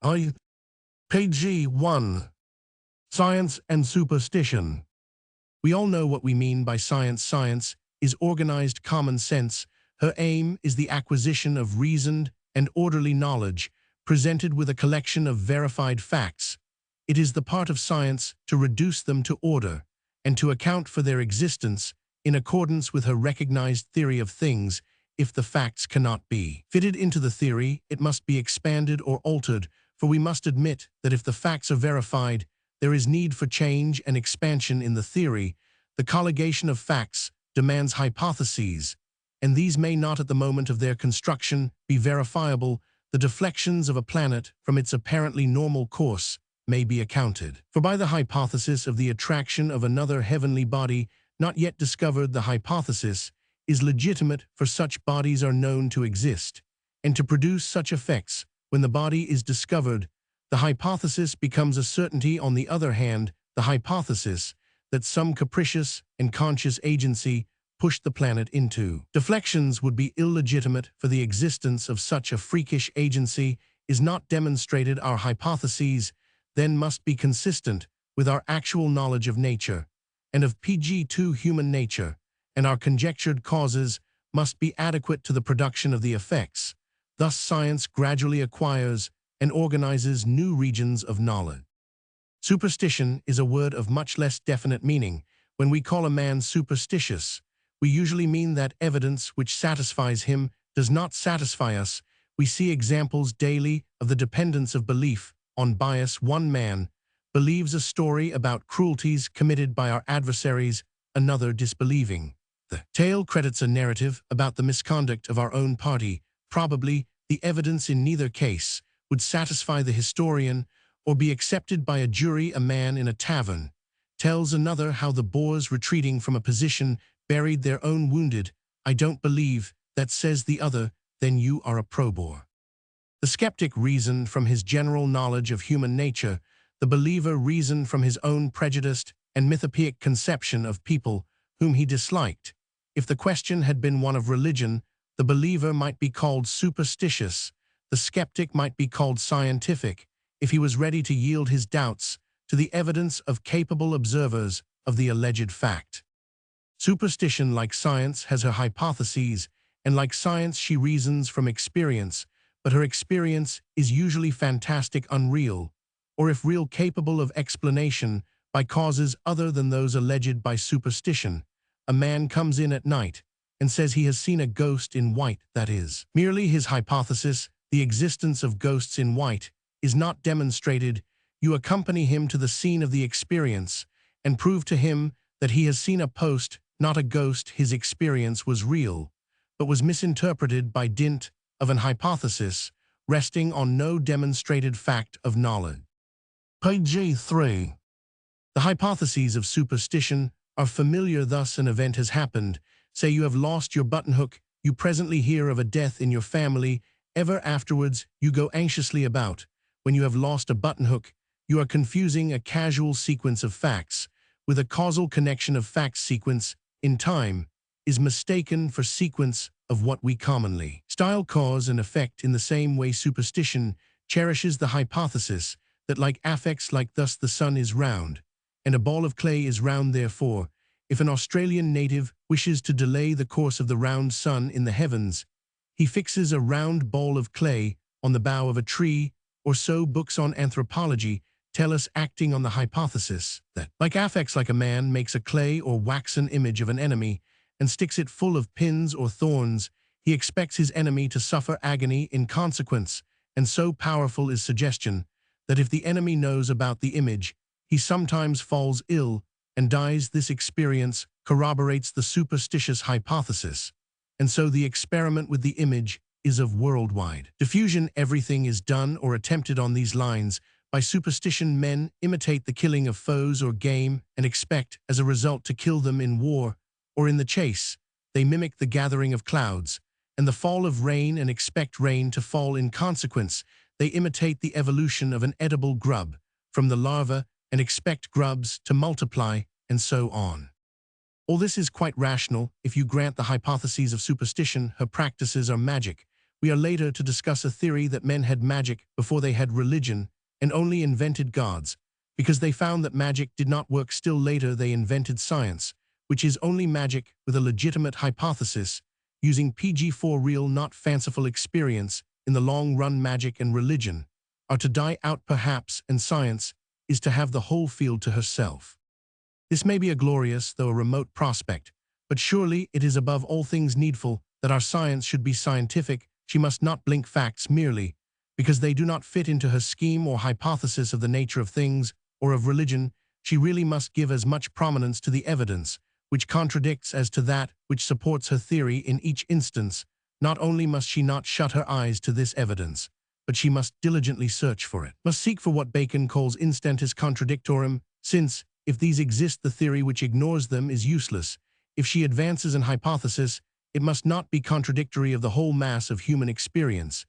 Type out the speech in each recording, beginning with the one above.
I. Page 1. Science and superstition. We all know what we mean by science. Science is organized common sense. Her aim is the acquisition of reasoned and orderly knowledge, presented with a collection of verified facts. It is the part of science to reduce them to order, and to account for their existence in accordance with her recognized theory of things. If the facts cannot be fitted into the theory, it must be expanded or altered, for we must admit that if the facts are verified, there is need for change and expansion in the theory. The colligation of facts demands hypotheses, and these may not at the moment of their construction be verifiable. The deflections of a planet from its apparently normal course may be accounted for by the hypothesis of the attraction of another heavenly body not yet discovered. The hypothesis is legitimate, for such bodies are known to exist, and to produce such effects. When the body is discovered, the hypothesis becomes a certainty. On the other hand, the hypothesis that some capricious and conscious agency pushed the planet into deflections would be illegitimate, for the existence of such a freakish agency is not demonstrated. Our hypotheses then must be consistent with our actual knowledge of nature and of pg2 human nature, and our conjectured causes must be adequate to the production of the effects. Thus science gradually acquires and organizes new regions of knowledge. Superstition is a word of much less definite meaning. When we call a man superstitious, we usually mean that evidence which satisfies him does not satisfy us. We see examples daily of the dependence of belief on bias. One man believes a story about cruelties committed by our adversaries, another disbelieving. The tale credits a narrative about the misconduct of our own party. Probably, the evidence in neither case would satisfy the historian or be accepted by a jury. A man in a tavern tells another how the Boers retreating from a position buried their own wounded. "I don't believe that," says the other. "Then you are a pro-Boer." The skeptic reasoned from his general knowledge of human nature. The believer reasoned from his own prejudiced and mythopoeic conception of people whom he disliked. If the question had been one of religion, the believer might be called superstitious. The skeptic might be called scientific, if he was ready to yield his doubts to the evidence of capable observers of the alleged fact. Superstition, like science, has her hypotheses, and like science she reasons from experience, but her experience is usually fantastic, unreal, or if real, capable of explanation by causes other than those alleged by superstition. A man comes in at night and says he has seen a ghost in white. That is merely his hypothesis. The existence of ghosts in white is not demonstrated. You accompany him to the scene of the experience and prove to him that he has seen a post, not a ghost. His experience was real, but was misinterpreted by dint of an hypothesis resting on no demonstrated fact of knowledge. Page 3. The hypotheses of superstition are familiar. Thus, an event has happened. Say you have lost your buttonhook. You presently hear of a death in your family. Ever afterwards, you go anxiously about. When you have lost a buttonhook, you are confusing a casual sequence of facts with a causal connection of facts. Sequence in time is mistaken for sequence of what we commonly style cause and effect. In the same way, superstition cherishes the hypothesis that like affects like. Thus the sun is round, and a ball of clay is round. Therefore, if an Australian native wishes to delay the course of the round sun in the heavens, he fixes a round ball of clay on the bough of a tree, or so books on anthropology tell us, acting on the hypothesis that like affects like. A man makes a clay or waxen image of an enemy and sticks it full of pins or thorns. He expects his enemy to suffer agony in consequence, and so powerful is suggestion that if the enemy knows about the image, he sometimes falls ill and dies. This experience corroborates the superstitious hypothesis, and so the experiment with the image is of worldwide diffusion. Everything is done or attempted on these lines. By superstition, men imitate the killing of foes or game and expect, as a result, to kill them in war or in the chase. They mimic the gathering of clouds and the fall of rain and expect rain to fall in consequence. They imitate the evolution of an edible grub from the larva and expect grubs to multiply, and so on. All this is quite rational if you grant the hypotheses of superstition. Her practices are magic, we are later to discuss a theory that men had magic before they had religion and only invented gods. Because they found that magic did not work, still later they invented science, which is only magic with a legitimate hypothesis, using PG-4 real not fanciful experience. In the long run, magic and religion are to die out perhaps, and science is to have the whole field to herself. This may be a glorious, though a remote prospect, but surely it is above all things needful that our science should be scientific. She must not blink facts merely because they do not fit into her scheme or hypothesis of the nature of things or of religion. She really must give as much prominence to the evidence which contradicts as to that which supports her theory in each instance. Not only must she not shut her eyes to this evidence, but she must diligently search for it, must seek for what Bacon calls instantis contradictorum, since, if these exist, the theory which ignores them is useless. If she advances an hypothesis, it must not be contradictory of the whole mass of human experience.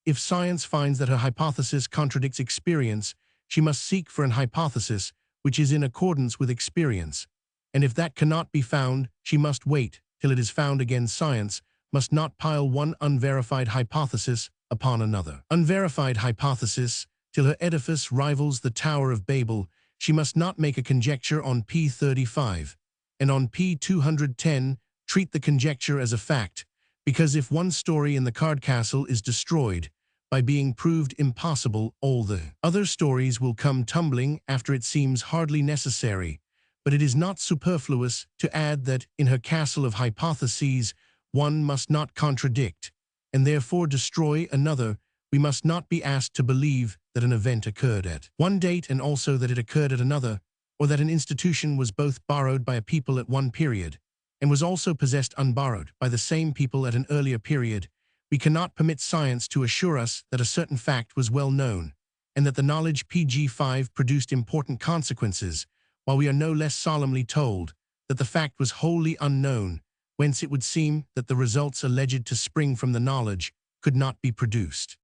If science finds that her hypothesis contradicts experience, she must seek for an hypothesis which is in accordance with experience. And if that cannot be found, she must wait till it is found again. Science must not pile one unverified hypothesis upon another unverified hypothesis till her edifice rivals the Tower of Babel. She must not make a conjecture on P35, and on P210 treat the conjecture as a fact, because if one story in the card castle is destroyed by being proved impossible, all the other stories will come tumbling after. It seems hardly necessary, but it is not superfluous to add that in her castle of hypotheses one must not contradict, and therefore destroy another. We must not be asked to believe that an event occurred at one date and also that it occurred at another, or that an institution was both borrowed by a people at one period and was also possessed unborrowed by the same people at an earlier period. We cannot permit science to assure us that a certain fact was well known and that the knowledge PG5 produced important consequences, while we are no less solemnly told that the fact was wholly unknown, whence it would seem that the results alleged to spring from the knowledge could not be produced.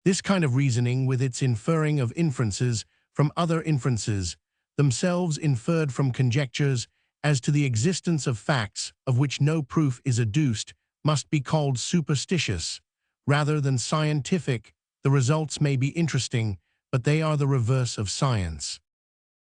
This kind of reasoning, with its inferring of inferences from other inferences, themselves inferred from conjectures as to the existence of facts of which no proof is adduced, must be called superstitious rather than scientific. The results may be interesting, but they are the reverse of science.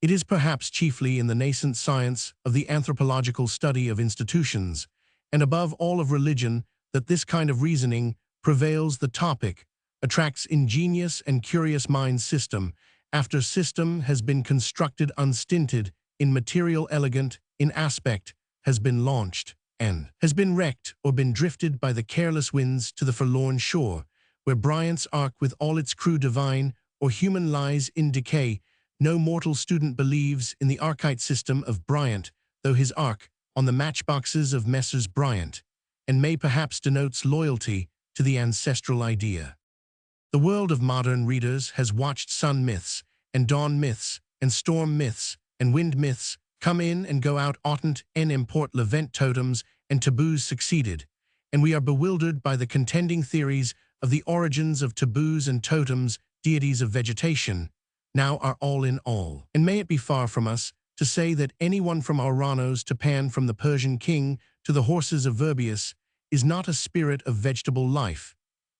It is perhaps chiefly in the nascent science of the anthropological study of institutions, and above all of religion, that this kind of reasoning prevails. The topic attracts ingenious and curious minds. System after system has been constructed, unstinted in material, elegant in aspect, has been launched, and has been wrecked or been drifted by the careless winds to the forlorn shore, where Bryant's ark with all its crew divine or human lies in decay. No mortal student believes in the archite system of Bryant, though his ark on the matchboxes of Messrs. Bryant, and may perhaps denotes loyalty to the ancestral idea. The world of modern readers has watched sun myths and dawn myths and storm myths and wind myths come in and go out. Oughtn't en import Levant totems and taboos succeeded, and we are bewildered by the contending theories of the origins of taboos and totems. Deities of vegetation now are all in all. And may it be far from us to say that anyone from Ouranos to Pan, from the Persian king to the horses of Verbius, is not a spirit of vegetable life.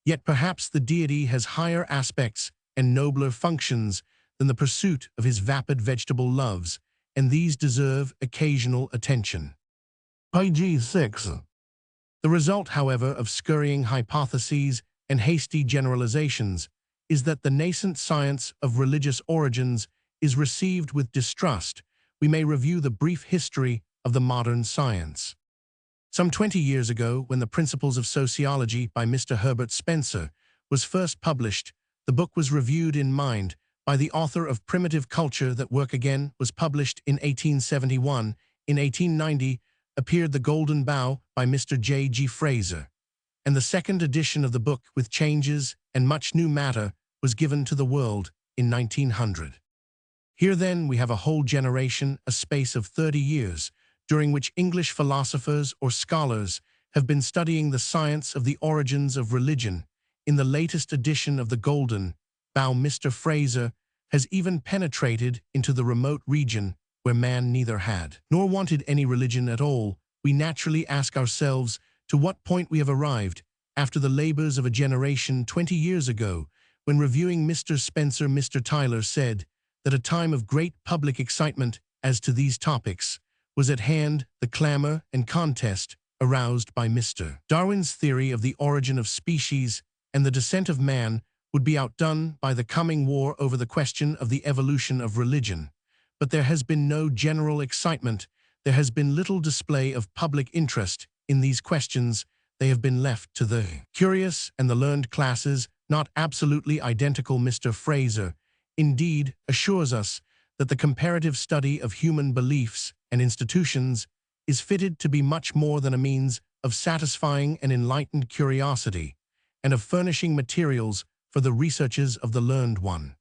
Yet perhaps the deity has higher aspects and nobler functions than the pursuit of his vapid vegetable loves, and these deserve occasional attention. Page 6. The result, however, of scurrying hypotheses and hasty generalizations is that the nascent science of religious origins is received with distrust. We may review the brief history of the modern science. Some 20 years ago, when The Principles of Sociology by Mr. Herbert Spencer was first published, the book was reviewed in mind by the author of Primitive Culture. That work again was published in 1871. In 1890 appeared The Golden Bough by Mr. J. G. Fraser, and the second edition of the book, with changes and much new matter, was given to the world in 1900. Here then we have a whole generation, a space of 30 years, during which English philosophers or scholars have been studying the science of the origins of religion. In the latest edition of The Golden Bough, Mr. Fraser has even penetrated into the remote region where man neither had nor wanted any religion at all. We naturally ask ourselves to what point we have arrived after the labors of a generation 20 years ago, when reviewing Mr. Spencer, Mr. Tyler said that a time of great public excitement as to these topics was at hand, the clamor and contest aroused by Mr. Darwin's theory of the origin of species and the descent of man would be outdone by the coming war over the question of the evolution of religion. But there has been no general excitement. There has been little display of public interest in these questions. They have been left to the curious and the learned classes, not absolutely identical. Mr. Fraser, indeed, assures us that the comparative study of human beliefs and institutions is fitted to be much more than a means of satisfying an enlightened curiosity and of furnishing materials for the researches of the learned one.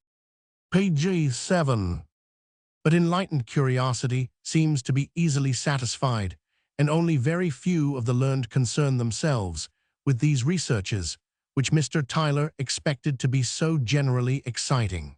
Page 7. But enlightened curiosity seems to be easily satisfied, and only very few of the learned concern themselves with these researches, which Mr. Tyler expected to be so generally exciting.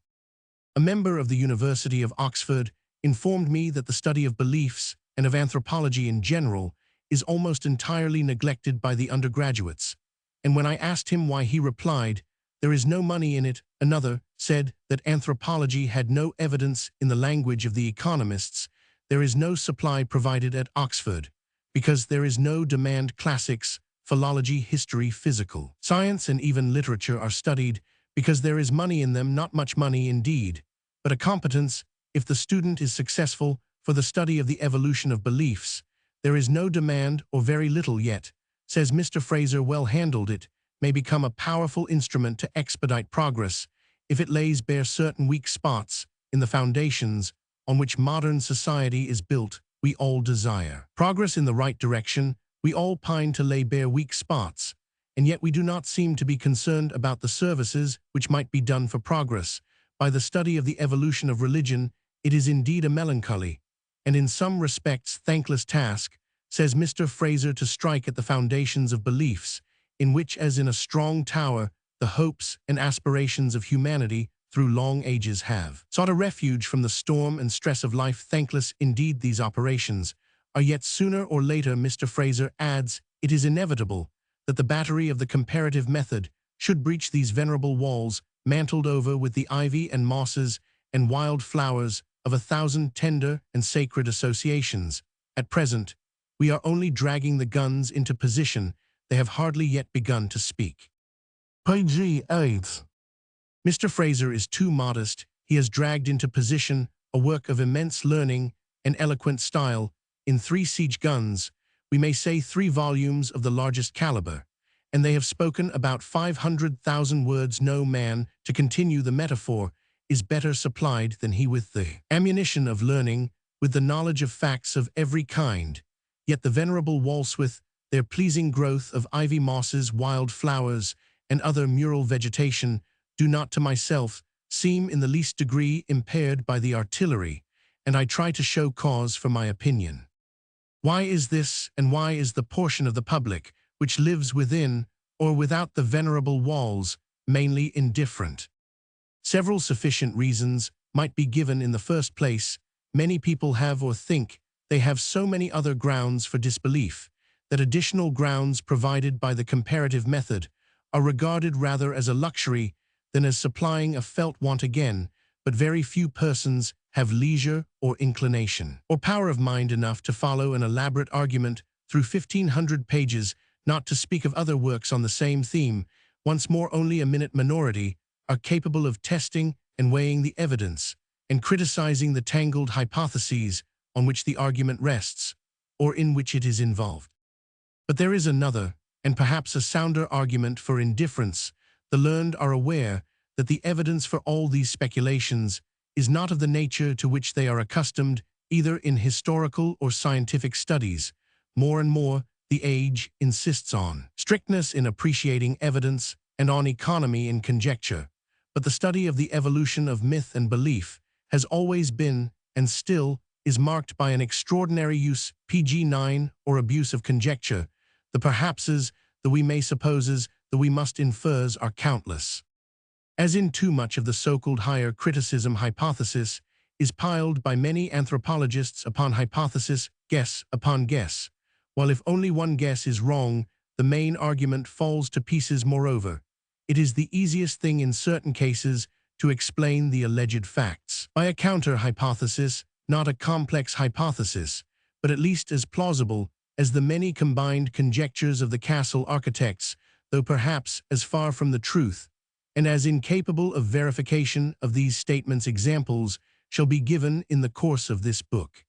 A member of the University of Oxford informed me that the study of beliefs and of anthropology in general is almost entirely neglected by the undergraduates, and when I asked him why, he replied, "There is no money in it." Another said that anthropology had no evidence in the language of the economists. There is no supply provided at Oxford, because there is no demand. Classics, philology, history, physical science, and even literature are studied because there is money in them, not much money indeed, but a competence, if the student is successful, for the study of the evolution of beliefs. There is no demand, or very little yet, says Mr. Fraser. Well handled, it may become a powerful instrument to expedite progress if it lays bare certain weak spots in the foundations on which modern society is built. We all desire progress in the right direction. We all pine to lay bare weak spots, and yet we do not seem to be concerned about the services which might be done for progress by the study of the evolution of religion. It is indeed a melancholy, and in some respects thankless task, says Mr. Fraser, to strike at the foundations of beliefs, in which, as in a strong tower, the hopes and aspirations of humanity through long ages have sought a refuge from the storm and stress of life. Thankless indeed these operations are, yet sooner or later, Mr. Fraser adds, it is inevitable that the battery of the comparative method should breach these venerable walls, mantled over with the ivy and mosses and wild flowers of 1,000 tender and sacred associations. At present, we are only dragging the guns into position. They have hardly yet begun to speak. Page 8. Mr. Fraser is too modest. He has dragged into position a work of immense learning and eloquent style in 3 siege guns, we may say 3 volumes of the largest caliber, and they have spoken about 500,000 words. No man, to continue the metaphor, is better supplied than he with the ammunition of learning, with the knowledge of facts of every kind. Yet the venerable Walswith, their pleasing growth of ivy, mosses, wild flowers, and other mural vegetation, do not to myself seem in the least degree impaired by the artillery, and I try to show cause for my opinion. Why is this, and why is the portion of the public which lives within or without the venerable walls mainly indifferent? Several sufficient reasons might be given. In the first place, many people have or think they have so many other grounds for disbelief that additional grounds provided by the comparative method are regarded rather as a luxury than as supplying a felt want. Again, but very few persons have leisure or inclination or power of mind enough to follow an elaborate argument through 1,500 pages, not to speak of other works on the same theme. Once more, only a minute minority are capable of testing and weighing the evidence and criticizing the tangled hypotheses on which the argument rests or in which it is involved. But there is another, and perhaps a sounder argument for indifference. The learned are aware that the evidence for all these speculations is not of the nature to which they are accustomed, either in historical or scientific studies. More and more, the age insists on strictness in appreciating evidence and on economy in conjecture. But the study of the evolution of myth and belief has always been, and still is, marked by an extraordinary use, pg 9, or abuse of conjecture. The perhapses, the we may supposes, the we must infers are countless. As in too much of the so-called higher criticism, hypothesis is piled by many anthropologists upon hypothesis, guess upon guess, while if only one guess is wrong, the main argument falls to pieces. Moreover, it is the easiest thing in certain cases to explain the alleged facts by a counter-hypothesis, not a complex hypothesis, but at least as plausible as the many combined conjectures of the castle architects, though perhaps as far from the truth, and as incapable of verification of these statements. Examples shall be given in the course of this book.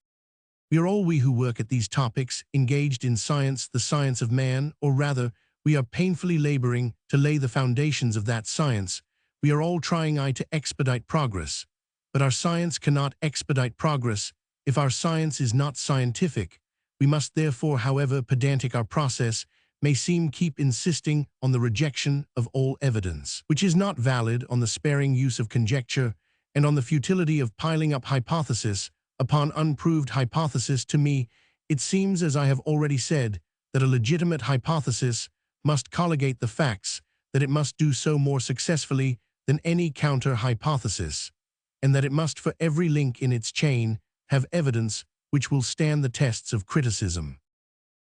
We are all, we who work at these topics, engaged in science, the science of man, or rather, we are painfully laboring to lay the foundations of that science. We are all trying to expedite progress, but our science cannot expedite progress if our science is not scientific. We must therefore, however pedantic our process may seem, keep insisting on the rejection of all evidence, which is not valid, on the sparing use of conjecture, and on the futility of piling up hypothesis upon unproved hypothesis. To me, it seems, as I have already said, that a legitimate hypothesis must colligate the facts, that it must do so more successfully than any counter-hypothesis, and that it must, for every link in its chain, have evidence which will stand the tests of criticism.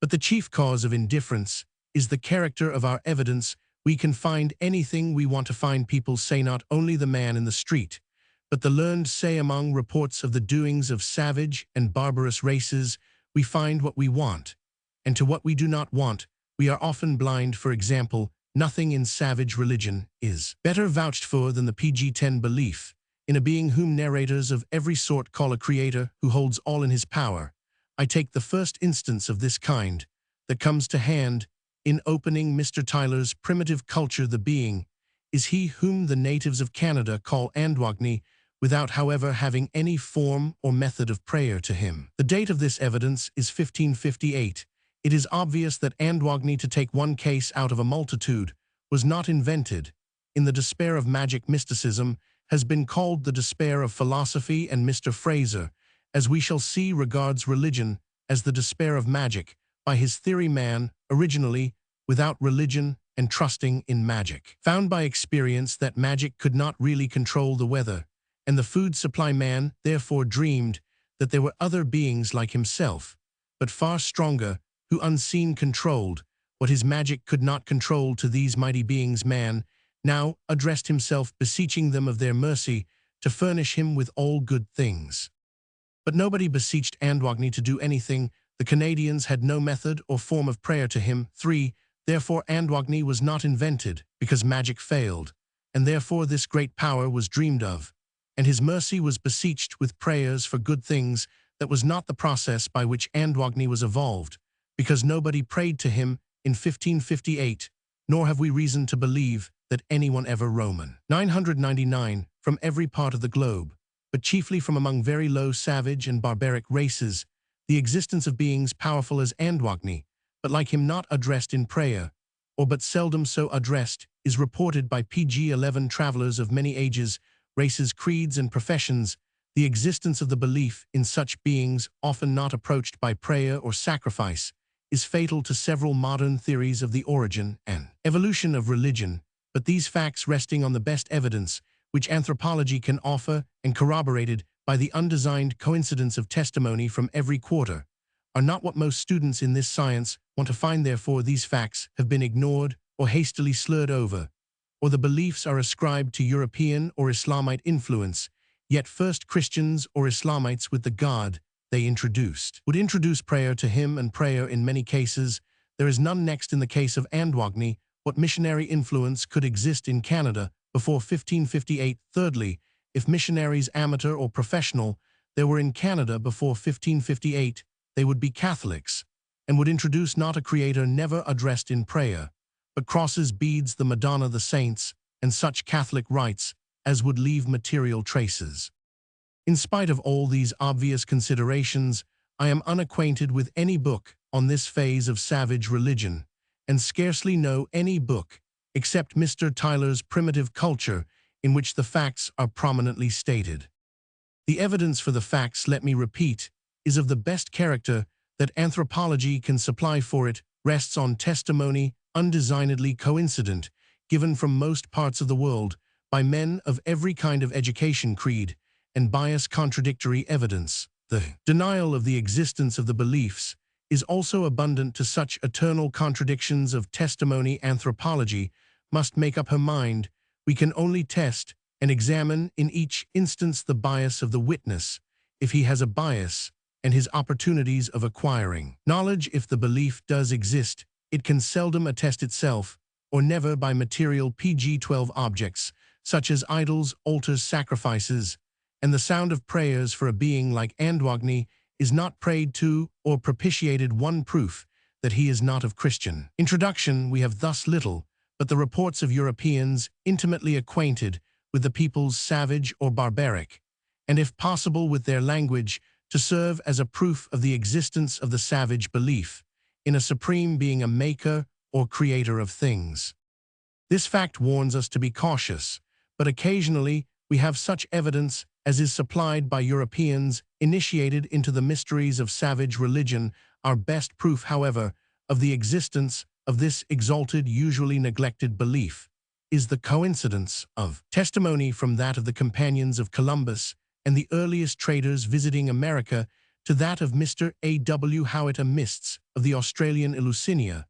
But the chief cause of indifference is the character of our evidence. We can find anything we want to find. People say not only the man in the street, but the learned say among reports of the doings of savage and barbarous races. We find what we want, and to what we do not want we are often blind. For example, nothing in savage religion is better vouched for than the PG-10 belief in a being whom narrators of every sort call a creator who holds all in his power. I take the first instance of this kind that comes to hand in opening Mr. Tyler's Primitive Culture. The being is he whom the natives of Canada call Andwagni, without, however, having any form or method of prayer to him. The date of this evidence is 1558. It is obvious that Andwagni, to take one case out of a multitude, was not invented. In the despair of magic, mysticism has been called the despair of philosophy, and Mr. Fraser, as we shall see, regards religion as the despair of magic. By his theory, man, originally, without religion and trusting in magic, found by experience that magic could not really control the weather and the food supply. Man therefore dreamed that there were other beings like himself, but far stronger, who unseen controlled what his magic could not control. To these mighty beings man now addressed himself, beseeching them of their mercy to furnish him with all good things. But nobody beseeched Andwagni to do anything. The Canadians had no method or form of prayer to him. 3. Therefore Andwagni was not invented, because magic failed, and therefore this great power was dreamed of, and his mercy was beseeched with prayers for good things. That was not the process by which Andwagni was evolved, because nobody prayed to him in 1558, nor have we reason to believe that anyone ever. Roman 999, from every part of the globe, but chiefly from among very low savage and barbaric races, the existence of beings powerful as Andwagni, but like him not addressed in prayer, or but seldom so addressed, is reported by PG-11 travelers of many ages, races, creeds, and professions. The existence of the belief in such beings, often not approached by prayer or sacrifice, is fatal to several modern theories of the origin and evolution of religion. But these facts, resting on the best evidence which anthropology can offer and corroborated by the undesigned coincidence of testimony from every quarter, are not what most students in this science want to find. Therefore these facts have been ignored or hastily slurred over, or the beliefs are ascribed to European or Islamite influence. Yet first Christians or Islamites, with the God they introduced, would introduce prayer to him, and prayer in many cases there is none. Next, in the case of Andwagni, what missionary influence could exist in Canada before 1558? Thirdly, if missionaries, amateur or professional, there were in Canada before 1558, they would be Catholics, and would introduce not a creator never addressed in prayer, but crosses, beads, the Madonna, the saints, and such Catholic rites as would leave material traces. In spite of all these obvious considerations, I am unacquainted with any book on this phase of savage religion, and scarcely know any book, except Mr. Tyler's Primitive Culture, in which the facts are prominently stated. The evidence for the facts, let me repeat, is of the best character that anthropology can supply. For it rests on testimony undesignedly coincident, given from most parts of the world, by men of every kind of education, creed, and bias. Contradictory evidence, the denial of the existence of the beliefs, is also abundant to such eternal contradictions of testimony anthropology must make up her mind. We can only test and examine in each instance the bias of the witness, if he has a bias, and his opportunities of acquiring knowledge. If the belief does exist, it can seldom attest itself, or never by material pg-12 objects, such as idols, altars, sacrifices, and the sound of prayers for a being like Andwagni is not prayed to or propitiated. One proof that he is not of Christian introduction. We have thus little but the reports of Europeans intimately acquainted with the peoples savage or barbaric, and if possible with their language, to serve as a proof of the existence of the savage belief in a supreme being, a maker or creator of things. This fact warns us to be cautious, but occasionally we have such evidence as is supplied by Europeans initiated into the mysteries of savage religion. Our best proof, however, of the existence of this exalted, usually neglected belief is the coincidence of testimony from that of the companions of Columbus and the earliest traders visiting America to that of Mr. A. W. Howitt Mists of the Australian Eleusinian,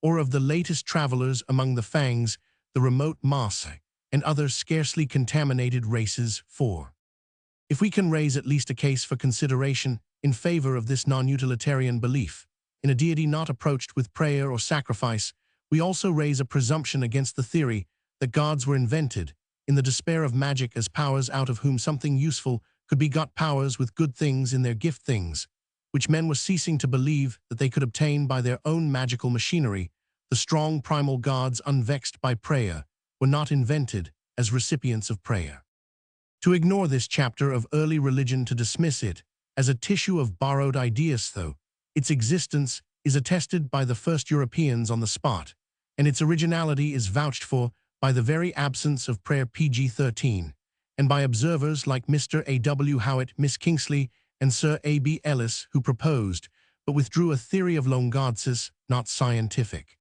or of the latest travelers among the Fangs, the remote Maasai, and other scarcely contaminated races. 4. If we can raise at least a case for consideration in favor of this non-utilitarian belief in a deity not approached with prayer or sacrifice, we also raise a presumption against the theory that gods were invented in the despair of magic as powers out of whom something useful could be got, powers with good things in their gift things, which men were ceasing to believe that they could obtain by their own magical machinery. The strong primal gods, unvexed by prayer, were not invented as recipients of prayer. To ignore this chapter of early religion, to dismiss it as a tissue of borrowed ideas, though its existence is attested by the first Europeans on the spot, and its originality is vouched for by the very absence of prayer pg-13, and by observers like Mr. A. W. Howitt, Miss Kingsley, and Sir A. B. Ellis, who proposed, but withdrew, a theory of longodsis not scientific.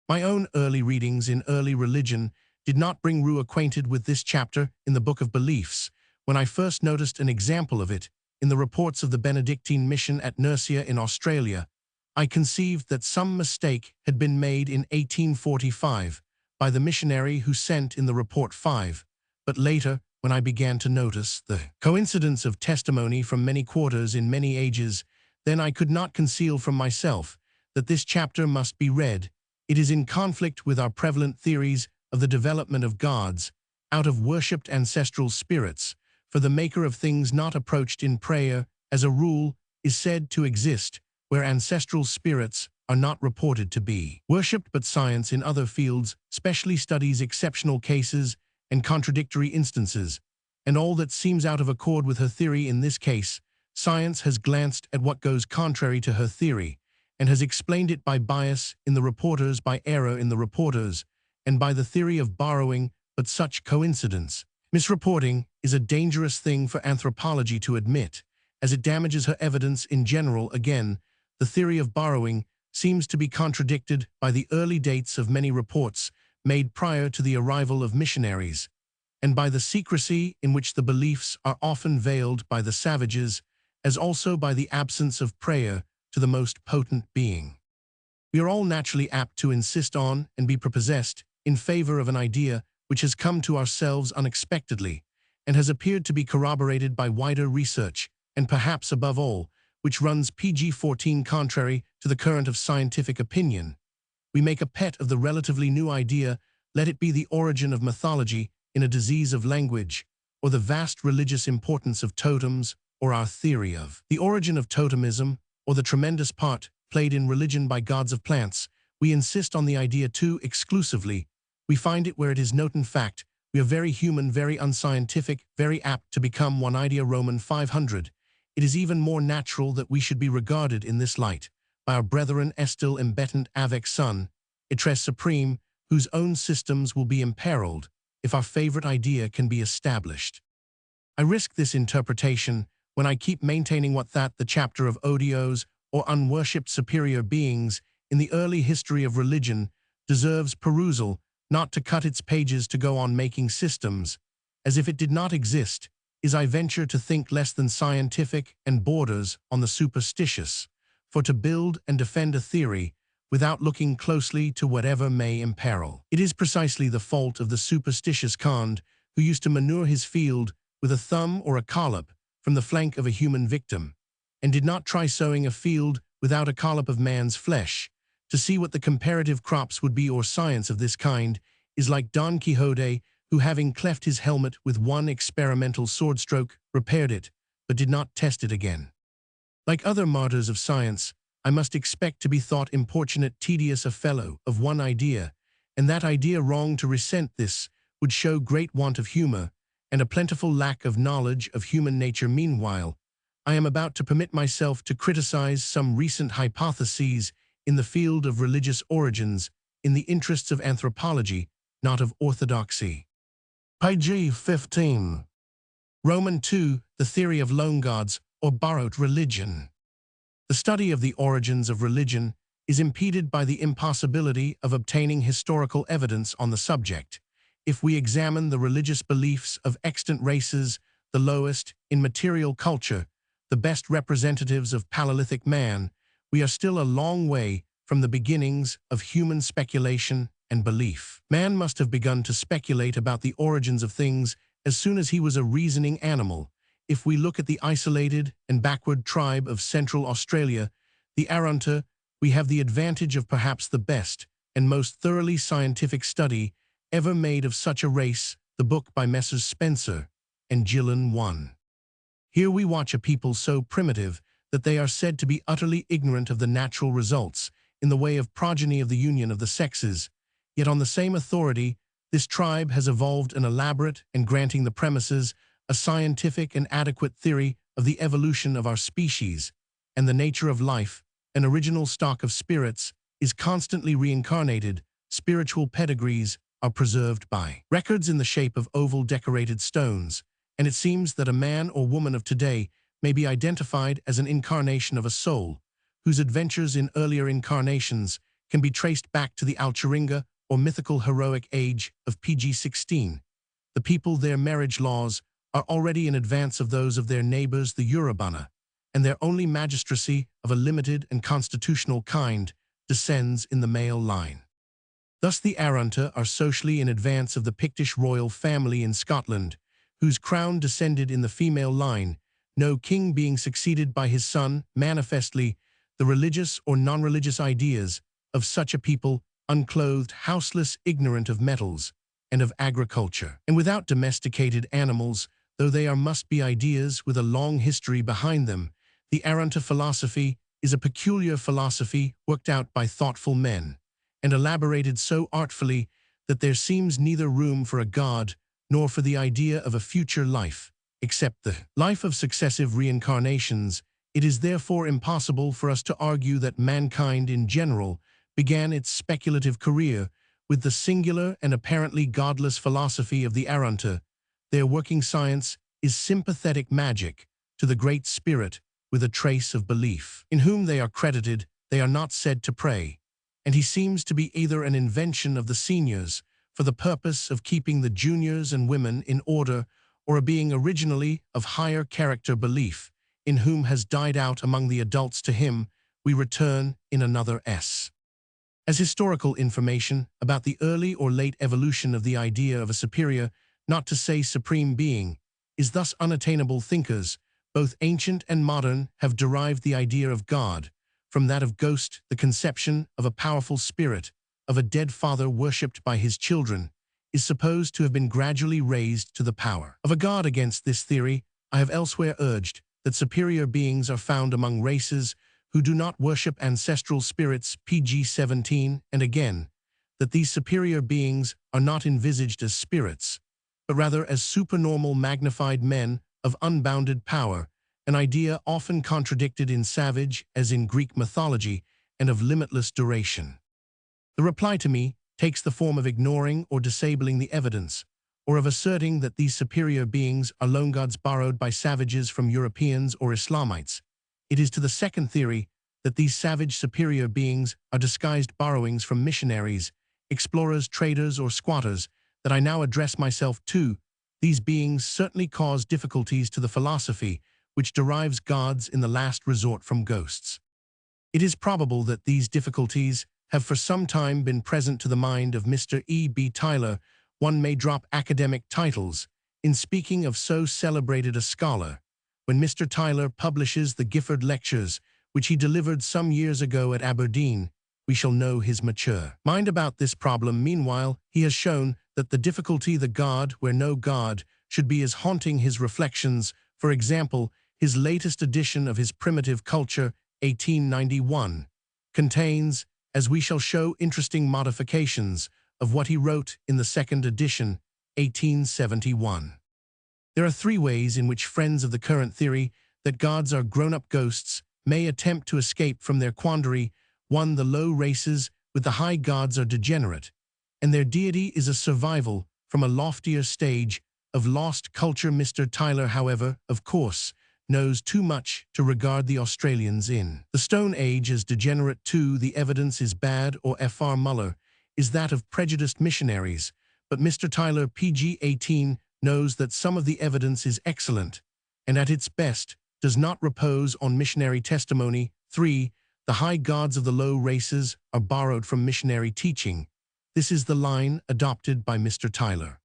My own early readings in early religion did not bring Rue acquainted with this chapter in the Book of Beliefs, when I first noticed an example of it in the reports of the Benedictine mission at Nursia in Australia. I conceived that some mistake had been made in 1845 by the missionary who sent in the report 5, but later, when I began to notice the coincidence of testimony from many quarters in many ages, then I could not conceal from myself that this chapter must be read. It is in conflict with our prevalent theories of the development of gods out of worshipped ancestral spirits, for the maker of things not approached in prayer, as a rule, is said to exist where ancestral spirits are not reported to be worshipped, but science in other fields specially studies exceptional cases and contradictory instances, and all that seems out of accord with her theory in this case, science has glanced at what goes contrary to her theory, and has explained it by bias in the reporters, by error in the reporters, and by the theory of borrowing. But such coincidence, misreporting, is a dangerous thing for anthropology to admit, as it damages her evidence in general. Again, the theory of borrowing seems to be contradicted by the early dates of many reports made prior to the arrival of missionaries, and by the secrecy in which the beliefs are often veiled by the savages, as also by the absence of prayer to the most potent being. We are all naturally apt to insist on and be prepossessed in favor of an idea which has come to ourselves unexpectedly, and has appeared to be corroborated by wider research, and perhaps above all, which runs pg-14 contrary to the current of scientific opinion. We make a pet of the relatively new idea, let it be the origin of mythology in a disease of language, or the vast religious importance of totems, or our theory of the origin of totemism, or the tremendous part played in religion by gods of plants. We insist on the idea too exclusively. We find it where it is not. In fact, we are very human, very unscientific, very apt to become one idea. Roman 500. It is even more natural that we should be regarded in this light by our brethren estil imbetent avec son, etres supreme, whose own systems will be imperiled if our favorite idea can be established. I risk this interpretation when I keep maintaining what that the chapter of odios or unworshipped superior beings in the early history of religion deserves perusal, not to cut its pages to go on making systems, as if it did not exist, is, I venture to think, less than scientific and borders on the superstitious, for to build and defend a theory without looking closely to whatever may imperil. It is precisely the fault of the superstitious Kant who used to manure his field with a thumb or a collop from the flank of a human victim, and did not try sowing a field without a collop of man's flesh, to see what the comparative crops would be. Or science of this kind is like Don Quixote, who, having cleft his helmet with one experimental sword stroke, repaired it, but did not test it again. Like other martyrs of science, I must expect to be thought importunate tedious a fellow of one idea, and that idea wrong. To resent this would show great want of humor, and a plentiful lack of knowledge of human nature. Meanwhile, I am about to permit myself to criticize some recent hypotheses in the field of religious origins in the interests of anthropology, not of orthodoxy. Page 15. Roman 2. The theory of loan gods or borrowed religion. The study of the origins of religion is impeded by the impossibility of obtaining historical evidence on the subject. If we examine the religious beliefs of extant races, the lowest in material culture, the best representatives of Paleolithic man, we are still a long way from the beginnings of human speculation and belief. Man must have begun to speculate about the origins of things as soon as he was a reasoning animal. If we look at the isolated and backward tribe of Central Australia, the Arunta, we have the advantage of perhaps the best and most thoroughly scientific study ever made of such a race, the book by Messrs. Spencer and Gillen 1. Here we watch a people so primitive that they are said to be utterly ignorant of the natural results in the way of progeny of the union of the sexes, yet on the same authority, this tribe has evolved an elaborate and, granting the premises, a scientific and adequate theory of the evolution of our species, and the nature of life. An original stock of spirits is constantly reincarnated. Spiritual pedigrees are preserved by records in the shape of oval decorated stones, and it seems that a man or woman of today may be identified as an incarnation of a soul, whose adventures in earlier incarnations can be traced back to the Alcharinga or mythical heroic age of PG-16. The people, their marriage laws are already in advance of those of their neighbors, the Urubana, and their only magistracy of a limited and constitutional kind descends in the male line. Thus the Arunta are socially in advance of the Pictish royal family in Scotland, whose crown descended in the female line, no king being succeeded by his son. Manifestly, the religious or non-religious ideas of such a people, unclothed, houseless, ignorant of metals and of agriculture, and without domesticated animals, though they must be ideas with a long history behind them. The Arunta philosophy is a peculiar philosophy worked out by thoughtful men, and elaborated so artfully that there seems neither room for a god nor for the idea of a future life, except the life of successive reincarnations. It is therefore impossible for us to argue that mankind in general began its speculative career with the singular and apparently godless philosophy of the Arunta. Their working science is sympathetic magic to the Great Spirit with a trace of belief. In whom they are credited, they are not said to pray, and he seems to be either an invention of the seniors for the purpose of keeping the juniors and women in order, or a being originally of higher character belief, in whom has died out among the adults. To him we return in another S. As historical information about the early or late evolution of the idea of a superior, not to say supreme being, is thus unattainable. Thinkers, both ancient and modern, have derived the idea of God from that of ghost. The conception of a powerful spirit, of a dead father worshipped by his children, is supposed to have been gradually raised to the power of a god. Against this theory, I have elsewhere urged that superior beings are found among races who do not worship ancestral spirits, PG-17, and again, that these superior beings are not envisaged as spirits, but rather as supernormal magnified men of unbounded power, an idea often contradicted in savage as in Greek mythology, and of limitless duration. The reply to me takes the form of ignoring or disabling the evidence, or of asserting that these superior beings are lone gods borrowed by savages from Europeans or Islamites. It is to the second theory, that these savage superior beings are disguised borrowings from missionaries, explorers, traders, or squatters, that I now address myself to. These beings certainly cause difficulties to the philosophy, which derives gods in the last resort from ghosts. It is probable that these difficulties have for some time been present to the mind of Mr. E. B. Tyler. One may drop academic titles in speaking of so celebrated a scholar. When Mr. Tyler publishes the Gifford Lectures, which he delivered some years ago at Aberdeen, we shall know his mature mind about this problem. Meanwhile, he has shown that the difficulty, the God where no God should be, is haunting his reflections. For example, his latest edition of his Primitive Culture, 1891, contains, as we shall show, interesting modifications of what he wrote in the second edition, 1871. There are three ways in which friends of the current theory that gods are grown-up ghosts may attempt to escape from their quandary. 1. The low races with the high gods are degenerate, and their deity is a survival from a loftier stage of lost culture. Mr. Tyler, however, of course, knows too much to regard the Australians in the Stone Age as degenerate. 2. The evidence is bad, or Fr. Muller, is that of prejudiced missionaries, but Mr. Tyler, pg 18, knows that some of the evidence is excellent, and at its best does not repose on missionary testimony. 3. The high gods of the low races are borrowed from missionary teaching. This is the line adopted by Mr. Tyler.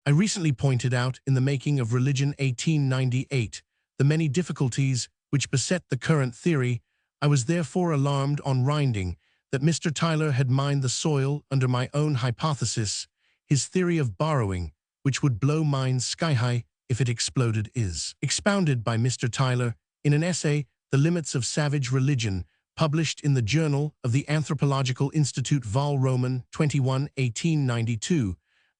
I recently pointed out in the Making of Religion, 1898, the many difficulties which beset the current theory. I was therefore alarmed on rinding that Mr. Tyler had mined the soil under my own hypothesis. His theory of borrowing, which would blow minds sky-high if it exploded, is expounded by Mr. Tyler in an essay, The Limits of Savage Religion, published in the Journal of the Anthropological Institute, Vol. Roman 21, 1892.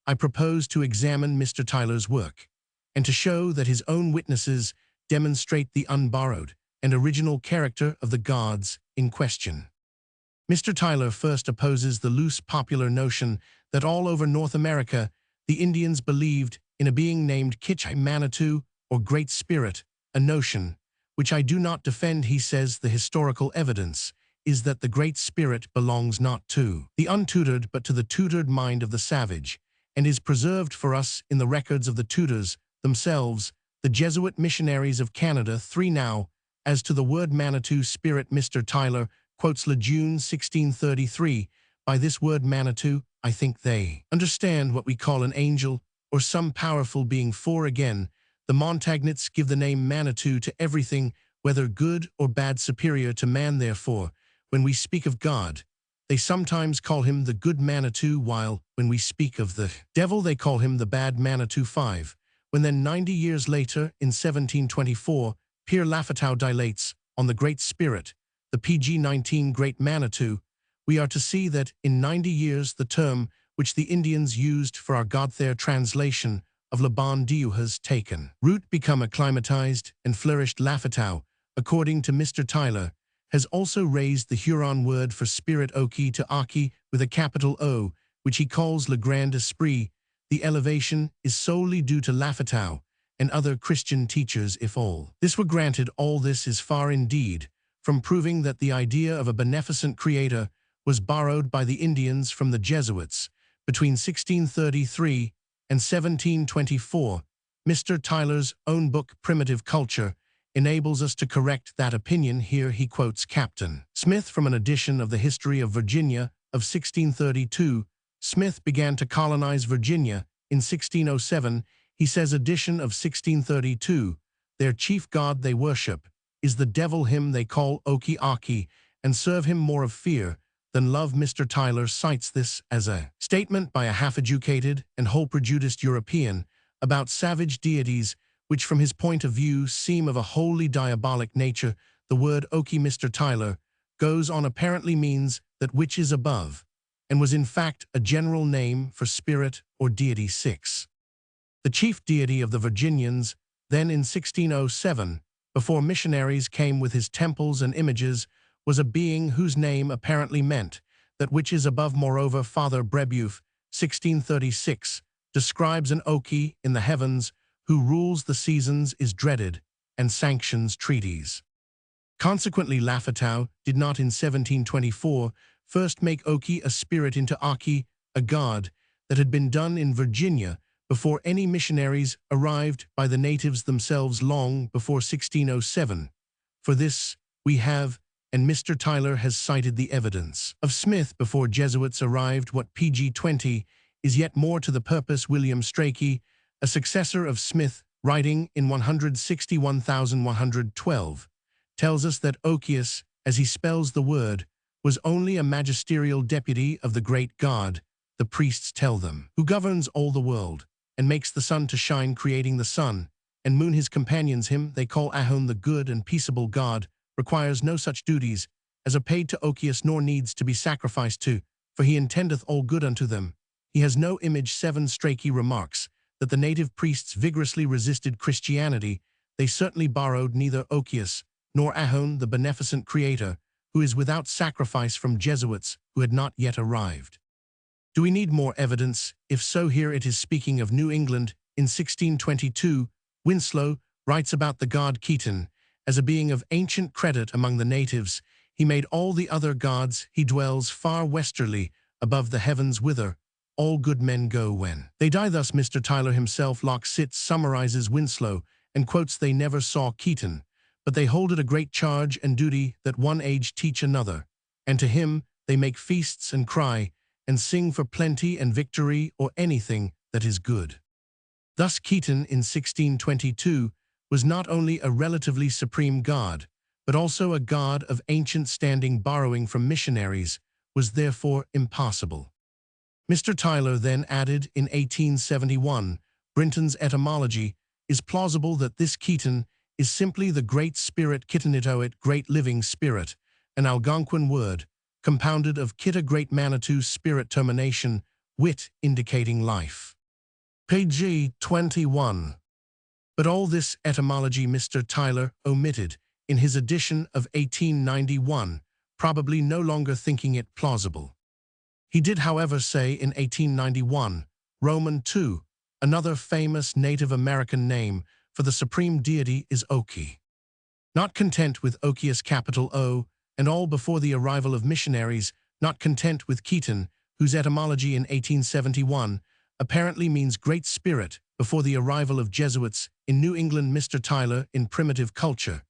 I propose to examine Mr. Tyler's work, and to show that his own witnesses demonstrate the unborrowed and original character of the gods in question. Mr. Tyler first opposes the loose popular notion that all over North America the Indians believed in a being named Kitchai Manitou, or Great Spirit, a notion which I do not defend. He says the historical evidence is that the Great Spirit belongs not to the untutored but to the tutored mind of the savage, and is preserved for us in the records of the tutors themselves, the Jesuit missionaries of Canada. 3. Now, as to the word Manitou spirit, Mr. Tyler quotes Lejeune 1633. By this word Manitou, I think they understand what we call an angel or some powerful being. 4. Again, the Montagnets give the name Manitou to everything, whether good or bad, superior to man. Therefore, when we speak of God, they sometimes call him the good Manitou, while, when we speak of the devil, they call him the bad Manitou. 5. When then 90 years later, in 1724, Pierre Lafitau dilates on the Great Spirit, the pg 19 Great Manitou, we are to see that in 90 years the term which the Indians used for our God, their translation of Le Bon Dieu, has taken root, become acclimatized, and flourished. Lafitau, according to Mr. Tyler, has also raised the Huron word for spirit Oki to Aki with a capital O, which he calls Le Grand Esprit. The elevation is solely due to Lafitau and other Christian teachers. If all this were granted, all this is far indeed from proving that the idea of a beneficent creator was borrowed by the Indians from the Jesuits. Between 1633 and 1724, Mr. Tyler's own book, Primitive Culture, enables us to correct that opinion. Here he quotes Captain Smith from an edition of the History of Virginia of 1632. Smith began to colonize Virginia in 1607. He says, edition of 1632, their chief god they worship is the devil, him they call Oki Aki, and serve him more of fear than love. Mr. Tyler cites this as a statement by a half-educated and whole-prejudiced European about savage deities, which from his point of view seem of a wholly diabolic nature. The word Oki, Mr. Tyler goes on, apparently means that which is above, and was in fact a general name for spirit or deity. 6. The chief deity of the Virginians, then in 1607, before missionaries came with his temples and images, was a being whose name apparently meant that which is above. Moreover, Father Brebeuf, 1636, describes an Oki in the heavens who rules the seasons, is dreaded, and sanctions treaties. Consequently, Lafitau did not in 1724 first make Oki a spirit into Aki, a god, that had been done in Virginia before any missionaries arrived by the natives themselves long before 1607. For this, we have and Mr. Tyler has cited the evidence of Smith before Jesuits arrived. What pg 20 is yet more to the purpose. William Strachey, a successor of Smith, writing in 161,112, tells us that Ochius, as he spells the word, was only a magisterial deputy of the great God, the priests tell them, who governs all the world, and makes the sun to shine, creating the sun, and moon his companions. Him they call Ahon, the good and peaceable God, requires no such duties as are paid to Ochius, nor needs to be sacrificed to, for he intendeth all good unto them. He has no image. 7 Strachey remarks that the native priests vigorously resisted Christianity. They certainly borrowed neither Ochius nor Ahon, the beneficent creator, who is without sacrifice, from Jesuits who had not yet arrived. Do we need more evidence? If so, here it is. Speaking of New England, in 1622, Winslow writes about the god Keaton as a being of ancient credit among the natives. He made all the other gods. He dwells far westerly above the heavens, whither all good men go when they die. Thus Mr. Tyler himself, Locke Sitz, summarizes Winslow and quotes, "They never saw Keaton, but they hold it a great charge and duty that one age teach another, and to him they make feasts and cry, and sing for plenty and victory, or anything that is good." Thus Keaton in 1622 was not only a relatively supreme god, but also a god of ancient standing. Borrowing from missionaries was therefore impossible. Mr. Tyler then added in 1871, Brinton's etymology is plausible that this Keaton is simply the Great Spirit, Kitanitoit, great living spirit, an Algonquin word, compounded of kita, great, manitou, spirit, termination, wit, indicating life. Page 21. But all this etymology Mr. Tyler omitted in his edition of 1891, probably no longer thinking it plausible. He did, however, say in 1891, Roman II, another famous Native American name for the supreme deity is Oki. Not content with Ochius, capital O, and all before the arrival of missionaries, not content with Keaton, whose etymology in 1871 apparently means great spirit, before the arrival of Jesuits in New England, Mr. Tyler, in primitive culture,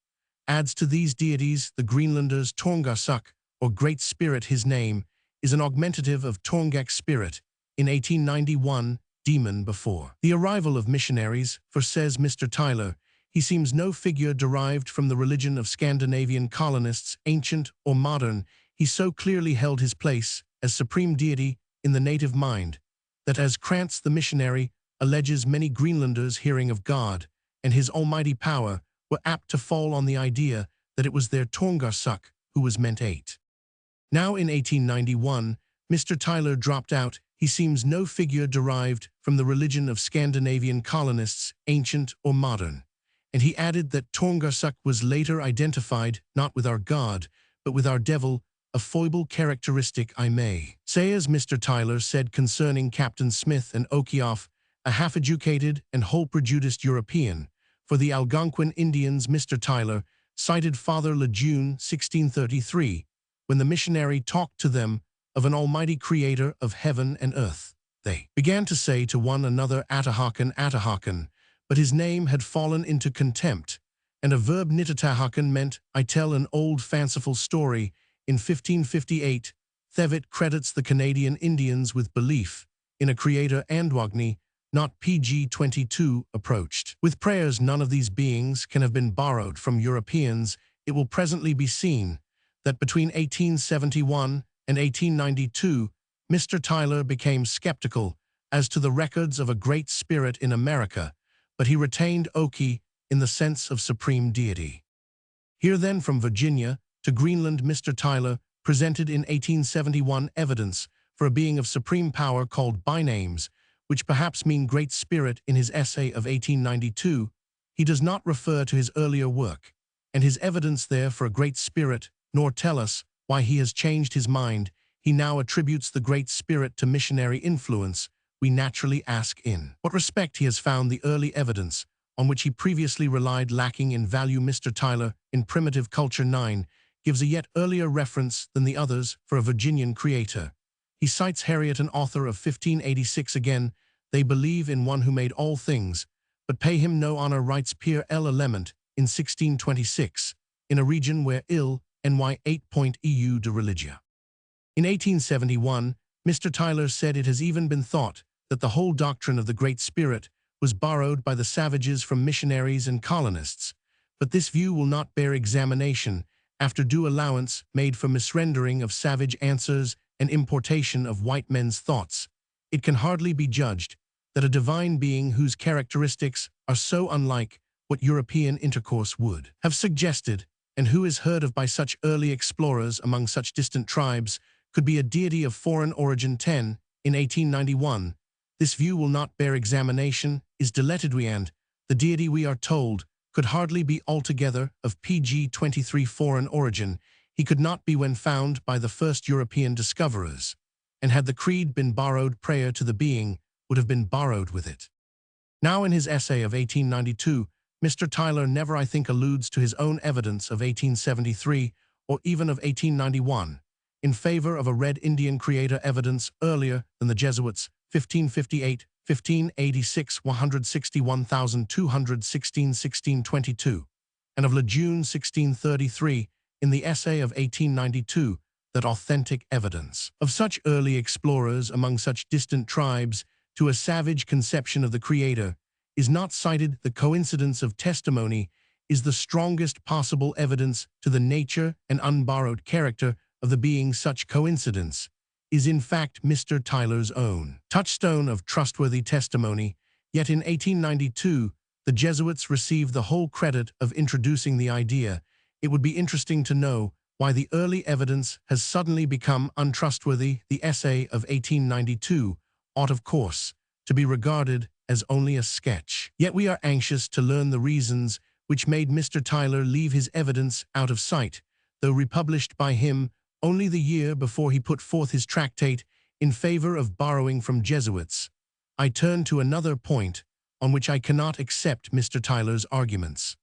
adds to these deities the Greenlanders' Torngarsuk, or great spirit. His name is an augmentative of Torngak, spirit, in 1891, demon. Before the arrival of missionaries, for, says Mr. Tyler, he seems no figure derived from the religion of Scandinavian colonists, ancient or modern. He so clearly held his place as supreme deity in the native mind, that as Krantz the missionary alleges, many Greenlanders, hearing of God and his almighty power, were apt to fall on the idea that it was their Torngarsuk who was meant. 8. Now in 1891, Mr. Tyler dropped out, he seems no figure derived from the religion of Scandinavian colonists, ancient or modern. And he added that Torngarsuk was later identified not with our God, but with our devil, a foible characteristic, I may say, as Mr. Tyler said concerning Captain Smith and Okioff, a half-educated and whole-prejudiced European. For the Algonquin Indians, Mr. Tyler cited Father Lejeune, 1633, when the missionary talked to them of an almighty creator of heaven and earth. They began to say to one another, Atahakan, Atahakan, but his name had fallen into contempt, and a verb nitatahakan meant, I tell an old fanciful story. In 1558, Thevet credits the Canadian Indians with belief in a creator Andwagni, not pg 22, approached with prayers. None of these beings can have been borrowed from Europeans. It will presently be seen that between 1871 and 1892, Mr. Tyler became skeptical as to the records of a great spirit in America, but he retained Oki in the sense of supreme deity. Here then, from Virginia to Greenland, Mr. Tyler presented in 1871 evidence for a being of supreme power called by names, which perhaps mean great spirit. In his essay of 1892, he does not refer to his earlier work and his evidence there for a great spirit, nor tell us why he has changed his mind. He now attributes the great spirit to missionary influence. We naturally ask in what respect he has found the early evidence on which he previously relied lacking in value. Mr. Tyler, in Primitive Culture 9, gives a yet earlier reference than the others for a Virginian creator. He cites Harriet, an author of 1586 again. They believe in one who made all things, but pay him no honor, writes Pierre L. Element in 1626, in a region where ill NY 8.eu de religia. In 1871, Mr. Tyler said it has even been thought that the whole doctrine of the Great Spirit was borrowed by the savages from missionaries and colonists, but this view will not bear examination after due allowance made for misrendering of savage answers and importation of white men's thoughts. It can hardly be judged that a divine being whose characteristics are so unlike what European intercourse would have suggested, and who is heard of by such early explorers among such distant tribes, could be a deity of foreign origin. 10. In 1891, this view will not bear examination is deleted, and the deity, we are told, could hardly be altogether of PG-23 foreign origin. He could not be when found by the first European discoverers, and had the creed been borrowed prior to the being, would have been borrowed with it. Now in his essay of 1892, Mr. Tyler never, I think, alludes to his own evidence of 1873 or even of 1891, in favor of a Red Indian creator evidence earlier than the Jesuits, 1558, 1586, 161,216, 1622, and of Lejeune, 1633, in the essay of 1892, that authentic evidence of such early explorers among such distant tribes to a savage conception of the Creator is not cited. The coincidence of testimony is the strongest possible evidence to the nature and unborrowed character of the being. Such coincidence is in fact Mr. Tyler's own touchstone of trustworthy testimony, yet in 1892 the Jesuits received the whole credit of introducing the idea. It would be interesting to know why the early evidence has suddenly become untrustworthy. The essay of 1892 ought, of course, to be regarded as only a sketch. Yet we are anxious to learn the reasons which made Mr. Tyler leave his evidence out of sight, though republished by him only the year before he put forth his tractate in favor of borrowing from Jesuits. I turn to another point on which I cannot accept Mr. Tyler's arguments.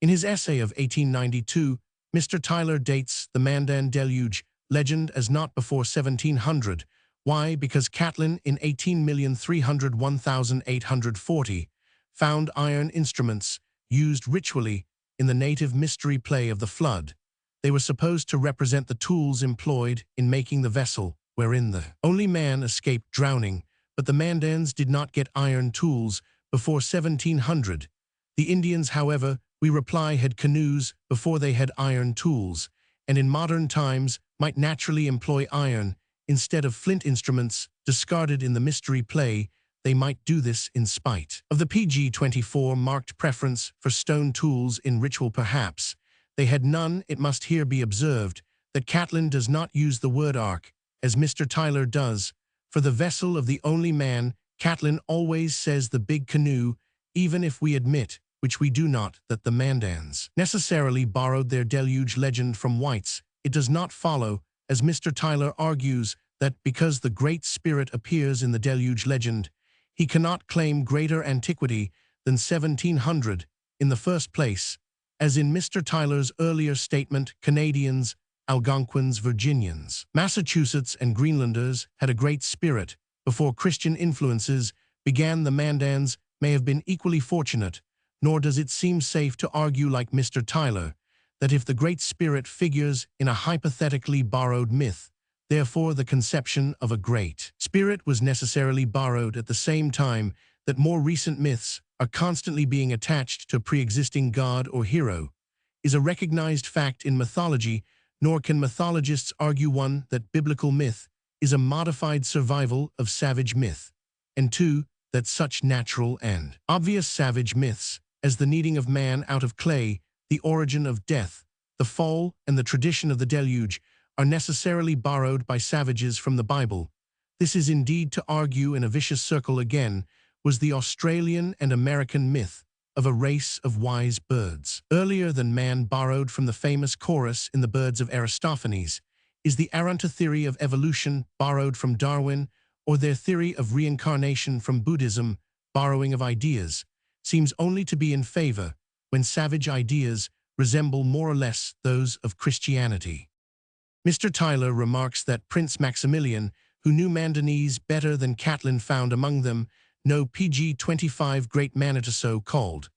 In his essay of 1892, Mr. Tyler dates the Mandan Deluge legend as not before 1700. Why? Because Catlin in 18,301,840 found iron instruments used ritually in the native mystery play of the flood. They were supposed to represent the tools employed in making the vessel wherein the only man escaped drowning, but the Mandans did not get iron tools before 1700. The Indians, however, we reply, had canoes before they had iron tools, and in modern times might naturally employ iron instead of flint instruments discarded in the mystery play. They might do this in spite of the PG-24 marked preference for stone tools in ritual. Perhaps they had none. It must here be observed that Catlin does not use the word ark, as Mr. Tyler does. For the vessel of the only man, Catlin always says the big canoe, even if we admit, which we do not, that the Mandans necessarily borrowed their deluge legend from whites. It does not follow, as Mr. Tyler argues, that because the Great Spirit appears in the deluge legend, he cannot claim greater antiquity than 1700 in the first place. As in Mr. Tyler's earlier statement, Canadians, Algonquins, Virginians, Massachusetts, and Greenlanders had a great spirit before Christian influences began. The Mandans may have been equally fortunate, nor does it seem safe to argue like Mr. Tyler that if the Great Spirit figures in a hypothetically borrowed myth, therefore the conception of a Great Spirit was necessarily borrowed at the same time that more recent myths are constantly being attached to a pre-existing god or hero, is a recognized fact in mythology, nor can mythologists argue, one, that biblical myth is a modified survival of savage myth, and two, that such natural and obvious savage myths as the kneading of man out of clay, the origin of death, the fall, and the tradition of the deluge are necessarily borrowed by savages from the Bible. This is indeed to argue in a vicious circle. Again was the Australian and American myth of a race of wise birds. Earlier than man, borrowed from the famous chorus in The Birds of Aristophanes, is the Arunta theory of evolution, borrowed from Darwin, or their theory of reincarnation from Buddhism. Borrowing of ideas seems only to be in favor when savage ideas resemble more or less those of Christianity. Mr. Tyler remarks that Prince Maximilian, who knew Mandanese better than Catlin, found among them no PG-25 great Manitou so called,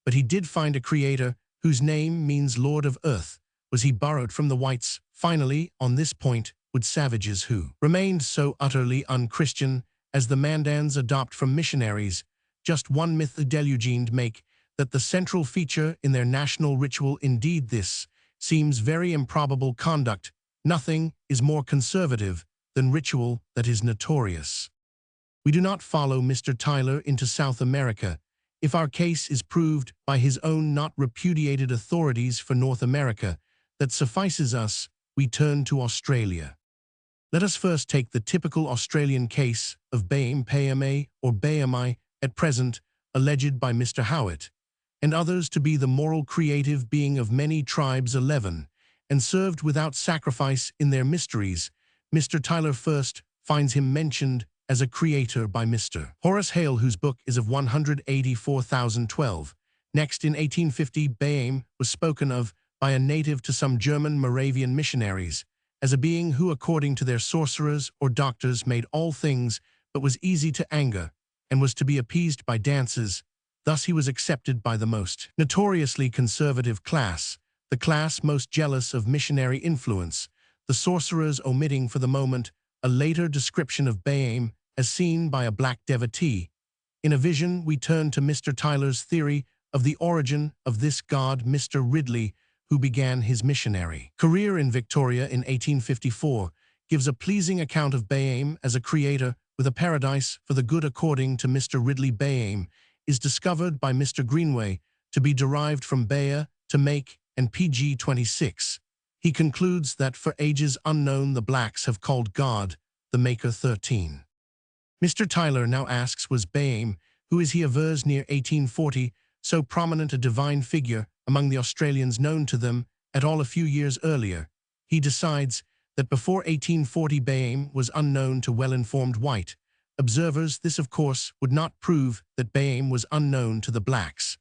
but he did find a creator whose name means Lord of Earth, was he borrowed from the whites. Finally, on this point, would savages who remained so utterly unchristian as the Mandans adopt from missionaries just one myth the deluged make that the central feature in their national ritual? Indeed, this seems very improbable conduct. Nothing is more conservative than ritual that is notorious. We do not follow Mr. Tyler into South America. If our case is proved by his own not repudiated authorities for North America, that suffices us. We turn to Australia. Let us first take the typical Australian case of Bayam Payame or Bayamai, at present alleged by Mr. Howitt and others to be the moral creative being of many tribes 11, and served without sacrifice in their mysteries. Mr. Tyler first finds him mentioned as a creator by Mr. Horace Hale, whose book is of 184,012. Next, in 1850, Bayam was spoken of by a native to some German Moravian missionaries as a being who, according to their sorcerers or doctors, made all things, but was easy to anger, and was to be appeased by dances. Thus he was accepted by the most notoriously conservative class, the class most jealous of missionary influence, the sorcerers omitting for the moment a later description of Bayam as seen by a black devotee. In a vision, we turn to Mr. Tyler's theory of the origin of this god, Mr. Ridley, who began his missionary career in Victoria in 1854, gives a pleasing account of Bayam as a creator with a paradise for the good. According to Mr. Ridley, Bayam is discovered by Mr. Greenway to be derived from Baya, to make, and pg 26. He concludes that for ages unknown the blacks have called God the Maker 13. Mr. Tyler now asks, was Bayam, who is he avers near 1840, so prominent a divine figure among the Australians known to them at all a few years earlier? He decides that before 1840 Bayam was unknown to well-informed white observers. This, of course, would not prove that Bayam was unknown to the blacks.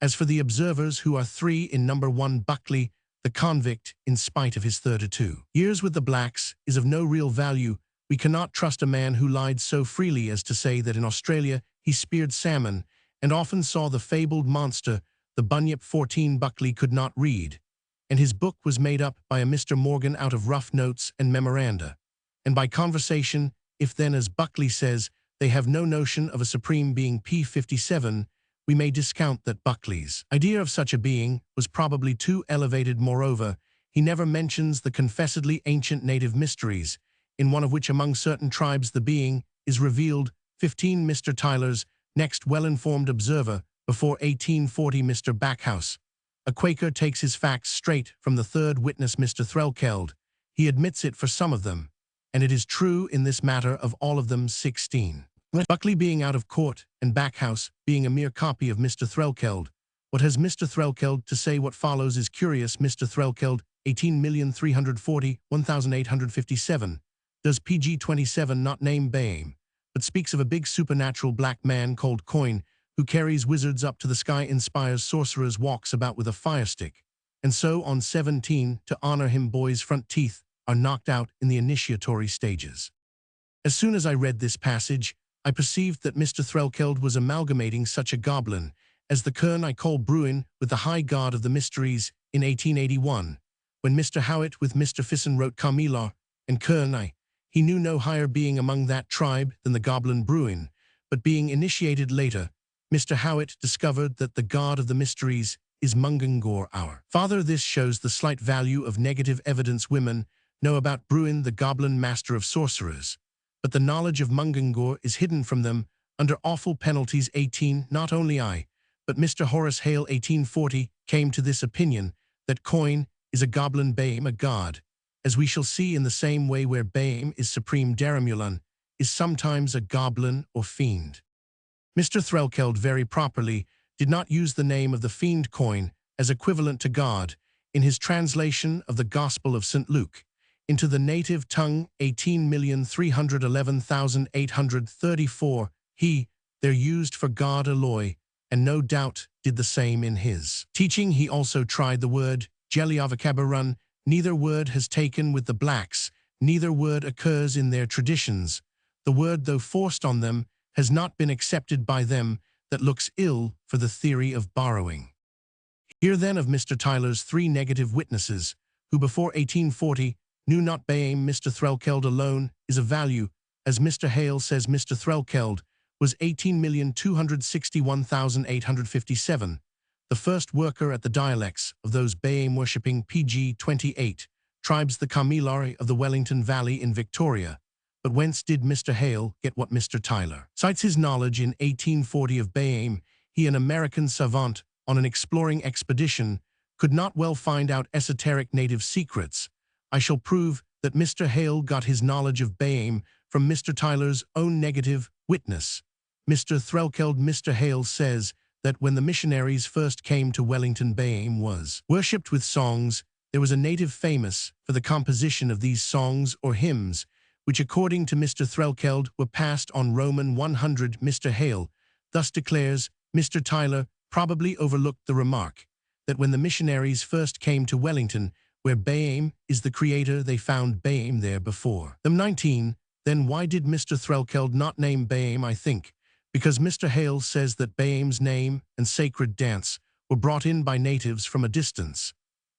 As for the observers, who are three in number: 1, Buckley, the convict, in spite of his 32 years with the blacks, is of no real value. We cannot trust a man who lied so freely as to say that in Australia he speared salmon and often saw the fabled monster, the bunyip. 14, Buckley could not read, and his book was made up by a Mr. Morgan out of rough notes and memoranda, and by conversation. If then, as Buckley says, they have no notion of a supreme being P57, we may discount that Buckley's idea of such a being was probably too elevated. Moreover, he never mentions the confessedly ancient native mysteries, in one of which among certain tribes the being is revealed. 15, Mr. Tyler's next well-informed observer before 1840, Mr. Backhouse, a Quaker, takes his facts straight from the third witness, Mr. Threlkeld. He admits it for some of them, and it is true in this matter of all of them. 16. Buckley being out of court and Backhouse being a mere copy of Mr. Threlkeld. What has Mr. Threlkeld to say? What follows is curious. Mr. Threlkeld, 18,340,1857. Does pg 27 not name Bayam, but speaks of a big supernatural black man called Coin, who carries wizards up to the sky, inspires sorcerers, walks about with a firestick, and so on. 17. To honor him, boys' front teeth are knocked out in the initiatory stages. As soon as I read this passage, I perceived that Mr. Threlkeld was amalgamating such a goblin as the Kern I call Bruin with the high god of the mysteries in 1881, when Mr. Howitt with Mr. Fisson wrote Camila and Kern he knew no higher being among that tribe than the goblin Bruin, but being initiated later, Mr. Howitt discovered that the god of the mysteries is Mungangor, our father. This shows the slight value of negative evidence. Women know about Bruin, the goblin master of sorcerers, but the knowledge of Mungangor is hidden from them under awful penalties. 18. Not only I, but Mr. Horace Hale, 1840, came to this opinion, that Coin is a goblin, Bayam a god, as we shall see. In the same way, where Bayam is supreme, Daramulan is sometimes a goblin or fiend. Mr. Threlkeld very properly did not use the name of the fiend Coin as equivalent to God in his translation of the Gospel of St. Luke into the native tongue. 18,311,834. He there used for God Eloi, and no doubt did the same in his teaching. He also tried the word Jeliavakabarun. Neither word has taken with the blacks, neither word occurs in their traditions. The word, though forced on them, has not been accepted by them. That looks ill for the theory of borrowing. Here then of Mr. Tyler's three negative witnesses, who before 1840 knew not Bayame Mr. Threlkeld alone is of value, as Mr. Hale says Mr. Threlkeld was 18,261,857, the first worker at the dialects of those Bayame-worshipping PG 28 tribes the Kamilaroi of the Wellington Valley in Victoria. But whence did Mr. Hale get what Mr. Tyler cites his knowledge in 1840 of Bayame? He, an American savant on an exploring expedition, could not well find out esoteric native secrets. I shall prove that Mr. Hale got his knowledge of Bayame from Mr. Tyler's own negative witness. Mr. Threlkeld Mr. Hale says that when the missionaries first came to Wellington, Bayame was worshipped with songs. There was a native famous for the composition of these songs or hymns, which according to Mr. Threlkeld were passed on Roman 100. Mr. Hale thus declares Mr. Tyler probably overlooked the remark that when the missionaries first came to Wellington, where Bayame is the creator, they found Bayame there before them. 19. Then why did Mr. Threlkeld not name Bayame? I think because Mr. Hale says that Bayame's name and sacred dance were brought in by natives from a distance,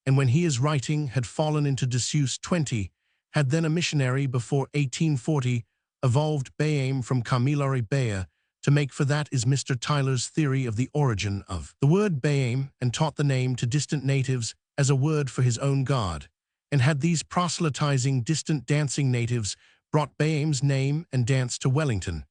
and when he is writing had fallen into disuse. 20. Had then a missionary before 1840 evolved Bayame from Kamilaroi Baya to make for that is Mr. Tyler's theory of the origin of the word Bayame, and taught the name to distant natives as a word for his own god, and had these proselytizing distant dancing natives brought Bayame's name and dance to Wellington.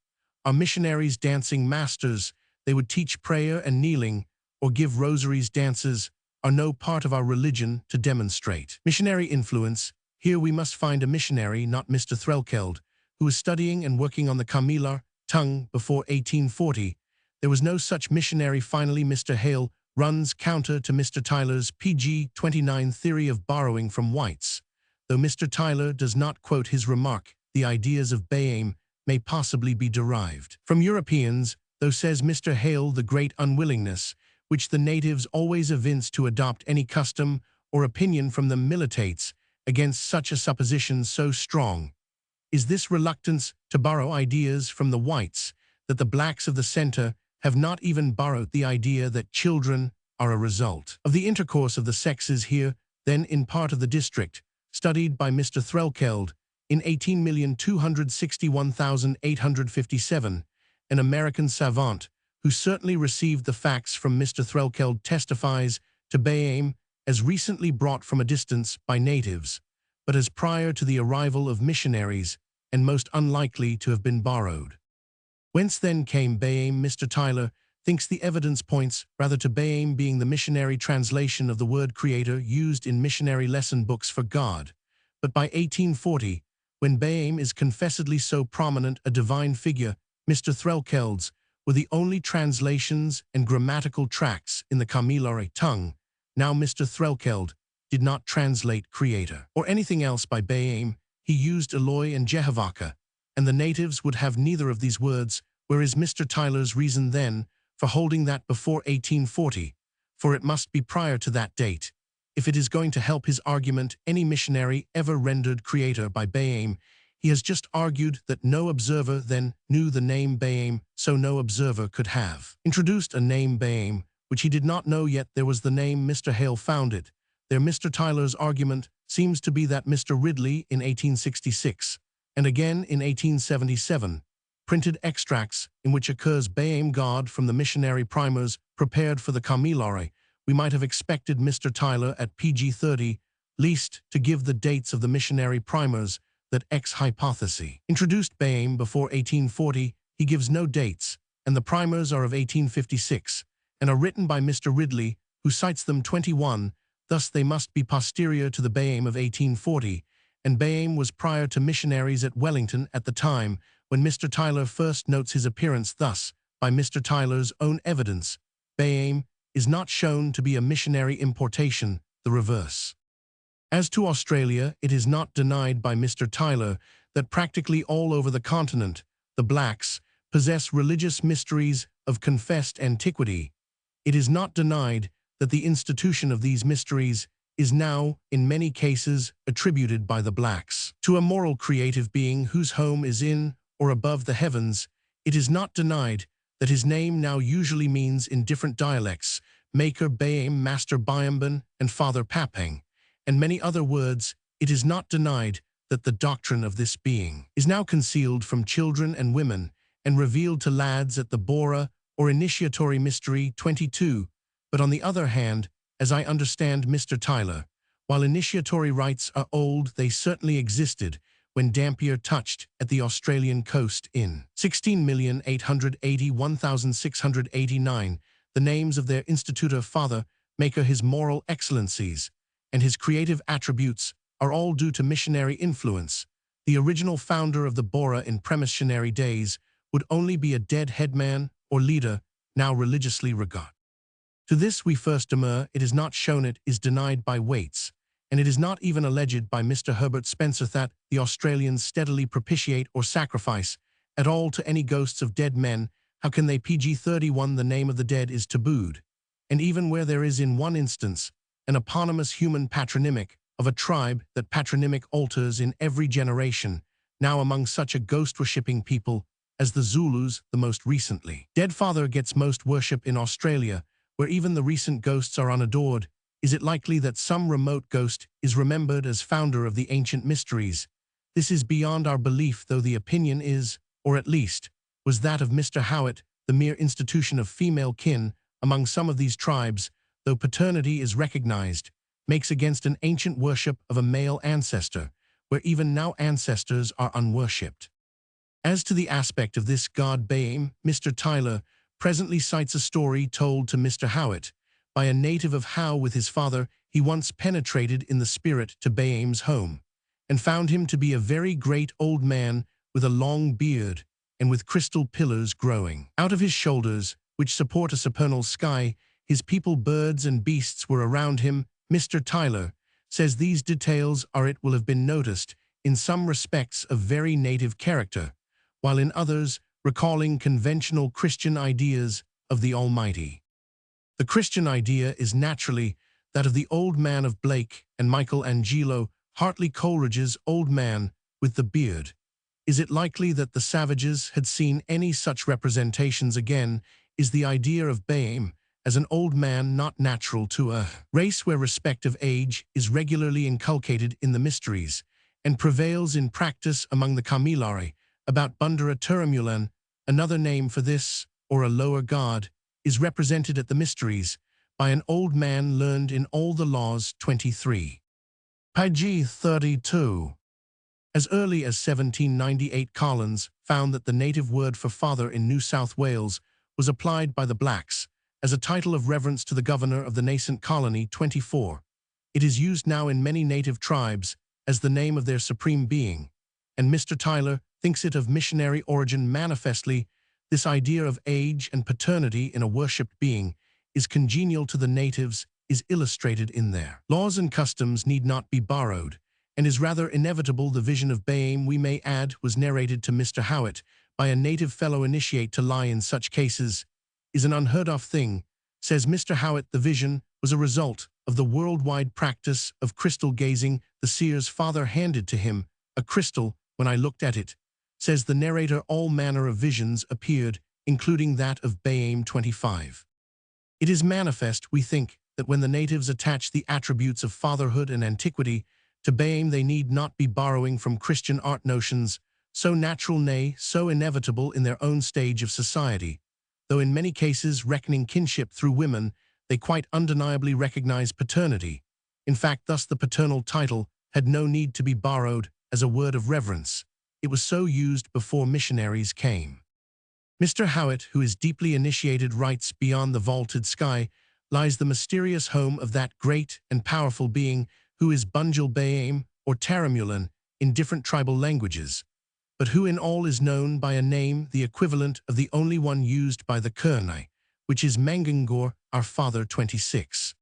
Our missionaries dancing masters, they would teach prayer and kneeling or give rosaries. Dances are no part of our religion to demonstrate missionary influence. Here we must find a missionary, not Mr. Threlkeld, who was studying and working on the Kamilar tongue before 1840. There was no such missionary. Finally, Mr. Hale runs counter to Mr. Tyler's PG 29 theory of borrowing from whites. Though Mr. Tyler does not quote his remark, the ideas of Bayame may possibly be derived from Europeans, though says Mr. Hale the great unwillingness which the natives always evince to adopt any custom or opinion from them militates against such a supposition so strong is this reluctance to borrow ideas from the whites that the blacks of the center have not even borrowed the idea that children are a result of the intercourse of the sexes. Here, then, in part of the district studied by Mr. Threlkeld in 18,261,857, an American savant who certainly received the facts from Mr. Threlkeld testifies to Bayame as recently brought from a distance by natives, but as prior to the arrival of missionaries, and most unlikely to have been borrowed. Whence then came Bayame? Mr. Tyler thinks the evidence points rather to Bayame being the missionary translation of the word creator used in missionary lesson books for God. But by 1840, when Bayame is confessedly so prominent a divine figure, Mr. Threlkeld's were the only translations and grammatical tracts in the Kamilaroi tongue. Now Mr. Threlkeld did not translate creator or anything else by Bayame. He used Eloi and Jehovah, and the natives would have neither of these words. Where is Mr. Tyler's reason then for holding that before 1840? For it must be prior to that date. If it is going to help his argument, any missionary ever rendered creator by Bayame, he has just argued that no observer then knew the name Bayame, so no observer could have introduced a name Bayame, which he did not know yet there was the name. Mr. Hale found it. There Mr. Tyler's argument seems to be that Mr. Ridley in 1866, and again in 1877, printed extracts in which occurs Bayame God from the missionary primers prepared for the Kamilaroi. We might have expected Mr. Tyler at PG 30, least to give the dates of the missionary primers that X hypothesis introduced Bayame before 1840. He gives no dates, and the primers are of 1856, and are written by Mr. Ridley, who cites them 21, thus they must be posterior to the Bayame of 1840, and Bayame was prior to missionaries at Wellington at the time when Mr. Tyler first notes his appearance. Thus, by Mr. Tyler's own evidence, Bayame is not shown to be a missionary importation, the reverse. As to Australia, it is not denied by Mr. Tyler that practically all over the continent, the blacks possess religious mysteries of confessed antiquity. It is not denied that the institution of these mysteries is now, in many cases, attributed by the blacks to a moral creative being whose home is in or above the heavens. It is not denied that his name now usually means in different dialects Maker Bayame, Master Bayamban, and Father Papang, and many other words, it is not denied that the doctrine of this being is now concealed from children and women and revealed to lads at the Bora or Initiatory Mystery 22. But on the other hand, as I understand Mr. Tyler, while initiatory rites are old, they certainly existed when Dampier touched at the Australian coast in 16,881,689. The names of their institutor father, maker his moral excellencies, and his creative attributes are all due to missionary influence. The original founder of the Bora in premissionary days would only be a dead headman or leader, now religiously regarded. To this we first demur. It is not shown, it is denied by Waits, and it is not even alleged by Mr. Herbert Spencer that the Australians steadily propitiate or sacrifice at all to any ghosts of dead men. How can they? PG-31 The name of the dead is tabooed, and even where there is in one instance an eponymous human patronymic of a tribe, that patronymic alters in every generation, now among such a ghost-worshipping people as the Zulus. The most recently dead father gets most worship in Australia, where even the recent ghosts are unadored. Is it likely that some remote ghost is remembered as founder of the ancient mysteries? This is beyond our belief, though the opinion is, or at least was that of Mr. Howitt, the mere institution of female kin among some of these tribes, though paternity is recognized, makes against an ancient worship of a male ancestor, where even now ancestors are unworshipped. As to the aspect of this god Baim, Mr. Tyler presently cites a story told to Mr. Howitt by a native of how, with his father, he once penetrated in the spirit to Baim's home, and found him to be a very great old man with a long beard and with crystal pillars growing out of his shoulders, which support a supernal sky. His people, birds and beasts, were around him. Mr. Tyler says these details are, it will have been noticed, in some respects of very native character, while in others recalling conventional Christian ideas of the Almighty. The Christian idea is naturally that of the old man of Blake and Michelangelo, Hartley Coleridge's old man with the beard. Is it likely that the savages had seen any such representations again? Is the idea of Baim as an old man not natural to a race where respect of age is regularly inculcated in the mysteries and prevails in practice among the Kamilari? About Bundara Turamulan, another name for this, or a lower god, is represented at the mysteries by an old man learned in all the laws 23. Page 32. As early as 1798, Collins found that the native word for father in New South Wales was applied by the blacks as a title of reverence to the governor of the nascent colony 24. It is used now in many native tribes as the name of their supreme being, and Mr. Tyler thinks it of missionary origin. Manifestly, this idea of age and paternity in a worshipped being is congenial to the natives, is illustrated in their laws and customs, need not be borrowed, and is rather inevitable. The vision of Baim, we may add, was narrated to Mr. Howitt by a native fellow initiate. To lie in such cases is an unheard-of thing, says Mr. Howitt. The vision was a result of the worldwide practice of crystal gazing. The seer's father handed to him a crystal. When I looked at it, says the narrator, all manner of visions appeared, including that of Baim 25. It is manifest, we think, that when the natives attach the attributes of fatherhood and antiquity to Baim, they need not be borrowing from Christian art notions, so natural, nay, so inevitable in their own stage of society, though in many cases reckoning kinship through women, they quite undeniably recognize paternity. In fact, thus the paternal title had no need to be borrowed as a word of reverence. It was so used before missionaries came. Mr. Howitt, who is deeply initiated, writes, beyond the vaulted sky lies the mysterious home of that great and powerful being who is Bunjil Baim or Taramulan in different tribal languages, but who in all is known by a name the equivalent of the only one used by the Kurnai, which is Mangangor, our father 26.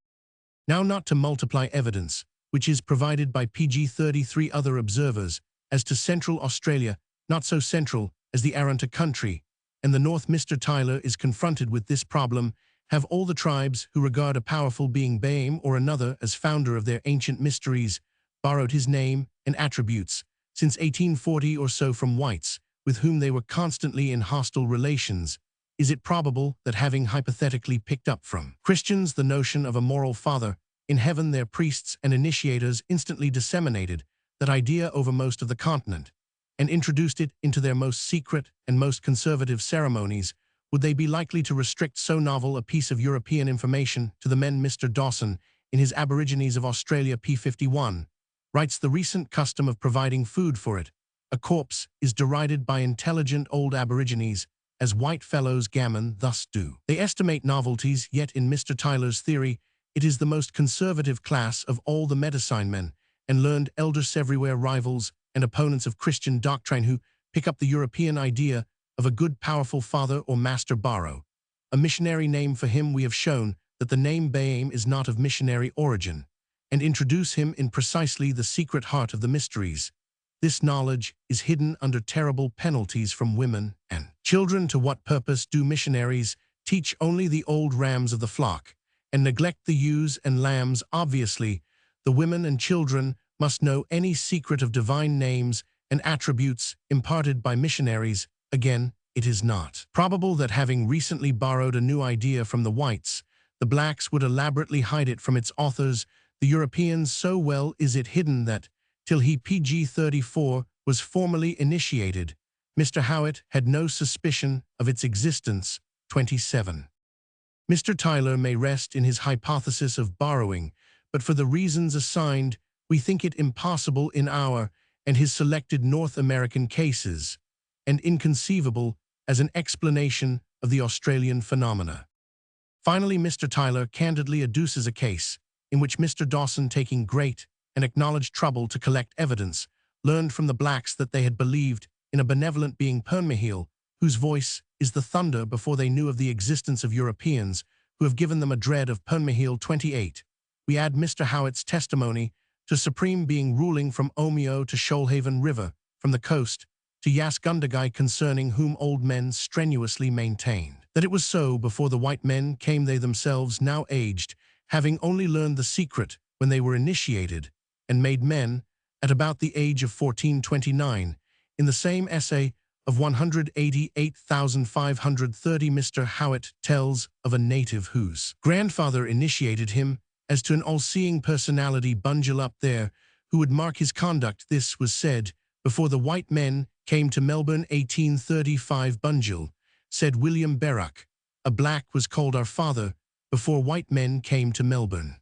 Now, not to multiply evidence, which is provided by PG-33 other observers, as to Central Australia, not so central as the Arunta country, and the North, Mr. Tyler is confronted with this problem. Have all the tribes who regard a powerful being Baim or another as founder of their ancient mysteries borrowed his name and attributes since 1840 or so from whites, with whom they were constantly in hostile relations? Is it probable that, having hypothetically picked up from Christians the notion of a moral father In heaven, their priests and initiators instantly disseminated that idea over most of the continent and introduced it into their most secret and most conservative ceremonies. Would they be likely to restrict so novel a piece of European information to the men? Mr. Dawson, in his Aborigines of Australia p51, writes the recent custom of providing food for it. A corpse is derided by intelligent old Aborigines as white fellows gammon thus do. They estimate novelties, yet in Mr. Tyler's theory, it is the most conservative class of all the medicine men and learned elders everywhere, rivals and opponents of Christian doctrine who pick up the European idea of a good powerful father or master borrow. A missionary name for him. We have shown that the name Baim is not of missionary origin, and introduce him in precisely the secret heart of the mysteries. This knowledge is hidden under terrible penalties from women and children. To what purpose do missionaries teach only the old rams of the flock and neglect the ewes and lambs? Obviously, the women and children must know any secret of divine names and attributes imparted by missionaries. Again, it is not probable that, having recently borrowed a new idea from the whites, the blacks would elaborately hide it from its authors, the Europeans. So well is it hidden that, till he PG-34 was formally initiated, Mr. Howitt had no suspicion of its existence. 27. Mr. Tyler may rest in his hypothesis of borrowing, but for the reasons assigned, we think it impossible in our and his selected North American cases, and inconceivable as an explanation of the Australian phenomena. Finally, Mr. Tyler candidly adduces a case in which Mr. Dawson, taking great and acknowledged trouble to collect evidence, learned from the blacks that they had believed in a benevolent being Permaheel, whose voice is the thunder, before they knew of the existence of Europeans who have given them a dread of Permaheel. 28. We add Mr. Howitt's testimony to supreme being ruling from Omeo to Shoalhaven River, from the coast to Yasgundagai, concerning whom old men strenuously maintained that it was so before the white men came, they themselves now aged, having only learned the secret when they were initiated and made men at about the age of 1429. In the same essay of 188,530, Mr. Howitt tells of a native whose grandfather initiated him as to an all-seeing personality Bunjil up there, who would mark his conduct. This was said before the white men came to Melbourne. 1835. Bunjil, said William Berruck, a black was called our father before white men came to Melbourne.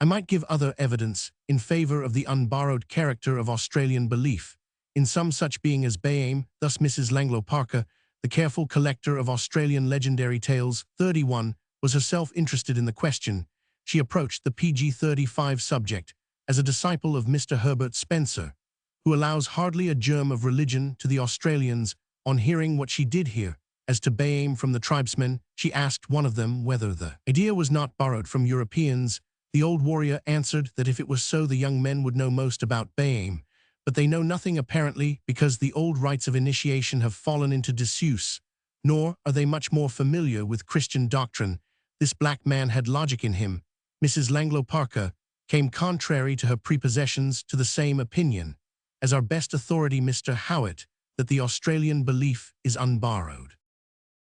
I might give other evidence in favor of the unborrowed character of Australian belief in some such being as Baim. Thus Mrs. Langlo Parker, the careful collector of Australian legendary tales, 31, was herself interested in the question. She approached the PG-35 subject as a disciple of Mr. Herbert Spencer, who allows hardly a germ of religion to the Australians. On hearing what she did hear as to Baim from the tribesmen, she asked one of them whether the idea was not borrowed from Europeans. The old warrior answered that if it was so, the young men would know most about Baim, but they know nothing apparently, because the old rites of initiation have fallen into disuse, nor are they much more familiar with Christian doctrine. This black man had logic in him. Mrs. Langlo Parker came contrary to her prepossessions to the same opinion as our best authority, Mr. Howitt, that the Australian belief is unborrowed.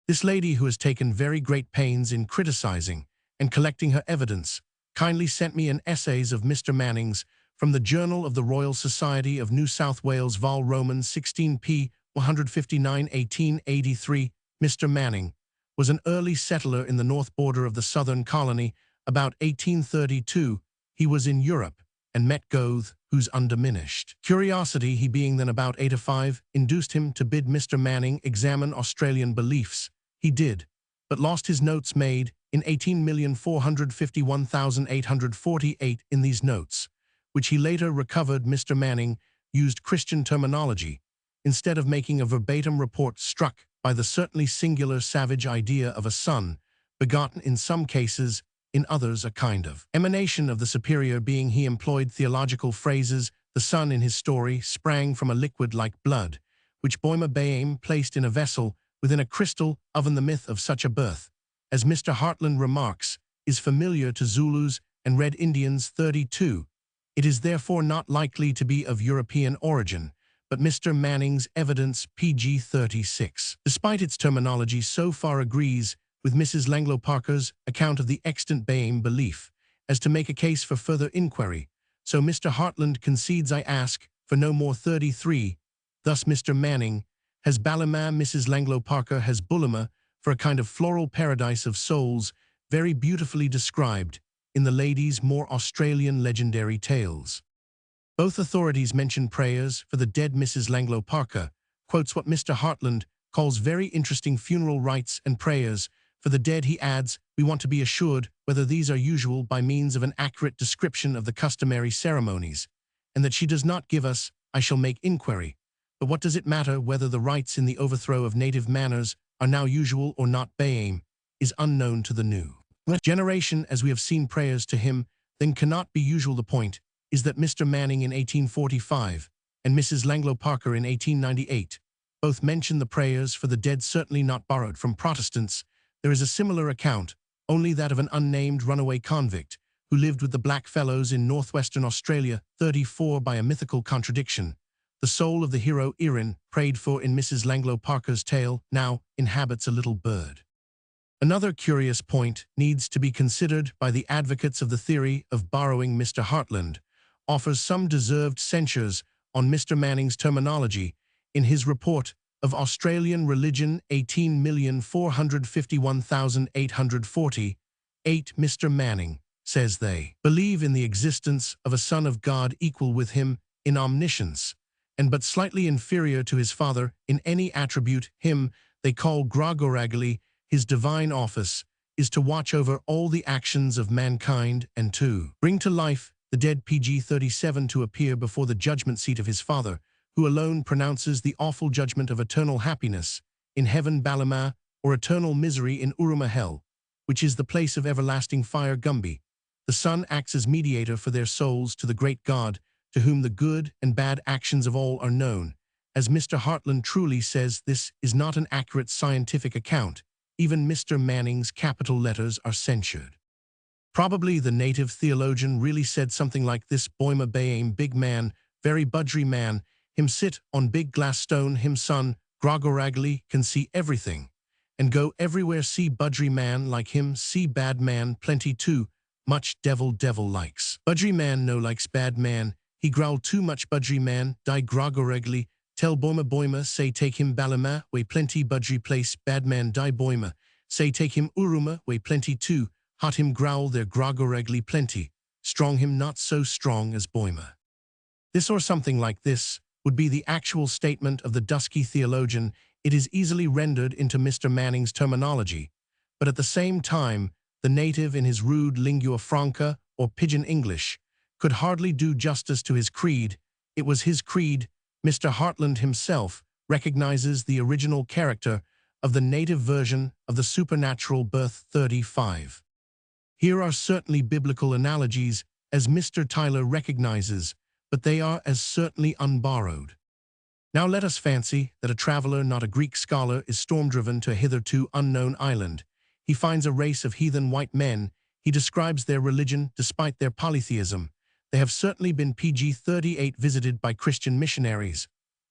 This lady, who has taken very great pains in criticizing and collecting her evidence, kindly sent me an essays of Mr. Manning's from the Journal of the Royal Society of New South Wales, Vol. Roman 16 p. 159, 1883. Mr. Manning was an early settler in the north border of the southern colony. About 1832, he was in Europe and met Goethe, whose undiminished curiosity, he being then about 8 or 5, induced him to bid Mr. Manning examine Australian beliefs. He did, but lost his notes made in 18,451,848. In these notes, which he later recovered, Mr. Manning used Christian terminology instead of making a verbatim report, struck by the certainly singular savage idea of a son, begotten in some cases, in others a kind of emanation of the superior being. He employed theological phrases. The son in his story sprang from a liquid like blood, which Boima Baim placed in a vessel within a crystal oven. The myth of such a birth, as Mr. Hartland remarks, is familiar to Zulus and Red Indians. 32. It is therefore not likely to be of European origin, but Mr. Manning's evidence, PG 36, despite its terminology, so far agrees with Mrs. Langlo Parker's account of the extant Baim belief as to make a case for further inquiry. So Mr. Hartland concedes I ask for no more 33. Thus Mr. Manning has Ballima, Mrs. Langlo Parker has Bullima, for a kind of floral paradise of souls, very beautifully described in the lady's more Australian legendary tales. Both authorities mention prayers for the dead Mrs. Langlo Parker, quotes what Mr. Hartland calls very interesting funeral rites and prayers. For the dead, he adds, we want to be assured whether these are usual by means of an accurate description of the customary ceremonies, and that she does not give us, I shall make inquiry. But what does it matter whether the rites in the overthrow of native manners are now usual or not? Bayame is unknown to the new generation, as we have seen prayers to him, then cannot be usual. The point is that Mr. Manning in 1845 and Mrs. Langlo Parker in 1898 both mention the prayers for the dead, certainly not borrowed from Protestants. There is a similar account, only that of an unnamed runaway convict who lived with the blackfellows in northwestern Australia. 34 By a mythical contradiction, the soul of the hero Erin, prayed for in Mrs. Langlo Parker's tale, now inhabits a little bird. Another curious point needs to be considered by the advocates of the theory of borrowing. Mr. Hartland offers some deserved censures on Mr. Manning's terminology in his report of Australian religion 18,451,840. Mr. Manning says they believe in the existence of a Son of God equal with him in omniscience, and but slightly inferior to his Father in any attribute. Him they call Grogoragli. His divine office is to watch over all the actions of mankind and to bring to life the dead. PG 37 To appear before the judgment seat of his Father, who alone pronounces the awful judgment of eternal happiness in heaven Ballima, or eternal misery in Uruma hell, which is the place of everlasting fire Gumby. The Son acts as mediator for their souls to the great God, to whom the good and bad actions of all are known. As Mr. Hartland truly says, this is not an accurate scientific account. Even Mr. Manning's capital letters are censured. Probably the native theologian really said something like this: Boima Bayame, big man, very budgery man, him sit on big glass stone, him son, Grogoragli, can see everything, and go everywhere. See budgery man like him, see bad man plenty too, much devil likes. Budgery man no likes bad man, he growl too much. Budgery man, die Grogoragli, tell Boima say take him Ballima, way plenty. Budgery place, bad man die Boima, say take him Uruma, way plenty too, hot him growl there Grogoragli plenty, strong him not so strong as Boima. This or something like this would be the actual statement of the dusky theologian. It is easily rendered into Mr. Manning's terminology, but at the same time, the native in his rude lingua franca, or pidgin English, could hardly do justice to his creed. It was his creed. Mr. Hartland himself recognizes the original character of the native version of the supernatural birth. 35. Here are certainly biblical analogies, as Mr. Tyler recognizes, but they are as certainly unborrowed. Now let us fancy that a traveler, not a Greek scholar, is storm-driven to a hitherto unknown island. He finds a race of heathen white men. He describes their religion despite their polytheism. They have certainly been PG 38 visited by Christian missionaries,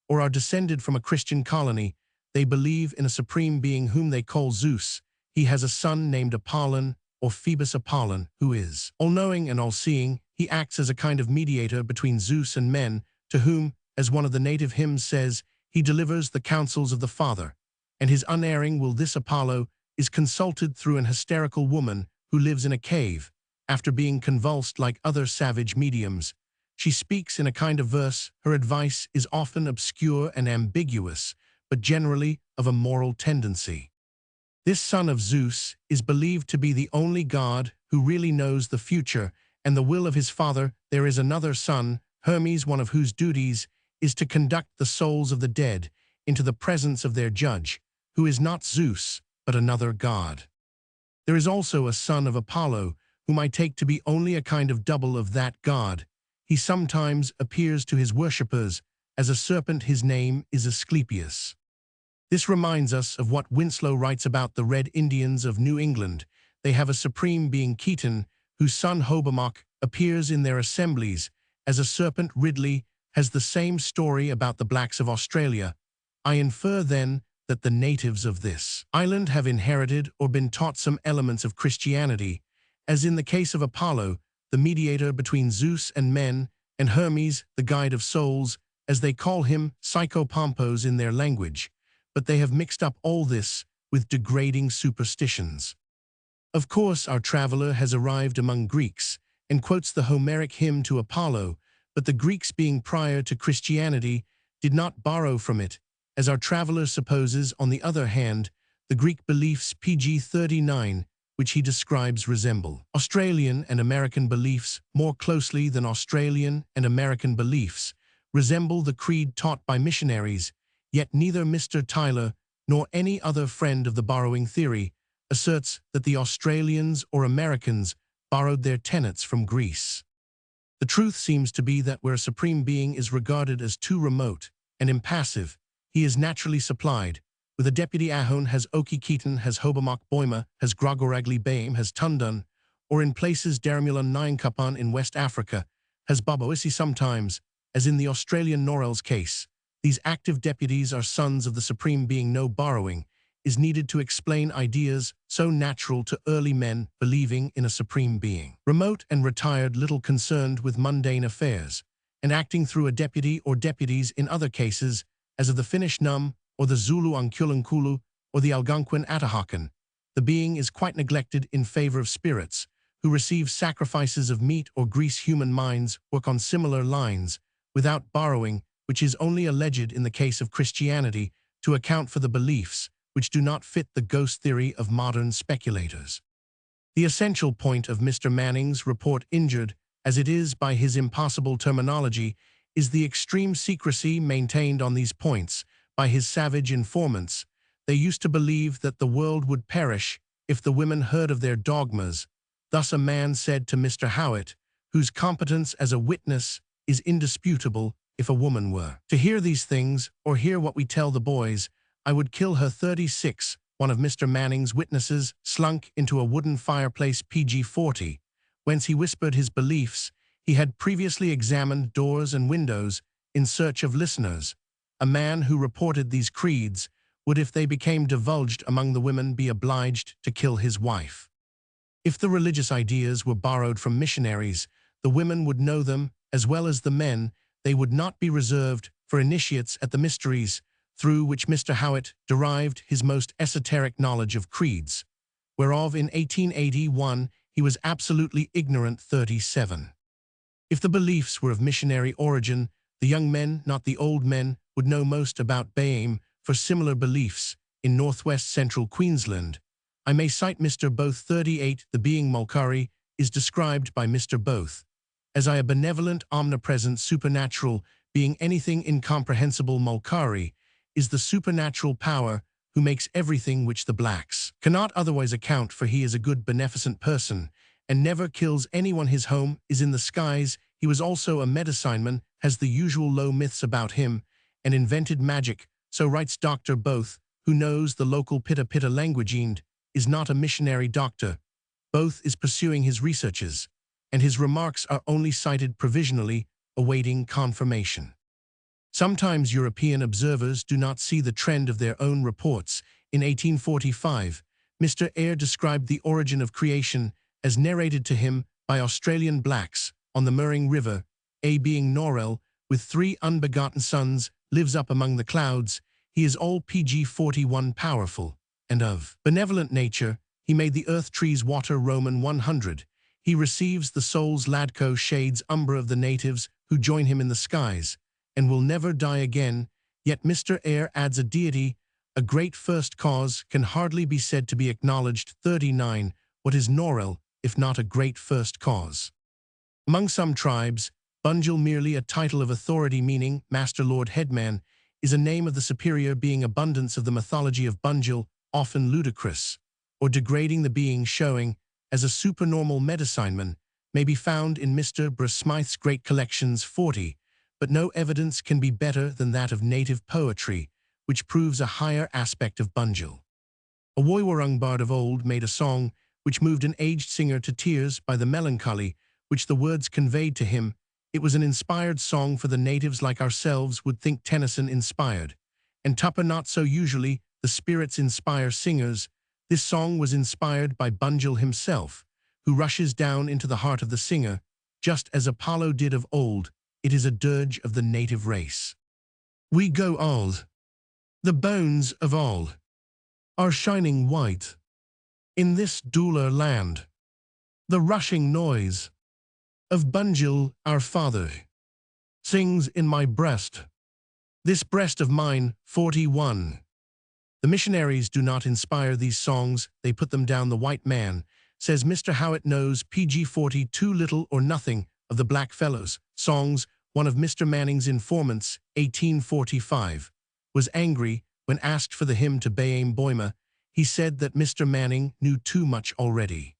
or are descended from a Christian colony. They believe in a supreme being whom they call Zeus. He has a son named Apollon, or Phoebus Apollon, who is all-knowing and all-seeing. He acts as a kind of mediator between Zeus and men, to whom, as one of the native hymns says, he delivers the counsels of the Father, and his unerring will. This Apollo is consulted through an hysterical woman who lives in a cave. After being convulsed like other savage mediums, she speaks in a kind of verse. Her advice is often obscure and ambiguous, but generally of a moral tendency. This son of Zeus is believed to be the only god who really knows the future and the will of his father. There is another son, Hermes, one of whose duties is to conduct the souls of the dead into the presence of their judge, who is not Zeus, but another god. There is also a son of Apollo, whom I take to be only a kind of double of that god. He sometimes appears to his worshippers as a serpent. His name is Asclepius. This reminds us of what Winslow writes about the Red Indians of New England. They have a supreme being, Keaton, whose son Hobomok appears in their assemblies as a serpent. Ridley has the same story about the blacks of Australia. I infer then that the natives of this island have inherited or been taught some elements of Christianity. As in the case of Apollo, the mediator between Zeus and men, and Hermes, the guide of souls, as they call him, psychopompos in their language, but they have mixed up all this with degrading superstitions. Of course, our traveler has arrived among Greeks and quotes the Homeric hymn to Apollo, but the Greeks, being prior to Christianity, did not borrow from it, as our traveler supposes. On the other hand, the Greek beliefs pg 39, which he describes, resemble Australian and American beliefs more closely than Australian and American beliefs resemble the creed taught by missionaries, yet neither Mr. Tyler nor any other friend of the borrowing theory asserts that the Australians or Americans borrowed their tenets from Greece. The truth seems to be that where a supreme being is regarded as too remote and impassive, he is naturally supplied, with a deputy Ahon has Oki Keaton, has Hobamok Boima, has Grogoragli Baim, has Tundun, or in places Daramulan Ninekapan in West Africa, has Baboisi sometimes, as in the Australian Norrell's case. These active deputies are sons of the supreme being. No borrowing is needed to explain ideas so natural to early men believing in a supreme being. Remote and retired, little concerned with mundane affairs, and acting through a deputy or deputies in other cases, as of the Finnish Num, or the Zulu Ankulankulu, or the Algonquin Atahakan, the being is quite neglected in favor of spirits, who receive sacrifices of meat or grease. Human minds work on similar lines, without borrowing, which is only alleged in the case of Christianity to account for the beliefs which do not fit the ghost theory of modern speculators. The essential point of Mr. Manning's report, injured as it is by his impossible terminology, is the extreme secrecy maintained on these points by his savage informants. They used to believe that the world would perish if the women heard of their dogmas. Thus a man said to Mr. Howitt, whose competence as a witness is indisputable, if a woman were to hear these things, or hear what we tell the boys, I would kill her. 36. One of Mr. Manning's witnesses slunk into a wooden fireplace pg 40, whence he whispered his beliefs. He had previously examined doors and windows in search of listeners. A man who reported these creeds would, if they became divulged among the women, be obliged to kill his wife. If the religious ideas were borrowed from missionaries, the women would know them as well as the men. They would not be reserved for initiates at the mysteries, through which Mr. Howitt derived his most esoteric knowledge of creeds, whereof in 1881 he was absolutely ignorant. 37. If the beliefs were of missionary origin, the young men, not the old men, would know most about Bayame. For similar beliefs in northwest central Queensland, I may cite Mr. Both. 38. The being Mulcahy is described by Mr. Both as a benevolent, omnipresent, supernatural being. Anything incomprehensible. Mulcahy is the supernatural power who makes everything which the blacks cannot otherwise account for. He is a good, beneficent person and never kills anyone. His home is in the skies. He was also a medicineman, has the usual low myths about him, and invented magic. So writes Dr. Both, who knows the local Pitta Pitta language and is not a missionary doctor. Both is pursuing his researches, and his remarks are only cited provisionally, awaiting confirmation. Sometimes European observers do not see the trend of their own reports. In 1845, Mr. Eyre described the origin of creation as narrated to him by Australian blacks on the Murring River. A being Norrell, with 3 unbegotten sons, lives up among the clouds. He is all pg 41 powerful, and of benevolent nature. He made the earth, trees, water. Roman 100. He receives the soul's Ladko shades umbra of the natives who join him in the skies, and will never die again. Yet Mr. Eyre adds a deity, a great first cause, can hardly be said to be acknowledged. 39. What is Norrell, if not a great first cause? Among some tribes, Bunjil, merely a title of authority meaning master, lord, headman, is a name of the superior being. Abundance of the mythology of Bunjil, often ludicrous or degrading the being, showing as a supernormal medicineman, may be found in Mr. Br. Smythe's great collections. 40, but no evidence can be better than that of native poetry, which proves a higher aspect of Bunjil. A Woiwurrung bard of old made a song which moved an aged singer to tears by the melancholy which the words conveyed to him. It was an inspired song for the natives, like ourselves would think Tennyson inspired, and Tupper not so. Usually, the spirits inspire singers. This song was inspired by Bunjil himself, who rushes down into the heart of the singer, just as Apollo did of old. It is a dirge of the native race. We go old. The bones of all are shining white. In this duller land, the rushing noise of Bunjil, our father, sings in my breast. This breast of mine, 41. The missionaries do not inspire these songs, they put them down the white man, says Mr. Howitt knows PG-40 too little or nothing of the black fellows' songs. One of Mr. Manning's informants, 1845, was angry when asked for the hymn to Bayame Boima. He said that Mr. Manning knew too much already.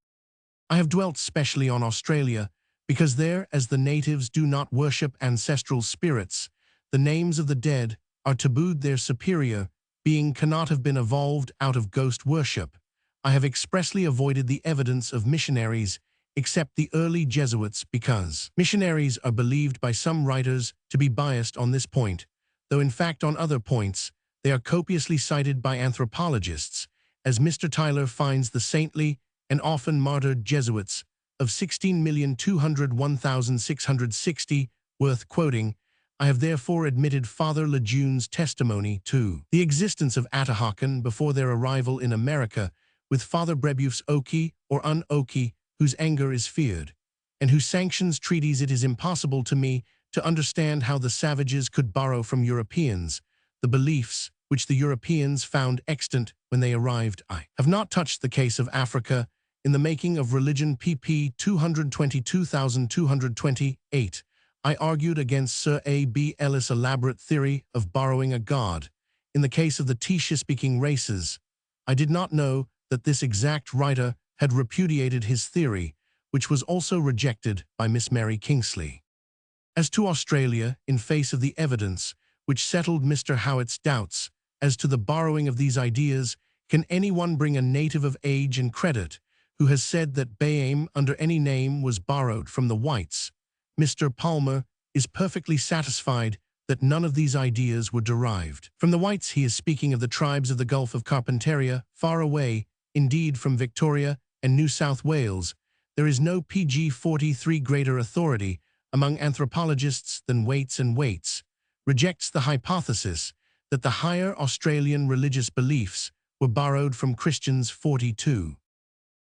I have dwelt specially on Australia, because there, as the natives do not worship ancestral spirits, the names of the dead are tabooed. Their superior being cannot have been evolved out of ghost worship. I have expressly avoided the evidence of missionaries, except the early Jesuits, because missionaries are believed by some writers to be biased on this point, though in fact on other points they are copiously cited by anthropologists, as Mr. Tyler finds the saintly and often martyred Jesuits of 16,201,660 worth quoting. I have therefore admitted Father Lejeune's testimony to the existence of Atahakan before their arrival in America, with Father Brebeuf's Oki or Un-Oki, whose anger is feared, and who sanctions treaties. It is impossible to me to understand how the savages could borrow from Europeans the beliefs which the Europeans found extant when they arrived. I have not touched the case of Africa in the making of religion, pp. 222,228. I argued against Sir A. B. Ellis' elaborate theory of borrowing a god. In the case of the Tisha-speaking races, I did not know that this exact writer had repudiated his theory, which was also rejected by Miss Mary Kingsley. As to Australia, in face of the evidence which settled Mr. Howitt's doubts as to the borrowing of these ideas, can anyone bring a native of age and credit who has said that Bayame under any name was borrowed from the whites? Mr. Palmer is perfectly satisfied that none of these ideas were derived from the whites. He is speaking of the tribes of the Gulf of Carpentaria, far away, indeed, from Victoria and New South Wales. There is no PG-43 greater authority among anthropologists than Waits, and Waits rejects the hypothesis that the higher Australian religious beliefs were borrowed from Christians. 42.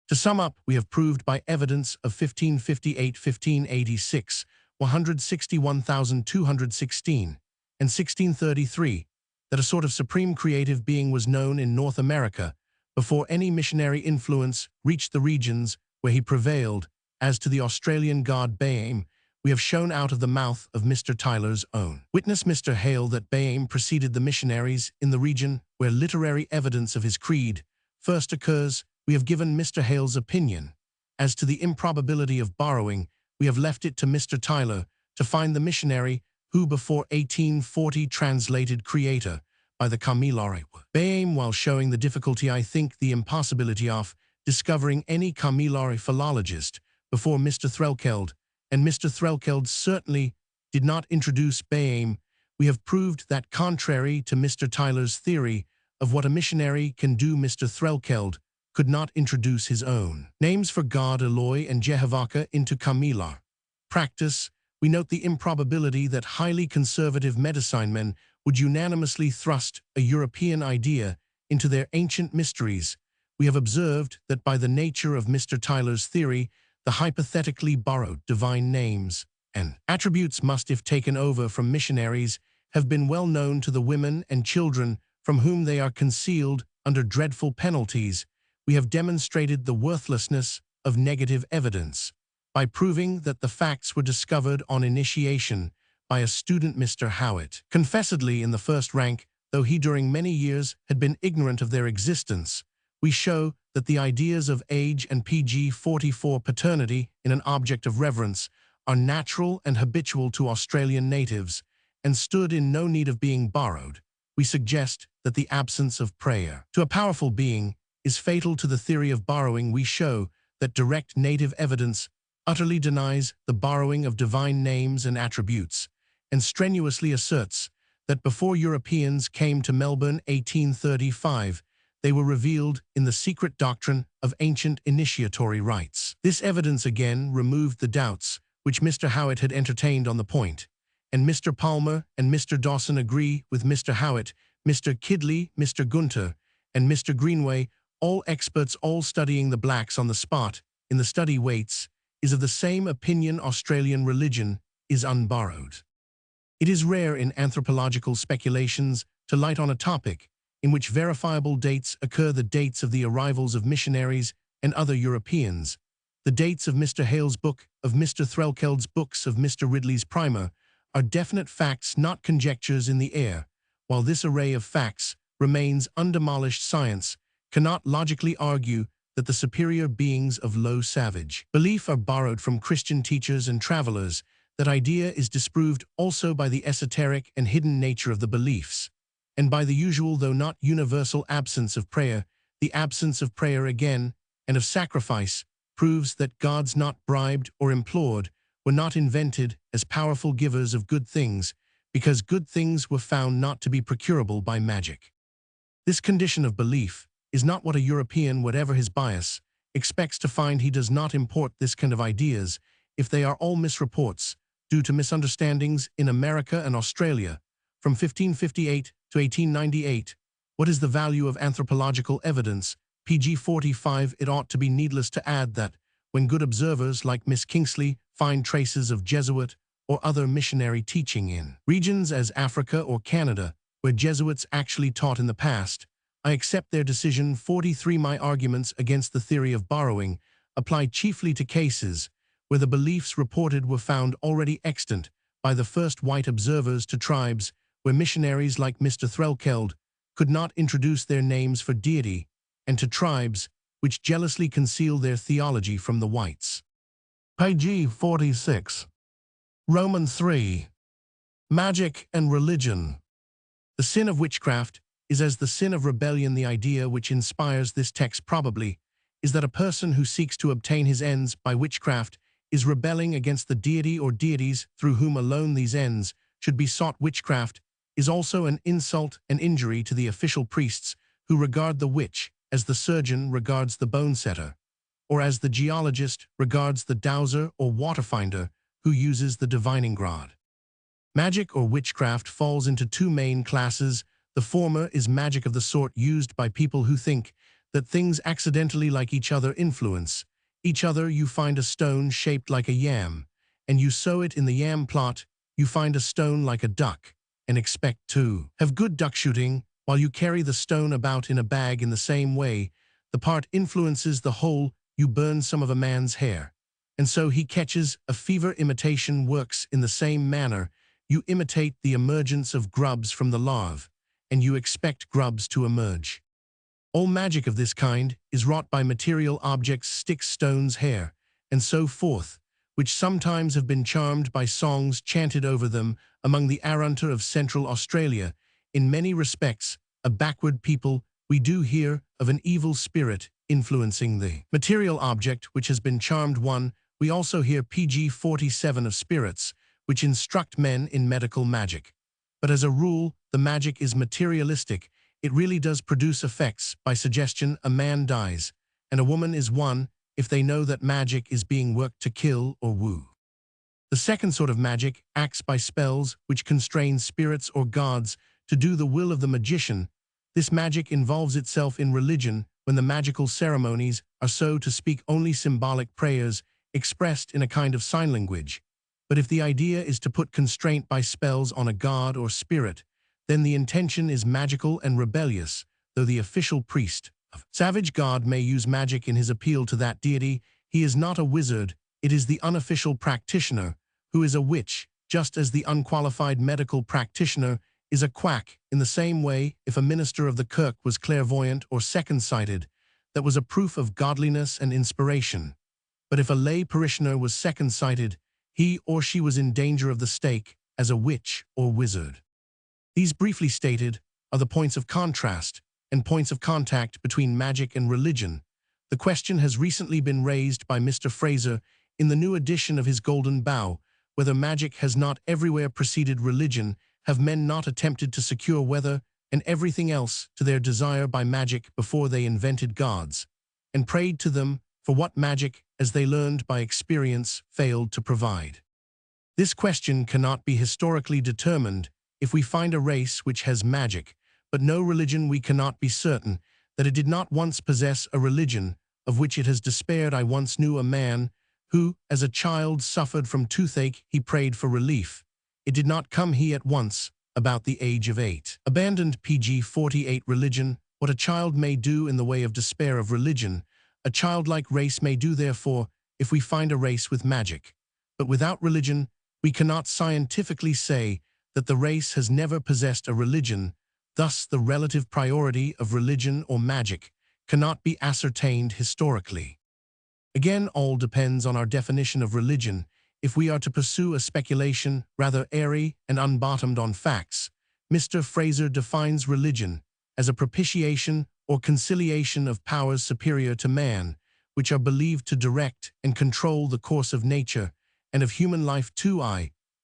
To sum up, we have proved by evidence of 1558, 1586, 161,216, and 1633 that a sort of supreme creative being was known in North America before any missionary influence reached the regions where he prevailed. As to the Australian god Bayame, we have shown out of the mouth of Mr. Tyler's own witness, Mr. Hale, that Bayame preceded the missionaries in the region where literary evidence of his creed first occurs. We have given Mr. Hale's opinion. As to the improbability of borrowing, we have left it to Mr. Tyler to find the missionary who before 1840 translated Creator by the Kamilaroi Bayame, while showing the difficulty, I think the impossibility, of discovering any Kamilaroi philologist before Mr. Threlkeld, and Mr. Threlkeld certainly did not introduce Bayame. We have proved that, contrary to Mr. Tyler's theory of what a missionary can do, Mr. Threlkeld could not introduce his own names for God, Eloi and Jehovah, into Kamilar practice. We note the improbability that highly conservative medicine men would unanimously thrust a European idea into their ancient mysteries. We have observed that by the nature of Mr. Tyler's theory, the hypothetically borrowed divine names and attributes must, if taken over from missionaries, have been well known to the women and children from whom they are concealed under dreadful penalties. We have demonstrated the worthlessness of negative evidence by proving that the facts were discovered on initiation by a student, Mr. Howitt, confessedly in the first rank, though he during many years had been ignorant of their existence. We show that the ideas of age and PG-44 paternity in an object of reverence are natural and habitual to Australian natives and stood in no need of being borrowed. We suggest that the absence of prayer to a powerful being is fatal to the theory of borrowing. We show that direct native evidence utterly denies the borrowing of divine names and attributes, and strenuously asserts that before Europeans came to Melbourne 1835, they were revealed in the secret doctrine of ancient initiatory rites. This evidence again removed the doubts which Mr. Howitt had entertained on the point, and Mr. Palmer and Mr. Dawson agree with Mr. Howitt, Mr. Kidley, Mr. Gunter, and Mr. Greenway, all experts all studying the blacks on the spot, in the study Waits, is of the same opinion Australian religion is unborrowed. It is rare in anthropological speculations to light on a topic in which verifiable dates occur, the dates of the arrivals of missionaries and other Europeans, the dates of Mr. Hale's book, of Mr. Threlkeld's books, of Mr. Ridley's primer, are definite facts, not conjectures in the air. While this array of facts remains undemolished, science cannot logically argue that the superior beings of low savage belief are borrowed from Christian teachers and travelers. That idea is disproved also by the esoteric and hidden nature of the beliefs, and by the usual though not universal absence of prayer. The absence of prayer again, and of sacrifice, proves that gods not bribed or implored were not invented as powerful givers of good things, because good things were found not to be procurable by magic. This condition of belief is not what a European, whatever his bias, expects to find. He does not import this kind of ideas if they are all misreports due to misunderstandings in America and Australia. From 1558 to 1898, what is the value of anthropological evidence? Pg 45. It ought to be needless to add that, when good observers like Miss Kingsley find traces of Jesuit or other missionary teaching in regions as Africa or Canada, where Jesuits actually taught in the past, I accept their decision. 43. My arguments against the theory of borrowing apply chiefly to cases where the beliefs reported were found already extant by the first white observers, to tribes where missionaries like Mr. Threlkeld could not introduce their names for deity, and to tribes which jealously conceal their theology from the whites. Page 46. Roman 3. Magic and religion. The sin of witchcraft is as the sin of rebellion. The idea which inspires this text probably is that a person who seeks to obtain his ends by witchcraft is rebelling against the deity or deities through whom alone these ends should be sought. Witchcraft is also an insult and injury to the official priests who regard the witch as the surgeon regards the bone setter, or as the geologist regards the dowser or waterfinder who uses the divining rod. Magic or witchcraft falls into two main classes. The former is magic of the sort used by people who think that things accidentally like each other influence each other. You find a stone shaped like a yam, and you sow it in the yam plot. You find a stone like a duck, and expect to have good duck shooting, while you carry the stone about in a bag. In the same way, the part influences the whole. You burn some of a man's hair, and so he catches a fever. Imitation works in the same manner. You imitate the emergence of grubs from the larve, and you expect grubs to emerge. All magic of this kind is wrought by material objects, sticks, stones, hair, and so forth, which sometimes have been charmed by songs chanted over them among the Arunta of Central Australia. In many respects, a backward people, we do hear of an evil spirit influencing the material object which has been charmed. We also hear Pg 47 of spirits, which instruct men in medical magic. But as a rule, the magic is materialistic. It really does produce effects by suggestion. A man dies, and a woman is won if they know that magic is being worked to kill or woo. The second sort of magic acts by spells which constrain spirits or gods to do the will of the magician. This magic involves itself in religion when the magical ceremonies are, so to speak, only symbolic prayers expressed in a kind of sign language. But if the idea is to put constraint by spells on a god or spirit, then the intention is magical and rebellious. Though the official priest of savage god may use magic in his appeal to that deity, he is not a wizard. It is the unofficial practitioner who is a witch, just as the unqualified medical practitioner is a quack. In the same way, if a minister of the kirk was clairvoyant or second-sighted, that was a proof of godliness and inspiration. But if a lay parishioner was second-sighted, he or she was in danger of the stake as a witch or wizard. These, briefly stated, are the points of contrast and points of contact between magic and religion. The question has recently been raised by Mr. Fraser in the new edition of his Golden Bough, whether magic has not everywhere preceded religion. Have men not attempted to secure whether and everything else to their desire by magic before they invented gods, and prayed to them for what magic, as they learned by experience, failed to provide. This question cannot be historically determined. If we find a race which has magic, but no religion, we cannot be certain that it did not once possess a religion of which it has despaired. I once knew a man who, as a child, suffered from toothache. He prayed for relief. It did not come. He at once, about the age of 8, abandoned. Pg 48. Religion. What a child may do in the way of despair of religion, a childlike race may do. Therefore, if we find a race with magic, but without religion, we cannot scientifically say that the race has never possessed a religion. Thus, the relative priority of religion or magic cannot be ascertained historically. Again, all depends on our definition of religion. If we are to pursue a speculation rather airy and unbottomed on facts, Mr. Fraser defines religion as a propitiation or conciliation of powers superior to man, which are believed to direct and control the course of nature and of human life too.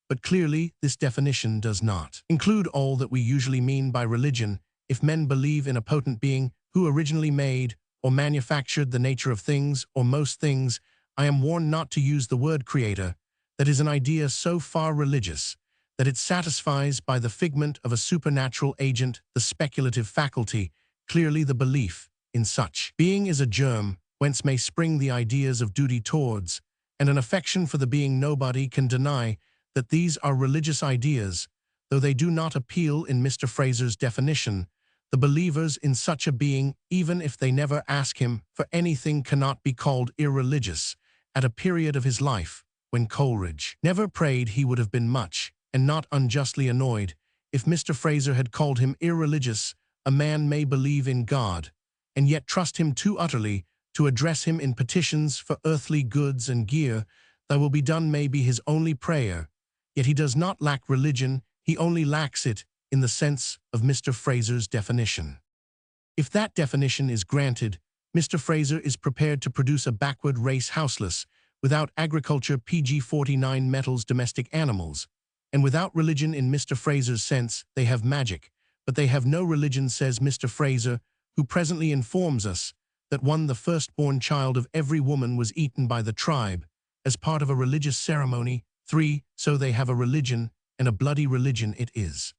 But clearly this definition does not include all that we usually mean by religion. If men believe in a potent being who originally made or manufactured the nature of things or most things, I am warned not to use the word creator. That is an idea so far religious that it satisfies by the figment of a supernatural agent the speculative faculty. Clearly the belief in such being is a germ whence may spring the ideas of duty towards, and an affection for the being. Nobody can deny that these are religious ideas, though they do not appeal in Mr. Fraser's definition. The believers in such a being, even if they never ask him for anything, cannot be called irreligious. At a period of his life, when Coleridge never prayed, he would have been much, and not unjustly, annoyed if Mr. Fraser had called him irreligious. A man may believe in God, and yet trust him too utterly to address him in petitions for earthly goods and gear. Thy will be done may be his only prayer, yet he does not lack religion, he only lacks it in the sense of Mr. Fraser's definition. If that definition is granted, Mr. Fraser is prepared to produce a backward race, houseless, without agriculture. Pg 49. Metals, domestic animals, and without religion. In Mr. Fraser's sense, they have magic, but they have no religion, says Mr. Fraser, who presently informs us that the firstborn child of every woman was eaten by the tribe as part of a religious ceremony. 3. So they have a religion, and a bloody religion it is.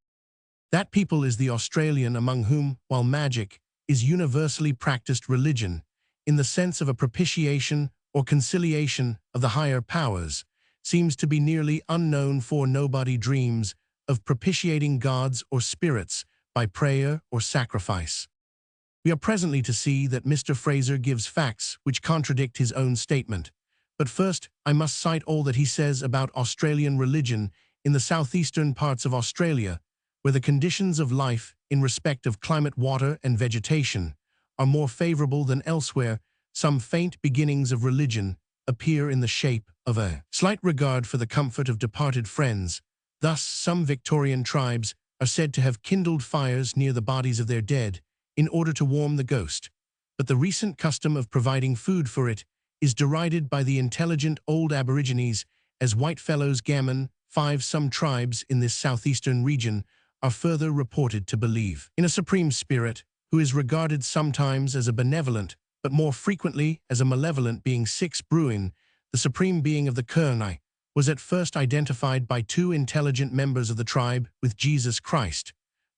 That people is the Australian, among whom, while magic is universally practiced, religion, in the sense of a propitiation or conciliation of the higher powers, seems to be nearly unknown, for nobody dreams of propitiating gods or spirits by prayer or sacrifice. We are presently to see that Mr. Fraser gives facts which contradict his own statement. But first, I must cite all that he says about Australian religion in the southeastern parts of Australia, where the conditions of life in respect of climate, water, and vegetation are more favorable than elsewhere. Some faint beginnings of religion appear in the shape of a slight regard for the comfort of departed friends. Thus, some Victorian tribes are said to have kindled fires near the bodies of their dead in order to warm the ghost, but the recent custom of providing food for it is derided by the intelligent old Aborigines as whitefellows. Gammon. 5. Some tribes in this southeastern region are further reported to believe in a supreme spirit, who is regarded sometimes as a benevolent, but more frequently as a malevolent being. 6. Bruin, the supreme being of the Kurnai, was at first identified by 2 intelligent members of the tribe with Jesus Christ,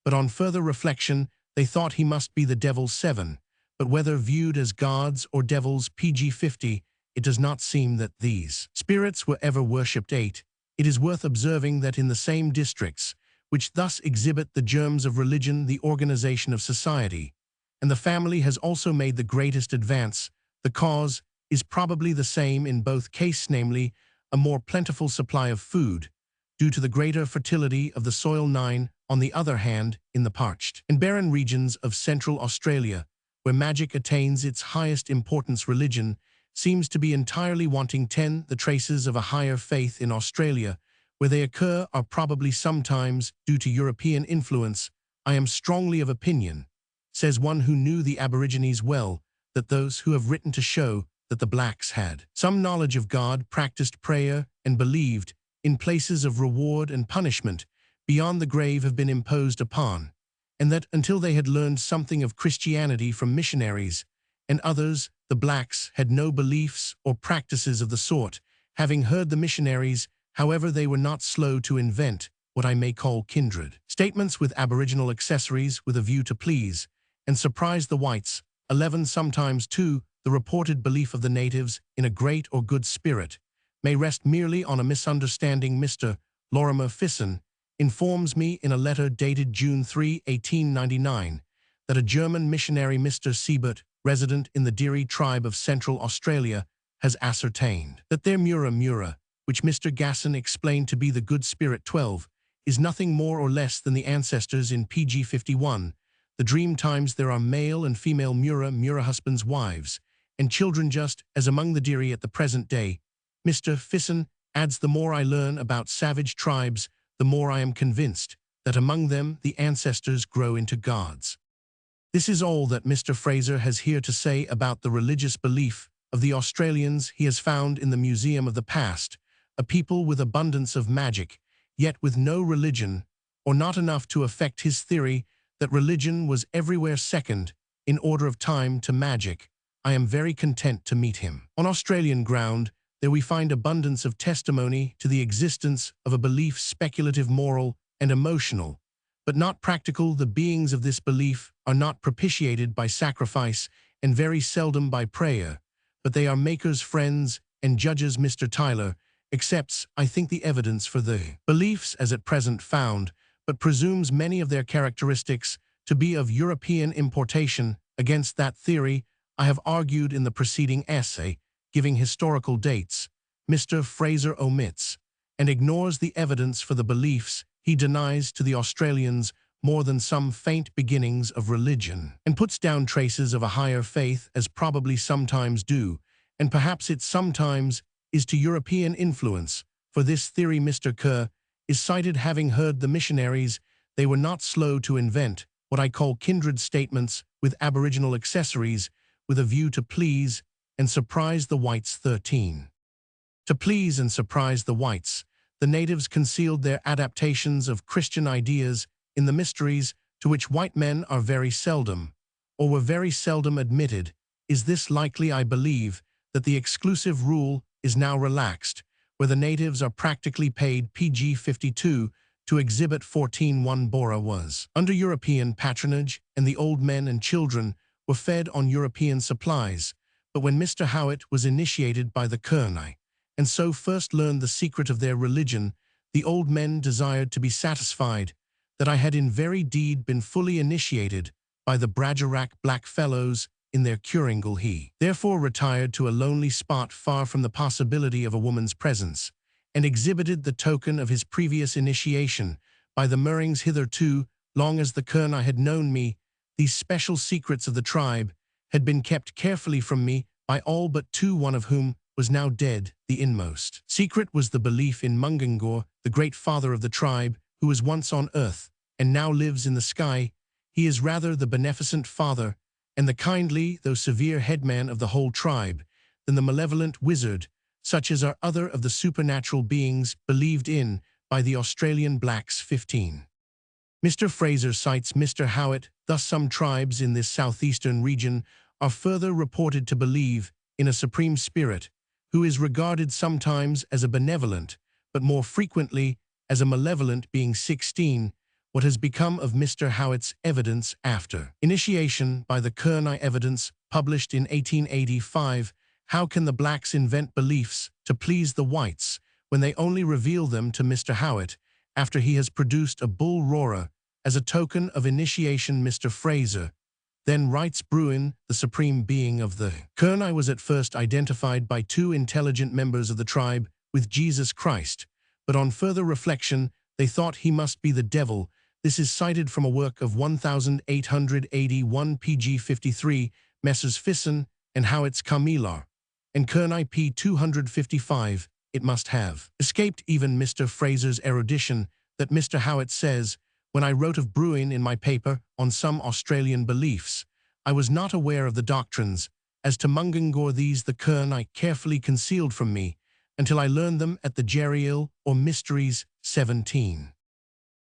but on further reflection they thought he must be the devil. 7. But whether viewed as gods or devils. Pg 50, it does not seem that these spirits were ever worshipped. 8. It is worth observing that in the same districts, which thus exhibit the germs of religion, the organization of society, and the family has also made the greatest advance. The cause is probably the same in both cases, namely, a more plentiful supply of food, due to the greater fertility of the soil. 9. On the other hand, in the parched and barren regions of Central Australia, where magic attains its highest importance, religion seems to be entirely wanting. 10. The traces of a higher faith in Australia, where they occur, are probably sometimes due to European influence. I am strongly of opinion, says one who knew the Aborigines well, that those who have written to show that the blacks had some knowledge of God, practiced prayer, and believed in places of reward and punishment beyond the grave have been imposed upon, and that until they had learned something of Christianity from missionaries, and others, the blacks, had no beliefs or practices of the sort, having heard the missionaries, however they were not slow to invent what I may call kindred statements with aboriginal accessories with a view to please and surprise the whites. 11. Sometimes, too, the reported belief of the natives in a great or good spirit may rest merely on a misunderstanding. Mr. Lorimer Fisson informs me in a letter dated June 3, 1899, that a German missionary, Mr. Siebert, resident in the Diri tribe of Central Australia, has ascertained that their Mura, which Mr. Gasson explained to be the good spirit 12, is nothing more or less than the ancestors in PG 51. The dream times there are male and female Mura husbands, wives, and children just as among the Diri at the present day. Mr. Fisson adds, the more I learn about savage tribes, the more I am convinced that among them the ancestors grow into gods. This is all that Mr. Fraser has here to say about the religious belief of the Australians. He has found in the Museum of the Past a people with abundance of magic, yet with no religion, or not enough to affect his theory that religion was everywhere second in order of time to magic. I am very content to meet him. On Australian ground, there we find abundance of testimony to the existence of a belief speculative, moral, and emotional, but not practical. The beings of this belief are not propitiated by sacrifice and very seldom by prayer, but they are makers, friends, and judges. Mr. Tyler accepts, I think, the evidence for the beliefs as at present found, but presumes many of their characteristics to be of European importation. Against that theory, I have argued in the preceding essay, giving historical dates. Mr. Fraser omits and ignores the evidence for the beliefs. He denies to the Australians more than some faint beginnings of religion, and puts down traces of a higher faith, as probably sometimes do, and perhaps it sometimes is, to European influence. For this theory Mr. Kerr is cited having heard the missionaries. They were not slow to invent what I call kindred statements with aboriginal accessories with a view to please and surprise the whites. 13. To please and surprise the whites, the natives concealed their adaptations of Christian ideas in the mysteries to which white men are very seldom, or were very seldom admitted. Is this likely? I believe that the exclusive rule is now relaxed, where the natives are practically paid PG 52 to exhibit 14. Bora was under European patronage, and the old men and children were fed on European supplies. But when Mr. Howitt was initiated by the Kurnai, and so first learned the secret of their religion, the old men desired to be satisfied that I had in very deed been fully initiated by the Bradgerak black fellows in their Curingle. He therefore retired to a lonely spot far from the possibility of a woman's presence, and exhibited the token of his previous initiation by the Murrings. Hitherto, long as the Kurnai had known me, these special secrets of the tribe had been kept carefully from me by all but two, one of whom was now dead. The inmost secret was the belief in Mungangor, the great father of the tribe, who was once on earth and now lives in the sky. He is rather the beneficent father and the kindly, though severe, headman of the whole tribe than the malevolent wizard, such as are other of the supernatural beings believed in by the Australian blacks. 15. Mr. Fraser cites Mr. Howitt. Thus some tribes in this southeastern region are further reported to believe in a supreme spirit, who is regarded sometimes as a benevolent, but more frequently as a malevolent being. 16. What has become of Mr. Howitt's evidence after initiation by the Kurnai? Evidence published in 1885. How can the blacks invent beliefs to please the whites when they only reveal them to Mr. Howitt after he has produced a bull roarer as a token of initiation? Mr. Fraser then writes, Bruin, the supreme being of the Kurnai, was at first identified by two intelligent members of the tribe with Jesus Christ, but on further reflection they thought he must be the devil. This is cited from a work of 1881 PG 53, Messrs. Fisson and Howitt's Kamilar, and Kurnai p. 255. It must have escaped even Mr. Fraser's erudition that Mr. Howitt says, when I wrote of Bruin in my paper on some Australian beliefs, I was not aware of the doctrines as to Mungangor. These the Kurnai carefully concealed from me until I learned them at the Jeriel or Mysteries. 17.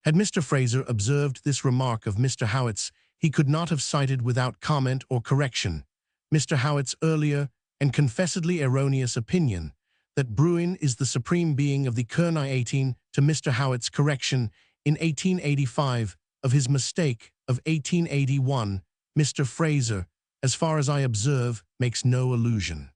Had Mr. Fraser observed this remark of Mr. Howitt's, he could not have cited without comment or correction Mr. Howitt's earlier and confessedly erroneous opinion that Bruin is the supreme being of the Kernai 18 to Mr. Howitt's correction in 1885 of his mistake of 1881. Mr. Fraser, as far as I observe, makes no allusion.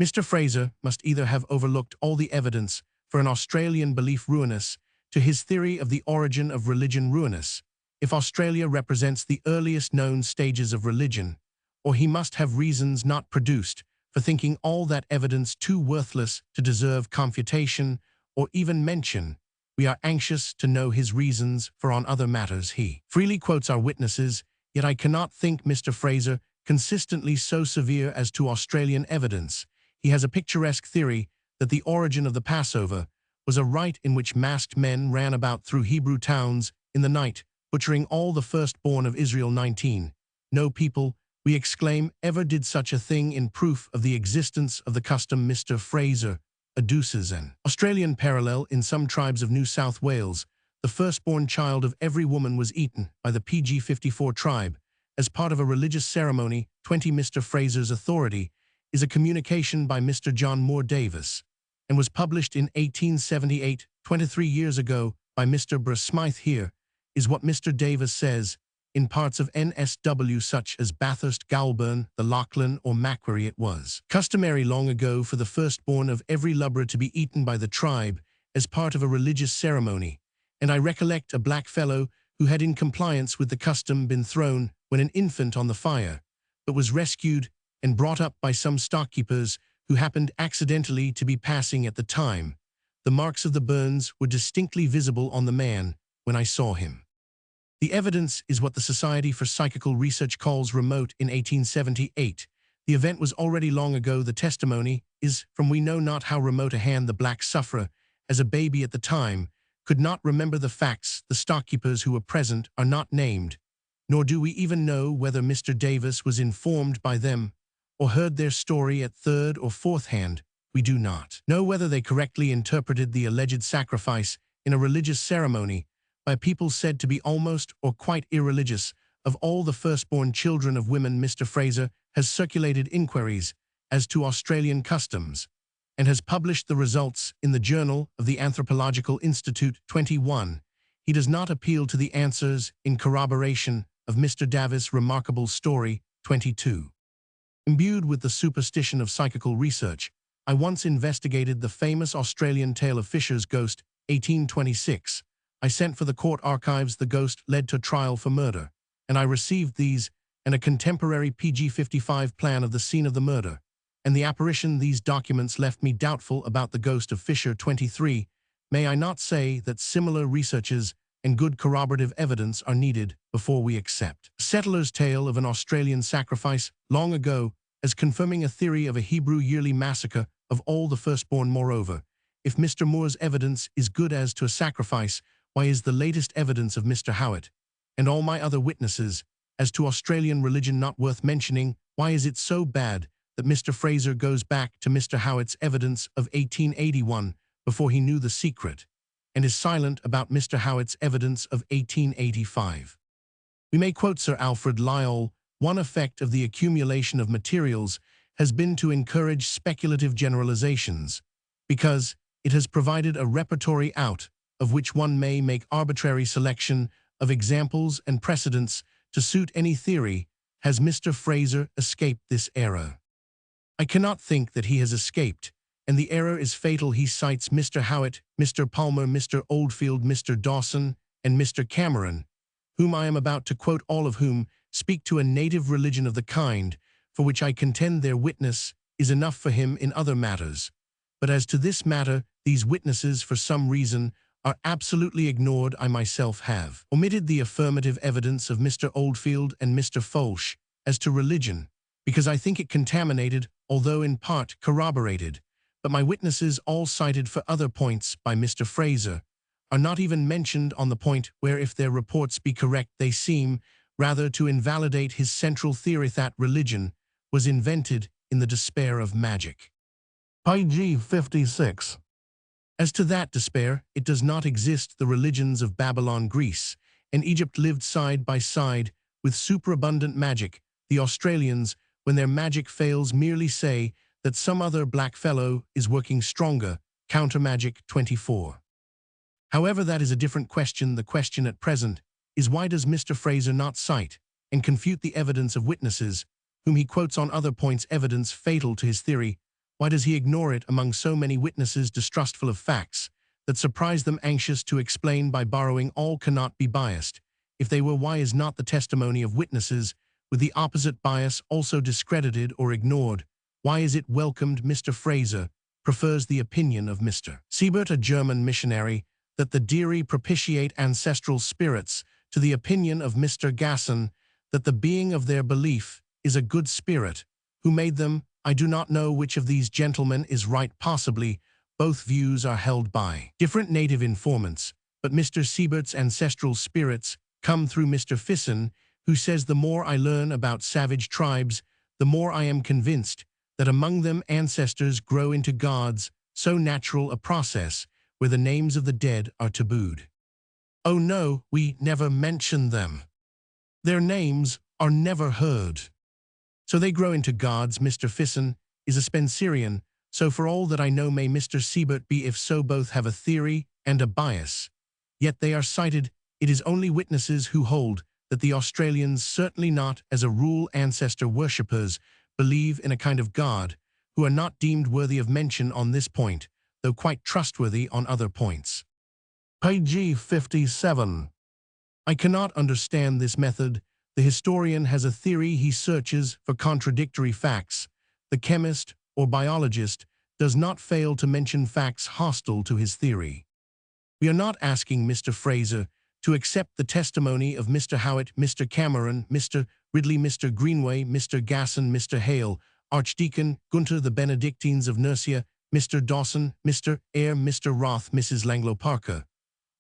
Mr. Fraser must either have overlooked all the evidence for an Australian belief ruinous to his theory of the origin of religion ruinous, if Australia represents the earliest known stages of religion, or he must have reasons not produced for thinking all that evidence too worthless to deserve confutation or even mention. We are anxious to know his reasons, for on other matters he freely quotes our witnesses, yet I cannot think Mr. Fraser consistently so severe as to Australian evidence. He has a picturesque theory that the origin of the Passover was a rite in which masked men ran about through Hebrew towns in the night, butchering all the firstborn of Israel. 19. No people, we exclaim, ever did such a thing in proof of the existence of the custom. Mr. Fraser adduces an Australian parallel. In some tribes of New South Wales, the firstborn child of every woman was eaten by the PG54 tribe as part of a religious ceremony. 20. Mr. Fraser's authority is a communication by Mr. John Moore Davis and was published in 1878, 23 years ago, by Mr. Br. Smythe. Here is what Mr. Davis says: in parts of NSW such as Bathurst, Goulburn, the Lachlan or Macquarie, it was customary long ago for the firstborn of every lubra to be eaten by the tribe as part of a religious ceremony, and I recollect a black fellow who had, in compliance with the custom, been thrown when an infant on the fire, but was rescued and brought up by some stockkeepers who happened accidentally to be passing at the time. The marks of the burns were distinctly visible on the man when I saw him. The evidence is what the Society for Psychical Research calls remote. In 1878, the event was already long ago. The testimony is from we know not how remote a hand. The black sufferer, as a baby at the time, could not remember the facts. The stockkeepers who were present are not named, nor do we even know whether Mr. Davis was informed by them or heard their story at third or fourth hand. We do not know whether they correctly interpreted the alleged sacrifice in a religious ceremony by people said to be almost or quite irreligious of all the firstborn children of women. Mr. Fraser has circulated inquiries as to Australian customs and has published the results in the Journal of the Anthropological Institute. 21. He does not appeal to the answers in corroboration of Mr. Davis' remarkable story. 22. Imbued with the superstition of psychical research, I once investigated the famous Australian tale of Fisher's ghost. 1826. I sent for the court archives. The ghost led to trial for murder, and I received these and a contemporary PG55 plan of the scene of the murder and the apparition. These documents left me doubtful about the ghost of Fisher. 23. May I not say that similar researches and good corroborative evidence are needed before we accept a settler's tale of an Australian sacrifice long ago as confirming a theory of a Hebrew yearly massacre of all the firstborn? Moreover, if Mr. Moore's evidence is good as to a sacrifice, why is the latest evidence of Mr. Howitt and all my other witnesses as to Australian religion not worth mentioning? Why is it so bad that Mr. Fraser goes back to Mr. Howitt's evidence of 1881 before he knew the secret, and is silent about Mr. Howitt's evidence of 1885? We may quote Sir Alfred Lyall: one effect of the accumulation of materials has been to encourage speculative generalizations, because it has provided a repertory out of which one may make arbitrary selection of examples and precedents to suit any theory. Has Mr. Fraser escaped this error? I cannot think that he has escaped, and the error is fatal. He cites Mr. Howitt, Mr. Palmer, Mr. Oldfield, Mr. Dawson, and Mr. Cameron, whom I am about to quote, all of whom speak to a native religion of the kind for which I contend their witness is enough for him in other matters. But as to this matter, these witnesses, for some reason, are absolutely ignored. I myself have omitted the affirmative evidence of Mr. Oldfield and Mr. Folch as to religion, because I think it contaminated, although in part corroborated. But my witnesses, all cited for other points by Mr. Fraser, are not even mentioned on the point where, if their reports be correct, they seem rather to invalidate his central theory that religion was invented in the despair of magic. Page 56. As to that despair, it does not exist. The religions of Babylon, Greece, and Egypt lived side by side with superabundant magic. The Australians, when their magic fails, merely say that some other black fellow is working stronger. Counter Magic 24. However, that is a different question. The question at present is, why does Mr. Fraser not cite and confute the evidence of witnesses, whom he quotes on other points, evidence fatal to his theory? Why does he ignore it among so many witnesses distrustful of facts that surprise them, anxious to explain by borrowing all cannot be biased? If they were, why is not the testimony of witnesses with the opposite bias also discredited or ignored? Why is it welcomed? Mr. Fraser prefers the opinion of Mr. Siebert, a German missionary, that the Diri propitiate ancestral spirits, to the opinion of Mr. Gasson that the being of their belief is a good spirit who made them. I do not know which of these gentlemen is right. Possibly both views are held by different native informants, but Mr. Siebert's ancestral spirits come through Mr. Fisson, who says, the more I learn about savage tribes, the more I am convinced that among them ancestors grow into gods, so natural a process where the names of the dead are tabooed. Oh no, we never mention them. Their names are never heard. So they grow into gods. Mr. Fisson is a Spencerian, so for all that I know may Mr. Siebert be. If so, both have a theory and a bias. Yet they are cited. It is only witnesses who hold that the Australians, certainly not as a rule ancestor worshippers, believe in a kind of God, who are not deemed worthy of mention on this point, though quite trustworthy on other points. Page 57. I cannot understand this method. The historian has a theory. He searches for contradictory facts. The chemist or biologist does not fail to mention facts hostile to his theory. We are not asking Mr. Fraser to accept the testimony of Mr. Howitt, Mr. Cameron, Mr. Ridley, Mr. Greenway, Mr. Gasson, Mr. Hale, Archdeacon Gunter, the Benedictines of Nursia, Mr. Dawson, Mr. Eyre, Mr. Roth, Mrs. Langloh Parker,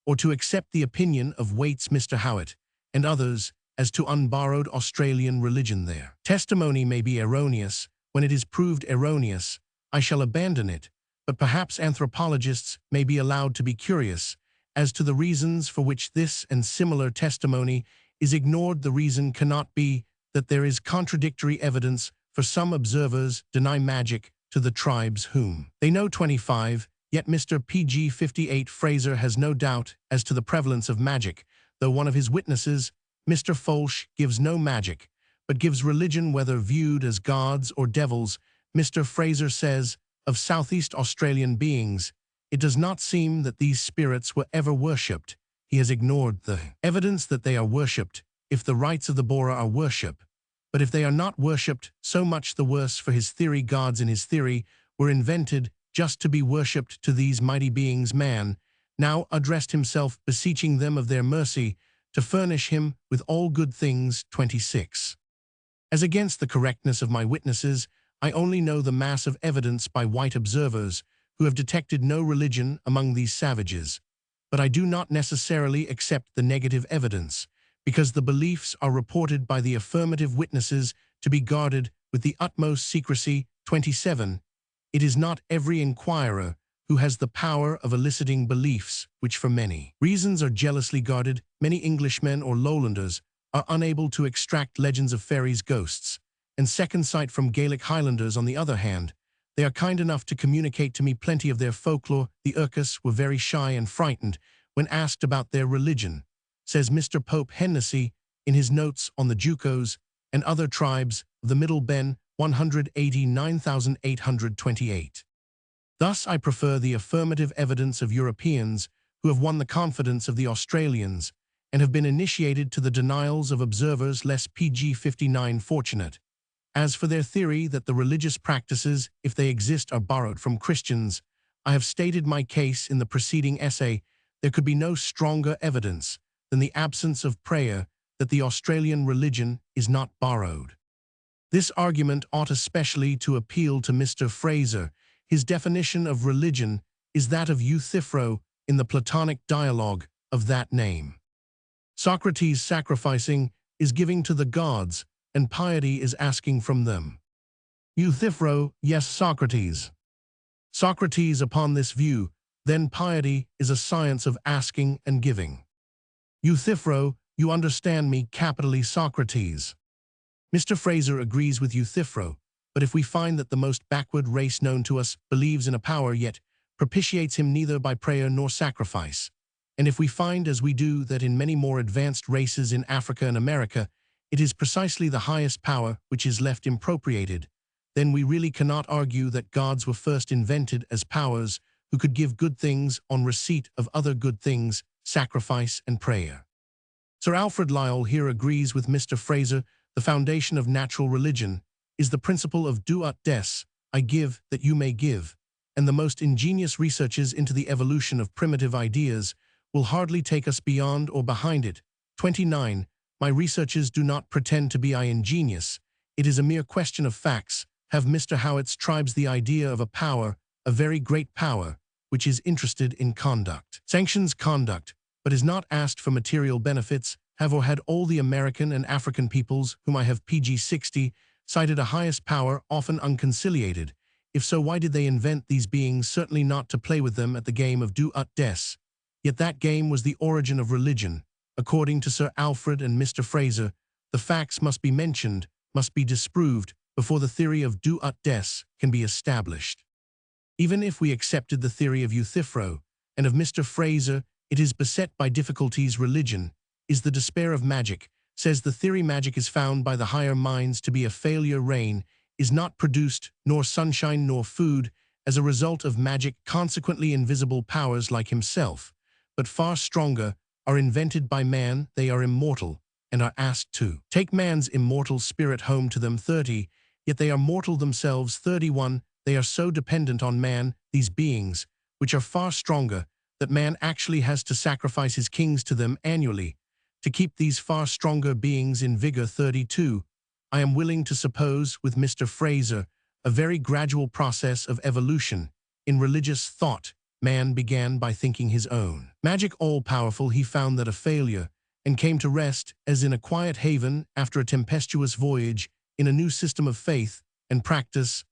or to accept the opinion of Waits, Mr. Howitt, and others as to unborrowed Australian religion. Their testimony may be erroneous. When it is proved erroneous, I shall abandon it, but perhaps anthropologists may be allowed to be curious as to the reasons for which this and similar testimony is ignored. The reason cannot be that there is contradictory evidence, for some observers deny magic to the tribes whom they know. 25. Yet Mr. Pg 58 Fraser has no doubt as to the prevalence of magic, though one of his witnesses, Mr. Folch, gives no magic, but gives religion, whether viewed as gods or devils. Mr. Fraser says of Southeast Australian beings, it does not seem that these spirits were ever worshipped. He has ignored the evidence that they are worshipped, if the rites of the Bora are worship. But if they are not worshipped, so much the worse for his theory. Gods in his theory were invented just to be worshipped. To these mighty beings man now addressed himself, beseeching them of their mercy to furnish him with all good things. 26. As against the correctness of my witnesses, I only know the mass of evidence by white observers, who have detected no religion among these savages. But I do not necessarily accept the negative evidence, because the beliefs are reported by the affirmative witnesses to be guarded with the utmost secrecy. 27. It is not every inquirer who has the power of eliciting beliefs which for many reasons are jealously guarded. Many Englishmen or Lowlanders are unable to extract legends of fairies, ghosts, and second sight from Gaelic Highlanders. On the other hand, they are kind enough to communicate to me plenty of their folklore. The Urkas were very shy and frightened when asked about their religion, says Mr. Pope Hennessy in his notes on the Jukos and other tribes of the Middle Ben, 189,828. Thus I prefer the affirmative evidence of Europeans who have won the confidence of the Australians and have been initiated to the denials of observers less. Pg 59 Fortunate. As for their theory that the religious practices, if they exist, are borrowed from Christians, I have stated my case in the preceding essay. There could be no stronger evidence than the absence of prayer that the Australian religion is not borrowed. This argument ought especially to appeal to Mr. Fraser. His definition of religion is that of Euthyphro in the Platonic dialogue of that name. Socrates' sacrificing is giving to the gods, and piety is asking from them. Euthyphro, yes, Socrates. Socrates, upon this view, then piety is a science of asking and giving. Euthyphro, you understand me, capitally Socrates. Mr. Fraser agrees with Euthyphro, but if we find that the most backward race known to us believes in a power yet propitiates him neither by prayer nor sacrifice, and if we find, as we do, that in many more advanced races in Africa and America, it is precisely the highest power which is left impropriated, then we really cannot argue that gods were first invented as powers who could give good things on receipt of other good things, sacrifice and prayer. Sir Alfred Lyell here agrees with Mr. Fraser. The foundation of natural religion is the principle of do ut des, I give that you may give, and the most ingenious researches into the evolution of primitive ideas will hardly take us beyond or behind it. 29. My researches do not pretend to be ingenious. It is a mere question of facts. Have Mr. Howitt's tribes the idea of a power, a very great power, which is interested in conduct, sanctions conduct, but is not asked for material benefits, have or had all the American and African peoples whom I have PG-60 cited a highest power, often unconciliated? If so, why did they invent these beings? Certainly not to play with them at the game of do ut des. Yet that game was the origin of religion. According to Sir Alfred and Mr. Fraser, the facts must be mentioned, must be disproved, before the theory of do ut des can be established. Even if we accepted the theory of Euthyphro and of Mr. Fraser, it is beset by difficulties. Religion is the despair of magic, says the theory. Magic is found by the higher minds to be a failure. Rain is not produced, nor sunshine nor food, as a result of magic. Consequently, invisible powers like himself, but far stronger, are invented by man. They are immortal, and are asked to take man's immortal spirit home to them. 30. Yet they are mortal themselves. 31. They are so dependent on man, these beings, which are far stronger, that man actually has to sacrifice his kings to them annually, to keep these far stronger beings in vigor. 32. I am willing to suppose, with Mr. Fraser, a very gradual process of evolution. In religious thought, man began by thinking his own magic all-powerful. He found that a failure, and came to rest, as in a quiet haven after a tempestuous voyage, in a new system of faith and practice,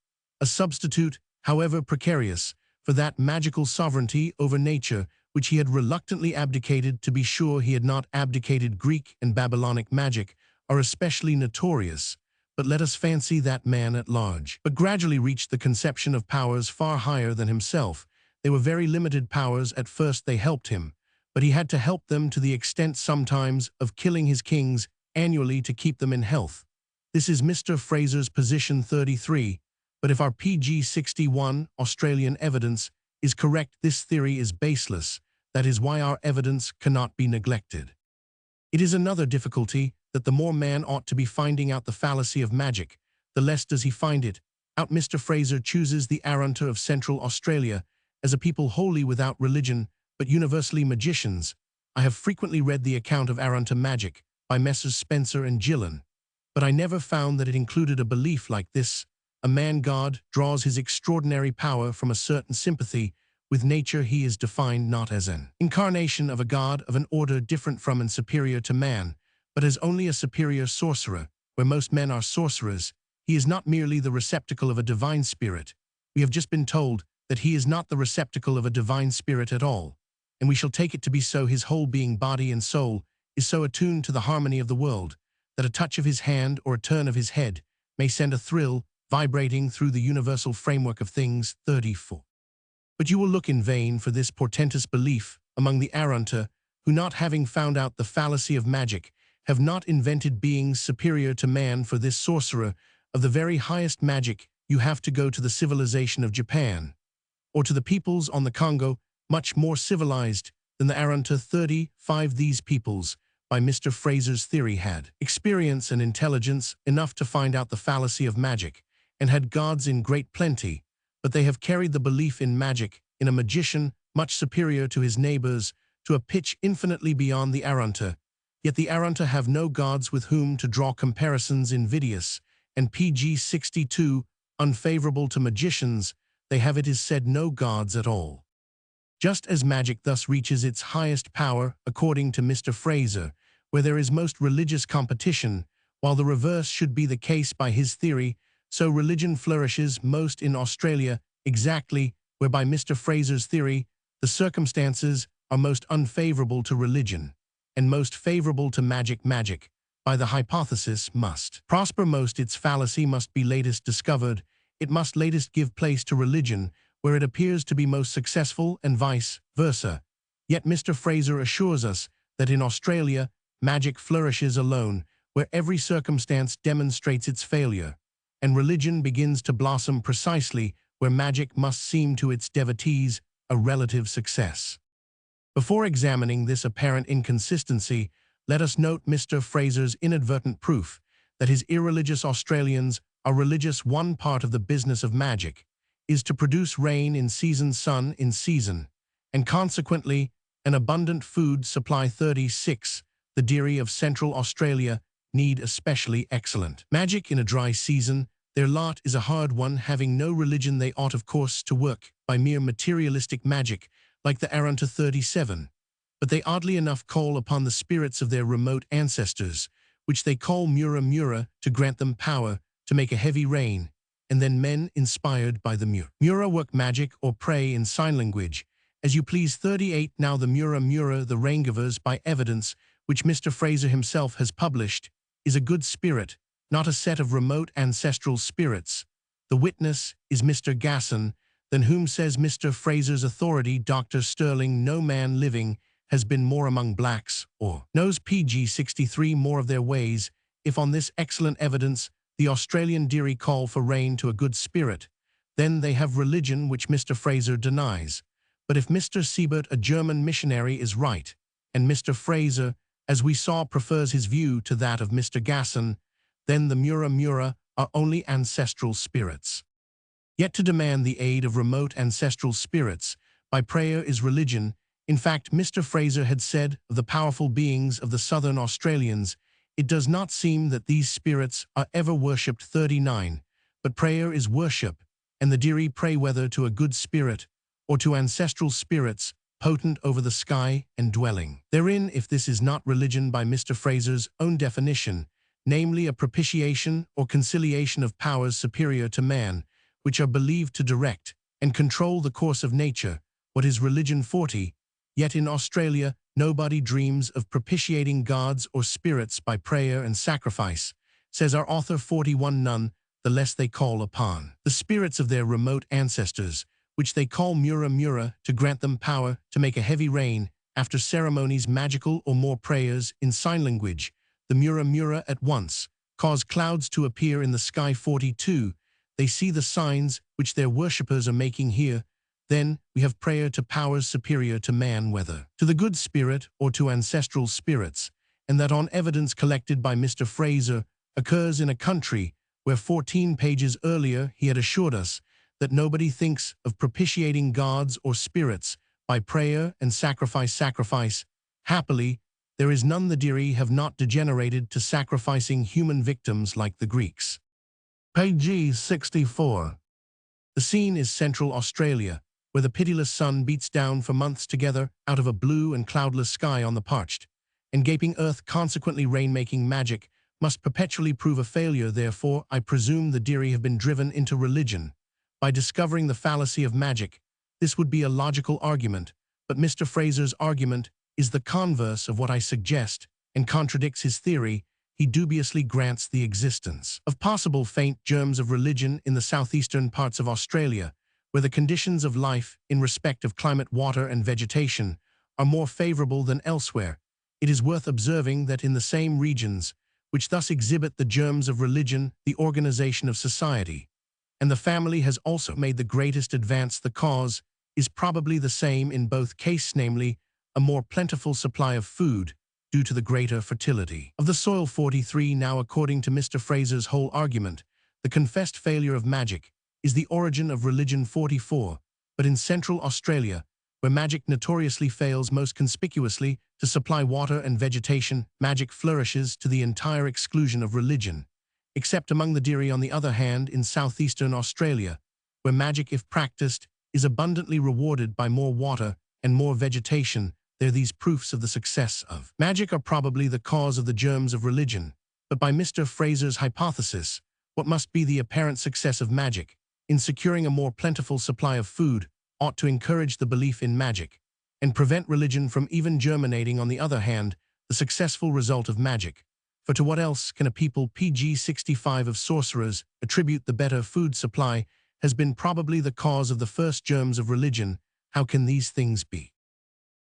a substitute, however precarious, for that magical sovereignty over nature which he had reluctantly abdicated. To be sure, he had not abdicated. Greek and Babylonic magic are especially notorious, but let us fancy that man at large but gradually reached the conception of powers far higher than himself. They were very limited powers. At first they helped him, but he had to help them to the extent sometimes of killing his kings annually to keep them in health. This is Mr. Fraser's position. 33. But if our PG-61 Australian evidence is correct, this theory is baseless. That is why our evidence cannot be neglected. It is another difficulty that the more man ought to be finding out the fallacy of magic, the less does he find it out. Mr. Fraser chooses the Arunta of Central Australia as a people wholly without religion, but universally magicians. I have frequently read the account of Arunta magic by Messrs. Spencer and Gillen, but I never found that it included a belief like this. A man-god draws his extraordinary power from a certain sympathy with nature. He is defined not as an incarnation of a god of an order different from and superior to man, but as only a superior sorcerer. Where most men are sorcerers, he is not merely the receptacle of a divine spirit. We have just been told that he is not the receptacle of a divine spirit at all, and we shall take it to be so. His whole being, body and soul, is so attuned to the harmony of the world that a touch of his hand or a turn of his head may send a thrill vibrating through the universal framework of things. 34. But you will look in vain for this portentous belief among the Arunta, who, not having found out the fallacy of magic, have not invented beings superior to man. For this sorcerer of the very highest magic, you have to go to the civilization of Japan, or to the peoples on the Congo, much more civilized than the Arunta. 35. These peoples, by Mr. Fraser's theory, had experience and intelligence enough to find out the fallacy of magic, and had gods in great plenty, but they have carried the belief in magic, in a magician much superior to his neighbors, to a pitch infinitely beyond the Arunta. Yet the Arunta have no gods with whom to draw comparisons. Invidious and PG-62, unfavorable to magicians, they have, it is said, no gods at all. Just as magic thus reaches its highest power, according to Mr. Fraser, where there is most religious competition, while the reverse should be the case by his theory, so religion flourishes most in Australia, exactly where by Mr. Fraser's theory the circumstances are most unfavorable to religion, and most favorable to magic, by the hypothesis must prosper most its fallacy must be latest discovered, it must latest give place to religion, where it appears to be most successful and vice versa. Yet Mr. Fraser assures us that in Australia, magic flourishes alone, where every circumstance demonstrates its failure, and religion begins to blossom precisely where magic must seem to its devotees a relative success. Before examining this apparent inconsistency, let us note Mr. Fraser's inadvertent proof that his irreligious Australians are religious. One part of the business of magic is to produce rain in season, sun in season, and consequently an abundant food supply. 36. The dairy of Central Australia need especially excellent magic in a dry season. Their lot is a hard one. Having no religion, they ought of course to work by mere materialistic magic, like the Arunta 37. But they oddly enough call upon the spirits of their remote ancestors, which they call Mura, to grant them power to make a heavy rain, and then men inspired by the Mura work magic or pray in sign language, as you please. 38. Now the Mura, the raingivers, by evidence which Mr. Fraser himself has published, is a good spirit, not a set of remote ancestral spirits. The witness is Mr. Gasson, than whom, says Mr. Fraser's authority, Dr. Sterling, no man living has been more among blacks, or knows pg 63 more of their ways. If on this excellent evidence the Australian Deary call for rain to a good spirit, then they have religion, which Mr. Fraser denies. But if Mr. Siebert, a German missionary, is right, and Mr. Fraser, as we saw, prefers his view to that of Mr. Gasson, then the Mura are only ancestral spirits. Yet to demand the aid of remote ancestral spirits by prayer is religion. In fact, Mr. Fraser had said of the powerful beings of the Southern Australians, it does not seem that these spirits are ever worshipped. 39. But prayer is worship, and the Deary pray whether to a good spirit or to ancestral spirits potent over the sky and dwelling therein. If this is not religion by Mr. Fraser's own definition, namely a propitiation or conciliation of powers superior to man, which are believed to direct and control the course of nature, what is religion? 40. Yet in Australia, nobody dreams of propitiating gods or spirits by prayer and sacrifice, says our author. 41. None the less they call upon the spirits of their remote ancestors, which they call Mura, to grant them power to make a heavy rain, after ceremonies magical or more prayers in sign language. The Mura at once cause clouds to appear in the sky. 42. They see the signs which their worshippers are making here. Then we have prayer to powers superior to man, whether to the good spirit or to ancestral spirits, and that on evidence collected by Mr. Fraser occurs in a country where 14 pages earlier he had assured us that nobody thinks of propitiating gods or spirits by prayer and sacrifice. Happily, there is none. The Deary have not degenerated to sacrificing human victims like the Greeks. Page 64. The scene is Central Australia, where the pitiless sun beats down for months together out of a blue and cloudless sky on the parched and gaping earth. Consequently, rain-making magic must perpetually prove a failure. Therefore, I presume the Deary have been driven into religion by discovering the fallacy of magic. This would be a logical argument, but Mr. Fraser's argument is the converse of what I suggest and contradicts his theory. He dubiously grants the existence of possible faint germs of religion in the southeastern parts of Australia, where the conditions of life in respect of climate, water, and vegetation are more favorable than elsewhere. It is worth observing that in the same regions, which thus exhibit the germs of religion, the organization of society and the family has also made the greatest advance. The cause is probably the same in both cases, namely a more plentiful supply of food due to the greater fertility of the soil. 43. Now, according to Mr. Fraser's whole argument, the confessed failure of magic is the origin of religion. 44. But in Central Australia, where magic notoriously fails most conspicuously to supply water and vegetation, magic flourishes to the entire exclusion of religion, except among the Deary. On the other hand, in southeastern Australia, where magic, if practiced, is abundantly rewarded by more water and more vegetation, there these proofs of the success of magic are probably the cause of the germs of religion. But by Mr. Fraser's hypothesis, what must be the apparent success of magic in securing a more plentiful supply of food ought to encourage the belief in magic, and prevent religion from even germinating. On the other hand, the successful result of magic. For to what else can a people PG-65 of sorcerers attribute the better food supply has been probably the cause of the first germs of religion. How can these things be?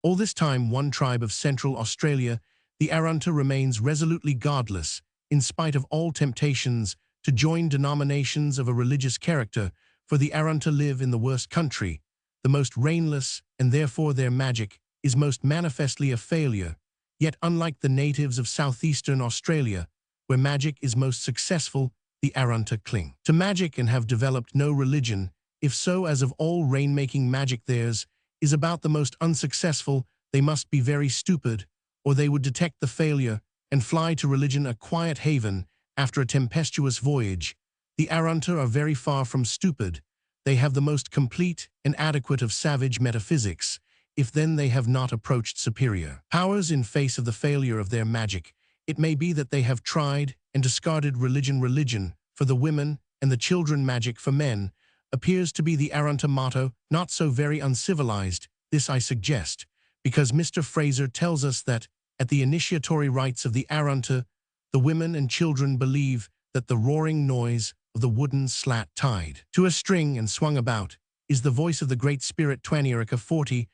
All this time, one tribe of Central Australia, the Arunta, remains resolutely godless, in spite of all temptations to join denominations of a religious character, for the Arunta live in the worst country, the most rainless, and therefore their magic is most manifestly a failure. Yet unlike the natives of southeastern Australia, where magic is most successful, the Arunta cling to magic and have developed no religion. If so, as of all rainmaking magic theirs is about the most unsuccessful, they must be very stupid, or they would detect the failure and fly to religion, a quiet haven, after a tempestuous voyage. The Arunta are very far from stupid. They have the most complete and adequate of savage metaphysics, if then they have not approached superior powers in face of the failure of their magic. It may be that they have tried and discarded religion for the women and the children. Magic for men appears to be the Arunta motto, not so very uncivilized. This I suggest, because Mr. Fraser tells us that, at the initiatory rites of the Arunta, the women and children believe that the roaring noise of the wooden slat tied to a string and swung about is the voice of the Great Spirit. 45.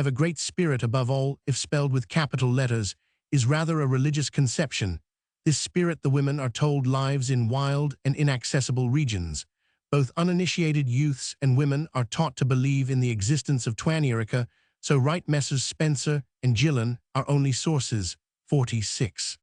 A Great Spirit, above all, if spelled with capital letters, is rather a religious conception. This spirit, the women are told, lives in wild and inaccessible regions. Both uninitiated youths and women are taught to believe in the existence of Twanierica, so write Messrs. Spencer and Gillen, our only sources. 46.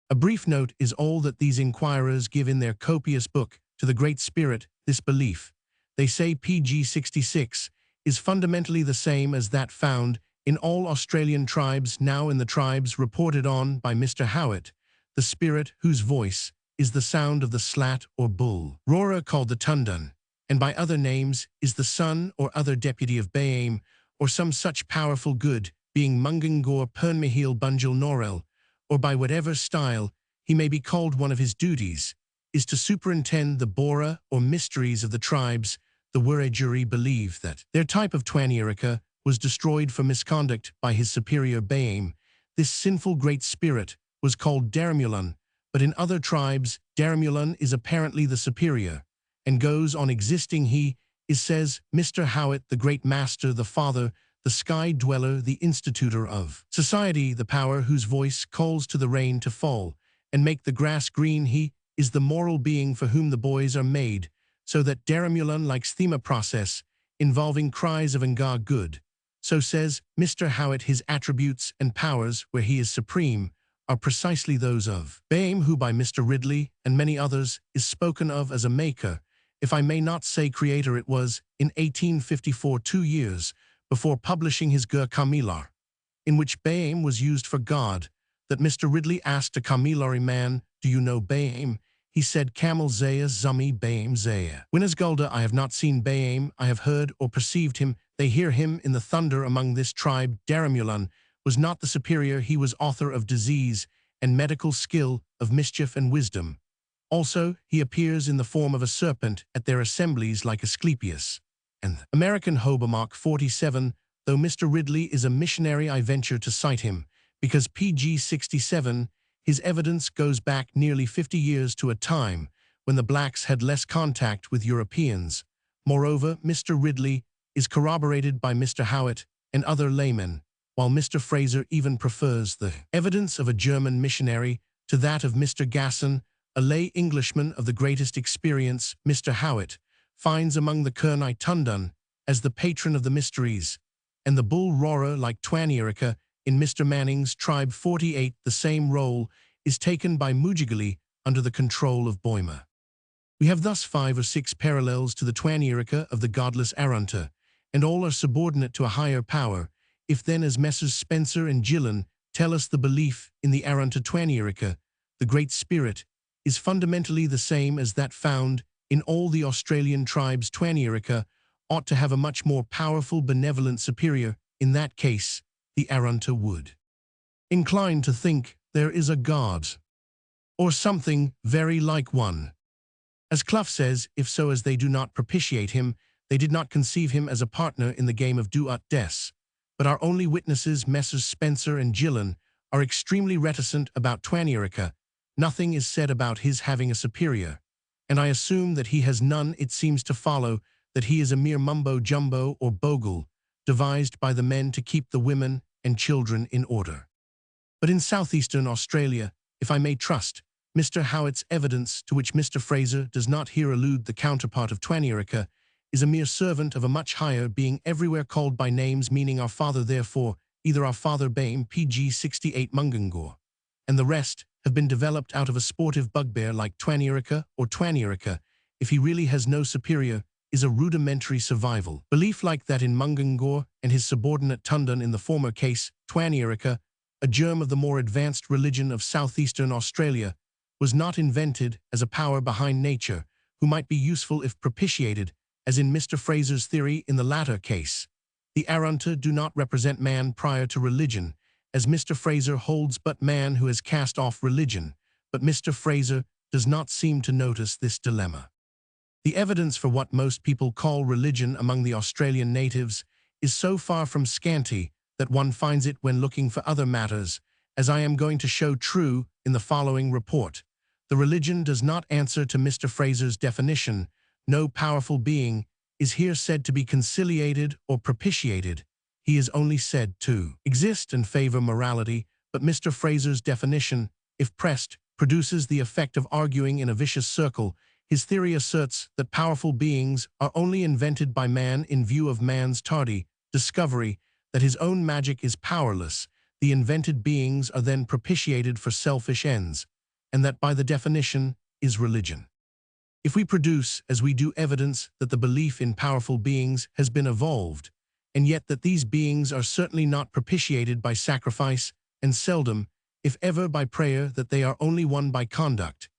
A brief note is all that these inquirers give in their copious book to the Great Spirit. This belief, they say PG-66, is fundamentally the same as that found in all Australian tribes. Now in the tribes reported on by Mr. Howitt, the spirit whose voice is the sound of the slat or bull roarer called the Tundun, and by other names is the son or other deputy of Bayame, or some such powerful good being Mungangor Pernmihil Bunjil Norel, or by whatever style he may be called. One of his duties is to superintend the Bora or mysteries of the tribes. The Wiradjuri believe that their type of Twanierica was destroyed for misconduct by his superior Bayame. This sinful great spirit was called Daramulun, but in other tribes, Daramulun is apparently the superior, and goes on existing. He is, says Mr. Howitt, the great master, the father, the sky dweller, the institutor of society, the power whose voice calls to the rain to fall and make the grass green. He is the moral being for whom the boys are made, so that Daramulun likes thema process, involving cries of Nga good. So says Mr. Howitt, his attributes and powers, where he is supreme, are precisely those of Bayame, who by Mr. Ridley and many others is spoken of as a maker, if I may not say creator. It was in 1854, 2 years before publishing his Gur Kamilar, in which Bayame was used for God, that Mr. Ridley asked a Kamilari man, "Do you know Bayame?" He said, "Camel Zaya Zummi Bayame Zaya." Winasgulda, I have not seen Bayame, I have heard or perceived him. They hear him in the thunder among this tribe. Daramulun was not the superior, he was author of disease and medical skill, of mischief and wisdom. Also, he appears in the form of a serpent at their assemblies like Asclepius. And American Hobomok 47, though Mr. Ridley is a missionary, I venture to cite him, because PG-67, his evidence goes back nearly 50 years to a time when the blacks had less contact with Europeans. Moreover, Mr. Ridley is corroborated by Mr. Howitt and other laymen, while Mr. Fraser even prefers the evidence of a German missionary to that of Mr. Gasson, a lay Englishman of the greatest experience. Mr. Howitt finds among the Kurnai Tundun as the patron of the mysteries, and the bull roarer like Twanierica in Mr. Manning's tribe. 48. The same role is taken by Mujigali under the control of Boima. We have thus 5 or 6 parallels to the Twanierica of the godless Arunta, and all are subordinate to a higher power. If then, as Messrs. Spencer and Gillen tell us, the belief in the Arunta Twanierica, the Great Spirit, is fundamentally the same as that found in all the Australian tribes, Twanierica ought to have a much more powerful, benevolent superior. In that case, the Arunta would incline to think there is a god, or something very like one. As Clough says, if so as they do not propitiate him, They did not conceive him as a partner in the game of do ut des. But our only witnesses, Messrs. Spencer and Gillen, are extremely reticent about Twanierica. Nothing is said about his having a superior, and I assume that he has none. It seems to follow that he is a mere mumbo-jumbo or bogle, devised by the men to keep the women and children in order. But in southeastern Australia, if I may trust Mr. Howitt's evidence, to which Mr. Fraser does not here allude, the counterpart of Twanierica is a mere servant of a much higher being, everywhere called by names meaning our father, therefore either our father Bame PG 68 Mungangor, and the rest have been developed out of a sportive bugbear like Twanierica or Twanierica. If he really has no superior, is a rudimentary survival. Belief like that in Mungangor and his subordinate Tundan in the former case, Twanierica, a germ of the more advanced religion of southeastern Australia, was not invented as a power behind nature, who might be useful if propitiated, as in Mr. Fraser's theory in the latter case. The Arunta do not represent man prior to religion, as Mr. Fraser holds, but man who has cast off religion, but Mr. Fraser does not seem to notice this dilemma. The evidence for what most people call religion among the Australian natives is so far from scanty that one finds it when looking for other matters, as I am going to show true in the following report. The religion does not answer to Mr. Fraser's definition. No powerful being is here said to be conciliated or propitiated. He is only said to exist and favor morality, but Mr. Fraser's definition, if pressed, produces the effect of arguing in a vicious circle. His theory asserts that powerful beings are only invented by man in view of man's tardy discovery that his own magic is powerless. The invented beings are then propitiated for selfish ends, and that by the definition is religion. If we produce, as we do, evidence that the belief in powerful beings has been evolved, and yet that these beings are certainly not propitiated by sacrifice, and seldom, if ever, by prayer, that they are only won by conduct,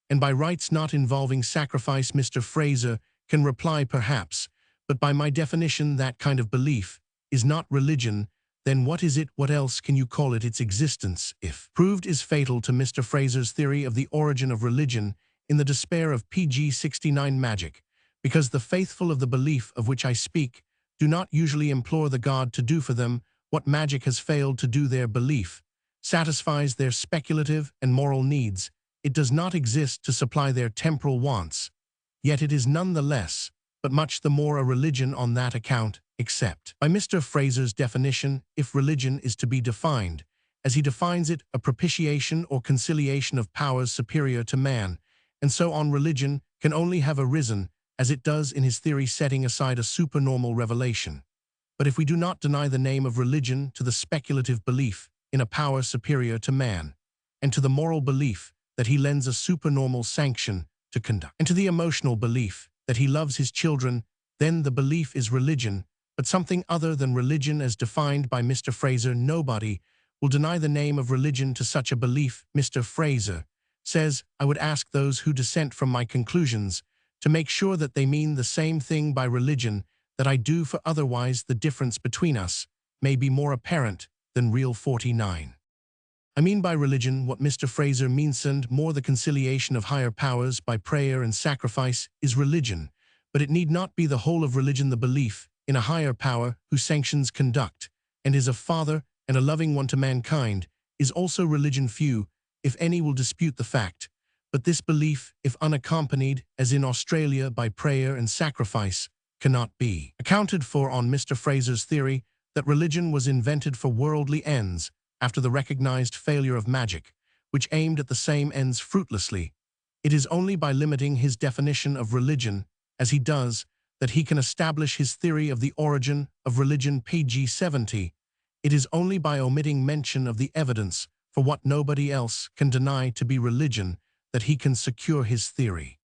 and by rites not involving sacrifice, Mr. Fraser can reply perhaps, but by my definition that kind of belief is not religion, then what is it? What else can you call it? Its existence, if proved, is fatal to Mr. Fraser's theory of the origin of religion in the despair of PG 69 magic, because the faithful of the belief of which I speak do not usually implore the god to do for them what magic has failed to do. Their belief satisfies their speculative and moral needs. It does not exist to supply their temporal wants, yet it is none the less, but much the more, a religion on that account, except by Mr. Fraser's definition, if religion is to be defined, as he defines it, a propitiation or conciliation of powers superior to man, and so on. Religion can only have arisen, as it does in his theory, setting aside a supernormal revelation. But if we do not deny the name of religion to the speculative belief in a power superior to man, and to the moral belief that he lends a supernormal sanction to conduct, and to the emotional belief that he loves his children, then the belief is religion, but something other than religion as defined by Mr. Fraser. Nobody will deny the name of religion to such a belief. Mr. Fraser says, I would ask those who dissent from my conclusions to make sure that they mean the same thing by religion that I do, for otherwise the difference between us may be more apparent than real. 49. I mean by religion what Mr. Fraser means, and more the conciliation of higher powers by prayer and sacrifice is religion, but it need not be the whole of religion. The belief in a higher power who sanctions conduct and is a father and a loving one to mankind is also religion. Few, if any, will dispute the fact, but this belief, if unaccompanied, as in Australia, by prayer and sacrifice, cannot be accounted for on Mr. Fraser's theory that religion was invented for worldly ends after the recognized failure of magic, which aimed at the same ends fruitlessly. It is only by limiting his definition of religion, as he does, that he can establish his theory of the origin of religion. PG 70. It is only by omitting mention of the evidence for what nobody else can deny to be religion that he can secure his theory.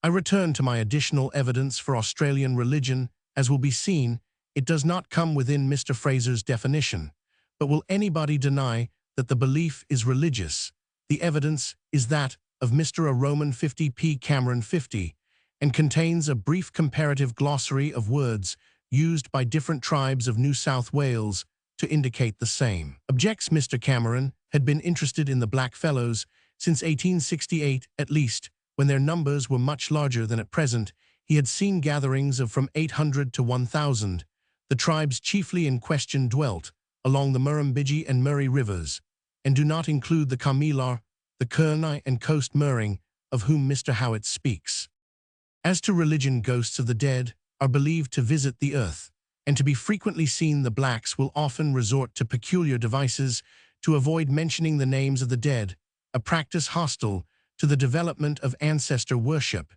I return to my additional evidence for Australian religion. As will be seen, it does not come within Mr. Fraser's definition, but will anybody deny that the belief is religious? The evidence is that of Mr. A. Roman 50 P. Cameron 50, and contains a brief comparative glossary of words used by different tribes of New South Wales to indicate the same. Objects Mr. Cameron had been interested in the blackfellows since 1868 at least, when their numbers were much larger than at present. he had seen gatherings of from 800 to 1,000. The tribes chiefly in question dwelt along the Murrumbidgee and Murray rivers, and do not include the Kamilar, the Kurnai and Coast Murring, of whom Mr. Howitt speaks. As to religion, ghosts of the dead are believed to visit the earth, and to be frequently seen. The blacks will often resort to peculiar devices to avoid mentioning the names of the dead, a practice hostile to the development of ancestor worship.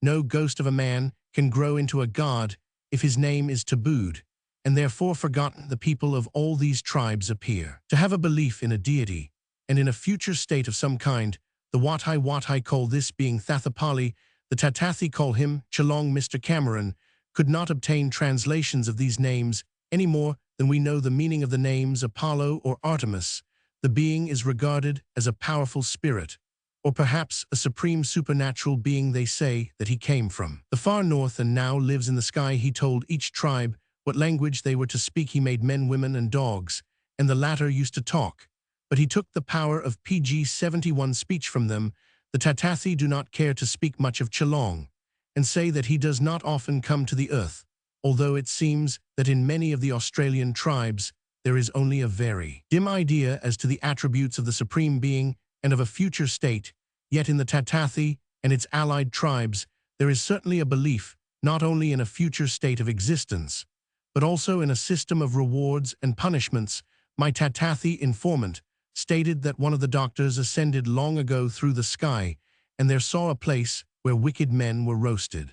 No ghost of a man can grow into a god if his name is tabooed, and therefore forgotten. The people of all these tribes appear to have a belief in a deity, and in a future state of some kind. The Watai call this being Thathapali, the Tatathi call him Chalong. Mr. Cameron could not obtain translations of these names any more than we know the meaning of the names Apollo or Artemis. The being is regarded as a powerful spirit, or perhaps a supreme supernatural being. They say that he came from the far north and now lives in the sky. He told each tribe what language they were to speak. He made men, women, and dogs, and the latter used to talk. But he took the power of PG-71 speech from them. The Tatathi do not care to speak much of Chalong, and say that he does not often come to the earth, although it seems that in many of the Australian tribes there is only a very dim idea as to the attributes of the Supreme Being and of a future state. Yet in the Tatathi and its allied tribes there is certainly a belief not only in a future state of existence, but also in a system of rewards and punishments. My Tatathi informant stated that one of the doctors ascended long ago through the sky, and there saw a place where wicked men were roasted.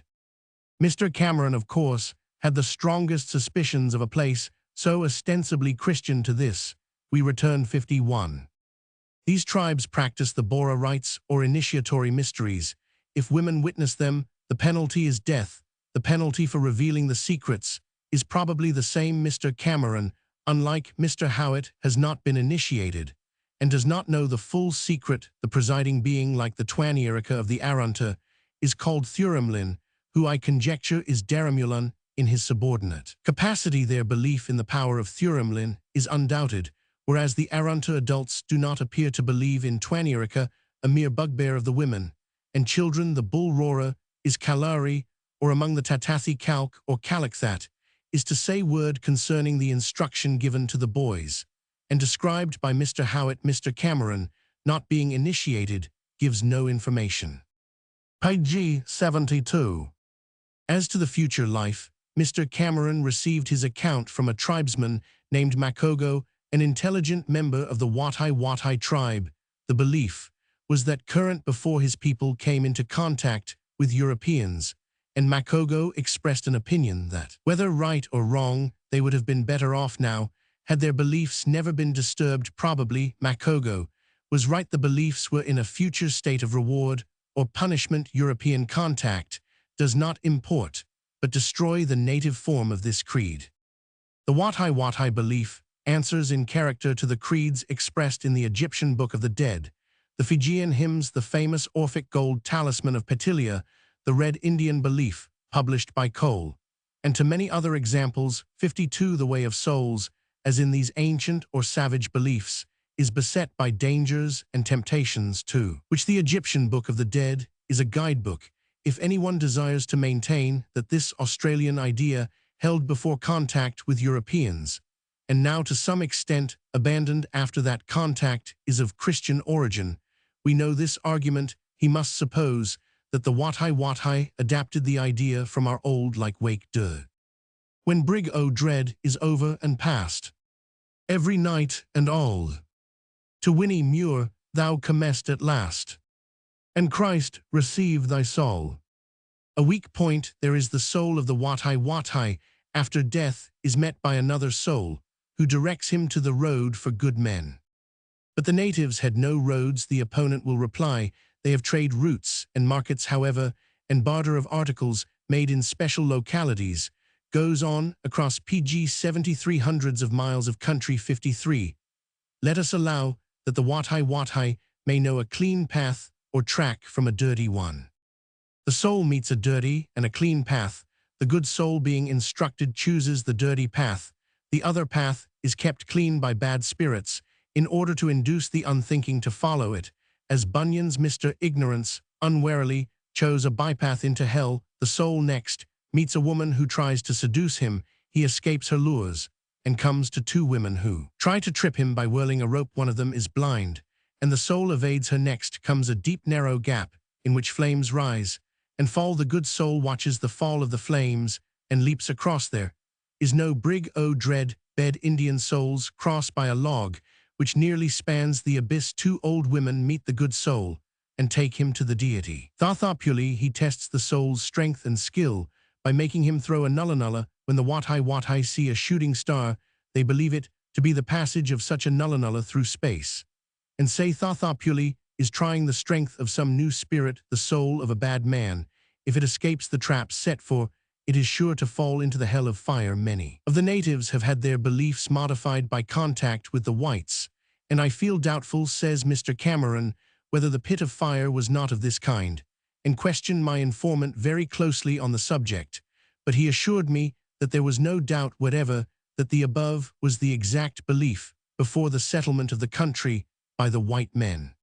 Mr. Cameron, of course, had the strongest suspicions of a place so ostensibly Christian. To this we return 51. These tribes practice the Bora rites or initiatory mysteries. If women witness them, the penalty is death. The penalty for revealing the secrets is probably the same. Mr. Cameron, unlike Mr. Howitt, has not been initiated, and does not know the full secret. The presiding being, like the Twanierica of the Arunta, is called Thurimlin, who I conjecture is Daramulun in his subordinate capacity. Their belief in the power of Thurimlin is undoubted, whereas the Arunta adults do not appear to believe in Twanierica, a mere bugbear of the women and children. The bull roarer is Kalari, or among the Tatathi Kalk or Kalakthat, is to say word concerning the instruction given to the boys, and described by Mr. Howitt. Mr. Cameron, not being initiated, gives no information. Page 72. As to the future life, Mr. Cameron received his account from a tribesman named Makogo, an intelligent member of the Watai tribe. The belief was that current before his people came into contact with Europeans, and Makogo expressed an opinion that, whether right or wrong, they would have been better off now had their beliefs never been disturbed. Probably Makogo was right. The beliefs were in a future state of reward or punishment. European contact does not import, but destroy the native form of this creed. The Watai belief answers in character to the creeds expressed in the Egyptian Book of the Dead, the Fijian hymns, the famous Orphic gold talisman of Petilia, the Red Indian belief, published by Cole, and to many other examples. 52. The way of souls, as in these ancient or savage beliefs, is beset by dangers and temptations too, which the Egyptian Book of the Dead is a guidebook. If anyone desires to maintain that this Australian idea held before contact with Europeans, and now to some extent abandoned after that contact, is of Christian origin, we know this argument. He must suppose that the Watai adapted the idea from our old like Wake Dur. When Brig o' Dread is over and past, every night and all, to Winnie Muir thou comest at last, and Christ receive thy soul. A weak point there is. The soul of the Watai after death is met by another soul, who directs him to the road for good men. But the natives had no roads. The opponent will reply, they have trade routes and markets, however, and barter of articles made in special localities goes on across PG-73 hundreds of miles of country. 53. Let us allow that the Watai may know a clean path or track from a dirty one. The soul meets a dirty and a clean path. The good soul, being instructed, chooses the dirty path. The other path is kept clean by bad spirits, in order to induce the unthinking to follow it, as Bunyan's Mr. Ignorance unwarily chose a bypath into hell The soul next meets a woman who tries to seduce him. He escapes her lures and comes to two women who try to trip him by whirling a rope. One of them is blind, and the soul evades her. Next comes a deep, narrow gap in which flames rise and fall. The good soul watches the fall of the flames and leaps across. There is no brig, oh dread bed. Indian souls cross by a log which nearly spans the abyss. Two old women meet the good soul and take him to the deity. Thathapuli, he tests the soul's strength and skill by making him throw a nulla. When the Watai see a shooting star, they believe it to be the passage of such a nulla through space, and say Thathapuli is trying the strength of some new spirit, the soul of a bad man. If it escapes the traps set for it is sure to fall into the hell of fire. Many of the natives have had their beliefs modified by contact with the whites, and I feel doubtful, says Mr. Cameron, whether the pit of fire was not of this kind, and questioned my informant very closely on the subject, but he assured me that there was no doubt whatever that the above was the exact belief before the settlement of the country by the white men.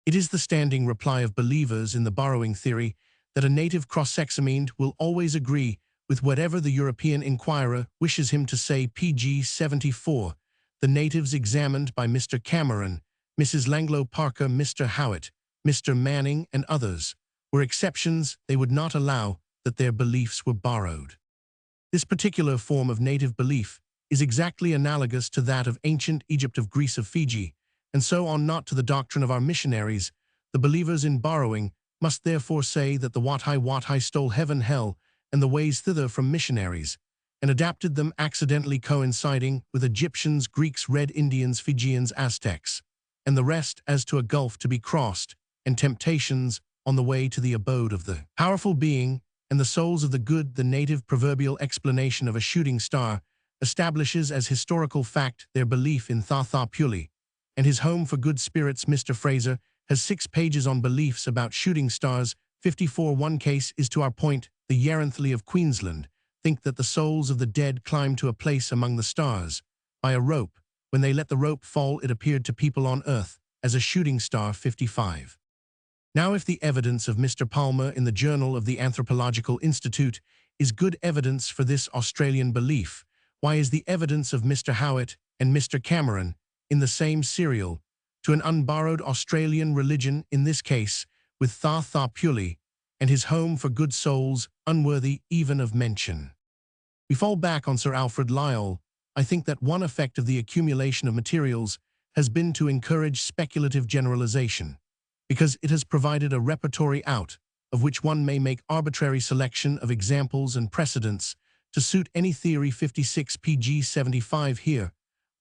It is the standing reply of believers in the borrowing theory that a native cross-examined will always agree with whatever the European inquirer wishes him to say. Pg 74. The natives examined by Mr. Cameron, Mrs. Langlo Parker, Mr. Howitt, Mr. Manning, and others were exceptions. They would not allow that their beliefs were borrowed. This particular form of native belief is exactly analogous to that of ancient Egypt, of Greece, of Fiji, and so on. Not to the doctrine of our missionaries. The believers in borrowing must therefore say that the Watai stole heaven, hell, and the ways thither from missionaries, and adapted them, accidentally coinciding with Egyptians, Greeks, Red Indians, Fijians, Aztecs, and the rest, as to a gulf to be crossed, and temptations on the way to the abode of the powerful being, and the souls of the good. The native proverbial explanation of a shooting star establishes as historical fact their belief in Thathapuli, and his home for good spirits. Mr. Fraser has 6 pages on beliefs about shooting stars. 54. One case is to our point. The Yarranthli of Queensland think that the souls of the dead climb to a place among the stars by a rope. When they let the rope fall, it appeared to people on earth as a shooting star. 55. Now, if the evidence of Mr. Palmer in the Journal of the Anthropological Institute is good evidence for this Australian belief, why is the evidence of Mr. Howitt and Mr. Cameron in the same serial to an unborrowed Australian religion, in this case with Thathapuli and his home for good souls, unworthy even of mention? We fall back on Sir Alfred Lyall. I think that one effect of the accumulation of materials has been to encourage speculative generalization, because it has provided a repertory out of which one may make arbitrary selection of examples and precedents to suit any theory. 56. Pg 75. Here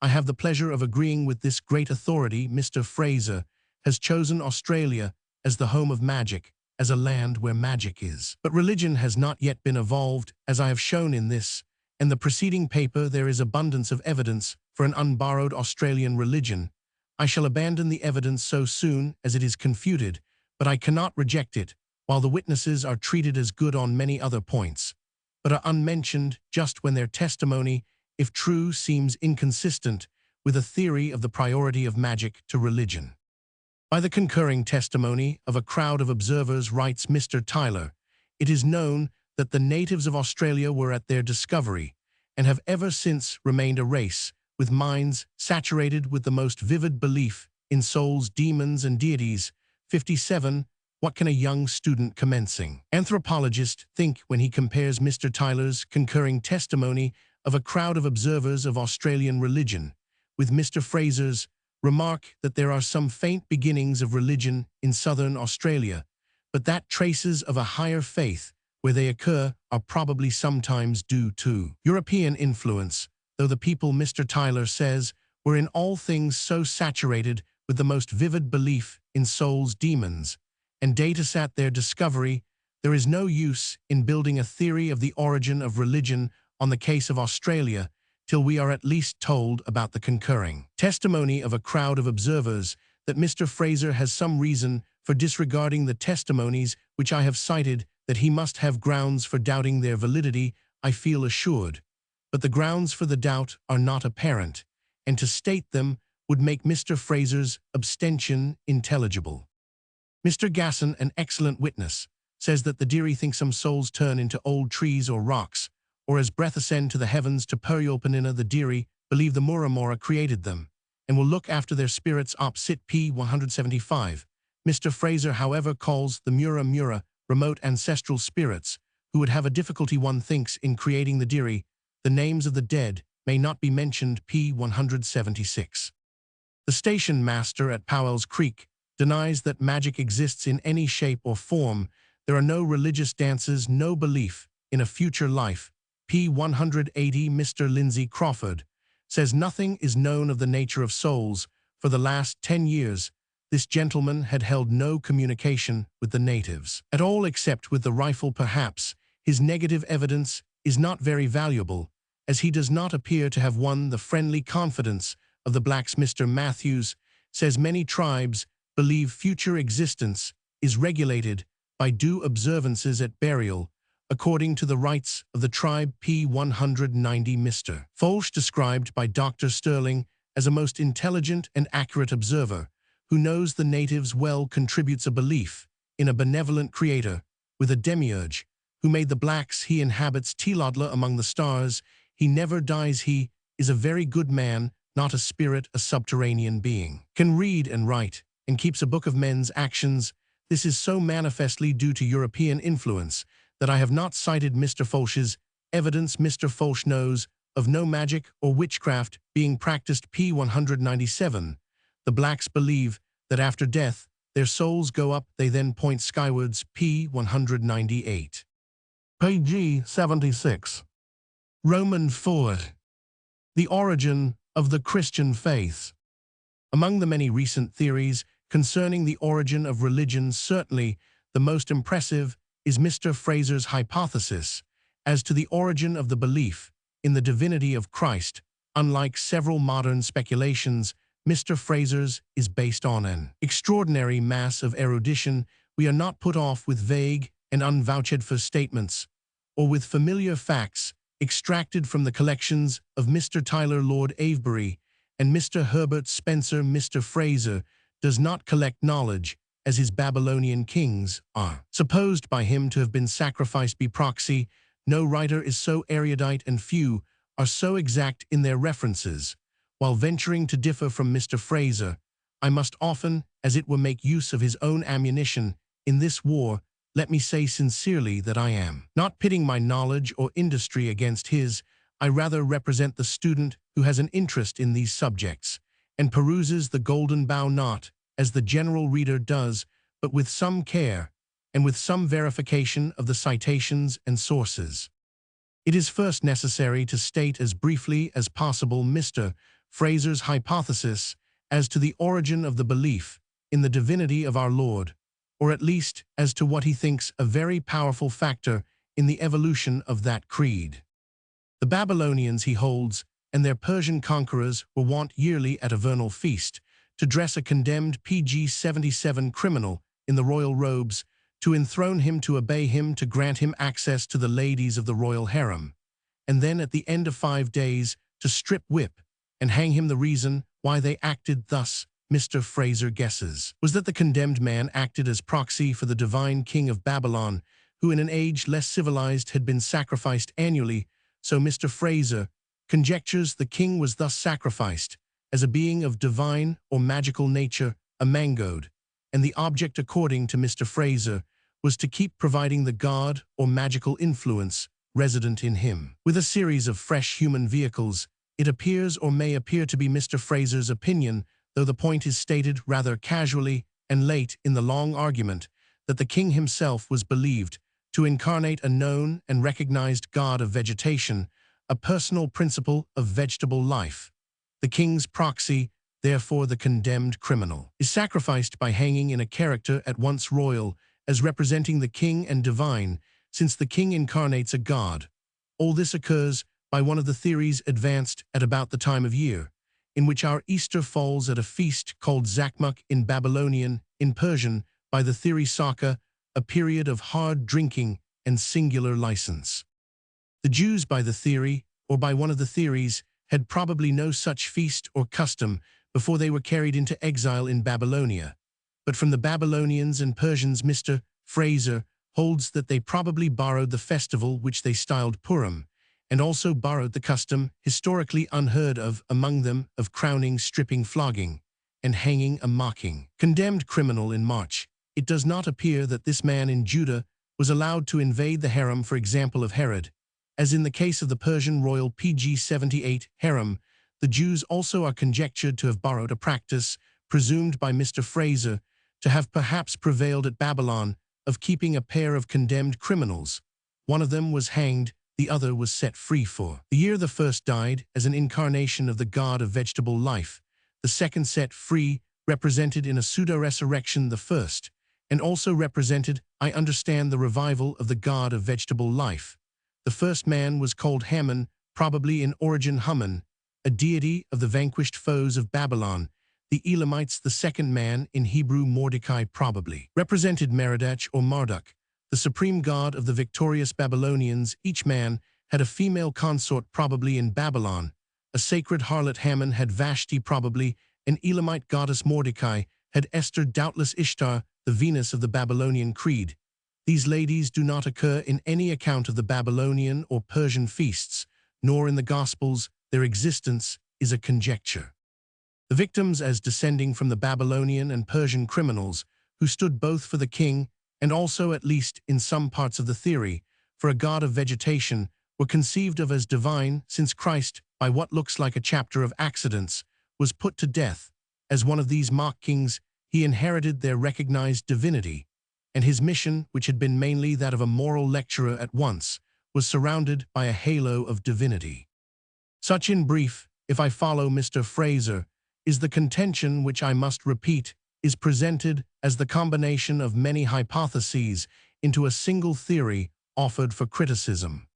I have the pleasure of agreeing with this great authority. Mr. Fraser has chosen Australia as the home of magic, as a land where magic is. But religion has not yet been evolved, as I have shown in this and the preceding paper. There is abundance of evidence for an unborrowed Australian religion. I shall abandon the evidence so soon as it is confuted, but I cannot reject it, while the witnesses are treated as good on many other points, but are unmentioned just when their testimony, if true, seems inconsistent with a theory of the priority of magic to religion. By the concurring testimony of a crowd of observers, writes Mr. Tyler, it is known that the natives of Australia were at their discovery, and have ever since remained a race with minds saturated with the most vivid belief in souls, demons, and deities. 57. What can a young student commencing anthropologist think when he compares Mr. Tyler's concurring testimony of a crowd of observers of Australian religion with Mr. Fraser's remark that there are some faint beginnings of religion in southern Australia, but that traces of a higher faith where they occur are probably sometimes due to European influence, though the people, Mr. Tyler says, were in all things so saturated with the most vivid belief in souls, demons, and datas at their discovery, there is no use in building a theory of the origin of religion on the case of Australia till we are at least told about the concurring testimony of a crowd of observers. That Mr. Fraser has some reason for disregarding the testimonies which I have cited, that he must have grounds for doubting their validity, I feel assured, but the grounds for the doubt are not apparent, and to state them would make Mr. Fraser's abstention intelligible. Mr. Gasson, an excellent witness, says that the Diri think some souls turn into old trees or rocks, or as breath ascend to the heavens to Puryolpanina. The Diri believe the Muramura created them, and will look after their spirits. Op. Cit. p. 175. Mr. Fraser, however, calls the Mura remote ancestral spirits, who would have a difficulty, one thinks, in creating the Diri. The names of the dead may not be mentioned. p. 176. The station master at Powell's Creek denies that magic exists in any shape or form. There are no religious dances, no belief in a future life. p. 180. Mr. Lindsay Crawford says nothing is known of the nature of souls. For the last 10 years, this gentleman had held no communication with the natives at all, except with the rifle perhaps. His negative evidence is not very valuable, as he does not appear to have won the friendly confidence of the blacks. Mr. Matthews says many tribes believe future existence is regulated by due observances at burial, according to the rites of the tribe. p. 190. Mr. Folch, described by Dr. Sterling as a most intelligent and accurate observer, who knows the natives well, contributes a belief in a benevolent creator with a demiurge who made the blacks. He inhabits Tilodla among the stars. He never dies. He is a very good man, not a spirit, a subterranean being. Can read and write, and keeps a book of men's actions. This is so manifestly due to European influence that I have not cited Mr. Folch's evidence. Mr. Folch knows of no magic or witchcraft being practiced. p. 197. The blacks believe that after death, their souls go up, they then point skywards. p. 198. Page 76. Roman 4. The origin of the Christian faith. Among the many recent theories concerning the origin of religion, certainly the most impressive is Mr. Fraser's hypothesis as to the origin of the belief in the divinity of Christ. Unlike several modern speculations, Mr. Fraser's is based on an extraordinary mass of erudition. We are not put off with vague and unvouched for statements, or with familiar facts extracted from the collections of Mr. Tyler Lord Avebury and Mr. Herbert Spencer. Mr. Fraser does not collect knowledge, as his Babylonian kings are supposed by him to have been sacrificed by proxy. No writer is so erudite, and few are so exact in their references. While venturing to differ from Mr. Fraser, I must often, as it were, make use of his own ammunition. In this war, let me say sincerely that I am not pitting my knowledge or industry against his. I rather represent the student who has an interest in these subjects, and peruses the Golden Bough not, as the general reader does, but with some care, and with some verification of the citations and sources. It is first necessary to state as briefly as possible Mr. Fraser's hypothesis as to the origin of the belief in the divinity of our Lord, or at least as to what he thinks a very powerful factor in the evolution of that creed. The Babylonians, he holds, and their Persian conquerors were wont yearly at a vernal feast to dress a condemned PG 77 criminal in the royal robes, to enthrone him, to obey him, to grant him access to the ladies of the royal harem, and then at the end of 5 days to strip, whip, and hang him. The reason why they acted thus, Mr. Fraser guesses, was that the condemned man acted as proxy for the divine king of Babylon, who in an age less civilized had been sacrificed annually. So Mr. Fraser conjectures the king was thus sacrificed as a being of divine or magical nature, a mangoed, and the object, according to Mr. Fraser, was to keep providing the god or magical influence resident in him with a series of fresh human vehicles. It appears, or may appear, to be Mr. Fraser's opinion, though the point is stated rather casually and late in the long argument, that the king himself was believed to incarnate a known and recognized god of vegetation, a personal principle of vegetable life. The king's proxy, therefore the condemned criminal, is sacrificed by hanging in a character at once royal as representing the king and divine, since the king incarnates a god. All this occurs by one of the theories advanced at about the time of year in which our Easter falls, at a feast called Zakmuk in Babylonian, in Persian by the theory Saka, a period of hard drinking and singular license. The Jews, by the theory, or by one of the theories, had probably no such feast or custom before they were carried into exile in Babylonia. But from the Babylonians and Persians, Mr. Fraser holds that they probably borrowed the festival which they styled Purim, and also borrowed the custom, historically unheard of among them, of crowning, stripping, flogging, and hanging a mocking, condemned criminal in March. It does not appear that this man in Judah was allowed to invade the harem, for example, of Herod. As in the case of the Persian royal PG 78 harem, the Jews also are conjectured to have borrowed a practice, presumed by Mr. Fraser, to have perhaps prevailed at Babylon, of keeping a pair of condemned criminals. One of them was hanged, the other was set free for the year. The first died as an incarnation of the god of vegetable life, the second set free, represented in a pseudo-resurrection the first, and also represented, I understand, the revival of the god of vegetable life. The first man was called Haman, probably in origin Haman, a deity of the vanquished foes of Babylon. The Elamites, the second man, in Hebrew Mordecai, probably represented Merodach or Marduk, the supreme god of the victorious Babylonians. Each man had a female consort, probably in Babylon. A sacred harlot Haman had Vashti, probably. An Elamite goddess Mordecai had Esther, doubtless Ishtar, the Venus of the Babylonian creed. These ladies do not occur in any account of the Babylonian or Persian feasts, nor in the Gospels. Their existence is a conjecture. The victims, as descending from the Babylonian and Persian criminals, who stood both for the king and also, at least in some parts of the theory, for a god of vegetation, were conceived of as divine, since Christ, by what looks like a chapter of accidents, was put to death. As one of these mock kings, he inherited their recognized divinity, and his mission, which had been mainly that of a moral lecturer at once, was surrounded by a halo of divinity. Such, in brief, if I follow Mr. Fraser, is the contention which, I must repeat, is presented as the combination of many hypotheses into a single theory offered for criticism.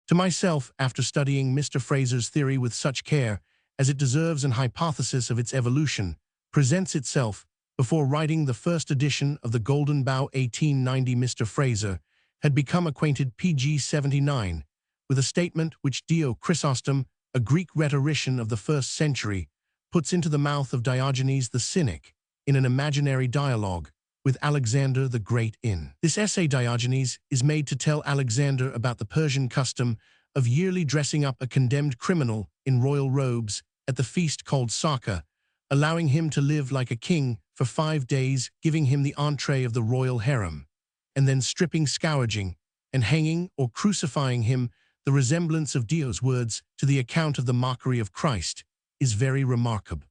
To myself, after studying Mr. Fraser's theory with such care as it deserves, an hypothesis of its evolution presents itself before writing the first edition of the Golden Bough 1890. Mr. Fraser had become acquainted PG 79 with a statement which Dio Chrysostom, a Greek rhetorician of the 1st century, puts into the mouth of Diogenes the Cynic in an imaginary dialogue with Alexander the Great. In this essay, Diogenes is made to tell Alexander about the Persian custom of yearly dressing up a condemned criminal in royal robes at the feast called Saka, allowing him to live like a king for 5 days, giving him the entree of the royal harem, and then stripping, scourging, and hanging or crucifying him. The resemblance of Dio's words to the account of the mockery of Christ is very remarkable.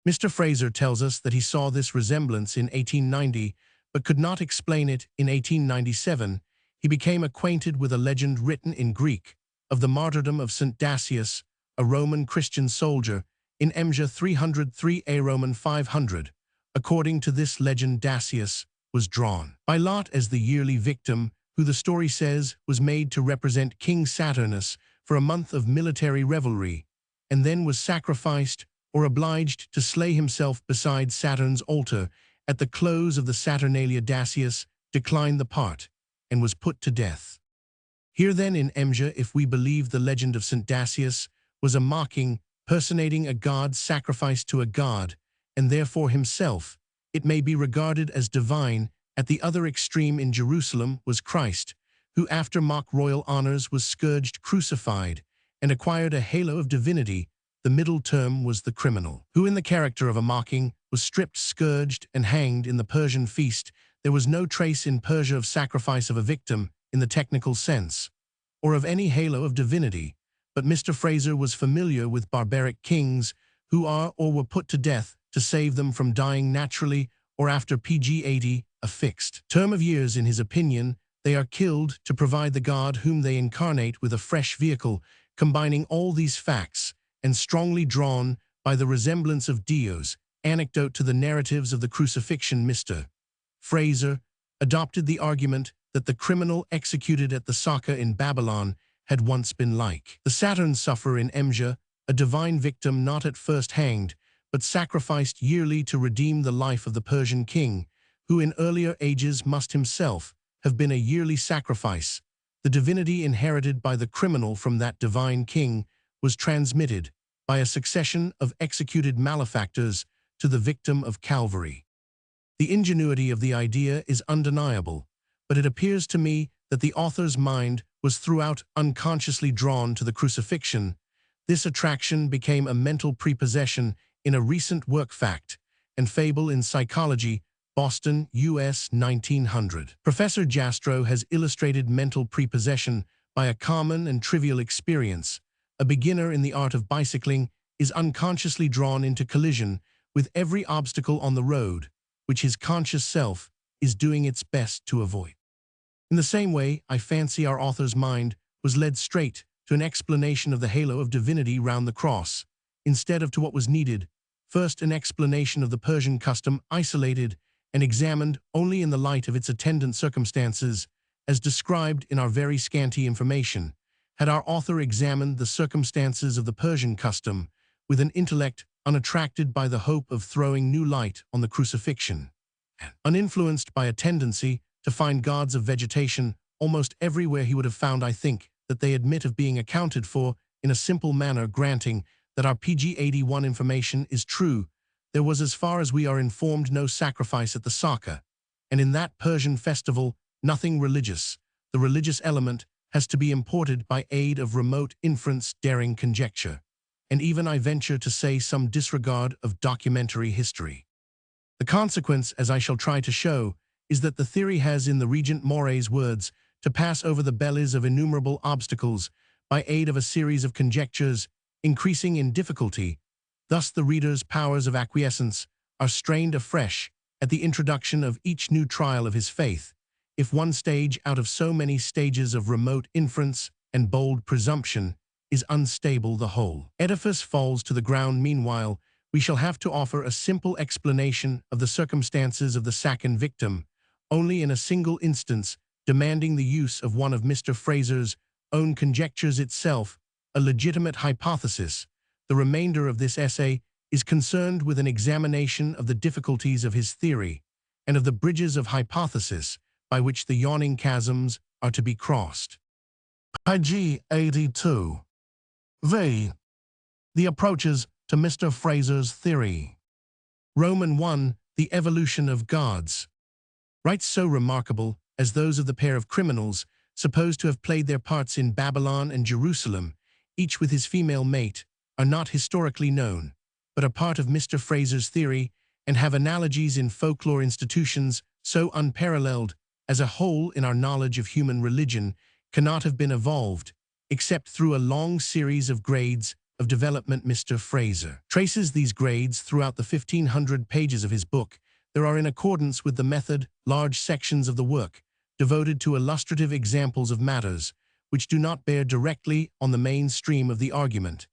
Mr. Fraser tells us that he saw this resemblance in 1890, but could not explain it. In 1897, he became acquainted with a legend written in Greek of the martyrdom of St. Dacius, a Roman Christian soldier, in Emja 303 A Roman 500. According to this legend, Dacius was drawn by lot as the yearly victim, who the story says was made to represent King Saturnus for a month of military revelry, and then was sacrificed or obliged to slay himself beside Saturn's altar. At the close of the Saturnalia, Dacius declined the part and was put to death. Here then in Emja, if we believe the legend of St. Dacius, was a mocking, personating a god sacrificed to a god, and therefore himself, it may be regarded as divine. At the other extreme in Jerusalem was Christ, who after mock royal honors was scourged, crucified, and acquired a halo of divinity. The middle term was the criminal, who in the character of a mocking was stripped, scourged, and hanged. In the Persian feast, there was no trace in Persia of sacrifice of a victim in the technical sense, or of any halo of divinity, but Mr. Fraser was familiar with barbaric kings who are or were put to death to save them from dying naturally or after PG 80, a fixed term of years. In his opinion, they are killed to provide the god whom they incarnate with a fresh vehicle. Combining all these facts, and strongly drawn by the resemblance of Dio's anecdote to the narratives of the crucifixion, Mr. Fraser adopted the argument that the criminal executed at the Saka in Babylon had once been like the Saturn sufferer in Emja, a divine victim not at first hanged, but sacrificed yearly to redeem the life of the Persian king, who in earlier ages must himself have been a yearly sacrifice. The divinity inherited by the criminal from that divine king was transmitted by a succession of executed malefactors to the victim of Calvary. The ingenuity of the idea is undeniable, but it appears to me that the author's mind was throughout unconsciously drawn to the crucifixion. This attraction became a mental prepossession in a recent work, Fact and Fable in Psychology, Boston, U.S. 1900. Professor Jastrow has illustrated mental prepossession by a common and trivial experience. A beginner in the art of bicycling is unconsciously drawn into collision with every obstacle on the road, which his conscious self is doing its best to avoid. In the same way, I fancy our author's mind was led straight to an explanation of the halo of divinity round the cross, instead of to what was needed, first an explanation of the Persian custom isolated and examined only in the light of its attendant circumstances, as described in our very scanty information. Had our author examined the circumstances of the Persian custom with an intellect unattracted by the hope of throwing new light on the crucifixion, uninfluenced by a tendency to find gods of vegetation almost everywhere, he would have found, I think, that they admit of being accounted for in a simple manner. Granting that our PG 81 information is true, there was, as far as we are informed, no sacrifice at the Saka, and in that Persian festival nothing religious. The religious element has to be imported by aid of remote inference, daring conjecture, and even, I venture to say, some disregard of documentary history. The consequence, as I shall try to show, is that the theory has, in the Regent Moray's words, to pass over the bellies of innumerable obstacles by aid of a series of conjectures, increasing in difficulty. Thus the reader's powers of acquiescence are strained afresh at the introduction of each new trial of his faith. If one stage out of so many stages of remote inference and bold presumption is unstable, the whole edifice falls to the ground. Meanwhile, we shall have to offer a simple explanation of the circumstances of the second victim, only in a single instance, demanding the use of one of Mr. Fraser's own conjectures, itself a legitimate hypothesis. The remainder of this essay is concerned with an examination of the difficulties of his theory and of the bridges of hypothesis by which the yawning chasms are to be crossed. Page 82. V. The approaches to Mr. Fraser's theory. Roman 1. The evolution of gods. Rites so remarkable as those of the pair of criminals supposed to have played their parts in Babylon and Jerusalem, each with his female mate, are not historically known, but are part of Mr. Fraser's theory and have analogies in folklore institutions so unparalleled as a whole in our knowledge of human religion cannot have been evolved except through a long series of grades of development. Mr. Fraser traces these grades throughout the 1,500 pages of his book. There are, in accordance with the method, large sections of the work devoted to illustrative examples of matters which do not bear directly on the main stream of the argument,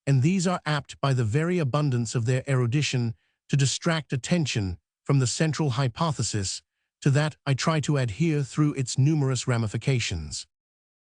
and these are apt by the very abundance of their erudition to distract attention from the central hypothesis. To that I try to adhere through its numerous ramifications.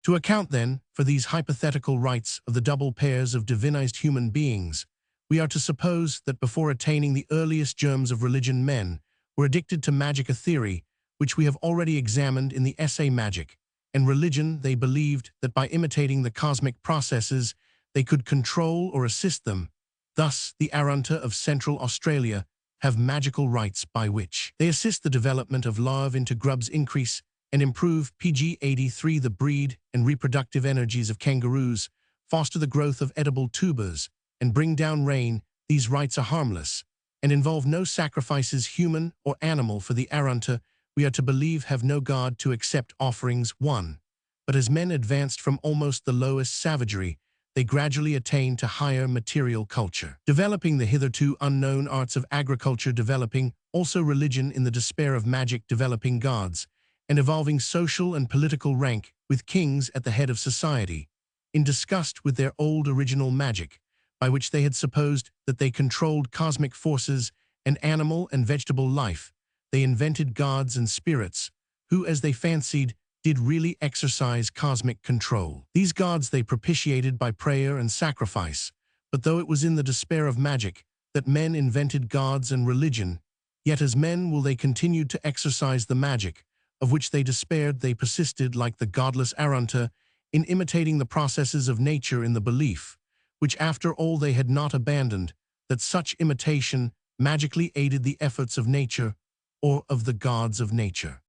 To account, then, for these hypothetical rights of the double pairs of divinized human beings, we are to suppose that before attaining the earliest germs of religion, men were addicted to magic, a theory which we have already examined in the essay Magic and Religion. They believed that by imitating the cosmic processes they could control or assist them. Thus, the Arunta of Central Australia have magical rites by which they assist the development of larvae into grubs, increase and improve PG 83 the breed and reproductive energies of kangaroos, foster the growth of edible tubers, and bring down rain. These rites are harmless and involve no sacrifices, human or animal. For the Arunta, we are to believe, have no god to accept offerings. 1. But as men advanced from almost the lowest savagery, they gradually attained to higher material culture, developing the hitherto unknown arts of agriculture, developing also religion in the despair of magic, developing gods, and evolving social and political rank, with kings at the head of society. In disgust with their old original magic, by which they had supposed that they controlled cosmic forces and animal and vegetable life, they invented gods and spirits, who, as they fancied, did really exercise cosmic control. These gods they propitiated by prayer and sacrifice, but though it was in the despair of magic that men invented gods and religion, yet as men will they continued to exercise the magic, of which they despaired. They persisted, like the godless Arunta, in imitating the processes of nature, in the belief, which after all they had not abandoned, that such imitation magically aided the efforts of nature, or of the gods of nature.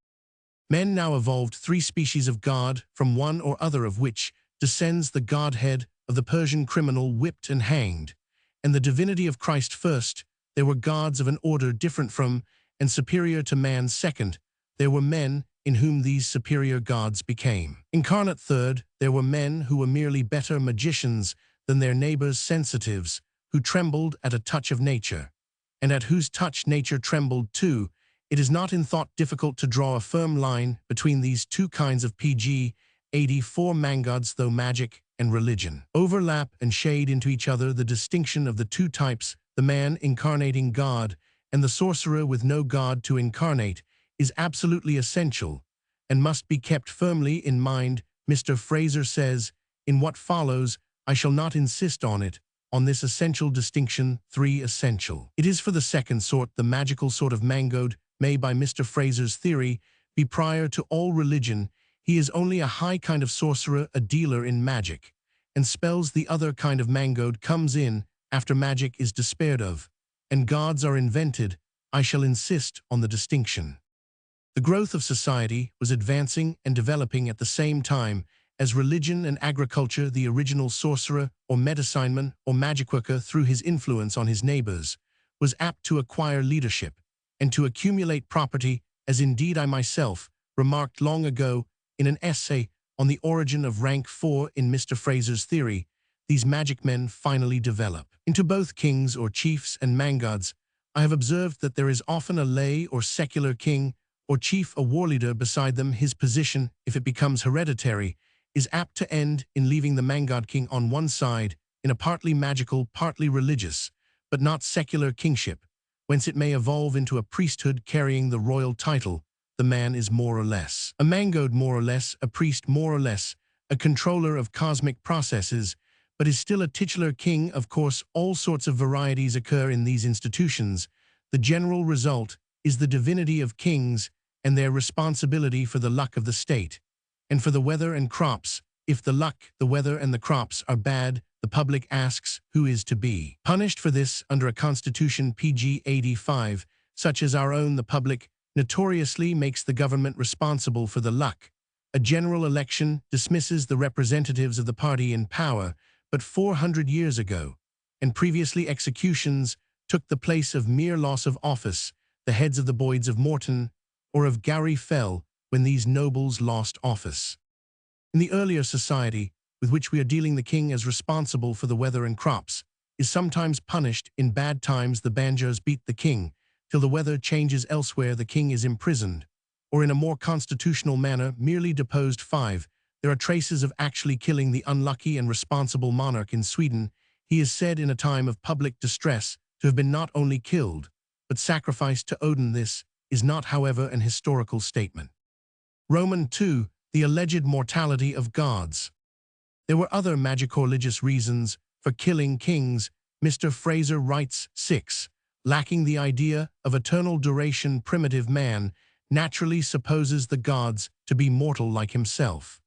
Men now evolved three species of god, from one or other of which descends the godhead of the Persian criminal whipped and hanged, and the divinity of Christ first. There were gods of an order different from and superior to man second. There were men in whom these superior gods became incarnate third. There were men who were merely better magicians than their neighbors sensitives, who trembled at a touch of nature, and at whose touch nature trembled too. It is not in thought difficult to draw a firm line between these two kinds of PG 84 mangods, though magic and religion overlap and shade into each other. The distinction of the two types, the man incarnating God and the sorcerer with no God to incarnate, is absolutely essential and must be kept firmly in mind. Mr. Fraser says, in what follows, I shall not insist on it, on this essential distinction. 3. Essential. It is for the second sort, the magical sort of mangoed, may by Mr. Fraser's theory be prior to all religion. He is only a high kind of sorcerer, a dealer in magic, and spells. The other kind of mangoed comes in after magic is despaired of, and gods are invented. I shall insist on the distinction. The growth of society was advancing and developing at the same time as religion and agriculture. The original sorcerer or medicineman or magic worker, through his influence on his neighbors, was apt to acquire leadership and to accumulate property, as indeed I myself remarked long ago in an essay on the origin of rank. 4. In Mr. Fraser's theory, these magic men finally develop into both kings or chiefs and mangods. I have observed that there is often a lay or secular king or chief, a war leader beside them. His position, if it becomes hereditary, is apt to end in leaving the mangod king on one side in a partly magical, partly religious, but not secular kingship, whence it may evolve into a priesthood carrying the royal title. The man is more or less a mangoed, more or less a priest, more or less a controller of cosmic processes, but is still a titular king. Of course, all sorts of varieties occur in these institutions. The general result is the divinity of kings and their responsibility for the luck of the state, and for the weather and crops. If the luck, the weather, and the crops are bad, the public asks who is to be punished for this. Under a constitution PG 85, such as our own, the public notoriously makes the government responsible for the luck. A general election dismisses the representatives of the party in power, but 400 years ago, and previously, executions took the place of mere loss of office. The heads of the Boyds of Morton or of Gary fell when these nobles lost office. In the earlier society, with which we are dealing, the king, as responsible for the weather and crops, is sometimes punished. In bad times the banjos beat the king, till the weather changes elsewhere the king is imprisoned, or in a more constitutional manner merely deposed. 5. There are traces of actually killing the unlucky and responsible monarch in Sweden. He is said in a time of public distress to have been not only killed, but sacrificed to Odin. This is not, however, an historical statement. Roman 2. The alleged mortality of gods. There were other magico-religious reasons for killing kings. Mr. Fraser writes. 6. Lacking the idea of eternal duration, primitive man naturally supposes the gods to be mortal like himself.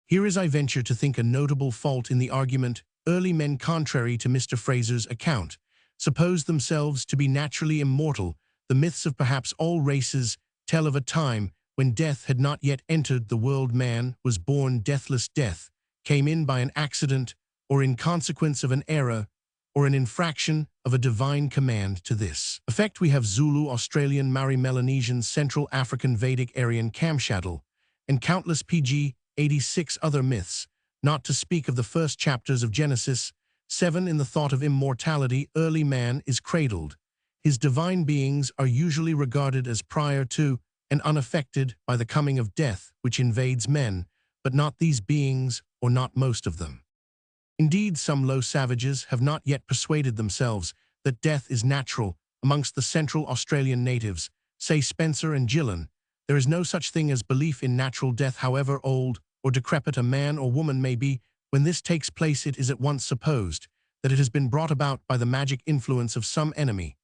Here is, I venture to think, a notable fault in the argument. Early men, contrary to Mr. Fraser's account, supposed themselves to be naturally immortal. The myths of perhaps all races tell of a time when death had not yet entered the world. Man was born deathless. Death came in by an accident or in consequence of an error or an infraction of a divine command. To this effect we have Zulu, Australian, Maori, Melanesian, Central African, Vedic, Aryan, Kamchatal, and countless PG 86 other myths, not to speak of the first chapters of Genesis. 7. In the thought of immortality, early man is cradled. His divine beings are usually regarded as prior to and unaffected by the coming of death, which invades men, but not these beings, or not most of them. Indeed, some low savages have not yet persuaded themselves that death is natural. Amongst the Central Australian natives, say Spencer and Gillen, there is no such thing as belief in natural death. However old or decrepit a man or woman may be, when this takes place it is at once supposed that it has been brought about by the magic influence of some enemy,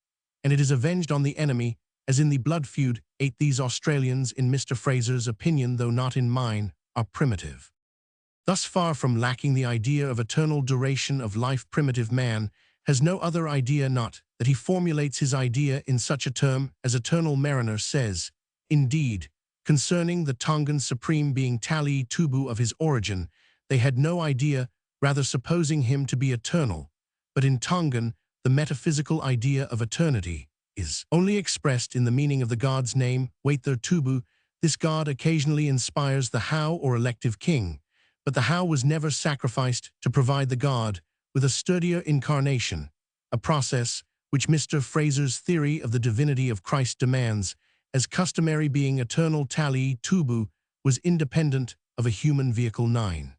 and it is avenged on the enemy, as in the blood feud. 8. These Australians, in Mr. Fraser's opinion, though not in mine, are primitive. Thus far from lacking the idea of eternal duration of life, primitive man has no other idea, not that he formulates his idea in such a term as eternal. Mariner says, indeed, concerning the Tongan supreme being Tali Tubu of his origin, they had no idea, rather supposing him to be eternal. But in Tongan, the metaphysical idea of eternity is only expressed in the meaning of the god's name, Waither Tubu. This god occasionally inspires the how or elective king, but the how was never sacrificed to provide the god with a sturdier incarnation, a process which Mr. Fraser's theory of the divinity of Christ demands, as customary being eternal Tali Tubu was independent of a human vehicle 9.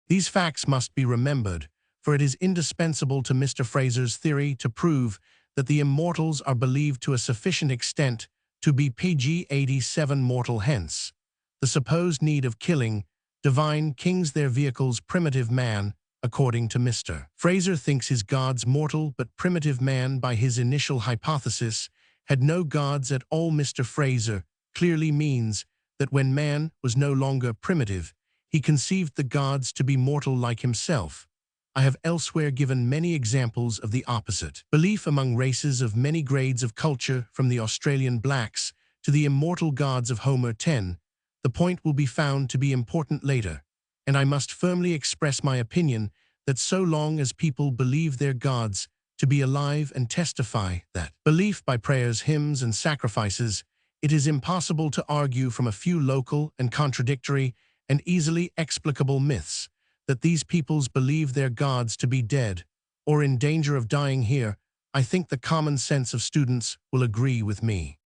These facts must be remembered, for it is indispensable to Mr. Fraser's theory to prove that the immortals are believed to a sufficient extent to be PG 87 mortal. Hence, the supposed need of killing divine kings their vehicles primitive man, according to Mr. Fraser thinks his gods mortal but primitive man by his initial hypothesis had no gods at all. Mr. Fraser clearly means that when man was no longer primitive, he conceived the gods to be mortal like himself. I have elsewhere given many examples of the opposite. Belief among races of many grades of culture, from the Australian blacks to the immortal gods of Homer 10, the point will be found to be important later, and I must firmly express my opinion that so long as people believe their gods to be alive and testify that belief by prayers, hymns, and sacrifices, it is impossible to argue from a few local and contradictory and easily explicable myths that these peoples believe their gods to be dead or in danger of dying here. I think the common sense of students will agree with me.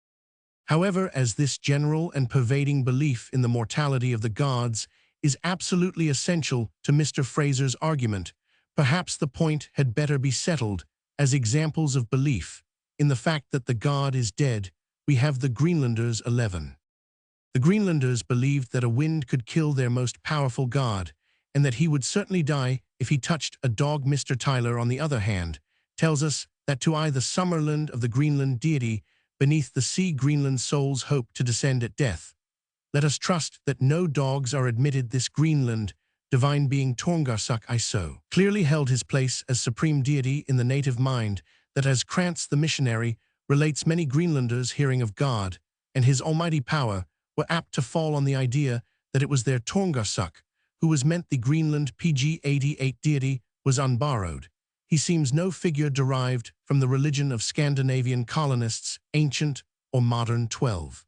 However, as this general and pervading belief in the mortality of the gods is absolutely essential to Mr. Fraser's argument, perhaps the point had better be settled as examples of belief in the fact that the god is dead. We have the Greenlanders 11. The Greenlanders believed that a wind could kill their most powerful god, and that he would certainly die if he touched a dog. Mr. Tyler, on the other hand, tells us that to the Summerland of the Greenland deity, beneath the sea Greenland souls hope to descend at death. Let us trust that no dogs are admitted. This Greenland divine being Torngarsuk so clearly held his place as supreme deity in the native mind that, as Krantz the missionary relates, many Greenlanders hearing of God and his almighty power were apt to fall on the idea that it was their Torngarsuk who was meant. The Greenland PG 88 deity was unborrowed. He seems no figure derived from the religion of Scandinavian colonists, ancient or modern. 12.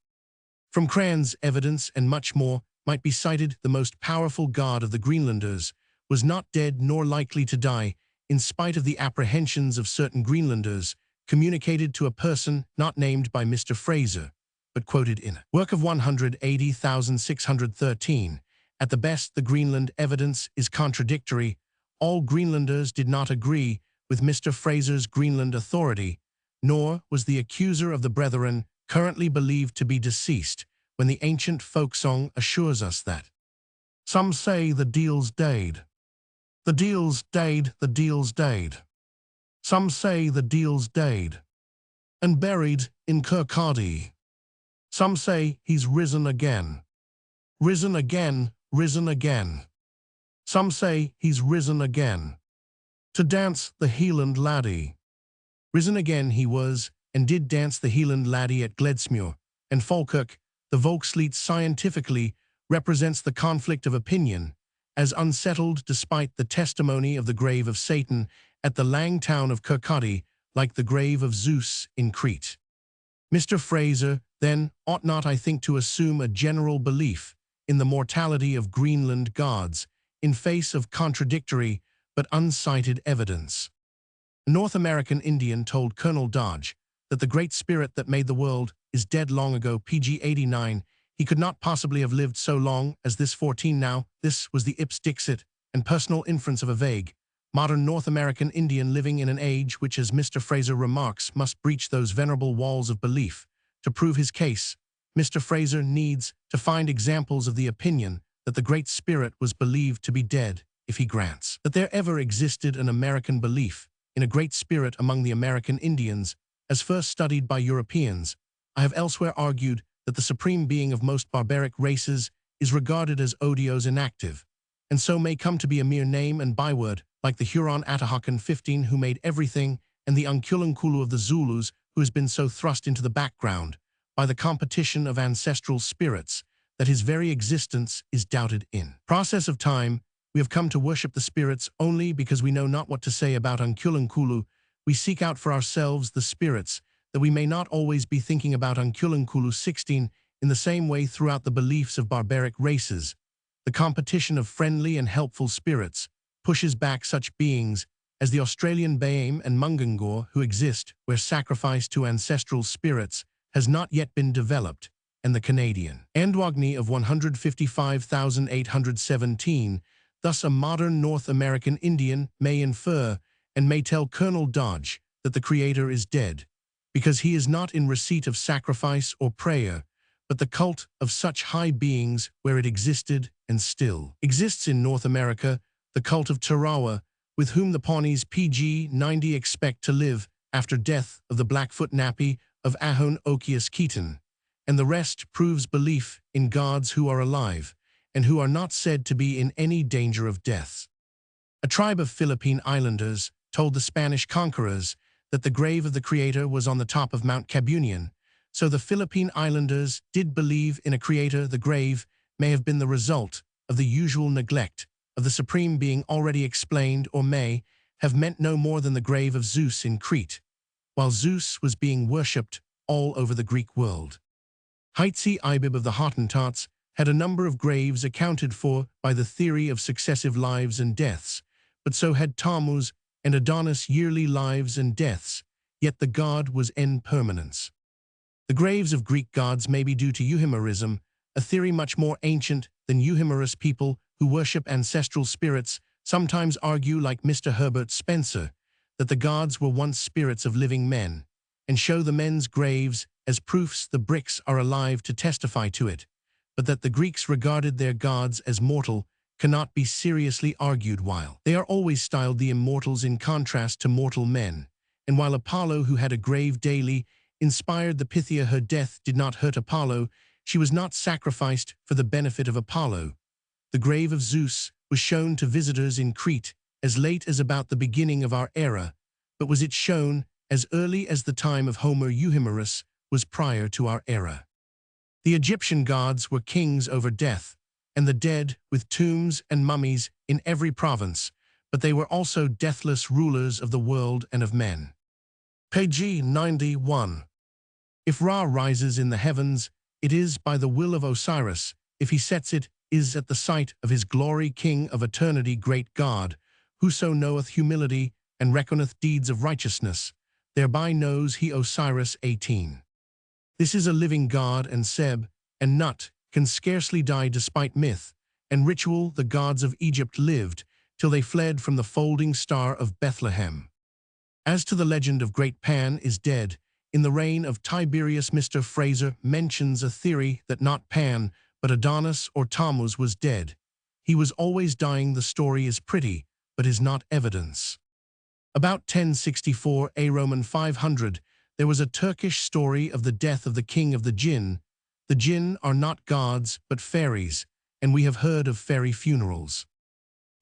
From Cran's evidence and much more might be cited the most powerful god of the Greenlanders was not dead nor likely to die, in spite of the apprehensions of certain Greenlanders, communicated to a person not named by Mr. Fraser, but quoted in a work of 180,613. At the best, the Greenland evidence is contradictory. All Greenlanders did not agree with Mr. Fraser's Greenland authority, nor was the accuser of the brethren currently believed to be deceased, when the ancient folk song assures us that some say the deal's dead. The deal's dead, the deal's dead. Some say the deal's dead and buried in Kirkcaldy. Some say he's risen again. Risen again, risen again. Some say he's risen again to dance the Hieland laddie. Risen again he was, and did dance the Hieland laddie at Gledsmuir and Falkirk. The Volkslied scientifically represents the conflict of opinion as unsettled despite the testimony of the grave of Satan at the Lang town of Kirkcaldy, like the grave of Zeus in Crete. Mr. Fraser, then, ought not, I think, to assume a general belief in the mortality of Greenland gods in face of contradictory but uncited evidence. A North American Indian told Colonel Dodge that the Great Spirit that made the world is dead long ago. PG 89. He could not possibly have lived so long as this 14 now. This was the ips dixit and personal inference of a vague, modern North American Indian living in an age which, as Mr. Fraser remarks, must breach those venerable walls of belief. To prove his case, Mr. Fraser needs to find examples of the opinion that the Great Spirit was believed to be dead. If he grants that there ever existed an American belief in a Great Spirit among the American Indians, as first studied by Europeans, I have elsewhere argued that the supreme being of most barbaric races is regarded as odious inactive, and so may come to be a mere name and byword, like the Huron Atahakan 15 who made everything, and the Unkulunkulu of the Zulus who has been so thrust into the background, by the competition of ancestral spirits, that his very existence is doubted in. Process of time, we have come to worship the spirits only because we know not what to say about Unkulunkulu. We seek out for ourselves the spirits, that we may not always be thinking about Unkulunkulu 16 in the same way throughout the beliefs of barbaric races. The competition of friendly and helpful spirits pushes back such beings as the Australian Bayame and Mungangor, who exist where sacrifice to ancestral spirits has not yet been developed, and the Canadian Andwagni of 155,817, thus a modern North American Indian may infer and may tell Colonel Dodge that the Creator is dead, because he is not in receipt of sacrifice or prayer, but the cult of such high beings where it existed and still exists in North America, the cult of Tarawa, with whom the Pawnees PG-90 expect to live after death of the Blackfoot Nappy of Ahon Okius Keaton, and the rest proves belief in gods who are alive and who are not said to be in any danger of death. A tribe of Philippine islanders told the Spanish conquerors that the grave of the Creator was on the top of Mount Cabunian, so the Philippine islanders did believe in a Creator. The grave may have been the result of the usual neglect of the Supreme Being already explained, or may have meant no more than the grave of Zeus in Crete, while Zeus was being worshipped all over the Greek world. Heitzi Ibib of the Hottentots had a number of graves accounted for by the theory of successive lives and deaths, but so had Tammuz and Adonis yearly lives and deaths, yet the god was en permanence. The graves of Greek gods may be due to euhemerism, a theory much more ancient than euhemerous. People who worship ancestral spirits sometimes argue, like Mr. Herbert Spencer, that the gods were once spirits of living men, and show the men's graves as proofs the bricks are alive to testify to it, but that the Greeks regarded their gods as mortal cannot be seriously argued, while they are always styled the immortals in contrast to mortal men, and while Apollo, who had a grave daily, inspired the Pythia, her death did not hurt Apollo, she was not sacrificed for the benefit of Apollo. The grave of Zeus was shown to visitors in Crete as late as about the beginning of our era, but was it shown as early as the time of Homer? Euhemerus was prior to our era. The Egyptian gods were kings over death, and the dead with tombs and mummies in every province, but they were also deathless rulers of the world and of men. Page 91. If Ra rises in the heavens, it is by the will of Osiris. If he sets, it is at the sight of his glory. King of eternity, great God, whoso knoweth humility and reckoneth deeds of righteousness, thereby knows he Osiris. 18. This is a living god, and Seb and Nut can scarcely die despite myth and ritual. The gods of Egypt lived till they fled from the folding star of Bethlehem. As to the legend of Great Pan is dead, in the reign of Tiberius, Mr. Fraser mentions a theory that not Pan, but Adonis or Tammuz was dead. He was always dying. The story is pretty, but is not evidence. About 1064 A Roman 500, there was a Turkish story of the death of the king of the Jinn. The Jinn are not gods, but fairies, and we have heard of fairy funerals.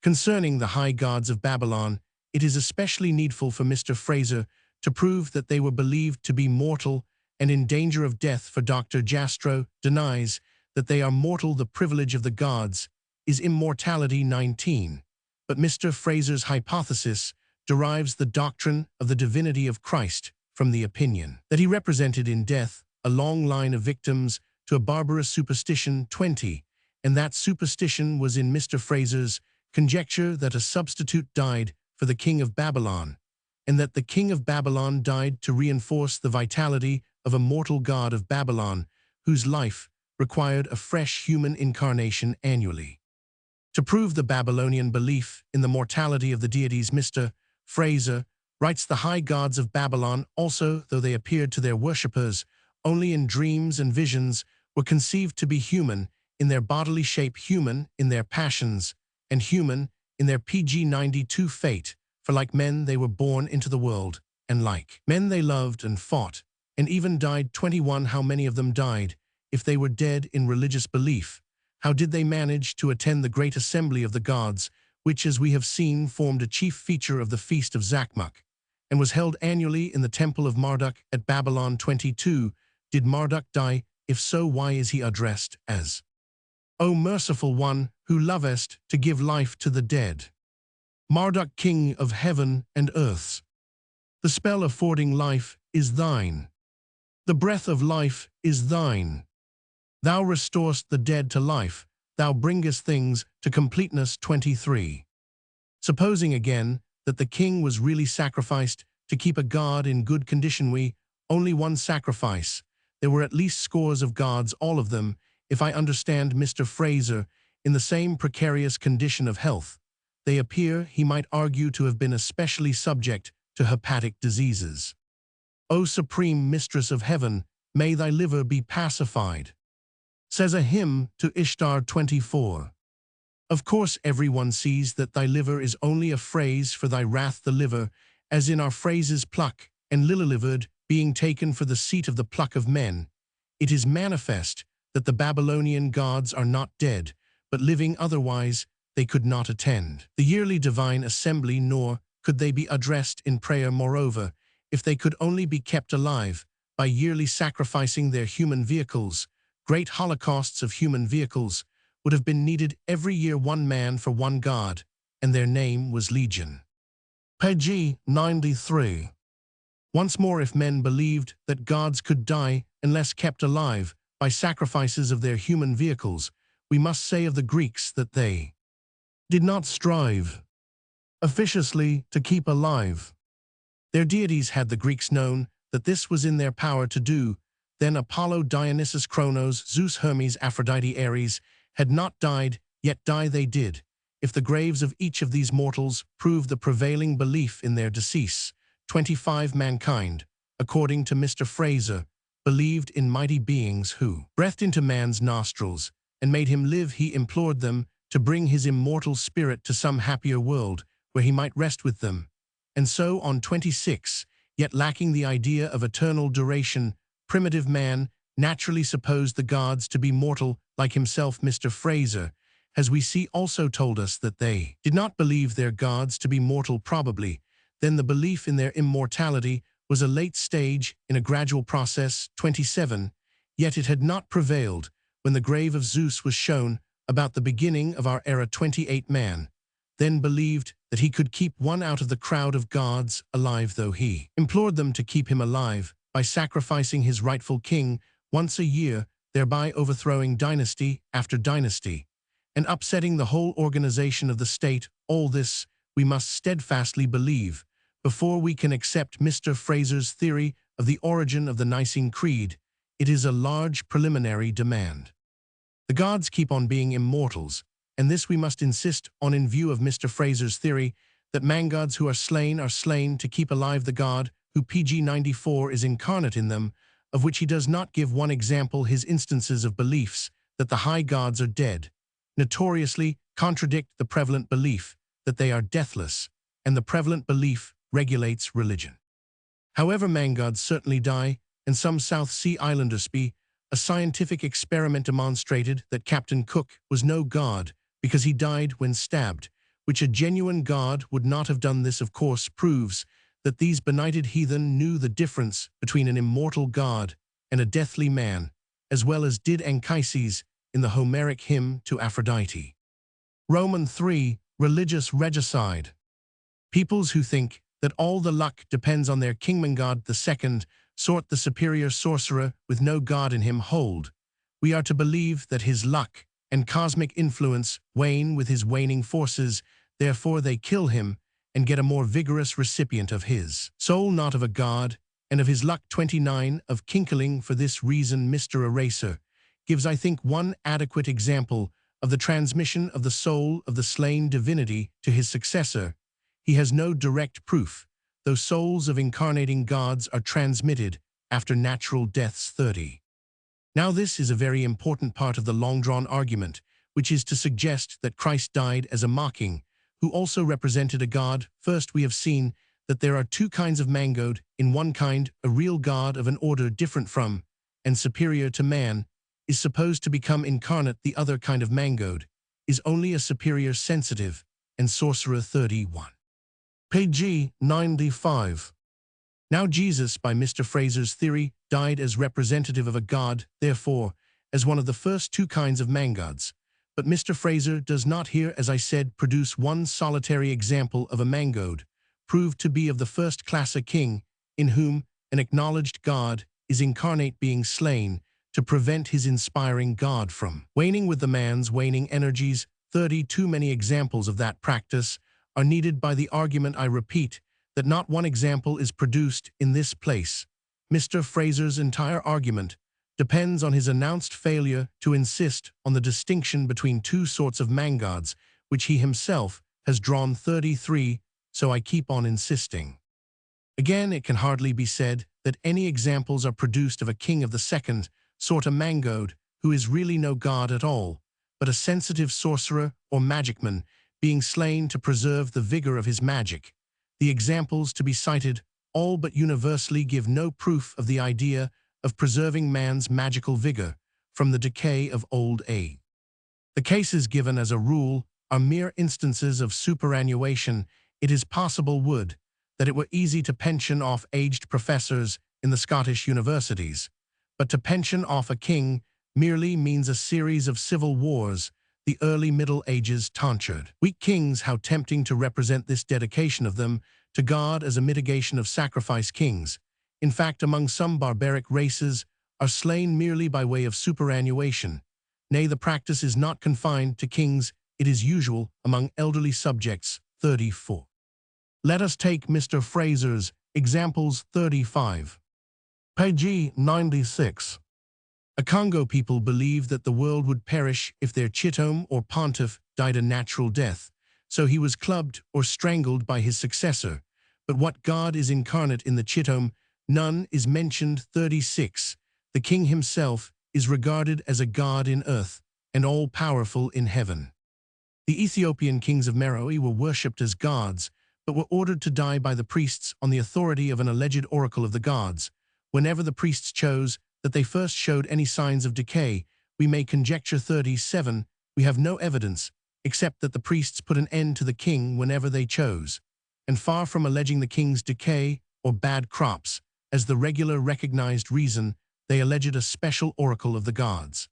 Concerning the high gods of Babylon, it is especially needful for Mr. Fraser to prove that they were believed to be mortal and in danger of death, for Dr. Jastrow denies that they are mortal. The privilege of the gods is immortality. 19. But Mr. Fraser's hypothesis derives the doctrine of the divinity of Christ from the opinion that he represented in death a long line of victims to a barbarous superstition. 20. And that superstition was in Mr. Fraser's conjecture that a substitute died for the king of Babylon, and that the king of Babylon died to reinforce the vitality of a mortal god of Babylon, whose life required a fresh human incarnation annually. To prove the Babylonian belief in the mortality of the deities, Mr. Fraser writes, the high gods of Babylon also, though they appeared to their worshippers only in dreams and visions, were conceived to be human in their bodily shape, human in their passions, and human in their PG-92 fate, for like men they were born into the world, and like men they loved and fought, and even died. 21. How many of them died, if they were dead in religious belief? How did they manage to attend the great assembly of the gods, which, as we have seen, formed a chief feature of the feast of Zachmuk, and was held annually in the temple of Marduk at Babylon? 22. Did Marduk die? If so, why is he addressed as, O merciful one, who lovest to give life to the dead? Marduk, king of heaven and earth. The spell affording life is thine. The breath of life is thine. Thou restorest the dead to life. Thou bringest things to completeness. 23. Supposing again that the king was really sacrificed to keep a god in good condition, only one sacrifice. There were at least scores of gods, all of them, if I understand Mr. Fraser, in the same precarious condition of health. They appear, he might argue, to have been especially subject to hepatic diseases. O supreme mistress of heaven, may thy liver be pacified. Says a hymn to Ishtar. 24. Of course everyone sees that thy liver is only a phrase for thy wrath, the liver, as in our phrases pluck and lily-livered, being taken for the seat of the pluck of men. It is manifest that the Babylonian gods are not dead, but living, otherwise they could not attend the yearly divine assembly, nor could they be addressed in prayer. Moreover, if they could only be kept alive by yearly sacrificing their human vehicles, great holocausts of human vehicles would have been needed every year, one man for one god, and their name was Legion. Page 93. Once more, if men believed that gods could die unless kept alive by sacrifices of their human vehicles, we must say of the Greeks that they did not strive officiously to keep alive their deities. Had the Greeks known that this was in their power to do, then Apollo, Dionysus, Kronos, Zeus, Hermes, Aphrodite, Ares had not died, yet die they did. If the graves of each of these mortals prove the prevailing belief in their decease. 25. Mankind, according to Mr. Fraser, believed in mighty beings who breathed into man's nostrils and made him live. He implored them to bring his immortal spirit to some happier world where he might rest with them, and so on. 26. Yet lacking the idea of eternal duration, primitive man naturally supposed the gods to be mortal like himself. Mr. Fraser, as we see, also told us that they did not believe their gods to be mortal. Probably then the belief in their immortality was a late stage in a gradual process. 27. Yet it had not prevailed when the grave of Zeus was shown about the beginning of our era. 28. Man then believed that he could keep one out of the crowd of gods alive, though he implored them to keep him alive by sacrificing his rightful king once a year, thereby overthrowing dynasty after dynasty and upsetting the whole organization of the state. All this we must steadfastly believe before we can accept Mr. Fraser's theory of the origin of the Nicene Creed. It is a large preliminary demand. The gods keep on being immortals, and this we must insist on in view of Mr. Fraser's theory that man-gods who are slain to keep alive the God who pg 94 is incarnate in them, of which he does not give one example. His instances of beliefs that the high gods are dead notoriously contradict the prevalent belief that they are deathless, and the prevalent belief regulates religion. However, man-gods certainly die, and some South Sea Islanders be. A scientific experiment demonstrated that Captain Cook was no god because he died when stabbed, which a genuine god would not have done. This, of course, proves that these benighted heathen knew the difference between an immortal god and a deathly man, as well as did Anchises in the Homeric hymn to Aphrodite. Roman 3. Religious regicide. Peoples who think that all the luck depends on their kingman god, the second sort, the superior sorcerer with no god in him, hold we are to believe that his luck and cosmic influence wane with his waning forces, therefore they kill him and get a more vigorous recipient of his soul, not of a god, and of his luck. 29. Of Kinkeling. For this reason Mr. Eraser gives, I think, one adequate example of the transmission of the soul of the slain divinity to his successor. He has no direct proof, though souls of incarnating gods are transmitted after natural deaths. 30. Now this is a very important part of the long-drawn argument, which is to suggest that Christ died as a mocking, who also represented a god. First, we have seen that there are two kinds of man-god. In one kind, a real god of an order different from and superior to man is supposed to become incarnate. The other kind of man-god is only a superior sensitive and sorcerer. 31. Page 95. Now Jesus, by Mr. Fraser's theory, died as representative of a god, therefore, as one of the first two kinds of man-gods. But Mr. Fraser does not here, as I said, produce one solitary example of a man-god, proved to be of the first class a king, in whom an acknowledged god is incarnate being slain to prevent his inspiring god from waning with the man's waning energies. 32 many examples of that practice are needed by the argument I repeat that not one example is produced in this place. Mr. Fraser's entire argument depends on his announced failure to insist on the distinction between two sorts of man-gods, which he himself has drawn 33, so I keep on insisting. Again, it can hardly be said that any examples are produced of a king of the second sort, a man-god, who is really no god at all, but a sensitive sorcerer or magicman being slain to preserve the vigor of his magic. The examples to be cited all but universally give no proof of the idea of preserving man's magical vigor from the decay of old age. The cases given as a rule are mere instances of superannuation. It is possible that it were easy to pension off aged professors in the Scottish universities, but to pension off a king merely means a series of civil wars, the early Middle Ages tonsured. Weak kings, how tempting to represent this dedication of them to God as a mitigation of sacrifice. Kings, in fact, among some barbaric races, are slain merely by way of superannuation. Nay, the practice is not confined to kings, it is usual among elderly subjects. 34. Let us take Mr. Fraser's examples. 35. Page 96. A Congo people believe that the world would perish if their chitome or pontiff died a natural death, so he was clubbed or strangled by his successor. But what god is incarnate in the chitome? None is mentioned. 36. The king himself is regarded as a god in earth and all-powerful in heaven. The Ethiopian kings of Meroe were worshipped as gods, but were ordered to die by the priests on the authority of an alleged oracle of the gods. Whenever the priests chose that they first showed any signs of decay, we may conjecture. 37. We have no evidence, except that the priests put an end to the king whenever they chose, and far from alleging the king's decay or bad crops as the regular recognized reason, they alleged a special oracle of the gods.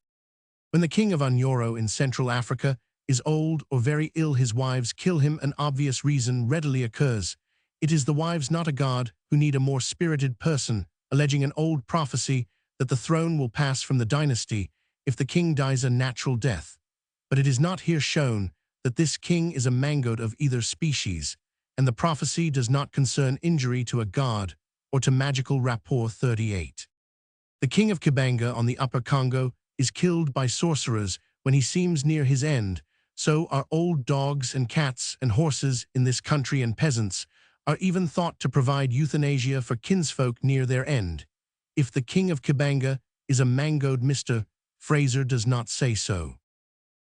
When the king of Unyoro in Central Africa is old or very ill, his wives kill him. An obvious reason readily occurs. It is the wives, not a god, who need a more spirited person, alleging an old prophecy that the throne will pass from the dynasty if the king dies a natural death. But it is not here shown that this king is a man-god of either species, and the prophecy does not concern injury to a god or to magical rapport. 38. The king of Kibanga on the Upper Congo is killed by sorcerers when he seems near his end. So are old dogs and cats and horses in this country, and peasants are even thought to provide euthanasia for kinsfolk near their end. If the king of Kibanga is a man-god, Mr. Fraser does not say so.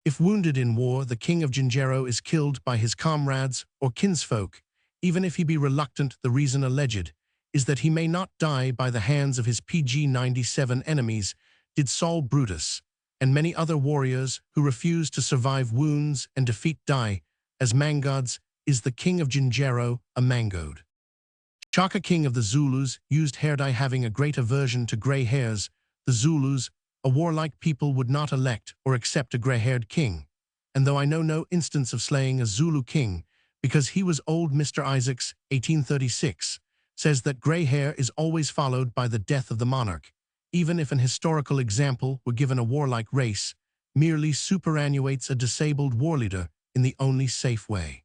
If wounded in war, the king of Ginjero is killed by his comrades or kinsfolk, even if he be reluctant. The reason alleged is that he may not die by the hands of his PG-97 enemies. Did Saul Brutus and many other warriors who refused to survive wounds and defeat die as man-gods? Is the king of Ginjero a man-god? Chaka, king of the Zulus, used hair dye, having a great aversion to gray hairs. The Zulus, a warlike people, would not elect or accept a gray-haired king, and though I know no instance of slaying a Zulu king because he was old, Mr. Isaacs, 1836, says that gray hair is always followed by the death of the monarch. Even if an historical example were given, a warlike race merely superannuates a disabled war leader in the only safe way.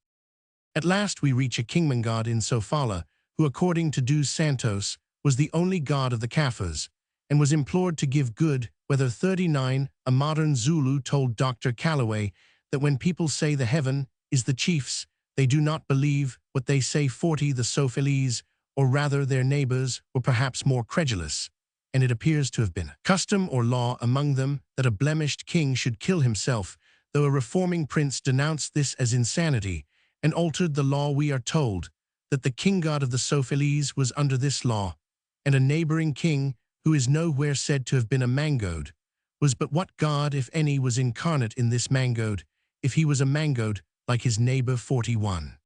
At last we reach a kingman-god in Sofala, who, according to Dos Santos, was the only god of the Kaffirs, and was implored to give good weather. 39. A modern Zulu told Dr. Calloway that when people say the heaven is the chiefs, they do not believe what they say. 40. The Sophalese, or rather their neighbors, were perhaps more credulous, and it appears to have been custom or law among them that a blemished king should kill himself, though a reforming prince denounced this as insanity and altered the law. We are told that the king-god of the Sophalese was under this law, and a neighboring king, who is nowhere said to have been a man-god, was. But what god, if any, was incarnate in this man-god, if he was a man-god like his neighbor? 41.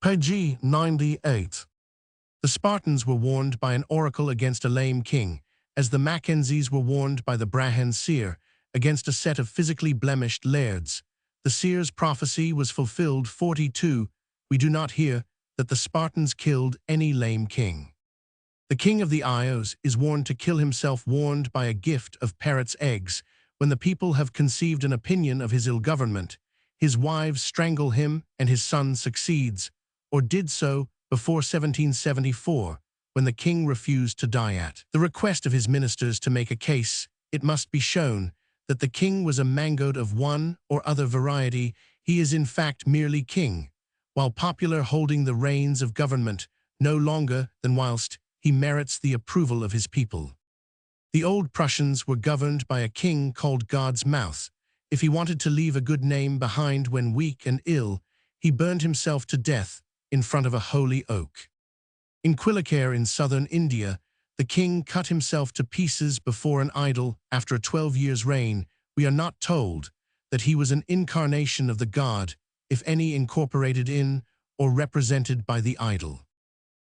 Page 98. The Spartans were warned by an oracle against a lame king, as the Mackenzies were warned by the Brahan seer against a set of physically blemished lairds. The seer's prophecy was fulfilled. 42. We do not hear that the Spartans killed any lame king. The king of the Ios is warned to kill himself, warned by a gift of parrots' eggs. When the people have conceived an opinion of his ill government, his wives strangle him and his son succeeds, or did so before 1774, when the king refused to die at the request of his ministers to make a case. It must be shown that the king was a mangoed of one or other variety. He is in fact merely king, while popular, holding the reins of government no longer than whilst he merits the approval of his people. The old Prussians were governed by a king called God's Mouth. If he wanted to leave a good name behind when weak and ill, he burned himself to death in front of a holy oak. In Quilacare in southern India, the king cut himself to pieces before an idol after a 12 years' reign. We are not told that he was an incarnation of the god, if any, incorporated in or represented by the idol.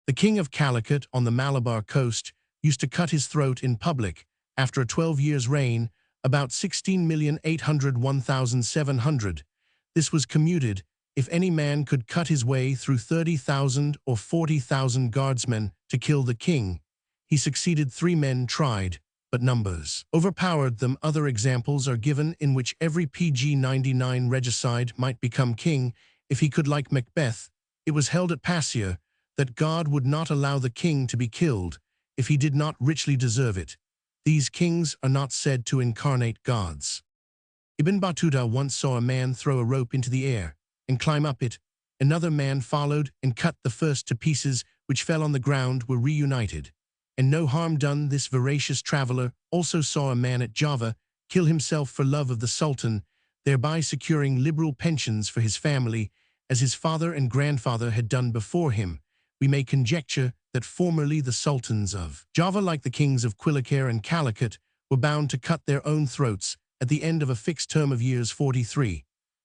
The king of Calicut on the Malabar coast used to cut his throat in public after a 12 years' reign, about 16,801,700. This was commuted if any man could cut his way through 30,000 or 40,000 guardsmen to kill the king. He succeeded. 3 men tried, but numbers overpowered them. Other examples are given in which every PG-99 regicide might become king if he could, like Macbeth. It was held at Passia that God would not allow the king to be killed if he did not richly deserve it. These kings are not said to incarnate gods. Ibn Battuta once saw a man throw a rope into the air and climb up it. Another man followed and cut the first to pieces, which fell on the ground, were reunited, and no harm done. This voracious traveler also saw a man at Java kill himself for love of the Sultan, thereby securing liberal pensions for his family, as his father and grandfather had done before him. We may conjecture that formerly the sultans of Java, like the kings of Quilacare and Calicut, were bound to cut their own throats at the end of a fixed term of years 43,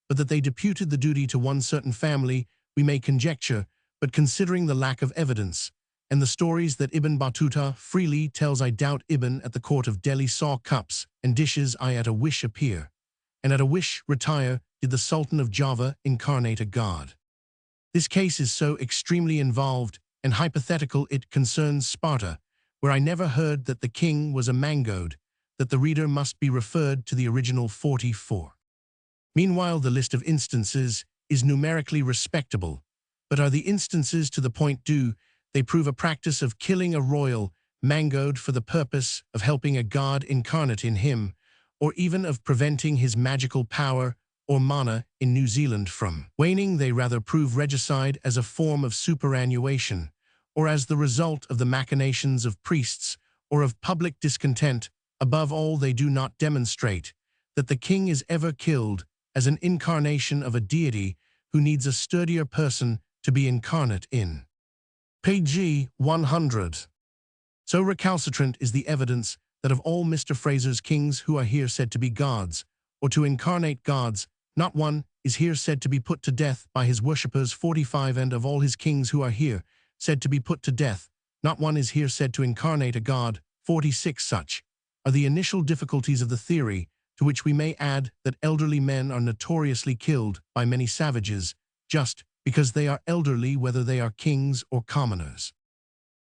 but that they deputed the duty to one certain family, we may conjecture, but considering the lack of evidence, and the stories that Ibn Battuta freely tells, I doubt Ibn at the court of Delhi saw cups and dishes I at a wish appear, and at a wish retire did the Sultan of Java incarnate a god. This case is so extremely involved and hypothetical it concerns Sparta, where I never heard that the king was a mangoed, that the reader must be referred to the original 44. Meanwhile, the list of instances is numerically respectable, but are the instances to the point? Do they prove a practice of killing a royal mangoed for the purpose of helping a god incarnate in him, or even of preventing his magical power or mana in New Zealand from waning? They rather prove regicide as a form of superannuation, or as the result of the machinations of priests or of public discontent. Above all, they do not demonstrate that the king is ever killed as an incarnation of a deity who needs a sturdier person to be incarnate in. Page 100. So recalcitrant is the evidence that of all Mr. Fraser's kings who are here said to be gods, or to incarnate gods, not one is here said to be put to death by his worshippers. 45. And of all his kings who are here said to be put to death, not one is here said to incarnate a god. 46. Such are the initial difficulties of the theory, to which we may add that elderly men are notoriously killed by many savages, just because they are elderly, whether they are kings or commoners.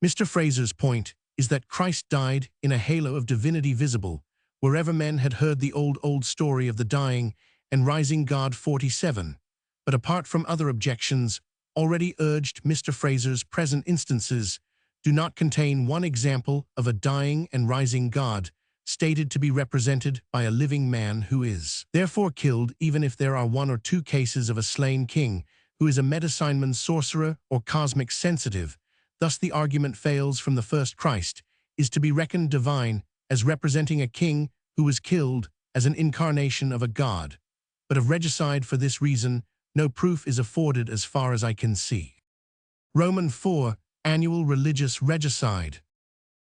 Mr. Fraser's point is that Christ died in a halo of divinity visible, wherever men had heard the old story of the dying and rising God. 47. But apart from other objections already urged, Mr. Fraser's present instances do not contain one example of a dying and rising God, stated to be represented by a living man who is therefore killed, even if there are 1 or 2 cases of a slain king who is a medicineman, sorcerer, or cosmic sensitive. Thus the argument fails from the first. Christ is to be reckoned divine as representing a king who was killed as an incarnation of a god. But of regicide for this reason, no proof is afforded as far as I can see. Roman 4. Annual religious regicide.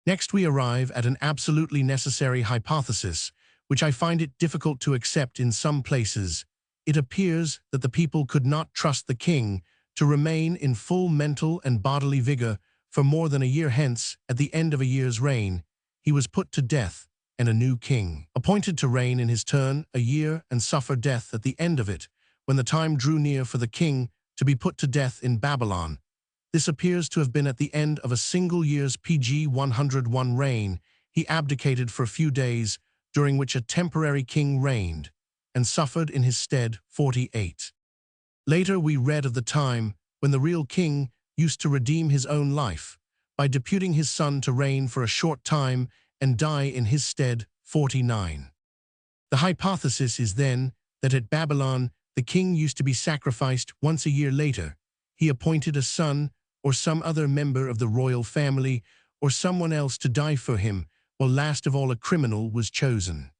Next we arrive at an absolutely necessary hypothesis, which I find it difficult to accept in some places. It appears that the people could not trust the king to remain in full mental and bodily vigor For more than a year hence, at the end of a year's reign, he was put to death, and a new king, appointed to reign in his turn a year and suffer death at the end of it, when the time drew near for the king to be put to death in Babylon. This appears to have been at the end of a single year's PG 101 reign. He abdicated for a few days, during which a temporary king reigned, and suffered in his stead 48. Later we read of the time when the real king used to redeem his own life, by deputing his son to reign for a short time and die in his stead 49. The hypothesis is then that at Babylon the king used to be sacrificed once a year later. He appointed a son or some other member of the royal family or someone else to die for him, while last of all a criminal was chosen.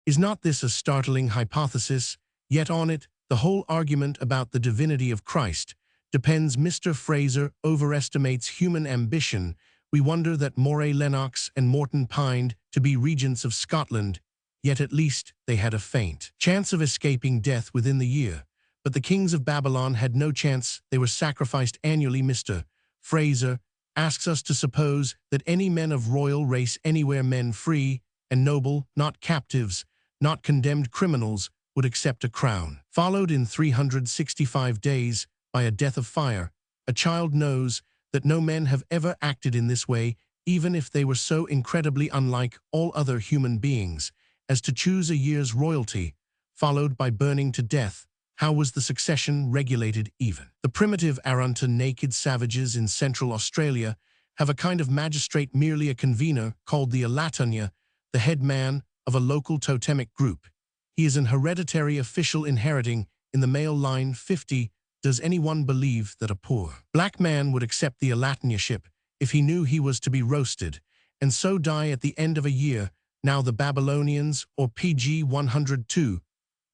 Is not this a startling hypothesis? Yet on it, the whole argument about the divinity of Christ depends. Mr. Fraser overestimates human ambition. We wonder that Moray Lennox and Morton pined to be regents of Scotland, yet at least they had a faint chance of escaping death within the year. But the kings of Babylon had no chance. They were sacrificed annually. Mr. Fraser asks us to suppose that any men of royal race anywhere, men free and noble, not captives, not condemned criminals, would accept a crown, followed in 365 days by a death of fire. A child knows that no men have ever acted in this way, even if they were so incredibly unlike all other human beings, as to choose a year's royalty, followed by burning to death. How was the succession regulated even? The primitive Arunta naked savages in Central Australia have a kind of magistrate, merely a convener, called the Alatunya, the head man of a local totemic group. He is an hereditary official inheriting, in the male line, 50. Does anyone believe that a poor black man would accept the Alatunyship if he knew he was to be roasted, and so die at the end of a year? Now the Babylonians, or PG 102,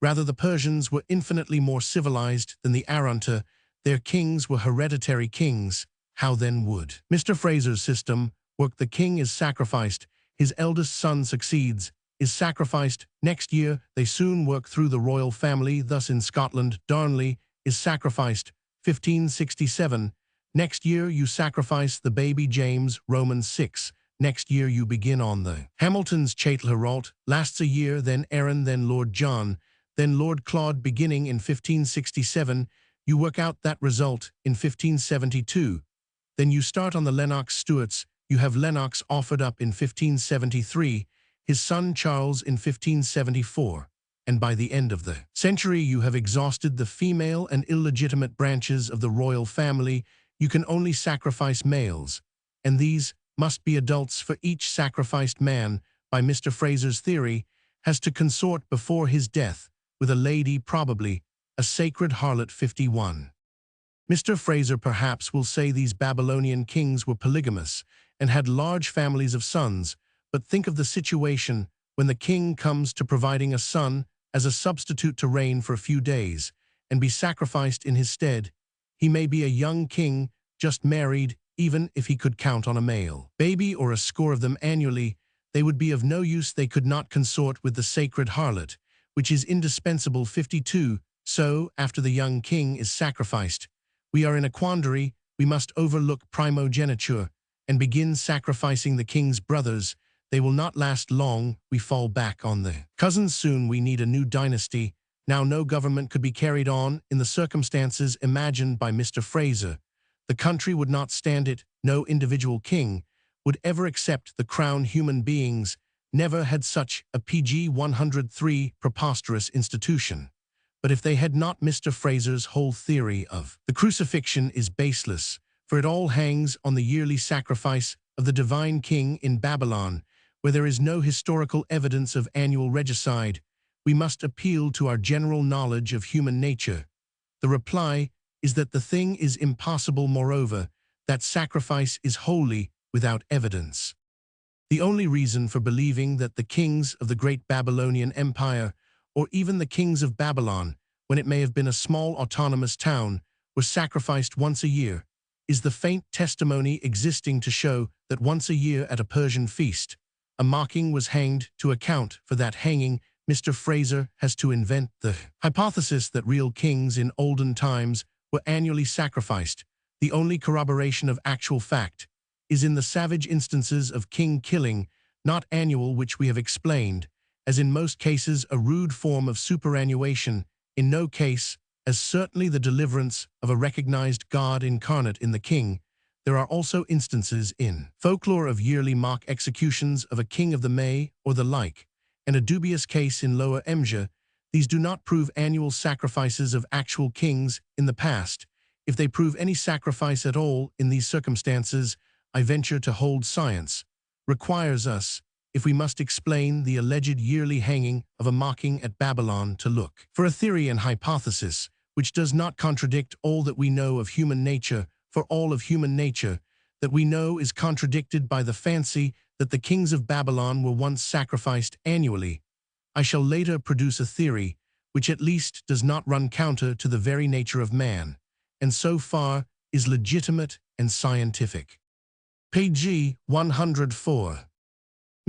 rather the Persians, were infinitely more civilized than the Arunta. Their kings were hereditary kings. How then would Mr. Fraser's system work? The king is sacrificed, his eldest son succeeds, is sacrificed. Next year they soon work through the royal family. Thus in Scotland, Darnley is sacrificed, 1567. Next year you sacrifice the baby James, Romans 6. Next year you begin on the Hamilton's Chatelherault, lasts a year, then Aaron, then Lord John, then Lord Claude. Beginning in 1567, you work out that result in 1572. Then you start on the Lennox Stuarts. You have Lennox offered up in 1573, his son Charles in 1574, and by the end of the century you have exhausted the female and illegitimate branches of the royal family. You can only sacrifice males, and these must be adults, for each sacrificed man, by Mr. Fraser's theory, has to consort before his death with a lady, probably a sacred harlot. 51. Mr. Fraser perhaps will say these Babylonian kings were polygamous and had large families of sons, but think of the situation when the king comes to providing a son as a substitute to reign for a few days and be sacrificed in his stead. He may be a young king, just married. Even if he could count on a male baby or a score of them annually, they would be of no use. They could not consort with the sacred harlot, which is indispensable. 52. So, after the young king is sacrificed, we are in a quandary. We must overlook primogeniture and begin sacrificing the king's brothers. They will not last long. We fall back on the cousins. Soon we need a new dynasty. Now no government could be carried on in the circumstances imagined by Mr. Fraser. The country would not stand it. No individual king would ever accept the crown. Human beings never had such a PG 103 preposterous institution. But if they had not, Mr. Fraser's whole theory of the crucifixion is baseless, for it all hangs on the yearly sacrifice of the divine king in Babylon, where there is no historical evidence of annual regicide. We must appeal to our general knowledge of human nature. The reply is that the thing is impossible. Moreover, that sacrifice is wholly without evidence. The only reason for believing that the kings of the great Babylonian Empire, or even the kings of Babylon, when it may have been a small autonomous town, were sacrificed once a year, is the faint testimony existing to show that once a year at a Persian feast, a mocking was hanged. To account for that hanging, Mr. Fraser has to invent the hypothesis that real kings in olden times were annually sacrificed. The only corroboration of actual fact is in the savage instances of king killing, not annual, which we have explained, as in most cases a rude form of superannuation, in no case, as certainly the deliverance of a recognized God incarnate in the king. There are also instances in folklore of yearly mock executions of a king of the May or the like, and a dubious case in Lower Emsure. These do not prove annual sacrifices of actual kings in the past. If they prove any sacrifice at all in these circumstances, I venture to hold science requires us, if we must explain the alleged yearly hanging of a mocking at Babylon, to look for a theory and hypothesis which does not contradict all that we know of human nature, for all of human nature that we know is contradicted by the fancy that the kings of Babylon were once sacrificed annually. I shall later produce a theory which at least does not run counter to the very nature of man, and so far is legitimate and scientific. Page 104.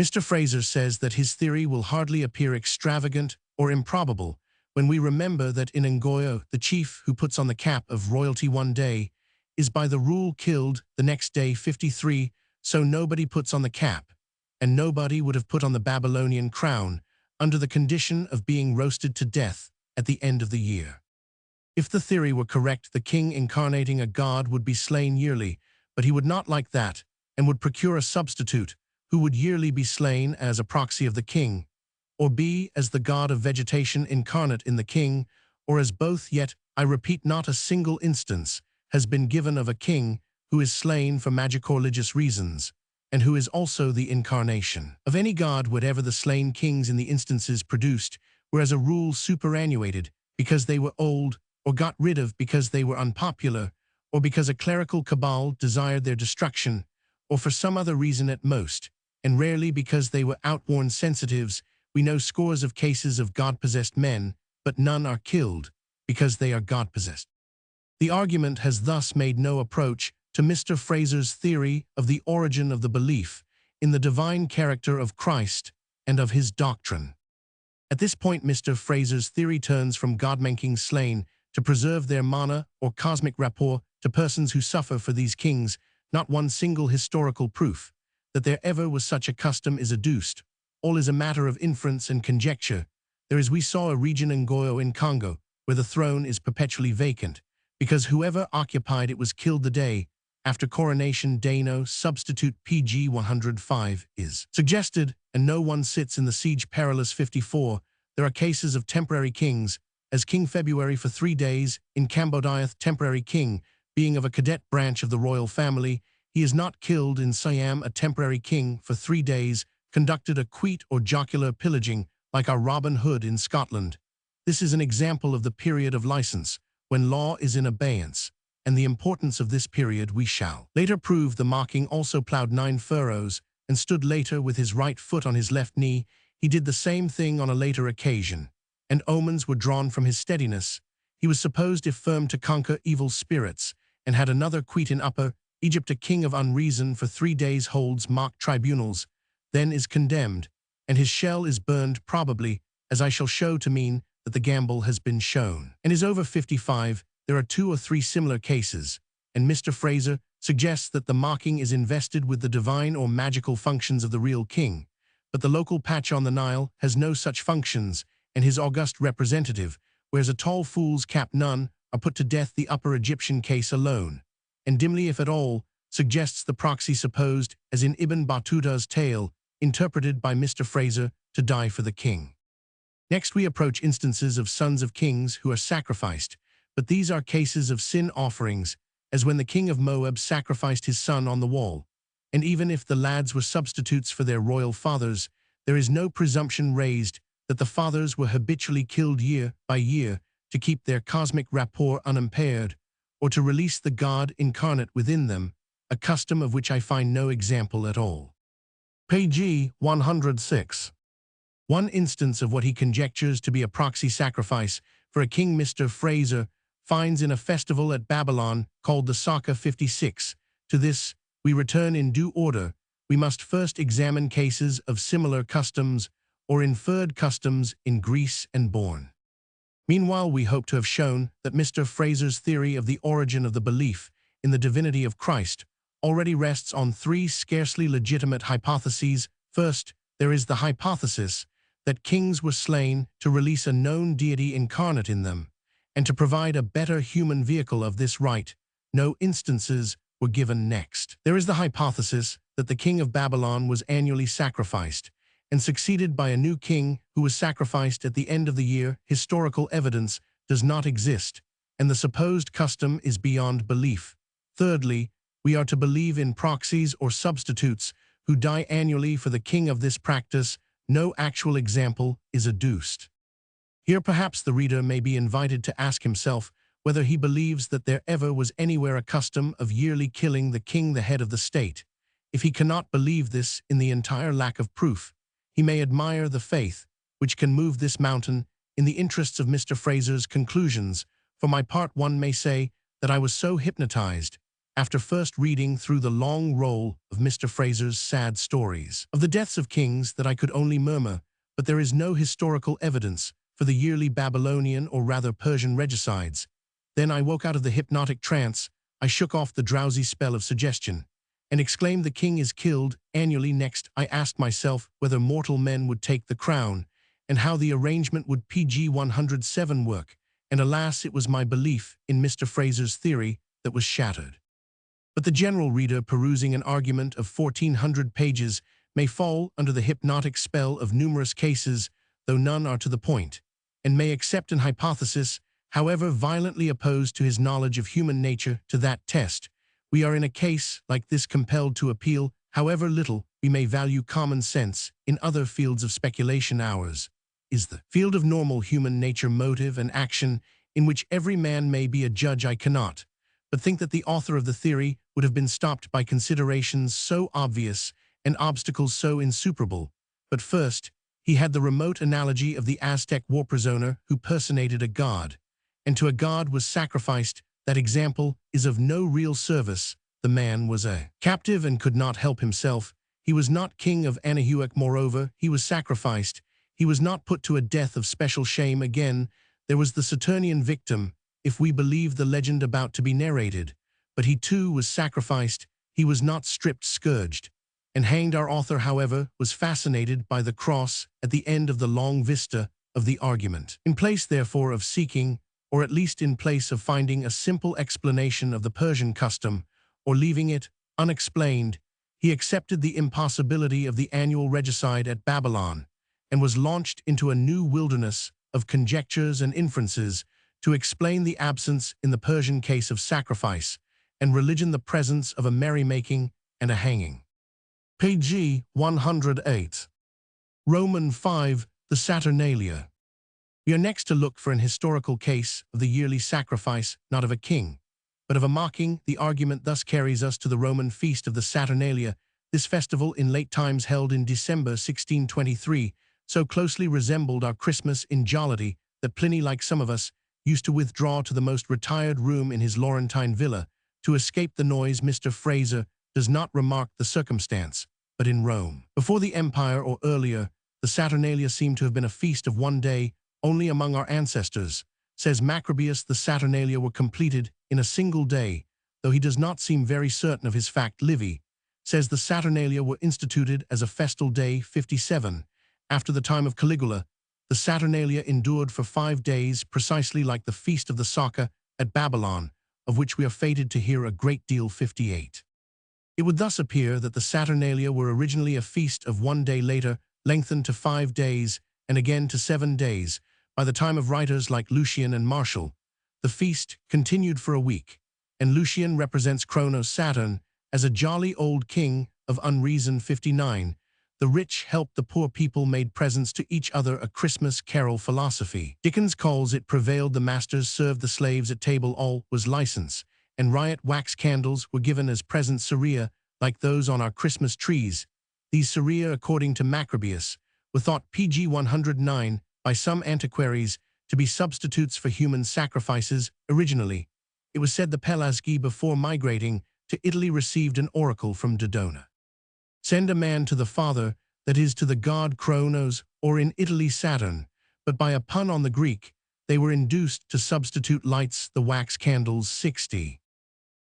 Mr. Fraser says that his theory will hardly appear extravagant or improbable when we remember that in Ngoyo, the chief who puts on the cap of royalty one day is by the rule killed the next day 53, so nobody puts on the cap, and nobody would have put on the Babylonian crown under the condition of being roasted to death at the end of the year. If the theory were correct, the king incarnating a god would be slain yearly, but he would not like that, and would procure a substitute who would yearly be slain as a proxy of the king, or be as the god of vegetation incarnate in the king, or as both. Yet, I repeat, not a single instance has been given of a king who is slain for magico-religious reasons, and who is also the incarnation of any god, whatever the slain kings in the instances produced were as a rule superannuated because they were old, or got rid of because they were unpopular, or because a clerical cabal desired their destruction, or for some other reason at most, and rarely because they were outworn sensitives. We know scores of cases of God-possessed men, but none are killed because they are God-possessed. The argument has thus made no approach to Mr. Fraser's theory of the origin of the belief in the divine character of Christ and of his doctrine. At this point, Mr. Fraser's theory turns from God-making slain to preserve their mana or cosmic rapport to persons who suffer for these kings. Not one single historical proof that there ever was such a custom is adduced. All is a matter of inference and conjecture. There is, we saw, a region Ngoyo in Congo where the throne is perpetually vacant, because whoever occupied it was killed the day after coronation. Dano substitute pg 105 is suggested, and no one sits in the siege perilous 54. There are cases of temporary kings, as King February for 3 days in Cambodia, temporary king, being of a cadet branch of the royal family. He is not killed in Siam. A temporary king for 3 days conducted a queet or jocular pillaging like our Robin Hood in Scotland. This is an example of the period of license, when law is in abeyance, and the importance of this period we shall later prove. The mocking also ploughed 9 furrows, and stood later with his right foot on his left knee. He did the same thing on a later occasion, and omens were drawn from his steadiness. He was supposed, if firm, to conquer evil spirits, and had another queet in Upper Egypt. A king of unreason for 3 days holds mock tribunals, then is condemned, and his shell is burned, probably, as I shall show, to mean that the gamble has been shown, and is over 55. There are 2 or 3 similar cases, and Mr. Fraser suggests that the mocking is invested with the divine or magical functions of the real king, but the local patch on the Nile has no such functions, and his august representative wears a tall fool's cap. None are put to death. The Upper Egyptian case alone, and dimly if at all, suggests the proxy supposed, as in Ibn Battuta's tale, interpreted by Mr. Fraser, to die for the king. Next we approach instances of sons of kings who are sacrificed, but these are cases of sin offerings, as when the king of Moab sacrificed his son on the wall. And even if the lads were substitutes for their royal fathers, there is no presumption raised that the fathers were habitually killed year by year to keep their cosmic rapport unimpaired, or to release the God incarnate within them, a custom of which I find no example at all. Page 106. One instance of what he conjectures to be a proxy sacrifice for a king Mr. Fraser finds in a festival at Babylon called the Saka 56. To this we return in due order. We must first examine cases of similar customs or inferred customs in Greece and Bourne. Meanwhile, we hope to have shown that Mr. Fraser's theory of the origin of the belief in the divinity of Christ already rests on three scarcely legitimate hypotheses. First, there is the hypothesis that kings were slain to release a known deity incarnate in them, and to provide a better human vehicle of this rite. No instances were given. Next, there is the hypothesis that the king of Babylon was annually sacrificed, and succeeded by a new king who was sacrificed at the end of the year. Historical evidence does not exist, and the supposed custom is beyond belief. Thirdly, we are to believe in proxies or substitutes who die annually for the king. Of this practice, no actual example is adduced. Here perhaps the reader may be invited to ask himself whether he believes that there ever was anywhere a custom of yearly killing the king, the head of the state. If he cannot believe this in the entire lack of proof, he may admire the faith which can move this mountain in the interests of Mr. Fraser's conclusions. For my part, one may say that I was so hypnotized after first reading through the long roll of Mr. Fraser's sad stories of the deaths of kings that I could only murmur, but there is no historical evidence for the yearly Babylonian or rather Persian regicides. Then I woke out of the hypnotic trance, I shook off the drowsy spell of suggestion, and exclaimed, the king is killed annually. Next, I asked myself whether mortal men would take the crown, and how the arrangement would pg 107 work, and alas, it was my belief in Mr. Fraser's theory that was shattered. But the general reader perusing an argument of 1,400 pages may fall under the hypnotic spell of numerous cases, though none are to the point, and may accept an hypothesis, however violently opposed to his knowledge of human nature. To that test, we are in a case like this compelled to appeal, however little we may value common sense in other fields of speculation. Ours is the field of normal human nature, motive and action, in which every man may be a judge. I cannot but think that the author of the theory would have been stopped by considerations so obvious and obstacles so insuperable. But first, he had the remote analogy of the Aztec war prisoner who personated a god, and to a god was sacrificed. That example is of no real service. The man was a captive and could not help himself. He was not king of Anahuac. Moreover, he was sacrificed. He was not put to a death of special shame. Again, there was the Saturnian victim, if we believe the legend about to be narrated, but he too was sacrificed. He was not stripped, scourged, and hanged. Our author, however, was fascinated by the cross at the end of the long vista of the argument. In place, therefore, of seeking, or at least in place of finding a simple explanation of the Persian custom, or leaving it unexplained, he accepted the impossibility of the annual regicide at Babylon, and was launched into a new wilderness of conjectures and inferences to explain the absence in the Persian case of sacrifice, and religion the presence of a merrymaking and a hanging. Page 108. Roman 5, the Saturnalia. We are next to look for an historical case of the yearly sacrifice, not of a king, but of a mocking. The argument thus carries us to the Roman feast of the Saturnalia. This festival, in late times held in December 1623, so closely resembled our Christmas in jollity that Pliny, like some of us, used to withdraw to the most retired room in his Laurentine villa to escape the noise. Mr. Fraser does not remark the circumstance, but in Rome, before the empire or earlier, the Saturnalia seemed to have been a feast of one day only among our ancestors. Says Macrobius, the Saturnalia were completed in a single day, though he does not seem very certain of his fact. Livy says the Saturnalia were instituted as a festal day 57. After the time of Caligula, the Saturnalia endured for 5 days, precisely like the Feast of the Saka at Babylon, of which we are fated to hear a great deal. 58. It would thus appear that the Saturnalia were originally a feast of 1 day, later lengthened to 5 days, and again to 7 days. By the time of writers like Lucian and Martial, the feast continued for a week, and Lucian represents Kronos, Saturn, as a jolly old king of unreason. 59. The rich helped the poor people, made presents to each other, a Christmas carol philosophy. Dickens calls it prevailed. The masters served the slaves at table. All was license, and riot. Wax candles were given as presents, ceria, like those on our Christmas trees. These ceria, according to Macrobius, were thought pg 109 by some antiquaries to be substitutes for human sacrifices. Originally, it was said the Pelasgi, before migrating to Italy, received an oracle from Dodona. Send a man to the father, that is, to the god Kronos, or in Italy Saturn, but by a pun on the Greek, they were induced to substitute lights, the wax candles. 60.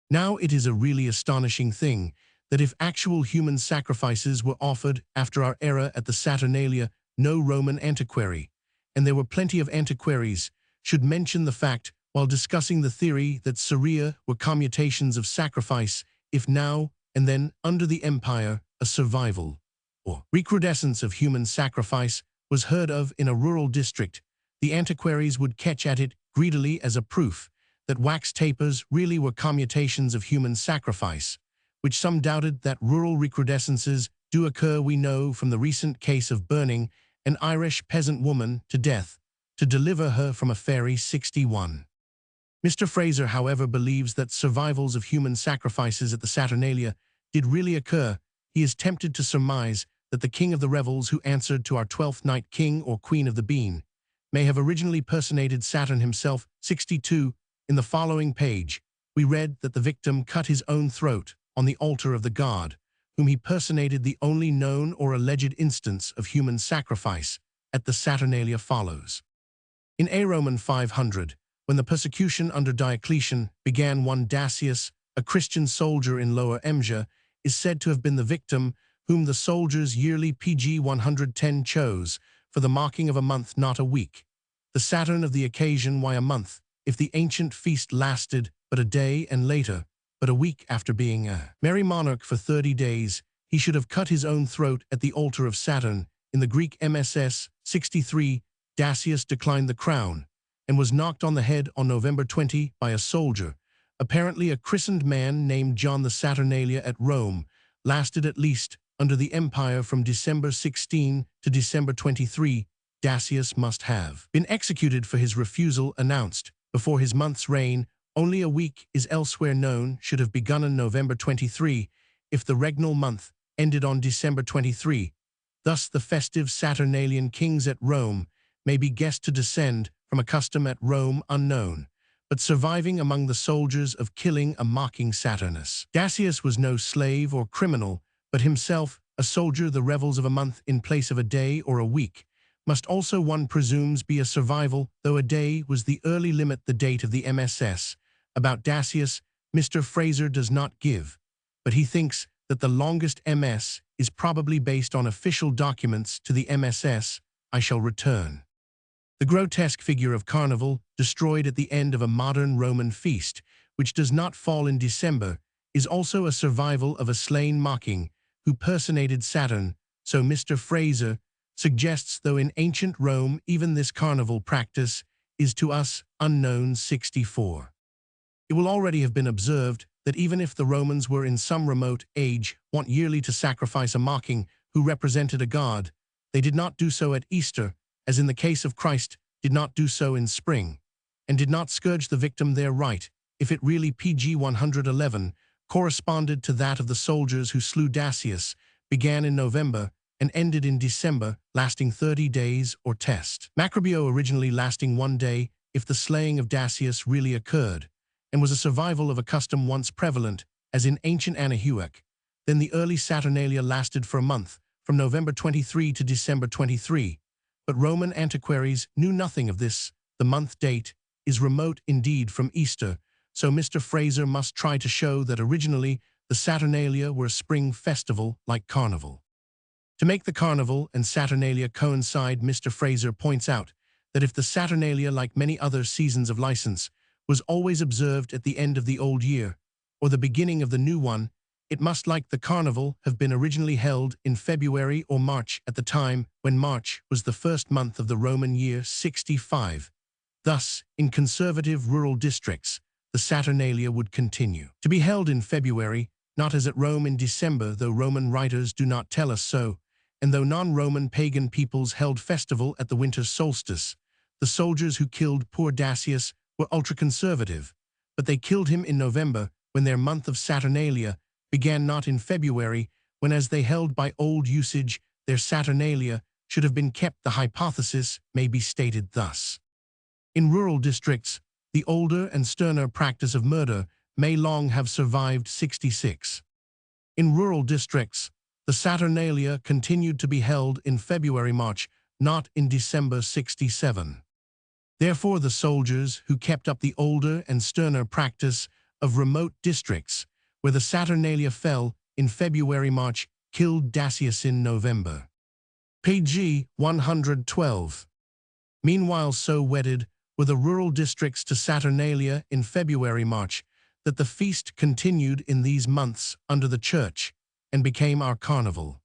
Now it is a really astonishing thing that if actual human sacrifices were offered after our era at the Saturnalia, no Roman antiquary, and there were plenty of antiquaries, should mention the fact while discussing the theory that Syria were commutations of sacrifice, if now and then under the empire a survival or recrudescence of human sacrifice was heard of in a rural district, the antiquaries would catch at it greedily as a proof that wax tapers really were commutations of human sacrifice, which some doubted that rural recrudescences do occur. We know from the recent case of burning an Irish peasant woman to death to deliver her from a fairy 61. Mr. Fraser, however, believes that survivals of human sacrifices at the Saturnalia did really occur. He is tempted to surmise that the king of the revels who answered to our 12th night king or queen of the bean may have originally personated Saturn himself. 62. In the following page, we read that the victim cut his own throat on the altar of the god, whom he personated. The only known or alleged instance of human sacrifice at the Saturnalia follows. In A. Roman 500, when the persecution under Diocletian began, one Dacius, a Christian soldier in Lower Emsia, is said to have been the victim whom the soldiers yearly PG 110 chose for the marking of a month, not a week. The Saturn of the occasion, why a month, if the ancient feast lasted but a day, and later, but a week after being a merry monarch for 30 days, he should have cut his own throat at the altar of Saturn. In the Greek MSS 63, Dacius declined the crown and was knocked on the head on November 20 by a soldier, apparently a christened man named John. The Saturnalia at Rome lasted at least under the empire from December 16 to December 23. Dacius must have been executed for his refusal, announced before his month's reign. Only a week is elsewhere known should have begun on November 23 if the regnal month ended on December 23. Thus the festive Saturnalian kings at Rome may be guessed to descend from a custom at Rome unknown, but surviving among the soldiers of killing a mocking Saturnus. Dacius was no slave or criminal, but himself a soldier. The revels of a month in place of a day or a week must also, one presumes, be a survival, though a day was the early limit. The date of the MSS about Dacius Mr. Fraser does not give, but he thinks that the longest MS is probably based on official documents to the MSS. I shall return. The grotesque figure of Carnival, destroyed at the end of a modern Roman feast, which does not fall in December, is also a survival of a slain mocking who personated Saturn, so Mr. Fraser suggests, though in ancient Rome even this carnival practice is to us unknown. 64. It will already have been observed that even if the Romans were in some remote age wont yearly to sacrifice a mocking who represented a god, they did not do so at Easter, as in the case of Christ, did not do so in spring, and did not scourge the victim there. Right, if it really PG 111 corresponded to that of the soldiers who slew Dacius, began in November and ended in December, lasting 30 days or test. Macrobio originally lasting 1 day if the slaying of Dacius really occurred, and was a survival of a custom once prevalent, as in ancient Anahuac. Then the early Saturnalia lasted for a month, from November 23 to December 23. But Roman antiquaries knew nothing of this. The month date is remote indeed from Easter, so Mr. Fraser must try to show that originally the Saturnalia were a spring festival like Carnival. To make the Carnival and Saturnalia coincide, Mr. Fraser points out that if the Saturnalia, like many other seasons of license, was always observed at the end of the old year, or the beginning of the new one, it must, like the Carnival, have been originally held in February or March at the time when March was the first month of the Roman year 65. Thus, in conservative rural districts, the Saturnalia would continue to be held in February, not as at Rome in December, though Roman writers do not tell us so, and though non-Roman pagan peoples held festival at the winter solstice. The soldiers who killed poor Dacius were ultra-conservative, but they killed him in November when their month of Saturnalia began, not in February, when, as they held by old usage, their Saturnalia should have been kept. The hypothesis may be stated thus. In rural districts, the older and sterner practice of murder may long have survived. 66. In rural districts, the Saturnalia continued to be held in February-March, not in December. 67. Therefore, the soldiers who kept up the older and sterner practice of remote districts, where the Saturnalia fell in February-March, killed Dacius in November. Page 112. Meanwhile, so wedded were the rural districts to Saturnalia in February-March, that the feast continued in these months under the church, and became our carnival.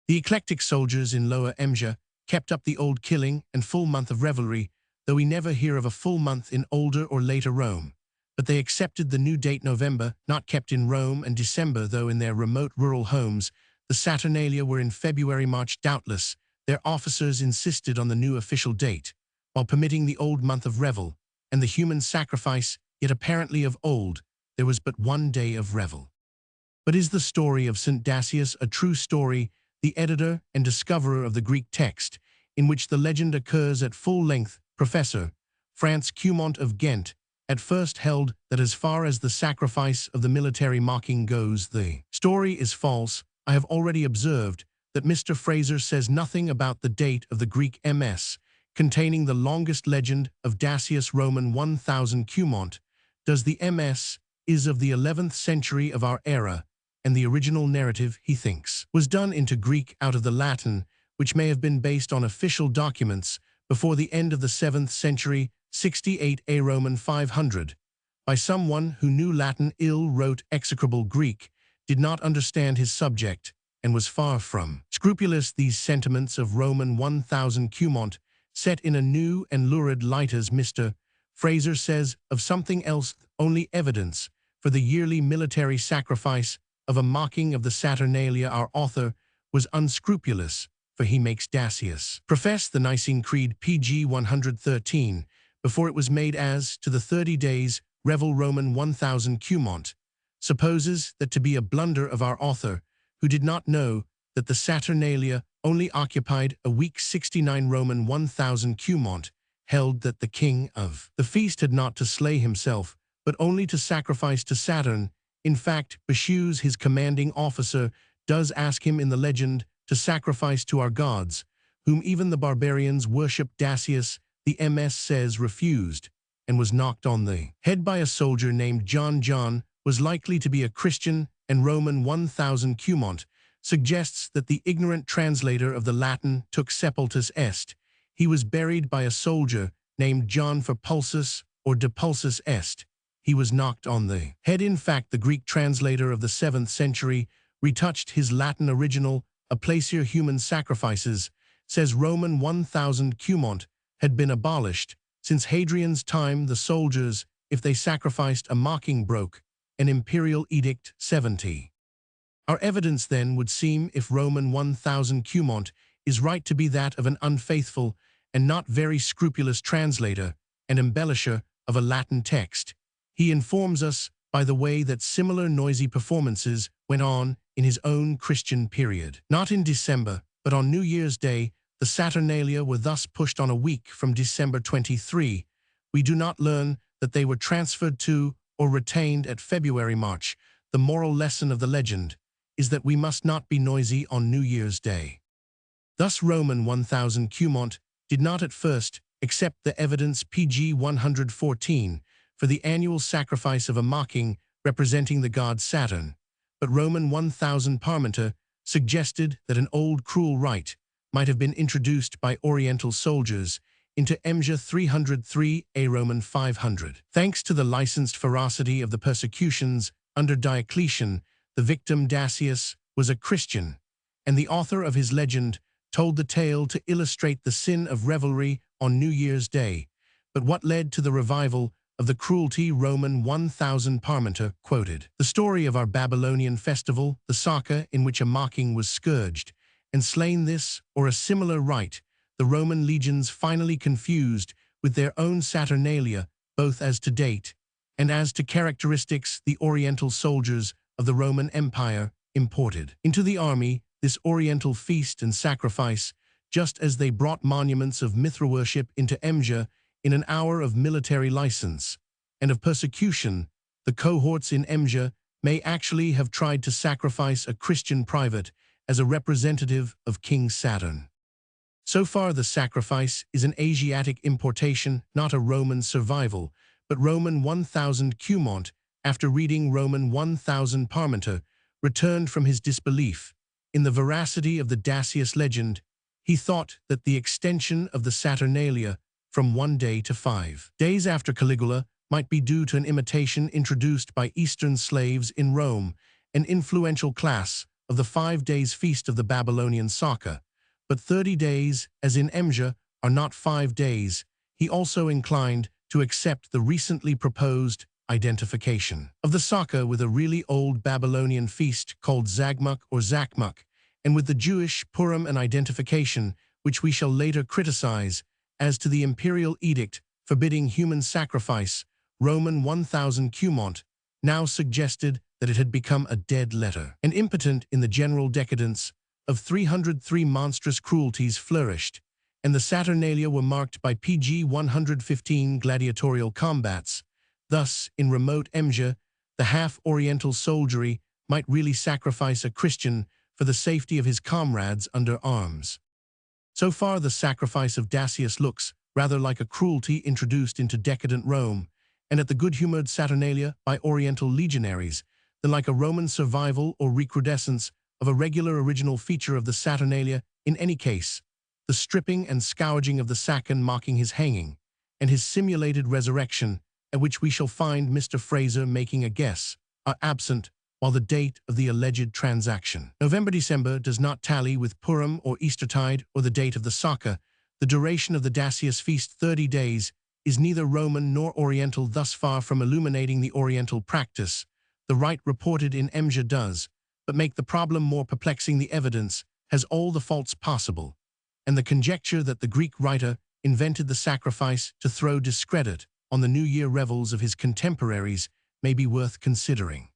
The eclectic soldiers in Lower Emsia kept up the old killing and full month of revelry, though we never hear of a full month in older or later Rome. But they accepted the new date November, not kept in Rome, and December, though in their remote rural homes. The Saturnalia were in February-March doubtless. Their officers insisted on the new official date, while permitting the old month of revel, and the human sacrifice, yet apparently of old, there was but one day of revel. But is the story of St. Dacius a true story? The editor and discoverer of the Greek text, in which the legend occurs at full length, Professor Franz Cumont of Ghent, at first held that as far as the sacrifice of the military mocking goes, the story is false. I have already observed that Mr. Fraser says nothing about the date of the Greek MS, containing the longest legend of Dacius Roman 1000 Cumont. Does the MS is of the 11th century of our era, and the original narrative, he thinks, was done into Greek out of the Latin, which may have been based on official documents before the end of the 7th century, 68 A Roman 500, by someone who knew Latin, wrote execrable Greek, did not understand his subject, and was far from scrupulous. These sentiments of Roman 1000 Cumont, set in a new and lurid light, as Mr. Fraser says of something else, only evidence for the yearly military sacrifice of a mocking of the Saturnalia. Our author was unscrupulous, for he makes Dacius profess the Nicene Creed, pg 113, before it was made as to the 30 days revel Roman 1000 Cumont, supposes that to be a blunder of our author, who did not know that the Saturnalia only occupied a week. 69 Roman 1000 Cumont held that the king of the feast had not to slay himself, but only to sacrifice to Saturn. In fact, Beshues, his commanding officer, does ask him in the legend to sacrifice to our gods, whom even the barbarians worship. Dacius, the MS says, refused, and was knocked on the head by a soldier named John. John was likely to be a Christian, and Roman 1000 Cumont suggests that the ignorant translator of the Latin took sepultus est. He was buried by a soldier named John for pulsus or de pulsus est. He was knocked on the head. In fact, the Greek translator of the 7th century retouched his Latin original, a placer human sacrifices, says Roman 1000 Cumont had been abolished. Since Hadrian's time, the soldiers, if they sacrificed a mocking, broke an imperial edict. 70. Our evidence then would seem, if Roman 1000 Cumont is right, to be that of an unfaithful and not very scrupulous translator and embellisher of a Latin text. He informs us, by the way, that similar noisy performances went on in his own Christian period. Not in December, but on New Year's Day, the Saturnalia were thus pushed on a week from December 23. We do not learn that they were transferred to or retained at February-March. The moral lesson of the legend is that we must not be noisy on New Year's Day. Thus Roman 1000 Cumont did not at first accept the evidence, pg 114, for the annual sacrifice of a mocking representing the god Saturn, but Roman 1000 Parmenter suggested that an old cruel rite might have been introduced by Oriental soldiers into Emsia 303 A Roman 500. Thanks to the licensed ferocity of the persecutions under Diocletian, the victim Dacius was a Christian, and the author of his legend told the tale to illustrate the sin of revelry on New Year's Day. But what led to the revival of the cruelty? Roman 1000 Parmenter quoted the story of our Babylonian festival, the Saka, in which a mocking was scourged and slain. This, or a similar rite, the Roman legions finally confused with their own Saturnalia, both as to date and as to characteristics. The Oriental soldiers of the Roman Empire imported into the army this Oriental feast and sacrifice, just as they brought monuments of Mithra worship into Emsia in an hour of military license and of persecution. The cohorts in Emsia may actually have tried to sacrifice a Christian private as a representative of King Saturn. So far, the sacrifice is an Asiatic importation, not a Roman survival, but Roman 1000 Cumont after reading Roman 1000 Parmenter, returned from his disbelief. In the veracity of the Dacius legend, he thought that the extension of the Saturnalia from 1 day to 5 days after Caligula might be due to an imitation introduced by Eastern slaves in Rome, an influential class of the 5 days feast of the Babylonian Saka. But 30 days, as in Emja, are not 5 days. He also inclined to accept the recently proposed identification of the Saka with a really old Babylonian feast called Zagmuk or Zakmuk, and with the Jewish Purim an identification, which we shall later criticize. As to the imperial edict forbidding human sacrifice, Roman 1000 Cumont, now suggested that it had become a dead letter, and impotent in the general decadence of 303 monstrous cruelties flourished, and the Saturnalia were marked by PG 115 gladiatorial combats. Thus, in remote Emja, the half-Oriental soldiery might really sacrifice a Christian for the safety of his comrades under arms. So far, the sacrifice of Dacius looks rather like a cruelty introduced into decadent Rome, and at the good-humored Saturnalia by Oriental legionaries, than like a Roman survival or recrudescence of a regular original feature of the Saturnalia. In any case, the stripping and scourging of the Sacan mocking his hanging, and his simulated resurrection, at which we shall find Mr. Fraser making a guess, are absent, while the date of the alleged transaction, November-December, does not tally with Purim or Eastertide or the date of the Saka. The duration of the Dacius feast, 30 days, is neither Roman nor Oriental, thus far from illuminating the Oriental practice. The rite reported in Emja does, but make the problem more perplexing. The evidence has all the faults possible, and the conjecture that the Greek writer invented the sacrifice to throw discredit on the New Year revels of his contemporaries may be worth considering.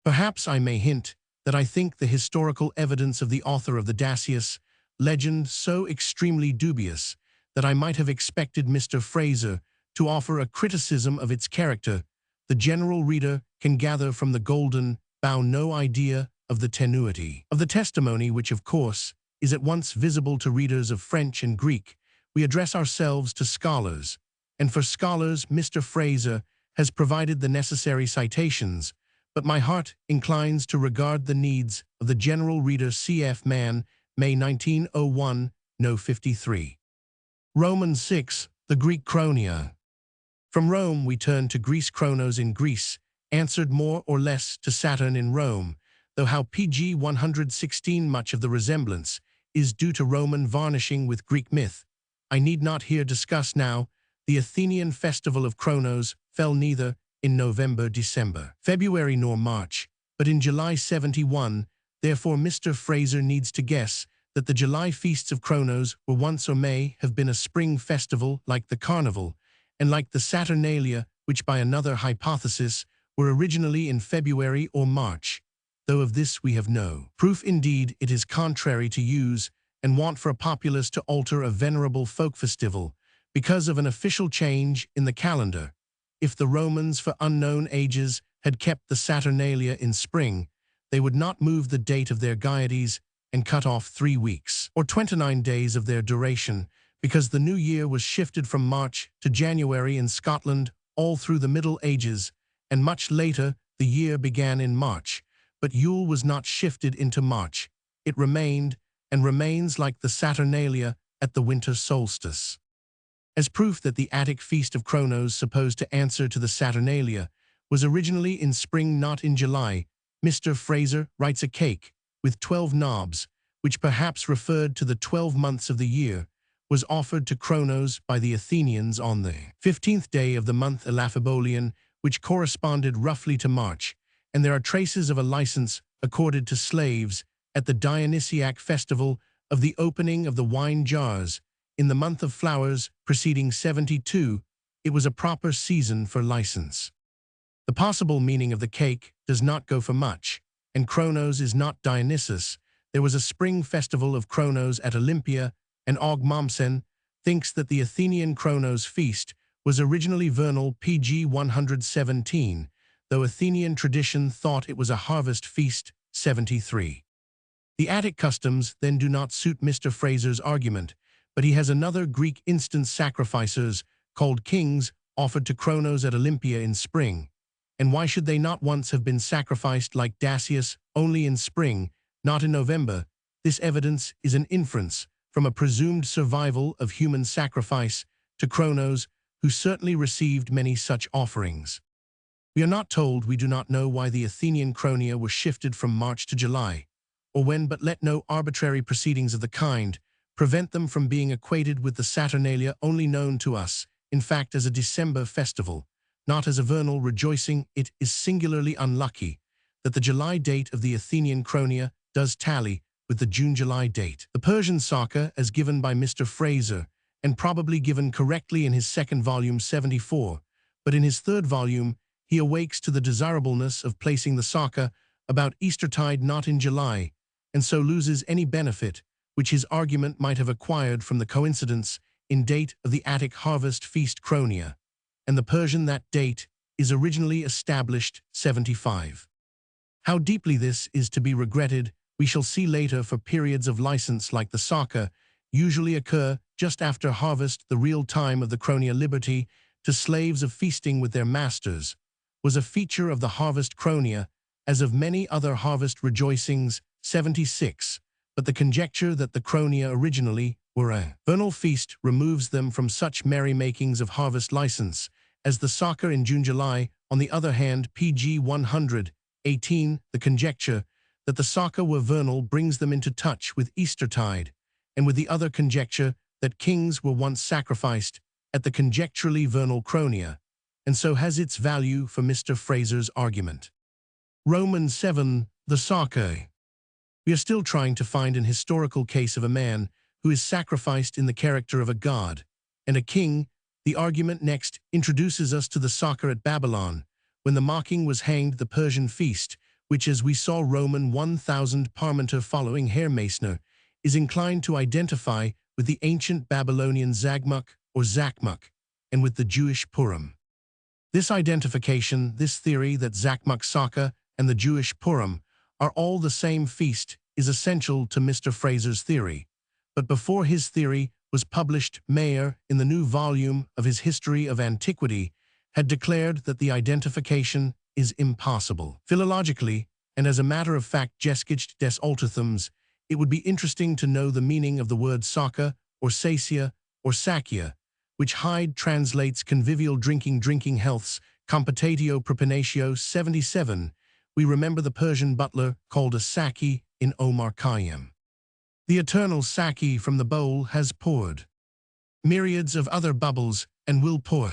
Perhaps I may hint that I think the historical evidence of the author of the Dacius legend so extremely dubious that I might have expected Mr. Fraser to offer a criticism of its character. The general reader can gather from the golden bough no idea of the tenuity of the testimony, which, of course, is at once visible to readers of French and Greek. We address ourselves to scholars, and for scholars Mr. Fraser has provided the necessary citations, but my heart inclines to regard the needs of the general reader. Cf. Mann, May 1901, No. 53. Romans 6, the Greek chronia. From Rome we turn to Greece. Chronos in Greece answered more or less to Saturn in Rome, though how PG 116 much of the resemblance is due to Roman varnishing with Greek myth, I need not here discuss now. The Athenian festival of Chronos fell neither in November, December, February nor March, but in July 71, therefore Mr. Fraser needs to guess that the July feasts of Chronos were once or may have been a spring festival like the Carnival, and like the Saturnalia, which by another hypothesis were originally in February or March, though of this we have no proof. Indeed, it is contrary to use and want for a populace to alter a venerable folk festival because of an official change in the calendar. If the Romans for unknown ages had kept the Saturnalia in spring, they would not move the date of their gaieties and cut off 3 weeks, or 29 days of their duration, because the new year was shifted from March to January in Scotland all through the Middle Ages, and much later the year began in March. But Yule was not shifted into March. It remained and remains like the Saturnalia at the winter solstice. As proof that the Attic feast of Chronos, supposed to answer to the Saturnalia, was originally in spring, not in July, Mr. Fraser writes a cake with 12 knobs, which perhaps referred to the 12 months of the year, was offered to Chronos by the Athenians on the 15th day of the month Elaphebolian, which corresponded roughly to March, and there are traces of a license accorded to slaves at the Dionysiac festival of the opening of the wine jars. In the month of flowers preceding 72, it was a proper season for license. The possible meaning of the cake does not go for much, and Chronos is not Dionysus. There was a spring festival of Chronos at Olympia, and Og Mommsen thinks that the Athenian Chronos feast was originally vernal, PG 117, though Athenian tradition thought it was a harvest feast, 73. The Attic customs then do not suit Mr. Fraser's argument, but he has another Greek instance: sacrificers, called kings, offered to Chronos at Olympia in spring. And why should they not once have been sacrificed like Dacius only in spring, not in November? This evidence is an inference from a presumed survival of human sacrifice to Cronos, who certainly received many such offerings. We are not told, we do not know why the Athenian Chronia were shifted from March to July, or when, but let no arbitrary proceedings of the kind prevent them from being equated with the Saturnalia only known to us, in fact as a December festival, not as a vernal rejoicing. It is singularly unlucky that the July date of the Athenian Chronia does tally with the June-July date. The Persian Saka, as given by Mr. Fraser, and probably given correctly in his second volume 74, but in his third volume he awakes to the desirableness of placing the Saka about Eastertide, not in July, and so loses any benefit which his argument might have acquired from the coincidence in date of the Attic harvest feast Chronia, and the Persian that date is originally established 75. How deeply this is to be regretted we shall see later, for periods of license like the Saka usually occur just after harvest. The real time of the Chronia, liberty to slaves of feasting with their masters, was a feature of the harvest Chronia, as of many other harvest rejoicings. 76. But the conjecture that the Chronia originally were a vernal feast removes them from such merrymakings of harvest license as the Saka in June-July. On the other hand, pg 118, the conjecture that the Saka were vernal brings them into touch with Eastertide, and with the other conjecture that kings were once sacrificed at the conjecturally vernal Chronia, and so has its value for Mr. Fraser's argument. Romans 7, the Saka. We are still trying to find an historical case of a man who is sacrificed in the character of a god and a king. The argument next introduces us to the Saka at Babylon, when the mocking was hanged, the Persian feast, which, as we saw Roman 1000 Parmenter following Herr Meissner, is inclined to identify with the ancient Babylonian Zagmuk or Zakmuk, and with the Jewish Purim. This identification, this theory that Zakmuk Saka and the Jewish Purim are all the same feast, is essential to Mr. Fraser's theory. But before his theory was published, Mayer, in the new volume of his History of Antiquity, had declared that the identification is impossible. Philologically, and as a matter of fact, Geschichte des Altertums, it would be interesting to know the meaning of the word Saka, or Sacia, or Sakia, which Hyde translates convivial drinking healths, compotatio propinatio. 77. We remember the Persian butler called a Saki in Omar Khayyam. The eternal Saki from the bowl has poured myriads of other bubbles and will pour.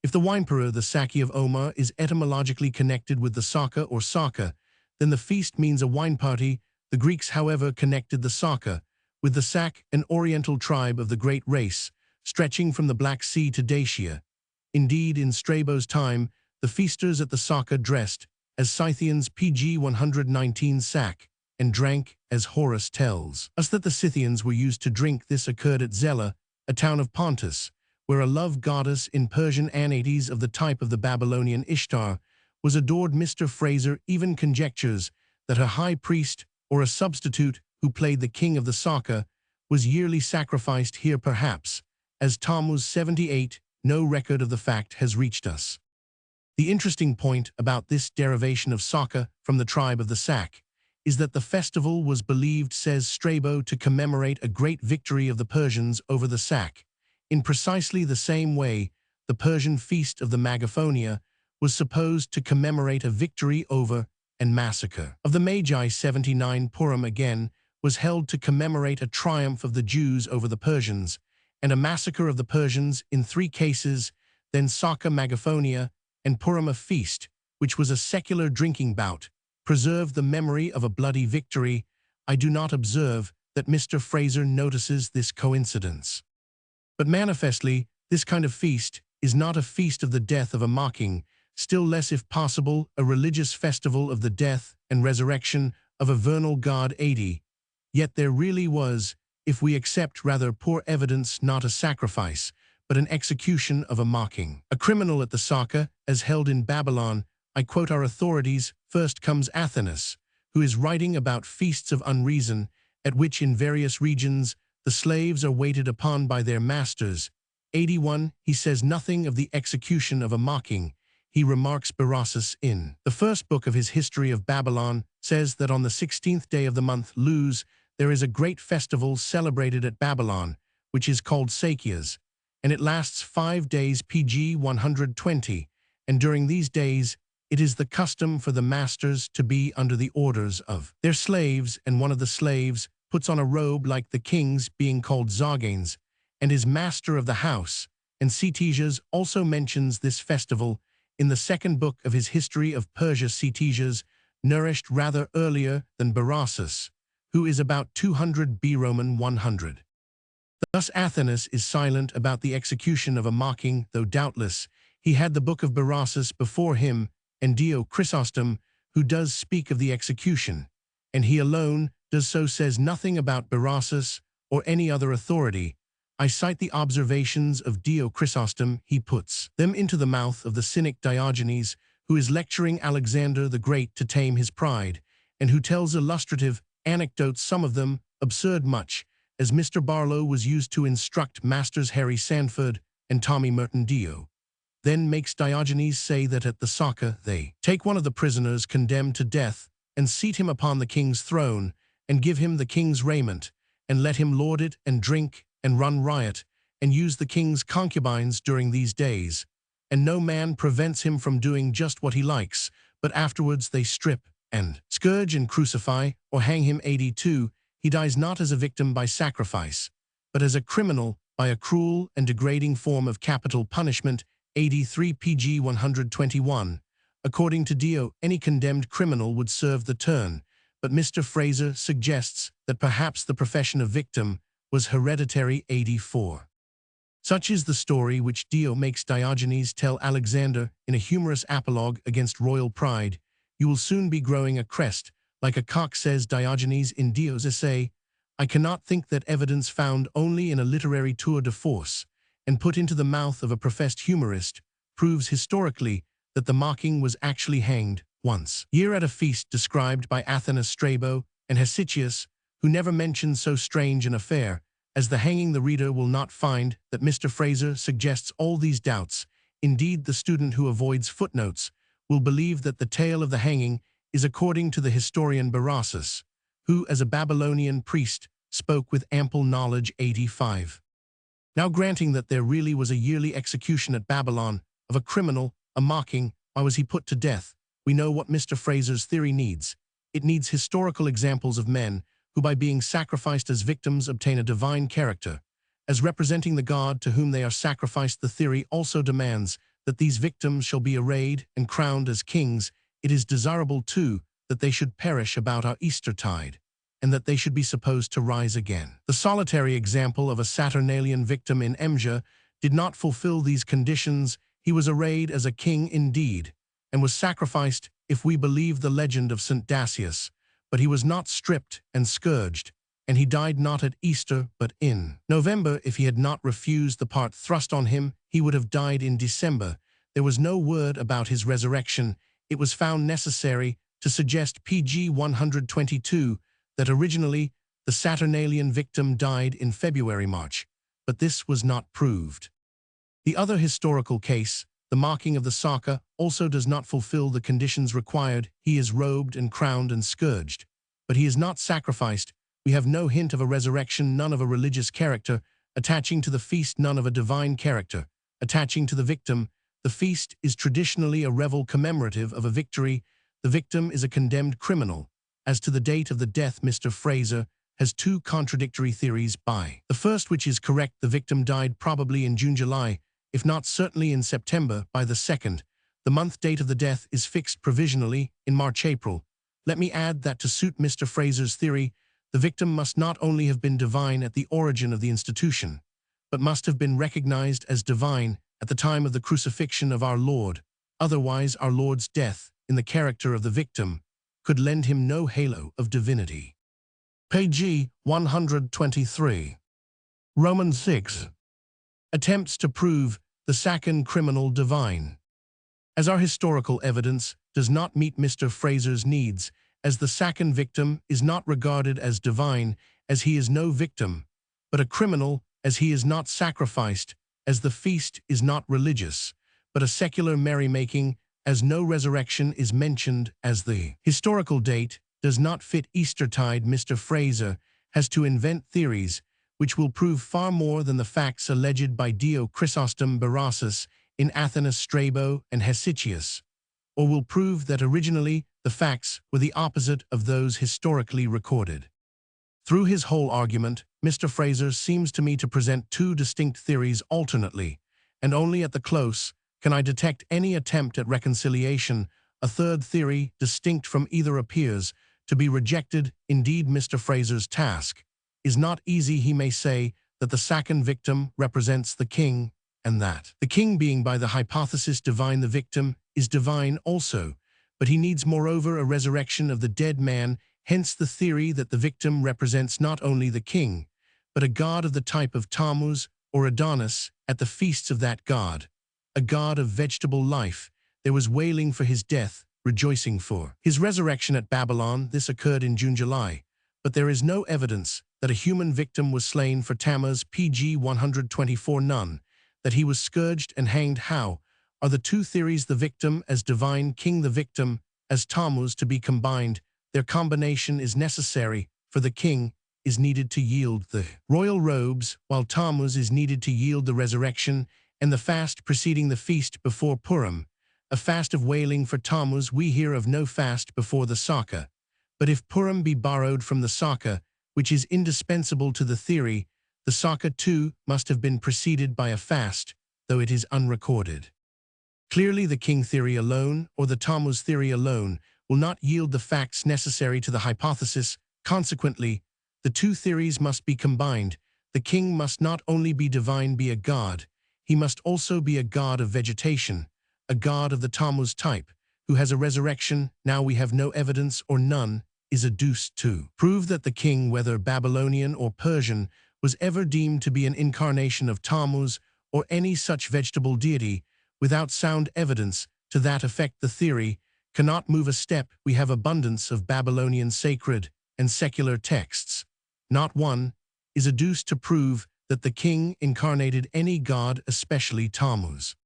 If the winepourer, the Saki of Omar, is etymologically connected with the Saka or Saka, then the feast means a wine party. The Greeks, however, connected the Saka with the Sak, an oriental tribe of the great race, stretching from the Black Sea to Dacia. Indeed, in Strabo's time, the feasters at the Saka dressed as Scythians, pg 119 Sac, and drank, as Horace tells us that the Scythians were used to drink. This occurred at Zela, a town of Pontus, where a love goddess in Persian Anates of the type of the Babylonian Ishtar was adored. Mr. Fraser even conjectures that her high priest, or a substitute who played the king of the Saka, was yearly sacrificed here. Perhaps, as Tammuz 78, no record of the fact has reached us. The interesting point about this derivation of Saka from the tribe of the Sak is that the festival was believed, says Strabo, to commemorate a great victory of the Persians over the Sak. In precisely the same way, the Persian feast of the Magophonia was supposed to commemorate a victory over and massacre of the Magi. 79. Purim, again, was held to commemorate a triumph of the Jews over the Persians, and a massacre of the Persians in 3 cases, then Saka, Magophonia, and Purim, a feast, which was a secular drinking bout, preserved the memory of a bloody victory. I do not observe that Mr. Fraser notices this coincidence. But manifestly, this kind of feast is not a feast of the death of a mocking, still less, if possible, a religious festival of the death and resurrection of a vernal god. 80. Yet there really was, if we accept rather poor evidence, not a sacrifice, but an execution of a mocking. A criminal at the Saka, as held in Babylon. I quote our authorities. First comes Athenus, who is writing about feasts of unreason, at which in various regions the slaves are waited upon by their masters. 81. He says nothing of the execution of a mocking. he remarks Berossus in the first book of his History of Babylon, says that on the 16th day of the month Luz, there is a great festival celebrated at Babylon, which is called Sakias, and it lasts 5 days PG 120, and during these days it is the custom for the masters to be under the orders of their slaves, and one of the slaves puts on a robe like the king's, being called Zarganes, and is master of the house. And Synthesizes also mentions this festival in the second book of his History of Persia. Synthesizes, nourished rather earlier than Berossus, who is about 200 B Roman 100. Thus Athenus is silent about the execution of a mocking, though doubtless he had the book of Berossus before him, and Dio Chrysostom, who does speak of the execution, and he alone does so, says nothing about Berossus or any other authority. I cite the observations of Dio Chrysostom. He puts them into the mouth of the cynic Diogenes, who is lecturing Alexander the Great to tame his pride, and who tells illustrative anecdotes, some of them absurd, much as Mr. Barlow was used to instruct Masters Harry Sanford and Tommy Merton. Dio then makes Diogenes say that at the Saka they take one of the prisoners condemned to death and seat him upon the king's throne, and give him the king's raiment, and let him lord it and drink and run riot, and use the king's concubines during these days. And no man prevents him from doing just what he likes, but afterwards they strip and scourge and crucify or hang him. 82. He dies not as a victim by sacrifice, but as a criminal by a cruel and degrading form of capital punishment. 83 PG 121. According to Dio, any condemned criminal would serve the turn, but Mr. Fraser suggests that perhaps the profession of victim was hereditary. 84. Such is the story which Dio makes Diogenes tell Alexander in a humorous apologue against royal pride. You will soon be growing a crest, like a cock, says Diogenes in Dio's essay. I cannot think that evidence found only in a literary tour de force, and put into the mouth of a professed humorist, proves historically that the mocking was actually hanged once year at a feast described by Athenus Strabo and Hesychius, who never mentions so strange an affair as the hanging. The reader will not find that Mr. Fraser suggests all these doubts. Indeed, the student who avoids footnotes will believe that the tale of the hanging is according to the historian Berossus, who, as a Babylonian priest, spoke with ample knowledge. 85. Now, granting that there really was a yearly execution at Babylon of a criminal, a mocking, why was he put to death? We know what Mr. Fraser's theory needs. It needs historical examples of men who, by being sacrificed as victims, obtain a divine character. As representing the God to whom they are sacrificed, the theory also demands that these victims shall be arrayed and crowned as kings. It is desirable, too, that they should perish about our Eastertide, and that they should be supposed to rise again. The solitary example of a Saturnalian victim in Emja did not fulfill these conditions. He was arrayed as a king indeed, and was sacrificed, if we believe the legend of St. Dacius, but he was not stripped and scourged, and he died not at Easter but in November. If he had not refused the part thrust on him, he would have died in December. There was no word about his resurrection. It was found necessary to suggest PG 122 that originally the Saturnalian victim died in February-March, but this was not proved. The other historical case, the mocking of the Saka, also does not fulfill the conditions required. He is robed and crowned and scourged, but he is not sacrificed. We have no hint of a resurrection, none of a religious character attaching to the feast, none of a divine character attaching to the victim. The feast is traditionally a revel commemorative of a victory. The victim is a condemned criminal. As to the date of the death, Mr. Fraser has two contradictory theories. By the first, which is correct, the victim died probably in June-July, if not certainly in September. By the second, the month date of the death is fixed provisionally in March-April. Let me add that to suit Mr. Fraser's theory, the victim must not only have been divine at the origin of the institution, but must have been recognized as divine at the time of the crucifixion of our Lord. Otherwise, our Lord's death, in the character of the victim, could lend him no halo of divinity. Page 123. Romans 6. Attempts to prove the Sakan criminal divine. As our historical evidence does not meet Mr. Fraser's needs, as the Sakan victim is not regarded as divine, as he is no victim, but a criminal, as he is not sacrificed, as the feast is not religious, but a secular merrymaking, as no resurrection is mentioned as the historical date does not fit Eastertide. Mr. Fraser has to invent theories which will prove far more than the facts alleged by Dio Chrysostom Berassus in Athenaeus Strabo and Hesychius, or will prove that originally the facts were the opposite of those historically recorded. Through his whole argument, Mr. Fraser seems to me to present two distinct theories alternately, and only at the close can I detect any attempt at reconciliation. A third theory, distinct from either, appears to be rejected. Indeed, Mr. Fraser's task is not easy. He may say that the second victim represents the king, and that the king, being by the hypothesis divine, the victim is divine also, but he needs moreover a resurrection of the dead man. Hence the theory that the victim represents not only the king, but a god of the type of Tammuz or Adonis at the feasts of that god, a god of vegetable life. There was wailing for his death, rejoicing for his resurrection at Babylon. This occurred in June-July, but there is no evidence that a human victim was slain for Tammuz. Pg 124. None. That he was scourged and hanged. How are the two theories, the victim as divine king, the victim as Tammuz, to be combined? Their combination is necessary, for the king is needed to yield the royal robes, while Tammuz is needed to yield the resurrection and the fast preceding the feast before Purim. A fast of wailing for Tammuz. We hear of no fast before the Saka, but if Purim be borrowed from the Saka, which is indispensable to the theory, the Saka too must have been preceded by a fast, though it is unrecorded. Clearly the king theory alone, or the Tammuz theory alone, will not yield the facts necessary to the hypothesis. Consequently, the two theories must be combined. The king must not only be divine, be a god, he must also be a god of vegetation, a god of the Tammuz type, who has a resurrection. Now we have no evidence, or none is adduced to prove that the king, whether Babylonian or Persian, was ever deemed to be an incarnation of Tammuz or any such vegetable deity. Without sound evidence to that effect, the theory cannot move a step. We have abundance of Babylonian sacred and secular texts. Not one is adduced to prove that the king incarnated any god, especially Tammuz.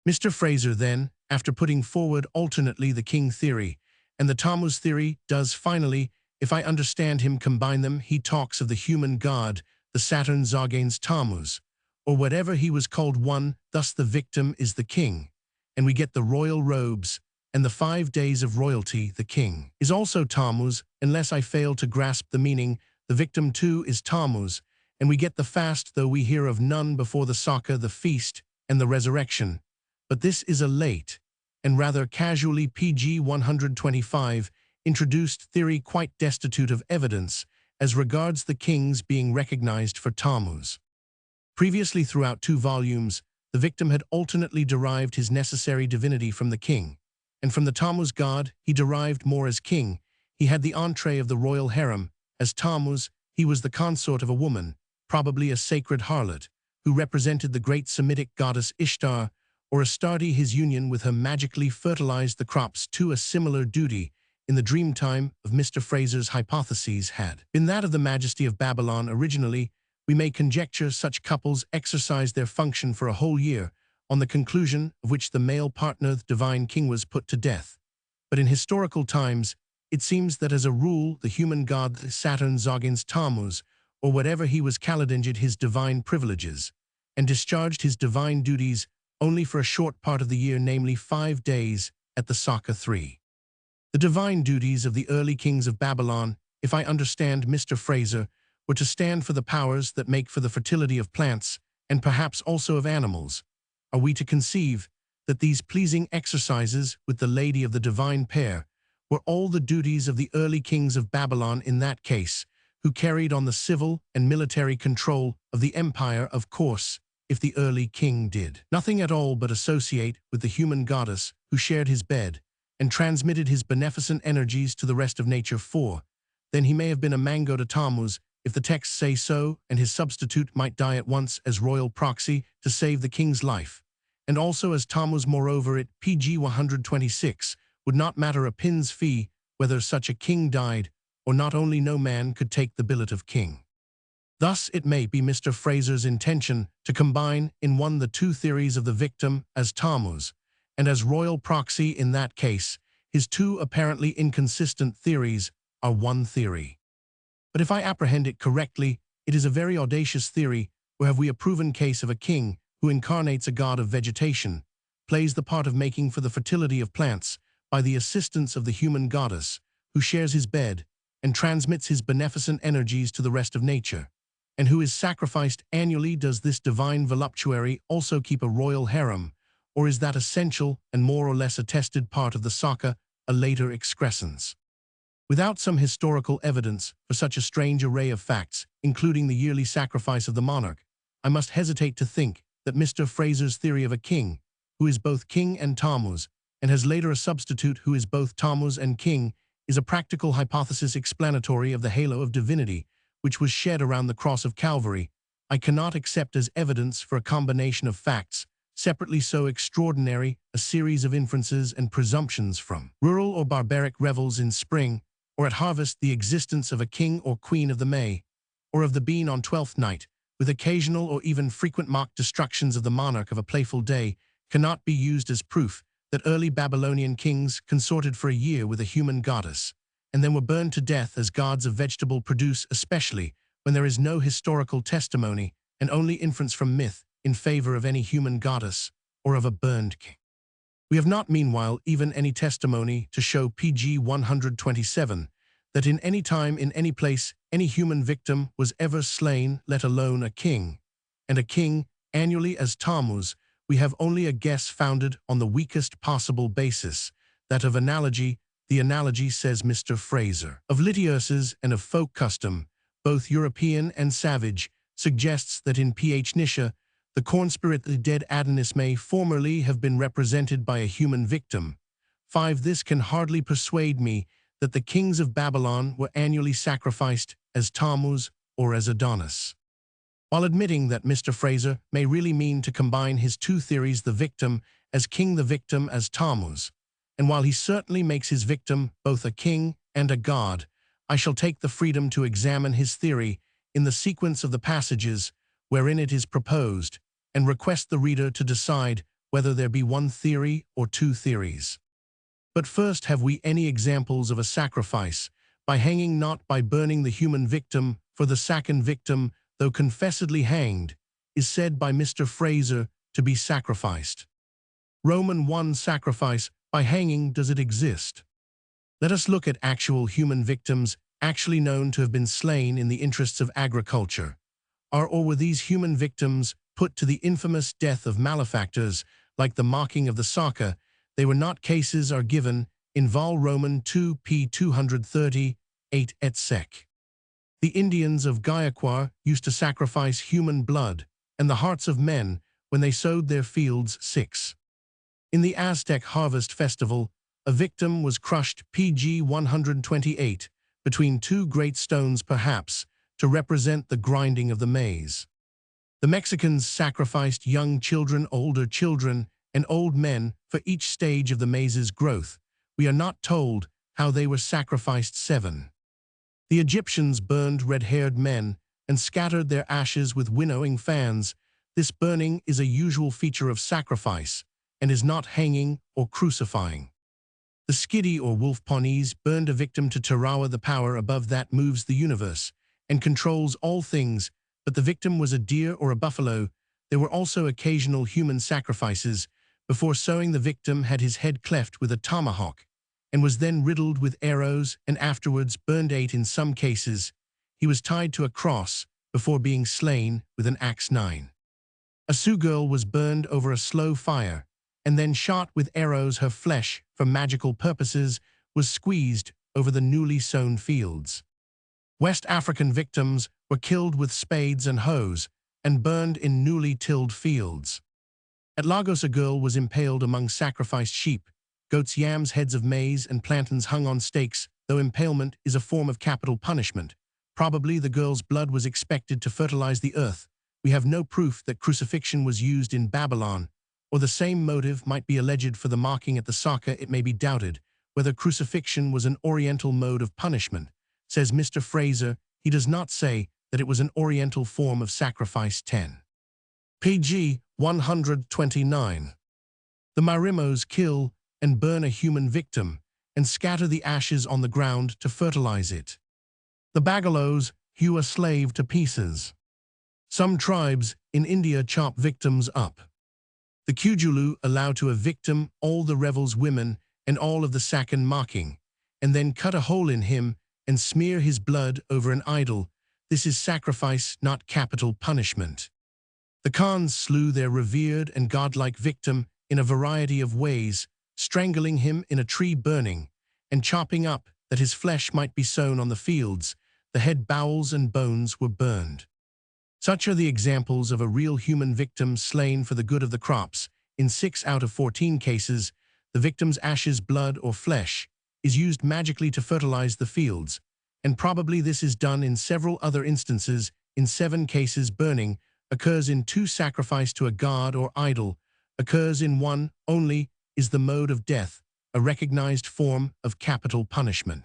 Mr. Fraser then, after putting forward alternately the king theory and the Tammuz theory, does finally, if I understand him, combine them. He talks of the human god, the Saturn Zoganes Tammuz, or whatever he was called, one. Thus the victim is the king, and we get the royal robes and the 5 days of royalty. The king is also Tammuz, unless I fail to grasp the meaning. The victim too is Tammuz, and we get the fast, though we hear of none before the Saka, the feast, and the resurrection. But this is a late, and rather casually Pg 125, introduced theory, quite destitute of evidence as regards the kings being recognized for Tammuz. Previously, throughout 2 volumes, the victim had alternately derived his necessary divinity from the king, and from the Tammuz god he derived more as king. He had the entree of the royal harem. As Tammuz, he was the consort of a woman, probably a sacred harlot, who represented the great Semitic goddess Ishtar, or Astarte. His union with her magically fertilized the crops. To a similar duty, in the dreamtime of Mr. Fraser's hypotheses, had been that of the majesty of Babylon. Originally, we may conjecture such couples exercised their function for a whole year, on the conclusion of which the male partner, the divine king, was put to death. But in historical times, it seems that as a rule the human god Saturn Zoganes Tammuz, or whatever he was, caledenged his divine privileges, and discharged his divine duties only for a short part of the year, namely 5 days, at the Saka 3. The divine duties of the early kings of Babylon, if I understand Mr. Fraser, were to stand for the powers that make for the fertility of plants, and perhaps also of animals. Are we to conceive that these pleasing exercises with the lady of the divine pair were all the duties of the early kings of Babylon in that case, who carried on the civil and military control of the empire? Of course, if the early king did nothing at all but associate with the human goddess who shared his bed and transmitted his beneficent energies to the rest of nature, then he may have been a mango to Tammuz, if the texts say so, and his substitute might die at once as royal proxy to save the king's life. And also as Tammuz. Moreover, it Pg 126 would not matter a pin's fee whether such a king died or not. Only no man could take the billet of king. Thus it may be Mr. Fraser's intention to combine in one the 2 theories of the victim as Tammuz and as royal proxy in that case, his two apparently inconsistent theories are one theory. But if I apprehend it correctly, it is a very audacious theory, where have we a proven case of a king who incarnates a god of vegetation, plays the part of making for the fertility of plants by the assistance of the human goddess, who shares his bed and transmits his beneficent energies to the rest of nature, and who is sacrificed annually. Does this divine voluptuary also keep a royal harem, or is that essential and more or less attested part of the saga a later excrescence? Without some historical evidence for such a strange array of facts, including the yearly sacrifice of the monarch, I must hesitate to think that Mr. Fraser's theory of a king, who is both king and Tammuz, and has later a substitute who is both Tammuz and king, is a practical hypothesis explanatory of the halo of divinity which was shed around the cross of Calvary. I cannot accept as evidence for a combination of facts, separately so extraordinary, a series of inferences and presumptions from rural or barbaric revels in spring, or at harvest the existence of a king or queen of the May, or of the bean on Twelfth Night, with occasional or even frequent mock destructions of the monarch of a playful day, cannot be used as proof that early Babylonian kings consorted for a year with a human goddess, and then were burned to death as gods of vegetable produce, especially when there is no historical testimony and only inference from myth in favor of any human goddess or of a burned king. We have not, meanwhile, even any testimony to show pg 127 that in any time, in any place, any human victim was ever slain, let alone a king. And a king, annually as Tammuz, we have only a guess founded on the weakest possible basis, that of analogy. The analogy, says Mr. Fraser, of liturgies and of folk custom, both European and savage, suggests that in Ph. Nisha, the corn spirit, the dead Adonis, may formerly have been represented by a human victim. 5. This can hardly persuade me that the kings of Babylon were annually sacrificed as Tammuz or as Adonis. While admitting that Mr. Fraser may really mean to combine his two theories, the victim as king, the victim as Tammuz, and while he certainly makes his victim both a king and a god, I shall take the freedom to examine his theory in the sequence of the passages wherein it is proposed, and request the reader to decide whether there be one theory or two theories. But first, have we any examples of a sacrifice by hanging, not by burning the human victim, for the second victim, though confessedly hanged, is said by Mr. Fraser to be sacrificed. Roman 1. Sacrifice by hanging, does it exist? Let us look at actual human victims actually known to have been slain in the interests of agriculture. Or were these human victims put to the infamous death of malefactors, like the mocking of the Saka? They were not. Cases are given in Vol Roman 2 p. 238 et sec. The Indians of Guayquar used to sacrifice human blood and the hearts of men when they sowed their fields. 6. In the Aztec harvest festival, a victim was crushed pg 128 between two great stones, perhaps to represent the grinding of the maize. The Mexicans sacrificed young children, older children, and old men for each stage of the maize's growth. We are not told how they were sacrificed. 7. The Egyptians burned red-haired men and scattered their ashes with winnowing fans. This burning is a usual feature of sacrifice and is not hanging or crucifying. The Skidi or Wolf Pawnees burned a victim to Tarawa, the power above that moves the universe and controls all things, but the victim was a deer or a buffalo. There were also occasional human sacrifices. Before sowing, the victim had his head cleft with a tomahawk and was then riddled with arrows and afterwards burned. 8. In some cases, he was tied to a cross before being slain with an axe. 9. A Sioux girl was burned over a slow fire and then shot with arrows. Her flesh, for magical purposes, was squeezed over the newly sown fields. West African victims were killed with spades and hoes and burned in newly tilled fields. At Lagos, a girl was impaled among sacrificed sheep, goats, yams, heads of maize, and plantains hung on stakes. Though impalement is a form of capital punishment, probably the girl's blood was expected to fertilize the earth. We have no proof that crucifixion was used in Babylon, or the same motive might be alleged for the mocking at the Saka. It may be doubted whether crucifixion was an oriental mode of punishment. Says Mr. Fraser, he does not say that it was an oriental form of sacrifice. 10. pg 129. The Marimos kill and burn a human victim and scatter the ashes on the ground to fertilize it. The Bagalos hew a slave to pieces. Some tribes in India chop victims up. The Kujulu allow to a victim all the revel's women and all of the second mocking, and then cut a hole in him and smear his blood over an idol. This is sacrifice, not capital punishment. The Khans slew their revered and godlike victim in a variety of ways, strangling him in a tree burning, and chopping up that his flesh might be sown on the fields. The head, bowels, and bones were burned. Such are the examples of a real human victim slain for the good of the crops. In 6 out of 14 cases, the victim's ashes, blood, or flesh is used magically to fertilize the fields, and probably this is done in several other instances. In 7 cases, burning occurs in 2, sacrifice to a god or idol occurs in 1 only, is the mode of death, a recognized form of capital punishment.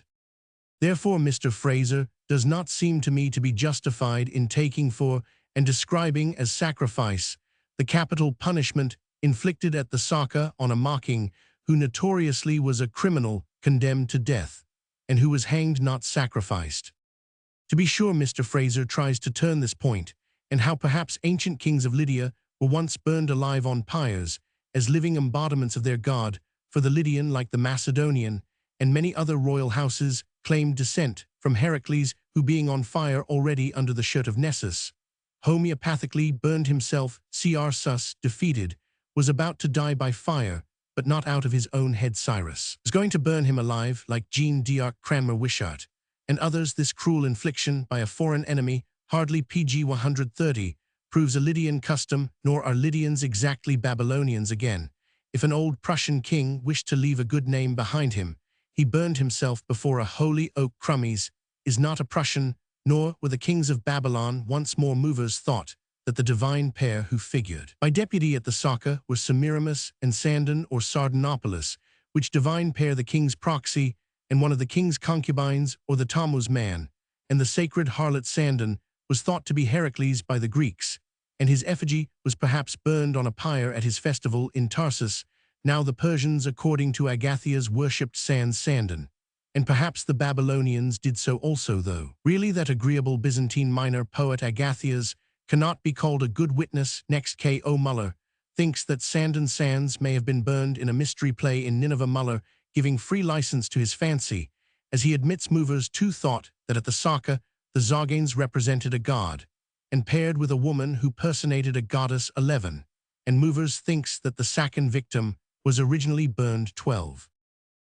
Therefore, Mr. Fraser does not seem to me to be justified in taking for and describing as sacrifice the capital punishment inflicted at the Saka on a mocking who notoriously was a criminal condemned to death, and who was hanged, not sacrificed. To be sure, Mr. Fraser tries to turn this point, and how perhaps ancient kings of Lydia were once burned alive on pyres as living embodiments of their god, for the Lydian, like the Macedonian, and many other royal houses, claimed descent from Heracles, who, being on fire already under the shirt of Nessus, homeopathically burned himself. Cr. Sus, defeated, was about to die by fire, but not out of his own head. Cyrus was going to burn him alive, like Jean d'Arc, Cranmer Wishart, and others. This cruel infliction by a foreign enemy, hardly PG 130, proves a Lydian custom, nor are Lydians exactly Babylonians again. If an old Prussian king wished to leave a good name behind him, he burned himself before a holy oak. Crummies is not a Prussian, nor were the kings of Babylon. Once more, movers thought that the divine pair who figured by deputy at the Saka were Semiramis and Sandon or Sardanapalus, which divine pair the king's proxy and one of the king's concubines, or the Tammuz man, and the sacred harlot Sandon was thought to be Heracles by the Greeks, and his effigy was perhaps burned on a pyre at his festival in Tarsus. Now the Persians, according to Agathias, worshipped Sans Sandon, and perhaps the Babylonians did so also, though really that agreeable Byzantine minor poet Agathias cannot be called a good witness. Next, K.O. Muller thinks that Sandon Sands may have been burned in a mystery play in Nineveh. Muller, giving free license to his fancy, as he admits movers too thought that at the Saka the Zaganes represented a god, and paired with a woman who personated a goddess. 11, and movers thinks that the Sakan victim was originally burned. 12.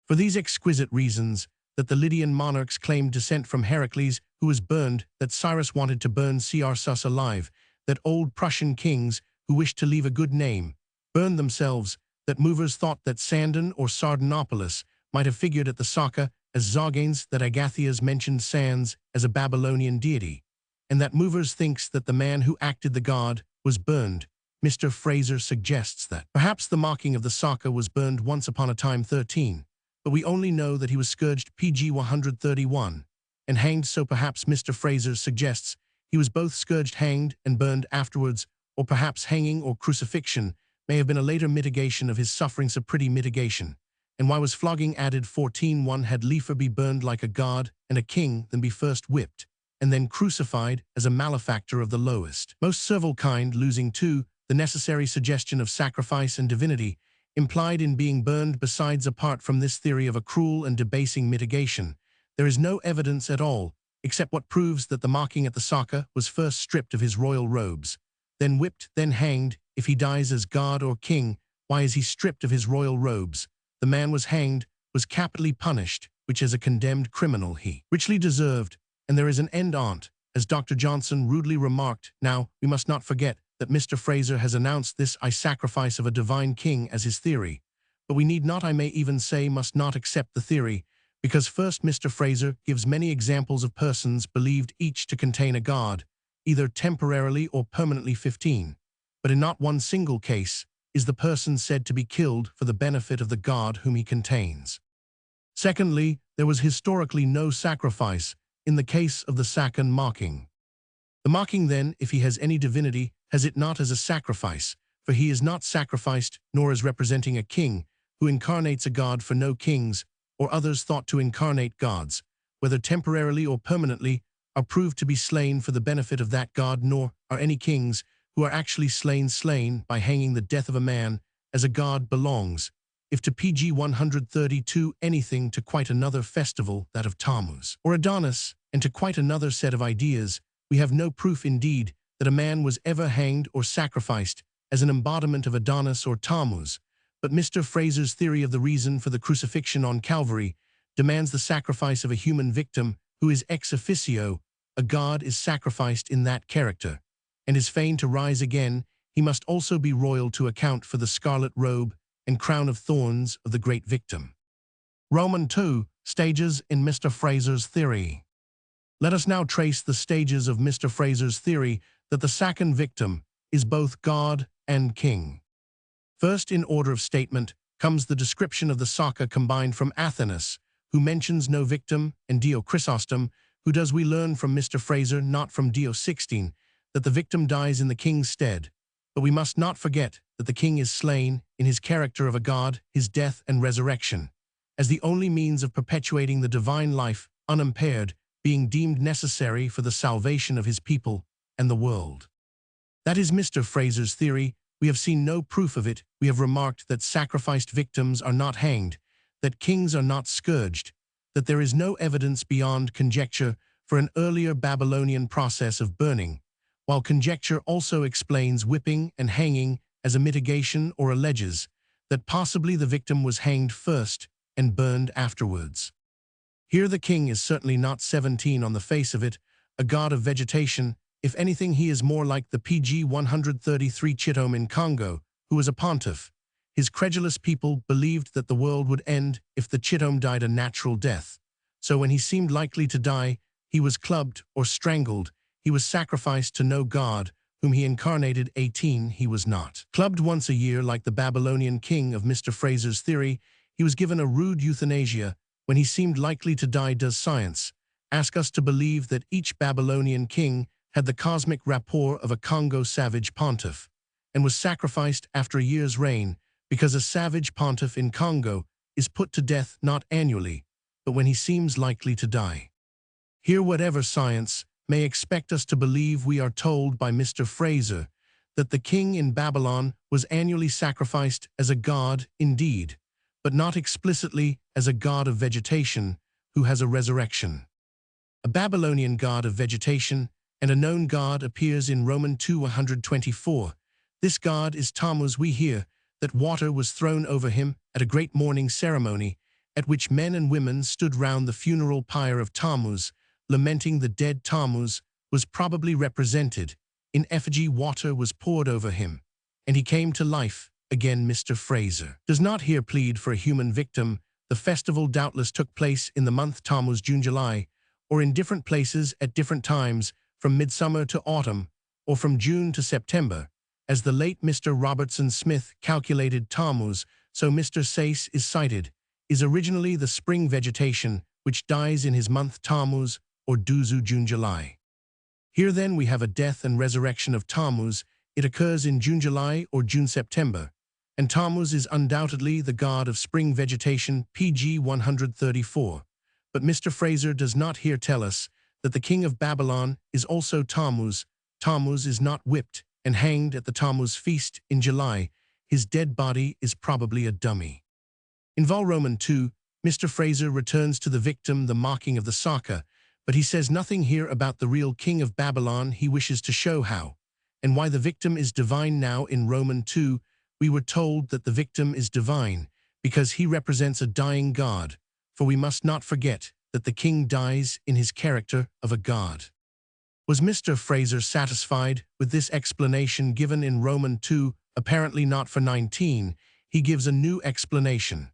For these exquisite reasons, that the Lydian monarchs claimed descent from Heracles, who was burned, that Cyrus wanted to burn Cr. Sus alive, that old Prussian kings who wished to leave a good name burned themselves, that movers thought that Sandon or Sardanapalus might have figured at the Saka as Zaganes, that Agathias mentioned Sans as a Babylonian deity, and that movers thinks that the man who acted the god was burned. Mr. Fraser suggests that perhaps the mocking of the Saka was burned once upon a time. 13. But we only know that he was scourged PG 131 and hanged, so perhaps Mr. Fraser suggests he was both scourged, hanged, and burned afterwards, or perhaps hanging or crucifixion may have been a later mitigation of his sufferings, a pretty mitigation. And why was flogging added? 14. One had liefer be burned like a god and a king than be first whipped, and then crucified as a malefactor of the lowest, most servile kind, losing 2, the necessary suggestion of sacrifice and divinity implied in being burned. Besides, apart from this theory of a cruel and debasing mitigation, there is no evidence at all, except what proves that the mocking at the Saka was first stripped of his royal robes, then whipped, then hanged. If he dies as god or king, why is he stripped of his royal robes? The man was hanged, was capitally punished, which as a condemned criminal he richly deserved, and there is an end on't, as Dr. Johnson rudely remarked. Now, we must not forget that Mr. Fraser has announced this sacrifice of a divine king as his theory, but we need not, I may even say must not, accept the theory, because first Mr. Fraser gives many examples of persons believed each to contain a god, either temporarily or permanently. 15, but in not one single case is the person said to be killed for the benefit of the god whom he contains. Secondly, there was historically no sacrifice in the case of the Sakan mocking. The mocking then, if he has any divinity, has it not as a sacrifice, for he is not sacrificed nor as representing a king, who incarnates a god for no kings, or others thought to incarnate gods, whether temporarily or permanently, are proved to be slain for the benefit of that god, nor are any kings who are actually slain by hanging the death of a man, as a god belongs, if to PG 132 anything to quite another festival, that of Tammuz, or Adonis, and to quite another set of ideas, we have no proof indeed that a man was ever hanged or sacrificed as an embodiment of Adonis or Tammuz, but Mr. Fraser's theory of the reason for the crucifixion on Calvary demands the sacrifice of a human victim who is ex officio, a god is sacrificed in that character, and is fain to rise again. He must also be royal to account for the scarlet robe and crown of thorns of the great victim. Roman 2. Stages in Mr. Fraser's theory. Let us now trace the stages of Mr. Fraser's theory that the second victim is both god and king. First, in order of statement, comes the description of the Saka combined from Athanas, who mentions no victim, and Dio Chrysostom, who does we learn from Mr. Fraser, not from Dio 16, that the victim dies in the king's stead. But we must not forget that the king is slain in his character of a god, his death and resurrection, as the only means of perpetuating the divine life unimpaired, being deemed necessary for the salvation of his people and the world. That is Mr. Fraser's theory. We have seen no proof of it. We have remarked that sacrificed victims are not hanged, that kings are not scourged, that there is no evidence beyond conjecture for an earlier Babylonian process of burning, while conjecture also explains whipping and hanging as a mitigation, or alleges that possibly the victim was hanged first and burned afterwards. Here the king is certainly not 17 on the face of it, a god of vegetation. If anything, he is more like the PG 133 Chitome in Congo, who was a pontiff. His credulous people believed that the world would end if the Chitome died a natural death. So when he seemed likely to die, he was clubbed or strangled. He was sacrificed to no god, whom he incarnated. 18. He was not clubbed once a year like the Babylonian king of Mr. Fraser's theory. He was given a rude euthanasia when he seemed likely to die. Does science ask us to believe that each Babylonian king had the cosmic rapport of a Congo savage pontiff, and was sacrificed after a year's reign, because a savage pontiff in Congo is put to death not annually, but when he seems likely to die? Here, whatever science may expect us to believe, we are told by Mr. Fraser that the king in Babylon was annually sacrificed as a god indeed, but not explicitly as a god of vegetation who has a resurrection. A Babylonian god of vegetation and a known god appears in Roman 2:124. This god is Tammuz. We hear that water was thrown over him at a great mourning ceremony, at which men and women stood round the funeral pyre of Tammuz, lamenting the dead. Tammuz was probably represented. In effigy, water was poured over him, and he came to life again. Mr. Fraser does not here plead for a human victim. The festival doubtless took place in the month Tammuz, June, July, or in different places at different times, from midsummer to autumn, or from June to September, as the late Mr. Robertson Smith calculated. Tammuz, so Mr. Sayce is cited, is originally the spring vegetation, which dies in his month Tammuz, or Duzu, June, July. Here then we have a death and resurrection of Tammuz. It occurs in June, July, or June, September, and Tammuz is undoubtedly the god of spring vegetation. PG 134. But Mr. Fraser does not here tell us that the king of Babylon is also Tammuz. Tammuz is not whipped and hanged at the Tammuz feast in July. His dead body is probably a dummy. In Vol Roman 2, Mr. Fraser returns to the victim, the mocking of the Saka, but he says nothing here about the real king of Babylon. He wishes to show how and why the victim is divine. Now in Roman 2, we were told that the victim is divine because he represents a dying god, for we must not forget that the king dies in his character of a god. Was Mr. Fraser satisfied with this explanation given in Roman 2? Apparently not. For 19, he gives a new explanation,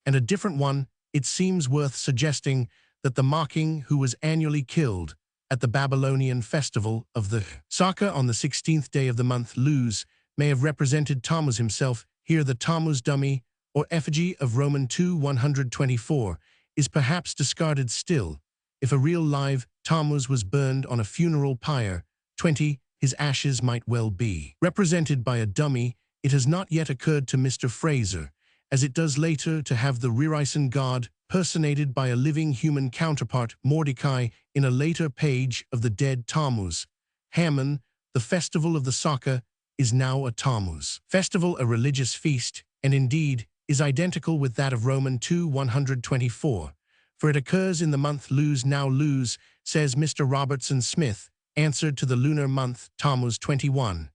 and a different one. It seems worth suggesting that the mocking who was annually killed at the Babylonian festival of the Saka on the 16th day of the month Luz may have represented Tammuz himself. Here the Tammuz dummy, or effigy of Roman 2:124, is perhaps discarded still. If a real live Tammuz was burned on a funeral pyre, 20, his ashes might well be represented by a dummy. it has not yet occurred to Mr. Fraser, as it does later, to have the Remarkably god personated by a living human counterpart, Mordecai, in a later page of the dead Tammuz. Haman, the festival of the Saka, is now a Tammuz festival, a religious feast, and indeed is identical with that of Roman 2:124, for it occurs in the month Luz. Now Luz, says Mr. Robertson Smith, answered to the lunar month Tammuz 21,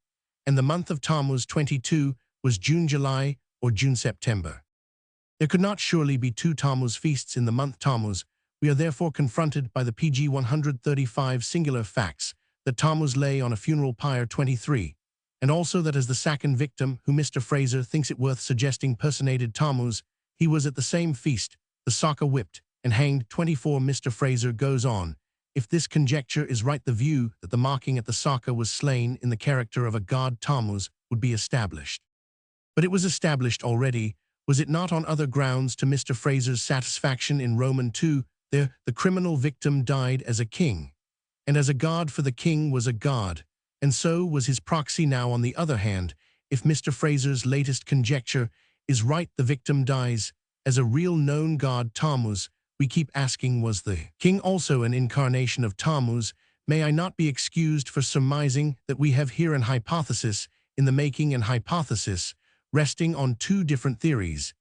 and the month of Tammuz 22 was June-July or June-September. There could not surely be two Tammuz feasts in the month Tammuz. We are therefore confronted by the pg 135 singular facts that Tammuz lay on a funeral pyre 23, and also that as the second victim, who Mr. Fraser thinks it worth suggesting personated Tammuz, he was at the same feast, the Saka whipped and hanged 24. Mr. Fraser goes on, if this conjecture is right, the view that the mocking at the Saka was slain in the character of a god Tammuz would be established. But it was established already, was it not, on other grounds to Mr. Fraser's satisfaction. In Roman 2, there the criminal victim died as a king, and as a god, for the king was a god, and so was his proxy. Now, on the other hand, if Mr. Fraser's latest conjecture is right, the victim dies as a real known god Tammuz. We keep asking, was the king also an incarnation of Tammuz? May I not be excused for surmising that we have here an hypothesis in the making, an hypothesis resting on two different theories.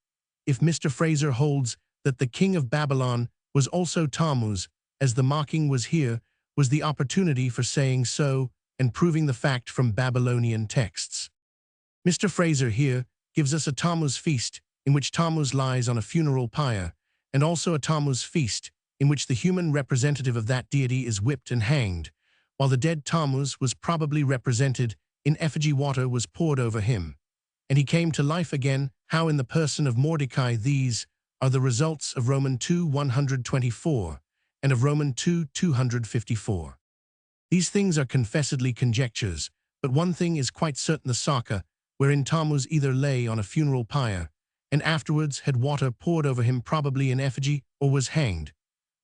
If Mr. Fraser holds that the king of Babylon was also Tammuz, as the mocking was here, was the opportunity for saying so and proving the fact from Babylonian texts. Mr. Fraser here gives us a Tammuz feast in which Tammuz lies on a funeral pyre, and also a Tammuz feast in which the human representative of that deity is whipped and hanged, while the dead Tammuz was probably represented in effigy. Water was poured over him, and he came to life again. How? In the person of Mordecai. These are the results of Roman 2:124 and of Roman 2:254. These things are confessedly conjectures, but one thing is quite certain: the Saka, wherein Tammuz either lay on a funeral pyre and afterwards had water poured over him, probably in effigy, or was hanged,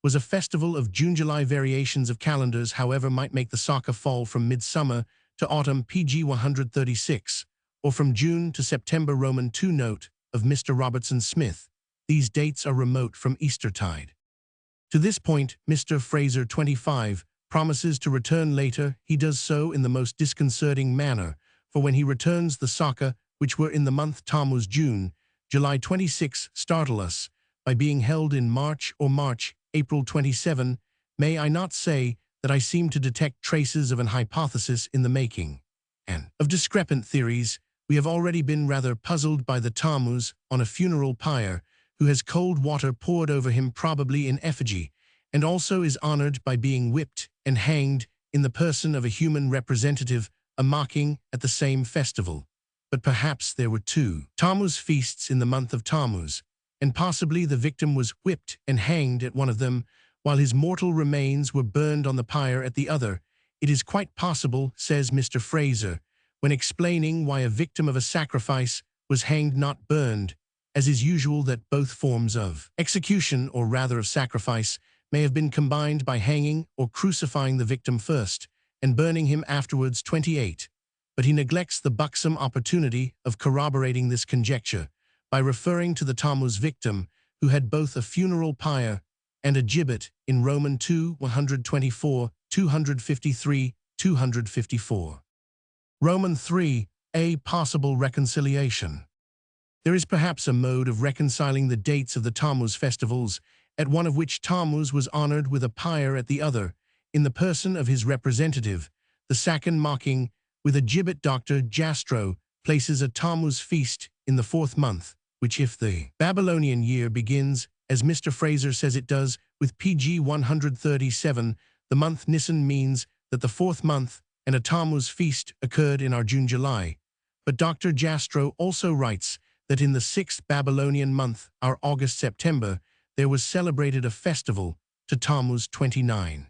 was a festival of June-July. Variations of calendars, however, might make the Saka fall from midsummer to autumn, pg 136, or from June to September. Roman 2 note of Mr. Robertson Smith. These dates are remote from Eastertide. To this point, Mr. Fraser 25 promises to return later. He does so in the most disconcerting manner, for when he returns, the Saka, which were in the month Tammuz June, July 26, startle us by being held in March or April 27. May I not say that I seem to detect traces of an hypothesis in the making, and of discrepant theories. We have already been rather puzzled by the Tammuz on a funeral pyre, who has cold water poured over him, probably in effigy, and also is honored by being whipped and hanged in the person of a human representative, a mocking at the same festival. But perhaps there were two Tammuz feasts in the month of Tammuz, and possibly the victim was whipped and hanged at one of them, while his mortal remains were burned on the pyre at the other. It is quite possible, says Mr. Fraser, when explaining why a victim of a sacrifice was hanged, not burned, as is usual, that both forms of execution, or rather of sacrifice, may have been combined by hanging or crucifying the victim first and burning him afterwards. 28. But he neglects the buxom opportunity of corroborating this conjecture by referring to the Tammuz victim, who had both a funeral pyre and a gibbet, in Roman 2:124, 253, 254. Roman 3. A possible reconciliation. There is perhaps a mode of reconciling the dates of the Tammuz festivals, at one of which Tammuz was honored with a pyre, at the other, in the person of his representative, the second mocking with a gibbet. Dr. Jastrow places a Tammuz feast in the fourth month, which, if the Babylonian year begins, as Mr. Fraser says it does, with pg 137, the month Nisan, means that the fourth month and a Tammuz feast occurred in our June-July. But Dr. Jastrow also writes that in the sixth Babylonian month, our August-September, there was celebrated a festival to Tammuz 29.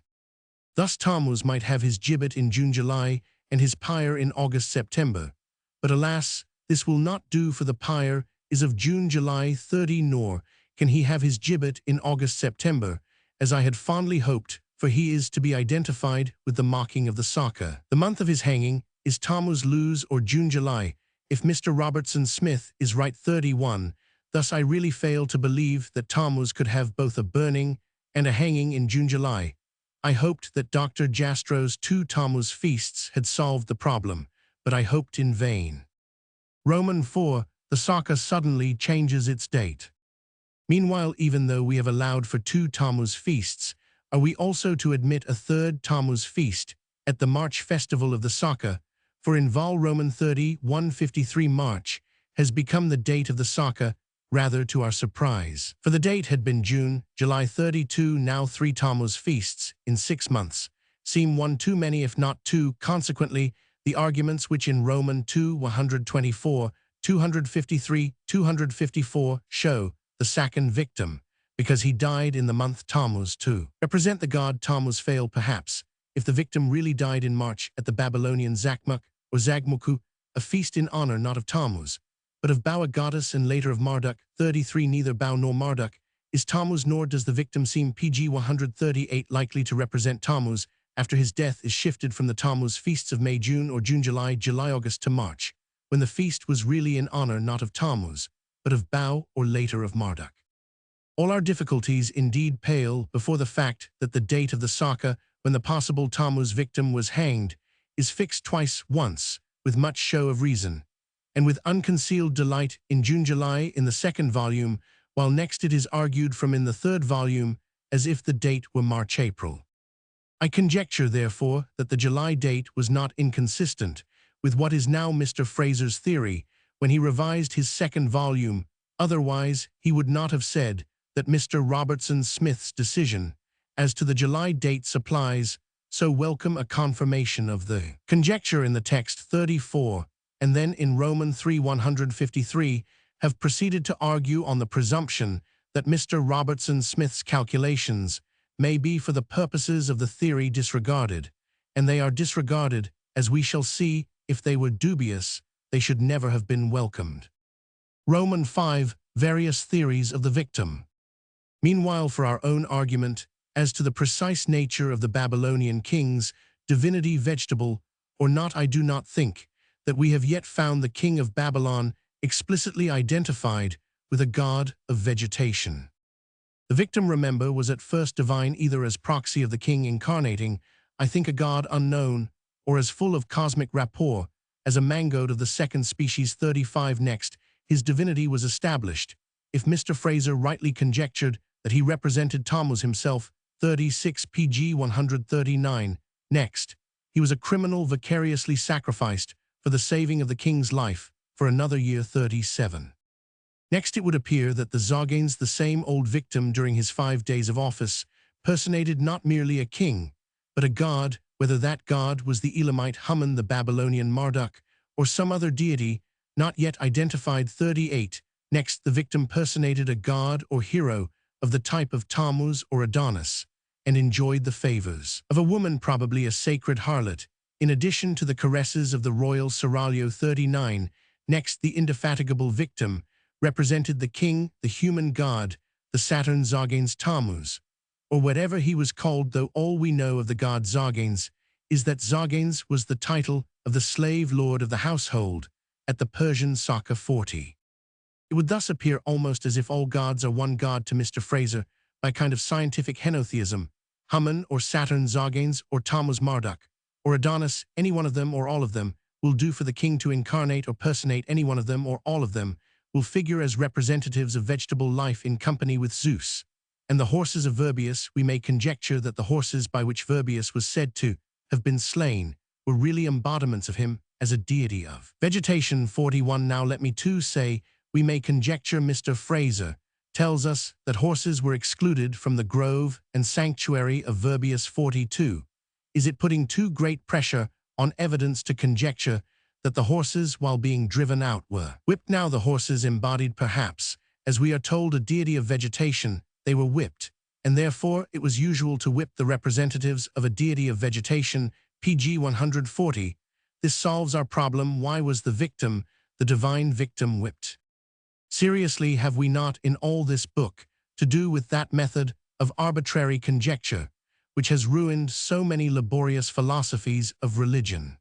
Thus Tammuz might have his gibbet in June-July and his pyre in August-September. But alas, this will not do, for the pyre is of June-July 30, nor can he have his gibbet in August-September, as I had fondly hoped, for he is to be identified with the mocking of the Saka. The month of his hanging is Tammuz Luz, or June-July, If Mr. Robertson Smith is right 31, thus I really fail to believe that Tammuz could have both a burning and a hanging in June-July. I hoped that Dr. Jastro's 2 Tammuz feasts had solved the problem, but I hoped in vain. Roman 4, the Saka suddenly changes its date. Meanwhile, even though we have allowed for 2 Tammuz feasts, are we also to admit a 3rd Tammuz feast at the March festival of the Saka? For in Vol Roman 30, 153 March has become the date of the Saka, rather to our surprise. For the date had been June, July 32, now 3 Tammuz feasts in 6 months. Seem one too many if not 2, consequently, the arguments which in Roman 2, 124, 253, 254 show the second victim, because he died in the month Tammuz to represent the god Tammuz fail perhaps, if the victim really died in March at the Babylonian Zakmuk or Zagmuku, a feast in honor not of Tammuz, but of Bau a goddess and later of Marduk. 33 Neither Bau nor Marduk is Tammuz, nor does the victim seem pg 138 likely to represent Tammuz after his death is shifted from the Tammuz feasts of May, June or June-July, July-August to March, when the feast was really in honor not of Tammuz, but of Bau or later of Marduk. All our difficulties indeed pale before the fact that the date of the Saka when the possible Tammuz victim was hanged is fixed twice, once with much show of reason, and with unconcealed delight in June-July in the 2nd volume, while next it is argued from in the 3rd volume as if the date were March-April. I conjecture, therefore, that the July date was not inconsistent with what is now Mr. Fraser's theory when he revised his 2nd volume, otherwise he would not have said that Mr. Robertson Smith's decision as to the July date supplies so welcome a confirmation of the conjecture in the text 34, and then in Roman 3, 153, have proceeded to argue on the presumption that Mr. Robertson Smith's calculations may be for the purposes of the theory disregarded, and they are disregarded, as we shall see. If they were dubious, they should never have been welcomed. Roman 5, various theories of the victim. Meanwhile, for our own argument, as to the precise nature of the Babylonian king's divinity, vegetable or not, I do not think that we have yet found the king of Babylon explicitly identified with a god of vegetation. The victim, remember, was at first divine either as proxy of the king incarnating, I think, a god unknown, or as full of cosmic rapport as a mangote of the 2nd species. 35 Next, his divinity was established, if Mr. Fraser rightly conjectured that he represented Tammuz himself. 36 pg 139. Next, he was a criminal vicariously sacrificed for the saving of the king's life for another year. 37. Next, it would appear that the Zoganes, the same old victim during his 5 days of office, personated not merely a king, but a god, whether that god was the Elamite Haman, the Babylonian Marduk, or some other deity not yet identified. 38. Next, the victim personated a god or hero of the type of Tammuz or Adonis, and enjoyed the favors of a woman, probably a sacred harlot, in addition to the caresses of the royal seraglio. 39. Next, the indefatigable victim represented the king, the human god, the Saturn Zoganes Tammuz, or whatever he was called, though all we know of the god Zoganes is that Zoganes was the title of the slave lord of the household at the Persian Saka 40. It would thus appear almost as if all gods are one god to Mr. Fraser by a kind of scientific henotheism. Haman or Saturn Zoganes or Tammuz Marduk or Adonis, any one of them or all of them, will do for the king to incarnate or personate. Any one of them or all of them will figure as representatives of vegetable life in company with Zeus. And the horses of Virbius, we may conjecture that the horses by which Virbius was said to have been slain were really embodiments of him as a deity of vegetation. 41. Now let me too say, we may conjecture Mr. Fraser tells us that horses were excluded from the grove and sanctuary of Virbius. 42. Is it putting too great pressure on evidence to conjecture that the horses, while being driven out, were whipped? Now the horses embodied perhaps, as we are told, a deity of vegetation. They were whipped, and therefore it was usual to whip the representatives of a deity of vegetation. pg 140. This solves our problem. Why was the victim, the divine victim, whipped? Seriously, have we not in all this book to do with that method of arbitrary conjecture which has ruined so many laborious philosophies of religion?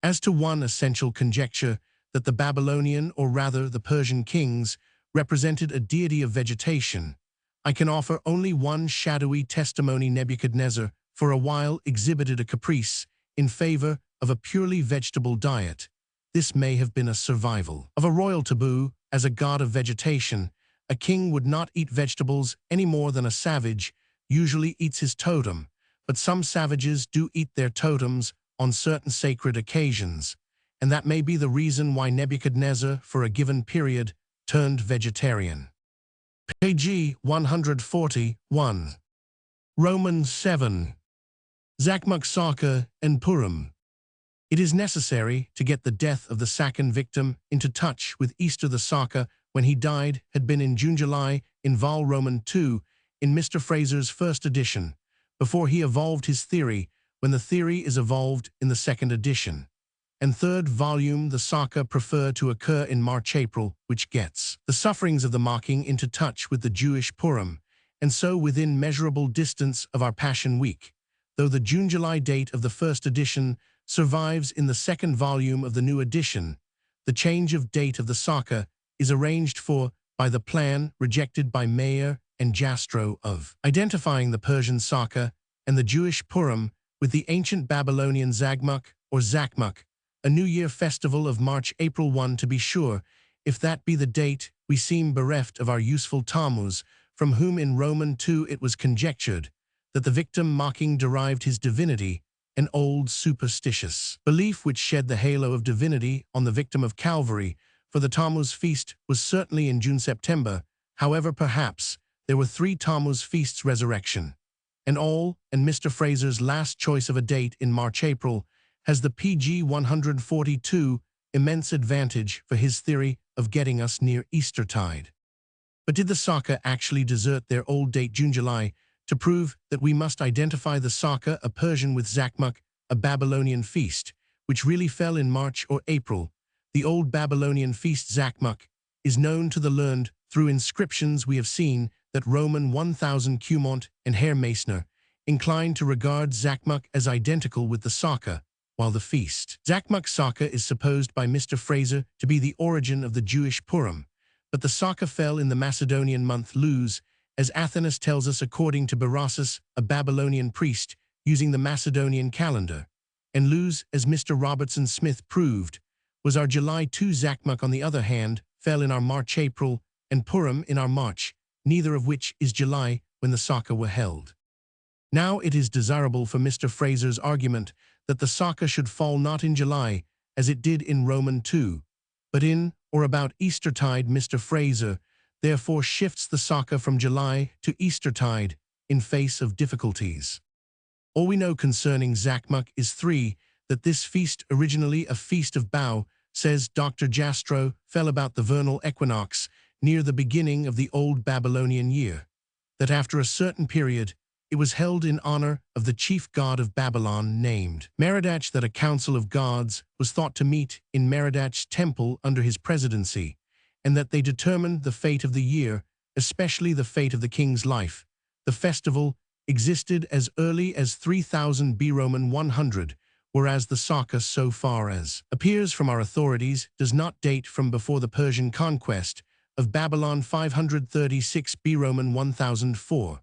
As to one essential conjecture, that the Babylonian, or rather the Persian kings, represented a deity of vegetation, I can offer only one shadowy testimony: Nebuchadnezzar for a while exhibited a caprice in favor of a purely vegetable diet. This may have been a survival of a royal taboo. As a god of vegetation, a king would not eat vegetables any more than a savage usually eats his totem, but some savages do eat their totems on certain sacred occasions, and that may be the reason why Nebuchadnezzar, for a given period, turned vegetarian. Page 141. Romans 7. Zachmuch, Saka, and Purim. It is necessary to get the death of the second victim into touch with Easter. The Saka, when he died, had been in June-July in Vol Roman 2 in Mr. Fraser's first edition, before he evolved his theory, when the theory is evolved in the second edition. And third volume, the Saka prefer to occur in March-April, which gets the sufferings of the mocking into touch with the Jewish Purim, and so within measurable distance of our Passion Week, though the June-July date of the first edition survives in the second volume of the new edition. The change of date of the Saka is arranged for by the plan rejected by Mayer and Jastrow of identifying the Persian Saka and the Jewish Purim with the ancient Babylonian Zagmuch or Zachmuch, a New Year festival of March-April 1. To be sure, if that be the date, we seem bereft of our useful Tammuz, from whom in Roman 2 it was conjectured that the victim mocking derived his divinity, an old superstitious belief which shed the halo of divinity on the victim of Calvary, for the Tammuz feast was certainly in June-September. However, perhaps there were 3 Tammuz feasts: resurrection, and all, and Mr. Fraser's last choice of a date in March-April has the PG 142 immense advantage for his theory of getting us near Eastertide. But did the Saka actually desert their old date June-July to prove that we must identify the Saka, a Persian, with Zachmuch, a Babylonian feast, which really fell in March or April? The old Babylonian feast Zachmuch is known to the learned. Through inscriptions we have seen that Roman 1000 Cumont and Herr Meissner inclined to regard Zachmuch as identical with the Saka, while the feast Zachmuch Saka is supposed by Mr. Fraser to be the origin of the Jewish Purim. But the Saka fell in the Macedonian month Luz, as Athanas tells us, according to Berossus, a Babylonian priest, using the Macedonian calendar. And Luz, as Mr. Robertson Smith proved, was our July 2. Zachmuch, on the other hand, fell in our March-April, and Purim in our March, neither of which is July when the Saka were held. Now it is desirable for Mr. Fraser's argument that the Saka should fall not in July, as it did in Roman 2, but in or about Eastertide. Mr. Fraser therefore shifts the Saka from July to Eastertide in face of difficulties. All we know concerning Zachmuch is 3, that this feast, originally a feast of bough, says Dr. Jastrow, fell about the vernal equinox, near the beginning of the old Babylonian year, that after a certain period it was held in honor of the chief god of Babylon named Merodach, that a council of gods was thought to meet in Merodach's temple under his presidency, and that they determined the fate of the year, especially the fate of the king's life. The festival existed as early as 3000 B Roman 100, whereas the Saka, so far as appears from our authorities, does not date from before the Persian conquest of Babylon 536 B Roman 1004.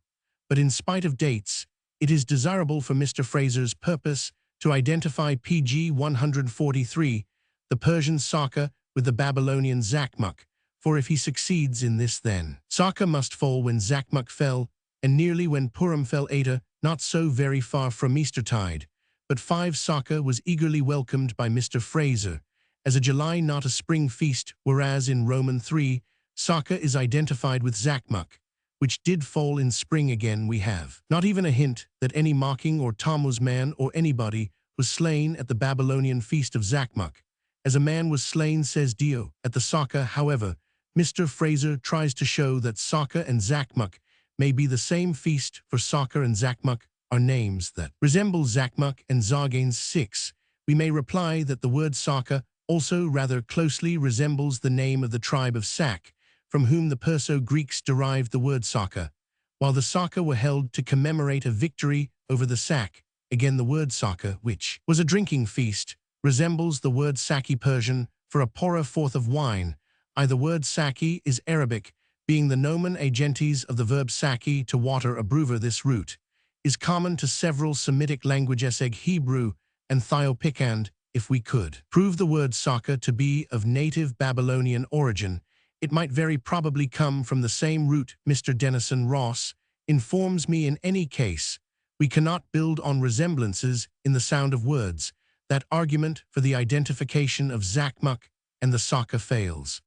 But in spite of dates, it is desirable for Mr. Fraser's purpose to identify PG 143, the Persian Saka, with the Babylonian Zachmuch, for if he succeeds in this, then Saka must fall when Zachmuch fell, and nearly when Purim fell. Eta, not so very far from Eastertide, but 5 Saka was eagerly welcomed by Mr. Fraser as a July, not a spring feast, whereas in Roman 3, Saka is identified with Zachmuch, which did fall in spring. Again, we have not even a hint that any mocking or Tammuz man or anybody was slain at the Babylonian feast of Zachmuch, as a man was slain, says Dio, at the Saka. However, Mr. Fraser tries to show that Saka and Zachmuch may be the same feast, for Saka and Zachmuch are names that resemble Zachmuch and Zarganes 6. We may reply that the word Saka also rather closely resembles the name of the tribe of Sak, from whom the Perso-Greeks derived the word Saka. While the Saka were held to commemorate a victory over the Sak, again the word Saka, which was a drinking feast, resembles the word Saki Persian, for a poorer fourth of wine. The word saki is Arabic, being the nomen agentis of the verb saki, to water a brewer. This root is common to several Semitic languages, Hebrew and Theopicand. If we could prove the word saka to be of native Babylonian origin, it might very probably come from the same root. Mr. Denison Ross informs me in any case, we cannot build on resemblances in the sound of words. That argument for the identification of Zakmuk and the saka fails.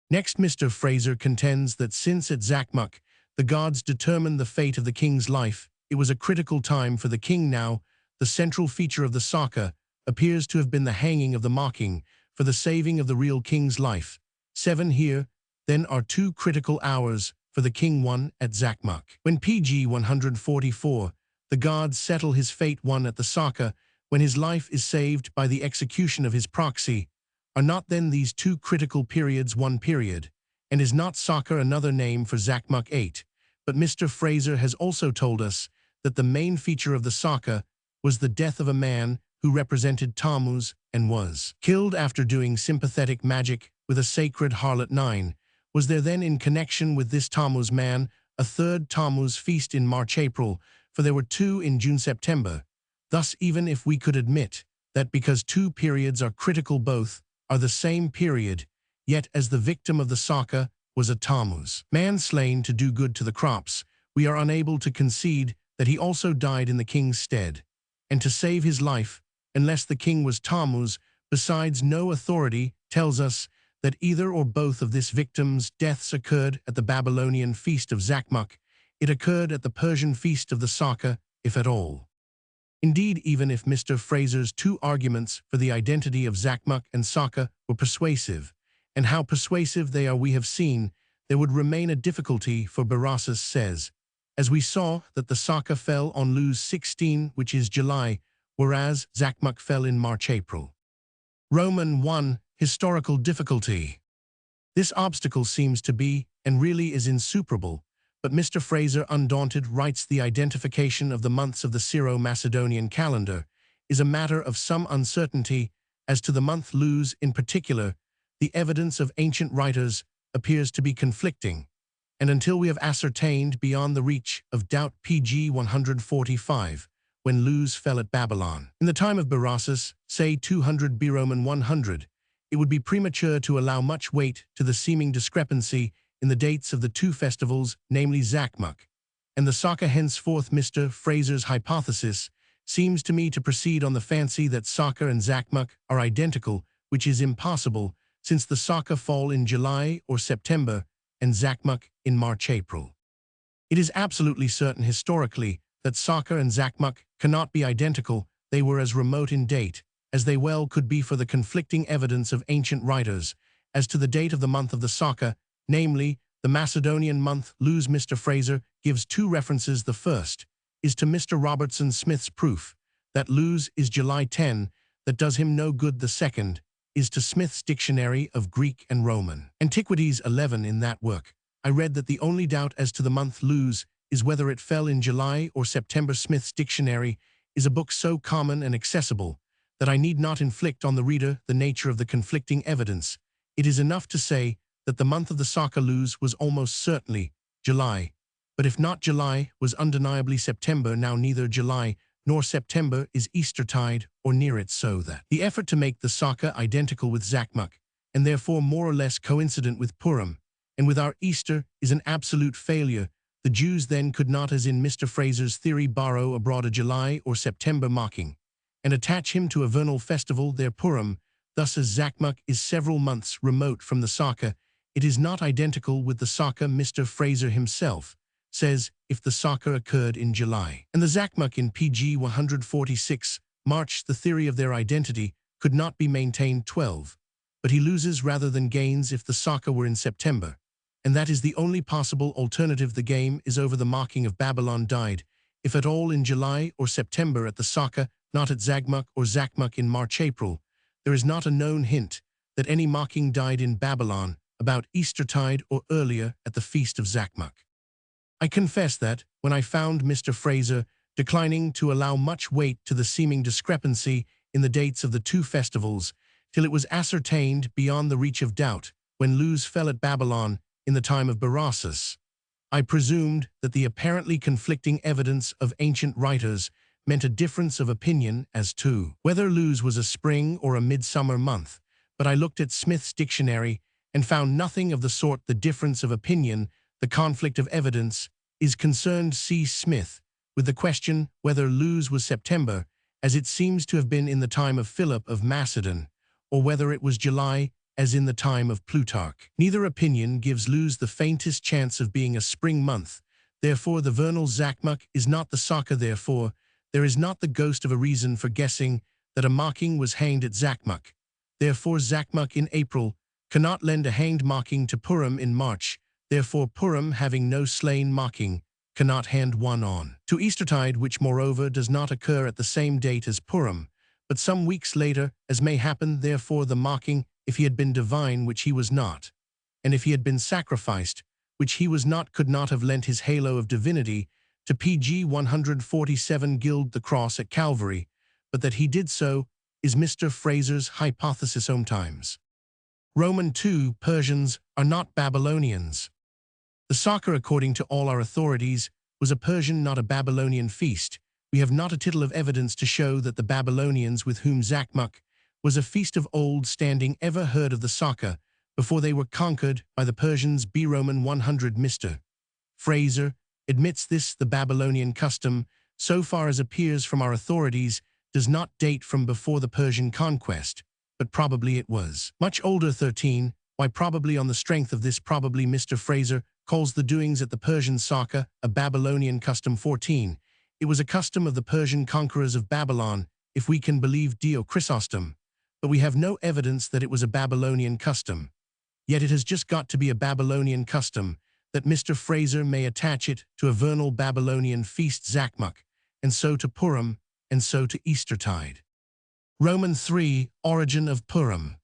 Next, Mr. Fraser contends that since at Zakmuk the gods determined the fate of the king's life, it was a critical time for the king. Now, the central feature of the saka appears to have been the hanging of the mocking for the saving of the real king's life. 7 Here, then, are 2 critical hours for the king, one at Zakmuk, when pg 144, the gods settle his fate, one at the saka, when his life is saved by the execution of his proxy. Are not then these 2 critical periods one period? And is not saka another name for Zakmuk 8? But Mr. Fraser has also told us that the main feature of the saka was the death of a man who represented Tammuz and was killed after doing sympathetic magic with a sacred harlot. 9. Was there then in connection with this Tammuz man a third Tammuz feast in March-April, for there were 2 in June-September? Thus, even if we could admit that because 2 periods are critical, both are the same period, yet as the victim of the saka was a Tammuz man slain to do good to the crops, we are unable to concede that he also died in the king's stead, and to save his life, unless the king was Tammuz. Besides, no authority tells us that either or both of this victim's deaths occurred at the Babylonian feast of Zakmuk. It occurred at the Persian feast of the saka, if at all. Indeed, even if Mr. Fraser's 2 arguments for the identity of Zakmuk and saka were persuasive, and how persuasive they are we have seen, there would remain a difficulty, for Berossus says, as we saw, that the saka fell on Luz 16, which is July, whereas Zakmuk fell in March-April. Roman 1. Historical difficulty. This obstacle seems to be, and really is, insuperable, but Mr. Fraser, undaunted, writes the identification of the months of the Syro-Macedonian calendar is a matter of some uncertainty. As to the month Luz in particular, the evidence of ancient writers appears to be conflicting, and until we have ascertained beyond the reach of doubt pg 145, when Luz fell at Babylon, in the time of Berossus, say 200 B. Roman 100, it would be premature to allow much weight to the seeming discrepancy in the dates of the 2 festivals, namely Zakmuk and the saka. Henceforth, Mr. Fraser's hypothesis seems to me to proceed on the fancy that saka and Zakmuk are identical, which is impossible, since the saka fall in July or September and Zakmuk in March-April. It is absolutely certain historically that saka and Zakmuk cannot be identical. They were as remote in date as they well could be, for the conflicting evidence of ancient writers as to the date of the month of the saka, namely, the Macedonian month Luz. Mr. Fraser gives 2 references. The first is to Mr. Robertson Smith's proof that Luz is July 10, that does him no good. The second is to Smith's Dictionary of Greek and Roman Antiquities 11. In that work, I read that the only doubt as to the month Luz is whether it fell in July or September. Smith's Dictionary is a book so common and accessible that I need not inflict on the reader the nature of the conflicting evidence. It is enough to say that the month of the saka Luz was almost certainly July, but if not July, was undeniably September. Now neither July nor September is Eastertide or near it, so that the effort to make the saka identical with Zakmuk, and therefore more or less coincident with Purim, and with our Easter, is an absolute failure. The Jews then could not, as in Mr. Fraser's theory, borrow abroad a July or September mocking, and attach him to a vernal festival, their Purim. Thus, as Zakmuk is several months remote from the saka, it is not identical with the saka. Mr. Fraser himself says, if the saka occurred in July and the Zakmuk in pg 146 March, the theory of their identity could not be maintained. 12. But he loses rather than gains if the saka were in September, and that is the only possible alternative. The game is over. The mocking of Babylon died, if at all, in July or September at the saka, not at Zakmuk or Zakmuk in March-April. There is not a known hint that any mocking died in Babylon about Eastertide or earlier at the feast of Zakmuk. I confess that, when I found Mr. Fraser declining to allow much weight to the seeming discrepancy in the dates of the 2 festivals, till it was ascertained beyond the reach of doubt, when Luz fell at Babylon in the time of Berossus. I presumed that the apparently conflicting evidence of ancient writers meant a difference of opinion as to whether Luz was a spring or a midsummer month, but I looked at Smith's dictionary and found nothing of the sort. The difference of opinion, the conflict of evidence, is concerned, see Smith, with the question whether Luz was September, as it seems to have been in the time of Philip of Macedon, or whether it was July, as in the time of Plutarch. Neither opinion gives Luz the faintest chance of being a spring month. Therefore the vernal Zachmuch is not the Saka. Therefore there is not the ghost of a reason for guessing that a mocking was hanged at Zachmuch. Therefore Zachmuch in April cannot lend a hanged mocking to Purim in March. Therefore Purim, having no slain mocking, cannot hand one on to Eastertide, which moreover does not occur at the same date as Purim, but some weeks later, as may happen. Therefore the mocking, if he had been divine, which he was not, and if he had been sacrificed, which he was not, could not have lent his halo of divinity to pg 147 gild the cross at Calvary, but that he did so is Mr. Fraser's hypothesis. Times. Roman II Persians are not Babylonians. The Saka, according to all our authorities, was a Persian, not a Babylonian feast. We have not a tittle of evidence to show that the Babylonians, with whom Zachmuch was a feast of old standing, ever heard of the Saka before they were conquered by the Persians. B. Roman 100 Mr. Fraser admits this. The Babylonian custom, so far as appears from our authorities, does not date from before the Persian conquest, but probably it was much older. 13. Why probably? On the strength of this probably, Mr. Fraser calls the doings at the Persian Saka a Babylonian custom. 14. It was a custom of the Persian conquerors of Babylon, if we can believe Dio Chrysostom, but we have no evidence that it was a Babylonian custom. Yet it has just got to be a Babylonian custom, that Mr. Fraser may attach it to a vernal Babylonian feast Zachmuch, and so to Purim, and so to Eastertide. Roman 3 Origin of Purim.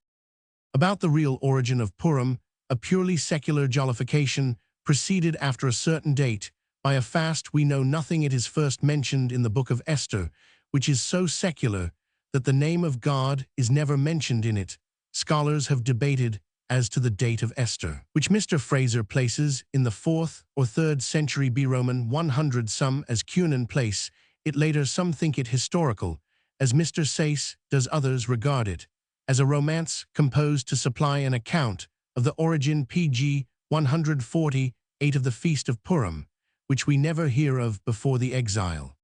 About the real origin of Purim, a purely secular jollification proceeded after a certain date. By a fast we know nothing. It is first mentioned in the book of Esther, which is so secular that the name of God is never mentioned in it. Scholars have debated as to the date of Esther, which Mr. Fraser places in the 4th or 3rd century. B. Roman 100 some as Cunan place it later. Some think it historical, as Mr. Sayce does. Others regard it as a romance composed to supply an account of the origin. Pg 148 of the Feast of Purim, which we never hear of before the exile.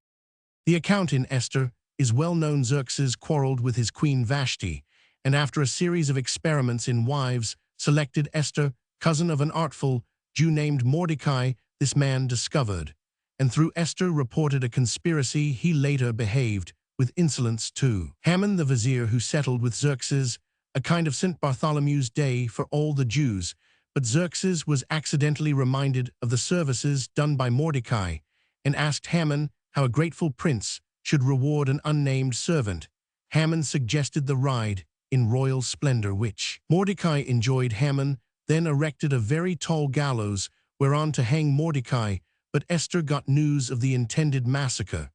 The account in Esther is well known. Xerxes quarreled with his queen Vashti, and after a series of experiments in wives, selected Esther, cousin of an artful Jew named Mordecai. This man discovered, and through Esther reported a conspiracy. He later behaved with insolence to Haman the vizier, who settled with Xerxes a kind of St. Bartholomew's Day for all the Jews. But Xerxes was accidentally reminded of the services done by Mordecai, and asked Haman how a grateful prince should reward an unnamed servant. Haman suggested the ride in royal splendor, which Mordecai enjoyed. Haman then erected a very tall gallows whereon to hang Mordecai, but Esther got news of the intended massacre,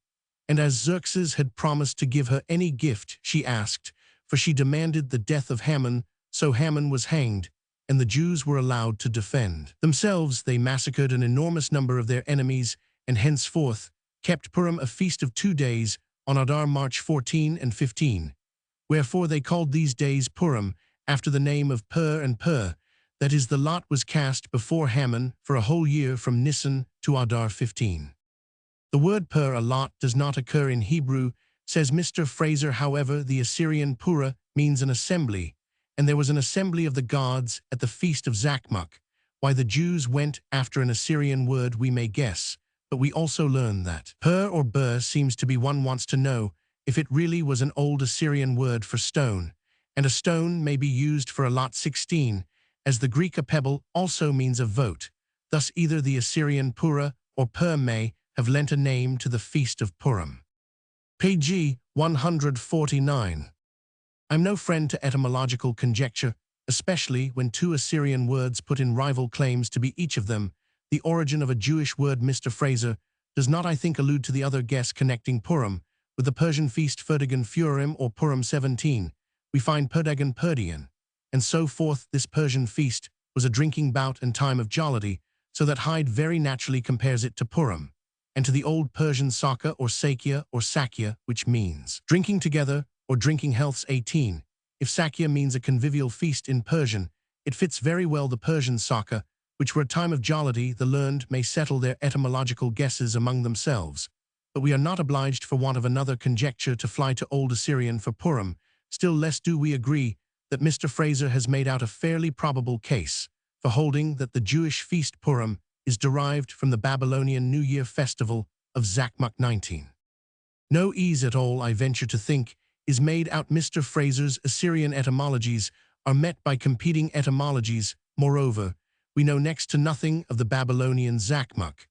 and as Xerxes had promised to give her any gift she asked, for she demanded the death of Haman, so Haman was hanged, and the Jews were allowed to defend themselves. They massacred an enormous number of their enemies, and henceforth kept Purim a feast of 2 days, on Adar March 14 and 15. Wherefore they called these days Purim, after the name of Pur and Pur, that is, the lot was cast before Haman for a whole year from Nisan to Adar 15. The word Pur, a lot, does not occur in Hebrew, says Mr. Fraser. However, the Assyrian Pura means an assembly, and there was an assembly of the gods at the feast of Zachmuch. Why the Jews went after an Assyrian word we may guess, but we also learn that Pur or Bur seems to be, one wants to know if it really was an old Assyrian word for stone, and a stone may be used for a lot. 16, as the Greek a pebble also means a vote. Thus either the Assyrian Pura or Pur may have lent a name to the feast of Purim. Pg 149. I'm no friend to etymological conjecture, especially when 2 Assyrian words put in rival claims to be each of them the origin of a Jewish word. Mr. Fraser does not, I think, allude to the other guess connecting Purim with the Persian feast Fertigan Furim or Purim 17, we find Perdagon Perdian, and so forth. This Persian feast was a drinking bout and time of jollity, so that Hyde very naturally compares it to Purim, and to the old Persian Saka or Sakya, which means drinking together or drinking healths 18. If Sakya means a convivial feast in Persian, it fits very well the Persian Saka, which were a time of jollity. The learned may settle their etymological guesses among themselves, but we are not obliged for want of another conjecture to fly to Old Assyrian for Purim. Still less do we agree that Mr. Fraser has made out a fairly probable case for holding that the Jewish feast Purim is derived from the Babylonian New Year festival of Zakmuk 19. No ease at all, I venture to think, is made out. Mr. Fraser's Assyrian etymologies are met by competing etymologies. Moreover, we know next to nothing of the Babylonian Zakmuk,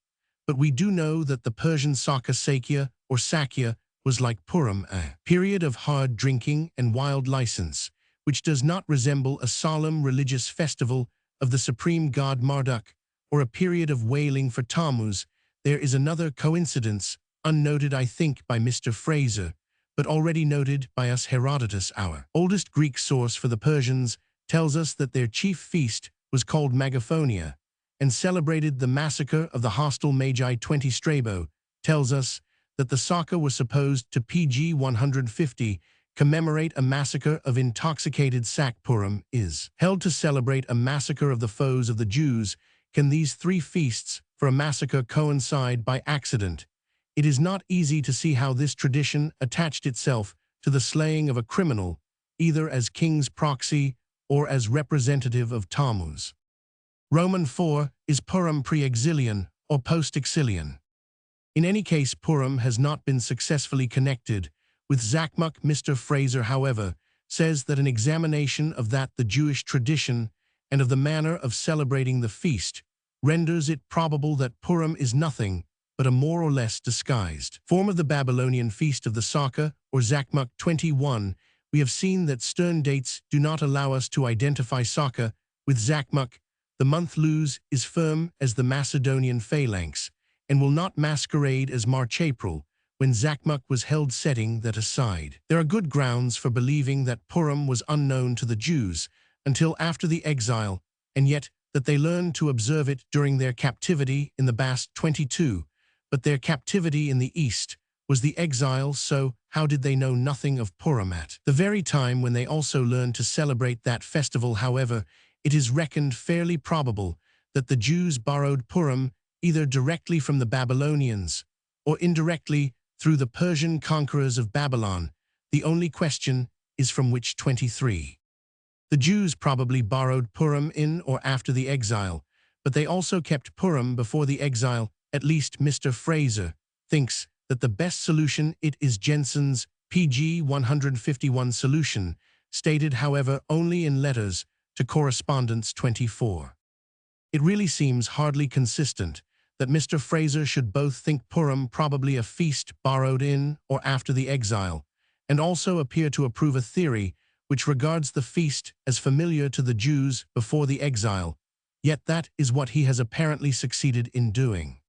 but we do know that the Persian Saka Sakya or Sakya was like Purim, a period of hard drinking and wild license, which does not resemble a solemn religious festival of the supreme god Marduk, or a period of wailing for Tammuz. There is another coincidence, unnoted I think by Mr. Fraser, but already noted by us. Herodotus, our oldest Greek source for the Persians, tells us that their chief feast was called Magophonia, and celebrated the massacre of the hostile Magi. 20 Strabo tells us that the Saka were supposed to pg 150 commemorate a massacre of intoxicated Sak. Purim is held to celebrate a massacre of the foes of the Jews. Can these three feasts for a massacre coincide by accident? It is not easy to see how this tradition attached itself to the slaying of a criminal, either as king's proxy or as representative of Tammuz. Roman 4 is Purim pre-exilian or post-exilian. In any case, Purim has not been successfully connected with Zakmuk. Mr. Fraser, however, says that an examination of the Jewish tradition and of the manner of celebrating the feast renders it probable that Purim is nothing but a more or less disguised form of the Babylonian feast of the Saka or Zakmuk. 21. We have seen that stern dates do not allow us to identify Saka with Zakmuk. The month Luz is firm as the Macedonian phalanx and will not masquerade as March-April, when Zakmuk was held. Setting that aside, there are good grounds for believing that Purim was unknown to the Jews until after the exile, and yet that they learned to observe it during their captivity in the Bast. 22. But their captivity in the East was the exile, so how did they know nothing of Purim at the very time when they also learned to celebrate that festival? However, it is reckoned fairly probable that the Jews borrowed Purim either directly from the Babylonians or indirectly through the Persian conquerors of Babylon. The only question is from which. 23. The Jews probably borrowed Purim in or after the exile, but they also kept Purim before the exile. At least Mr. Fraser thinks that the best solution it is Jensen's pg 151 solution, stated however only in letters to correspondents. 24. It really seems hardly consistent that Mr. Fraser should both think Purim probably a feast borrowed in or after the exile, and also appear to approve a theory which regards the feast as familiar to the Jews before the exile, yet that is what he has apparently succeeded in doing.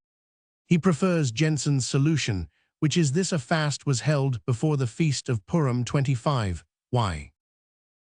He prefers Jensen's solution, which is this: a fast was held before the feast of Purim. 25. Why?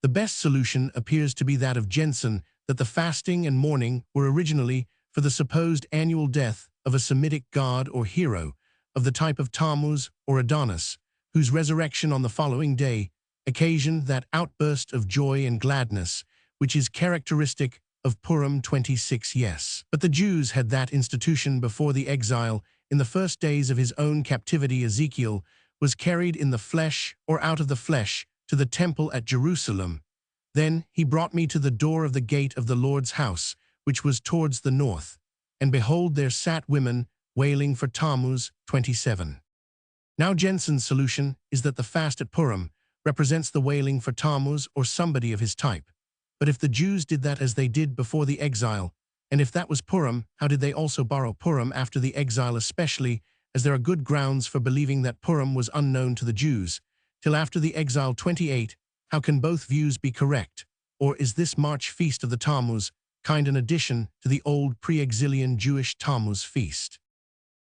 The best solution appears to be that of Jensen, that the fasting and mourning were originally for the supposed annual death of a Semitic god or hero of the type of Tammuz or Adonis, whose resurrection on the following day occasioned that outburst of joy and gladness which is characteristic of Purim. 26. Yes, but the Jews had that institution before the exile. In the first days of his own captivity, Ezekiel was carried in the flesh or out of the flesh to the temple at Jerusalem. Then he brought me to the door of the gate of the Lord's house, which was towards the north, and behold, there sat women wailing for Tammuz. 27. Now Jensen's solution is that the fast at Purim represents the wailing for Tammuz or somebody of his type. But if the Jews did that as they did before the exile, and if that was Purim, how did they also borrow Purim after the exile, especially as there are good grounds for believing that Purim was unknown to the Jews till after the exile? 28. How can both views be correct? Or is this March feast of the Tammuz kind an addition to the old pre-exilian Jewish Tammuz feast?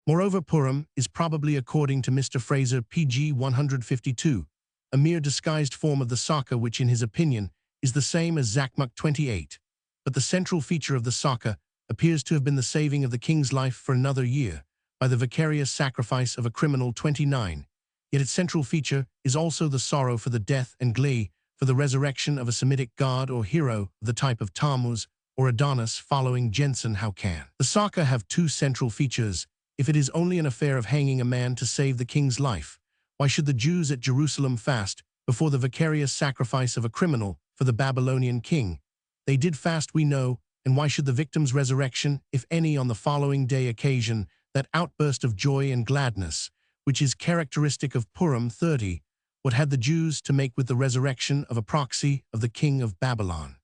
Moreover, Purim is probably, according to Mr. Fraser, pg 152, a mere disguised form of the Saka which, in his opinion, is the same as Zakmuk 28. But the central feature of the Saka appears to have been the saving of the king's life for another year by the vicarious sacrifice of a criminal 29. Yet its central feature is also the sorrow for the death and glee for the resurrection of a Semitic god or hero of the type of Tammuz or Adonis following Jensen. How can the Saka have two central features if it is only an affair of hanging a man to save the king's life? Why should the Jews at Jerusalem fast before the vicarious sacrifice of a criminal for the Babylonian king? They did fast, we know, and why should the victim's resurrection, if any, on the following day occasion that outburst of joy and gladness, which is characteristic of Purim 30, what had the Jews to make with the resurrection of a proxy of the king of Babylon?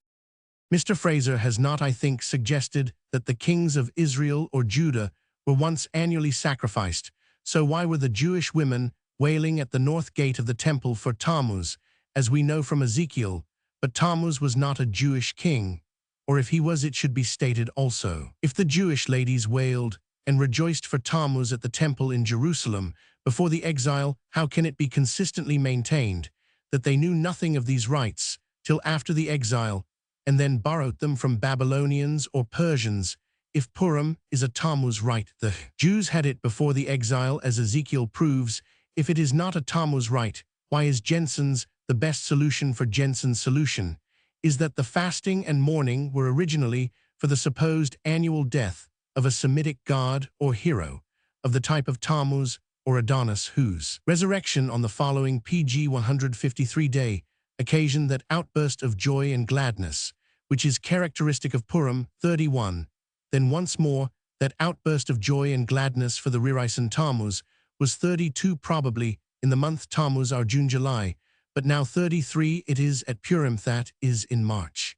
Mr. Fraser has not, I think, suggested that the kings of Israel or Judah were once annually sacrificed, so why were the Jewish women wailing at the north gate of the temple for Tammuz, as we know from Ezekiel? But Tammuz was not a Jewish king, or if he was, it should be stated also. If the Jewish ladies wailed and rejoiced for Tammuz at the temple in Jerusalem before the exile, how can it be consistently maintained that they knew nothing of these rites till after the exile, and then borrowed them from Babylonians or Persians? If Purim is a Tammuz rite, the Jews had it before the exile, as Ezekiel proves. If it is not a Tammuz rite, why is Jensen's the best solution? For Jensen's solution is that the fasting and mourning were originally for the supposed annual death of a Semitic god or hero of the type of Tammuz or Adonis, whose resurrection on the following PG 153 day occasioned that outburst of joy and gladness, which is characteristic of Purim 31. Then once more, that outburst of joy and gladness for the Remarkably Tammuz was 32, probably in the month Tammuz or June, July, but now 33 it is at Purim, that is in March.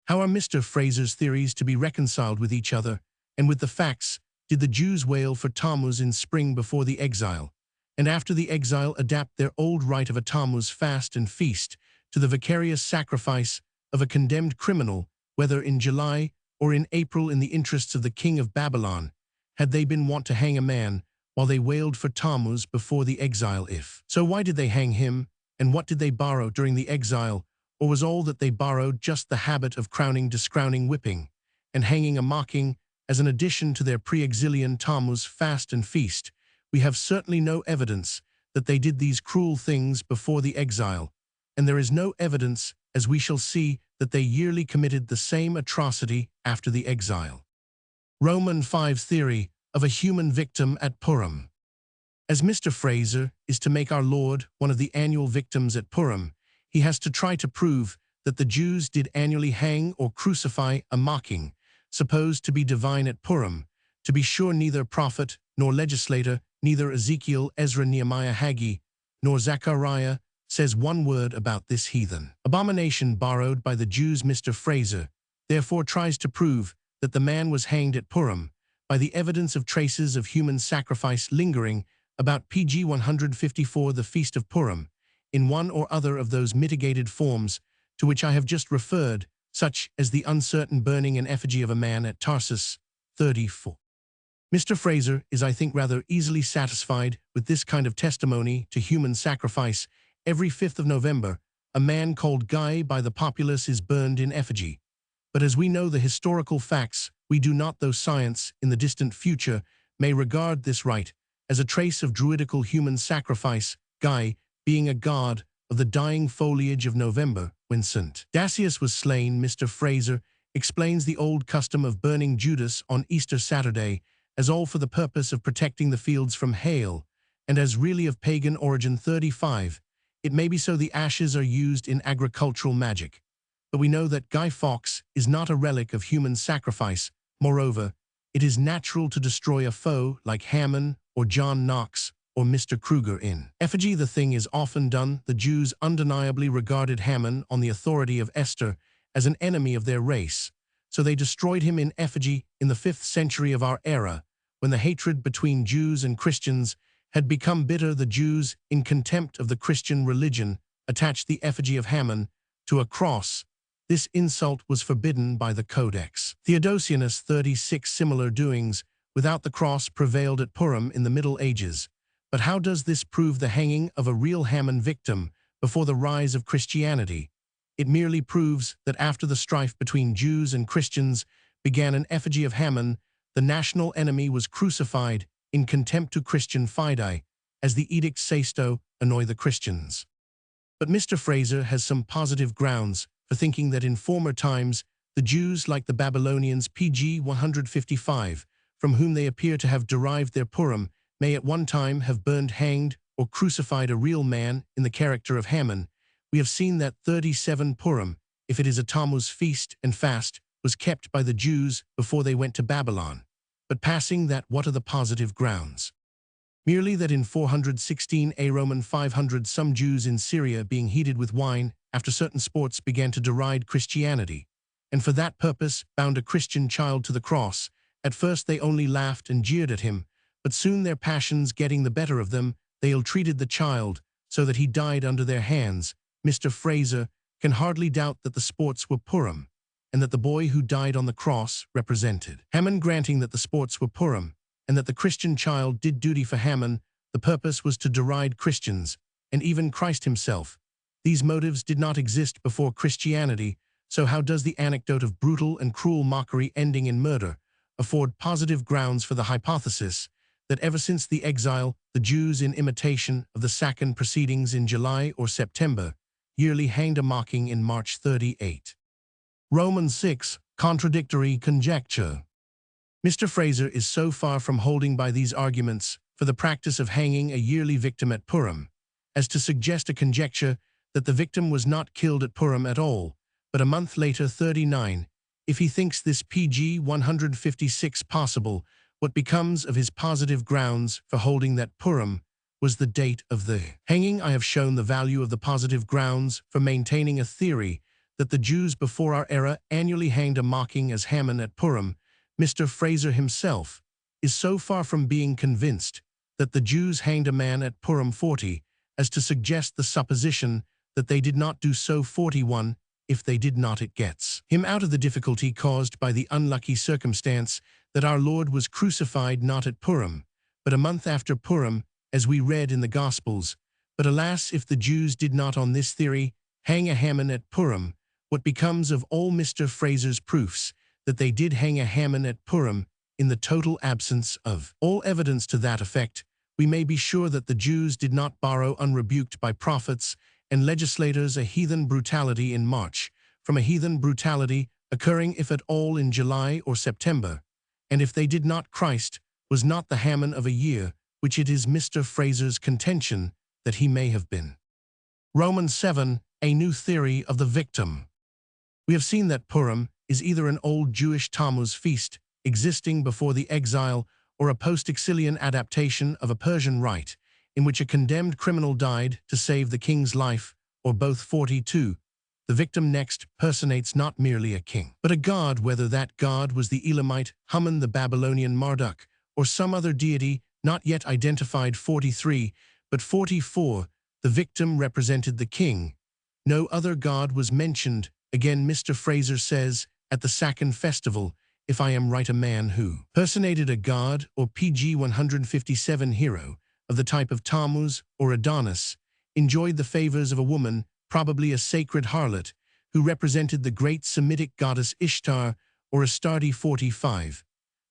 How are Mr. Fraser's theories to be reconciled with each other and with the facts? Did the Jews wail for Tammuz in spring before the exile, and after the exile adapt their old rite of a Tammuz fast and feast to the vicarious sacrifice of a condemned criminal, whether in July or in April, in the interests of the king of Babylon? Had they been wont to hang a man while they wailed for Tammuz before the exile? If so, why did they hang him, and what did they borrow during the exile? Or was all that they borrowed just the habit of crowning, discrowning, whipping, and hanging a mocking as an addition to their pre-exilian Tammuz fast and feast? We have certainly no evidence that they did these cruel things before the exile, and there is no evidence, as we shall see, that they yearly committed the same atrocity after the exile. Roman 5 theory of a human victim at Purim. As Mr. Fraser is to make our Lord one of the annual victims at Purim, he has to try to prove that the Jews did annually hang or crucify a mocking, supposed to be divine at Purim. To be sure, neither prophet nor legislator, neither Ezekiel, Ezra, Nehemiah, Haggai, nor Zechariah says one word about this heathen abomination borrowed by the Jews. Mr. Fraser therefore tries to prove that the man was hanged at Purim by the evidence of traces of human sacrifice lingering about PG 154, the Feast of Purim, in one or other of those mitigated forms to which I have just referred, such as the uncertain burning in effigy of a man at Tarsus 34. Mr. Fraser is, I think, rather easily satisfied with this kind of testimony to human sacrifice. Every 5th of November, a man called Guy by the populace is burned in effigy. But as we know the historical facts, we do not, though science, in the distant future, may regard this rite as a trace of druidical human sacrifice, Guy being a god of the dying foliage of November, when St. Dacius was slain. Mr. Fraser explains the old custom of burning Judas on Easter Saturday as all for the purpose of protecting the fields from hail, and as really of pagan origin. 35. It may be so the ashes are used in agricultural magic, but we know that Guy Fawkes is not a relic of human sacrifice. Moreover, it is natural to destroy a foe like Haman or John Knox or Mr. Kruger in effigy. The thing is often done. The Jews undeniably regarded Haman, on the authority of Esther, as an enemy of their race, so they destroyed him in effigy in the 5th century of our era, when the hatred between Jews and Christians had become bitter. The Jews, in contempt of the Christian religion, attached the effigy of Haman to a cross. This insult was forbidden by the Codex Theodosianus 36. Similar doings without the cross prevailed at Purim in the Middle Ages. But how does this prove the hanging of a real Haman victim before the rise of Christianity. It merely proves that after the strife between Jews and Christians began an effigy of Haman, the national enemy was crucified in contempt to Christian fide, as the edicts say to annoy the Christians. But Mr. Fraser has some positive grounds for thinking that in former times, the Jews, like the Babylonians pg 155, from whom they appear to have derived their Purim, may at one time have burned, hanged, or crucified a real man in the character of Haman. We have seen that 37 Purim, if it is a Tammuz feast and fast, was kept by the Jews before they went to Babylon. But passing that, what are the positive grounds? Merely that in 416 a Roman 500 some Jews in Syria being heated with wine after certain sports began to deride Christianity, and for that purpose bound a Christian child to the cross. At first they only laughed and jeered at him, but soon their passions getting the better of them, they ill-treated the child, so that he died under their hands. Mr. Fraser can hardly doubt that the sports were Purim, and that the boy who died on the cross represented Haman. Granting that the sports were Purim, and that the Christian child did duty for Haman, the purpose was to deride Christians, and even Christ himself. These motives did not exist before Christianity, so how does the anecdote of brutal and cruel mockery ending in murder afford positive grounds for the hypothesis that ever since the exile, the Jews, in imitation of the second proceedings in July or September, yearly hanged a mocking in March 38. Romans 6. Contradictory conjecture. Mr. Fraser is so far from holding by these arguments for the practice of hanging a yearly victim at Purim, as to suggest a conjecture that the victim was not killed at Purim at all, but a month later 39. If he thinks this pg 156 possible, what becomes of his positive grounds for holding that Purim was the date of the hanging? I have shown the value of the positive grounds for maintaining a theory that the Jews before our era annually hanged a mocking as Haman at Purim. Mr. Fraser himself is so far from being convinced that the Jews hanged a man at Purim 40 as to suggest the supposition that they did not do so. 41. If they did not, it gets him out of the difficulty caused by the unlucky circumstance that our Lord was crucified not at Purim, but a month after Purim, as we read in the Gospels. But alas, if the Jews did not on this theory hang a Haman at Purim, what becomes of all Mr. Fraser's proofs that they did hang a Haman at Purim? In the total absence of all evidence to that effect, we may be sure that the Jews did not borrow unrebuked by prophets and legislators a heathen brutality in March, from a heathen brutality occurring if at all in July or September. And if they did not, Christ was not the Haman of a year, which it is Mr. Fraser's contention that he may have been. Romans 7. A new theory of the victim. We have seen that Purim is either an old Jewish Tammuz feast existing before the exile or a post-exilian adaptation of a Persian rite in which a condemned criminal died to save the king's life, or both. 42. The victim next personates not merely a king, but a god, whether that god was the Elamite Haman, the Babylonian Marduk, or some other deity not yet identified. 43. But 44. The victim represented the king. No other god was mentioned. Again, Mr. Fraser says, at the second festival, if I am right, a man who personated a god or pg 157 hero of the type of Tammuz or Adonis enjoyed the favors of a woman, probably a sacred harlot, who represented the great Semitic goddess Ishtar or Astarte. 45.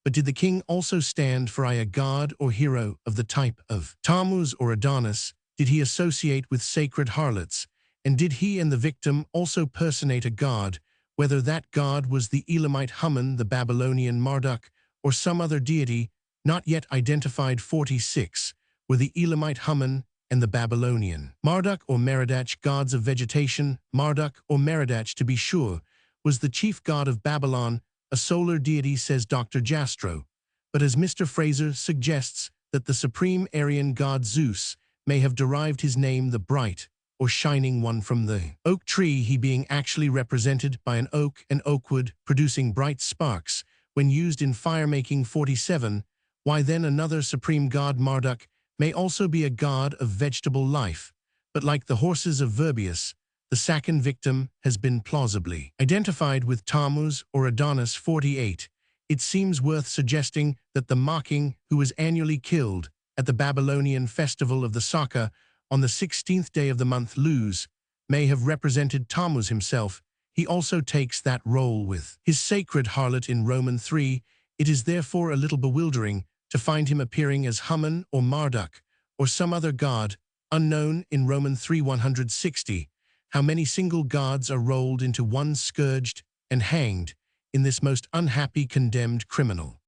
But did the king also stand for a god or hero of the type of Tammuz or Adonis? Did he associate with sacred harlots? And did he and the victim also personate a god, whether that god was the Elamite Haman, the Babylonian Marduk, or some other deity not yet identified? 46. Were the Elamite Haman and the Babylonian Marduk or Merodach gods of vegetation? Marduk, or Merodach to be sure, was the chief god of Babylon, a solar deity, says Dr. Jastrow. But as Mr. Fraser suggests that the supreme Aryan god Zeus may have derived his name, the bright or shining one, from the oak tree, he being actually represented by an oak and oakwood producing bright sparks when used in fire-making. 47. Why then another supreme god, Marduk, may also be a god of vegetable life, but like the horses of Virbius, the second victim has been plausibly identified with Tammuz or Adonis. 48. It seems worth suggesting that the mocking who was annually killed at the Babylonian festival of the Saka on the 16th day of the month Luz, may have represented Tammuz himself. He also takes that role with his sacred harlot in Roman 3. It is therefore a little bewildering to find him appearing as Haman or Marduk, or some other god, unknown in Roman 3:160. How many single gods are rolled into one, scourged and hanged in this most unhappy condemned criminal.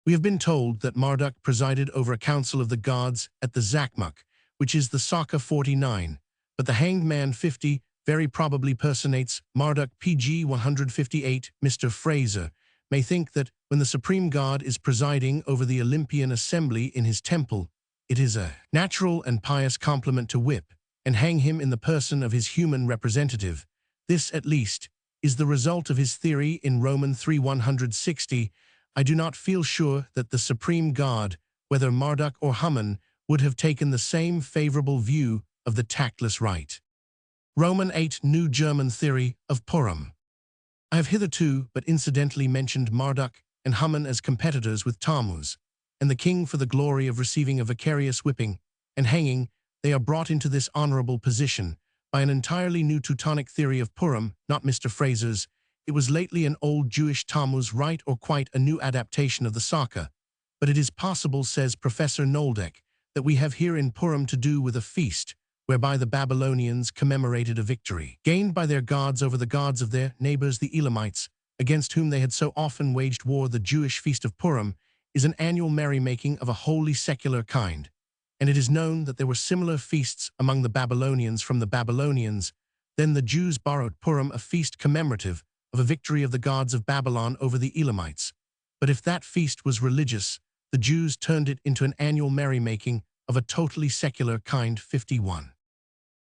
We have been told that Marduk presided over a council of the gods at the Zakmuk, which is the Saka 49, but the hanged man 50 very probably personates Marduk. PG 158. Mr. Fraser may think that when the supreme god is presiding over the Olympian assembly in his temple, it is a natural and pious compliment to whip and hang him in the person of his human representative. This, at least, is the result of his theory in Roman 3:160. I do not feel sure that the supreme god, whether Marduk or Haman, would have taken the same favorable view of the tactless rite. Roman 8. New German theory of Purim. I have hitherto but incidentally mentioned Marduk and Haman as competitors with Tammuz, and the king for the glory of receiving a vicarious whipping and hanging. They are brought into this honorable position by an entirely new Teutonic theory of Purim, not Mr. Fraser's. It was lately an old Jewish Tammuz rite or quite a new adaptation of the Saka. But it is possible, says Professor Noldeck, that we have here in Purim to do with a feast, whereby the Babylonians commemorated a victory gained by their gods over the gods of their neighbors the Elamites, against whom they had so often waged war. The Jewish feast of Purim is an annual merrymaking of a wholly secular kind, and it is known that there were similar feasts among the Babylonians from the Babylonians. Then the Jews borrowed Purim, a feast commemorative of a victory of the gods of Babylon over the Elamites. But if that feast was religious, the Jews turned it into an annual merrymaking of a totally secular kind. 51.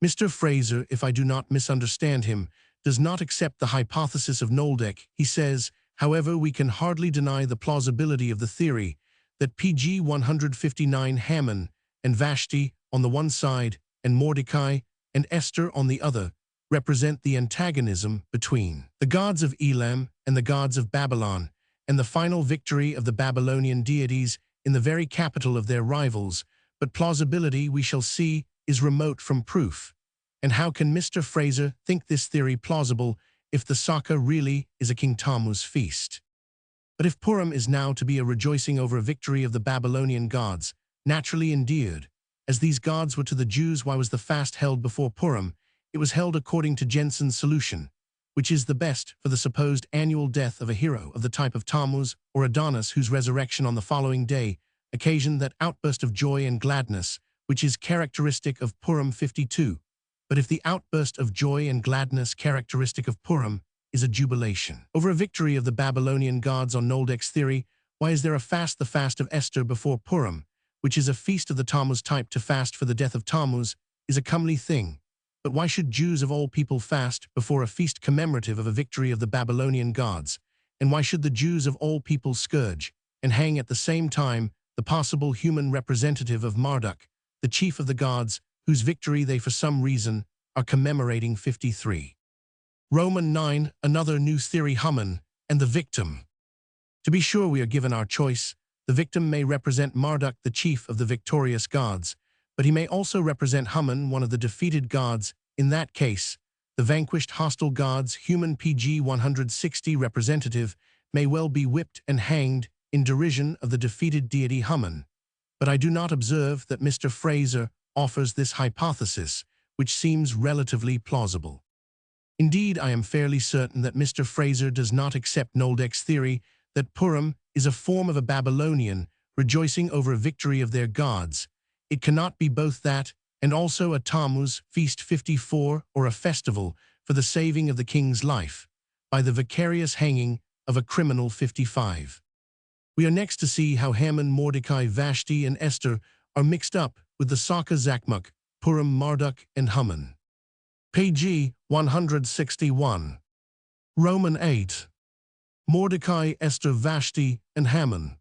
Mr. Fraser, if I do not misunderstand him, does not accept the hypothesis of Noldeck. He says, however, we can hardly deny the plausibility of the theory that PG 159 Haman and Vashti on the one side and Mordecai and Esther on the other represent the antagonism between the gods of Elam and the gods of Babylon, and the final victory of the Babylonian deities in the very capital of their rivals. But plausibility, we shall see, is remote from proof. And how can Mr. Fraser think this theory plausible if the Saka really is a King Tammuz feast? But if Purim is now to be a rejoicing over a victory of the Babylonian gods, naturally endeared, as these gods were to the Jews, why was the fast held before Purim? It was held according to Jensen's solution, which is the best for the supposed annual death of a hero of the type of Tammuz or Adonis, whose resurrection on the following day occasioned that outburst of joy and gladness which is characteristic of Purim. 52. But if the outburst of joy and gladness characteristic of Purim is a jubilation over a victory of the Babylonian gods on Noldeck's theory, why is there a fast, the fast of Esther, before Purim, which is a feast of the Tammuz type? To fast for the death of Tammuz is a comely thing. But why should Jews of all people fast before a feast commemorative of a victory of the Babylonian gods? And why should the Jews of all people scourge and hang at the same time the possible human representative of Marduk, the chief of the gods, whose victory they for some reason are commemorating? 53. Roman 9. Another new theory, Haman and the victim. To be sure, we are given our choice. The victim may represent Marduk, the chief of the victorious gods, but he may also represent Haman, one of the defeated gods. In that case, the vanquished hostile gods, human PG 160 representative, may well be whipped and hanged in derision of the defeated deity Haman. But I do not observe that Mr. Fraser offers this hypothesis, which seems relatively plausible. Indeed, I am fairly certain that Mr. Fraser does not accept Noldeck's theory that Purim is a form of a Babylonian rejoicing over a victory of their gods. It cannot be both that and also a Tammuz feast. 54, or a festival for the saving of the king's life by the vicarious hanging of a criminal. 55. We are next to see how Haman, Mordecai, Vashti, and Esther are mixed up with the Saka Zakmuk, Purim, Marduk, and Haman. Pg 161. Roman 8. Mordecai, Esther, Vashti, and Haman.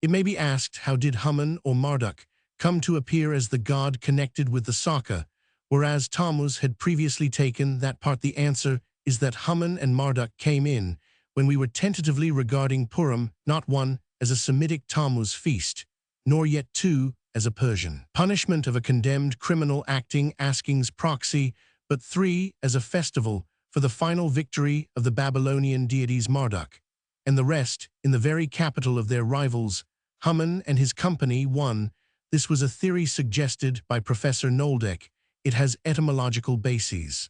It may be asked, how did Haman or Marduk come to appear as the god connected with the Saka, whereas Tammuz had previously taken that part? The answer is that Haman and Marduk came in when we were tentatively regarding Purim not one as a Semitic Tammuz feast, nor yet two as a Persian. Punishment of a condemned criminal acting asking's proxy, but 3 as a festival for the final victory of the Babylonian deities Marduk, and the rest in the very capital of their rivals, Haman and his company. 1. This was a theory suggested by Professor Noldeck. It has etymological bases.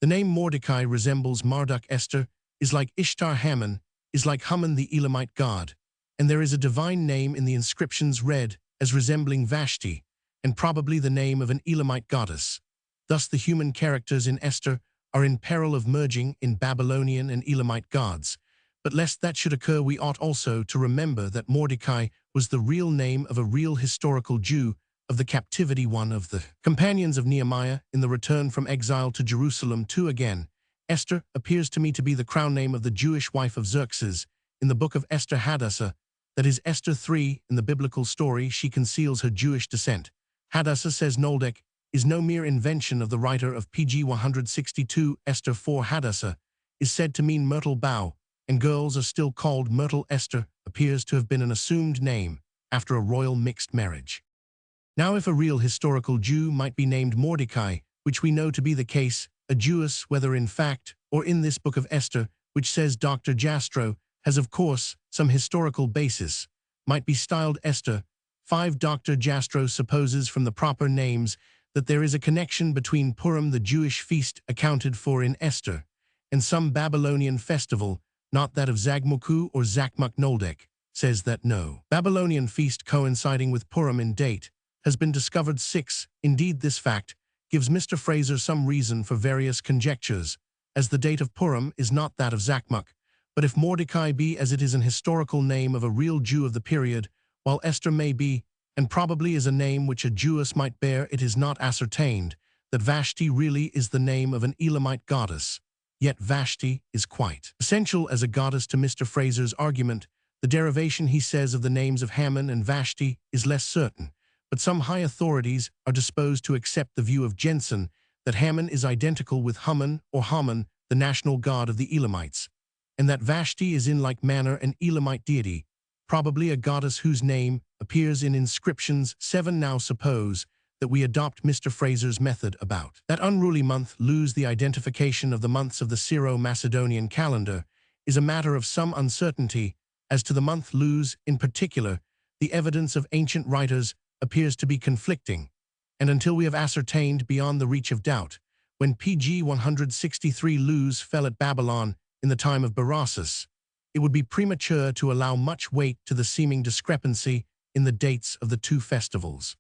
The name Mordecai resembles Marduk. Esther is like Ishtar. Haman is like Haman the Elamite god, and there is a divine name in the inscriptions read as resembling Vashti, and probably the name of an Elamite goddess. Thus the human characters in Esther are in peril of merging in Babylonian and Elamite gods. But lest that should occur, we ought also to remember that Mordecai was the real name of a real historical Jew of the captivity, one of the companions of Nehemiah in the return from exile to Jerusalem. 2. Again, Esther appears to me to be the crown name of the Jewish wife of Xerxes in the book of Esther. Hadassah, that is Esther 3, in the biblical story, she conceals her Jewish descent. Hadassah, says Noldeck, is no mere invention of the writer of pg 162. Esther 4. Hadassah is said to mean myrtle bough, and girls are still called Myrtle. Esther appears to have been an assumed name after a royal mixed marriage. Now, if a real historical Jew might be named Mordecai, which we know to be the case, a Jewess, whether in fact or in this book of Esther, which says Dr. Jastrow, has of course some historical basis, might be styled Esther. 5. Dr. Jastrow supposes from the proper names that there is a connection between Purim, the Jewish feast accounted for in Esther, and some Babylonian festival, not that of Zagmuku or Zakmuk. Noldeck says that no Babylonian feast coinciding with Purim in date has been discovered. 6. Indeed, this fact gives Mr. Fraser some reason for various conjectures, as the date of Purim is not that of Zakmuk. But if Mordecai be, as it is, an historical name of a real Jew of the period, while Esther may be, and probably is a name which a Jewess might bear, it is not ascertained that Vashti really is the name of an Elamite goddess. Yet Vashti is quite essential as a goddess to Mr. Fraser's argument. The derivation, he says, of the names of Haman and Vashti is less certain, but some high authorities are disposed to accept the view of Jensen that Haman is identical with Haman or Haman, the national god of the Elamites, and that Vashti is in like manner an Elamite deity, probably a goddess whose name appears in inscriptions. 7. Now suppose that we adopt Mr. Fraser's method about that unruly month Luz. The identification of the months of the Syro-Macedonian calendar is a matter of some uncertainty. As to the month Luz in particular, the evidence of ancient writers appears to be conflicting, and until we have ascertained beyond the reach of doubt when pg 163 Luz fell at Babylon in the time of Berossus, it would be premature to allow much weight to the seeming discrepancy in the dates of the two festivals.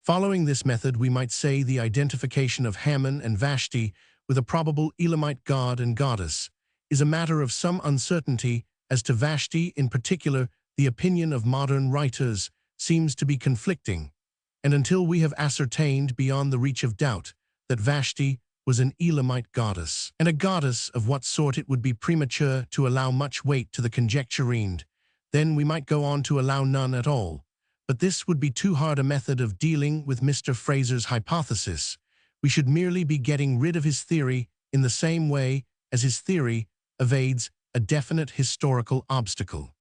Following this method, we might say the identification of Haman and Vashti with a probable Elamite god and goddess is a matter of some uncertainty. As to Vashti in particular, the opinion of modern writers seems to be conflicting, and until we have ascertained beyond the reach of doubt that Vashti was an Elamite goddess, and a goddess of what sort, it would be premature to allow much weight to the conjecturine. Then we might go on to allow none at all. But this would be too hard a method of dealing with Mr. Fraser's hypothesis. We should merely be getting rid of his theory in the same way as his theory evades a definite historical obstacle.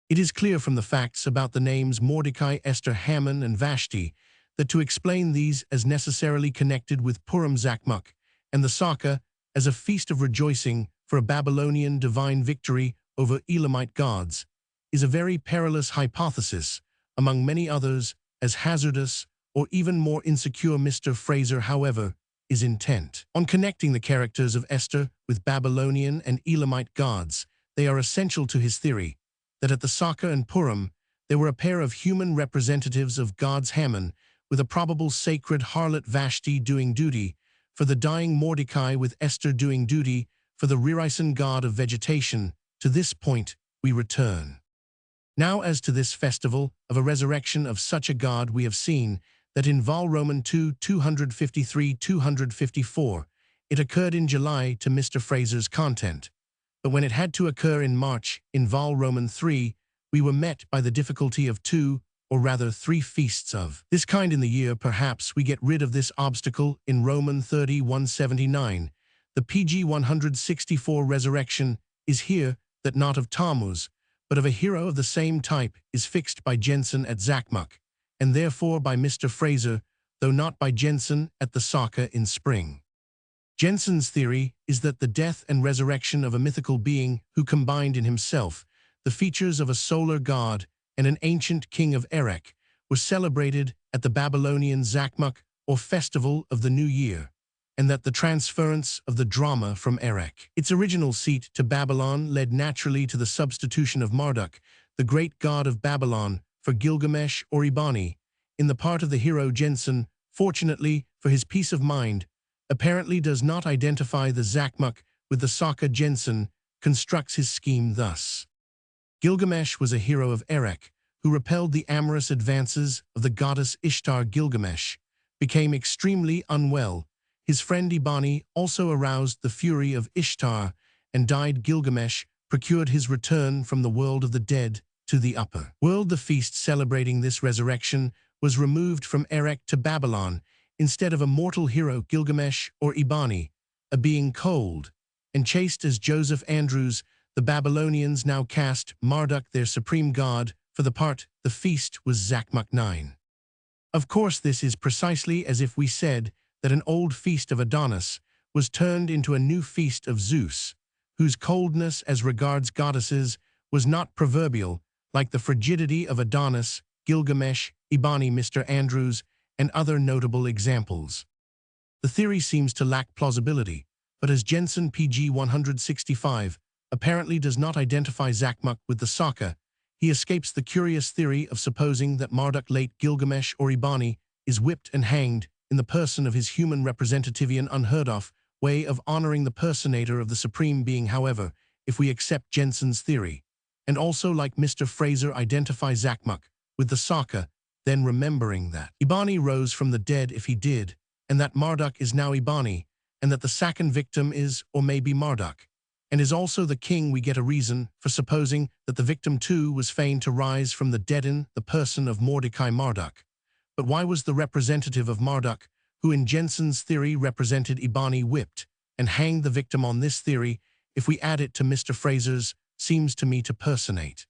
It is clear from the facts about the names Mordecai, Esther, Haman, and Vashti that to explain these as necessarily connected with Purim Zakmuk and the Saka as a feast of rejoicing for a Babylonian divine victory over Elamite gods is a very perilous hypothesis, among many others as hazardous or even more insecure. Mr. Fraser, however, is intent on connecting the characters of Esther with Babylonian and Elamite gods. They are essential to his theory that at the Saka and Purim there were a pair of human representatives of gods, Haman with a probable sacred harlot Vashti doing duty for the dying Mordecai, with Esther doing duty for the Remarkably god of vegetation. To this point we return. Now, as to this festival of a resurrection of such a god, we have seen that in Vol Roman 2, 253-254, it occurred in July to Mr. Fraser's content. But when it had to occur in March, in Vol Roman 3, we were met by the difficulty of 2, or rather 3 feasts of this kind in the year. Perhaps we get rid of this obstacle in Roman 30-179. The pg 164 resurrection is here that not of Tammuz, but of a hero of the same type is fixed by Jensen at Zakmuk, and therefore by Mr. Fraser, though not by Jensen at the Saka in spring. Jensen's theory is that the death and resurrection of a mythical being who combined in himself the features of a solar god and an ancient king of Erech was celebrated at the Babylonian Zakmuk, or Festival of the New Year, and that the transference of the drama from Erech, its original seat, to Babylon led naturally to the substitution of Marduk, the great god of Babylon, for Gilgamesh or Eabani, in the part of the hero Jensen, fortunately for his peace of mind, apparently does not identify the Zakmuk with the Saka. Jensen constructs his scheme thus. Gilgamesh was a hero of Erech, who repelled the amorous advances of the goddess Ishtar. Gilgamesh became extremely unwell. His friend Eabani also aroused the fury of Ishtar and died. Gilgamesh procured his return from the world of the dead to the upper world. The feast celebrating this resurrection was removed from Erech to Babylon. Instead of a mortal hero, Gilgamesh or Eabani, a being cold and chaste as Joseph Andrews, the Babylonians now cast Marduk, their supreme god, for the part. The feast was Zakmuk 9. Of course, this is precisely as if we said that an old feast of Adonis was turned into a new feast of Zeus, whose coldness as regards goddesses was not proverbial, like the frigidity of Adonis, Gilgamesh, Eabani, Mr. Andrews, and other notable examples. The theory seems to lack plausibility, but as Jensen pg 165 apparently does not identify Zakmuk with the Saka, he escapes the curious theory of supposing that Marduk, late Gilgamesh or Eabani, is whipped and hanged in the person of his human representative. An unheard of way of honoring the personator of the supreme being, however, if we accept Jensen's theory, and also, like Mr. Fraser, identify Zakmuk with the Saka, then remembering that Eabani rose from the dead, if he did, and that Marduk is now Eabani, and that the second victim is or may be Marduk, and is also the king, we get a reason for supposing that the victim too was fain to rise from the dead in the person of Mordecai Marduk. But why was the representative of Marduk, who in Jensen's theory represented Eabani, whipped and hanged? The victim on this theory, if we add it to Mr. Fraser's, seems to me to personate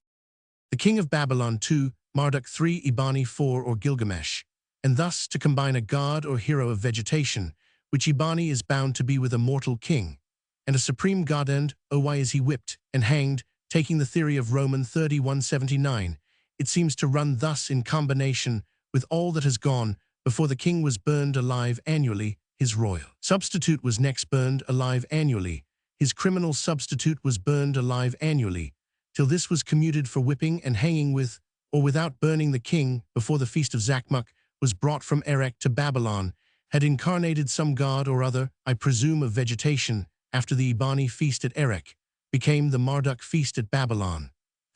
the king of Babylon 2, Marduk 3, Eabani 4, or Gilgamesh, and thus to combine a god or hero of vegetation, which Eabani is bound to be with a mortal king, and a supreme god. And, oh, why is he whipped and hanged? Taking the theory of Roman 31:79, it seems to run thus: in combination with all that has gone before, the king was burned alive annually, his royal substitute was next burned alive annually, his criminal substitute was burned alive annually, till this was commuted for whipping and hanging with or without burning. The king, before the feast of Zakmuk was brought from Erech to Babylon, had incarnated some god or other, I presume of vegetation. After the Eabani feast at Erech became the Marduk feast at Babylon.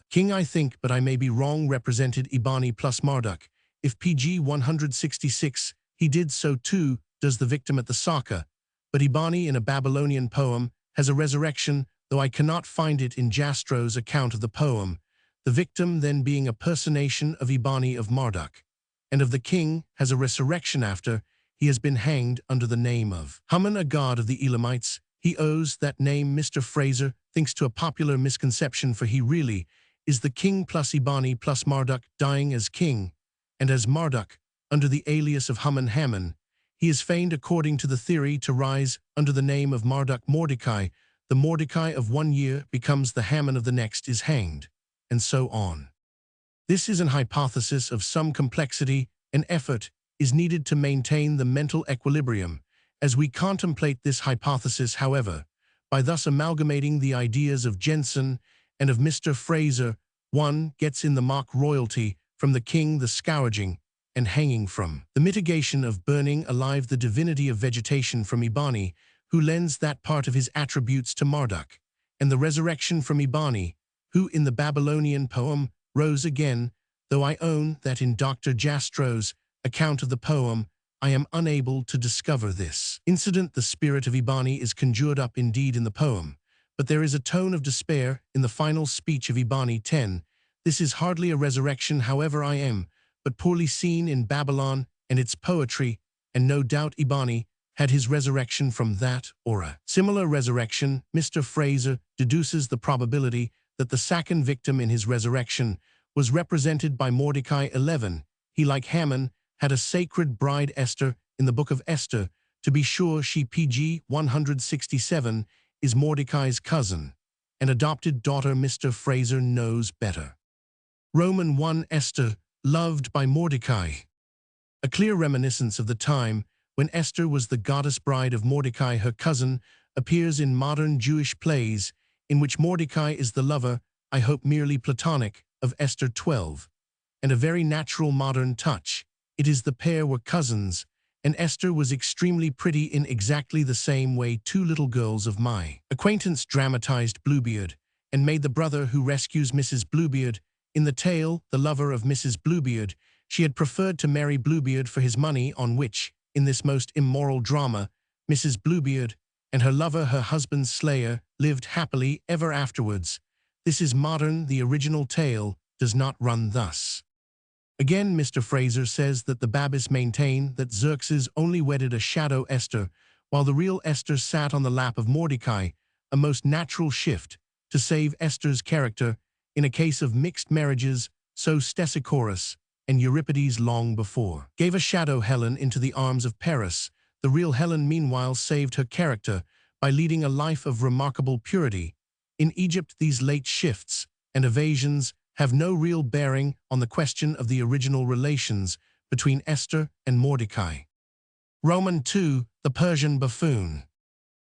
King, I think, but I may be wrong, represented Eabani plus Marduk. If pg 166, he did so too does the victim at the Saka, but Eabani in a Babylonian poem has a resurrection, though I cannot find it in Jastrow's account of the poem, the victim then being a personation of Eabani of Marduk, and of the king has a resurrection after he has been hanged under the name of Haman, a god of the Elamites. He owes that name, Mr. Fraser thinks, to a popular misconception, for he really is the king plus Eabani plus Marduk, dying as king, and as Marduk, under the alias of Haman. He is feigned, according to the theory, to rise under the name of Marduk Mordecai. The Mordecai of one year becomes the Haman of the next, is hanged, and so on. This is an hypothesis of some complexity, and effort is needed to maintain the mental equilibrium. As we contemplate this hypothesis, however, by thus amalgamating the ideas of Jensen and of Mr. Fraser, one gets in the mock royalty from the king, the scourging and hanging from the mitigation of burning alive, the divinity of vegetation from Eabani, who lends that part of his attributes to Marduk, and the resurrection from Eabani, who in the Babylonian poem rose again, though I own that in Dr. Jastrow's account of the poem I am unable to discover this incident. The spirit of Eabani is conjured up indeed in the poem, but there is a tone of despair in the final speech of Eabani 10. This is hardly a resurrection, however, I am but poorly seen in Babylon and its poetry, and no doubt Eabani had his resurrection from that or a similar resurrection. Mr. Fraser deduces the probability that the second victim in his resurrection was represented by Mordecai 11. he, like Haman, had a sacred bride Esther in the Book of Esther. To be sure, she pg 167 is Mordecai's cousin, and adopted daughter Mr. Fraser knows better. Roman 1 Esther, loved by Mordecai. A clear reminiscence of the time when Esther was the goddess bride of Mordecai, her cousin, appears in modern Jewish plays, in which Mordecai is the lover, I hope merely platonic, of Esther 12. And a very natural modern touch. It is the pair were cousins, and Esther was extremely pretty in exactly the same way two little girls of my acquaintance dramatized Bluebeard, and made the brother who rescues Mrs. Bluebeard. In the tale, the lover of Mrs. Bluebeard, she had preferred to marry Bluebeard for his money, on which, in this most immoral drama, Mrs. Bluebeard and her lover, her husband's slayer, lived happily ever afterwards. This is modern. The original tale does not run thus. Again, Mr. Fraser says that the Babis maintain that Xerxes only wedded a shadow Esther, while the real Esther sat on the lap of Mordecai, a most natural shift to save Esther's character in a case of mixed marriages, so Stesichorus and Euripides long before gave a shadow Helen into the arms of Paris. The real Helen meanwhile saved her character by leading a life of remarkable purity. In Egypt, these late shifts and evasions have no real bearing on the question of the original relations between Esther and Mordecai. Roman 2, the Persian buffoon.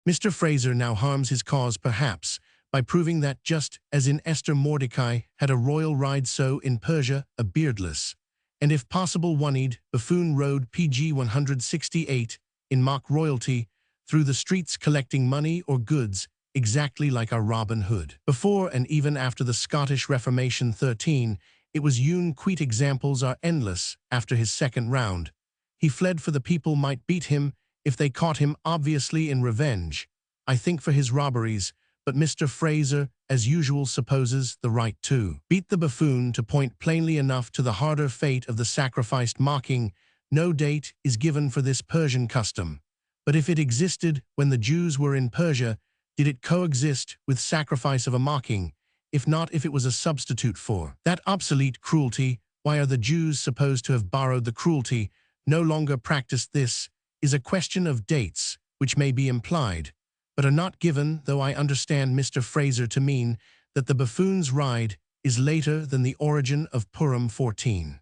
Mr. Fraser now harms his cause perhaps by proving that just as in Esther Mordecai had a royal ride, so in Persia a beardless, and if possible one-eyed, buffoon rode pg 168 in mock royalty through the streets collecting money or goods, exactly like our Robin Hood. Before and even after the Scottish Reformation 13, it was un quit. Examples are endless. After his second round, he fled for the people might beat him if they caught him, obviously in revenge, I think, for his robberies, but Mr. Fraser, as usual, supposes the right to beat the buffoon to point plainly enough to the harder fate of the sacrificed mocking. No date is given for this Persian custom, but if it existed when the Jews were in Persia, did it coexist with sacrifice of a mocking? If not, if it was a substitute for that obsolete cruelty, why are the Jews supposed to have borrowed the cruelty, no longer practiced? This is a question of dates, which may be implied, but are not given, though I understand Mr. Fraser to mean that the buffoon's ride is later than the origin of Purim 14.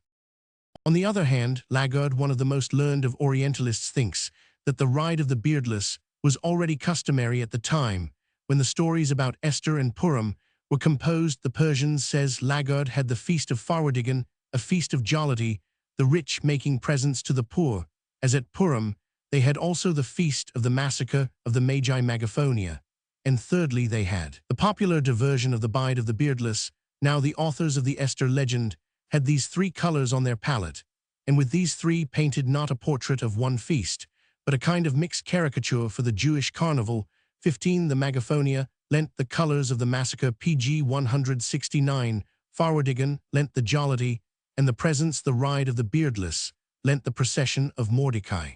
On the other hand, Lagarde, one of the most learned of Orientalists, thinks that the ride of the beardless was already customary at the time when the stories about Esther and Purim were composed. The Persians, says Lagarde, had the feast of Farwardigan, a feast of jollity, the rich making presents to the poor, as at Purim. They had also the feast of the massacre of the Magi Magophonia, and thirdly they had the popular diversion of the Bide of the Beardless. Now the authors of the Esther legend had these three colors on their palette, and with these three painted not a portrait of one feast, but a kind of mixed caricature for the Jewish carnival. 15. The Magophonia lent the colors of the massacre pg 169, Farwardigan lent the jollity, and the presents, the ride of the beardless, lent the procession of Mordecai.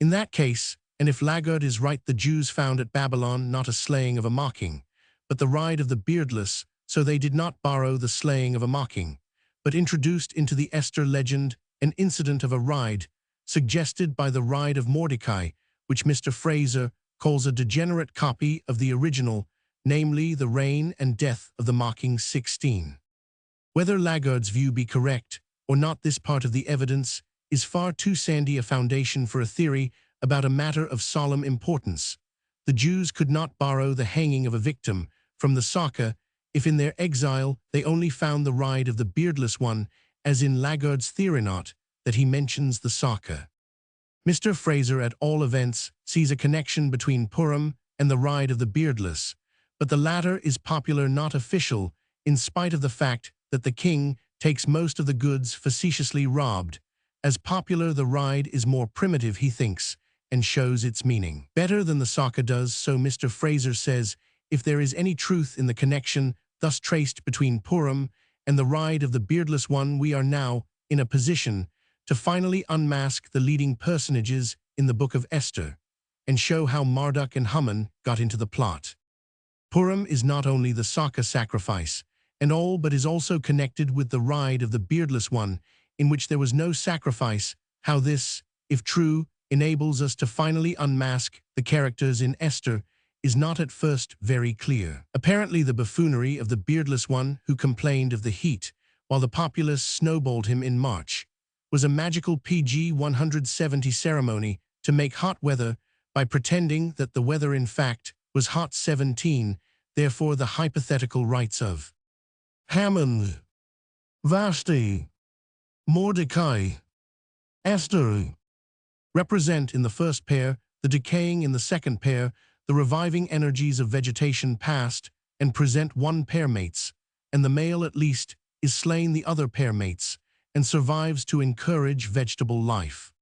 In that case, and if Lagarde is right, the Jews found at Babylon not a slaying of a mocking, but the ride of the beardless, so they did not borrow the slaying of a mocking, but introduced into the Esther legend an incident of a ride, suggested by the ride of Mordecai, which Mr. Fraser calls a degenerate copy of the original, namely the reign and death of the mocking. 16. Whether Lagarde's view be correct or not, this part of the evidence is far too sandy a foundation for a theory about a matter of solemn importance. The Jews could not borrow the hanging of a victim from the Saka if in their exile they only found the ride of the beardless one, as in Lagarde's theory not that he mentions the Saka. Mr. Fraser, at all events, sees a connection between Purim and the ride of the beardless, but the latter is popular, not official, in spite of the fact that the king takes most of the goods facetiously robbed. As popular, the ride is more primitive, he thinks, and shows its meaning better than the Saka does. So Mr. Fraser says, if there is any truth in the connection thus traced between Purim and the ride of the beardless one, we are now in a position to finally unmask the leading personages in the Book of Esther and show how Marduk and Haman got into the plot. Purim is not only the Saka sacrifice and all, but is also connected with the ride of the beardless one in which there was no sacrifice. How this, if true, enables us to finally unmask the characters in Esther is not at first very clear. Apparently the buffoonery of the beardless one who complained of the heat, while the populace snowballed him in March, was a magical PG 170 ceremony to make hot weather by pretending that the weather in fact was hot 17, therefore the hypothetical rites of Haman, Vashti, Mordecai, Esther represent in the first pair, the decaying in the second pair, the reviving energies of vegetation past, and present one pair mates, and the male at least is slain the other pair mates, and survives to encourage vegetable life.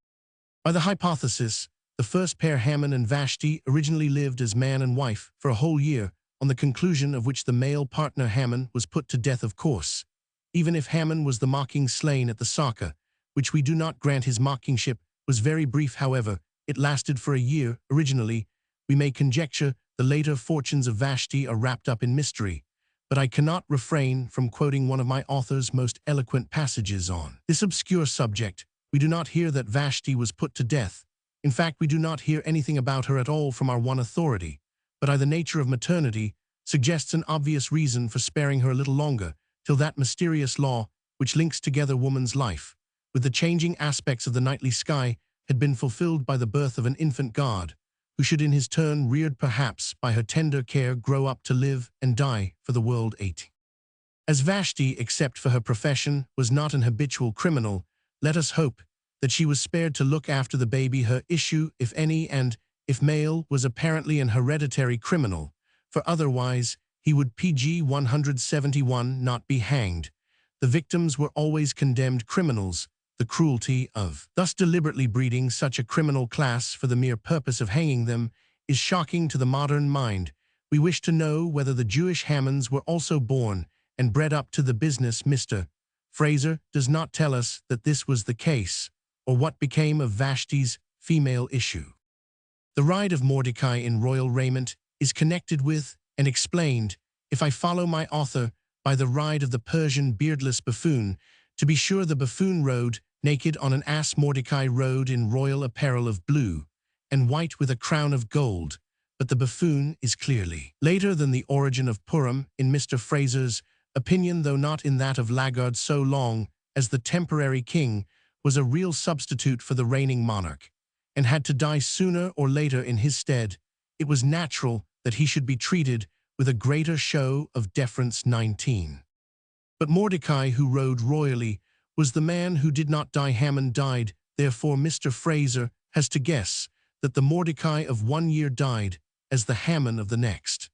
By the hypothesis, the first pair Haman and Vashti originally lived as man and wife for a whole year, on the conclusion of which the male partner Haman was put to death of course. Even if Haman was the mocking slain at the Saka, which we do not grant his mockingship, was very brief however, it lasted for a year originally, we may conjecture the later fortunes of Vashti are wrapped up in mystery, but I cannot refrain from quoting one of my author's most eloquent passages on this obscure subject. We do not hear that Vashti was put to death. In fact, we do not hear anything about her at all from our one authority, but by the nature of maternity, suggests an obvious reason for sparing her a little longer, till that mysterious law, which links together woman's life, with the changing aspects of the nightly sky, had been fulfilled by the birth of an infant god, who should in his turn, reared perhaps by her tender care, grow up to live and die for the world 8. As Vashti, except for her profession, was not an habitual criminal, let us hope that she was spared to look after the baby her issue, if any, and, if male, was apparently an hereditary criminal, for otherwise he would PG 171 not be hanged. The victims were always condemned criminals, the cruelty of thus deliberately breeding such a criminal class for the mere purpose of hanging them is shocking to the modern mind. We wish to know whether the Jewish Hamans were also born and bred up to the business. Mr. Fraser does not tell us that this was the case, or what became of Vashti's female issue. The ride of Mordecai in royal raiment is connected with and explained, if I follow my author, by the ride of the Persian beardless buffoon. To be sure, the buffoon rode naked on an ass. Mordecai rode in royal apparel of blue and white with a crown of gold, but the buffoon is clearly later than the origin of Purim in Mr. Fraser's opinion, though not in that of Lagarde, so long as the temporary king was a real substitute for the reigning monarch, and had to die sooner or later in his stead. It was natural that he should be treated with a greater show of deference. 19. But Mordecai, who rode royally, was the man who did not die. Haman died, therefore Mr. Fraser has to guess that the Mordecai of one year died as the Haman of the next.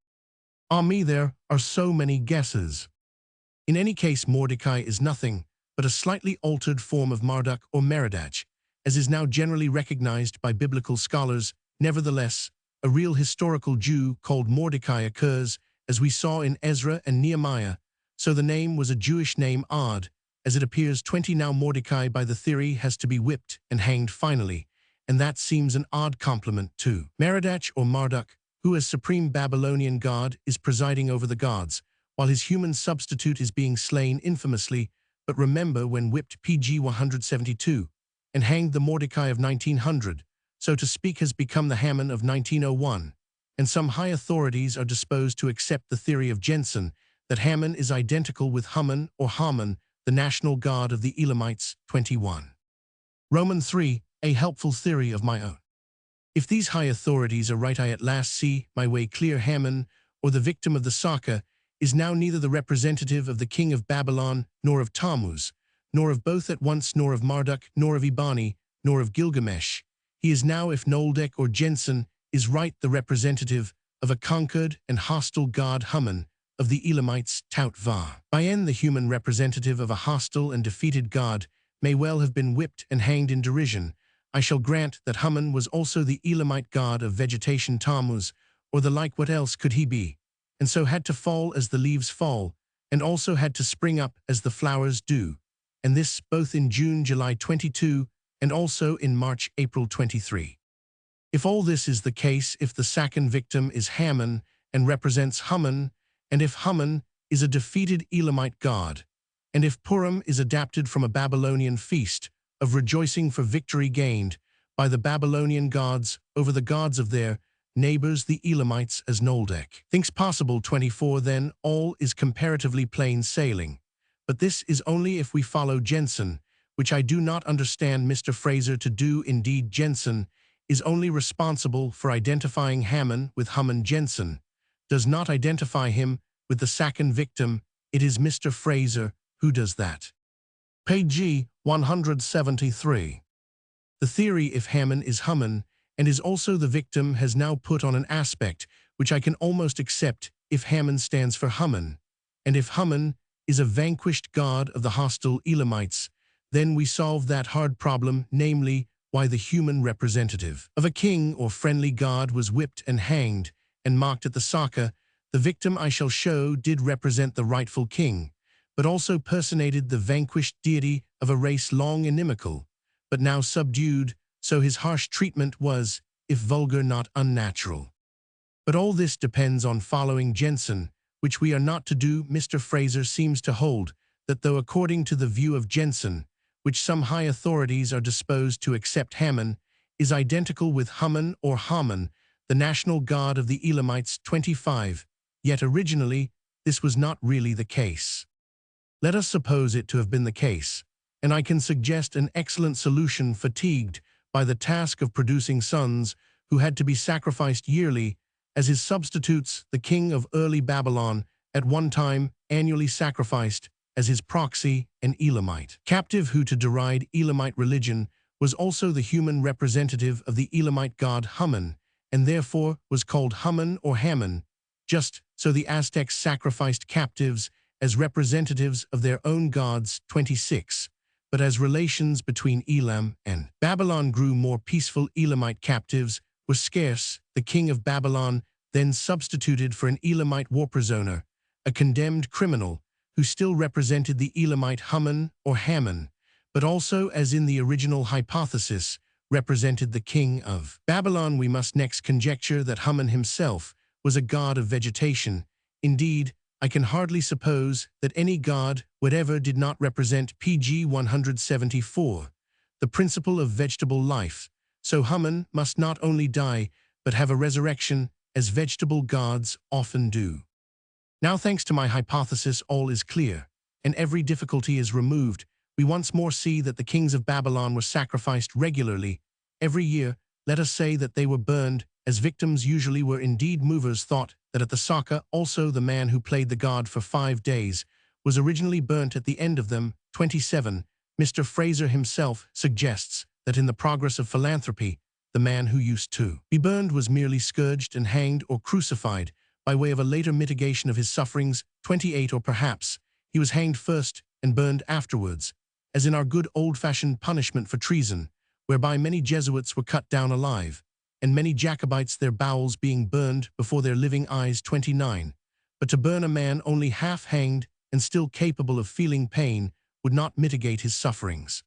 Ah me, there are so many guesses. In any case, Mordecai is nothing but a slightly altered form of Marduk or Merodach, as is now generally recognized by biblical scholars. Nevertheless, a real historical Jew called Mordecai occurs, as we saw in Ezra and Nehemiah, so the name was a Jewish name. Odd as it appears, 20 now Mordecai by the theory has to be whipped and hanged finally, and that seems an odd compliment to Merodach or Marduk, who as supreme Babylonian god is presiding over the gods, while his human substitute is being slain infamously. But remember, when whipped PG 172 and hanged, the Mordecai of 1900, so to speak, has become the Haman of 1901, and some high authorities are disposed to accept the theory of Jensen that Haman is identical with Haman or Haman, the national god of the Elamites. 21. Roman 3, a helpful theory of my own. If these high authorities are right, I at last see my way clear. Haman, or the victim of the Saka, is now neither the representative of the king of Babylon, nor of Tammuz, nor of both at once, nor of Marduk, nor of Ebani, nor of Gilgamesh. He is now, if Noldek or Jensen is right, the representative of a conquered and hostile god, Haman, of the Elamites. Tout va. Bien, the human representative of a hostile and defeated god, may well have been whipped and hanged in derision. I shall grant that Haman was also the Elamite god of vegetation, Tammuz, or the like. What else could he be? And so had to fall as the leaves fall, and also had to spring up as the flowers do, and this both in June, July 22, and also in March, April 23. If all this is the case, if the second victim is Haman and represents Haman, and if Haman is a defeated Elamite god, And if Purim is adapted from a Babylonian feast of rejoicing for victory gained by the Babylonian gods over the gods of their neighbors the Elamites as Noldek. Thinks possible 24 then all is comparatively plain sailing. But this is only if we follow Jensen, which I do not understand Mr. Fraser to do. Indeed, Jensen is only responsible for identifying Haman with Haman. Jensen does not identify him with the second victim. It is Mr. Fraser who does that. Page 173. The theory if Haman is Haman and is also the victim has now put on an aspect which I can almost accept if Haman stands for Haman, and if Haman is a vanquished god of the hostile Elamites, then we solve that hard problem, namely, why the human representative of a king or friendly god was whipped and hanged and mocked at the Saka. The victim I shall show did represent the rightful king, but also personated the vanquished deity of a race long inimical, but now subdued, so his harsh treatment was, if vulgar, not unnatural. But all this depends on following Jensen, which we are not to do. Mr. Fraser seems to hold that though according to the view of Jensen, which some high authorities are disposed to accept, Haman is identical with Haman or Haman, the national god of the Elamites. 25, yet originally this was not really the case. Let us suppose it to have been the case, and I can suggest an excellent solution. Fatigued by the task of producing sons who had to be sacrificed yearly as his substitutes, the king of early Babylon at one time annually sacrificed as his proxy an Elamite captive who to deride Elamite religion was also the human representative of the Elamite god Haman, and therefore was called Haman or Haman. Just so the Aztecs sacrificed captives as representatives of their own gods. 26. But as relations between Elam and Babylon grew more peaceful, Elamite captives were scarce. The king of Babylon then substituted for an Elamite war prisoner, a condemned criminal, who still represented the Elamite Haman or Haman, but also, as in the original hypothesis, represented the king of Babylon. We must next conjecture that Haman himself was a god of vegetation. Indeed, I can hardly suppose that any god whatever did not represent pg 174, the principle of vegetable life, so Haman must not only die but have a resurrection, as vegetable gods often do. Now, thanks to my hypothesis, all is clear, and every difficulty is removed. We once more see that the kings of Babylon were sacrificed regularly. Every year, let us say that they were burned, as victims usually were. Indeed, movers thought that at the Saka also the man who played the god for 5 days was originally burnt at the end of them. 27. Mr. Fraser himself suggests that in the progress of philanthropy, the man who used to be burned was merely scourged and hanged or crucified by way of a later mitigation of his sufferings. 28. Or perhaps he was hanged first and burned afterwards, as in our good old-fashioned punishment for treason, whereby many Jesuits were cut down alive, and many Jacobites their bowels being burned before their living eyes. 29. But to burn a man only half hanged and still capable of feeling pain would not mitigate his sufferings.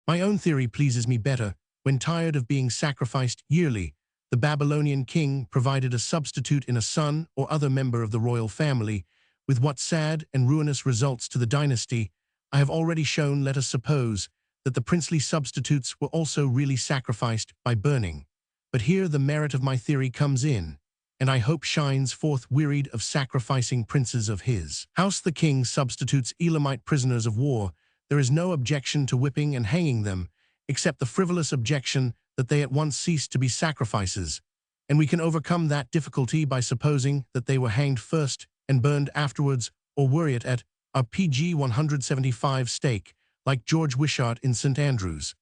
My own theory pleases me better. When tired of being sacrificed yearly, the Babylonian king provided a substitute in a son or other member of the royal family, with what sad and ruinous results to the dynasty. I have already shown, let us suppose, that the princely substitutes were also really sacrificed by burning. But here the merit of my theory comes in, and I hope shines forth. Wearied of sacrificing princes of his house, the king substitutes Elamite prisoners of war. There is no objection to whipping and hanging them, except the frivolous objection that they at once cease to be sacrifices, and we can overcome that difficulty by supposing that they were hanged first and burned afterwards, or were it at a pg 175 stake, like George Wishart in St. Andrews,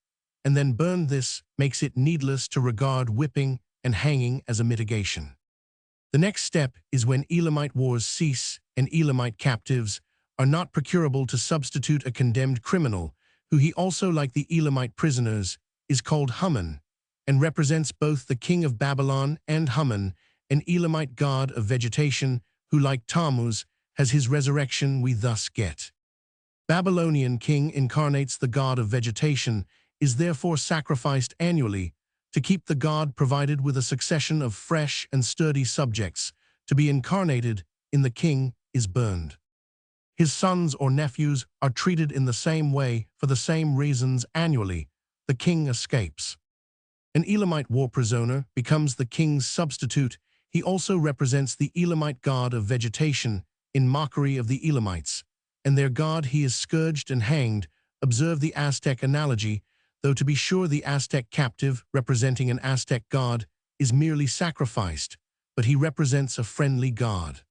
and then burned. This makes it needless to regard whipping and hanging as a mitigation. The next step is when Elamite wars cease and Elamite captives are not procurable to substitute a condemned criminal, who he also, like the Elamite prisoners, is called Haman, and represents both the king of Babylon and Haman, an Elamite god of vegetation, who, like Tammuz, has his resurrection. We thus get Babylonian king incarnates the god of vegetation, is therefore sacrificed annually, to keep the god provided with a succession of fresh and sturdy subjects. To be incarnated in the king is burned. His sons or nephews are treated in the same way for the same reasons annually. The king escapes. An Elamite war prisoner becomes the king's substitute. He also represents the Elamite god of vegetation in mockery of the Elamites, and their god he is scourged and hanged. Observe the Aztec analogy, though to be sure the Aztec captive, representing an Aztec god, is merely sacrificed, but he represents a friendly god.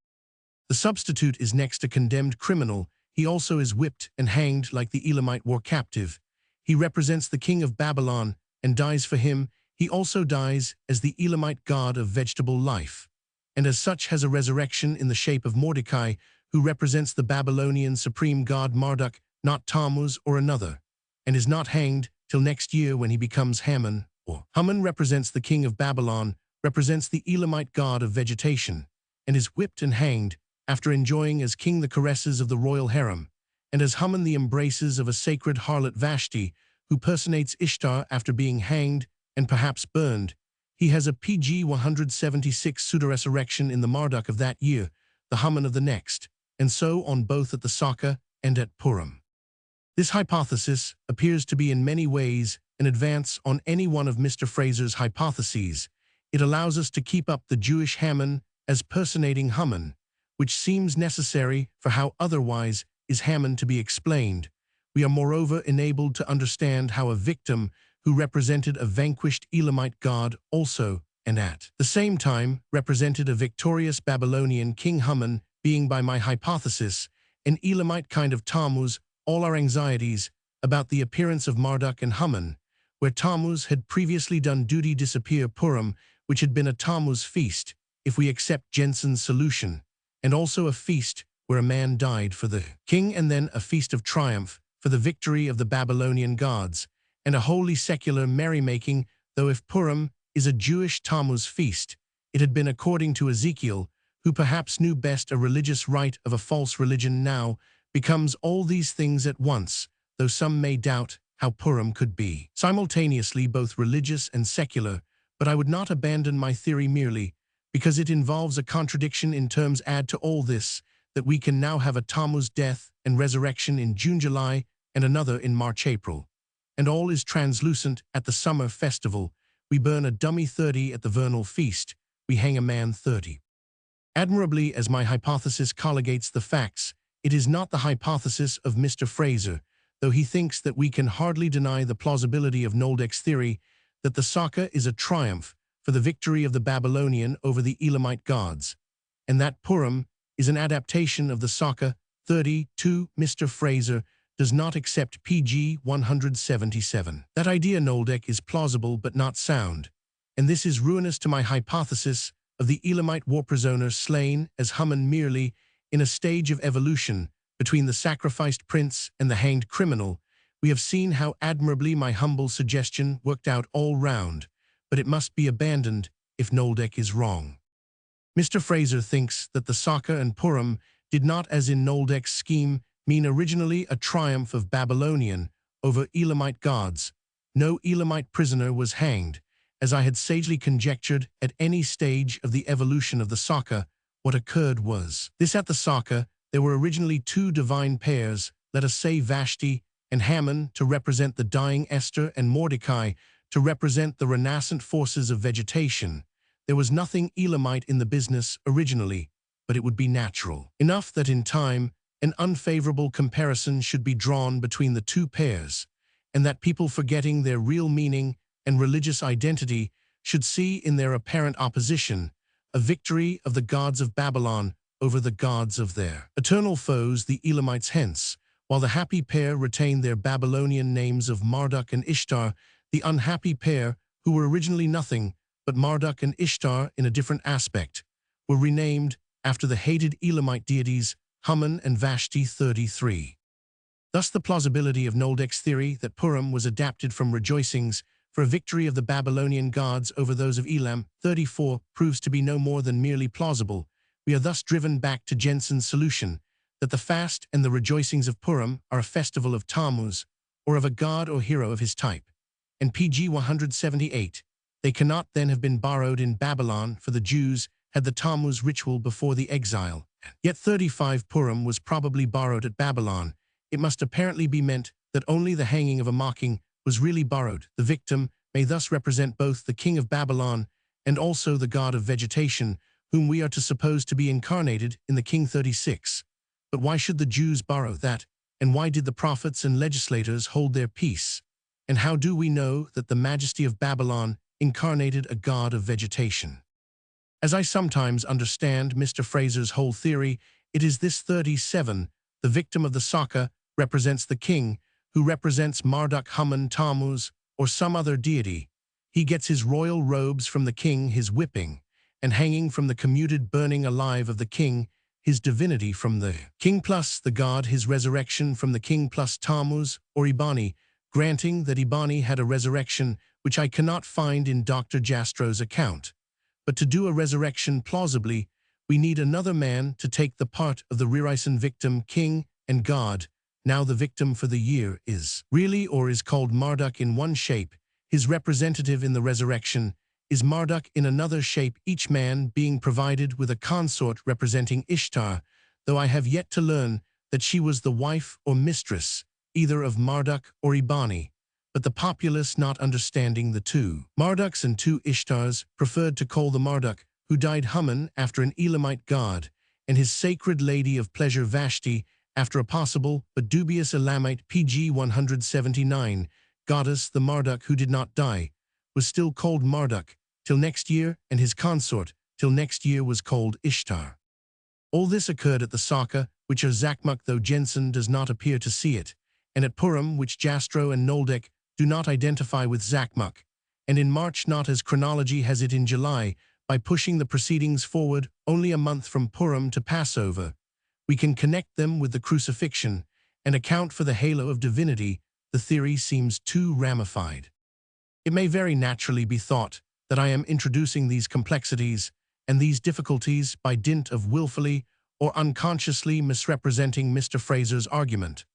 The substitute is next a condemned criminal. He also is whipped and hanged like the Elamite war captive. He represents the king of Babylon and dies for him. He also dies as the Elamite god of vegetable life, and as such has a resurrection in the shape of Mordecai, who represents the Babylonian supreme god Marduk, not Tammuz or another, and is not hanged till next year when he becomes Haman. Or Haman represents the king of Babylon, represents the Elamite god of vegetation, and is whipped and hanged after enjoying as king the caresses of the royal harem, and as Haman the embraces of a sacred harlot Vashti, who personates Ishtar after being hanged and perhaps burned. He has a PG 176 pseudo-resurrection in the Marduk of that year, the Haman of the next, and so on both at the Saka and at Purim. This hypothesis appears to be in many ways an advance on any one of Mr. Fraser's hypotheses. It allows us to keep up the Jewish Haman as personating Haman, which seems necessary for how otherwise is Haman to be explained. We are moreover enabled to understand how a victim who represented a vanquished Elamite god also, and at the same time, represented a victorious Babylonian king Haman, being by my hypothesis, an Elamite kind of Tammuz. All our anxieties about the appearance of Marduk and Haman, where Tammuz had previously done duty, disappear. Purim, which had been a Tammuz feast, if we accept Jensen's solution, and also a feast where a man died for the king, and then a feast of triumph for the victory of the Babylonian gods, and a wholly secular merrymaking, though if Purim is a Jewish Tammuz feast, it had been according to Ezekiel, who perhaps knew best a religious rite of a false religion now, becomes all these things at once, though some may doubt how Purim could be simultaneously both religious and secular, but I would not abandon my theory merely because it involves a contradiction in terms. Add to all this that we can now have a Tammuz death and resurrection in June-July and another in March-April, and all is translucent at the summer festival. We burn a dummy 30 at the vernal feast, we hang a man 30. Admirably as my hypothesis colligates the facts, it is not the hypothesis of Mr. Fraser, though he thinks that we can hardly deny the plausibility of Noldek's theory that the Saka is a triumph for the victory of the Babylonian over the Elamite gods, and that Purim is an adaptation of the Saka 32. Mr. Fraser does not accept PG 177. That idea, Noldek, is plausible but not sound, and this is ruinous to my hypothesis of the Elamite war prisoner slain as Haman merely in a stage of evolution between the sacrificed prince and the hanged criminal. We have seen how admirably my humble suggestion worked out all round, but it must be abandoned if Noldek is wrong. Mr. Fraser thinks that the Saka and Purim did not, as in Noldek's scheme, mean originally a triumph of Babylonian over Elamite gods. No Elamite prisoner was hanged, as I had sagely conjectured at any stage of the evolution of the Saka. What occurred was this: at the Saka, there were originally two divine pairs, let us say Vashti and Haman to represent the dying Esther and Mordecai to represent the renascent forces of vegetation. There was nothing Elamite in the business originally, but it would be natural enough that in time an unfavorable comparison should be drawn between the two pairs, and that people, forgetting their real meaning and religious identity, should see in their apparent opposition a victory of the gods of Babylon over the gods of their eternal foes, the Elamites. Hence, while the happy pair retained their Babylonian names of Marduk and Ishtar, the unhappy pair, who were originally nothing but Marduk and Ishtar in a different aspect, were renamed after the hated Elamite deities Haman and Vashti 33. Thus the plausibility of Noldek's theory that Purim was adapted from rejoicings for a victory of the Babylonian gods over those of Elam 34 proves to be no more than merely plausible. We are thus driven back to Jensen's solution that the fast and the rejoicings of Purim are a festival of Tammuz, or of a god or hero of his type. And PG 178, they cannot then have been borrowed in Babylon, for the Jews had the Tammuz ritual before the exile. Yet 35 Purim was probably borrowed at Babylon. It must apparently be meant that only the hanging of a mocking was really borrowed. The victim may thus represent both the king of Babylon and also the god of vegetation, whom we are to suppose to be incarnated in the King 36. But why should the Jews borrow that? And why did the prophets and legislators hold their peace? And how do we know that the majesty of Babylon incarnated a god of vegetation? As I sometimes understand Mr. Fraser's whole theory, it is this 37, the victim of the Saka, represents the king, who represents Marduk Haman Tammuz or some other deity. He gets his royal robes from the king, his whipping, and hanging from the commuted burning alive of the king, his divinity from the king plus the god, his resurrection from the king plus Tammuz or Ibani, granting that Ibani had a resurrection which I cannot find in Dr. Jastro's account. But to do a resurrection plausibly, we need another man to take the part of the Rearison victim, king, and god. Now the victim for the year is really or is called Marduk in one shape, his representative in the resurrection is Marduk in another shape, each man being provided with a consort representing Ishtar, though I have yet to learn that she was the wife or mistress, either of Marduk or Ibani, but the populace not understanding the two Marduks and two Ishtars preferred to call the Marduk, who died Haman after an Elamite god, and his sacred lady of pleasure Vashti after a possible but dubious Elamite PG 179, goddess the Marduk who did not die, was still called Marduk, till next year, and his consort, till next year was called Ishtar. All this occurred at the Saka, which are Zakmuk, though Jensen does not appear to see it, and at Purim, which Jastrow and Noldek do not identify with Zakmuk, and in March not as chronology has it in July, by pushing the proceedings forward only a month from Purim to Passover. We can connect them with the crucifixion and account for the halo of divinity. The theory seems too ramified. It may very naturally be thought that I am introducing these complexities and these difficulties by dint of willfully or unconsciously misrepresenting Mr. Fraser's argument.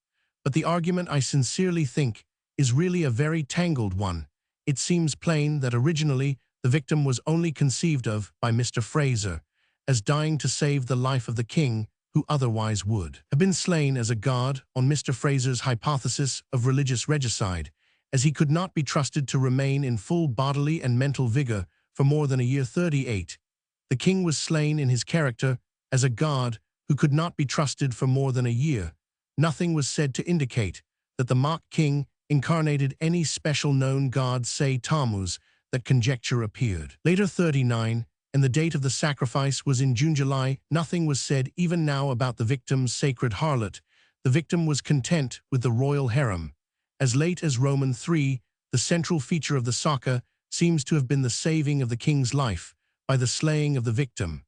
But the argument, I sincerely think, is really a very tangled one. It seems plain that originally the victim was only conceived of by Mr. Fraser as dying to save the life of the king, who otherwise would have been slain as a god on Mr. Fraser's hypothesis of religious regicide, as he could not be trusted to remain in full bodily and mental vigor for more than a year. 38. The king was slain in his character as a god who could not be trusted for more than a year. Nothing was said to indicate that the mock king incarnated any special known god, say Tammuz, that conjecture appeared. Later 39, and the date of the sacrifice was in June-July. Nothing was said even now about the victim's sacred harlot. The victim was content with the royal harem. As late as Roman 3, the central feature of the Saka seems to have been the saving of the king's life by the slaying of the victim.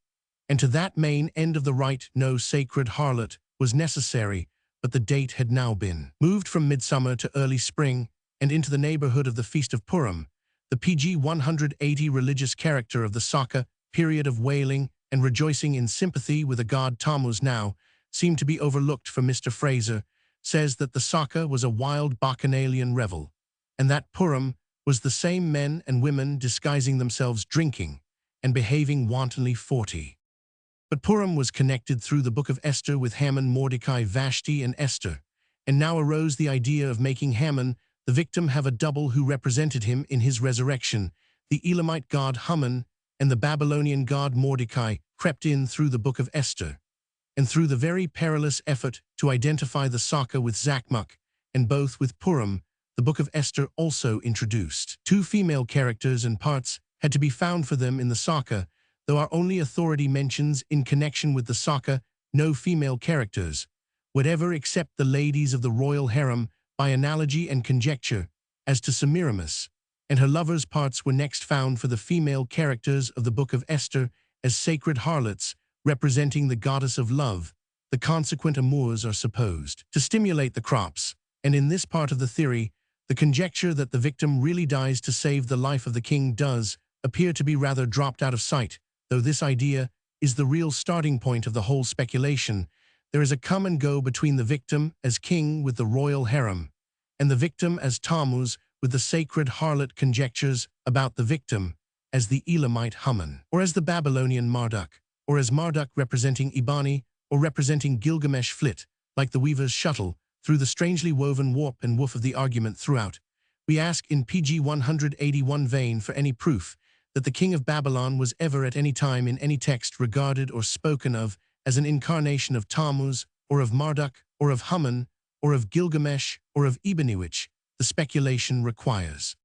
And to that main end of the rite no sacred harlot was necessary, but the date had now been moved from midsummer to early spring and into the neighborhood of the Feast of Purim. The PG 180 religious character of the Saka period of wailing and rejoicing in sympathy with the god Tammuz now seemed to be overlooked, for Mr. Fraser says that the Saka was a wild bacchanalian revel, and that Purim was the same men and women disguising themselves drinking and behaving wantonly. 40. But Purim was connected through the Book of Esther with Haman, Mordecai, Vashti, and Esther, and now arose the idea of making Haman, the victim, have a double who represented him in his resurrection. The Elamite god Haman and the Babylonian god Mordecai crept in through the Book of Esther, and through the very perilous effort to identify the Saka with Zakmuk, and both with Purim, the Book of Esther also introduced two female characters, and parts had to be found for them in the Saka, though our only authority mentions in connection with the Saka no female characters, whatever except the ladies of the royal harem by analogy and conjecture, as to Semiramis, and her lovers' parts were next found for the female characters of the Book of Esther as sacred harlots, representing the goddess of love. The consequent amours are supposed to stimulate the crops, and in this part of the theory, the conjecture that the victim really dies to save the life of the king does appear to be rather dropped out of sight, though this idea is the real starting point of the whole speculation. There is a come and go between the victim as king with the royal harem, and the victim as Tammuz with the sacred harlot conjectures about the victim as the Elamite Haman, or as the Babylonian Marduk, or as Marduk representing Ibani, or representing Gilgamesh flit, like the weaver's shuttle, through the strangely woven warp and woof of the argument throughout. We ask in PG 181 vein for any proof that the king of Babylon was ever at any time in any text regarded or spoken of as an incarnation of Tammuz, or of Marduk, or of Haman, or of Gilgamesh, or of Ebenewich, the speculation requires.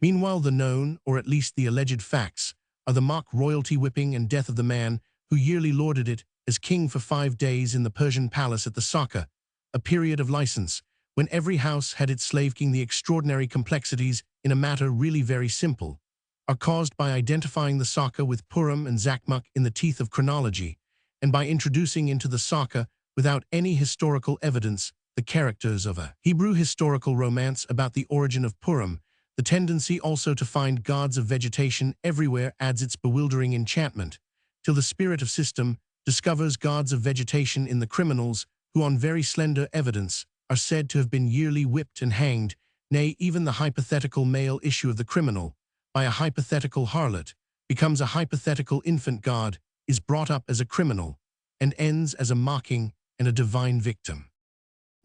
Meanwhile, the known, or at least the alleged facts, are the mock royalty whipping and death of the man who yearly lorded it as king for 5 days in the Persian palace at the Saka, a period of license, when every house had its slave king. The extraordinary complexities in a matter really very simple are caused by identifying the Saka with Purim and Zakmuk in the teeth of chronology, and by introducing into the Saka, without any historical evidence, the characters of a Hebrew historical romance about the origin of Purim. The tendency also to find gods of vegetation everywhere adds its bewildering enchantment, till the spirit of system discovers gods of vegetation in the criminals who, on very slender evidence, are said to have been yearly whipped and hanged. Nay, even the hypothetical male issue of the criminal, by a hypothetical harlot, becomes a hypothetical infant god, is brought up as a criminal, and ends as a mocking and a divine victim.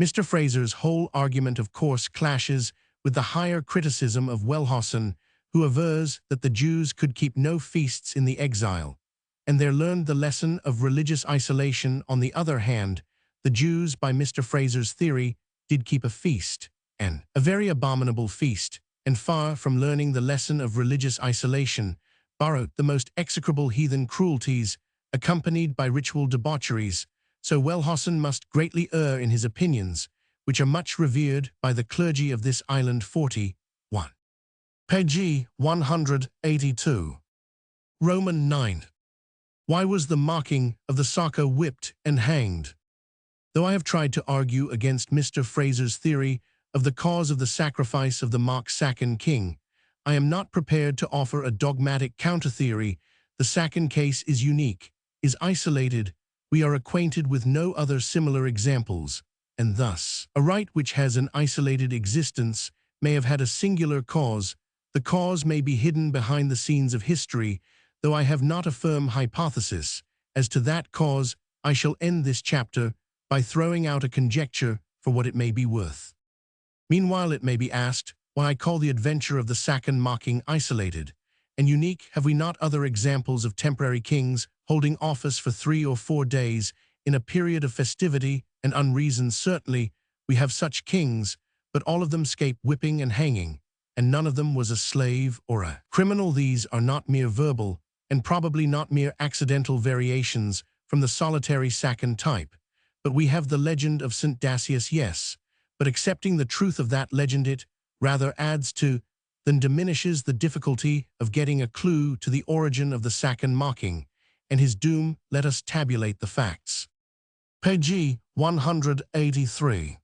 Mr. Fraser's whole argument, of course, clashes with the higher criticism of Wellhausen, who avers that the Jews could keep no feasts in the exile, and there learned the lesson of religious isolation. On the other hand, the Jews, by Mr. Fraser's theory, did keep a feast, and a very abominable feast, and far from learning the lesson of religious isolation, borrowed the most execrable heathen cruelties, accompanied by ritual debaucheries. So Wellhausen must greatly err in his opinions, which are much revered by the clergy of this island. 41. Page 182. Roman 9. Why was the mocking of the Saka whipped and hanged? Though I have tried to argue against Mr. Fraser's theory of the cause of the sacrifice of the mock Sakan king, I am not prepared to offer a dogmatic counter-theory. The Sakan case is unique, is isolated. We are acquainted with no other similar examples, and thus, a rite which has an isolated existence may have had a singular cause. The cause may be hidden behind the scenes of history. Though I have not a firm hypothesis as to that cause, I shall end this chapter by throwing out a conjecture for what it may be worth. Meanwhile, it may be asked why I call the adventure of the Sakan mocking isolated and unique. Have we not other examples of temporary kings holding office for 3 or 4 days in a period of festivity and unreason? Certainly, we have such kings, but all of them escape whipping and hanging, and none of them was a slave or a criminal. These are not mere verbal, and probably not mere accidental variations from the solitary Sakan type, but we have the legend of St. Dacius. Yes, but accepting the truth of that legend, it rather adds to than diminishes the difficulty of getting a clue to the origin of the Sakan mocking and his doom. Let us tabulate the facts. Page 183.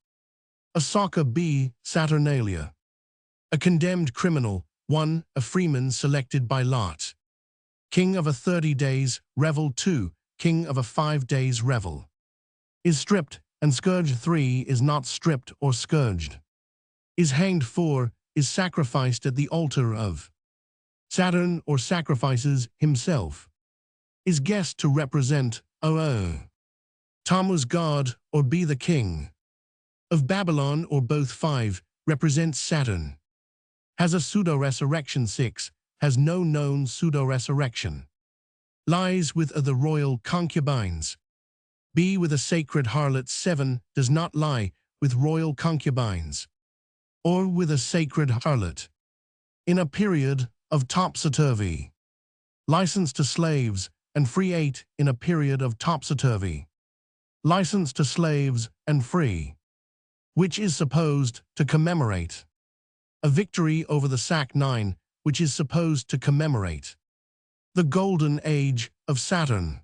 Asaka B. Saturnalia. A condemned criminal, 1. A freeman selected by lot. King of a 30 days revel. 2. King of a 5 days revel. Is stripped and scourged. 3. Is not stripped or scourged. Is hanged. 4. Is sacrificed at the altar of Saturn or sacrifices himself. Is guessed to represent Tammuz god or be the king of Babylon, or both. 5. Represents Saturn. Has a pseudo-resurrection. 6. Has no known pseudo-resurrection. Lies with the royal concubines. B. With a sacred harlot. 7. Does not lie with royal concubines or with a sacred harlot. In a period of topsy-turvy. License to slaves and free. 8. In a period of topsy-turvy. License to slaves and free, which is supposed to commemorate a victory over the Sak. 9. Which is supposed to commemorate the golden age of Saturn.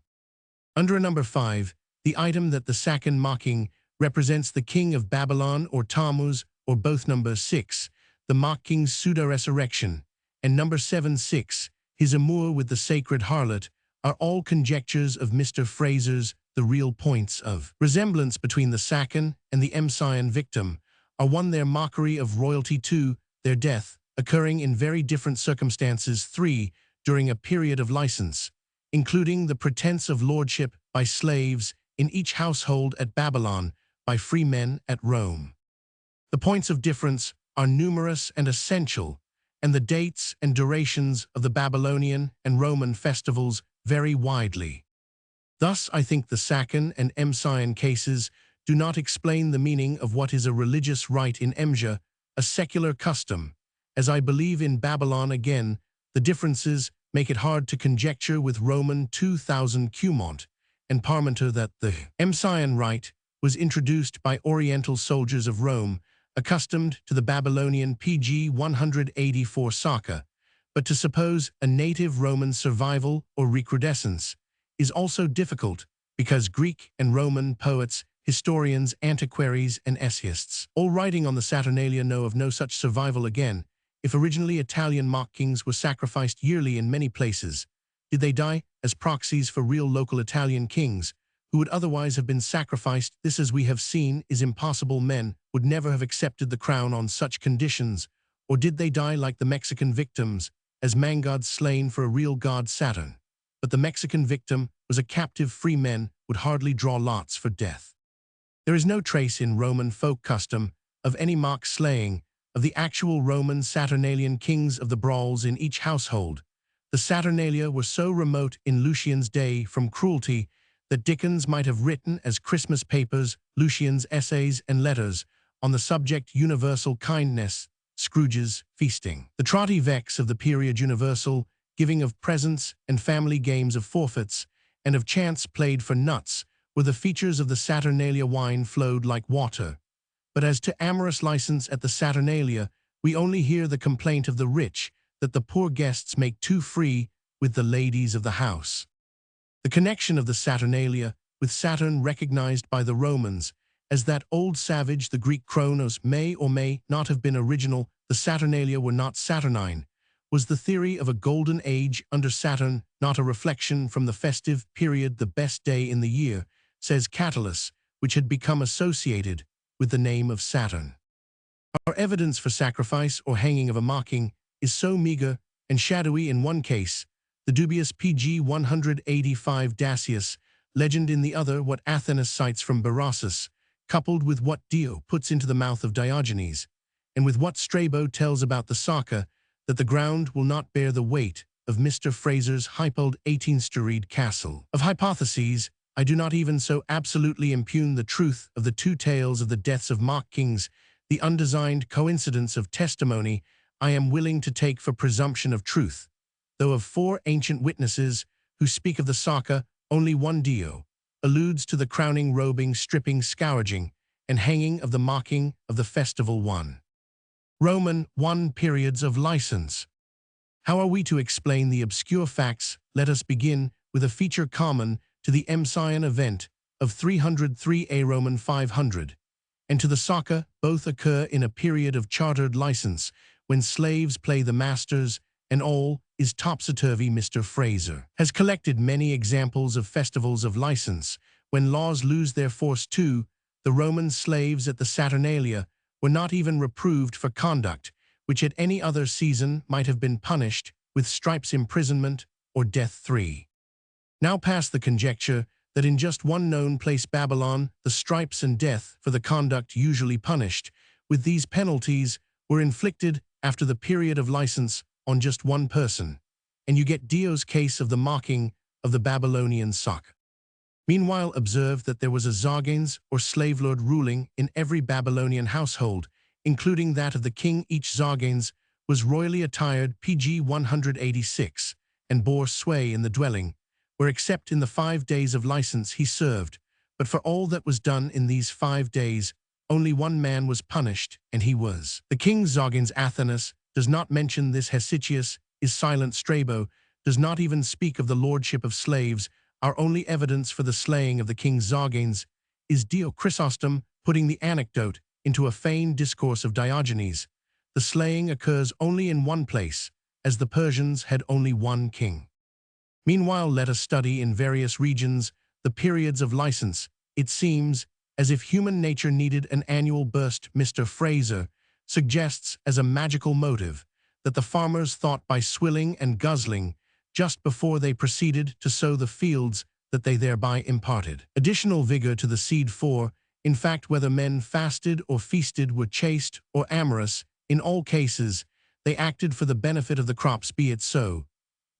Under number 5, the item that the Sakan mocking represents the king of Babylon or Tammuz, or both. Number 6, the mock king's pseudo-resurrection, and number 7, 6, his amour with the sacred harlot, are all conjectures of Mr. Fraser's. The real points of resemblance between the Sakan and the Messian victim are 1. Their mockery of royalty. 2. Their death, occurring in very different circumstances. 3. During a period of license, including the pretense of lordship by slaves in each household at Babylon by free men at Rome. The points of difference are numerous and essential, and the dates and durations of the Babylonian and Roman festivals vary widely. Thus, I think the Sakan and Emsian cases do not explain the meaning of what is a religious rite in Emsia, a secular custom, as I believe in Babylon again, the differences make it hard to conjecture with Roman 2000 Cumont and Parmenter that the Emsian rite was introduced by Oriental soldiers of Rome, accustomed to the Babylonian PG 184 Saka, but to suppose a native Roman survival or recrudescence is also difficult because Greek and Roman poets, historians, antiquaries, and essayists, all writing on the Saturnalia, know of no such survival again. If originally Italian mock kings were sacrificed yearly in many places, did they die as proxies for real local Italian kings who would otherwise have been sacrificed? This, as we have seen, is impossible. Men would never have accepted the crown on such conditions. Or did they die like the Mexican victims, as man-gods slain for a real god Saturn? But the Mexican victim was a captive. Free men would hardly draw lots for death. There is no trace in Roman folk custom of any mock slaying of the actual Roman Saturnalian kings of the brawls in each household. The Saturnalia were so remote in Lucian's day from cruelty that Dickens might have written as Christmas papers Lucian's essays and letters on the subject universal kindness, Scrooge's feasting. The trotty vex of the period universal giving of presents and family games of forfeits and of chance played for nuts were the features of the Saturnalia. Wine flowed like water. But as to amorous license at the Saturnalia, we only hear the complaint of the rich that the poor guests make too free with the ladies of the house. The connection of the Saturnalia with Saturn, recognized by the Romans as that old savage, the Greek Kronos, may or may not have been original. The Saturnalia were not Saturnine, was the theory of a golden age under Saturn, not a reflection from the festive period, the best day in the year, says Catullus, which had become associated with the name of Saturn. Our evidence for sacrifice or hanging of a mocking is so meager and shadowy in one case, the dubious PG 185 Dacius legend in the other, what Athenus cites from Berossus, coupled with what Dio puts into the mouth of Diogenes, and with what Strabo tells about the Saka, that the ground will not bear the weight of Mr. Fraser's hypold 18-storied castle. Of hypotheses, I do not even so absolutely impugn the truth of the two tales of the deaths of mock kings, the undesigned coincidence of testimony I am willing to take for presumption of truth, though of four ancient witnesses who speak of the Saka, only one Dio alludes to the crowning, robing, stripping, scourging, and hanging of the mocking of the festival 1. Roman 1 periods of license. How are we to explain the obscure facts? Let us begin with a feature common to the Emsian event of 303 A Roman 500, and to the Saka. Both occur in a period of chartered license, when slaves play the masters, and all is topsy-turvy. Mr. Fraser has collected many examples of festivals of license, when laws lose their force too. The Roman slaves at the Saturnalia were not even reproved for conduct which at any other season might have been punished with stripes, imprisonment, or death. 3. Now pass the conjecture that in just one known place, Babylon, the stripes and death for the conduct usually punished with these penalties were inflicted after the period of license on just one person, and you get Dio's case of the mocking of the Babylonian Saka. Meanwhile, observe that there was a Zoganes or slave lord ruling in every Babylonian household, including that of the king. Each Zoganes was royally attired PG 186 and bore sway in the dwelling, where except in the 5 days of license he served, but for all that was done in these 5 days, only one man was punished, and he was the king. Zoganes. Athenus does not mention this. Hesychius is silent. Strabo does not even speak of the lordship of slaves. Our only evidence for the slaying of the king Zoganes is Dio. Chrysostom putting the anecdote into a feigned discourse of Diogenes. The slaying occurs only in one place, as the Persians had only one king. Meanwhile, let us study in various regions the periods of license. It seems as if human nature needed an annual burst. Mr. Fraser suggests as a magical motive that the farmers thought by swilling and guzzling just before they proceeded to sow the fields that they thereby imparted. Additional vigor to the seed for, in fact, whether men fasted or feasted, were chaste or amorous, in all cases, they acted for the benefit of the crops, be it so.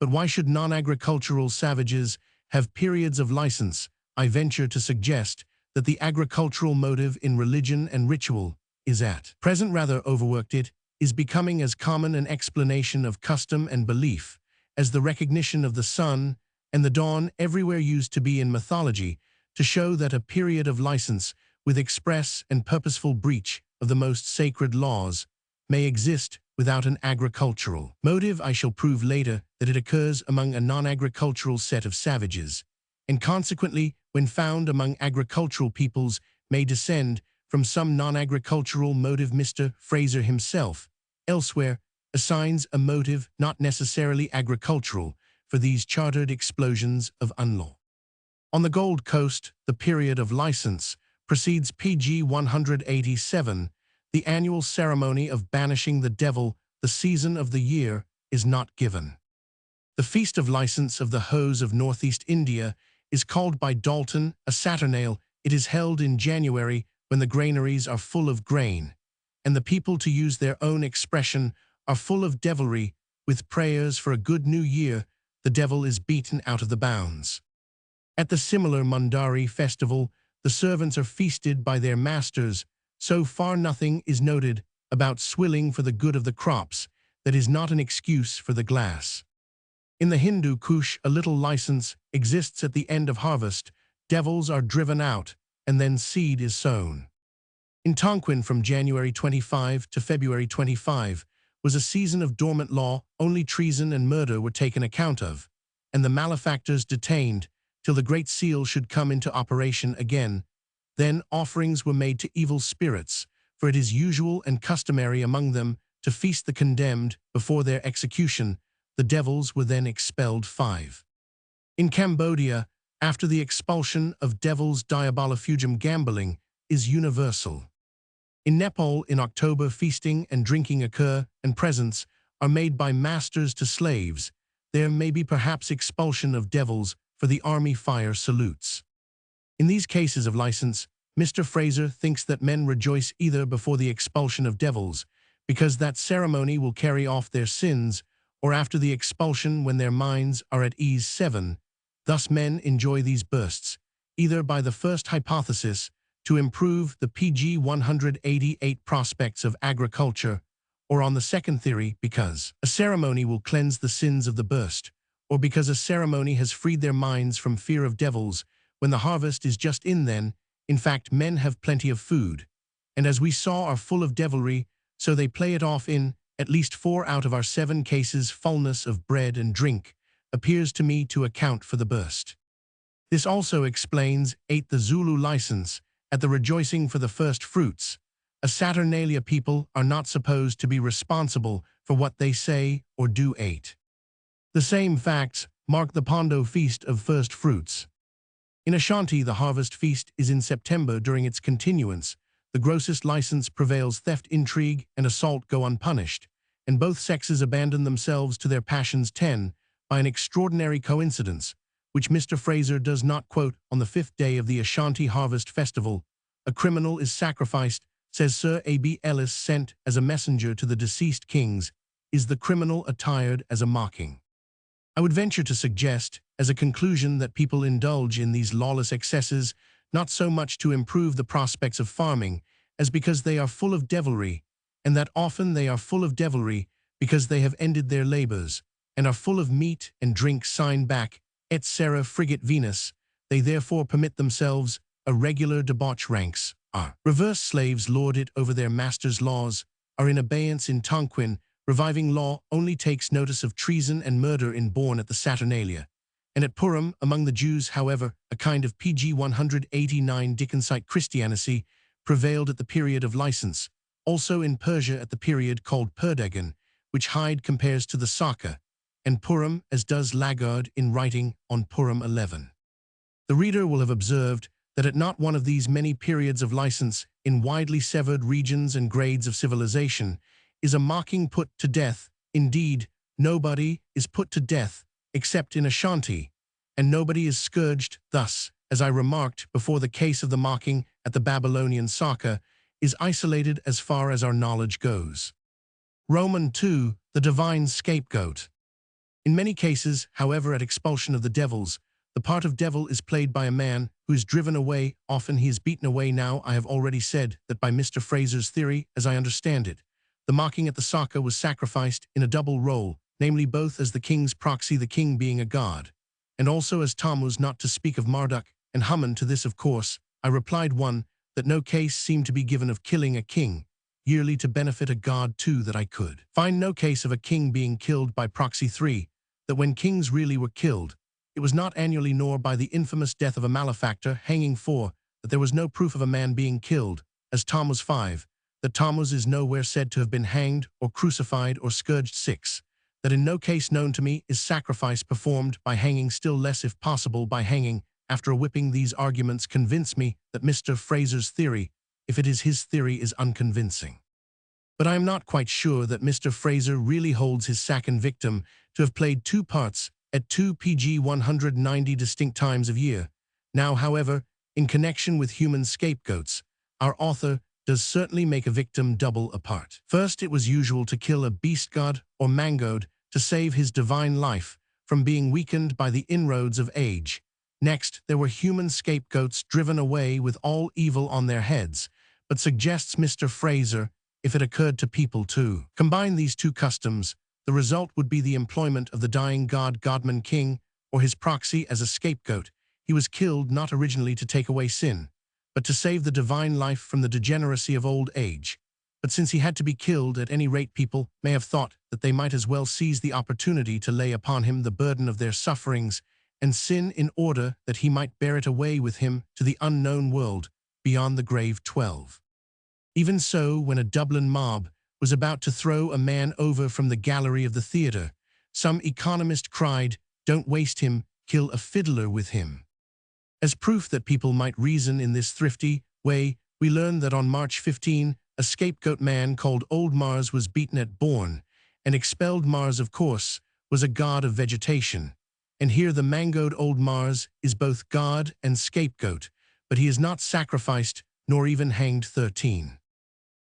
But why should non-agricultural savages have periods of license? I venture to suggest that the agricultural motive in religion and ritual is at present rather overworked. It is becoming as common an explanation of custom and belief as the recognition of the sun and the dawn everywhere used to be in mythology, to show that a period of license with express and purposeful breach of the most sacred laws may exist without an agricultural motive. I shall prove later that it occurs among a non-agricultural set of savages, and consequently, when found among agricultural peoples, may descend from some non-agricultural motive. Mr. Fraser himself, elsewhere, assigns a motive not necessarily agricultural for these chartered explosions of unlaw. On the Gold Coast, the period of license precedes PG 187, the annual ceremony of banishing the devil. The season of the year is not given. The Feast of License of the Hose of Northeast India is called by Dalton a Saturnale. It is held in January when the granaries are full of grain, and the people, to use their own expression, are full of devilry. With prayers for a good new year, the devil is beaten out of the bounds. At the similar Mundari festival, the servants are feasted by their masters. So far nothing is noted about swilling for the good of the crops. That is not an excuse for the glass. In the Hindu Kush, a little license exists at the end of harvest. Devils are driven out, and then seed is sown. In Tonquin, from January 25 to February 25, was a season of dormant law. Only treason and murder were taken account of, and the malefactors detained till the Great Seal should come into operation again. Then offerings were made to evil spirits, for it is usual and customary among them to feast the condemned before their execution. The devils were then expelled. 5. In Cambodia, after the expulsion of devils, diabolifugum, gambling is universal. In Nepal, in October, feasting and drinking occur, and presents are made by masters to slaves. There may be perhaps expulsion of devils, for the army fire salutes. In these cases of license, Mr. Fraser thinks that men rejoice either before the expulsion of devils, because that ceremony will carry off their sins, or after the expulsion, when their minds are at ease. 7. Thus men enjoy these bursts, either by the first hypothesis, to improve the PG 188 prospects of agriculture, or on the second theory, because a ceremony will cleanse the sins of the burst, or because a ceremony has freed their minds from fear of devils, when the harvest is just in. Then, in fact, men have plenty of food, and as we saw, are full of devilry, so they play it off. In at least 4 out of our 7 cases, fullness of bread and drink appears to me to account for the burst. This also explains 8. The Zulu license at the rejoicing for the first fruits. A Saturnalia people are not supposed to be responsible for what they say or do. 8. The same facts mark the Pondo Feast of First Fruits. In Ashanti, the harvest feast is in September. During its continuance, the grossest license prevails. Theft, intrigue, and assault go unpunished, and both sexes abandon themselves to their passions. 10. By an extraordinary coincidence, which Mr. Fraser does not quote, on the 5th day of the Ashanti Harvest Festival, a criminal is sacrificed, says Sir A.B. Ellis, sent as a messenger to the deceased kings. Is the criminal attired as a mocking? I would venture to suggest, as a conclusion, that people indulge in these lawless excesses not so much to improve the prospects of farming, as because they are full of devilry, and that often they are full of devilry because they have ended their labors, and are full of meat and drink. Sign back, et cetera. Frigate Venus. They therefore permit themselves a regular debauch. Ranks are reverse. Slaves lord it over their masters' laws, are in abeyance. In Tonquin, reviving law only takes notice of treason and murder inborn at the Saturnalia. And at Purim, among the Jews, however, a kind of PG 189 Dickensight Christianity prevailed at the period of license. Also in Persia at the period called Perdagon, which Hyde compares to the Saka, and Purim, as does Lagarde in writing on Purim 11. The reader will have observed that at not one of these many periods of license, in widely severed regions and grades of civilization, is a mocking put to death. Indeed, nobody is put to death except in Ashanti, and nobody is scourged. Thus, as I remarked before, the case of the mocking at the Babylonian Saka is isolated as far as our knowledge goes. Roman 2, the divine scapegoat. In many cases, however, at expulsion of the devils, the part of devil is played by a man who is driven away. Often he is beaten away. Now, I have already said that by Mr. Fraser's theory, as I understand it, the mocking at the Saka was sacrificed in a double role, namely both as the king's proxy, the king being a god, and also as Tammuz, not to speak of Marduk and Haman. To this, of course, I replied 1, that no case seemed to be given of killing a king yearly to benefit a god. 2, that I could find no case of a king being killed by proxy. 3, that when kings really were killed, it was not annually nor by the infamous death of a malefactor hanging. 4, that there was no proof of a man being killed, as Tammuz. 5, that Tammuz is nowhere said to have been hanged or crucified or scourged. 6, that in no case known to me is sacrifice performed by hanging, still less, if possible, by hanging after a whipping. These arguments convince me that Mr. Fraser's theory, if it is his theory, is unconvincing. But I am not quite sure that Mr. Fraser really holds his second victim to have played 2 parts at 2 pg 190 distinct times of year. Now, however, in connection with human scapegoats, our author does certainly make a victim double a part. First, it was usual to kill a beast god or mangoed to save his divine life from being weakened by the inroads of age. Next, there were human scapegoats driven away with all evil on their heads, but suggests Mr. Fraser, if it occurred to people to combine these 2 customs, the result would be the employment of the dying god, godman, king, or his proxy as a scapegoat. He was killed not originally to take away sin, but to save the divine life from the degeneracy of old age. But since he had to be killed at any rate, people may have thought that they might as well seize the opportunity to lay upon him the burden of their sufferings and sin, in order that he might bear it away with him to the unknown world beyond the grave. 12. Even so, when a Dublin mob was about to throw a man over from the gallery of the theatre, some economist cried, "Don't waste him, kill a fiddler with him." As proof that people might reason in this thrifty way, we learn that on March 15, a scapegoat man called Old Mars was beaten at Bourne and expelled. Mars, of course, was a god of vegetation, and here the mangoed Old Mars is both god and scapegoat, but he is not sacrificed nor even hanged. 13.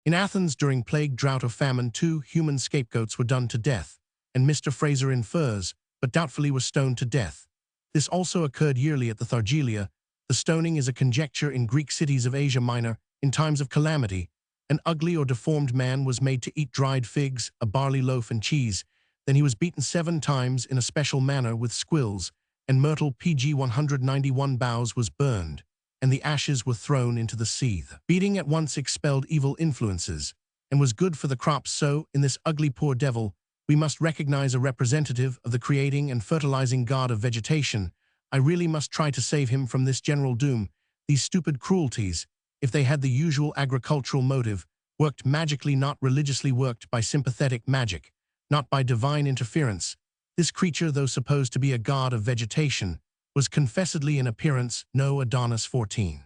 In Athens during plague, drought, or famine, 2 human scapegoats were done to death, and Mr. Fraser infers, but doubtfully were stoned to death. This also occurred yearly at the Thargelia. The stoning is a conjecture. In Greek cities of Asia Minor, in times of calamity, an ugly or deformed man was made to eat dried figs, a barley loaf, and cheese. Then he was beaten 7 times in a special manner with squills, and myrtle pg 191 boughs was burned, and the ashes were thrown into the sea. The beating at once expelled evil influences and was good for the crops. So, in this ugly poor devil, we must recognize a representative of the creating and fertilizing god of vegetation. I really must try to save him from this general doom. These stupid cruelties, if they had the usual agricultural motive, worked magically, not religiously, worked by sympathetic magic, not by divine interference. This creature, though supposed to be a god of vegetation, was confessedly in appearance no Adonis. 14.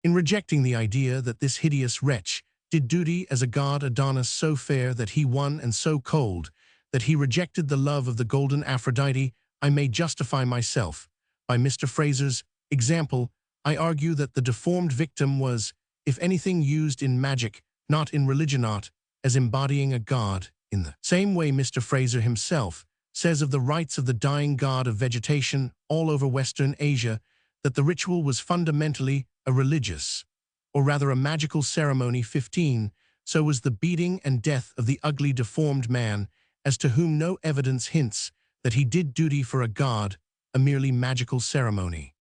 In rejecting the idea that this hideous wretch did duty as a god, Adonis so fair that he won and so cold that he rejected the love of the golden Aphrodite, I may justify myself. By Mr. Fraser's example, I argue that the deformed victim was, if anything, used in magic, not in religion, not as embodying a god, in the same way Mr. Fraser himself says of the rites of the dying god of vegetation all over Western Asia, that the ritual was fundamentally a religious, or rather a magical ceremony. 15. So was the beating and death of the ugly deformed man, as to whom no evidence hints that he did duty for a god, a merely magical ceremony.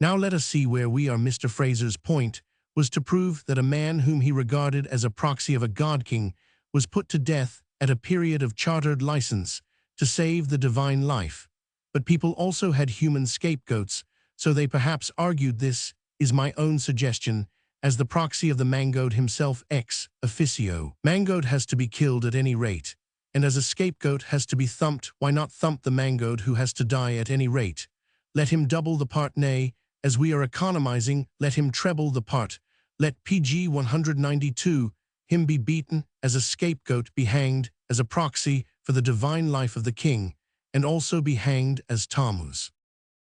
Now let us see where we are. Mr. Fraser's point was to prove that a man whom he regarded as a proxy of a god-king was put to death at a period of chartered license to save the divine life. But people also had human scapegoats, so they perhaps argued, this is my own suggestion, as the proxy of the mangoed himself ex officio. Mangoed has to be killed at any rate, and as a scapegoat has to be thumped, why not thump the mangoed who has to die at any rate? Let him double the part, nay, as we are economizing, let him treble the part. Let pg 192 him be beaten as a scapegoat, be hanged as a proxy for the divine life of the king, and also be hanged as Tammuz.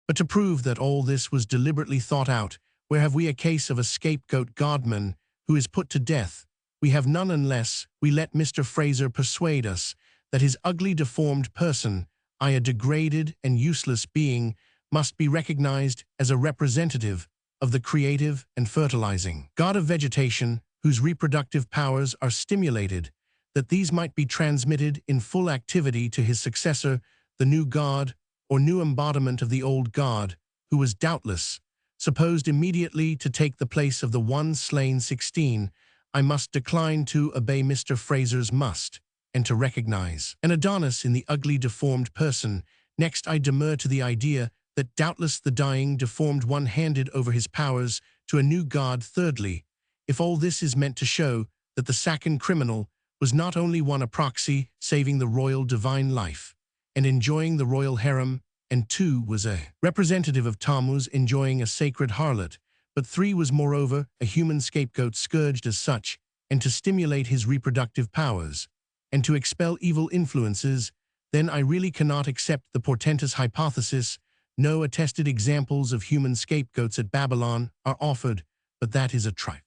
But to prove that all this was deliberately thought out, where have we a case of a scapegoat godman who is put to death? We have none unless we let Mr. Fraser persuade us that his ugly deformed person, a degraded and useless being, must be recognized as a representative of the creative and fertilizing God of vegetation, whose reproductive powers are stimulated, that these might be transmitted in full activity to his successor, the new God, or new embodiment of the old God, who was doubtless supposed immediately to take the place of the one slain 16, I must decline to obey Mr. Fraser's must, and to recognize an Adonis in the ugly deformed person. Next I demur to the idea that doubtless the dying deformed one handed over his powers to a new God. Thirdly, if all this is meant to show that the second criminal was not only one a proxy saving the royal divine life and enjoying the royal harem, and two was a representative of Tammuz enjoying a sacred harlot, but three was moreover a human scapegoat scourged as such, and to stimulate his reproductive powers, and to expel evil influences, then I really cannot accept the portentous hypothesis. No attested examples of human scapegoats at Babylon are offered, but that is a trifle.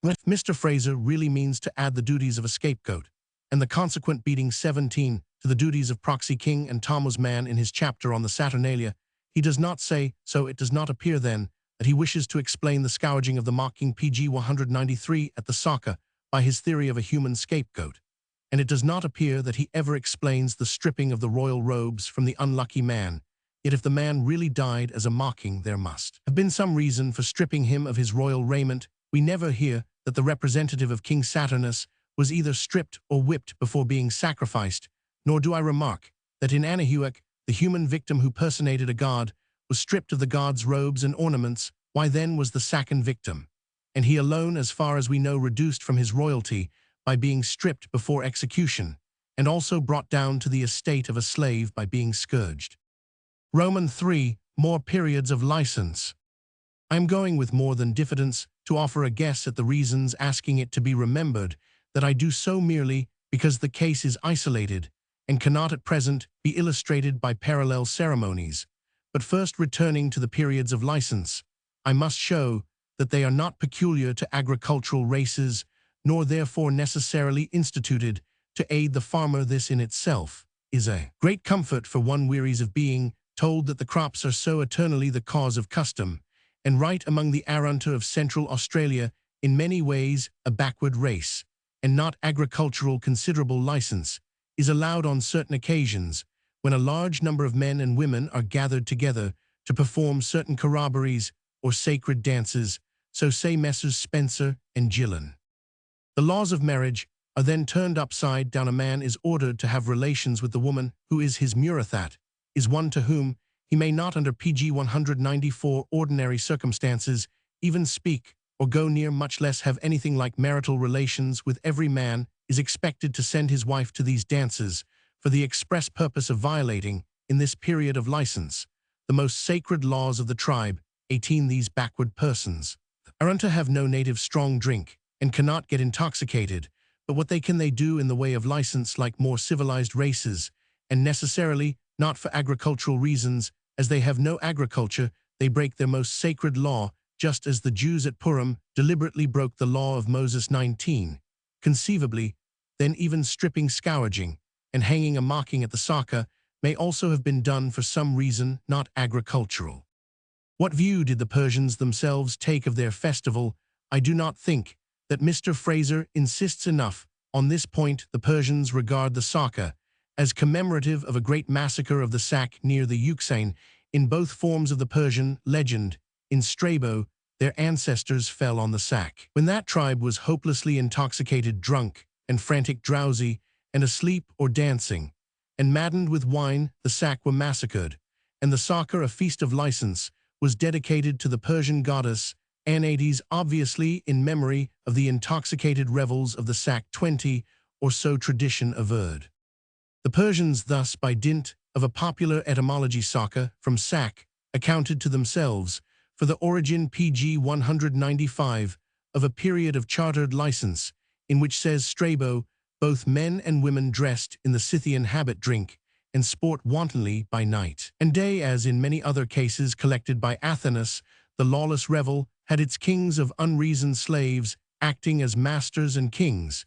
If Mr. Fraser really means to add the duties of a scapegoat, and the consequent beating 17 to the duties of proxy king and Tammuz man in his chapter on the Saturnalia, he does not say so. It does not appear then that he wishes to explain the scourging of the mocking PG 193 at the Saka by his theory of a human scapegoat, and it does not appear that he ever explains the stripping of the royal robes from the unlucky man. Yet if the man really died as a mocking, there must have been some reason for stripping him of his royal raiment. We never hear that the representative of King Saturnus was either stripped or whipped before being sacrificed, nor do I remark that in Anahuac, the human victim who personated a god was stripped of the god's robes and ornaments. Why then was the second victim, and he alone as far as we know, reduced from his royalty by being stripped before execution, and also brought down to the estate of a slave by being scourged? Roman 3. More periods of license. I am going with more than diffidence to offer a guess at the reasons, asking it to be remembered that I do so merely because the case is isolated and cannot at present be illustrated by parallel ceremonies. But first, returning to the periods of license, I must show that they are not peculiar to agricultural races, nor therefore necessarily instituted to aid the farmer. This in itself is a great comfort, for one wearies of being told that the crops are so eternally the cause of custom, and right among the Arunta of Central Australia, in many ways a backward race, and not agricultural. Considerable license is allowed on certain occasions, when a large number of men and women are gathered together to perform certain corroborees or sacred dances, so say Messrs. Spencer and Gillen. The laws of marriage are then turned upside down. A man is ordered to have relations with the woman who is his murathat, is one to whom he may not under PG 194 ordinary circumstances even speak or go near, much less have anything like marital relations with. Every man is expected to send his wife to these dances for the express purpose of violating, in this period of license, the most sacred laws of the tribe. 18. These backward persons are to have no native strong drink and cannot get intoxicated, but what they do in the way of license like more civilized races, and necessarily not for agricultural reasons, as they have no agriculture. They break their most sacred law, just as the Jews at Purim deliberately broke the law of Moses 19. Conceivably, then even stripping, scourging, and hanging a mocking at the Saka may also have been done for some reason not agricultural. What view did the Persians themselves take of their festival? I do not think that Mr. Fraser insists enough on this point. The Persians regard the Saka as commemorative of a great massacre of the Sak near the Euxine. In both forms of the Persian legend, in Strabo, their ancestors fell on the Sak when that tribe was hopelessly intoxicated, drunk, and frantic, drowsy, and asleep or dancing, and maddened with wine. The Sak were massacred, and the Saka, a feast of license, was dedicated to the Persian goddess Anaïdes, obviously in memory of the intoxicated revels of the Sak. 20, or so tradition averred. The Persians thus, by dint of a popular etymology, Saka, from Sak, accounted to themselves for the origin PG 195 of a period of chartered license, in which, says Strabo, both men and women dressed in the Scythian habit drink and sport wantonly by night and day, as in many other cases collected by Athenaeus. The lawless revel had its kings of unreasoned slaves acting as masters and kings.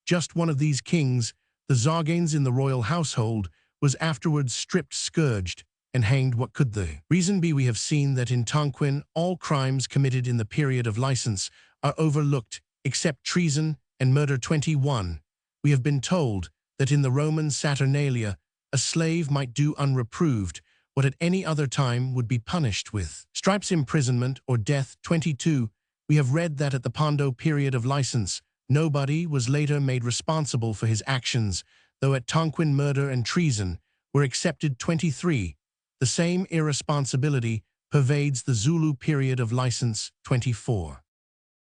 Just one of these kings, the Zagains in the royal household, was afterwards stripped, scourged, and hanged. What could the reason be? We have seen that in Tonquin all crimes committed in the period of license are overlooked, except treason and murder. 21. We have been told that in the Roman Saturnalia, a slave might do unreproved what at any other time would be punished with stripes, imprisonment, or death. 22. We have read that at the Pondo period of license, nobody was later made responsible for his actions, though at Tonquin murder and treason were accepted. 23. The same irresponsibility pervades the Zulu period of license. 24.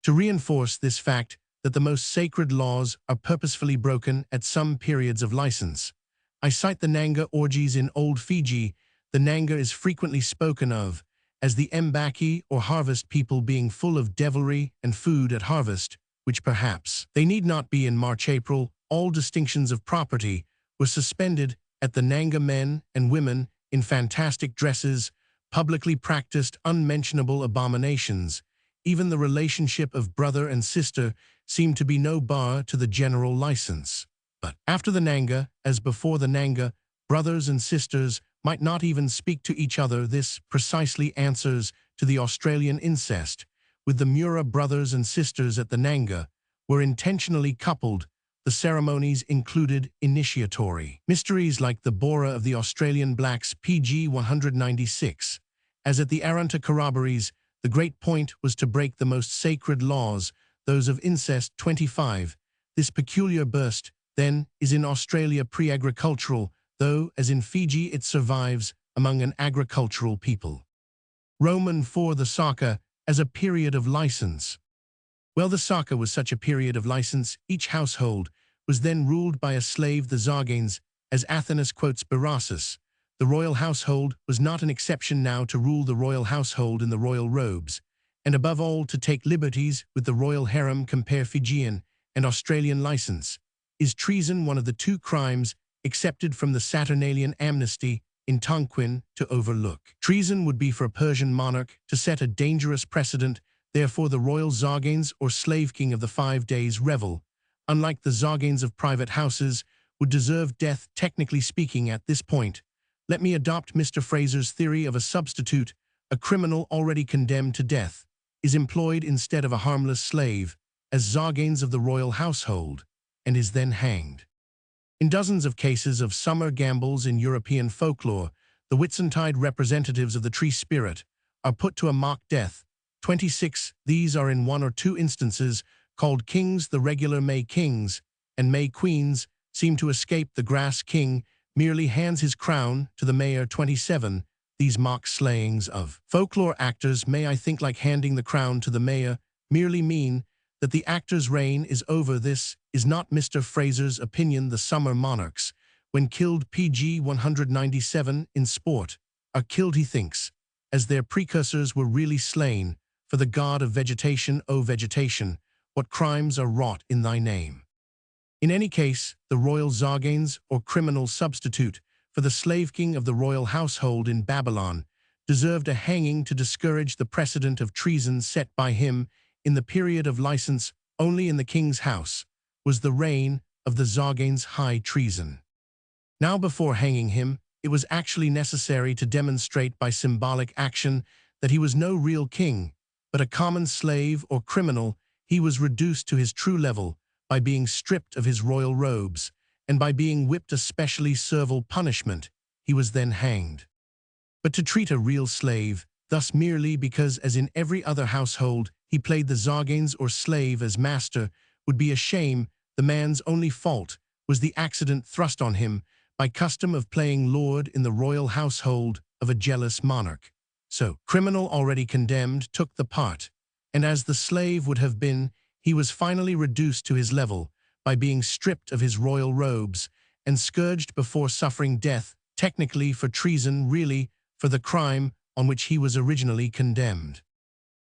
To reinforce this fact that the most sacred laws are purposefully broken at some periods of license, I cite the Nanga orgies in Old Fiji. The Nanga is frequently spoken of as the Mbaki or harvest people, being full of devilry and food at harvest, which perhaps they need not be. In March-April, all distinctions of property were suspended at the Nanga. Men and women in fantastic dresses publicly practiced unmentionable abominations. Even the relationship of brother and sister seemed to be no bar to the general license. But after the Nanga, as before the Nanga, brothers and sisters might not even speak to each other. This precisely answers to the Australian incest. With the Mura brothers and sisters at the Nanga were intentionally coupled. The ceremonies included initiatory mysteries like the Bora of the Australian blacks, pg 196. As at the Arunta corroborees, the great point was to break the most sacred laws, those of incest. 25. This peculiar burst, then, is in Australia pre-agricultural, though, as in Fiji, it survives among an agricultural people. Roman 4. The Saka as a period of license. Well, the Saka was such a period of license. Each household was then ruled by a slave, the Zagains, as Athenaeus quotes Berassus. The royal household was not an exception now to rule the royal household in the royal robes, and above all to take liberties with the royal harem. Compare Fijian and Australian license. Is treason one of the two crimes excepted from the Saturnalian amnesty in Tonquin to overlook? Treason would be for a Persian monarch to set a dangerous precedent. Therefore the royal Zagains or slave king of the 5 days revel, unlike the Zagains of private houses, would deserve death. Technically speaking, at this point, let me adopt Mr. Fraser's theory of a substitute. A criminal already condemned to death is employed instead of a harmless slave as Zagains of the royal household and is then hanged. In dozens of cases of summer gambols in European folklore, the Whitsuntide representatives of the tree spirit are put to a mock death. 26. These are in 1 or 2 instances called kings. The regular May kings and May queens seem to escape. The grass king merely hands his crown to the mayor. 27. These mock slayings of folklore actors may, I think, like handing the crown to the mayor, merely mean that the actor's reign is over. This is not Mr. Fraser's opinion. The summer monarchs, when killed, pg 197, in sport, are killed, he thinks, as their precursors were really slain, for the god of vegetation. O vegetation, what crimes are wrought in thy name? In any case, the royal Zagains, or criminal substitute for the slave king of the royal household in Babylon, deserved a hanging to discourage the precedent of treason set by him in the period of license. Only in the king's house was the reign of the Zagains high treason. Now, before hanging him, it was actually necessary to demonstrate by symbolic action that he was no real king, but a common slave or criminal. He was reduced to his true level by being stripped of his royal robes, and by being whipped, a specially servile punishment. He was then hanged. But to treat a real slave thus merely because, as in every other household, he played the Zagains or slave as master, would be a shame. The man's only fault was the accident thrust on him by custom of playing lord in the royal household of a jealous monarch. So, criminal already condemned took the part, and as the slave would have been, he was finally reduced to his level by being stripped of his royal robes and scourged before suffering death, technically for treason, really for the crime on which he was originally condemned.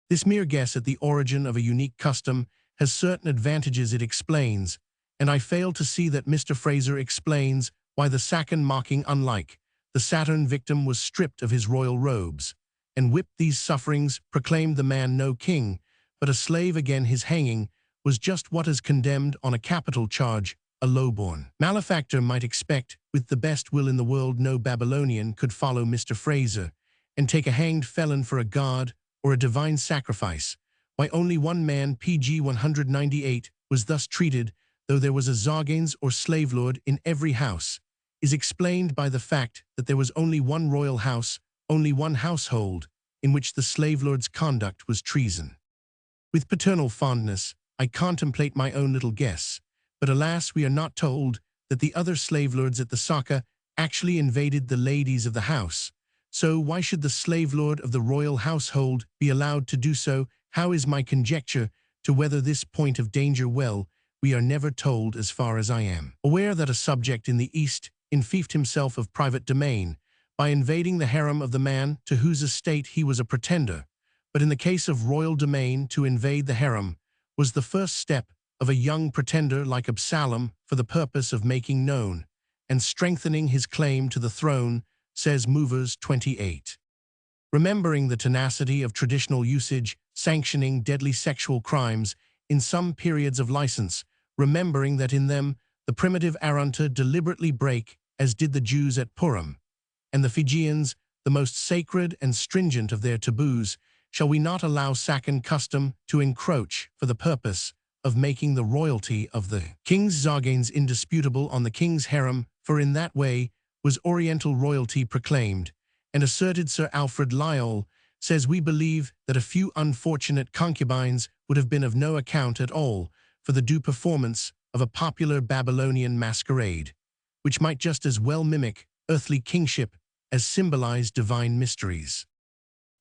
This mere guess at the origin of a unique custom has certain advantages it explains, and I fail to see that Mr. Fraser explains why the second mocking unlike, the Saturn victim was stripped of his royal robes, and whipped these sufferings proclaimed the man no king, but a slave again his hanging, was just what is condemned on a capital charge, a lowborn malefactor might expect, with the best will in the world no Babylonian could follow Mr. Fraser, and take a hanged felon for a god or a divine sacrifice, why only one man PG 198 was thus treated, though there was a Zarganes or slave lord in every house, is explained by the fact that there was only one royal house, only one household, in which the slave lord's conduct was treason. With paternal fondness, I contemplate my own little guess, but alas we are not told that the other slave lords at the Saka actually invaded the ladies of the house. So why should the slave lord of the royal household be allowed to do so? How is my conjecture to weather this point of danger? Well, we are never told as far as I am aware that a subject in the East enfeoffed himself of private domain by invading the harem of the man to whose estate he was a pretender, but in the case of royal domain to invade the harem was the first step of a young pretender like Absalom for the purpose of making known and strengthening his claim to the throne, says Movers 28. Remembering the tenacity of traditional usage sanctioning deadly sexual crimes in some periods of license, remembering that in them the primitive Arunta deliberately break, as did the Jews at Purim, and the Fijians, the most sacred and stringent of their taboos, shall we not allow second custom to encroach for the purpose of making the royalty of the king's Zarganes indisputable on the king's harem, for in that way was Oriental royalty proclaimed, and asserted Sir Alfred Lyall, says we believe that a few unfortunate concubines would have been of no account at all for the due performance of a popular Babylonian masquerade, which might just as well mimic earthly kingship as symbolize divine mysteries.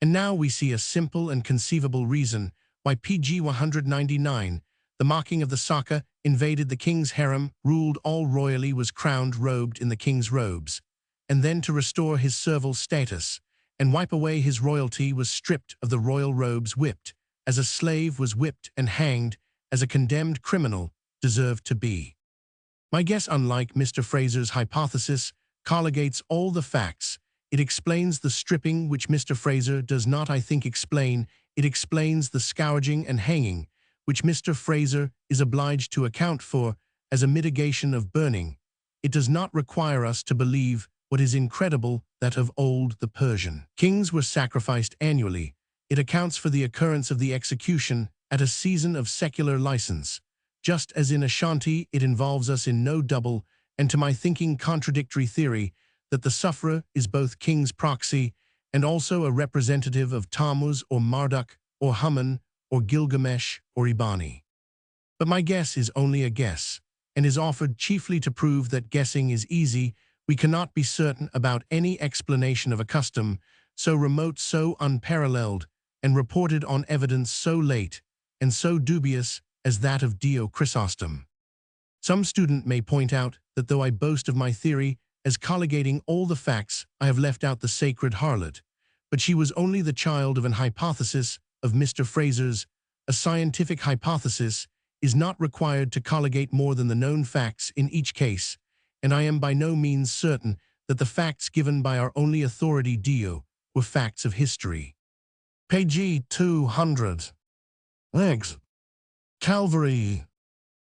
And now we see a simple and conceivable reason why PG 199, the mocking of the Saka, invaded the king's harem, ruled all royally, was crowned, robed in the king's robes, and then to restore his servile status and wipe away his royalty was stripped of the royal robes, whipped, as a slave was whipped, and hanged, as a condemned criminal deserved to be. My guess, unlike Mr. Fraser's hypothesis, colligates all the facts. It explains the stripping, which Mr. Fraser does not, I think, explain. It explains the scourging and hanging, which Mr. Fraser is obliged to account for as a mitigation of burning. It does not require us to believe what is incredible, that of old the Persian kings were sacrificed annually. It accounts for the occurrence of the execution at a season of secular license. Just as in Ashanti, it involves us in no double, and to my thinking contradictory theory, that the sufferer is both king's proxy and also a representative of Tammuz or Marduk or Haman or Gilgamesh or Ibani. But my guess is only a guess, and is offered chiefly to prove that guessing is easy. We cannot be certain about any explanation of a custom so remote, so unparalleled, and reported on evidence so late and so dubious as that of Dio Chrysostom. Some student may point out that though I boast of my theory as colligating all the facts, I have left out the sacred harlot, but she was only the child of an hypothesis of Mr. Fraser's. A scientific hypothesis is not required to colligate more than the known facts in each case, and I am by no means certain that the facts given by our only authority Dio were facts of history. Page 200. Legs. Calvary.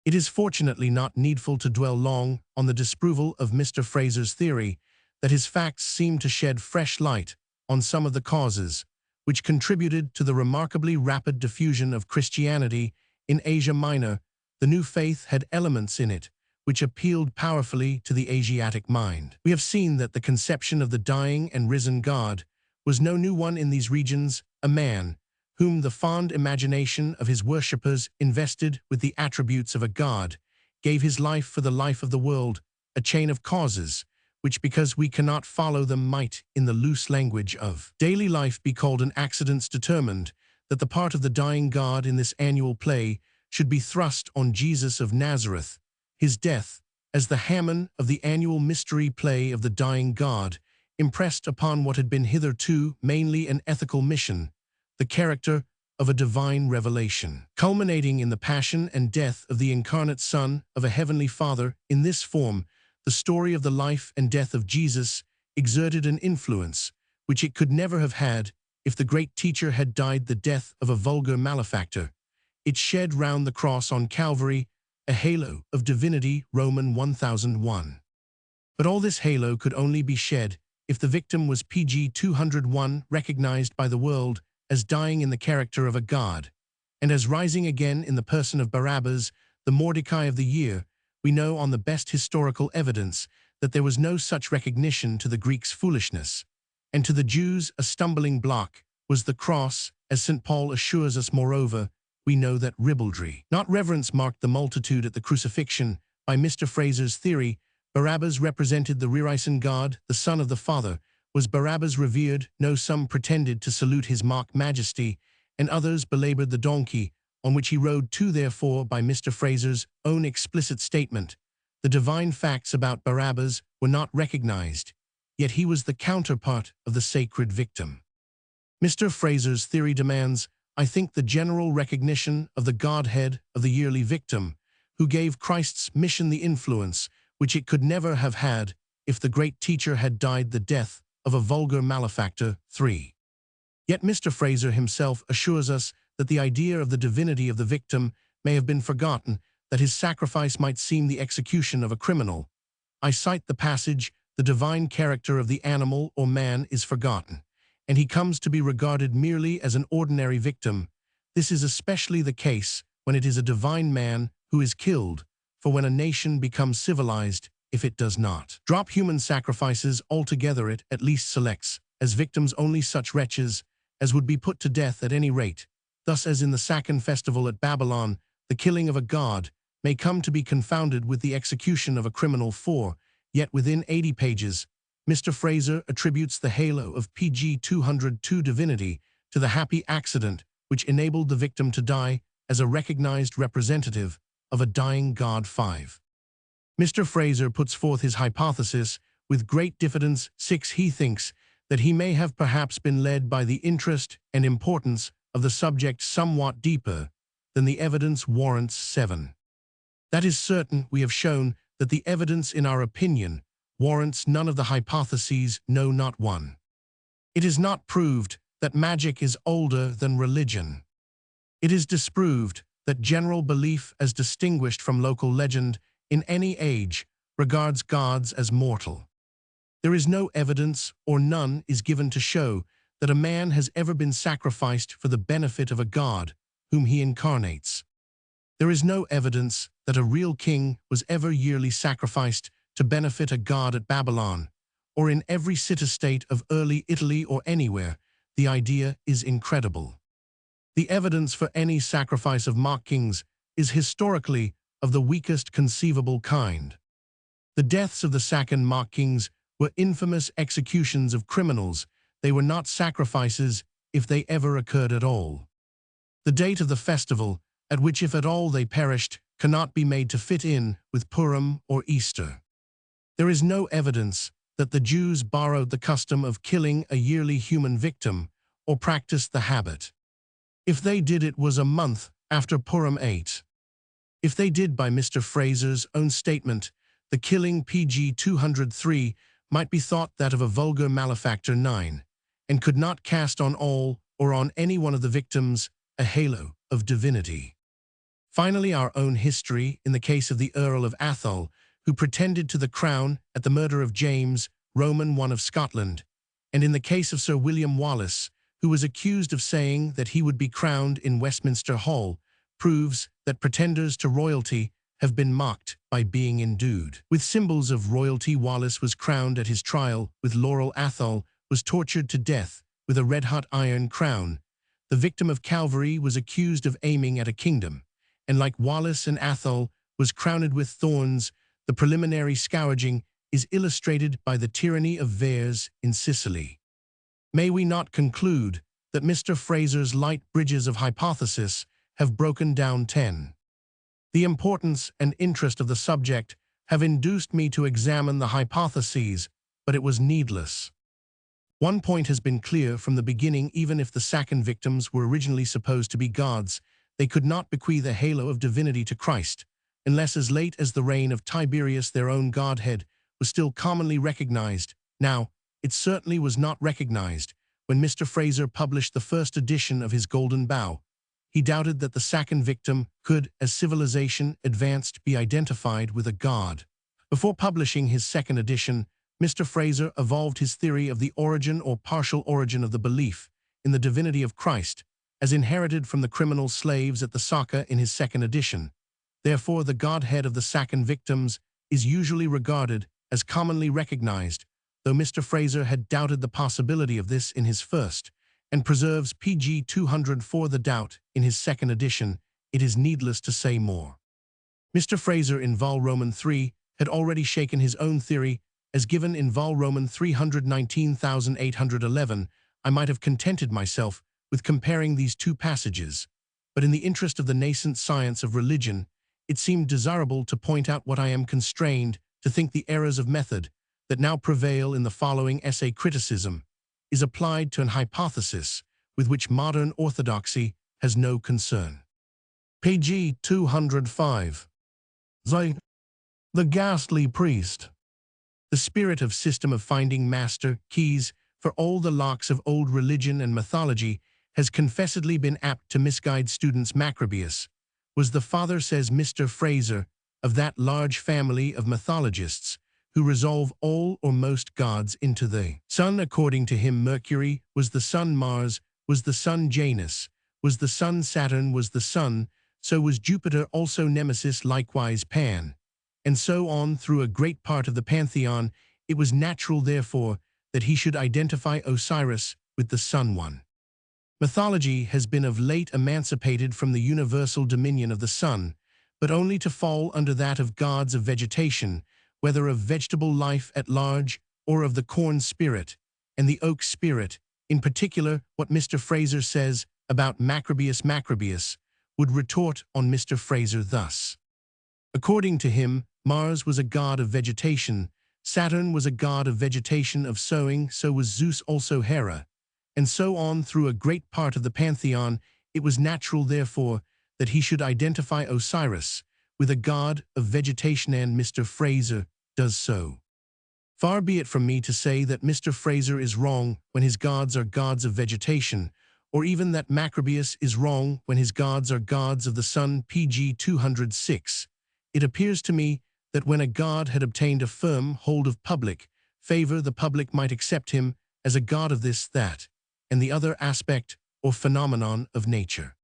It is fortunately not needful to dwell long on the disproval of Mr. Fraser's theory that his facts seem to shed fresh light on some of the causes which contributed to the remarkably rapid diffusion of Christianity in Asia Minor. The new faith had elements in it which appealed powerfully to the Asiatic mind. We have seen that the conception of the dying and risen God was no new one in these regions, a man whom the fond imagination of his worshippers invested with the attributes of a god, gave his life for the life of the world, a chain of causes, which because we cannot follow them might, in the loose language of daily life, be called an accidents determined, that the part of the dying God in this annual play should be thrust on Jesus of Nazareth, his death, as the Haman of the annual mystery play of the dying God, impressed upon what had been hitherto mainly an ethical mission, the character of a divine revelation, culminating in the passion and death of the incarnate Son of a heavenly Father. In this form, the story of the life and death of Jesus exerted an influence which it could never have had if the great teacher had died the death of a vulgar malefactor. It shed round the cross on Calvary a halo of divinity, Roman 1001. But all this halo could only be shed if the victim was PG 201, recognized by the world as dying in the character of a god, and as rising again in the person of Barabbas, the Mordecai of the year. We know on the best historical evidence that there was no such recognition to the Greeks' foolishness, and to the Jews a stumbling block was the cross, as St. Paul assures us. Moreover, we know that ribaldry, not reverence, marked the multitude at the crucifixion. By Mr. Fraser's theory, Barabbas represented the rearisen God, the Son of the Father. Was Barabbas revered? No, some pretended to salute his mock majesty, and others belabored the donkey on which he rode to. Therefore, by Mr. Fraser's own explicit statement, the divine facts about Barabbas were not recognized, yet he was the counterpart of the sacred victim. Mr. Fraser's theory demands, I think, the general recognition of the Godhead of the yearly victim, who gave Christ's mission the influence which it could never have had if the great teacher had died the death of a vulgar malefactor. 3. Yet Mr. Fraser himself assures us that the idea of the divinity of the victim may have been forgotten, that his sacrifice might seem the execution of a criminal. I cite the passage, the divine character of the animal or man is forgotten, and he comes to be regarded merely as an ordinary victim. This is especially the case when it is a divine man who is killed, for when a nation becomes civilized, if it does not drop human sacrifices altogether, it at least selects as victims only such wretches as would be put to death at any rate. Thus, as in the Second Festival at Babylon, the killing of a god may come to be confounded with the execution of a criminal. 4. Yet within 80 pages, Mr. Fraser attributes the halo of PG 202 divinity to the happy accident which enabled the victim to die as a recognized representative of a dying god. 5. Mr. Fraser puts forth his hypothesis with great diffidence. 6. He thinks that he may have perhaps been led by the interest and importance of the subject somewhat deeper than the evidence warrants. 7. That is certain. We have shown that the evidence, in our opinion, warrants none of the hypotheses, no, not one. It is not proved that magic is older than religion. It is disproved that general belief, as distinguished from local legend, in any age, regards gods as mortal. There is no evidence, or none is given, to show that a man has ever been sacrificed for the benefit of a god whom he incarnates. There is no evidence that a real king was ever yearly sacrificed to benefit a god at Babylon, or in every city-state of early Italy or anywhere. The idea is incredible. The evidence for any sacrifice of mock kings is historically of the weakest conceivable kind. The deaths of the second mock kings were infamous executions of criminals. They were not sacrifices, if they ever occurred at all. The date of the festival, at which if at all they perished, cannot be made to fit in with Purim or Easter. There is no evidence that the Jews borrowed the custom of killing a yearly human victim or practiced the habit. If they did, it was a month after Purim 8. If they did, by Mr. Fraser's own statement, the killing PG 203 might be thought that of a vulgar malefactor. 9, and could not cast on all or on any one of the victims a halo of divinity. Finally, our own history, in the case of the Earl of Atholl, who pretended to the crown at the murder of James, Roman I of Scotland, and in the case of Sir William Wallace, who was accused of saying that he would be crowned in Westminster Hall, proves that pretenders to royalty have been mocked by being endued with symbols of royalty. Wallace was crowned at his trial with laurel. Atholl was tortured to death with a red-hot iron crown. The victim of Calvary was accused of aiming at a kingdom, and like Wallace and Atholl, was crowned with thorns. The preliminary scourging is illustrated by the tyranny of Verres in Sicily. May we not conclude that Mr. Fraser's light bridges of hypothesis have broken down? 10. The importance and interest of the subject have induced me to examine the hypotheses, but it was needless. One point has been clear from the beginning: even if the second victims were originally supposed to be gods, they could not bequeath a halo of divinity to Christ, unless as late as the reign of Tiberius their own godhead was still commonly recognized. Now, it certainly was not recognized when Mr. Fraser published the first edition of his Golden Bough. He doubted that the second victim could, as civilization advanced, be identified with a god. Before publishing his second edition, Mr. Fraser evolved his theory of the origin or partial origin of the belief in the divinity of Christ, as inherited from the criminal slaves at the Saka in his second edition. Therefore, the godhead of the second victims is usually regarded as commonly recognized, though Mr. Fraser had doubted the possibility of this in his first, and preserves pg 204 the doubt in his second edition. It is needless to say more. Mr. Fraser in Vol Roman 3 had already shaken his own theory, as given in Vol Roman 319,811. I might have contented myself with comparing these two passages, but in the interest of the nascent science of religion, it seemed desirable to point out what I am constrained to think the errors of method that now prevail in the following essay criticism is applied to an hypothesis with which modern orthodoxy has no concern. Pg 205. The ghastly priest. The spirit of system of finding master keys for all the locks of old religion and mythology has confessedly been apt to misguide students. Macrobius was the father, says Mr. Fraser, of that large family of mythologists who resolve all or most gods into the sun. According to him, Mercury was the sun, Mars was the sun, Janus was the sun, Saturn was the sun, so was Jupiter, also Nemesis, likewise Pan, and so on through a great part of the pantheon. It was natural, therefore, that he should identify Osiris with the sun one. Mythology has been of late emancipated from the universal dominion of the sun, but only to fall under that of gods of vegetation, whether of vegetable life at large or of the corn spirit and the oak spirit. In particular, what Mr. Fraser says about Macrobius. Macrobius would retort on Mr. Fraser thus. According to him, Mars was a god of vegetation, Saturn was a god of vegetation of sowing, so was Zeus, also Hera, and so on through a great part of the pantheon. It was natural, therefore, that he should identify Osiris with a god of vegetation, and Mr. Fraser does so. Far be it from me to say that Mr. Fraser is wrong when his gods are gods of vegetation, or even that Macrobius is wrong when his gods are gods of the sun. Pg 206. It appears to me that when a god had obtained a firm hold of public favor, the public might accept him as a god of this, that, and the other aspect or phenomenon of nature.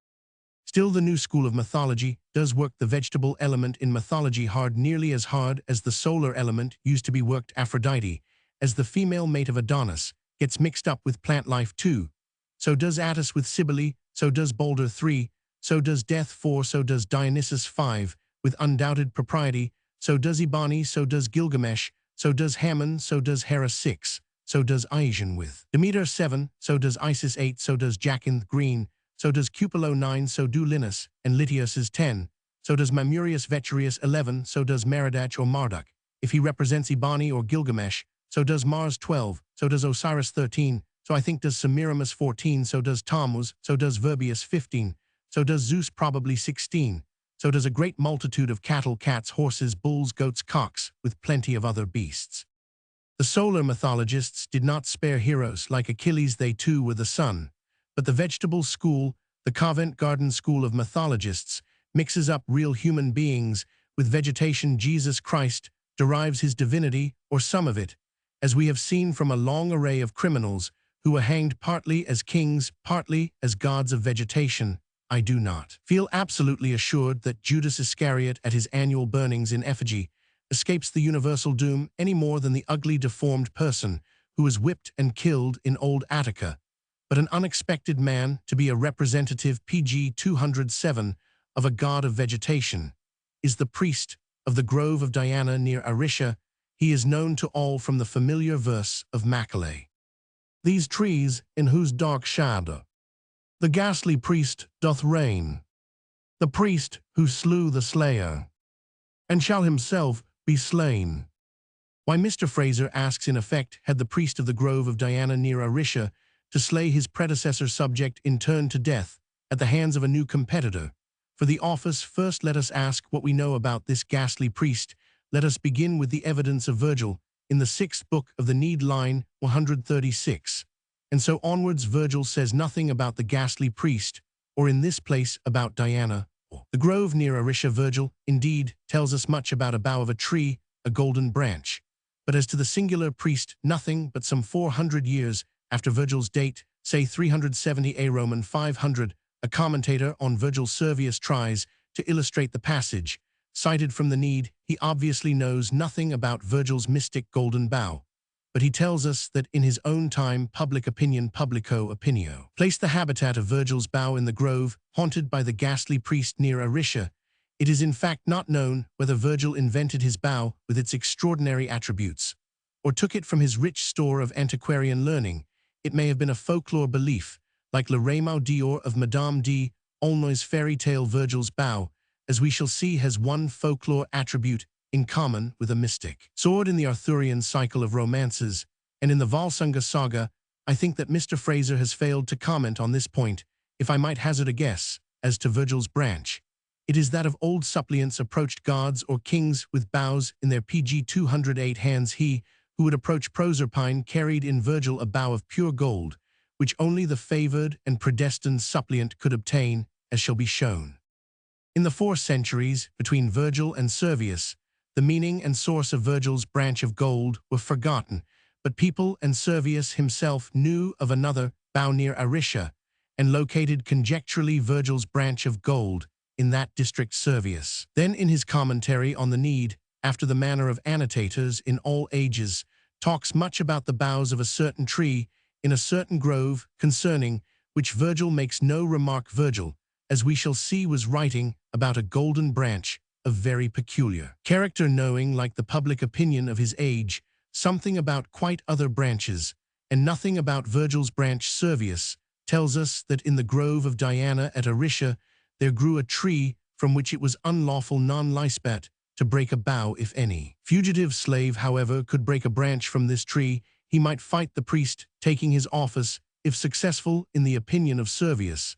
Still, the new school of mythology does work the vegetable element in mythology hard, nearly as hard as the solar element used to be worked. Aphrodite, as the female mate of Adonis, gets mixed up with plant life too. So does Attis with Cybele, so does Balder 3, so does Death 4, so does Dionysus 5, with undoubted propriety, so does Eabani, so does Gilgamesh, so does Hammon, so does Hera 6, so does Aegean with Demeter 7, so does Isis 8, so does Jacinth Green, so does Cupulo 9, so do Linus and Lytius is 10, so does Mamurius Veturius 11, so does Merodach or Marduk. If he represents Eabani or Gilgamesh, so does Mars 12, so does Osiris 13, so I think does Semiramis 14, so does Tammuz, so does Virbius 15, so does Zeus probably 16, so does a great multitude of cattle, cats, horses, bulls, goats, cocks, with plenty of other beasts. The solar mythologists did not spare heroes like Achilles, they too were the sun, but the vegetable school, the Covent Garden school of mythologists, mixes up real human beings with vegetation. Jesus Christ derives his divinity, or some of it, as we have seen, from a long array of criminals who were hanged partly as kings, partly as gods of vegetation. I do not feel absolutely assured that Judas Iscariot at his annual burnings in effigy escapes the universal doom any more than the ugly deformed person who was whipped and killed in old Attica, but an unexpected man to be a representative. Pg 207 of a god of vegetation is the priest of the grove of Diana near Aricia. He is known to all from the familiar verse of Macaulay. These trees in whose dark shadow the ghastly priest doth reign, the priest who slew the slayer, and shall himself be slain. Why, Mr. Fraser asks in effect, had the priest of the grove of Diana near Aricia to slay his predecessor subject in turn to death at the hands of a new competitor? For the office, first let us ask what we know about this ghastly priest. let us begin with the evidence of Virgil in the 6th book of the Need, line 136. And so onwards Virgil says nothing about the ghastly priest, or in this place about Diana. The grove near Aricia. Virgil, indeed, tells us much about a bough of a tree, a golden branch. But as to the singular priest, nothing but some 400 years after Virgil's date, say 370 A Roman 500, a commentator on Virgil, Servius, tries to illustrate the passage. Cited from the Need, he obviously knows nothing about Virgil's mystic golden bough. But he tells us that in his own time public opinion publico opinio placed the habitat of Virgil's bough in the grove, haunted by the ghastly priest near Aricia. It is in fact not known whether Virgil invented his bough with its extraordinary attributes, or took it from his rich store of antiquarian learning. It may have been a folklore belief, like Le Rameau d'Or of Madame d' Aulnoy's fairy tale. Virgil's bough, as we shall see, has one folklore attribute in common with a mystic sword. In the Arthurian cycle of romances and in the Valsunga saga, I think that Mr. Fraser has failed to comment on this point. If I might hazard a guess as to Virgil's branch, it is that of old suppliants approached gods or kings with boughs in their PG 208 hands. He who would approach Proserpine carried in Virgil a bough of pure gold, which only the favored and predestined suppliant could obtain, as shall be shown. In the 4 centuries between Virgil and Servius, the meaning and source of Virgil's branch of gold were forgotten, but people and Servius himself knew of another bough near Aricia, and located conjecturally Virgil's branch of gold in that district. Servius then, in his commentary on the Need, after the manner of annotators in all ages, talks much about the boughs of a certain tree in a certain grove, concerning which Virgil makes no remark. Virgil, as we shall see, was writing about a golden branch of very peculiar character, knowing, like the public opinion of his age, something about quite other branches, and nothing about Virgil's branch. Servius tells us that in the grove of Diana at Aricia there grew a tree from which it was unlawful non-licet to break a bough. If any fugitive slave, however, could break a branch from this tree, he might fight the priest, taking his office, if successful. In the opinion of Servius,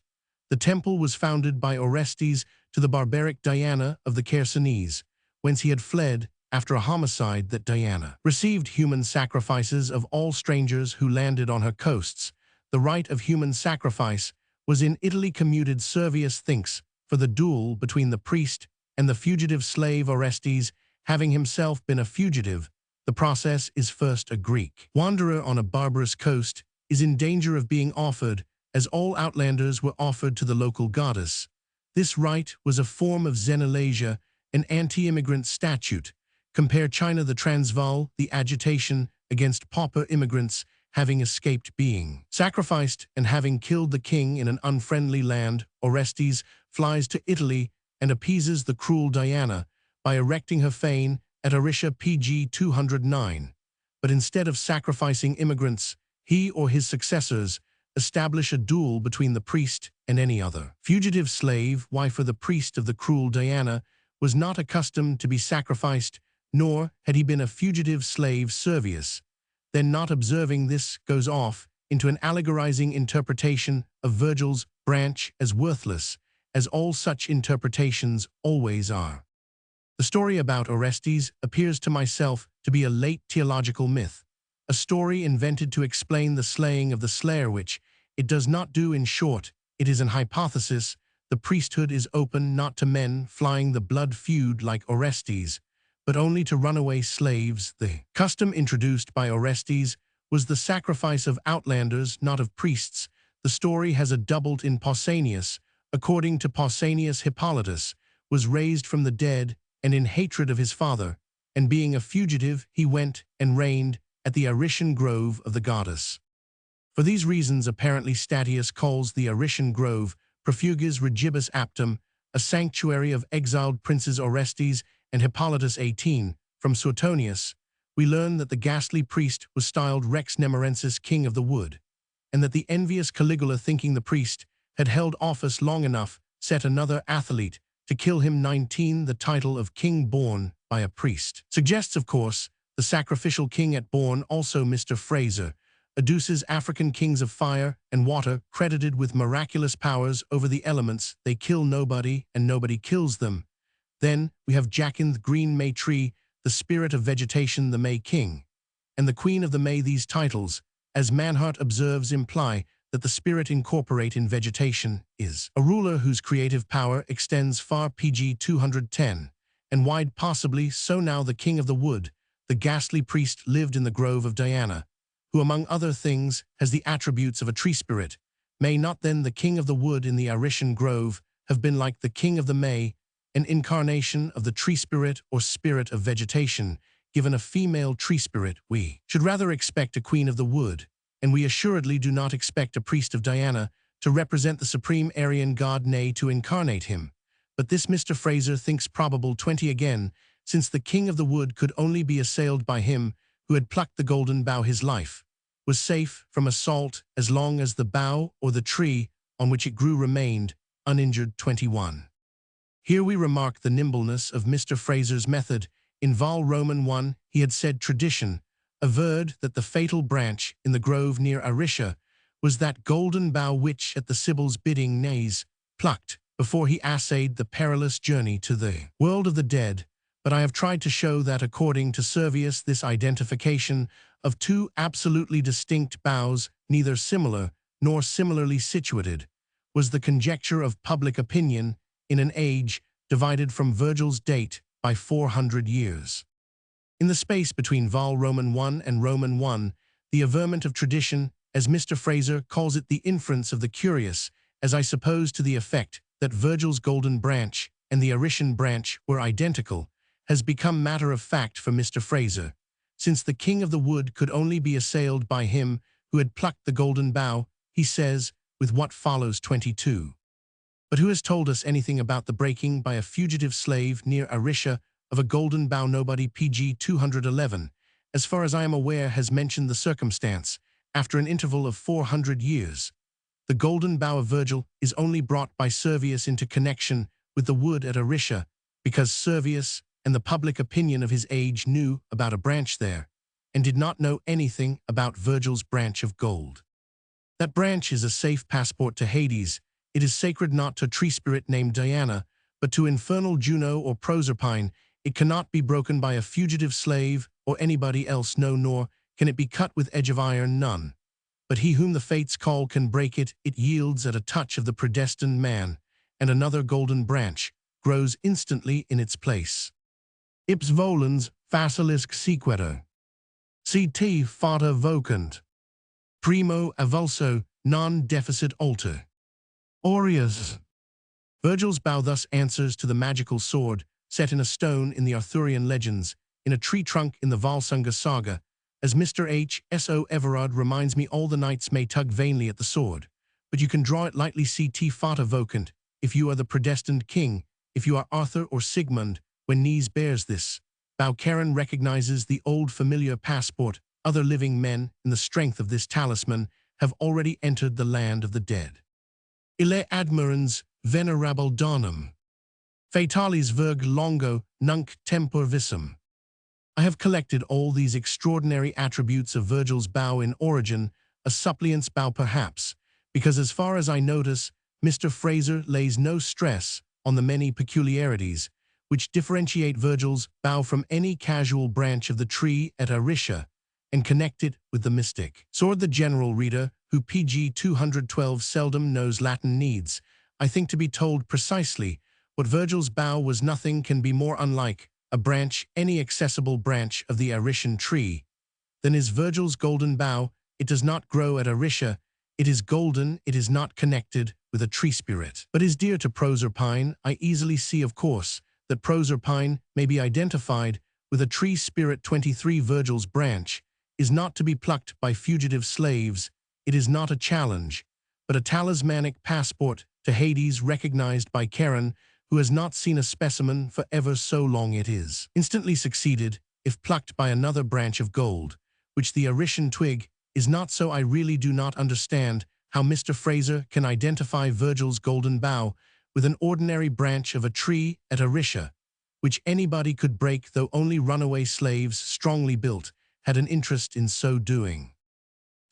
the temple was founded by Orestes to the barbaric Diana of the Chersonese, whence he had fled after a homicide. That Diana received human sacrifices of all strangers who landed on her coasts. The rite of human sacrifice was in Italy commuted. Servius thinks for the duel between the priest and the fugitive slave. Orestes, having himself been a fugitive, the process is first a Greek wanderer on a barbarous coast, is in danger of being offered, as all outlanders were offered, to the local goddess. This rite was a form of xenolasia, an anti-immigrant statute. Compare China, the Transvaal, the agitation against pauper immigrants having escaped being sacrificed, and having killed the king in an unfriendly land. Orestes flies to Italy and appeases the cruel Diana by erecting her fane at Aricia. PG 209. But instead of sacrificing immigrants, he or his successors establish a duel between the priest and any other fugitive slave. Why? For the priest of the cruel Diana was not accustomed to be sacrificed, nor had he been a fugitive slave. Servius, then, not observing this, goes off into an allegorizing interpretation of Virgil's branch as worthless, as all such interpretations always are. The story about Orestes appears to myself to be a late theological myth, a story invented to explain the slaying of the slayer, which it does not do. In short, it is an hypothesis. The priesthood is open not to men flying the blood feud like Orestes, but only to runaway slaves. The custom introduced by Orestes was the sacrifice of outlanders, not of priests. The story has a doubled in Pausanias. According to Pausanias, Hippolytus was raised from the dead, and in hatred of his father, and being a fugitive, he went and reigned at the Arician grove of the goddess. For these reasons, apparently, Statius calls the Arician grove Profuges Regibus Aptum, a sanctuary of exiled princes. Orestes and Hippolytus 18. From Suetonius, we learn that the ghastly priest was styled Rex Nemorensis, king of the wood, and that the envious Caligula, thinking the priest had held office long enough, set another athlete to kill him. 19. The title of king born by a priest suggests, of course, the sacrificial king at Bourne. Also, Mr. Fraser adduces African kings of fire and water credited with miraculous powers over the elements. They kill nobody and nobody kills them. Then we have Jachin the Green May Tree, the spirit of vegetation the May king, and the queen of the May. These titles, as Manhart observes, imply that the spirit incorporate in vegetation is a ruler whose creative power extends far pg 210, and wide possibly so. Now the king of the wood, the ghastly priest, lived in the grove of Diana, who among other things has the attributes of a tree spirit. May not then the king of the wood in the Arician grove have been like the king of the May, an incarnation of the tree spirit or spirit of vegetation, given a female tree spirit? We should rather expect a queen of the wood, and we assuredly do not expect a priest of Diana to represent the supreme Aryan god, nay, to incarnate him. But this Mr. Fraser thinks probable 20 again, since the king of the wood could only be assailed by him who had plucked the golden bough. His life was safe from assault as long as the bough or the tree on which it grew remained uninjured. 21. Here we remark the nimbleness of Mr. Fraser's method. In Vol Roman 1, he had said tradition averred that the fatal branch in the grove near Aricia was that golden bough which, at the Sibyl's bidding, Nays plucked before he essayed the perilous journey to the world of the dead. But I have tried to show that, according to Servius, this identification of two absolutely distinct boughs, neither similar nor similarly situated, was the conjecture of public opinion in an age divided from Virgil's date by 400 years. In the space between Vol Roman 1 and Roman 1, the averment of tradition, as Mr. Fraser calls it, the inference of the curious, as I suppose to the effect that Virgil's golden branch and the Arician branch were identical, has become matter of fact for Mr. Fraser, since the king of the wood could only be assailed by him who had plucked the golden bough. He says, with what follows 22. But who has told us anything about the breaking by a fugitive slave near Aricia of a golden bough? Nobody. pg 211, as far as I am aware, has mentioned the circumstance. After an interval of 400 years, the golden bough of Virgil is only brought by Servius into connection with the wood at Aricia, because Servius and the public opinion of his age knew about a branch there, and did not know anything about Virgil's branch of gold. That branch is a safe passport to Hades. It is sacred not to a tree spirit named Diana, but to infernal Juno or Proserpine. It cannot be broken by a fugitive slave or anybody else, no, nor can it be cut with edge of iron, none. But he whom the fates call can break it. It yields at a touch of the predestined man, and another golden branch grows instantly in its place. Ips volens facilis sequitur. Ct fata vocant. Primo avulso non deficit alter. Aureus. Virgil's bough thus answers to the magical sword set in a stone in the Arthurian legends, in a tree trunk in the Valsunga saga. As Mr. H. S. O. Everard reminds me, all the knights may tug vainly at the sword, but you can draw it lightly. Ct fata vocant, if you are the predestined king, if you are Arthur or Sigmund, when Nies bears this bough. Charon recognizes the old familiar passport. Other living men, in the strength of this talisman, have already entered the land of the dead. Ille admirans venerable donum. Fatalis virg longo nunc tempor visum. I have collected all these extraordinary attributes of Virgil's bough in origin, a suppliant's bough perhaps, because as far as I notice, Mr. Fraser lays no stress on the many peculiarities which differentiate Virgil's bough from any casual branch of the tree at Aricia, and connect it with the mystic sword. The general reader, who pg 212 seldom knows Latin, needs, I think, to be told precisely what Virgil's bough was. Nothing can be more unlike a branch, any accessible branch of the Arician tree, than is Virgil's golden bough. It does not grow at Aricia. It is golden. It is not connected with a tree spirit, but is dear to Proserpine. I easily see, of course, that Proserpine may be identified with a tree spirit. 23. Virgil's branch is not to be plucked by fugitive slaves. It is not a challenge, but a talismanic passport to Hades, recognized by Charon, who has not seen a specimen for ever so long. It is instantly succeeded if plucked by another branch of gold, which the Arician twig is not. So I really do not understand how Mr. Fraser can identify Virgil's golden bough with an ordinary branch of a tree at Aricia, which anybody could break, though only runaway slaves, strongly built, had an interest in so doing.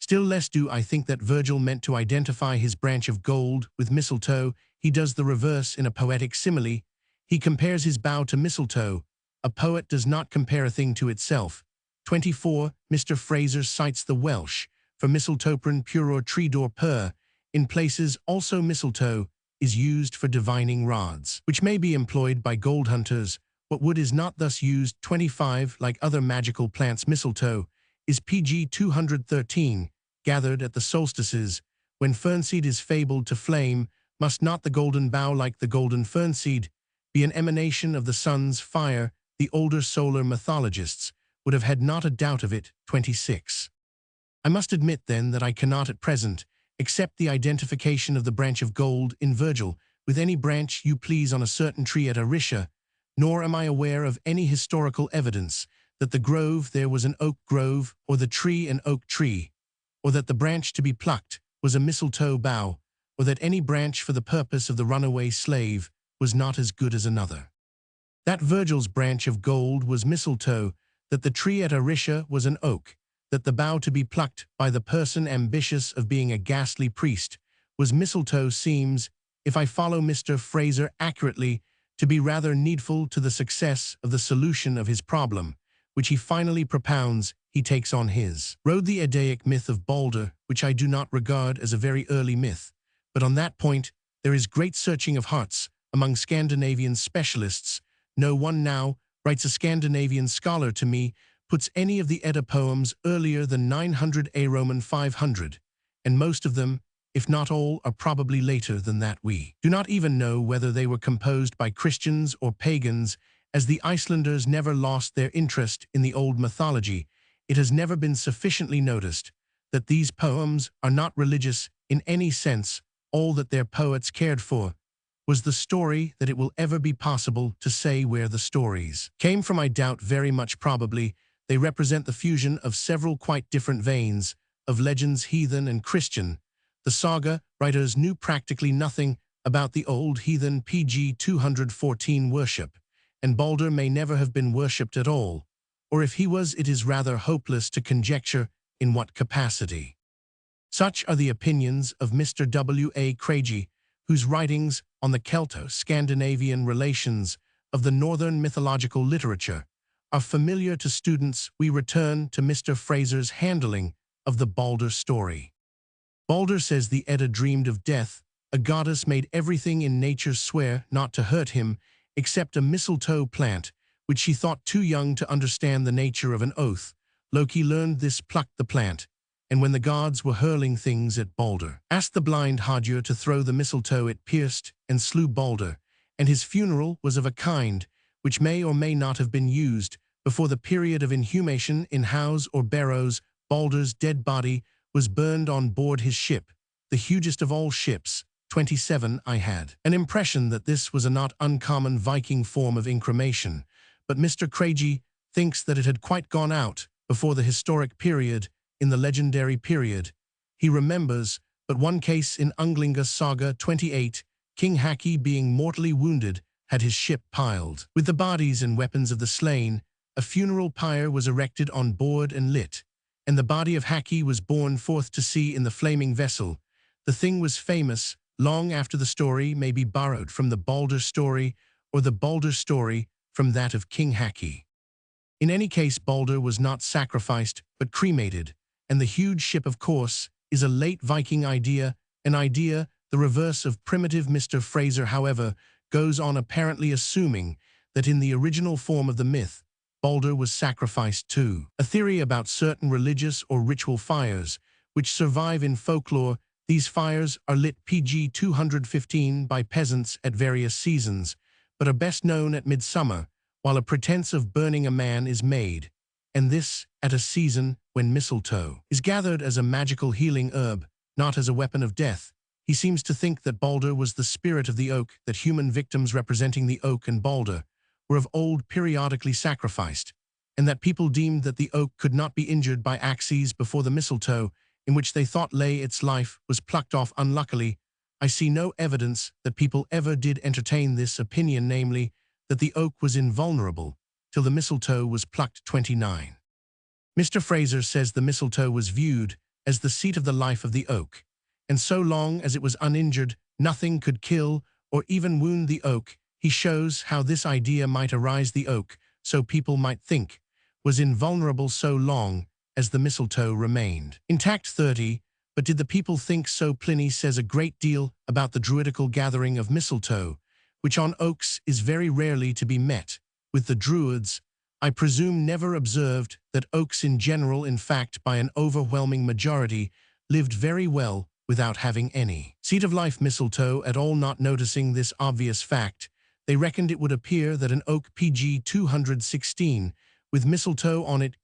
Still less do I think that Virgil meant to identify his branch of gold with mistletoe. He does the reverse in a poetic simile. He compares his bough to mistletoe, A poet does not compare a thing to itself. 24. Mr. Fraser cites the Welsh for mistletoepren puror tridor per. In places also mistletoe is used for divining rods, which may be employed by gold hunters. What wood is not thus used. 25. Like other magical plants, mistletoe is PG 213, gathered at the solstices. When fernseed is fabled to flame, must not the golden bough, like the golden fernseed, be an emanation of the sun's fire? The older solar mythologists would have had not a doubt of it. 26. I must admit, then, that I cannot at present accept the identification of the branch of gold in Virgil with any branch you please on a certain tree at Arisha, nor am I aware of any historical evidence that the grove there was an oak grove, or the tree an oak tree, or that the branch to be plucked was a mistletoe bough, or that any branch for the purpose of the runaway slave was not as good as another. That Virgil's branch of gold was mistletoe, that the tree at Arisha was an oak, that the bough to be plucked by the person ambitious of being a ghastly priest was mistletoe seems, if I follow Mr. Fraser accurately, to be rather needful to the success of the solution of his problem, which he finally propounds. He takes on his road the Eddaic myth of Balder, which I do not regard as a very early myth, but on that point there is great searching of hearts among Scandinavian specialists. No one now, writes a Scandinavian scholar to me, puts any of the Edda poems earlier than 900 A Roman 500, and most of them, if not all, are probably later than that. We do not even know whether they were composed by Christians or pagans, as the Icelanders never lost their interest in the old mythology. It has never been sufficiently noticed that these poems are not religious in any sense. All that their poets cared for was the story. That it will ever be possible to say where the stories came from, I doubt very much. Probably they represent the fusion of several quite different veins of legends, heathen and Christian. The saga writers knew practically nothing about the old heathen PG 214 worship, and Balder may never have been worshipped at all, or if he was, it is rather hopeless to conjecture in what capacity. Such are the opinions of Mr. W. A. Craigie, whose writings on the Celto-Scandinavian relations of the northern mythological literature are familiar to students. We return to Mr. Fraser's handling of the Balder story. Balder says the Edda dreamed of death. A goddess made everything in nature swear not to hurt him except a mistletoe plant, which she thought too young to understand the nature of an oath. Loki learned this, plucked the plant, and when the gods were hurling things at Balder, asked the blind Hadir to throw the mistletoe. It pierced and slew Balder, and his funeral was of a kind which may or may not have been used before the period of inhumation in house or barrows. Balder's dead body was burned on board his ship, the hugest of all ships. 27. I had an impression that this was a not uncommon Viking form of incremation, but Mr. Craigie thinks that it had quite gone out before the historic period. In the legendary period, he remembers but one case in Unglinga Saga 28, King Haki, being mortally wounded, had his ship piled with the bodies and weapons of the slain. A funeral pyre was erected on board and lit, and the body of Haki was borne forth to sea in the flaming vessel. The thing was famous long after the story may be borrowed from the Balder story, or the Balder story from that of King Haki. In any case, Balder was not sacrificed but cremated, and the huge ship, of course, is a late Viking idea, an idea the reverse of primitive. Mr. Fraser, however, goes on apparently assuming that in the original form of the myth, Balder was sacrificed too. A theory about certain religious or ritual fires which survive in folklore. These fires are lit PG 215 by peasants at various seasons, but are best known at midsummer, while a pretense of burning a man is made, and this at a season when mistletoe is gathered as a magical healing herb, not as a weapon of death. He seems to think that Balder was the spirit of the oak, that human victims representing the oak and Balder were of old periodically sacrificed, and that people deemed that the oak could not be injured by axes before the mistletoe, in which they thought lay its life, was plucked off. Unluckily, I see no evidence that people ever did entertain this opinion, namely, that the oak was invulnerable till the mistletoe was plucked. 29. Mr. Fraser says the mistletoe was viewed as the seat of the life of the oak, and so long as it was uninjured, nothing could kill or even wound the oak. He shows how this idea might arise. The oak so people might think, was invulnerable so long as the mistletoe remained intact. 30. But did the people think so? Pliny says a great deal about the druidical gathering of mistletoe, which on oaks is very rarely to be met with. The Druids, I presume, never observed that oaks in general, in fact by an overwhelming majority, lived very well without having any seat of life mistletoe at all. Not noticing this obvious fact, they reckoned it would appear that an oak pg 216 with mistletoe on it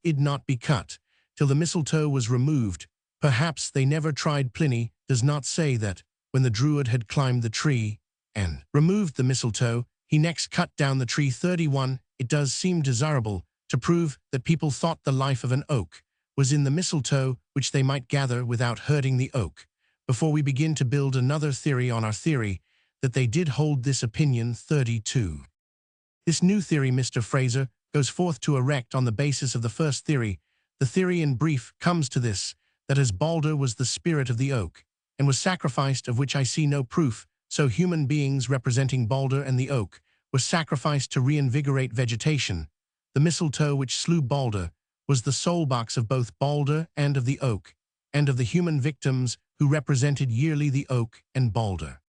id not be cut till the mistletoe was removed. Perhaps they never tried. Pliny does not say that, when the Druid had climbed the tree and removed the mistletoe, he next cut down the tree. 31. It does seem desirable to prove that people thought the life of an oak was in the mistletoe, which they might gather without hurting the oak, before we begin to build another theory on our theory that they did hold this opinion. 32. This new theory Mr. Fraser goes forth to erect on the basis of the first theory. The theory in brief comes to this, that as Balder was the spirit of the oak, and was sacrificed, of which I see no proof, so human beings representing Balder and the oak were sacrificed to reinvigorate vegetation. The mistletoe which slew Balder was the soul box of both Balder and of the oak, and of the human victims who represented yearly the oak and Balder.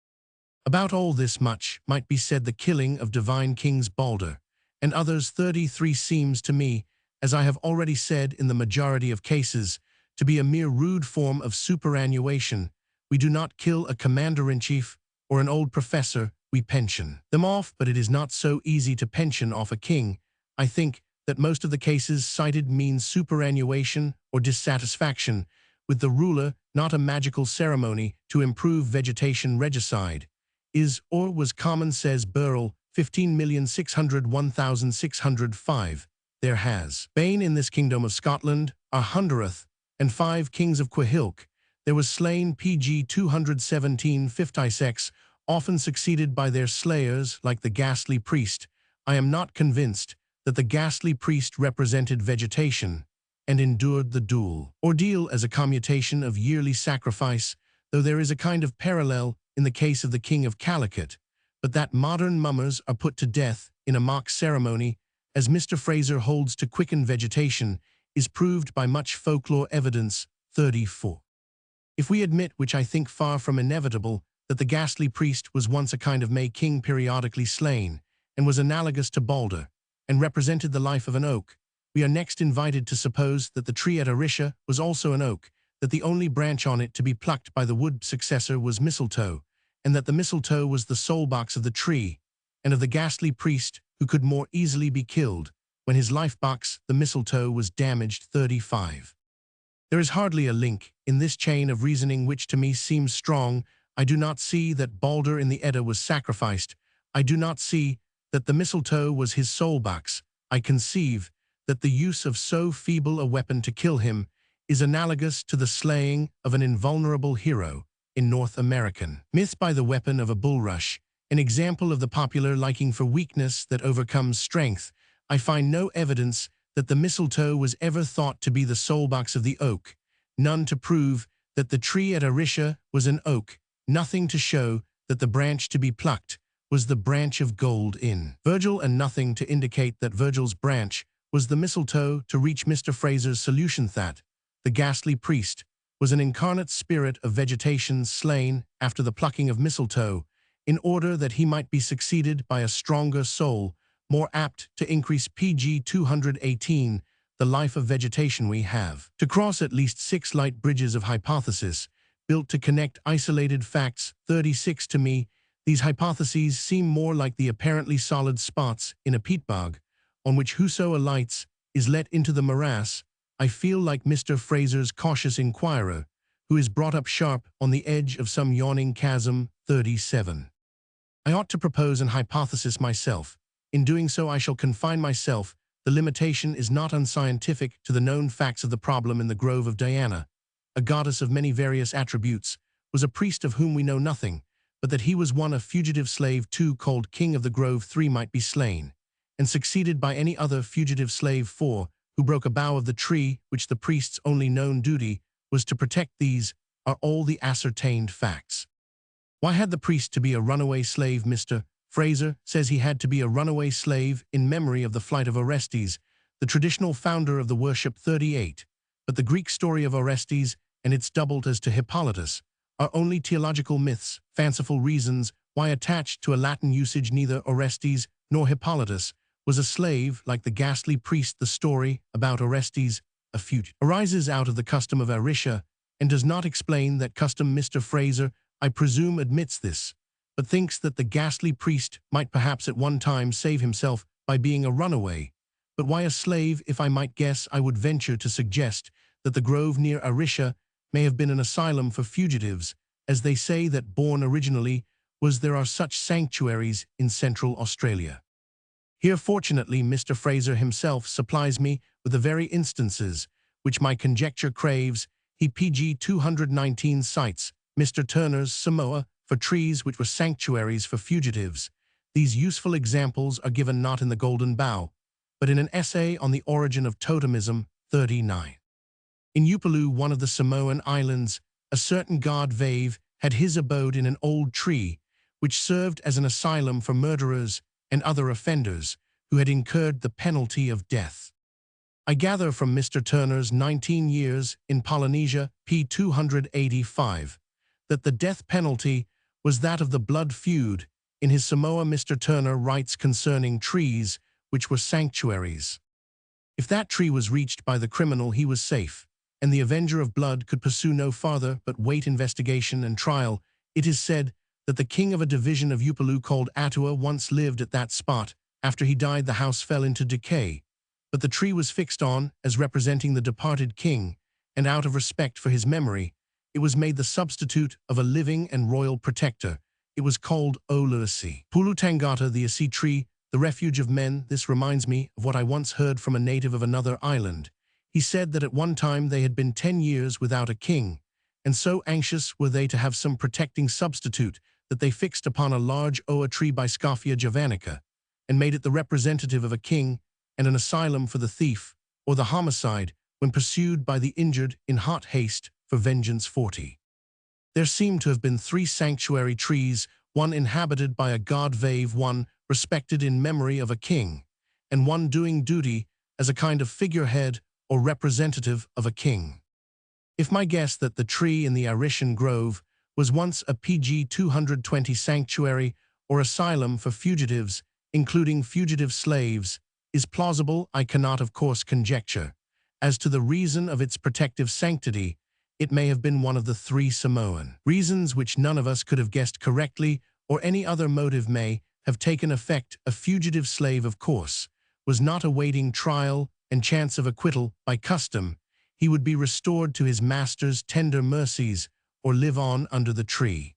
About all this much might be said. The killing of divine kings Balder and others. 33 seems to me, as I have already said, in the majority of cases, to be a mere rude form of superannuation. We do not kill a commander-in-chief or an old professor, we pension them off. But it is not so easy to pension off a king. I think that most of the cases cited mean superannuation or dissatisfaction with the ruler, not a magical ceremony to improve vegetation. Regicide is or was common, says Burrell, 15,601,605. There has been in this kingdom of Scotland 105 kings of Quahilk. There was slain pg 217 56, often succeeded by their slayers, like the ghastly priest. I am not convinced that the ghastly priest represented vegetation and endured the dual ordeal as a commutation of yearly sacrifice, though there is a kind of parallel in the case of the king of Calicut. But that modern mummers are put to death in a mock ceremony, as Mr. Fraser holds, to quicken vegetation, is proved by much folklore evidence. 34. If we admit, which I think far from inevitable, that the ghastly priest was once a kind of May king periodically slain, and was analogous to Balder, and represented the life of an oak, we are next invited to suppose that the tree at Arisha was also an oak, that the only branch on it to be plucked by the wood successor was mistletoe, and that the mistletoe was the soul box of the tree, and of the ghastly priest, who could more easily be killed, when his life box, the mistletoe, was damaged. 35. There is hardly a link in this chain of reasoning which to me seems strong. I do not see that Balder in the Edda was sacrificed. I do not see that the mistletoe was his soul box. I conceive that the use of so feeble a weapon to kill him is analogous to the slaying of an invulnerable hero in North American myth by the weapon of a bulrush, an example of the popular liking for weakness that overcomes strength. I find no evidence that the mistletoe was ever thought to be the soul box of the oak, none to prove that the tree at Arisha was an oak, nothing to show that the branch to be plucked was the branch of gold in Virgil, and nothing to indicate that Virgil's branch was the mistletoe. To reach Mr. Fraser's solution that the ghastly priest was an incarnate spirit of vegetation slain after the plucking of mistletoe, in order that he might be succeeded by a stronger soul, more apt to increase pg 218, the life of vegetation, we have to cross at least 6 light bridges of hypothesis, built to connect isolated facts. 36. To me, these hypotheses seem more like the apparently solid spots in a peat bog, on which whoso alights is let into the morass. I feel like Mr. Fraser's cautious inquirer, who is brought up sharp on the edge of some yawning chasm. 37. I ought to propose an hypothesis myself. In doing so, I shall confine myself. The limitation is not unscientific to the known facts of the problem. In the grove of Diana, a goddess of many various attributes, was a priest of whom we know nothing, but that he was 1, a fugitive slave; 2, called king of the grove; 3, might be slain, and succeeded by any other fugitive slave; 4, who broke a bough of the tree, which the priest's only known duty was to protect. These are all the ascertained facts. Why had the priest to be a runaway slave? Mr. Fraser says he had to be a runaway slave in memory of the flight of Orestes, the traditional founder of the worship 38. But the Greek story of Orestes and its doubled as to Hippolytus are only theological myths, fanciful reasons why attached to a Latin usage neither Orestes nor Hippolytus was a slave like the ghastly priest. The story about Orestes, a fugitive, arises out of the custom of Aricia and does not explain that custom. Mr. Fraser, I presume, admits this, but thinks that the ghastly priest might perhaps at one time save himself by being a runaway. But why a slave? If I might guess, I would venture to suggest that the grove near Aricia may have been an asylum for fugitives, as they say that born originally there are such sanctuaries in Central Australia. Here, fortunately, Mr. Fraser himself supplies me with the very instances which my conjecture craves. He pg 219 cites Mr. Turner's Samoa for trees which were sanctuaries for fugitives. These useful examples are given not in the Golden Bough, but in an essay on the origin of totemism, 39. In Upolu, one of the Samoan islands, a certain god Vave had his abode in an old tree, which served as an asylum for murderers and other offenders who had incurred the penalty of death. I gather from Mr. Turner's 19 Years in Polynesia, p. 285, that the death penalty was that of the blood feud. In his Samoa, Mr. Turner writes concerning trees which were sanctuaries. If that tree was reached by the criminal, he was safe, and the avenger of blood could pursue no farther but wait investigation and trial. It is said that the king of a division of Upolu called Atua once lived at that spot. After he died, the house fell into decay, but the tree was fixed on as representing the departed king, and out of respect for his memory, it was made the substitute of a living and royal protector. It was called Oluasi. Pulutangata, the Asi tree, the refuge of men. This reminds me of what I once heard from a native of another island. He said that at one time they had been 10 years without a king, and so anxious were they to have some protecting substitute that they fixed upon a large oa tree by Scophia javanica, and made it the representative of a king and an asylum for the thief or the homicide when pursued by the injured in hot haste for vengeance. 40. There seem to have been 3 sanctuary trees, one inhabited by a god Vave, one respected in memory of a king, and one doing duty as a kind of figurehead or representative of a king. If my guess that the tree in the Arician Grove was once a pg 220 sanctuary or asylum for fugitives, including fugitive slaves, is plausible, I cannot of course conjecture. As to the reason of its protective sanctity, it may have been one of the 3 Samoan reasons which none of us could have guessed correctly, or any other motive may have taken effect. A fugitive slave, of course, was not awaiting trial and chance of acquittal by custom. He would be restored to his master's tender mercies or live on under the tree.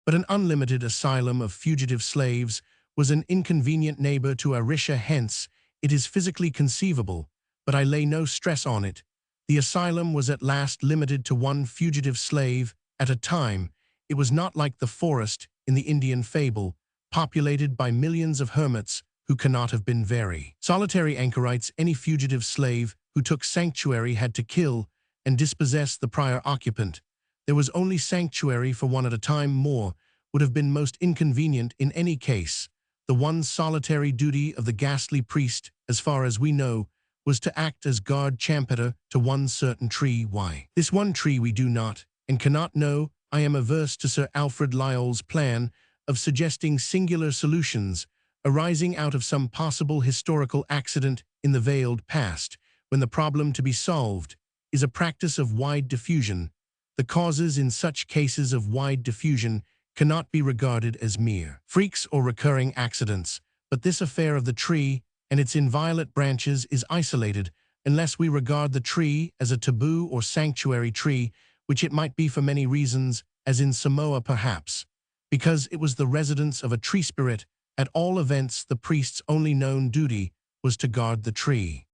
But an unlimited asylum of fugitive slaves was an inconvenient neighbor to Aricia. Hence, it is physically conceivable, but I lay no stress on it. The asylum was at last limited to 1 fugitive slave at a time. It was not like the forest in the Indian fable, populated by millions of hermits who cannot have been very solitary. Anchorites, any fugitive slave who took sanctuary had to kill and dispossess the prior occupant. There was only sanctuary for 1 at a time. More would have been most inconvenient in any case. The one solitary duty of the ghastly priest, as far as we know, was to act as guard champeter to 1 certain tree. Why this one tree we do not and cannot know. I am averse to Sir Alfred Lyall's plan of suggesting singular solutions arising out of some possible historical accident in the veiled past, when the problem to be solved is a practice of wide diffusion. The causes in such cases of wide diffusion cannot be regarded as mere freaks or recurring accidents, but this affair of the tree and its inviolate branches is isolated unless we regard the tree as a taboo or sanctuary tree, which it might be for many reasons, as in Samoa perhaps, because it was the residence of a tree spirit. At all events, the priest's only known duty was to guard the tree.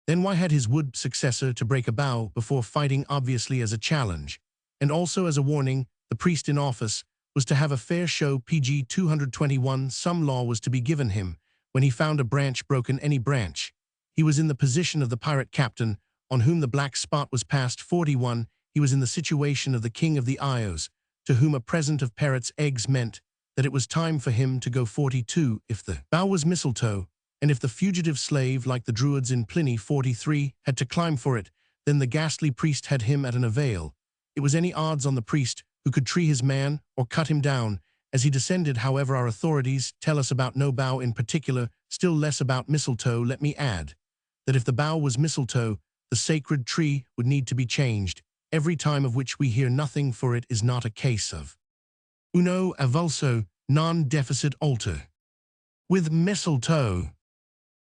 Then why had his wood successor to break a bough before fighting? Obviously as a challenge, and also as a warning. The priest in office was to have a fair show. pg 221. Some law was to be given him when he found a branch broken. Any branch. He was in the position of the pirate captain on whom the black spot was passed. 41. He was in the situation of the king of the Ios, to whom a present of parrot's eggs meant that it was time for him to go 42 if the bough was mistletoe, and if the fugitive slave, like the Druids in Pliny 43, had to climb for it, then the ghastly priest had him at an avail. It was any odds on the priest who could tree his man or cut him down as he descended. However, our authorities tell us about no bough in particular, still less about mistletoe. Let me add that if the bough was mistletoe, the sacred tree would need to be changed, every time of which we hear nothing, for it is not a case of uno avulso, non deficit alter. With mistletoe,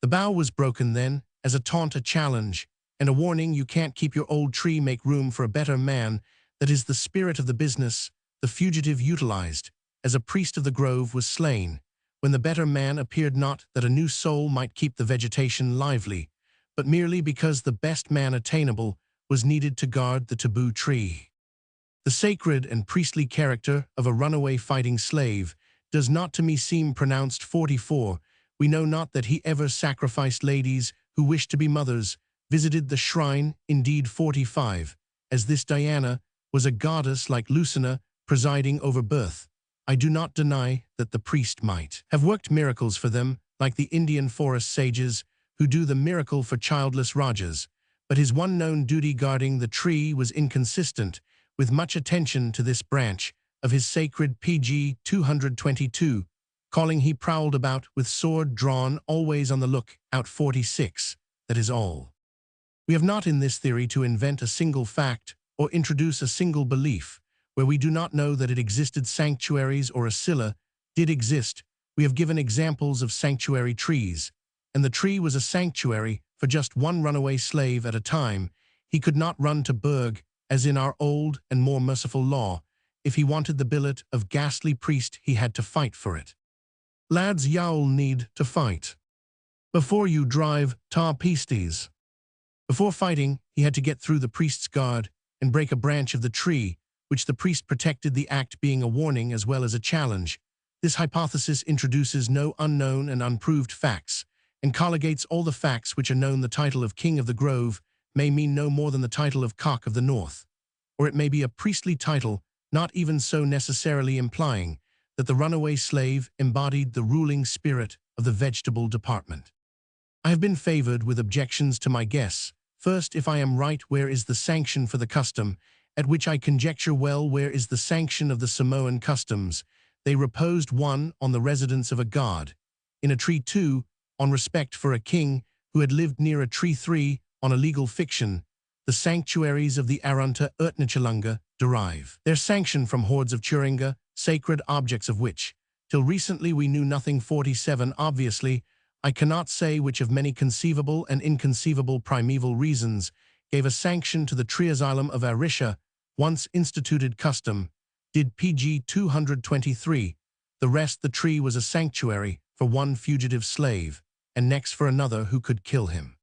the bough was broken then, as a taunt, a challenge, and a warning: you can't keep your old tree, make room for a better man. That is the spirit of the business the fugitive utilized, as a priest of the grove was slain, when the better man appeared, not that a new soul might keep the vegetation lively, but merely because the best man attainable was needed to guard the taboo tree. The sacred and priestly character of a runaway fighting slave does not to me seem pronounced. 44. We know not that he ever sacrificed ladies who wished to be mothers, visited the shrine. Indeed, 45, as this Diana was a goddess like Lucina, presiding over birth. I do not deny that the priest might have worked miracles for them, like the Indian forest sages who do the miracle for childless Rajas, but his one known duty, guarding the tree, was inconsistent with much attention to this branch of his sacred. Pg 222, calling he prowled about with sword drawn, always on the look out. 46. That is all. We have not in this theory to invent a single fact or introduce a single belief where we do not know that it existed. Sanctuaries, or a scylla, did exist. We have given examples of sanctuary trees, and the tree was a sanctuary for just one runaway slave at a time. He could not run to Berg, as in our old and more merciful law. If he wanted the billet of ghastly priest, he had to fight for it. Lads, you'll need to fight before you drive tar pistes. Before fighting, he had to get through the priest's guard and break a branch of the tree, which the priest protected, the act being a warning as well as a challenge. This hypothesis introduces no unknown and unproved facts, and colligates all the facts which are known. The title of King of the Grove may mean no more than the title of Cock of the North, or it may be a priestly title, not even so necessarily implying that the runaway slave embodied the ruling spirit of the vegetable department. I have been favored with objections to my guess. First, if I am right, where is the sanction for the custom? At which I conjecture, well, where is the sanction of the Samoan customs? They reposed, 1, on the residence of a god in a tree, 2, on respect for a king who had lived near a tree, 3, on a legal fiction. The sanctuaries of the Arunta Ethnocentric derive their sanction from hordes of Turinga, sacred objects of which, till recently, we knew nothing. 47. Obviously, I cannot say which of many conceivable and inconceivable primeval reasons gave a sanction to the triasylum of Arisha, once instituted custom. Did Pg 223. The rest, the tree was a sanctuary for one fugitive slave, and next for another who could kill him.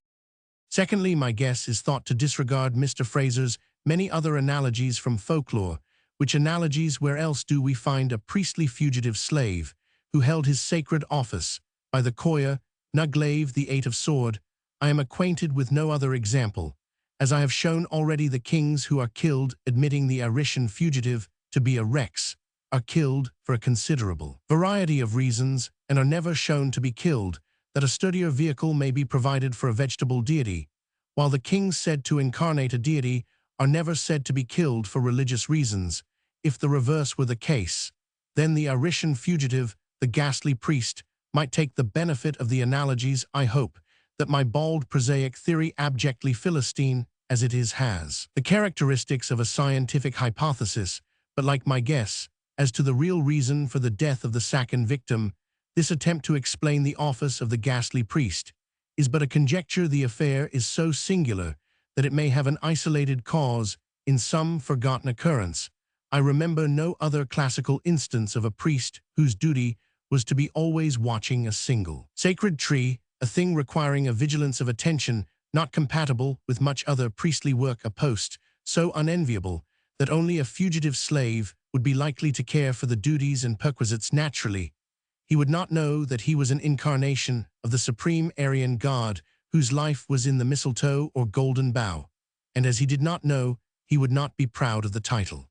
Secondly, my guess is thought to disregard Mr. Fraser's many other analogies from folklore, which analogies where else do we find a priestly fugitive slave who held his sacred office by the coir, nuglaive, the 8 of sword? I am acquainted with no other example, as I have shown already. The kings who are killed, admitting the Arishan fugitive to be a rex, are killed for a considerable variety of reasons, and are never shown to be killed that a sturdier vehicle may be provided for a vegetable deity, while the kings said to incarnate a deity are never said to be killed for religious reasons. If the reverse were the case, then the Arishan fugitive, the ghastly priest, might take the benefit of the analogies. I hope that my bald prosaic theory, abjectly Philistine as it is, has the characteristics of a scientific hypothesis, but like my guess as to the real reason for the death of the second victim, this attempt to explain the office of the ghastly priest is but a conjecture. The affair is so singular that it may have an isolated cause in some forgotten occurrence. I remember no other classical instance of a priest whose duty was to be always watching a single sacred tree, a thing requiring a vigilance of attention not compatible with much other priestly work, a post so unenviable that only a fugitive slave would be likely to care for the duties and perquisites. Naturally, he would not know that he was an incarnation of the supreme Aryan god whose life was in the mistletoe or golden bough, and as he did not know, he would not be proud of the title.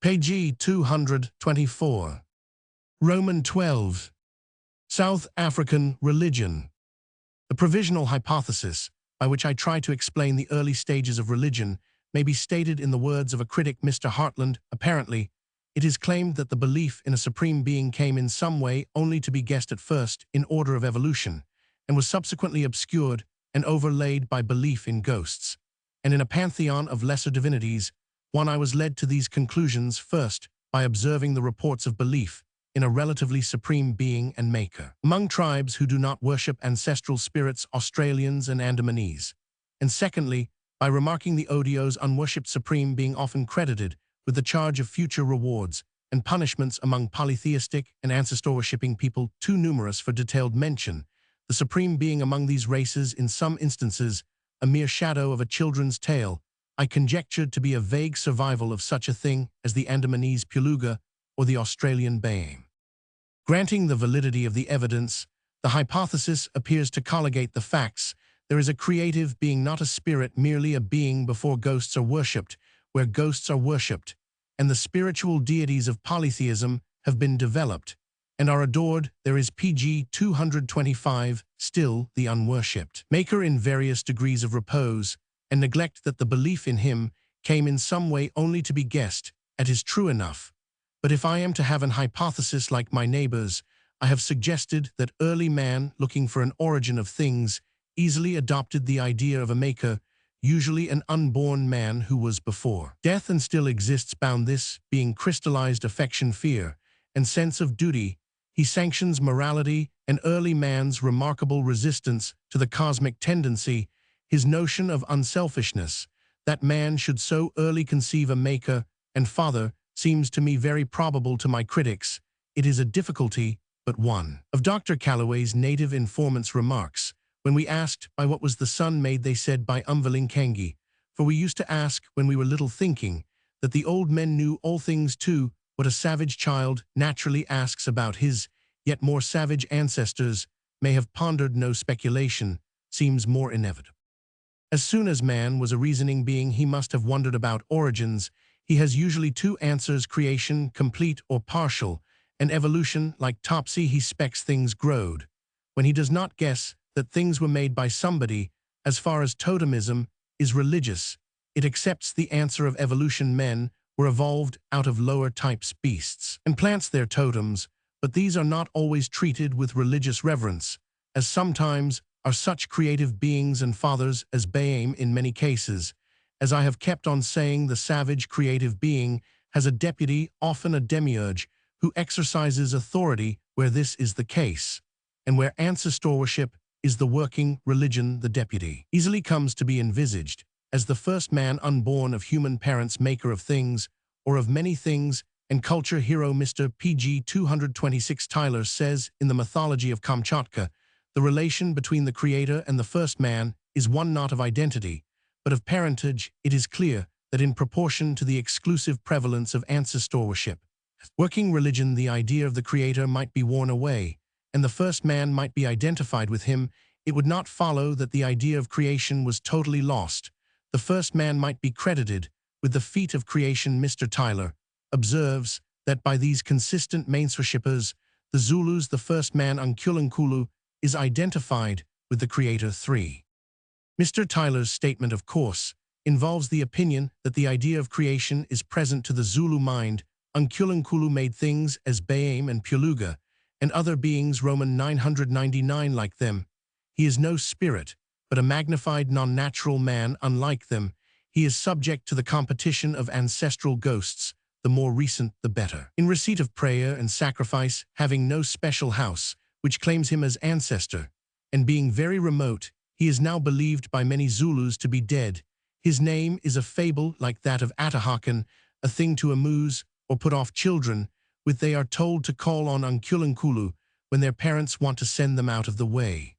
Page 224. Roman 12. South African religion. The provisional hypothesis, by which I try to explain the early stages of religion, may be stated in the words of a critic, Mr. Hartland. Apparently, it is claimed that the belief in a supreme being came in some way only to be guessed at first in order of evolution, and was subsequently obscured and overlaid by belief in ghosts. And in a pantheon of lesser divinities, I was led to these conclusions first by observing the reports of belief in a relatively supreme being and maker among tribes who do not worship ancestral spirits, Australians and Andamanese, and secondly, by remarking the odio's unworshipped supreme being often credited with the charge of future rewards and punishments among polytheistic and ancestor-worshipping people too numerous for detailed mention, the supreme being among these races in some instances a mere shadow of a children's tale, I conjectured to be a vague survival of such a thing as the Andamanese Puluga or the Australian Bayame. Granting the validity of the evidence, the hypothesis appears to colligate the facts. There is a creative being, not a spirit, merely a being before ghosts are worshipped, where ghosts are worshipped, and the spiritual deities of polytheism have been developed and are adored. There is pg 225, still the unworshipped maker in various degrees of repose, and neglect that the belief in him came in some way only to be guessed at is true enough. But if I am to have an hypothesis like my neighbors, I have suggested that early man, looking for an origin of things, easily adopted the idea of a maker, usually an unborn man who was before death and still exists, bound. This being crystallized affection, fear, and sense of duty, he sanctions morality and early man's remarkable resistance to the cosmic tendency, his notion of unselfishness, that man should so early conceive a maker and father, seems to me very probable. To my critics, it is a difficulty, but one. Of Dr. Calloway's native informants' remarks, when we asked by what was the sun made, they said by umvalinkangi, for we used to ask when we were little, thinking that the old men knew all things too, what a savage child naturally asks about his yet more savage ancestors may have pondered. No speculation seems more inevitable. As soon as man was a reasoning being, he must have wondered about origins. He has usually two answers: creation, complete or partial, and evolution, like Topsy. He specs things growed, when he does not guess that things were made by somebody. As far as totemism is religious, it accepts the answer of evolution. Men were evolved out of lower types, beasts and plants, their totems, but these are not always treated with religious reverence, as sometimes are such creative beings and fathers as Bayame. In many cases, as I have kept on saying, the savage creative being has a deputy, often a demiurge, who exercises authority where this is the case, and where ancestor worship is the working religion. The deputy easily comes to be envisaged as the first man unborn of human parents, maker of things, or of many things, and culture hero. Mr. pg 226 Tyler says in The Mythology of Kamchatka, the relation between the creator and the first man is one not of identity, but of parentage. It is clear that in proportion to the exclusive prevalence of ancestor worship, working religion, the idea of the creator might be worn away, and the first man might be identified with him. It would not follow that the idea of creation was totally lost. The first man might be credited with the feat of creation. Mr. Tyler observes that by these consistent mainsworshippers, the Zulus, the first man, Unkulunkulu, is identified with the creator. 3. Mr. Tyler's statement, of course, involves the opinion that the idea of creation is present to the Zulu mind. Unkulunkulu made things as Bayame and Puluga, and other beings, Roman 999, like them. He is no spirit, but a magnified non-natural man. Unlike them, he is subject to the competition of ancestral ghosts, the more recent the better. In receipt of prayer and sacrifice, having no special house, which claims him as ancestor, and being very remote, he is now believed by many Zulus to be dead. His name is a fable like that of Atahakan, a thing to amuse or put off children with. They are told to call on Unkulunkulu when their parents want to send them out of the way.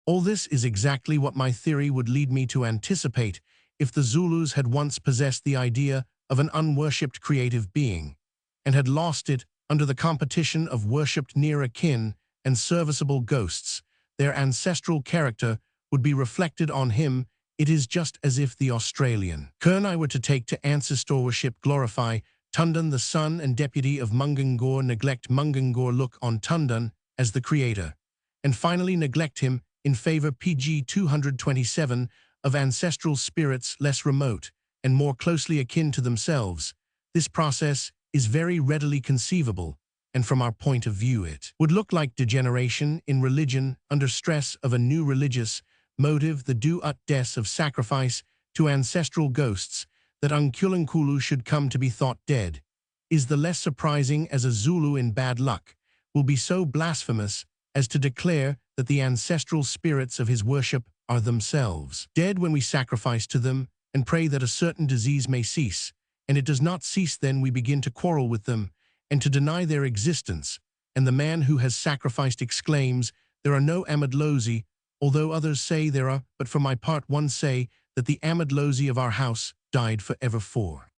All this is exactly what my theory would lead me to anticipate if the Zulus had once possessed the idea of an unworshipped creative being, and had lost it under the competition of worshipped near akin and serviceable ghosts. Their ancestral character would be reflected on him. It is just as if the Australian Kernai were to take to ancestor worship, glorify Tundan the son and deputy of Mungangor neglect Mungangor look on Tundan as the creator, and finally neglect him in favor pg 227 of ancestral spirits less remote and more closely akin to themselves. This process is very readily conceivable, and from our point of view it would look like degeneration in religion under stress of a new religious motive, the do-ut des of sacrifice to ancestral ghosts, that Unkulunkulu should come to be thought dead, is the less surprising as a Zulu in bad luck will be so blasphemous as to declare that the ancestral spirits of his worship are themselves dead when we sacrifice to them and pray that a certain disease may cease, and it does not cease. Then we begin to quarrel with them and to deny their existence, and the man who has sacrificed exclaims, "There are no Amadlozi," although others say there are, but for my part one say that the Amadlozi of our house died forever for.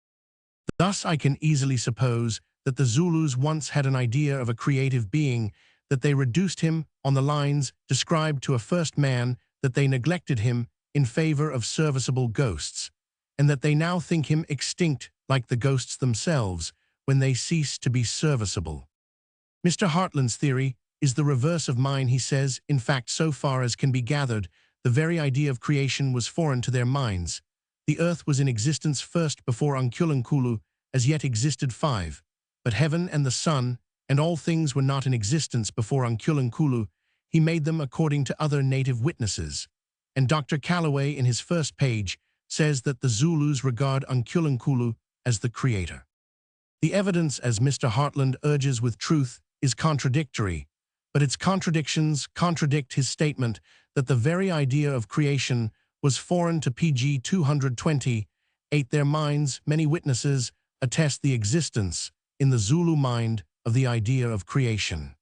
Thus I can easily suppose that the Zulus once had an idea of a creative being, that they reduced him on the lines described to a first man, that they neglected him in favor of serviceable ghosts, and that they now think him extinct like the ghosts themselves when they cease to be serviceable. Mr. Hartland's theory is the reverse of mine. He says, in fact, so far as can be gathered, the very idea of creation was foreign to their minds. The earth was in existence first before Unkulunkulu as yet existed 5, but heaven and the sun and all things were not in existence before Unkulunkulu. He made them according to other native witnesses. And Dr. Calloway in his first page says that the Zulus regard Unkulunkulu as the creator. The evidence, as Mr. Hartland urges with truth, is contradictory, but its contradictions contradict his statement that the very idea of creation was foreign to pg 228. Their minds, many witnesses, attest the existence, in the Zulu mind, of the idea of creation.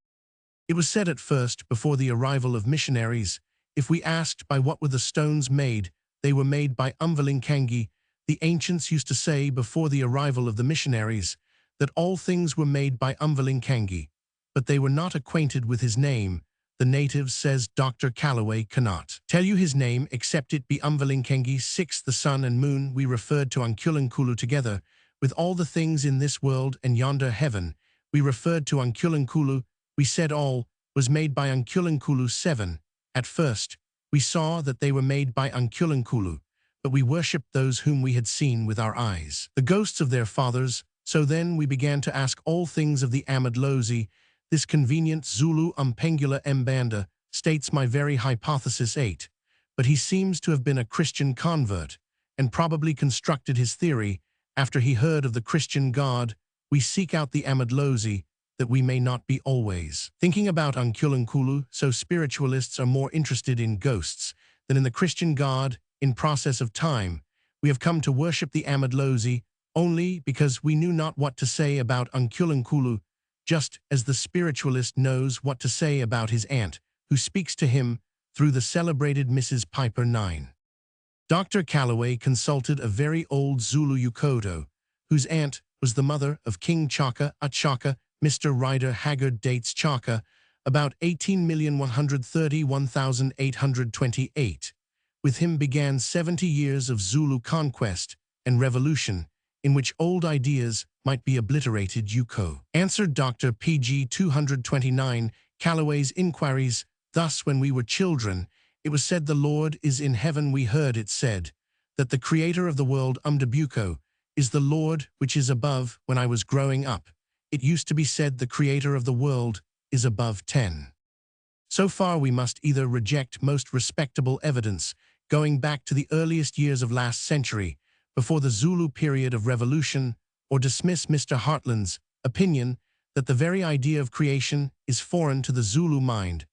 It was said at first, before the arrival of missionaries, if we asked by what were the stones made, they were made by Umvalinkangi. The ancients used to say before the arrival of the missionaries that all things were made by Umvalinkangi, but they were not acquainted with his name. The natives, says Dr. Calloway, cannot tell you his name except it be Umvalinkangi. 6. The sun and moon we referred to Unkulunkulu together with all the things in this world and yonder heaven. We referred to Unkulunkulu. We said all was made by Unkulunkulu. 7. At first, we saw that they were made by Unkulunkulu, but we worshipped those whom we had seen with our eyes, the ghosts of their fathers. So then we began to ask all things of the Amadlozi. This convenient Zulu Umpengula Mbanda states my very hypothesis. 8. But he seems to have been a Christian convert, and probably constructed his theory after he heard of the Christian God. We seek out the Amadlozi, that we may not be always thinking about Unkulunkulu. So spiritualists are more interested in ghosts than in the Christian God. In process of time, we have come to worship the Amadlozi only because we knew not what to say about Unkulunkulu, just as the spiritualist knows what to say about his aunt, who speaks to him through the celebrated Mrs. Piper. 9. Dr. Calloway consulted a very old Zulu Yukoto, whose aunt was the mother of King Chaka Achaka. Mr. Rider Haggard dates Chaka about 18,131,828. With him began 70 years of Zulu conquest and revolution, in which old ideas might be obliterated. Yuko answered Dr. pg 229 Calloway's inquiries. Thus, when we were children, it was said the Lord is in heaven. We heard it said that the creator of the world, Umdabuko, is the Lord which is above. When I was growing up, it used to be said the creator of the world is above. 10. So far we must either reject most respectable evidence going back to the earliest years of last century, before the Zulu period of revolution, or dismiss Mr. Hartland's opinion that the very idea of creation is foreign to the Zulu mind.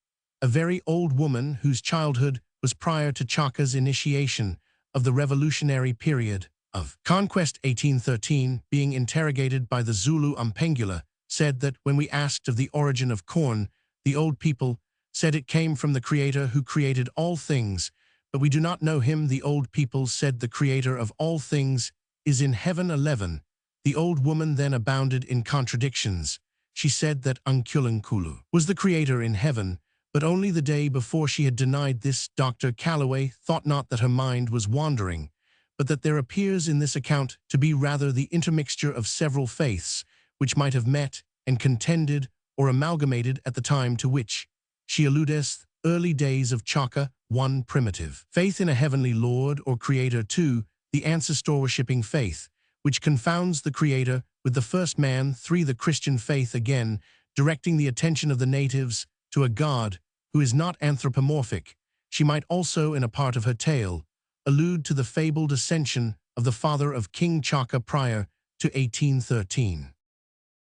A very old woman whose childhood was prior to Chaka's initiation of the revolutionary period of conquest 1813, being interrogated by the Zulu Umpengula, said that when we asked of the origin of corn, the old people said it came from the Creator who created all things, but we do not know him. The old people said the Creator of all things is in heaven. 11. The old woman then abounded in contradictions. She said that Unkulunkulu was the Creator in heaven, but only the day before she had denied this. Dr. Calloway thought not that her mind was wandering, but that there appears in this account to be rather the intermixture of several faiths, which might have met and contended or amalgamated at the time to which she alludeth, early days of Chaka, 1 primitive. Faith in a heavenly Lord or Creator 2, the ancestor-worshipping faith, which confounds the Creator with the first man 3 the Christian faith again, directing the attention of the natives to a God who is not anthropomorphic. She might also, in a part of her tale, allude to the fabled ascension of the father of King Chaka prior to 1813.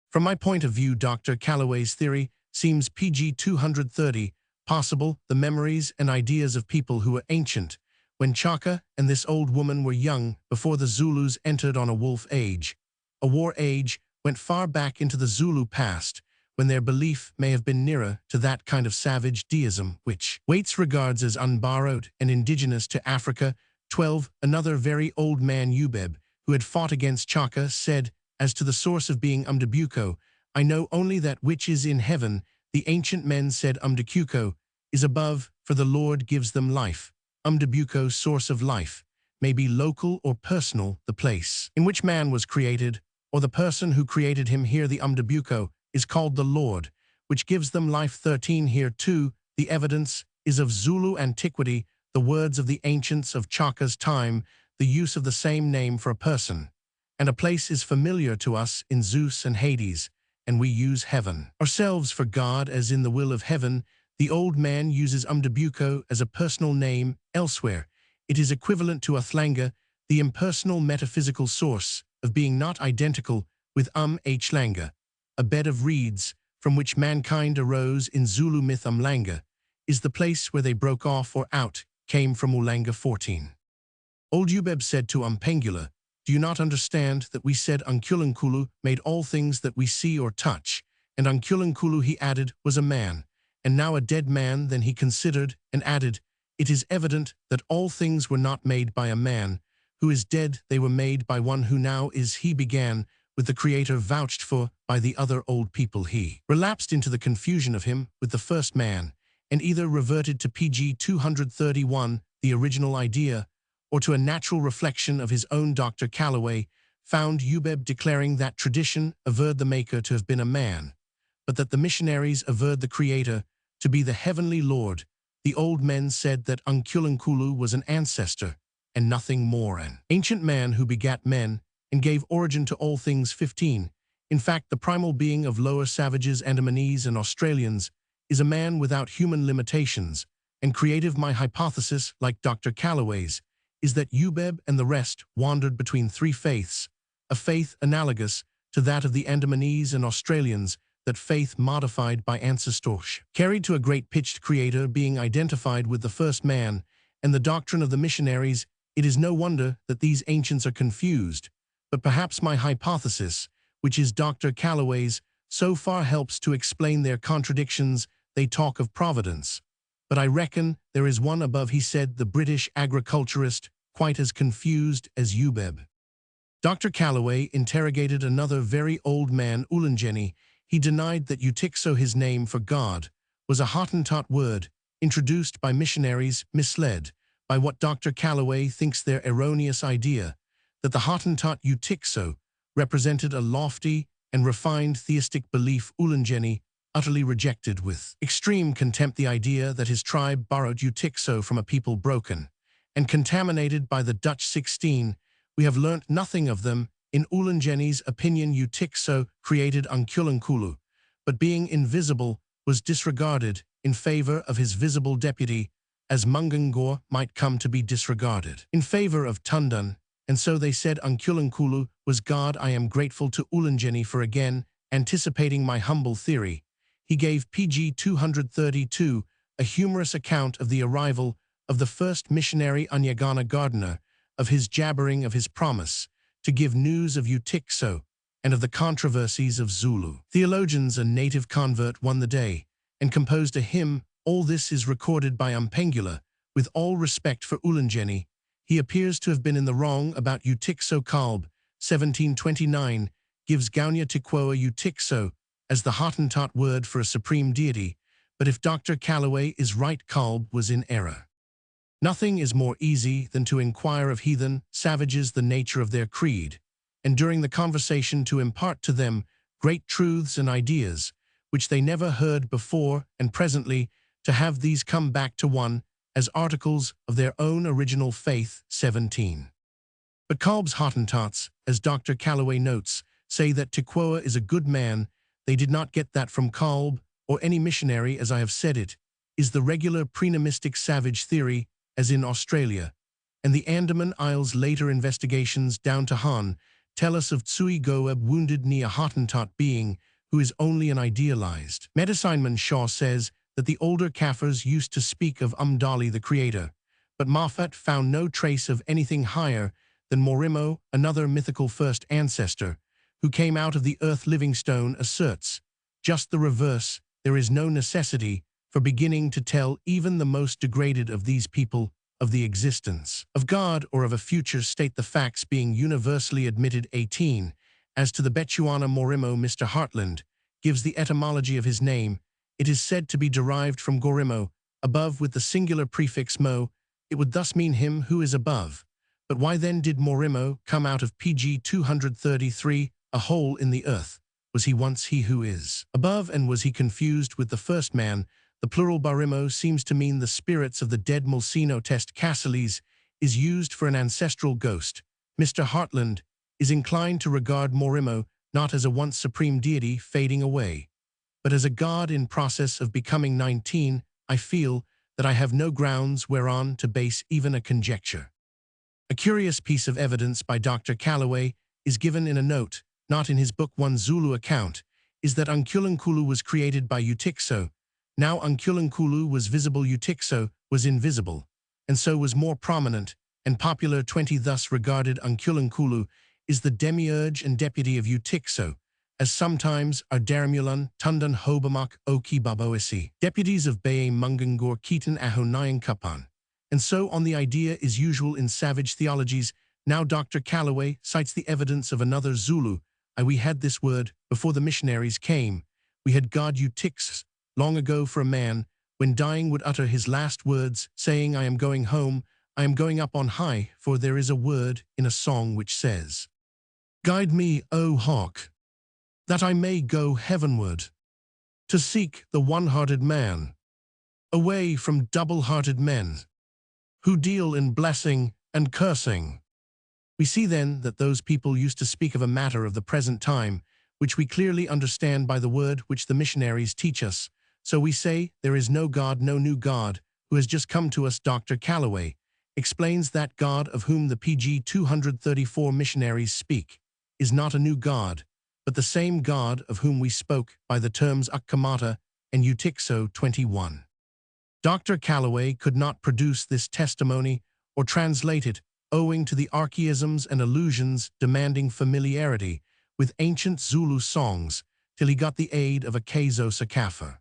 From my point of view, Dr. Calloway's theory seems PG 230, possible, the memories and ideas of people who were ancient, when Chaka and this old woman were young before the Zulus entered on a wolf age. A war age went far back into the Zulu past, when their belief may have been nearer to that kind of savage deism which Waits regards as unborrowed and indigenous to Africa. 12. Another very old man, Ubeb, who had fought against Chaka, said, as to the source of being Umdebuko, I know only that which is in heaven. The ancient men said Umdebuko is above, for the Lord gives them life. Umdebuko, source of life, may be local or personal, the place in which man was created, or the person who created him. Here the Umdebuko is called the Lord, which gives them life. 13. Here too, the evidence is of Zulu antiquity, the words of the ancients of Chaka's time, the use of the same name for a person and a place is familiar to us in Zeus and Hades, and we use heaven ourselves for God as in the will of heaven. The old man uses Umdebuko as a personal name elsewhere. It is equivalent to Athlanga, the impersonal metaphysical source of being not identical with Hlanga, a bed of reeds from which mankind arose in Zulu myth. Umlanga is the place where they broke off or out, came from Ulanga. 14. Old Ubeb said to Umpengula, do you not understand that we said Unkulunkulu made all things that we see or touch, and Unkulunkulu, he added, was a man, and now a dead man? Then he considered and added, it is evident that all things were not made by a man who is dead, they were made by one who now is. He began with the Creator vouched for by the other old people. He relapsed into the confusion of him with the first man, and either reverted to PG 231, the original idea, or to a natural reflection of his own. Dr. Calloway found Ubeb declaring that tradition averred the Maker to have been a man, but that the missionaries averred the Creator to be the heavenly Lord. The old men said that Unkulunkulu was an ancestor, and nothing more, an ancient man who begat men and gave origin to all things. 15. In fact, the primal being of lower savages, Andamanese and Australians, is a man without human limitations, and creative. My hypothesis, like Dr. Calloway's, is that Ubeb and the rest wandered between 3 faiths, a faith analogous to that of the Andamanese and Australians, that faith modified by ancestors, carried to a great pitched Creator being identified with the first man, and the doctrine of the missionaries. It is no wonder that these ancients are confused, but perhaps my hypothesis, which is Dr. Calloway's, so far helps to explain their contradictions. They talk of providence, but I reckon there is one above. He said, the British agriculturist, quite as confused as Ubeb. Dr. Calloway interrogated another very old man, Ulangeni. He denied that Utikso, his name for God, was a Hottentot word introduced by missionaries, misled by what Dr. Calloway thinks their erroneous idea, that the Hottentot Utikso represented a lofty and refined theistic belief. Ulangeni utterly rejected with extreme contempt the idea that his tribe borrowed Utikso from a people broken and contaminated by the Dutch. 16. We have learnt nothing of them. In Ulangeni's opinion, Utikso created Unkulunkulu, but being invisible was disregarded in favor of his visible deputy, as Mungangor might come to be disregarded in favor of Tundan, and so they said Unkulunkulu was God. I am grateful to Ulangeni for again anticipating my humble theory. He gave PG 232 a humorous account of the arrival of the first missionary Unyagana Gardiner, of his jabbering of his promise to give news of Utikso and of the controversies of Zulu theologians. A native convert won the day and composed a hymn. All this is recorded by Umpengula. With all respect for Ulangeni, he appears to have been in the wrong about Utikso. Kalb, 1729, gives Gaunya Tikwoa Utikso as the Hottentot word for a supreme deity, but if Dr. Calloway is right, Kalb was in error. Nothing is more easy than to inquire of heathen savages the nature of their creed, and during the conversation to impart to them great truths and ideas, which they never heard before, and presently to have these come back to one as articles of their own original faith. 17. But Kolb's Hottentots, as Dr. Calloway notes, say that Tequoa is a good man. They did not get that from Kolb or any missionary, as I have said. It is the regular prenomimistic savage theory, as in Australia, and the Andaman Isles' later investigations down to Han tell us of Tsui Goeb wounded near a Hottentot being who is only an idealized. Medicineman Shaw says that the older Kaffirs used to speak of Umdali the creator, but Moffat found no trace of anything higher than Morimo, another mythical first ancestor, who came out of the earth. Livingstone asserts just the reverse. There is no necessity for beginning to tell even the most degraded of these people of the existence of God or of a future state, the facts being universally admitted. 18. As to the Bechuana Morimo, Mr. Hartland gives the etymology of his name. It is said to be derived from Gorimo, above with the singular prefix mo. It would thus mean him who is above. But why then did Morimo come out of PG 233, a hole in the earth? Was he once he who is above, and was he confused with the first man? The plural barimo seems to mean the spirits of the dead. Mulsino test Cassilis is used for an ancestral ghost. Mr. Hartland is inclined to regard Morimo not as a once supreme deity fading away, but as a god in process of becoming. 19. I feel that I have no grounds whereon to base even a conjecture. A curious piece of evidence by Dr. Calloway is given in a note, not in his book One Zulu account, is that Unkulunkulu was created by Utixo. Now Unkulunkulu was visible, Utixo was invisible, and so was more prominent and popular. 20. Thus regarded, Unkulunkulu is the demiurge and deputy of Utixo, as sometimes are Daramulan, Tundan Hobamak, Oki Baboisi, deputies of Bae Mungangor Keaton Aho Nyankapan. And so on. The idea is usual in savage theologies. Now Dr. Calloway cites the evidence of another Zulu. We had this word before the missionaries came. We had God Utix long ago for a man, when dying would utter his last words, saying, I am going home, I am going up on high, for there is a word in a song which says, Guide me, O hawk, that I may go heavenward, to seek the one-hearted man, away from double-hearted men, who deal in blessing and cursing. We see then that those people used to speak of a matter of the present time, which we clearly understand by the word which the missionaries teach us. So we say, there is no God, no new God, who has just come to us. Dr. Calloway explains that God of whom the PG 234 missionaries speak is not a new God, but the same God of whom we spoke by the terms Akkamata and Utixo. 21. Dr. Calloway could not produce this testimony or translate it, owing to the archaisms and allusions demanding familiarity with ancient Zulu songs, till he got the aid of a Kazo Sakafa.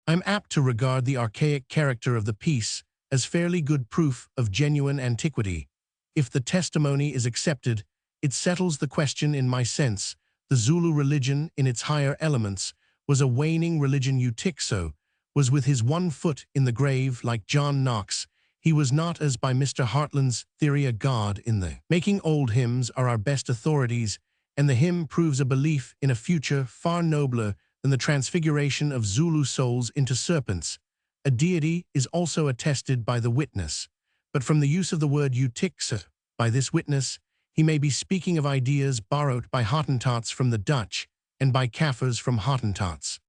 I am apt to regard the archaic character of the piece as fairly good proof of genuine antiquity. If the testimony is accepted, it settles the question in my sense. The Zulu religion in its higher elements was a waning religion. Utixo was with his one foot in the grave like John Knox. He was not, as by Mr. Hartland's theory, a god in the making. Old hymns are our best authorities, and the hymn proves a belief in a future far nobler than the transfiguration of Zulu souls into serpents. A deity is also attested by the witness, but from the use of the word Utixo, by this witness, he may be speaking of ideas borrowed by Hottentots from the Dutch and by Kaffirs from Hottentots.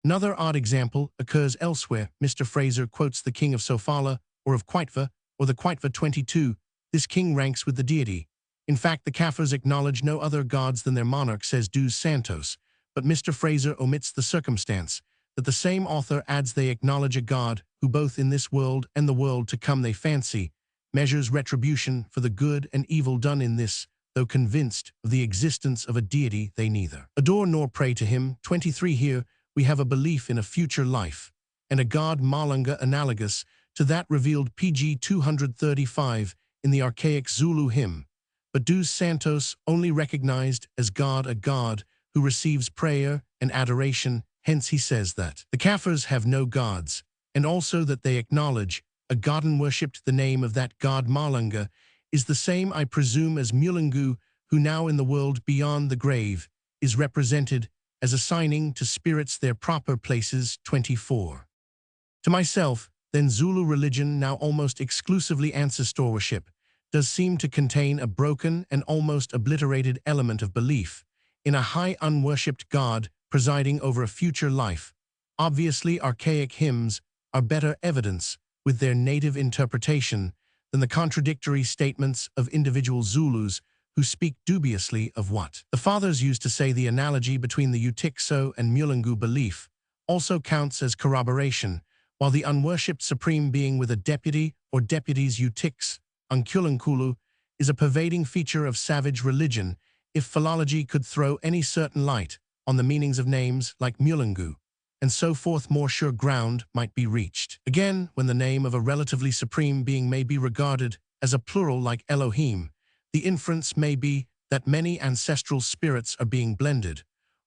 Another odd example occurs elsewhere. Mr. Fraser quotes the king of Sofala, or of Quaitva, or the Quaitva 22. This king ranks with the deity. In fact, the Kaffirs acknowledge no other gods than their monarch, says Dos Santos, but Mr. Fraser omits the circumstance that the same author adds they acknowledge a God who both in this world and the world to come they fancy measures retribution for the good and evil done in this, though convinced of the existence of a deity they neither adore nor pray to him. 23. Here we have a belief in a future life, and a God Malanga analogous to that revealed PG 235 in the archaic Zulu hymn, but Dos Santos only recognized as God a God who receives prayer and adoration. Hence he says that the Kaffirs have no gods, and also that they acknowledge a god and worshipped the name of that god Malunga, is the same, I presume, as Mulungu, who now in the world beyond the grave is represented as assigning to spirits their proper places. 24. To myself, then, Zulu religion, now almost exclusively ancestor worship, does seem to contain a broken and almost obliterated element of belief in a high unworshipped god presiding over a future life. Obviously, archaic hymns are better evidence, with their native interpretation, than the contradictory statements of individual Zulus who speak dubiously of what the fathers used to say. The analogy between the Utikso and Mulungu belief also counts as corroboration, while the unworshipped supreme being with a deputy or deputies Utiks, Unkulunkulu, is a pervading feature of savage religion. If philology could throw any certain light on the meanings of names like Mulungu, and so forth, more sure ground might be reached. Again, when the name of a relatively supreme being may be regarded as a plural like Elohim, the inference may be that many ancestral spirits are being blended,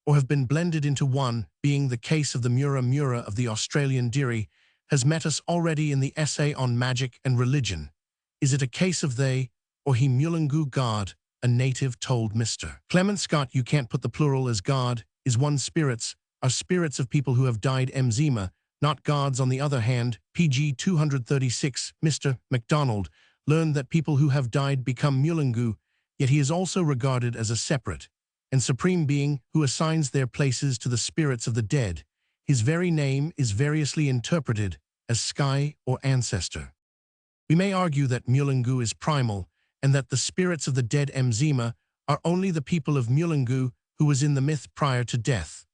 or have been blended into one, being the case of the Mura Mura of the Australian Diri, has met us already in the essay on magic and religion. Is it a case of they, or he Mulungu God, a native told Mr. Clement Scott, you can't put the plural as God, is one spirits, are spirits of people who have died Mzima, not gods. On the other hand, pg 236, Mr. MacDonald, learned that people who have died become Mulungu, yet he is also regarded as a separate and supreme being who assigns their places to the spirits of the dead. His very name is variously interpreted as sky or ancestor. We may argue that Mulungu is primal, and that the spirits of the dead Mzima are only the people of Mulungu who was in the myth prior to death.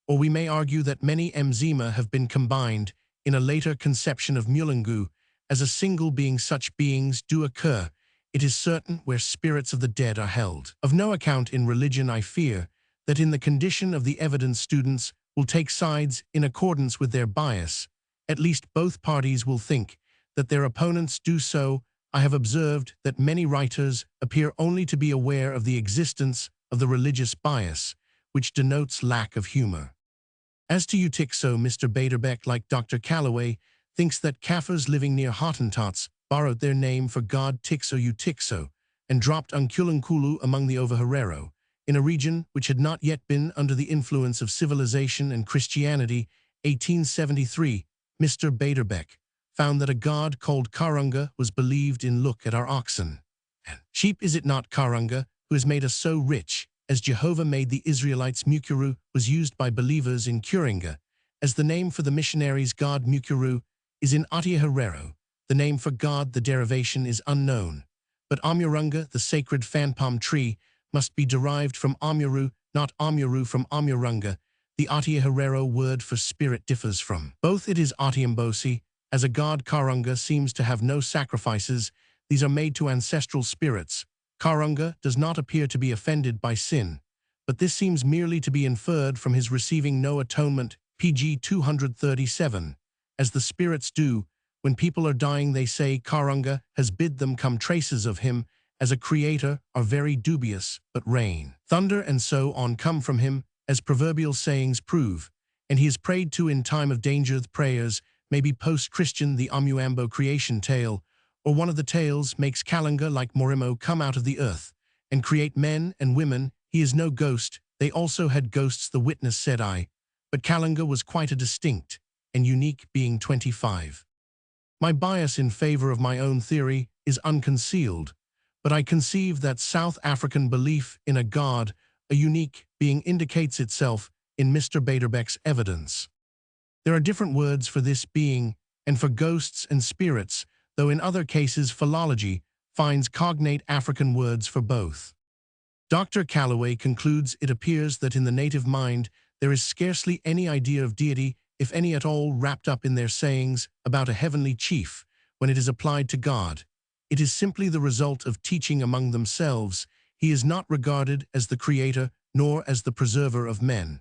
Or we may argue that many Mzima have been combined in a later conception of Mulungu as a single being. Such beings do occur, it is certain, where spirits of the dead are held. Of no account in religion. I fear that in the condition of the evidence, students will take sides in accordance with their bias. At least both parties will think that their opponents do so. I have observed that many writers appear only to be aware of the existence of the religious bias, which denotes lack of humor. As to Utikso, Mr. Baderbeck, like Dr. Calloway, thinks that Kaffirs living near Hottentots borrowed their name for god Tixo Utikso and dropped Unkulunkulu among the Ovaherero, in a region which had not yet been under the influence of civilization and Christianity. 1873, Mr. Baderbeck found that a god called Karunga was believed in. Look at our oxen and sheep. Is it not Karunga who has made us so rich? As Jehovah made the Israelites, Mukuru was used by believers in Kuringa. As the name for the missionaries' god Mukuru is in Audiobook, the name for God, the derivation is unknown. But Amurunga, the sacred fan palm tree, must be derived from Amuru, not Amuru from Amurunga. The Audiobook word for spirit differs from both. It is Atiambosi. As a god, Karunga seems to have no sacrifices. These are made to ancestral spirits. Karunga does not appear to be offended by sin, but this seems merely to be inferred from his receiving no atonement. pg 237. As the spirits do, when people are dying, they say Karunga has bid them come. Traces of him as a creator are very dubious, but rain, thunder, and so on come from him, as proverbial sayings prove, and he is prayed to in time of danger. The prayers may be post-Christian. The Omuambo creation tale, or one of the tales, makes Kalunga, like Morimo, come out of the earth and create men and women. He is no ghost. They also had ghosts, the witness said I, but Kalunga was quite a distinct and unique being. 25. My bias in favor of my own theory is unconcealed, but I conceive that South African belief in a god, a unique being, indicates itself in Mr. Baderbeck's evidence. There are different words for this being and for ghosts and spirits, though in other cases philology finds cognate African words for both. Dr. Calloway concludes, it appears that in the native mind there is scarcely any idea of deity, if any at all, wrapped up in their sayings about a heavenly chief. When it is applied to God, it is simply the result of teaching among themselves. He is not regarded as the creator nor as the preserver of men,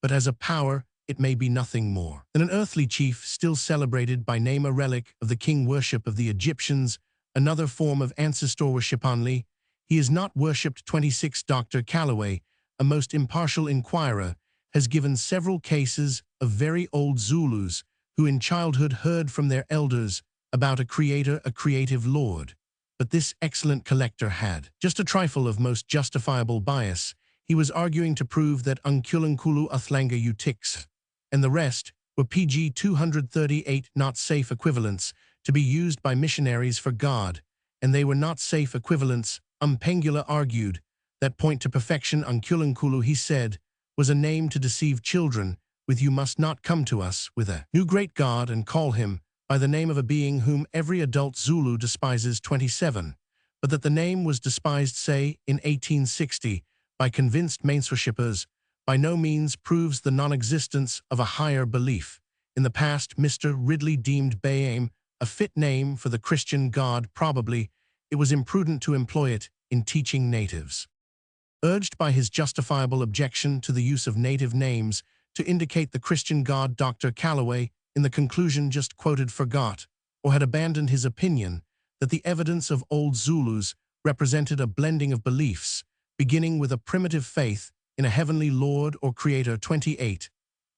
but as a power. It may be nothing more than an earthly chief still celebrated by name, a relic of the king worship of the Egyptians, another form of ancestor worship only. He is not worshipped. 26. Dr. Calloway, a most impartial inquirer, has given several cases of very old Zulus who in childhood heard from their elders about a creator, a creative lord. But this excellent collector had just a trifle of most justifiable bias. He was arguing to prove that unkulunkulu athlanga utix, and the rest were PG 238 not safe equivalents to be used by missionaries for God, and they were not safe equivalents. Pengula argued that point to perfection unkulunkulu, he said, was a name to deceive children with you must not come to us with a new great God and call him by the name of a being whom every adult Zulu despises. 27, but that the name was despised, say, in 1860, by convinced mainstreamers, by no means proves the non-existence of a higher belief. In the past, Mr. Ridley deemed Bayame a fit name for the Christian God. Probably it was imprudent to employ it in teaching natives. Urged by his justifiable objection to the use of native names to indicate the Christian God, Dr. Calloway, in the conclusion just quoted, forgot, or had abandoned his opinion, that the evidence of old Zulus represented a blending of beliefs, beginning with a primitive faith in a heavenly Lord or Creator. 28.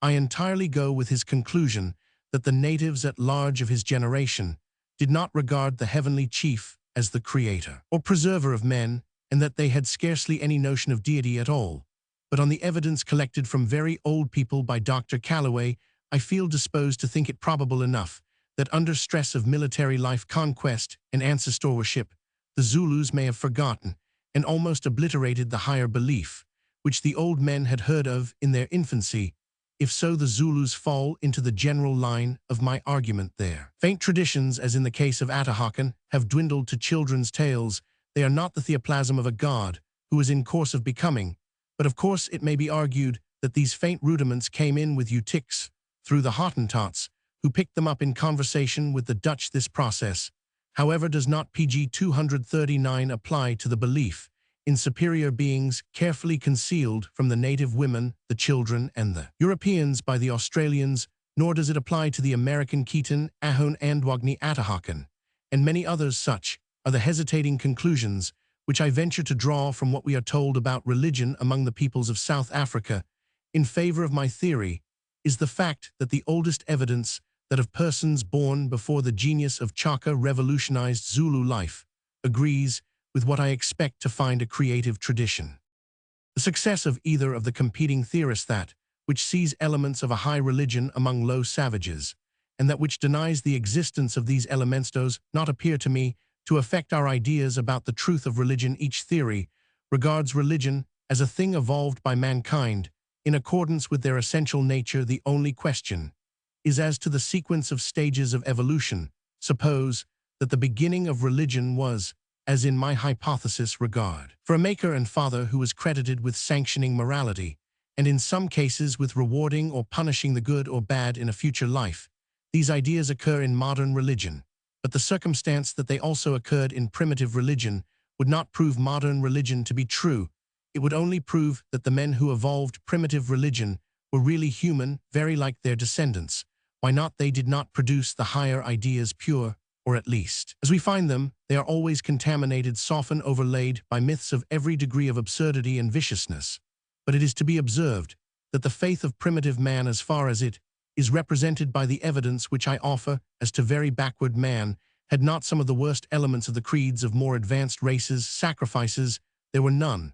I entirely go with his conclusion that the natives at large of his generation did not regard the heavenly chief as the creator or preserver of men, and that they had scarcely any notion of deity at all. But on the evidence collected from very old people by Dr. Calloway, I feel disposed to think it probable enough that under stress of military life, conquest, and ancestor worship, the Zulus may have forgotten and almost obliterated the higher belief, which the old men had heard of in their infancy. If so, the Zulus fall into the general line of my argument there. Faint traditions, as in the case of Atahakan, have dwindled to children's tales. They are not the theoplasm of a god who is in course of becoming, but of course it may be argued that these faint rudiments came in with Utix through the Hottentots, who picked them up in conversation with the Dutch. This process, however, does not PG 239 apply to the belief in superior beings carefully concealed from the native women, the children, and the Europeans by the Australians, nor does it apply to the American Keaton, Ahone Andwagni Atahakan, and many others. Such are the hesitating conclusions which I venture to draw from what we are told about religion among the peoples of South Africa. In favor of my theory is the fact that the oldest evidence that of persons born before the genius of Chaka revolutionized Zulu life agrees with what I expect to find a creative tradition. The success of either of the competing theorists, that which sees elements of a high religion among low savages, and that which denies the existence of these elements, does not appear to me to affect our ideas about the truth of religion. Each theory regards religion as a thing evolved by mankind in accordance with their essential nature. The only question is as to the sequence of stages of evolution. Suppose that the beginning of religion was, as in my hypothesis, regard for a maker and father who was credited with sanctioning morality, and in some cases with rewarding or punishing the good or bad in a future life. These ideas occur in modern religion, but the circumstance that they also occurred in primitive religion would not prove modern religion to be true. It would only prove that the men who evolved primitive religion were really human, very like their descendants. Why not? They did not produce the higher ideas pure, or at least, as we find them, they are always contaminated, softened, overlaid by myths of every degree of absurdity and viciousness. But it is to be observed that the faith of primitive man, as far as it is represented by the evidence which I offer as to very backward man, had not some of the worst elements of the creeds of more advanced races. Sacrifices, there were none.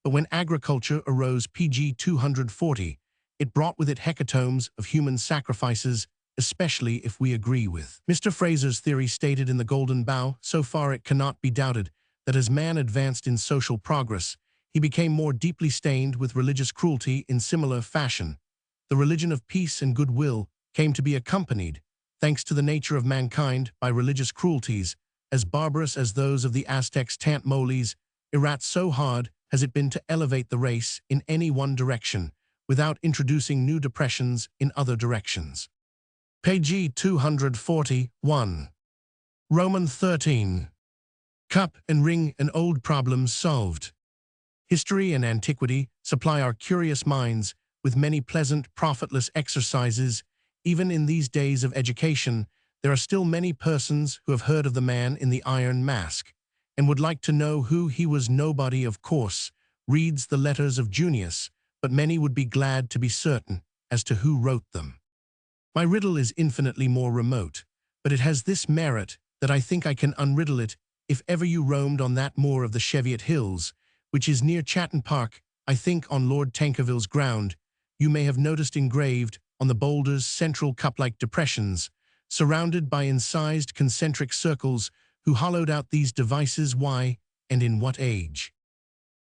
But when agriculture arose, PG 240, it brought with it hecatombs of human sacrifices, especially if we agree with Mr. Fraser's theory stated in The Golden Bough. So far it cannot be doubted that as man advanced in social progress, he became more deeply stained with religious cruelty. In similar fashion, the religion of peace and goodwill came to be accompanied, thanks to the nature of mankind, by religious cruelties, as barbarous as those of the Aztecs. Tant moles erat, so hard has it been to elevate the race in any one direction, without introducing new depressions in other directions. Page 241. Roman 13. Cup and ring and old problems solved. History and antiquity supply our curious minds with many pleasant, profitless exercises. Even in these days of education, there are still many persons who have heard of the man in the iron mask, and would like to know who he was. Nobody, of course, reads the letters of Junius, but many would be glad to be certain as to who wrote them. My riddle is infinitely more remote, but it has this merit that I think I can unriddle it. If ever you roamed on that moor of the Cheviot Hills, which is near Chatton Park, I think on Lord Tankerville's ground, you may have noticed engraved on the boulders central cup-like depressions, surrounded by incised concentric circles, who hollowed out these devices why and in what age.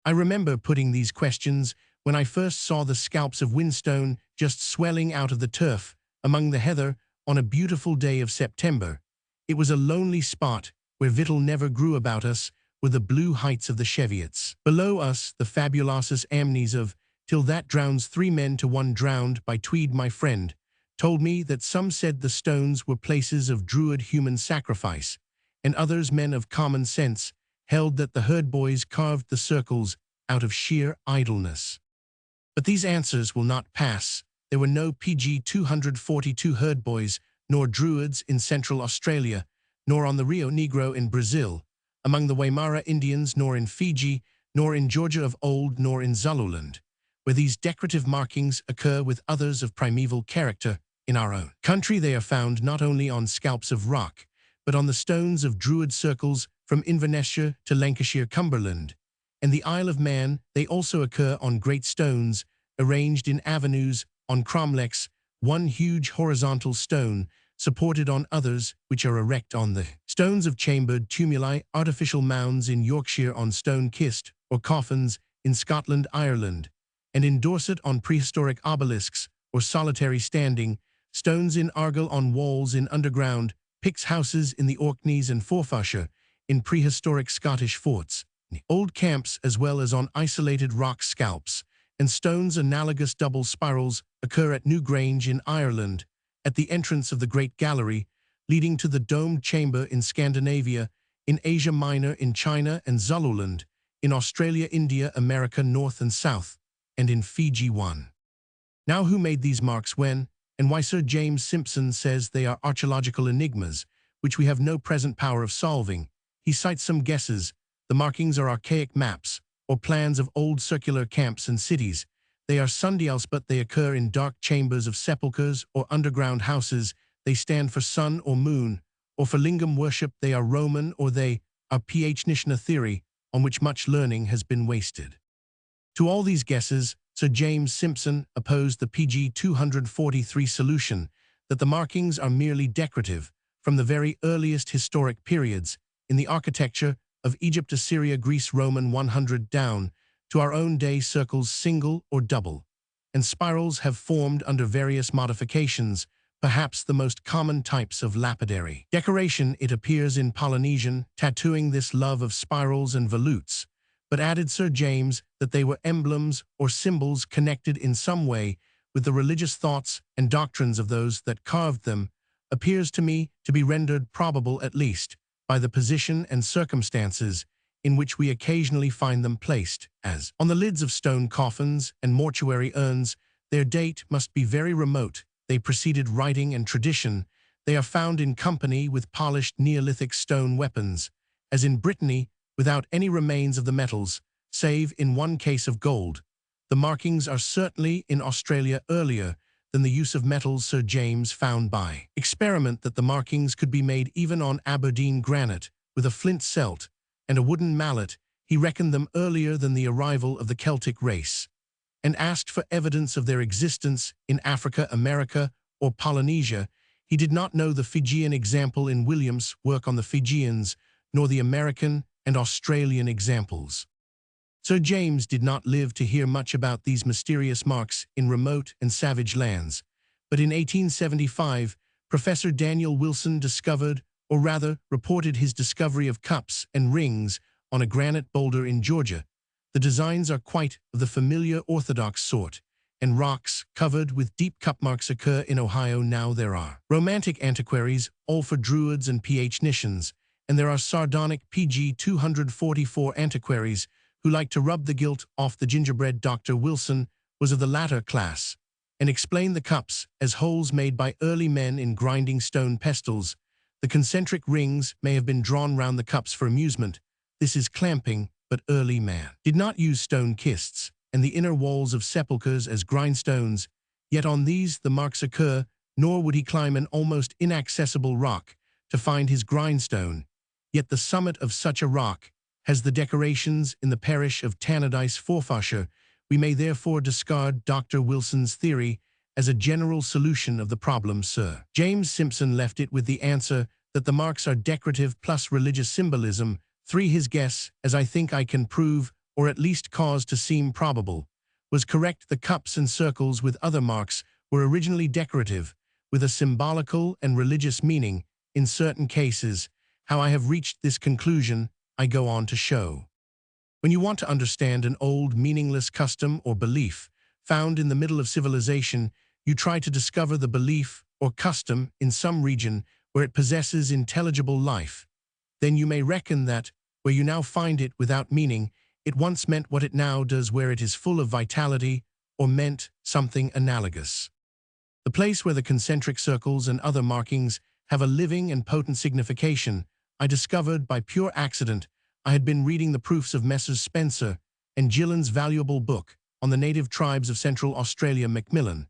I remember putting these questions when I first saw the scalps of whinstone just swelling out of the turf among the heather on a beautiful day of September. It was a lonely spot where victual never grew about us, were the blue heights of the Cheviots. Below us, the fabulasus amnes of till that drowns 3 men to 1 drowned by Tweed my friend, told me that some said the stones were places of druid human sacrifice, and others, men of common sense, held that the herd boys carved the circles out of sheer idleness. But these answers will not pass. There were no PG 242 herd boys, nor druids in Central Australia, nor on the Rio Negro in Brazil, among the Waimara Indians, nor in Fiji, nor in Georgia of old, nor in Zululand, where these decorative markings occur with others of primeval character. In our own country they are found not only on scalps of rock, but on the stones of druid circles from Inverness to Lancashire Cumberland, and the Isle of Man. They also occur on great stones, arranged in avenues, on cromlechs, one huge horizontal stone, supported on others which are erect on the stones of chambered tumuli, artificial mounds in Yorkshire on stone-kist, or coffins in Scotland, Ireland, and in Dorset on prehistoric obelisks, or solitary standing, stones in Argyll on walls in underground, Picts houses in the Orkneys and Forfarshire, in prehistoric Scottish forts, old camps as well as on isolated rock scalps, and stones analogous double spirals occur at Newgrange in Ireland, at the entrance of the Great Gallery, leading to the domed chamber in Scandinavia, in Asia Minor, in China and Zululand, in Australia, India, America North and South, and in Fiji 1. Now who made these marks when, and why Sir James Simpson says they are archaeological enigmas, which we have no present power of solving. He cites some guesses. The markings are archaic maps, or plans of old circular camps and cities. They are sundials, but they occur in dark chambers of sepulchres or underground houses. They stand for sun or moon, or for lingam worship. They are Roman, or they are Ph. theory, on which much learning has been wasted. To all these guesses, Sir James Simpson opposed the PG 243 solution that the markings are merely decorative from the very earliest historic periods in the architecture of Egypt, Assyria, Greece, Roman 100 down to our own day. Circles, single or double, and spirals have formed under various modifications, perhaps the most common types of lapidary decoration. It appears in Polynesian tattooing this love of spirals and volutes, but added Sir James that they were emblems or symbols connected in some way with the religious thoughts and doctrines of those that carved them, appears to me to be rendered probable at least by the position and circumstances in which we occasionally find them placed, as on the lids of stone coffins and mortuary urns. Their date must be very remote. They preceded writing and tradition. They are found in company with polished Neolithic stone weapons, as in Brittany, without any remains of the metals, save in one case of gold. The markings are certainly in Australia earlier than the use of metals. Sir James found by experiment that the markings could be made even on Aberdeen granite, with a flint celt and a wooden mallet. He reckoned them earlier than the arrival of the Celtic race, and asked for evidence of their existence in Africa, America, or Polynesia. He did not know the Fijian example in Williams' work on the Fijians, nor the American and Australian examples. Sir James did not live to hear much about these mysterious marks in remote and savage lands, but in 1875, Professor Daniel Wilson discovered, or rather reported his discovery of cups and rings on a granite boulder in Georgia. The designs are quite of the familiar orthodox sort, and rocks covered with deep cup marks occur in Ohio. Now there are romantic antiquaries, all for druids and Ph.nicians, and there are sardonic PG 244 antiquaries who like to rub the gilt off the gingerbread. Dr. Wilson was of the latter class, and explained the cups as holes made by early men in grinding stone pestles. The concentric rings may have been drawn round the cups for amusement. This is clamping, but early man did not use stone kists and the inner walls of sepulchres as grindstones, yet on these the marks occur, nor would he climb an almost inaccessible rock to find his grindstone, yet the summit of such a rock has the decorations in the parish of Tannadice, Forfarshire. We may therefore discard Dr. Wilson's theory as a general solution of the problem, sir. James Simpson left it with the answer that the marks are decorative plus religious symbolism. 3. His guess, as I think I can prove, or at least cause to seem probable, was correct. The cups and circles with other marks were originally decorative, with a symbolical and religious meaning in certain cases. How I have reached this conclusion, I go on to show. When you want to understand an old, meaningless custom or belief found in the middle of civilization, you try to discover the belief or custom in some region where it possesses intelligible life. Then you may reckon that, where you now find it without meaning, it once meant what it now does, where it is full of vitality, or meant something analogous. The place where the concentric circles and other markings have a living and potent signification, I discovered by pure accident. I had been reading the proofs of Messrs. Spencer and Gillen's valuable book on the native tribes of Central Australia, Macmillan.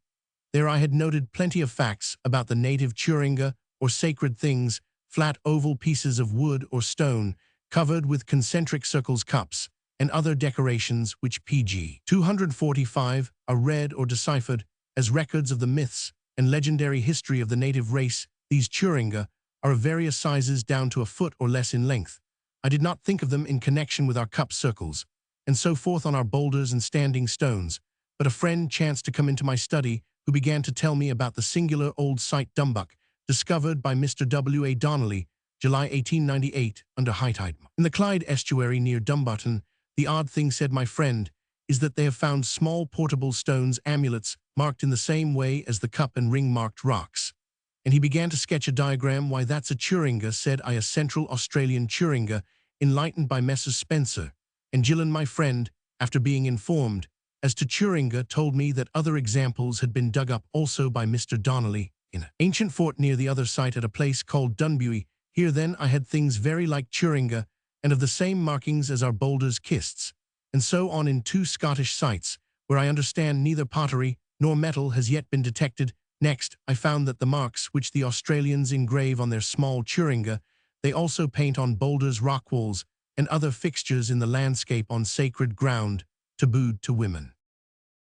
There I had noted plenty of facts about the native churinga, or sacred things, flat oval pieces of wood or stone, covered with concentric circles, cups, and other decorations which pg 245 are read or deciphered as records of the myths and legendary history of the native race. These churinga are of various sizes down to a foot or less in length. I did not think of them in connection with our cup circles, and so forth on our boulders and standing stones, but a friend chanced to come into my study who began to tell me about the singular old site Dumbuck, discovered by Mr. W. A. Donnelly, July 1898, under high tide. In the Clyde estuary near Dumbarton, the odd thing, said my friend, is that they have found small portable stones, amulets, marked in the same way as the cup and ring-marked rocks. And he began to sketch a diagram. Why, that's a churinga, said I, a Central Australian churinga, enlightened by Messrs. Spencer and Gillen. My friend, after being informed as to churinga, told me that other examples had been dug up also by Mr. Donnelly in an ancient fort near the other site at a place called Dunbuy. Here then I had things very like churinga and of the same markings as our boulders, kists, and so on in 2 Scottish sites, where I understand neither pottery nor metal has yet been detected. Next, I found that the marks which the Australians engrave on their small churinga, they also paint on boulders, rock walls, and other fixtures in the landscape on sacred ground, tabooed to women.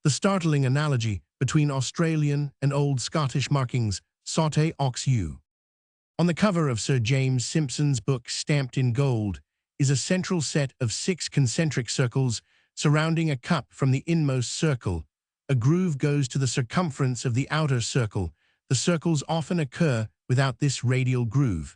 The startling analogy between Australian and Old Scottish markings, saute ox u. On the cover of Sir James Simpson's book, stamped in gold, is a central set of 6 concentric circles surrounding a cup. From the inmost circle, a groove goes to the circumference of the outer circle. The circles often occur without this radial groove,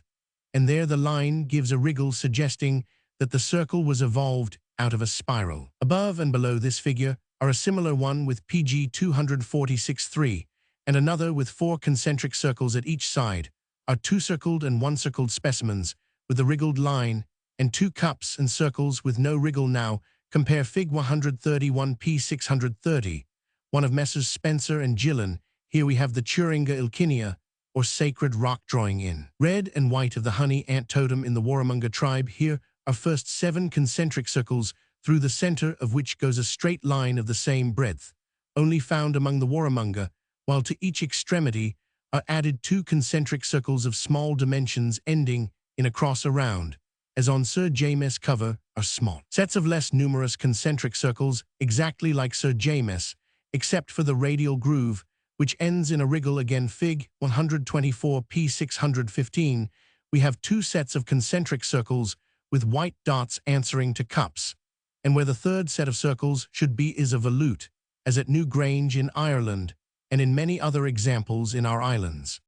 and there the line gives a wriggle, suggesting that the circle was evolved out of a spiral. Above and below this figure are a similar one with pg 246-3, and another with 4 concentric circles at each side, are 2 circled and 1 circled specimens with a wriggled line, and 2 cups and circles with no wriggle. Now compare Fig 131p 630, one of Messrs. Spencer and Gillen. Here we have the churinga ilkinia, or sacred rock drawing in red and white of the honey ant totem in the Warramunga tribe. Here are first 7 concentric circles, through the center of which goes a straight line of the same breadth, only found among the Warramunga, while to each extremity are added 2 concentric circles of small dimensions ending in a cross around, as on Sir James' cover, are small sets of less numerous concentric circles, exactly like Sir James, except for the radial groove, which ends in a wriggle. Again, Fig 124p 615, we have 2 sets of concentric circles with white dots answering to cups, and where the third set of circles should be is a volute, as at New Grange in Ireland, and in many other examples in our islands.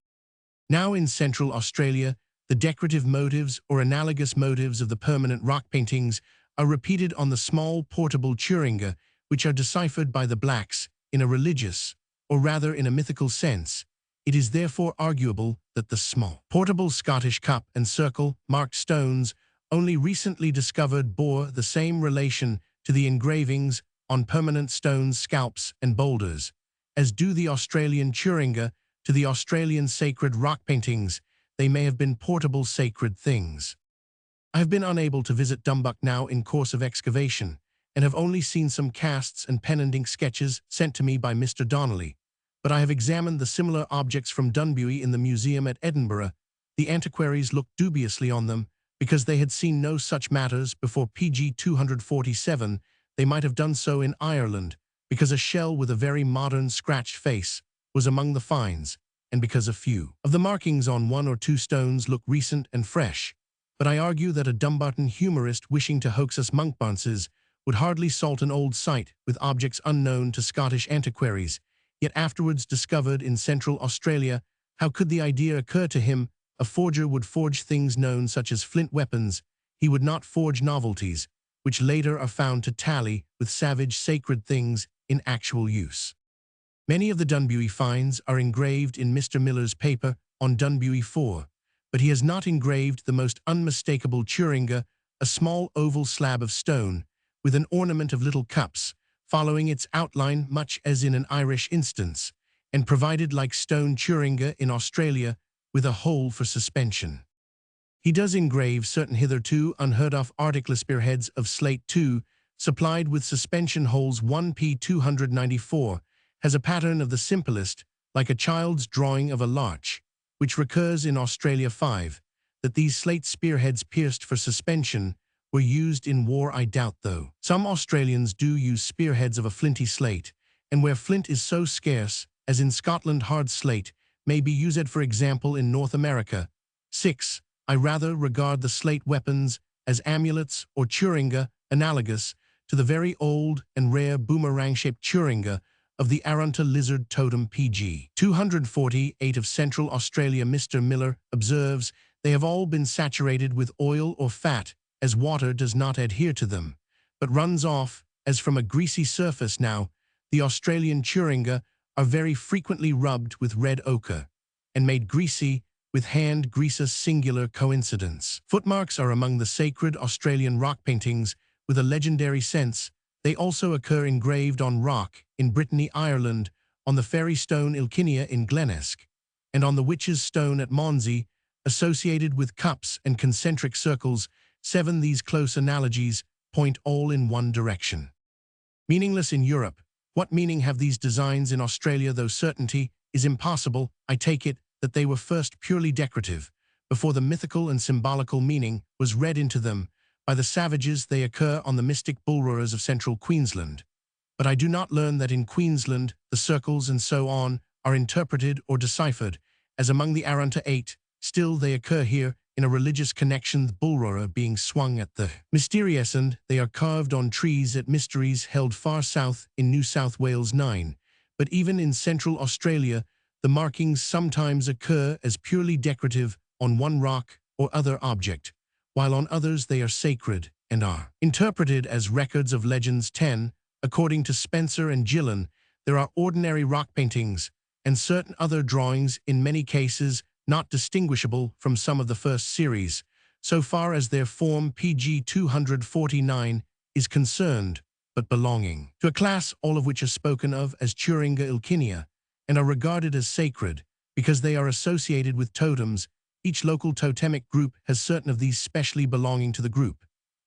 Now in Central Australia, the decorative motives or analogous motives of the permanent rock paintings are repeated on the small portable churinga, which are deciphered by the blacks in a religious, or rather in a mythical sense. It is therefore arguable that the small portable Scottish cup and circle marked stones, only recently discovered, bore the same relation to the engravings on permanent stones, scalps, and boulders, as do the Australian churinga to the Australian sacred rock paintings. They may have been portable sacred things. I have been unable to visit Dumbuck now in course of excavation, and have only seen some casts and pen and ink sketches sent to me by Mr. Donnelly, but I have examined the similar objects from Dunbuy in the museum at Edinburgh. The antiquaries looked dubiously on them, because they had seen no such matters before PG 247. They might have done so in Ireland, because a shell with a very modern scratched face was among the finds, and because a few of the markings on one or two stones look recent and fresh. But I argue that a Dumbarton humorist wishing to hoax us monkbarnses would hardly salt an old site with objects unknown to Scottish antiquaries, yet afterwards discovered in Central Australia. How could the idea occur to him? A forger would forge things known such as flint weapons. He would not forge novelties, which later are found to tally with savage sacred things in actual use. Many of the Dunbuy finds are engraved in Mr. Miller's paper on Dunbuy 4, but he has not engraved the most unmistakable Turinga, a small oval slab of stone, with an ornament of little cups, following its outline much as in an Irish instance, and provided like stone Turinga in Australia with a hole for suspension. He does engrave certain hitherto unheard-of article spearheads of slate 2, supplied with suspension holes. 1p 294 has a pattern of the simplest, like a child's drawing of a larch, which recurs in Australia 5. That these slate spearheads pierced for suspension were used in war I doubt, though. Some Australians do use spearheads of a flinty slate, and where flint is so scarce, as in Scotland, hard slate may be used, for example, in North America. 6. I rather regard the slate weapons as amulets or Turinga, analogous to the very old and rare boomerang-shaped Turinga of the Arunta lizard totem. PG 248 of Central Australia. Mr. Miller observes, they have all been saturated with oil or fat, as water does not adhere to them, but runs off as from a greasy surface. Now, the Australian Turinga are very frequently rubbed with red ochre, and made greasy with hand grease. A singular coincidence. Footmarks are among the sacred Australian rock paintings with a legendary sense. They also occur engraved on rock in Brittany, Ireland, on the fairy stone Ilkinia in Glenesk, and on the witch's stone at Monsey, associated with cups and concentric circles. 7. These close analogies point all in one direction. Meaningless in Europe. What meaning have these designs in Australia? Though certainty is impossible, I take it that they were first purely decorative, before the mythical and symbolical meaning was read into them by the savages. They occur on the mystic bullroarers of central Queensland. But I do not learn that in Queensland the circles and so on are interpreted or deciphered, as among the Arunta 8. Still they occur here in a religious connection, the bullroarer being swung at the mysterious end. They are carved on trees at mysteries held far south in New South Wales 9. But even in Central Australia, the markings sometimes occur as purely decorative on one rock or other object, while on others they are sacred and are interpreted as records of legends. 10. According to Spencer and Gillen, there are ordinary rock paintings and certain other drawings, in many cases not distinguishable from some of the first series, so far as their form. PG 249 is concerned, but belonging to a class all of which are spoken of as Turinga Ilkinia, and are regarded as sacred because they are associated with totems. Each local totemic group has certain of these specially belonging to the group,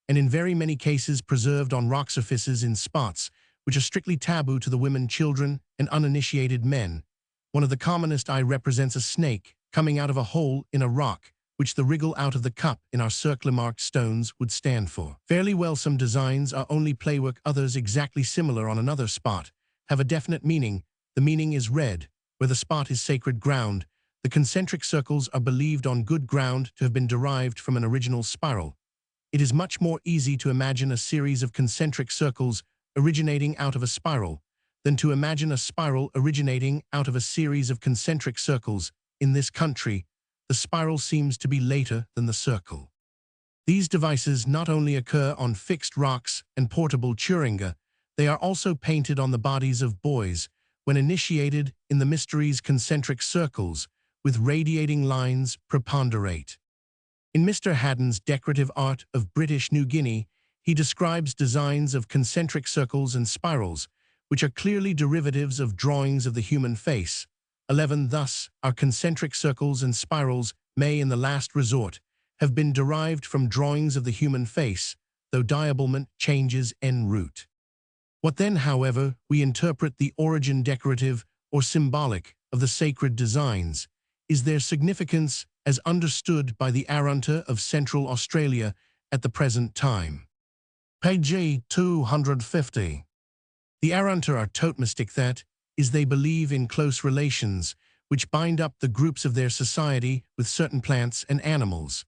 and in very many cases preserved on rock surfaces in spots which are strictly taboo to the women, children, and uninitiated men. One of the commonest represents a snake coming out of a hole in a rock, which the wriggle out of the cup in our circular-marked stones would stand for. Fairly well, some designs are only playwork, others exactly similar on another spot, have a definite meaning. The meaning is red, where the spot is sacred ground. The concentric circles are believed on good ground to have been derived from an original spiral. It is much more easy to imagine a series of concentric circles originating out of a spiral than to imagine a spiral originating out of a series of concentric circles. In this country, the spiral seems to be later than the circle. These devices not only occur on fixed rocks and portable Turinga, they are also painted on the bodies of boys when initiated in the mysteries. Concentric circles with radiating lines preponderate. In Mr. Haddon's Decorative Art of British New Guinea, he describes designs of concentric circles and spirals, which are clearly derivatives of drawings of the human face. 11. Thus, our concentric circles and spirals may, in the last resort, have been derived from drawings of the human face, though diabolement changes en route. What then, however, we interpret the origin decorative or symbolic of the sacred designs? Is their significance as understood by the Arunta of Central Australia at the present time. Page 250. The Arunta are totemistic, that is, they believe in close relations, which bind up the groups of their society with certain plants and animals.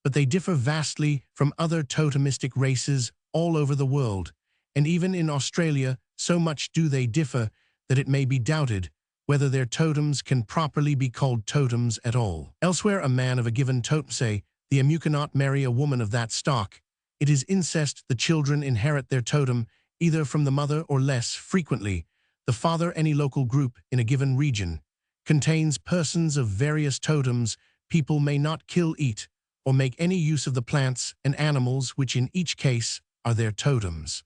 But they differ vastly from other totemistic races all over the world, and even in Australia so much do they differ that it may be doubted whether their totems can properly be called totems at all. Elsewhere, a man of a given totem, say the Emu, cannot marry a woman of that stock. It is incest. The children inherit their totem either from the mother or, less frequently, the father. Any local group in a given region contains persons of various totems. People may not kill, eat, or make any use of the plants and animals which in each case are their totems.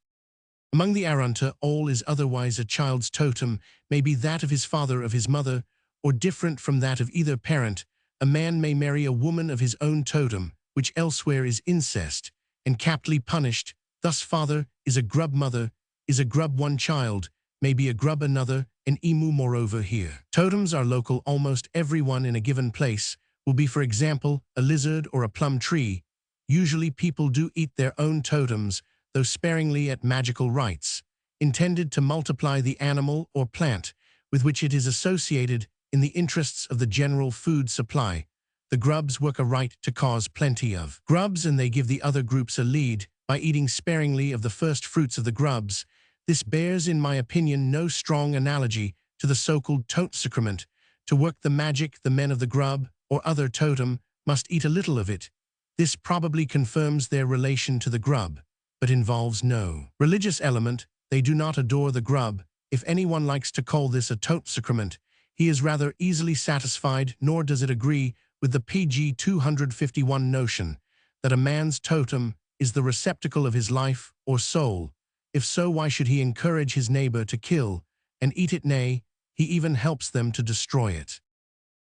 Among the Arunta, all is otherwise. A child's totem may be that of his father, of his mother, or different from that of either parent. A man may marry a woman of his own totem, which elsewhere is incest, and capitally punished. Thus father is a grub, mother is a grub. One child may be a grub, another an emu. Moreover, here totems are local. Almost everyone in a given place will be, for example, a lizard or a plum tree. Usually people do eat their own totems, though sparingly at magical rites, intended to multiply the animal or plant with which it is associated in the interests of the general food supply. The grubs work a rite to cause plenty of grubs, and they give the other groups a lead by eating sparingly of the first fruits of the grubs. This bears, in my opinion, no strong analogy to the so-called tote sacrament. To work the magic, the men of the grub or other totem must eat a little of it. This probably confirms their relation to the grub, but involves no religious element. They do not adore the grub. If anyone likes to call this a tote sacrament, he is rather easily satisfied, nor does it agree with the pg 251 notion that a man's totem is the receptacle of his life or soul. If so, why should he encourage his neighbor to kill and eat it? Nay, he even helps them to destroy it.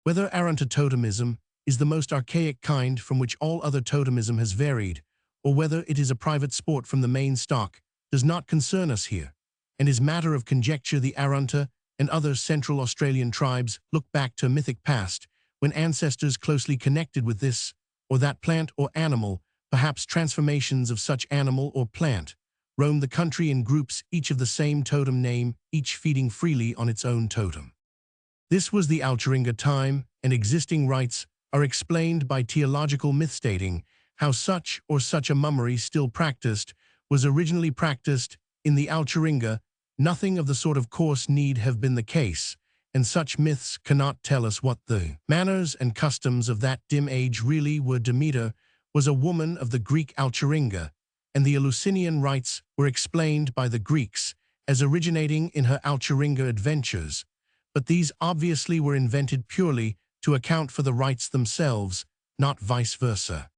Whether Arunta totemism is the most archaic kind from which all other totemism has varied, or whether it is a private sport from the main stock, does not concern us here, and is matter of conjecture. The Arunta and other Central Australian tribes look back to a mythic past, when ancestors closely connected with this or that plant or animal, perhaps transformations of such animal or plant, roamed the country in groups, each of the same totem name, each feeding freely on its own totem. This was the Alcharinga time, and existing rites are explained by theological myth, stating how such or such a mummery still practiced was originally practiced in the Alcharinga. Nothing of the sort of course need have been the case, and such myths cannot tell us what the manners and customs of that dim age really were. Demeter was a woman of the Greek Alcharinga, and the Eleusinian rites were explained by the Greeks as originating in her Alcharinga adventures, but these obviously were invented purely to account for the rites themselves, not vice versa.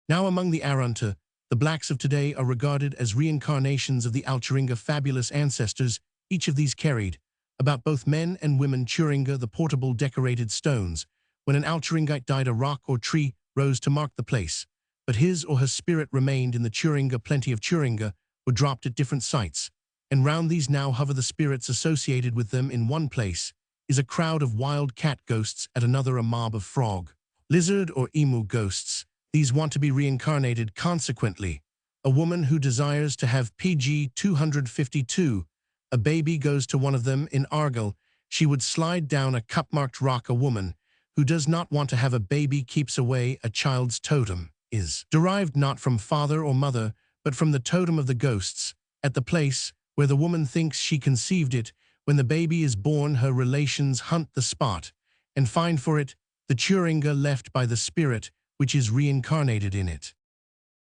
Now among the Arunta, the blacks of today are regarded as reincarnations of the Alcharinga fabulous ancestors. Each of these carried about both men and women Churinga, the portable decorated stones. When an Alcharingite died, a rock or tree rose to mark the place, but his or her spirit remained in the Churinga. Plenty of Churinga were dropped at different sites, and round these now hover the spirits associated with them. In one place is a crowd of wild cat ghosts, at another a mob of frog, lizard or emu ghosts. These want to be reincarnated. Consequently, a woman who desires to have pg 252, a baby, goes to one of them in Argyll. She would slide down a cup-marked rock. A woman who does not want to have a baby keeps away. A child's totem is derived not from father or mother, but from the totem of the ghosts. At the place where the woman thinks she conceived it, when the baby is born, her relations hunt the spot and find for it the Churinga left by the spirit which is reincarnated in it.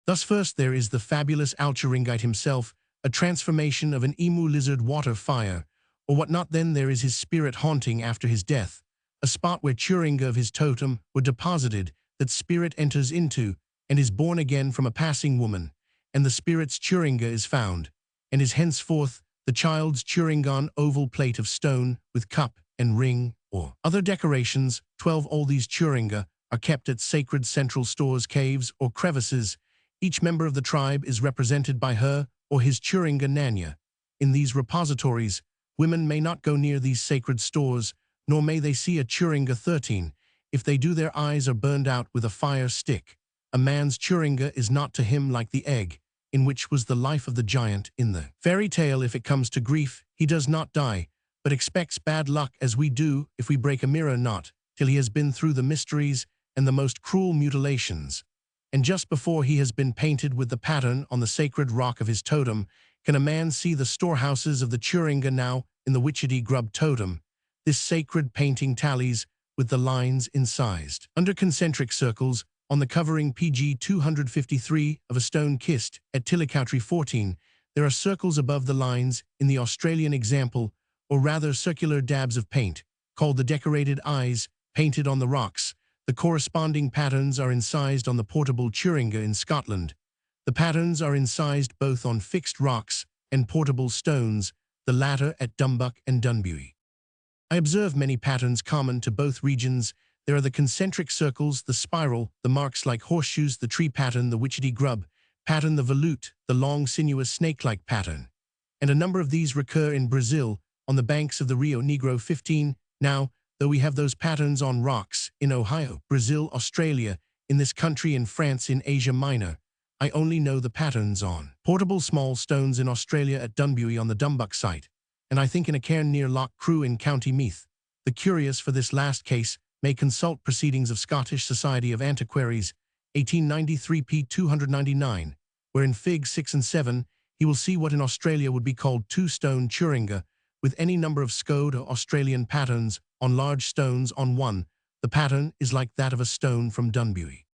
Thus first there is the fabulous Alcharingite himself, a transformation of an emu, lizard, water, fire, or what not. Then there is his spirit haunting after his death, a spot where Churinga of his totem were deposited. That spirit enters into and is born again from a passing woman, and the spirit's Churinga is found, and is henceforth the child's Churingan oval plate of stone with cup and ring or other decorations. 12. All these Churinga are kept at sacred central stores, caves, or crevices. Each member of the tribe is represented by her or his Churinga Nanya. In these repositories, women may not go near these sacred stores, nor may they see a Churinga. 13. If they do, their eyes are burned out with a fire stick. A man's Turinga is not to him like the egg, in which was the life of the giant in the fairy tale. If it comes to grief, he does not die, but expects bad luck as we do if we break a mirror not, till he has been through the mysteries and the most cruel mutilations. And just before he has been painted with the pattern on the sacred rock of his totem, can a man see the storehouses of the Turinga now in the witchetty grub totem? This sacred painting tallies with the lines incised under concentric circles on the covering pg 253 of a stone kist at Tillicoultry 14. There are circles above the lines in the Australian example, or rather circular dabs of paint, called the decorated eyes, painted on the rocks. The corresponding patterns are incised on the portable Turinga in Scotland. The patterns are incised both on fixed rocks and portable stones, the latter at Dumbuck and Dunbuy. I observe many patterns common to both regions. There are the concentric circles, the spiral, the marks like horseshoes, the tree pattern, the witchetty grub pattern, the volute, the long sinuous snake-like pattern. And a number of these recur in Brazil, on the banks of the Rio Negro 15. Now, though we have those patterns on rocks in Ohio, Brazil, Australia, in this country, in France, in Asia Minor, I only know the patterns on portable small stones in Australia at Dunbuy on the Dumbuck site, and I think in a cairn near Loch Crew in County Meath. The curious for this last case may consult Proceedings of Scottish Society of Antiquaries, 1893 p. 299, where in Fig 6 and 7 he will see what in Australia would be called two-stone Turinga, with any number of Scode or Australian patterns on large stones on one. The pattern is like that of a stone from Dunbuy.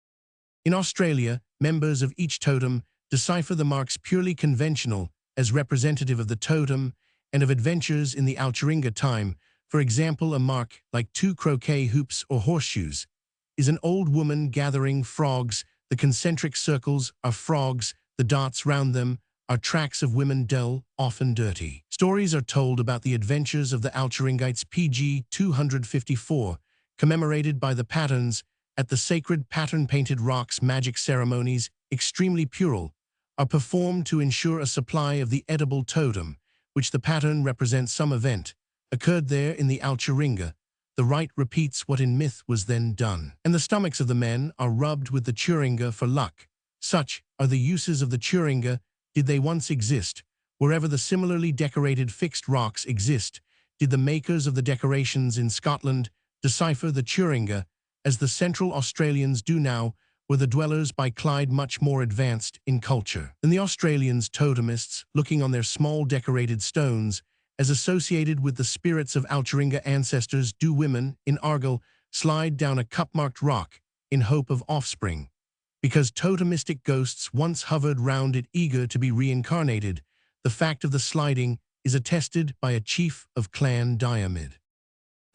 In Australia, members of each totem decipher the marks purely conventional as representative of the totem and of adventures in the Alturinga time. For example, a mark like two croquet hoops or horseshoes is an old woman gathering frogs. The concentric circles are frogs, the dots round them are tracks of women dull, often dirty. Stories are told about the adventures of the Alturingites pg 254, commemorated by the patterns at the sacred pattern-painted rocks. Magic ceremonies, extremely puerile, are performed to ensure a supply of the edible totem, which the pattern represents some event occurred there in the Alturinga. The rite repeats what in myth was then done, and the stomachs of the men are rubbed with the Turinga for luck. Such are the uses of the Turinga, did they once exist. Wherever the similarly decorated fixed rocks exist, did the makers of the decorations in Scotland decipher the Turinga, as the Central Australians do now, were the dwellers by Clyde much more advanced in culture than the Australians. Totemists, looking on their small decorated stones as associated with the spirits of Alturinga ancestors, do women, in Argyll, slide down a cup-marked rock in hope of offspring, because totemistic ghosts once hovered round it eager to be reincarnated. The fact of the sliding is attested by a chief of Clan Diarmid.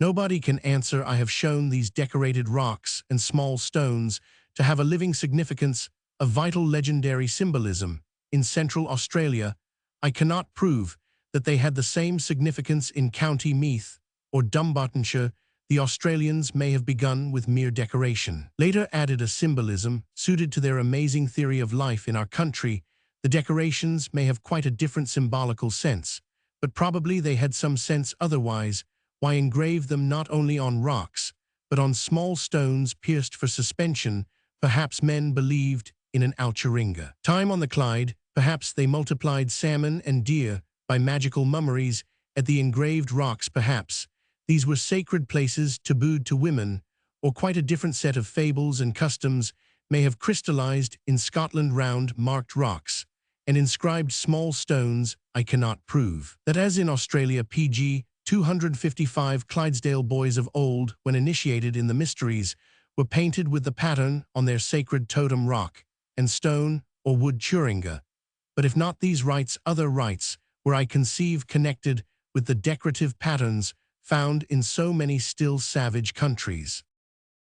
Nobody can answer. I have shown these decorated rocks and small stones to have a living significance, a vital legendary symbolism. In Central Australia, I cannot prove that they had the same significance in County Meath or Dumbartonshire. The Australians may have begun with mere decoration, later added a symbolism suited to their amazing theory of life in our country. The decorations may have quite a different symbolical sense, but probably they had some sense otherwise. Why engrave them not only on rocks, but on small stones pierced for suspension? Perhaps men believed in an Alturinga time on the Clyde. Perhaps they multiplied salmon and deer by magical mummeries at the engraved rocks. Perhaps these were sacred places tabooed to women, or quite a different set of fables and customs may have crystallized in Scotland round marked rocks and inscribed small stones. I cannot prove that, as in Australia, pg 255 Clydesdale boys of old, when initiated in the mysteries, were painted with the pattern on their sacred totem rock and stone or wood Turinga. But if not these rites, other rites, where I conceive connected with the decorative patterns found in so many still savage countries.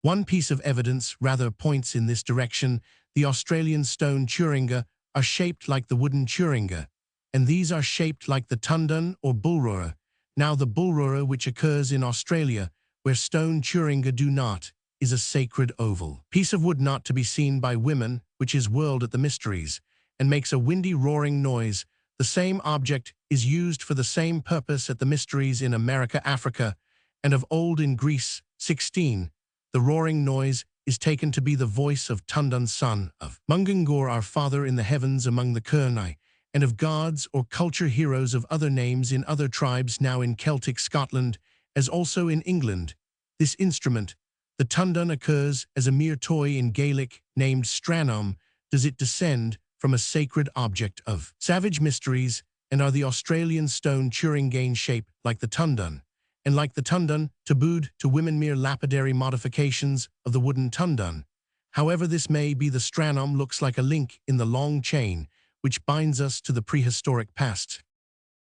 One piece of evidence rather points in this direction. The Australian stone Turinga are shaped like the wooden Turinga, and these are shaped like the tundun or bullroarer. Now the bullroarer, which occurs in Australia, where stone Turinga do not, is a sacred oval piece of wood not to be seen by women, which is whirled at the mysteries, and makes a windy roaring noise. The same object is used for the same purpose at the mysteries in America, Africa, and of old in Greece. 16. The roaring noise is taken to be the voice of Tundan, son of Mungangor, our father in the heavens among the Kurnai, and of gods or culture heroes of other names in other tribes now in Celtic Scotland, as also in England. This instrument, the Tundan, occurs as a mere toy in Gaelic named Stranum. Does it descend from a sacred object of savage mysteries, and are the Australian stone Turingain shape like the Tundan, and like the Tundan, tabooed to women, mere lapidary modifications of the wooden Tundan. However this may be, the Stranum looks like a link in the long chain which binds us to the prehistoric past.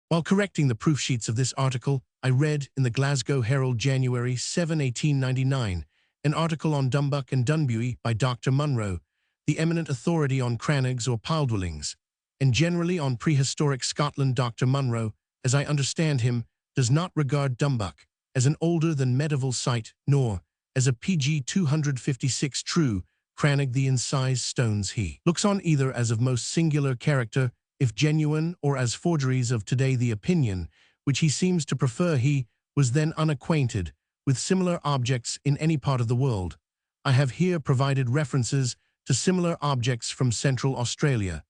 While correcting the proof sheets of this article, I read in the Glasgow Herald, January 7, 1899, an article on Dumbuck and Dunbuy by Dr. Munro, the eminent authority on crannogs or piledwellings, and generally on prehistoric Scotland. Dr. Munro, as I understand him, does not regard Dumbuck as an older than medieval site, nor as a PG 256 true crannog. The incised stones he looks on either as of most singular character, if genuine, or as forgeries of today. The opinion which he seems to prefer, he was then unacquainted with similar objects in any part of the world. I have here provided references to similar objects from Central Australia,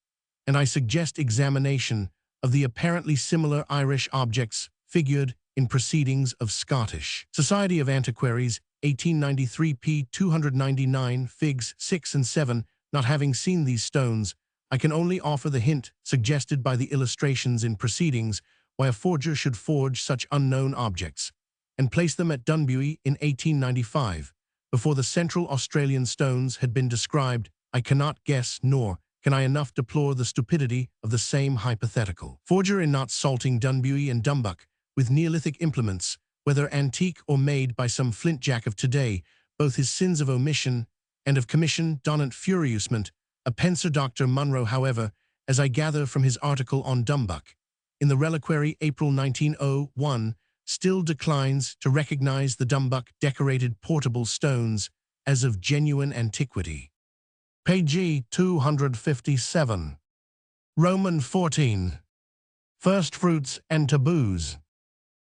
and I suggest examination of the apparently similar Irish objects figured in Proceedings of Scottish Society of Antiquaries, 1893, p. 299, figs 6 and 7. Not having seen these stones, I can only offer the hint suggested by the illustrations in Proceedings why a forger should forge such unknown objects, and place them at Dunbuy in 1895, before the Central Australian stones had been described. I cannot guess, nor can I enough deplore the stupidity of the same hypothetical forger in not salting Dunbuy and Dumbuck with Neolithic implements, whether antique or made by some flintjack of today, both his sins of omission and of commission donant furiousment. A penser. Dr. Munro, however, as I gather from his article on Dumbuck in the Reliquary, April 1901, still declines to recognize the Dumbuck decorated portable stones as of genuine antiquity. Page 257. Roman 14. First fruits and taboos.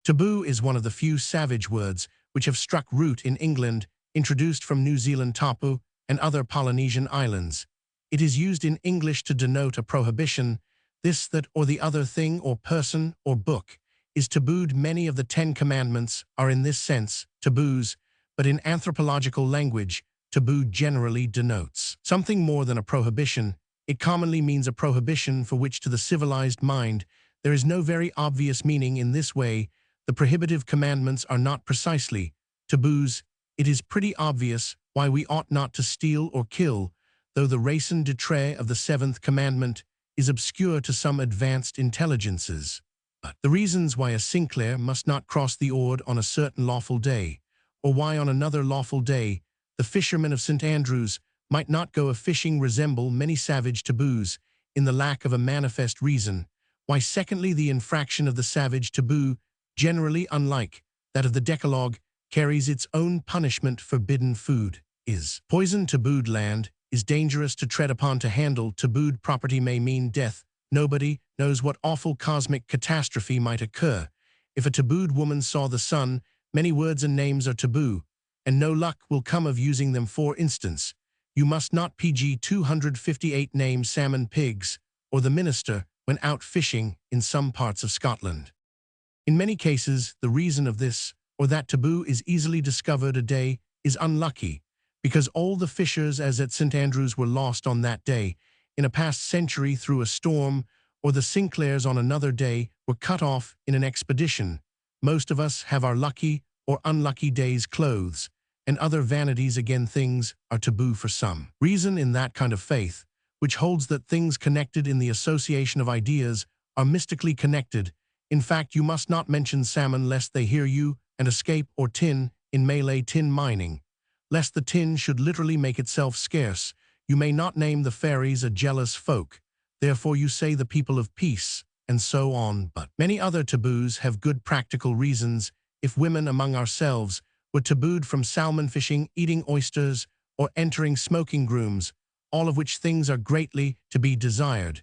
Taboo is one of the few savage words which have struck root in England, introduced from New Zealand, tapu, and other Polynesian islands. It is used in English to denote a prohibition. This, that, or the other thing or person or book is tabooed. Many of the 10 Commandments are in this sense taboos, but in anthropological language, taboo generally denotes something more than a prohibition. It commonly means a prohibition for which to the civilized mind there is no very obvious meaning. In this way, the prohibitive commandments are not precisely taboos. It is pretty obvious why we ought not to steal or kill, though the raison d'etre of the 7th commandment is obscure to some advanced intelligences. But the reasons why a Sinclair must not cross the Ord on a certain lawful day, or why on another lawful day the fishermen of St. Andrews might not go a-fishing, resemble many savage taboos in the lack of a manifest reason. Why, secondly, the infraction of the savage taboo, generally unlike that of the Decalogue, carries its own punishment. Forbidden food is poison. Tabooed land is dangerous to tread upon, to handle. Tabooed property may mean death. Nobody knows what awful cosmic catastrophe might occur if a tabooed woman saw the sun. Many words and names are taboo, and no luck will come of using them. For instance, you must not PG 258 name salmon pigs or the minister when out fishing in some parts of Scotland. In many cases, the reason of this or that taboo is easily discovered. A day is unlucky because all the fishers as at St. Andrews were lost on that day in a past century through a storm, or the Sinclairs on another day were cut off in an expedition. Most of us have our lucky or unlucky days. Clothes and other vanities, again, things are taboo for some reason. In that kind of faith which holds that things connected in the association of ideas are mystically connected. In fact, you must not mention salmon lest they hear you and escape, or tin, in Malay tin mining, lest the tin should literally make itself scarce. You may not name the fairies, a jealous folk, therefore you say the people of peace, and so on. But many other taboos have good practical reasons. If women among ourselves were tabooed from salmon fishing, eating oysters, or entering smoking rooms, all of which things are greatly to be desired,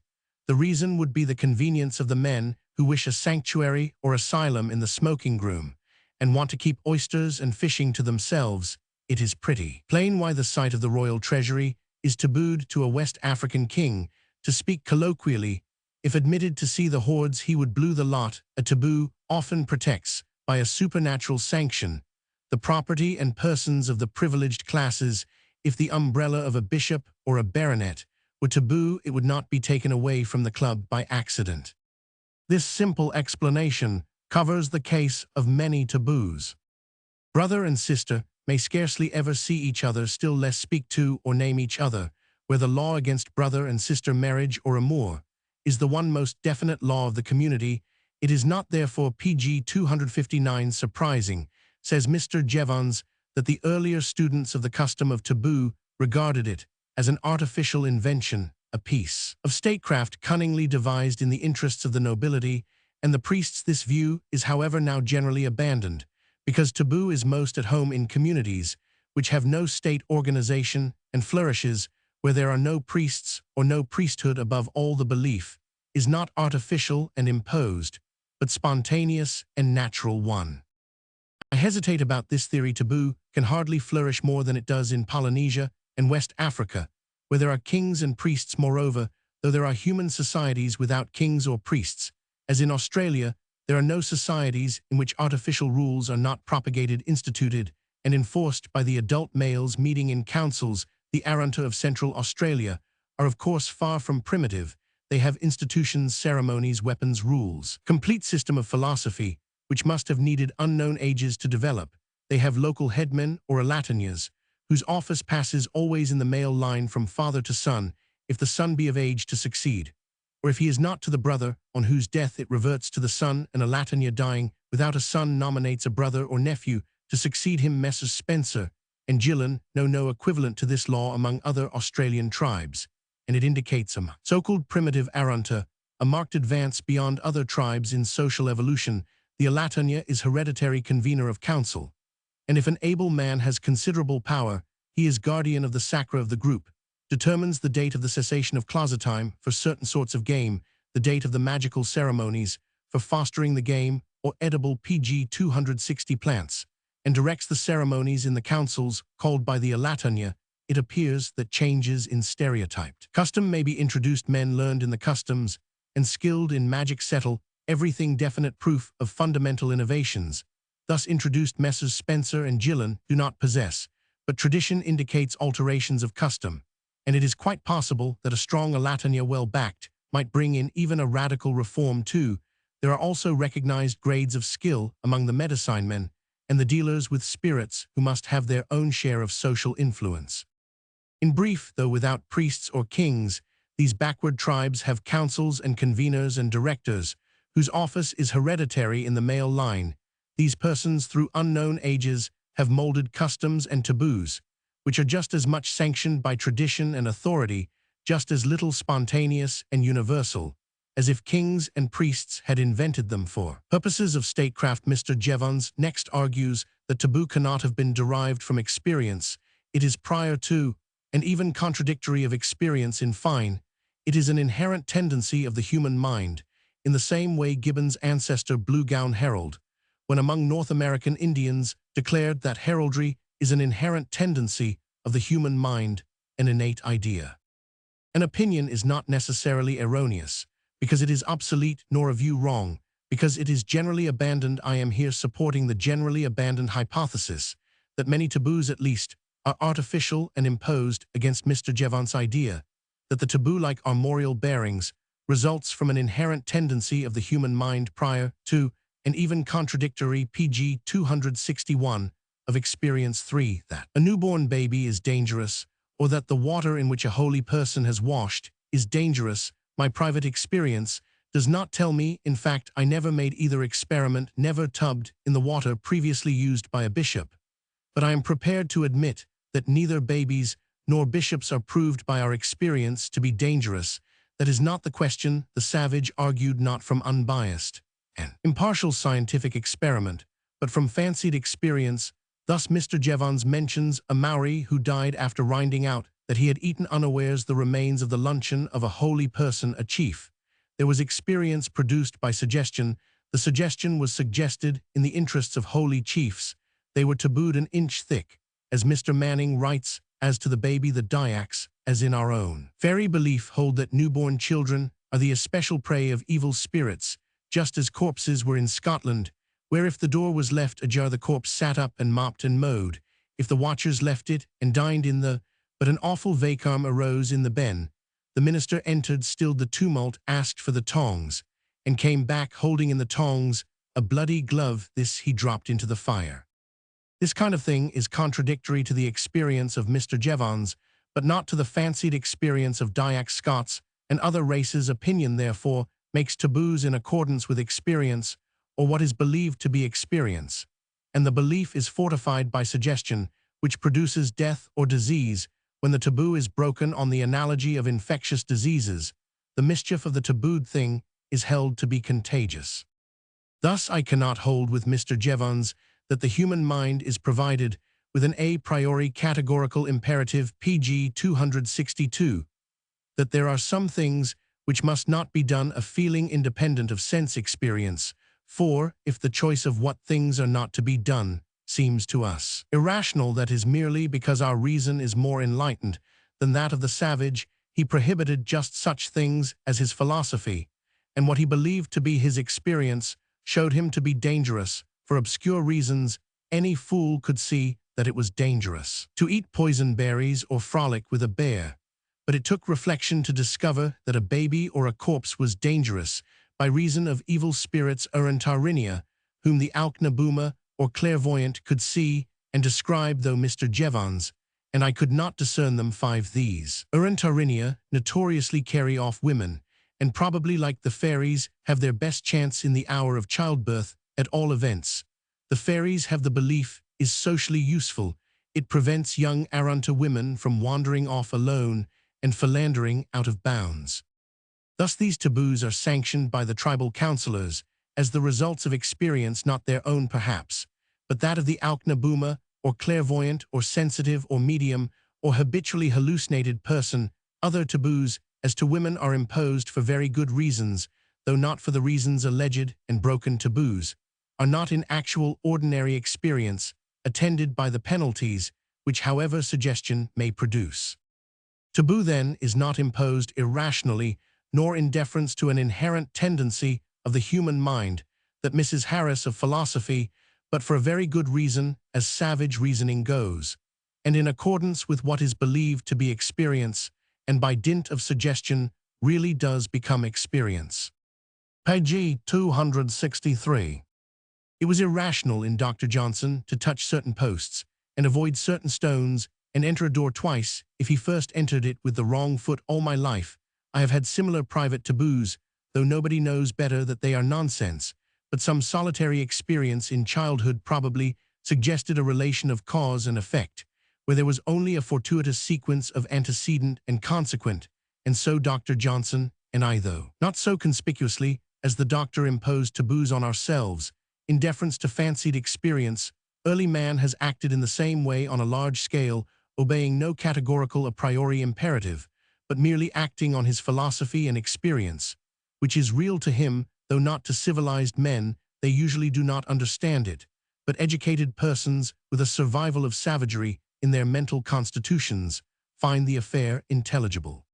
the reason would be the convenience of the men who wish a sanctuary or asylum in the smoking room, and want to keep oysters and fishing to themselves. it is pretty. Plain why the sight of the royal treasury is tabooed to a West African king. To speak colloquially, if admitted to see the hoards he would blue the lot. A taboo often protects, by a supernatural sanction, the property and persons of the privileged classes. If the umbrella of a bishop or a baronet were taboo, it would not be taken away from the club by accident. This simple explanation covers the case of many taboos. Brother and sister may scarcely ever see each other, still less speak to or name each other, where the law against brother and sister marriage or amour is the one most definite law of the community. It is not therefore pg 259 surprising, says Mr. Jevons, that the earlier students of the custom of taboo regarded it as an artificial invention, a piece of statecraft cunningly devised in the interests of the nobility and the priests. This view is, however, now generally abandoned, because taboo is most at home in communities which have no state organization and flourishes where there are no priests or no priesthood. Above all, the belief is not artificial and imposed, but spontaneous and natural one. I hesitate about this theory. Taboo can hardly flourish more than it does in Polynesia and West Africa, where there are kings and priests. Moreover, though there are human societies without kings or priests, as in Australia, there are no societies in which artificial rules are not propagated, instituted, and enforced by the adult males meeting in councils. The Arunta of Central Australia are of course far from primitive. They have institutions, ceremonies, weapons, rules, complete system of philosophy, which must have needed unknown ages to develop. They have local headmen or alatanyas, whose office passes always in the male line from father to son, if the son be of age to succeed, or if he is not, to the brother, on whose death it reverts to the son. An alatanya dying without a son nominates a brother or nephew to succeed him. Messrs. Spencer and Gillen know no equivalent to this law among other Australian tribes, and it indicates a so-called primitive Arunta, a marked advance beyond other tribes in social evolution. The alatanya is hereditary convener of council, and if an able man has considerable power, he is guardian of the sacra of the group, determines the date of the cessation of closet time for certain sorts of game, the date of the magical ceremonies for fostering the game or edible pg 260 plants, and directs the ceremonies in the councils called by the alatanya. It appears that changes in stereotyped custom may be introduced. Men learned in the customs and skilled in magic settle everything. Definite proof of fundamental innovations thus introduced Messrs. Spencer and Gillen do not possess, but tradition indicates alterations of custom, and it is quite possible that a strong alatanya well backed might bring in even a radical reform too. There are also recognized grades of skill among the medicine men and the dealers with spirits, who must have their own share of social influence. In brief, though without priests or kings, these backward tribes have councils and conveners and directors, whose office is hereditary in the male line. These persons, through unknown ages, have molded customs and taboos, which are just as much sanctioned by tradition and authority, just as little spontaneous and universal, as if kings and priests had invented them for purposes of statecraft. Mr. Jevons next argues that taboo cannot have been derived from experience. It is prior to, and even contradictory of experience. In fine, it is an inherent tendency of the human mind, in the same way Gibbon's ancestor Blue Gown Herald, when among North American Indians, declared that heraldry is an inherent tendency of the human mind, an innate idea. An opinion is not necessarily erroneous, because it is obsolete, nor a view wrong, because it is generally abandoned. I am here supporting the generally abandoned hypothesis that many taboos, at least, are artificial and imposed against Mr. Jevons' idea that the taboo, like armorial bearings, results from an inherent tendency of the human mind prior to, and even contradictory pg 261 of experience 3, that a newborn baby is dangerous, or that the water in which a holy person has washed is dangerous. My private experience does not tell me. In fact, I never made either experiment, never tubbed in the water previously used by a bishop. But I am prepared to admit that neither babies nor bishops are proved by our experience to be dangerous. That is not the question. The savage argued not from unbiased and impartial scientific experiment, but from fancied experience. Thus Mr. Jevons mentions a Maori who died after finding out that he had eaten unawares the remains of the luncheon of a holy person, a chief. There was experience produced by suggestion. The suggestion was suggested in the interests of holy chiefs. They were tabooed an inch thick, as Mr. Manning writes, as to the baby the Dyaks, as in our own. Fairy belief hold that newborn children are the especial prey of evil spirits, just as corpses were in Scotland, where if the door was left ajar the corpse sat up and mopped and mowed, if the watchers left it and dined in the, but an awful vacarme arose in the ben. The minister entered, stilled the tumult, asked for the tongs, and came back holding in the tongs a bloody glove. This he dropped into the fire. This kind of thing is contradictory to the experience of Mr. Jevons, but not to the fancied experience of Dyak Scots and other races. Opinion, therefore, makes taboos in accordance with experience, or what is believed to be experience, and the belief is fortified by suggestion, which produces death or disease. When the taboo is broken on the analogy of infectious diseases, the mischief of the tabooed thing is held to be contagious. Thus I cannot hold with Mr. Jevons that the human mind is provided with an a priori categorical imperative pg 262, that there are some things which must not be done, a feeling independent of sense experience, for, if the choice of what things are not to be done seems to us irrational, that is merely because our reason is more enlightened than that of the savage, he prohibited just such things as his philosophy, and what he believed to be his experience showed him to be dangerous. For obscure reasons, any fool could see that it was dangerous to eat poison berries or frolic with a bear, but it took reflection to discover that a baby or a corpse was dangerous by reason of evil spirits Urantarinia, whom the Alknabuma or clairvoyant could see and describe, though Mr. Jevons and I could not discern them. 5. These Urantarinia notoriously carry off women, and probably, like the fairies, have their best chance in the hour of childbirth. At all events, the fairies have the belief is socially useful. It prevents young Arunta women from wandering off alone and philandering out of bounds. Thus these taboos are sanctioned by the tribal councillors as the results of experience, not their own perhaps, but that of the Alknabuma or clairvoyant or sensitive or medium or habitually hallucinated person. Other taboos as to women are imposed for very good reasons, though not for the reasons alleged, and broken taboos are not in actual ordinary experience attended by the penalties which however suggestion may produce. Taboo then is not imposed irrationally, nor in deference to an inherent tendency of the human mind, that Mrs. Harris of philosophy, but for a very good reason, as savage reasoning goes, and in accordance with what is believed to be experience, and by dint of suggestion really does become experience. Page 263. It was irrational in Dr. Johnson to touch certain posts and avoid certain stones and enter a door twice if he first entered it with the wrong foot. All my life I have had similar private taboos, though nobody knows better that they are nonsense, but some solitary experience in childhood probably suggested a relation of cause and effect, where there was only a fortuitous sequence of antecedent and consequent, and so Dr. Johnson and I, though not so conspicuously as the doctor, imposed taboos on ourselves, in deference to fancied experience. Early man has acted in the same way on a large scale, obeying no categorical a priori imperative, but merely acting on his philosophy and experience, which is real to him, though not to civilized men. They usually do not understand it, but educated persons with a survival of savagery in their mental constitutions find the affair intelligible.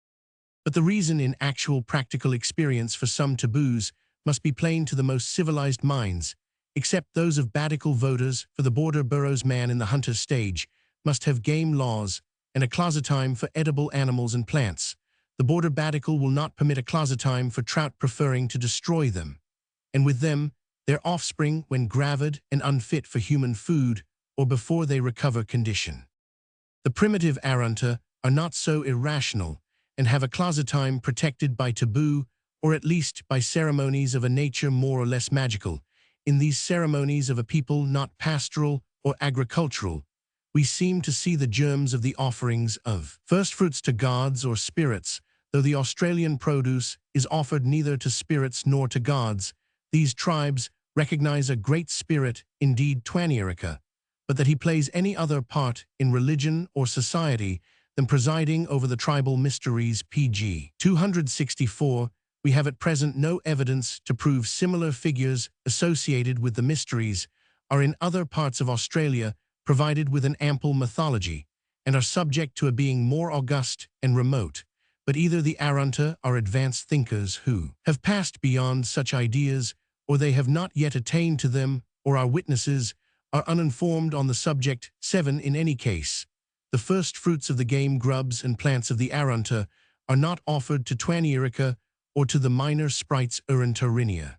But the reason in actual practical experience for some taboos must be plain to the most civilized minds, except those of badical voters. For the border boroughs man in the hunter stage must have game laws and a closetime for edible animals and plants. The border badical will not permit a closetime for trout, preferring to destroy them, and with them their offspring when gravid and unfit for human food or before they recover condition. The primitive Arunta are not so irrational and have a closetime protected by taboo, or at least by ceremonies of a nature more or less magical. In these ceremonies of a people not pastoral or agricultural, we seem to see the germs of the offerings of firstfruits to gods or spirits. Though the Australian produce is offered neither to spirits nor to gods, these tribes recognize a great spirit, indeed Twanierica, but that he plays any other part in religion or society than presiding over the tribal mysteries. Pg 264. We have at present no evidence to prove similar figures associated with the mysteries are in other parts of Australia provided with an ample mythology, and are subject to a being more august and remote. But either the Arunta are advanced thinkers who have passed beyond such ideas, or they have not yet attained to them, or our witnesses are uninformed on the subject. 7. In any case, the first fruits of the game grubs and plants of the Arunta are not offered to Twanirica or to the minor sprites Urantarinia.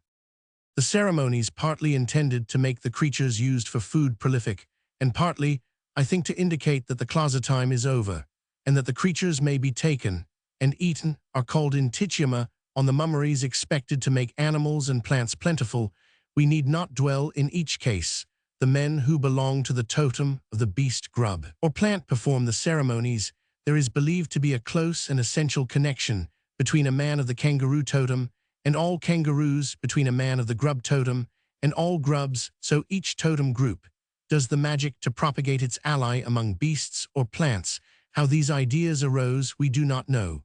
The ceremonies partly intended to make the creatures used for food prolific, and partly, I think, to indicate that the closet time is over, and that the creatures may be taken and eaten, are called intitiama on the mummeries expected to make animals and plants plentiful. We need not dwell in each case. The men who belong to the totem of the beast grub or plant perform the ceremonies. There is believed to be a close and essential connection between a man of the kangaroo totem and all kangaroos, between a man of the grub totem and all grubs, so each totem group does the magic to propagate its ally among beasts or plants. How these ideas arose we do not know,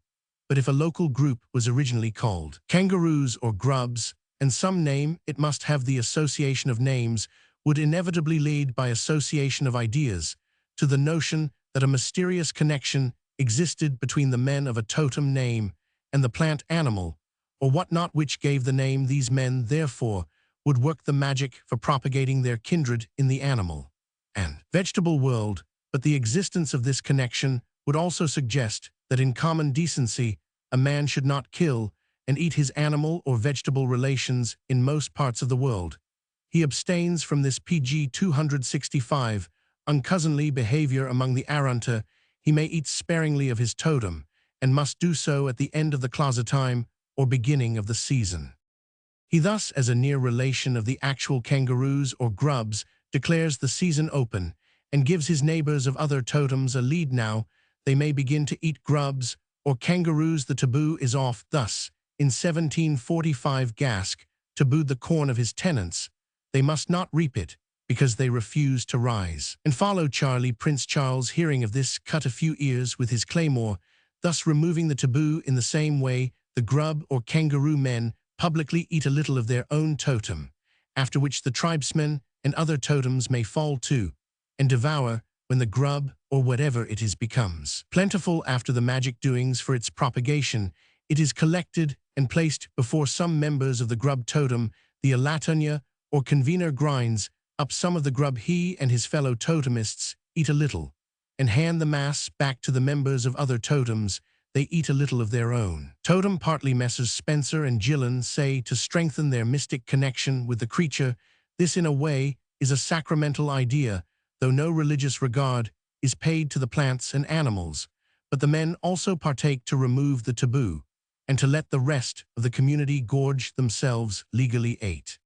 but if a local group was originally called kangaroos or grubs, and some name it must have, the association of names would inevitably lead by association of ideas to the notion that a mysterious connection existed between the men of a totem name and the plant animal, or what not, which gave the name. These men, therefore, would work the magic for propagating their kindred in the animal and vegetable world, but the existence of this connection would also suggest that in common decency a man should not kill and eat his animal or vegetable relations in most parts of the world. He abstains from this pg 265 uncousinly behavior among the Arunta. He may eat sparingly of his totem, and must do so at the end of the closet time or beginning of the season. He thus, as a near relation of the actual kangaroos or grubs, declares the season open, and gives his neighbors of other totems a lead. Now they may begin to eat grubs or kangaroos. The taboo is off. Thus, in 1745 Gask tabooed the corn of his tenants. They must not reap it, because they refuse to rise and follow Charlie. Prince Charles, hearing of this, cut a few ears with his claymore, thus removing the taboo. In the same way, the grub or kangaroo men publicly eat a little of their own totem, after which the tribesmen and other totems may fall to and devour when the grub, or whatever it is, becomes plentiful. After the magic doings for its propagation, it is collected and placed before some members of the grub totem. The Alatonia or convener grinds up some of the grub. He and his fellow totemists eat a little, and hand the mass back to the members of other totems. They eat a little of their own totem. Partly Messrs. Spencer and Gillen say to strengthen their mystic connection with the creature. This, in a way, is a sacramental idea, though no religious regard is paid to the plants and animals. But the men also partake to remove the taboo, and to let the rest of the community gorge themselves legally. 8.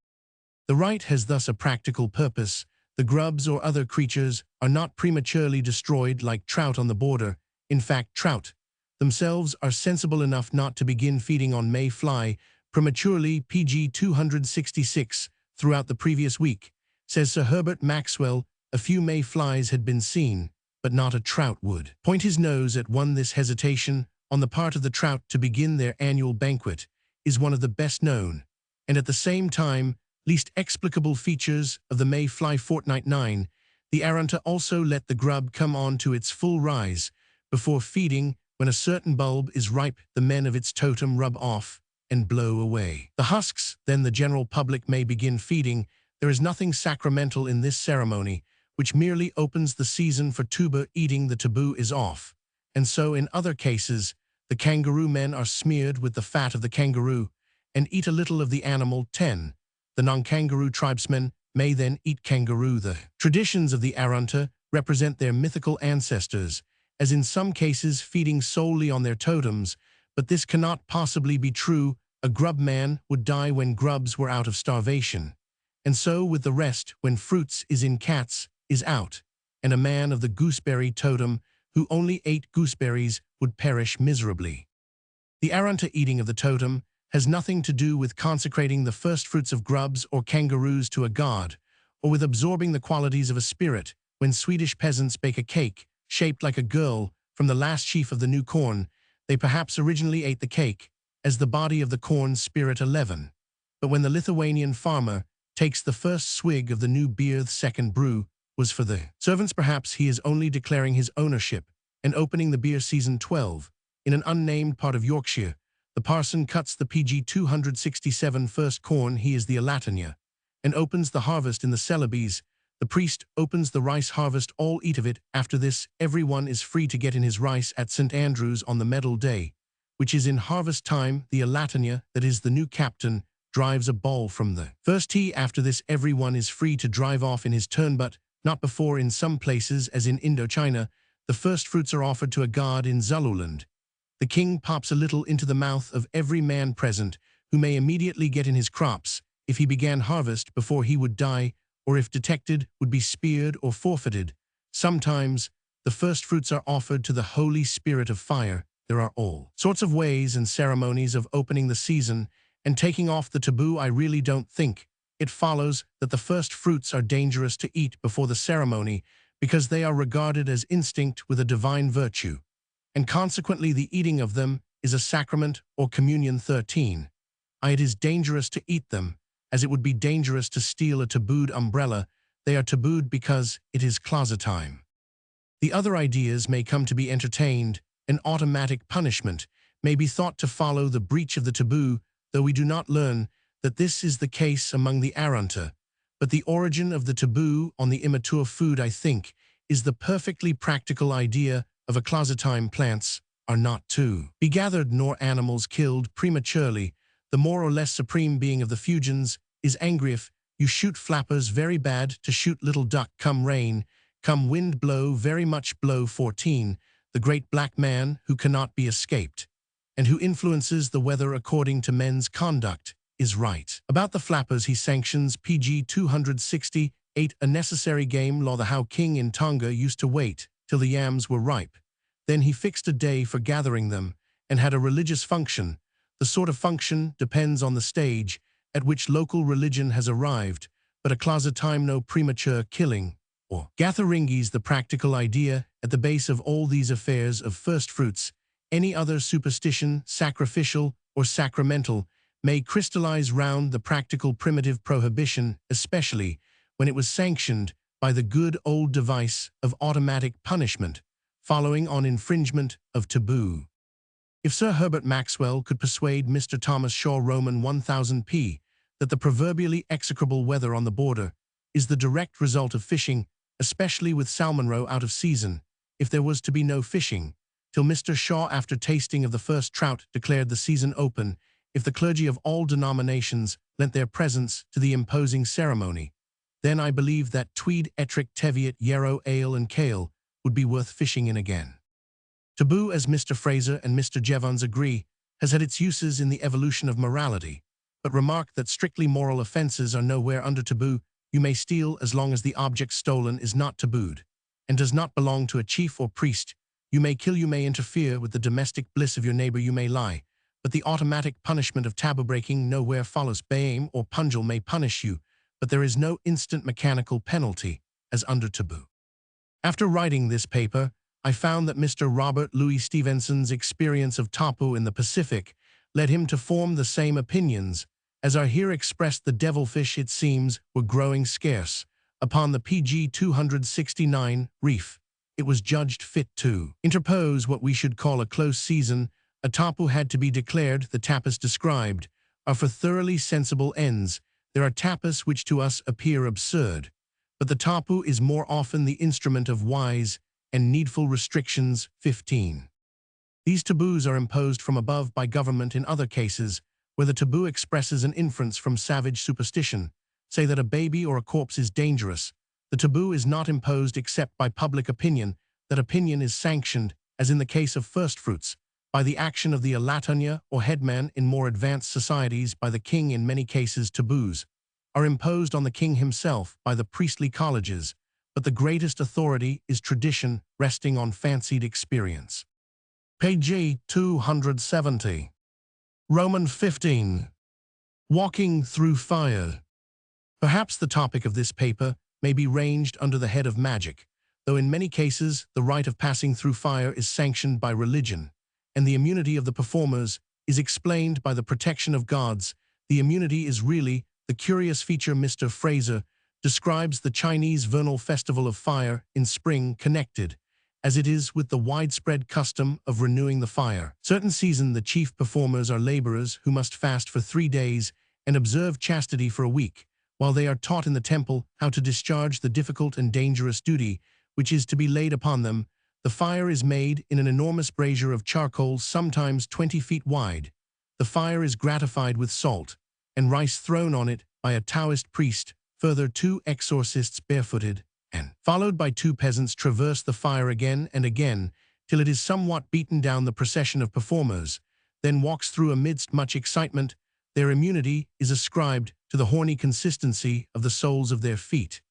The rite has thus a practical purpose. The grubs or other creatures are not prematurely destroyed like trout on the border. In fact, trout themselves are sensible enough not to begin feeding on may-fly prematurely. pg 266. Throughout the previous week, says Sir Herbert Maxwell, a few may-flies had been seen, but not a trout would point his nose at one. This hesitation on the part of the trout to begin their annual banquet is one of the best known, and at the same time, least explicable features of the may-fly fortnight. 9. The Arunta also let the grub come on to its full rise before feeding. When a certain bulb is ripe, the men of its totem rub off and blow away the husks. Then the general public may begin feeding. There is nothing sacramental in this ceremony, which merely opens the season for tuber eating. The taboo is off, and so in other cases, the kangaroo men are smeared with the fat of the kangaroo and eat a little of the animal. 10. The non-kangaroo tribesmen may then eat kangaroo. The traditions of the Arunta represent their mythical ancestors, as in some cases feeding solely on their totems, but this cannot possibly be true. A grub man would die when grubs were out of starvation, and so with the rest when fruits is in, cats is out, and a man of the gooseberry totem who only ate gooseberries would perish miserably. The Arunta eating of the totem has nothing to do with consecrating the first fruits of grubs or kangaroos to a god, or with absorbing the qualities of a spirit. When Swedish peasants bake a cake shaped like a girl from the last sheaf of the new corn, they perhaps originally ate the cake as the body of the corn spirit. 11. But when the Lithuanian farmer takes the first swig of the new beer, the second brew, was for the servants. Perhaps he is only declaring his ownership and opening the beer season 12. In an unnamed part of Yorkshire, the parson cuts the PG 267 first corn, he is the Alatania, and opens the harvest in the Celebes. The priest opens the rice harvest, all eat of it. After this, everyone is free to get in his rice at St. Andrew's on the medal day, which is in harvest time. The Alatania, that is the new captain, drives a ball from the first tee. After this, everyone is free to drive off in his turn, but not before. In some places, as in Indochina, the first fruits are offered to a god in Zululand. The king pops a little into the mouth of every man present, who may immediately get in his crops. If he began harvest before he would die, or if detected, would be speared or forfeited. Sometimes, the first fruits are offered to the Holy Spirit of fire. There are all sorts of ways and ceremonies of opening the season and taking off the taboo. I really don't think it follows that the first fruits are dangerous to eat before the ceremony, because they are regarded as instinct with a divine virtue, and consequently the eating of them is a sacrament or communion. 13. It is dangerous to eat them, as it would be dangerous to steal a tabooed umbrella. They are tabooed because it is closet time. The other ideas may come to be entertained. An automatic punishment may be thought to follow the breach of the taboo, though we do not learn that this is the case among the Arunta. But the origin of the taboo on the immature food, I think, is the perfectly practical idea of a closet time. Plants are not to be gathered nor animals killed prematurely. The more or less supreme being of the Fuegians is angry if you shoot flappers. Very bad to shoot little duck. Come rain, come wind, blow very much blow. 14. The great black man who cannot be escaped, and who influences the weather according to men's conduct, is right. About the flappers he sanctions PG 268, a necessary game law. The How King in Tonga used to wait till the yams were ripe. Then he fixed a day for gathering them, and had a religious function. The sort of function depends on the stage at which local religion has arrived, but a closet time, no premature killing, or gatharingies. The practical idea at the base of all these affairs of first fruits, any other superstition, sacrificial or sacramental, may crystallize round the practical primitive prohibition, especially when it was sanctioned by the good old device of automatic punishment, following on infringement of taboo. If Sir Herbert Maxwell could persuade Mr. Thomas Shaw Roman 1000p that the proverbially execrable weather on the border is the direct result of fishing, especially with salmon roe out of season, if there was to be no fishing, till Mr. Shaw, after tasting of the first trout, declared the season open, if the clergy of all denominations lent their presence to the imposing ceremony, then I believe that Tweed, Ettrick, Teviot, Yarrow, Ale and Kale would be worth fishing in again. Taboo, as Mr. Fraser and Mr. Jevons agree, has had its uses in the evolution of morality, but remark that strictly moral offenses are nowhere under taboo. You may steal as long as the object stolen is not tabooed, and does not belong to a chief or priest. You may kill, you may interfere with the domestic bliss of your neighbor, you may lie, but the automatic punishment of taboo breaking nowhere follows. Bayame or Punjil may punish you, but there is no instant mechanical penalty, as under taboo. After writing this paper, I found that Mr. Robert Louis Stevenson's experience of tapu in the Pacific led him to form the same opinions, as are here expressed. The devilfish, it seems, were growing scarce upon the PG 269 reef. It was judged fit to interpose what we should call a close season. A tapu had to be declared. The tapas described are for thoroughly sensible ends. There are tapas which to us appear absurd, but the tapu is more often the instrument of wise and needful restrictions. 15. These taboos are imposed from above by government. In other cases, where the taboo expresses an inference from savage superstition, say that a baby or a corpse is dangerous, the taboo is not imposed except by public opinion. That opinion is sanctioned, as in the case of first fruits, by the action of the Alatanya or headman. In more advanced societies, by the king. In many cases, taboos are imposed on the king himself by the priestly colleges, but the greatest authority is tradition, resting on fancied experience. Page 270. Roman 15. Walking through fire. Perhaps the topic of this paper may be ranged under the head of magic, though in many cases the right of passing through fire is sanctioned by religion, and the immunity of the performers is explained by the protection of gods. The immunity is really the curious feature. Mr. Fraser describes the Chinese vernal festival of fire in spring connected, as it is with the widespread custom of renewing the fire. Certain season the chief performers are laborers who must fast for 3 days and observe chastity for a week, while they are taught in the temple how to discharge the difficult and dangerous duty which is to be laid upon them. The fire is made in an enormous brazier of charcoal, sometimes 20 feet wide. The fire is gratified with salt, and rice thrown on it by a Taoist priest. Further, 2 exorcists barefooted, and followed by 2 peasants, traverse the fire again and again till it is somewhat beaten down. The procession of performers then walks through amidst much excitement. Their immunity is ascribed to the horny consistency of the soles of their feet,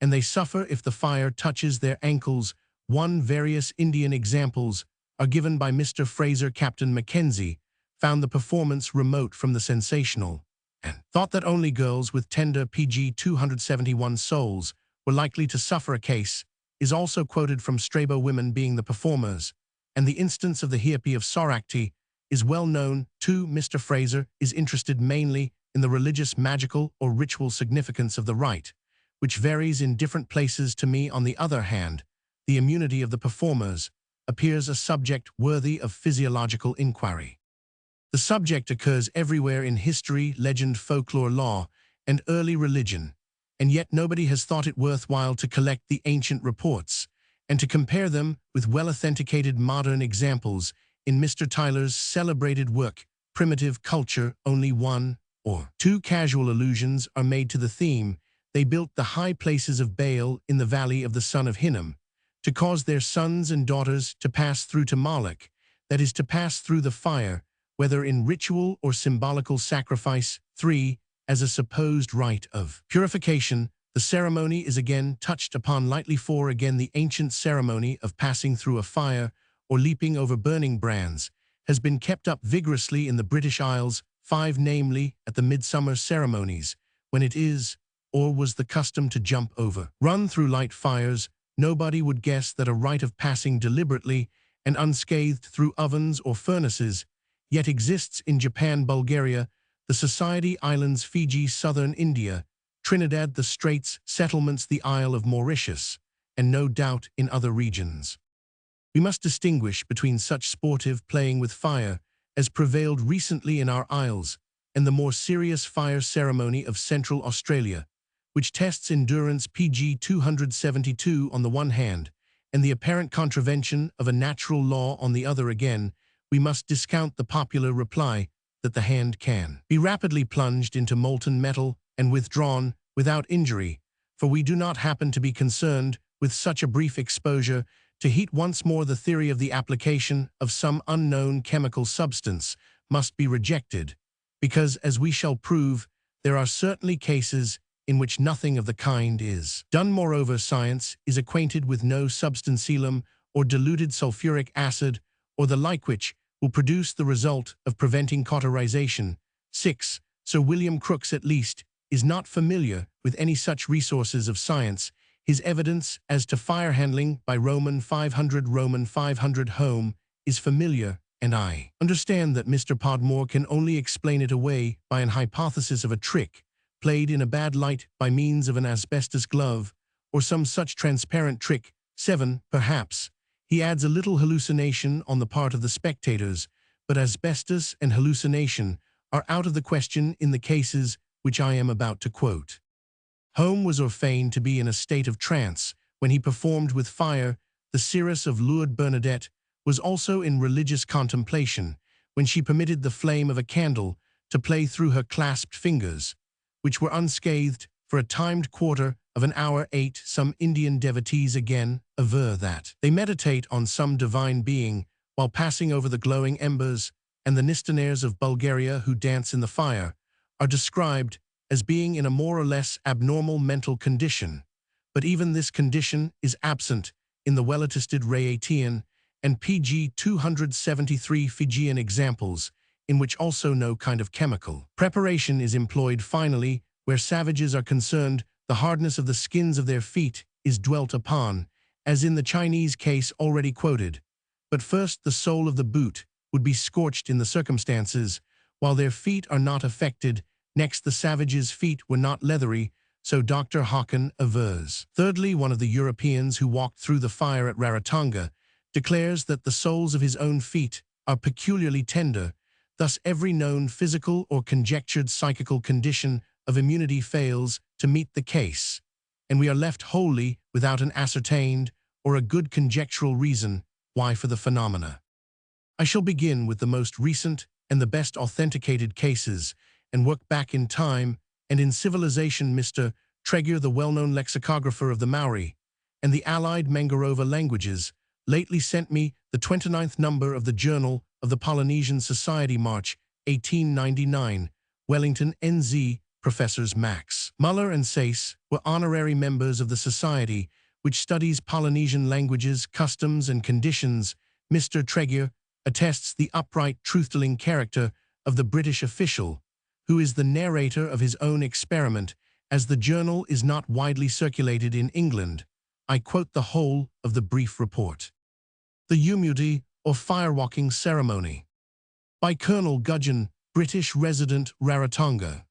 and they suffer if the fire touches their ankles. Various Indian examples are given by Mr. Fraser. Captain Mackenzie found the performance remote from the sensational, and thought that only girls with tender PG 271 souls were likely to suffer. A case is also quoted from Strabo women being the performers, and the instance of the Hirpi of Sarakti is well known too. Mr. Fraser is interested mainly in the religious, magical, or ritual significance of the rite, which varies in different places. To me, on the other hand, the immunity of the performers appears a subject worthy of physiological inquiry. The subject occurs everywhere in history, legend, folklore, law, and early religion, and yet nobody has thought it worthwhile to collect the ancient reports and to compare them with well-authenticated modern examples. In Mr. Tyler's celebrated work, Primitive Culture, only 1 or 2 casual allusions are made to the theme. They built the high places of Baal in the valley of the son of Hinnom, to cause their sons and daughters to pass through to Moloch, that is, to pass through the fire, whether in ritual or symbolical sacrifice. 3. As a supposed rite of purification, the ceremony is again touched upon lightly. 4. Again, the ancient ceremony of passing through a fire or leaping over burning brands has been kept up vigorously in the British Isles. 5. Namely, at the midsummer ceremonies, when it is or was the custom to jump over, run through light fires. Nobody would guess that a rite of passing deliberately and unscathed through ovens or furnaces yet exists in Japan, Bulgaria, the Society Islands, Fiji, southern India, Trinidad, the Straits settlements, the Isle of Mauritius, and no doubt in other regions. We must distinguish between such sportive playing with fire as prevailed recently in our isles and the more serious fire ceremony of Central Australia, which tests endurance. PG 272 on the one hand, and the apparent contravention of a natural law on the other. Again, we must discount the popular reply that the hand can be rapidly plunged into molten metal and withdrawn without injury, for we do not happen to be concerned with such a brief exposure to heat. Once more, the theory of the application of some unknown chemical substance must be rejected, because, as we shall prove, there are certainly cases in which nothing of the kind is done. Moreover, science is acquainted with no substantialum or diluted sulfuric acid or the like which will produce the result of preventing cauterization. 6. Sir William Crookes, at least, is not familiar with any such resources of science. His evidence as to fire handling by Roman 500 home is familiar, and I understand that Mr. Podmore can only explain it away by an hypothesis of a trick played in a bad light by means of an asbestos glove, or some such transparent trick. 7. Perhaps he adds a little hallucination on the part of the spectators, but asbestos and hallucination are out of the question in the cases which I am about to quote. Home was ordained to be in a state of trance when he performed with fire. The seeress of Lourdes, Bernadette, was also in religious contemplation when she permitted the flame of a candle to play through her clasped fingers, which were unscathed for a timed quarter of an hour. 8. Some Indian devotees again aver that they meditate on some divine being while passing over the glowing embers, and the Nistaneres of Bulgaria who dance in the fire are described as being in a more or less abnormal mental condition. But even this condition is absent in the well-attested Rayatian and PG 273 Fijian examples, in which also no kind of chemical preparation is employed. Finally, where savages are concerned, the hardness of the skins of their feet is dwelt upon, as in the Chinese case already quoted. But first, the sole of the boot would be scorched in the circumstances, while their feet are not affected. Next, the savages' feet were not leathery, so Dr. Hawken avers. Thirdly, one of the Europeans who walked through the fire at Rarotonga declares that the soles of his own feet are peculiarly tender, thus every known physical or conjectured psychical condition of immunity fails to meet the case, and we are left wholly without an ascertained or a good conjectural reason why for the phenomena. I shall begin with the most recent and the best authenticated cases and work back in time and in civilization. Mr. Tregear, the well-known lexicographer of the Maori and the allied Mangarova languages, lately sent me the 29th number of the Journal of the Polynesian Society, March 1899, Wellington, NZ. Professors Max Muller and Sayce were honorary members of the Society, which studies Polynesian languages, customs, and conditions. Mr. Tregear attests the upright, truth-telling character of the British official, who is the narrator of his own experiment. As the journal is not widely circulated in England, I quote the whole of the brief report. The Umuti, or Firewalking Ceremony, by Colonel Gudgeon, British resident, Rarotonga.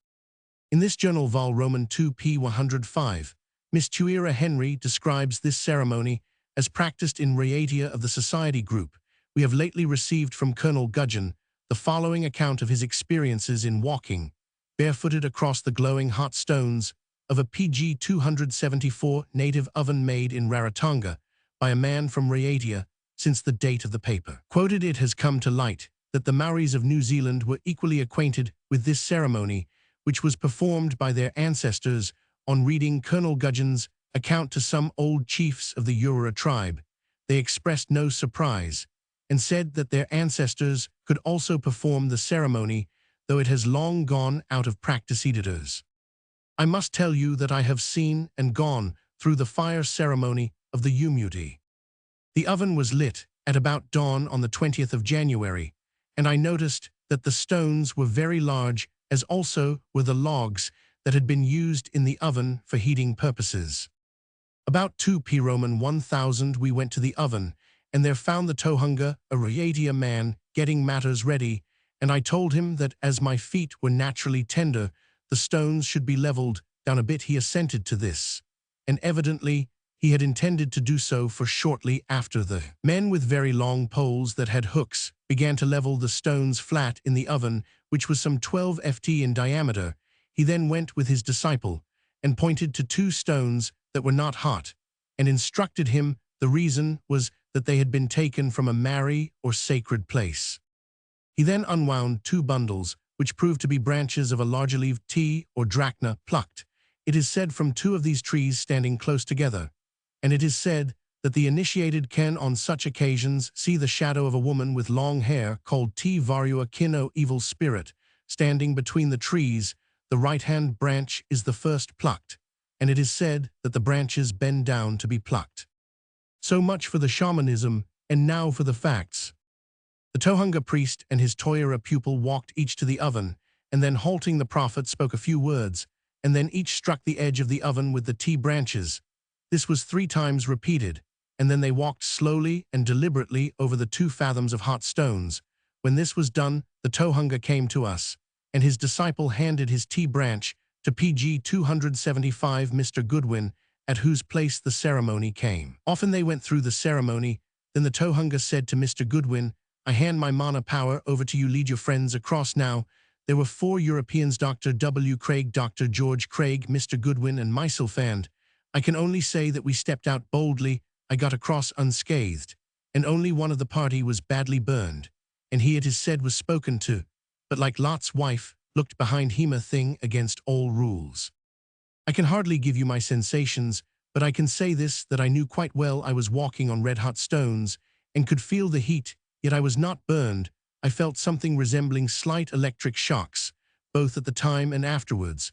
In this journal, Vol. Roman 2 p. 105, Miss Tuira Henry describes this ceremony as practiced in Raiatea of the Society Group. We have lately received from Colonel Gudgeon the following account of his experiences in walking, barefooted across the glowing hot stones of a PG 274 native oven made in Rarotonga by a man from Raiatea since the date of the paper. Quoted, it has come to light that the Maoris of New Zealand were equally acquainted with this ceremony, which was performed by their ancestors. On reading Colonel Gudgeon's account to some old chiefs of the Urura tribe, they expressed no surprise and said that their ancestors could also perform the ceremony, though it has long gone out of practice. Editors, I must tell you that I have seen and gone through the fire ceremony of the Umuti. The oven was lit at about dawn on the 20th of January, and I noticed that the stones were very large, as also were the logs that had been used in the oven for heating purposes. About 2 p. Roman 1000 we went to the oven, and there found the Tohunga, a Raiatea man, getting matters ready, and I told him that as my feet were naturally tender, the stones should be leveled down a bit. He assented to this, and evidently he had intended to do so, for shortly after the men with very long poles that had hooks began to level the stones flat in the oven, which was some 12 ft in diameter. He then went with his disciple and pointed to 2 stones that were not hot, and instructed him the reason was that they had been taken from a Mari or sacred place. He then unwound 2 bundles, which proved to be branches of a larger-leaved tea or drachna plucked, it is said, from 2 of these trees standing close together, and it is said that the initiated can on such occasions see the shadow of a woman with long hair called Te Varua Kino, evil spirit, standing between the trees. The right-hand branch is the first plucked, and it is said that the branches bend down to be plucked. So much for the shamanism, and now for the facts. The Tohunga priest and his Toira pupil walked each to the oven, and then halting the prophet spoke a few words, and then each struck the edge of the oven with the tea branches. This was 3 times repeated, and then they walked slowly and deliberately over the 2 fathoms of hot stones. When this was done, the Tohunga came to us, and his disciple handed his tea branch to PG 275 Mr. Goodwin, at whose place the ceremony came. Often they went through the ceremony. Then the Tohunga said to Mr. Goodwin, I hand my mana power over to you, lead your friends across now. There were 4 Europeans, Dr. W. Craig, Dr. George Craig, Mr. Goodwin, and myself, and I can only say that we stepped out boldly. I got across unscathed, and only one of the party was badly burned, and he, it is said, was spoken to, but like Lot's wife, looked behind him, a thing against all rules. I can hardly give you my sensations, but I can say this, that I knew quite well I was walking on red-hot stones, and could feel the heat, yet I was not burned. I felt something resembling slight electric shocks, both at the time and afterwards.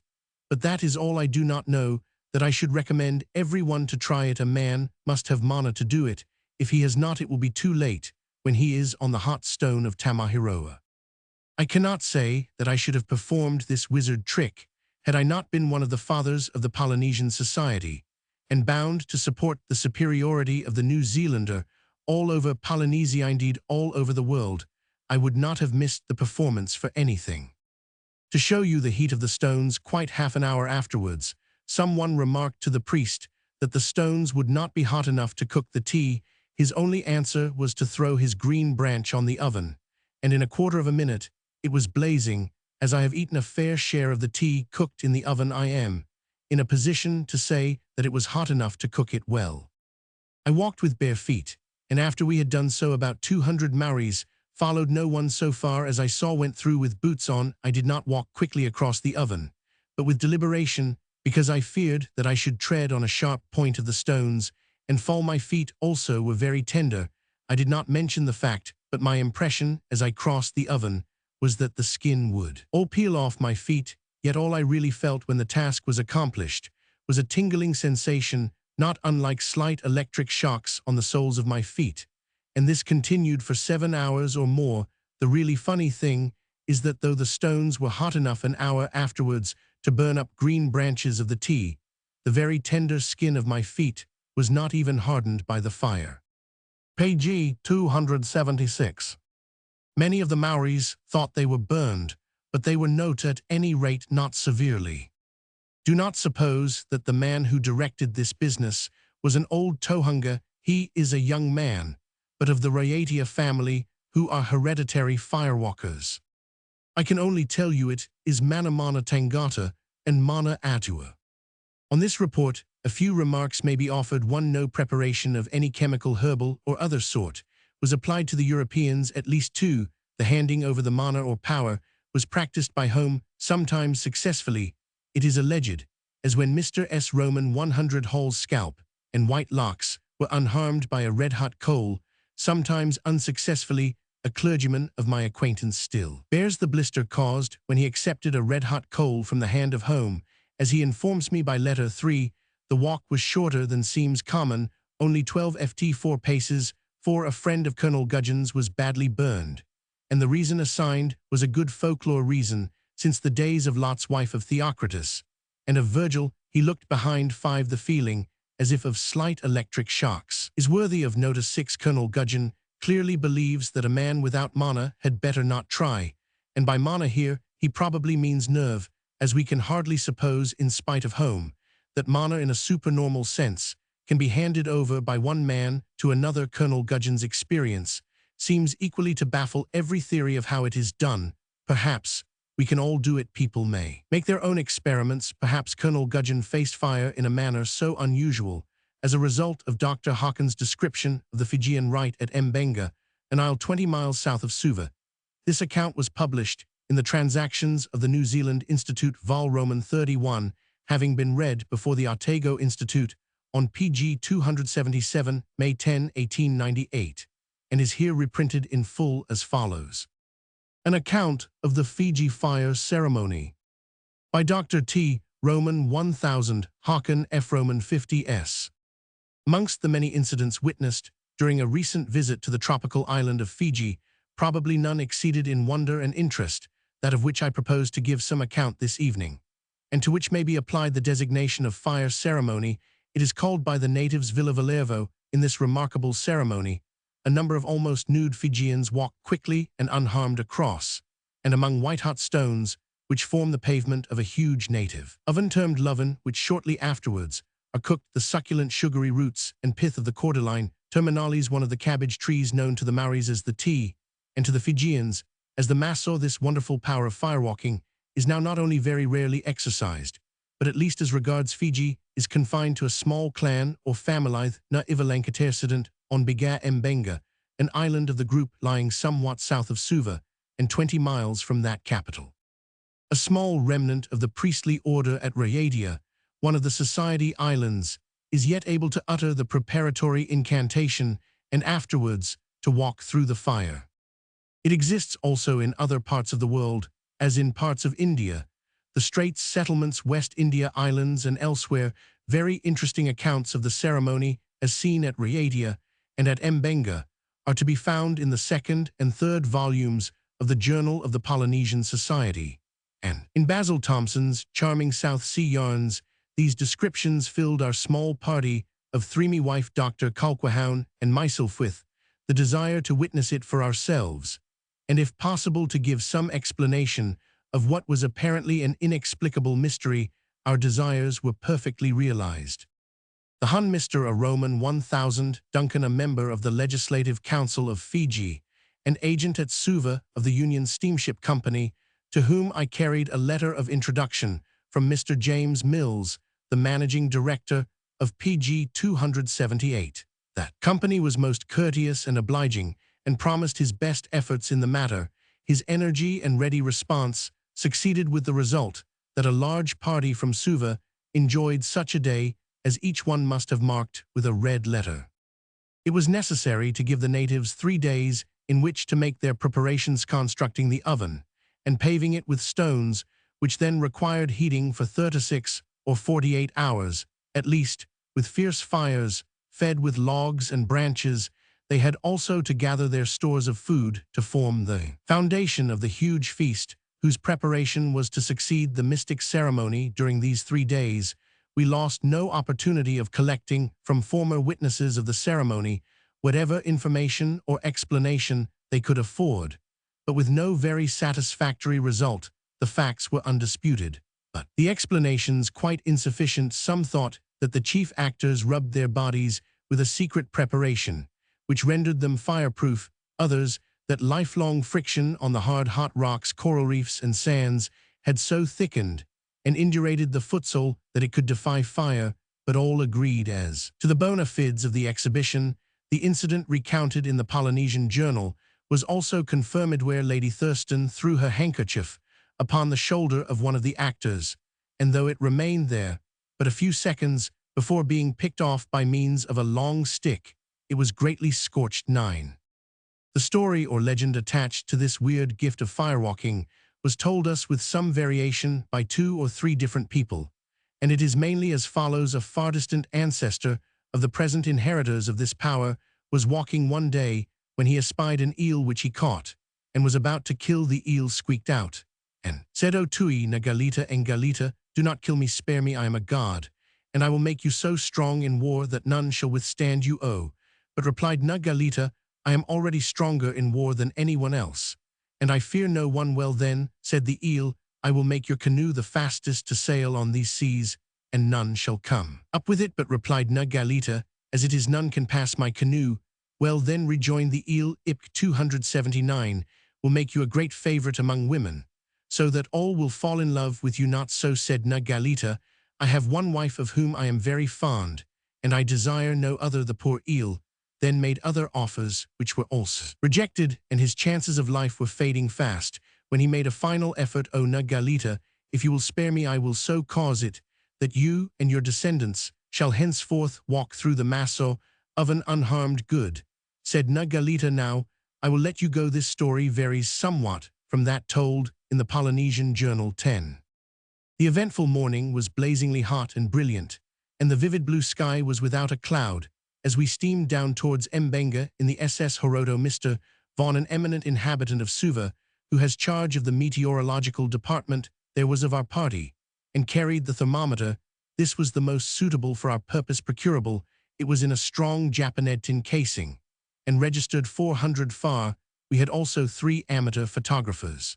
But that is all. I do not know that I should recommend everyone to try it. A man must have mana to do it. If he has not, it will be too late when he is on the hot stone of Tamahiroa. I cannot say that I should have performed this wizard trick had I not been one of the fathers of the Polynesian Society, and bound to support the superiority of the New Zealander all over Polynesia, indeed all over the world. I would not have missed the performance for anything. To show you the heat of the stones, quite half an hour afterwards, someone remarked to the priest that the stones would not be hot enough to cook the tea, his only answer was to throw his green branch on the oven, and in a quarter of a minute it was blazing. As I have eaten a fair share of the tea cooked in the oven, I am in a position to say that it was hot enough to cook it well. I walked with bare feet, and after we had done so about 200 Maoris, followed no one so far as I saw went through with boots on. I did not walk quickly across the oven, but with deliberation, because I feared that I should tread on a sharp point of the stones, and fall. My feet also were very tender. I did not mention the fact, but my impression as I crossed the oven was that the skin would all peel off my feet, yet all I really felt when the task was accomplished was a tingling sensation not unlike slight electric shocks on the soles of my feet, and this continued for 7 hours or more. The really funny thing is that though the stones were hot enough an hour afterwards to burn up green branches of the tea, the very tender skin of my feet was not even hardened by the fire. Page 276. Many of the Maoris thought they were burned, but they were not, at any rate not severely. Do not suppose that the man who directed this business was an old tohunga. He is a young man, but of the Ryatia family, who are hereditary firewalkers. I can only tell you it is Mana Mana Tangata and Mana Atua. On this report, a few remarks may be offered. 1. No preparation of any chemical, herbal, or other sort was applied to the Europeans. At least 2. The handing over the mana or power was practiced by whom, sometimes successfully, it is alleged, as when Mr. S. Roman 100 Hall's scalp and white locks were unharmed by a red-hot coal, sometimes unsuccessfully. A clergyman of my acquaintance still bears the blister caused when he accepted a red-hot coal from the hand of home, as he informs me by letter. 3. The walk was shorter than seems common, only 12 ft 4 paces, for a friend of Colonel Gudgeon's was badly burned, and the reason assigned was a good folklore reason. Since the days of Lot's wife, of Theocritus, and of Virgil, he looked behind. 5. The feeling, as if of slight electric shocks, is worthy of notice. 6. Colonel Gudgeon clearly believes that a man without mana had better not try, and by mana here he probably means nerve, as we can hardly suppose, in spite of home, that mana in a supernormal sense can be handed over by one man to another. Colonel Gudgeon's experience seems equally to baffle every theory of how it is done. Perhaps we can all do it. People may make their own experiments. Perhaps Colonel Gudgeon faced fire in a manner so unusual as a result of Dr. Hawkins' description of the Fijian rite at Mbenga, an isle 20 miles south of Suva. This account was published in the Transactions of the New Zealand Institute, Vol. Roman 31, having been read before the Otago Institute on pg 277, May 10, 1898, and is here reprinted in full as follows. An account of the Fiji fire ceremony by Dr. T. Roman 1000, Hawken F. Roman 50s. Amongst the many incidents witnessed during a recent visit to the tropical island of Fiji, probably none exceeded in wonder and interest that of which I propose to give some account this evening, and to which may be applied the designation of fire ceremony. It is called by the natives Villa Valervo. In this remarkable ceremony, a number of almost nude Fijians walk quickly and unharmed across, and among white-hot stones, which form the pavement of a huge native oven termed loven, which shortly afterwards are cooked, the succulent sugary roots and pith of the cordyline terminalis, one of the cabbage trees known to the Maoris as the tea, and to the Fijians as the maso. This wonderful power of firewalking is now not only very rarely exercised, but at least as regards Fiji, is confined to a small clan or family, na Ivalankatersident, on Biga Mbenga, an island of the group lying somewhat south of Suva and 20 miles from that capital. A small remnant of the priestly order at Ryatia, one of the Society Islands, is yet able to utter the preparatory incantation and afterwards to walk through the fire. It exists also in other parts of the world, as in parts of India, the Straits Settlements, West India Islands, and elsewhere. Very interesting accounts of the ceremony, as seen at Ryatia and at Mbenga, are to be found in the 2nd and 3rd volumes of the Journal of the Polynesian Society, and in Basil Thomson's charming South Sea Yarns. These descriptions filled our small party of three-me wife Dr. Kalkwahown and myself with the desire to witness it for ourselves, and if possible to give some explanation of what was apparently an inexplicable mystery. our desires were perfectly realized. The Hun Mr. a Roman 1000, Duncan a member of the Legislative Council of Fiji, and agent at Suva of the Union Steamship Company, to whom I carried a letter of introduction from Mr. James Mills, the managing director of PG 278. That company was most courteous and obliging, and promised his best efforts in the matter. His energy and ready response succeeded with the result that a large party from Suva enjoyed such a day as each one must have marked with a red letter. It was necessary to give the natives 3 days in which to make their preparations constructing the oven and paving it with stones, which then required heating for 36 or 48 hours, at least, with fierce fires, fed with logs and branches. They had also to gather their stores of food to form the foundation of the huge feast, whose preparation was to succeed the mystic ceremony. During these 3 days, we lost no opportunity of collecting from former witnesses of the ceremony whatever information or explanation they could afford, but with no very satisfactory result. The facts were undisputed, but the explanations quite insufficient. Some thought that the chief actors rubbed their bodies with a secret preparation, which rendered them fireproof; others, that lifelong friction on the hard hot rocks, coral reefs, and sands had so thickened and indurated the footsole that it could defy fire, but all agreed as to the bona fides of the exhibition. The incident recounted in the Polynesian Journal was also confirmed, where Lady Thurston threw her handkerchief upon the shoulder of one of the actors, and though it remained there but a few seconds before being picked off by means of a long stick, it was greatly scorched. 9. The story or legend attached to this weird gift of firewalking was told us with some variation by 2 or 3 different people, and it is mainly as follows. A far distant ancestor of the present inheritors of this power was walking one day when he espied an eel which he caught, and was about to kill. The eel squeaked out, and said, "O tui na galita and galita, do not kill me, spare me, I am a god, and I will make you so strong in war that none shall withstand you." "Oh," but replied na galita, "I am already stronger in war than anyone else, and I fear no one." "Well then," said the eel, "I will make your canoe the fastest to sail on these seas, and none shall come up with it." "But," replied na galita, "as it is, none can pass my canoe." "Well then," rejoined the eel, "Ip 279 will make you a great favorite among women, so that all will fall in love with you." "Not so," said na galita, "I have one wife of whom I am very fond, and I desire no other." The poor eel then made other offers, which were also rejected, and his chances of life were fading fast, when he made a final effort. "O na galita, if you will spare me, I will so cause it that you and your descendants shall henceforth walk through the maso of an unharmed." "Good," said na galita, "now I will let you go." This story varies somewhat from that told in the Polynesian Journal. 10. The eventful morning was blazingly hot and brilliant, and the vivid blue sky was without a cloud, as we steamed down towards Mbenga in the SS Horoto. Mr. Vaughan, an eminent inhabitant of Suva, who has charge of the meteorological department, there was of our party, and carried the thermometer. This was the most suitable for our purpose procurable. It was in a strong Japanese tin casing, and registered 400 far. We had also 3 amateur photographers.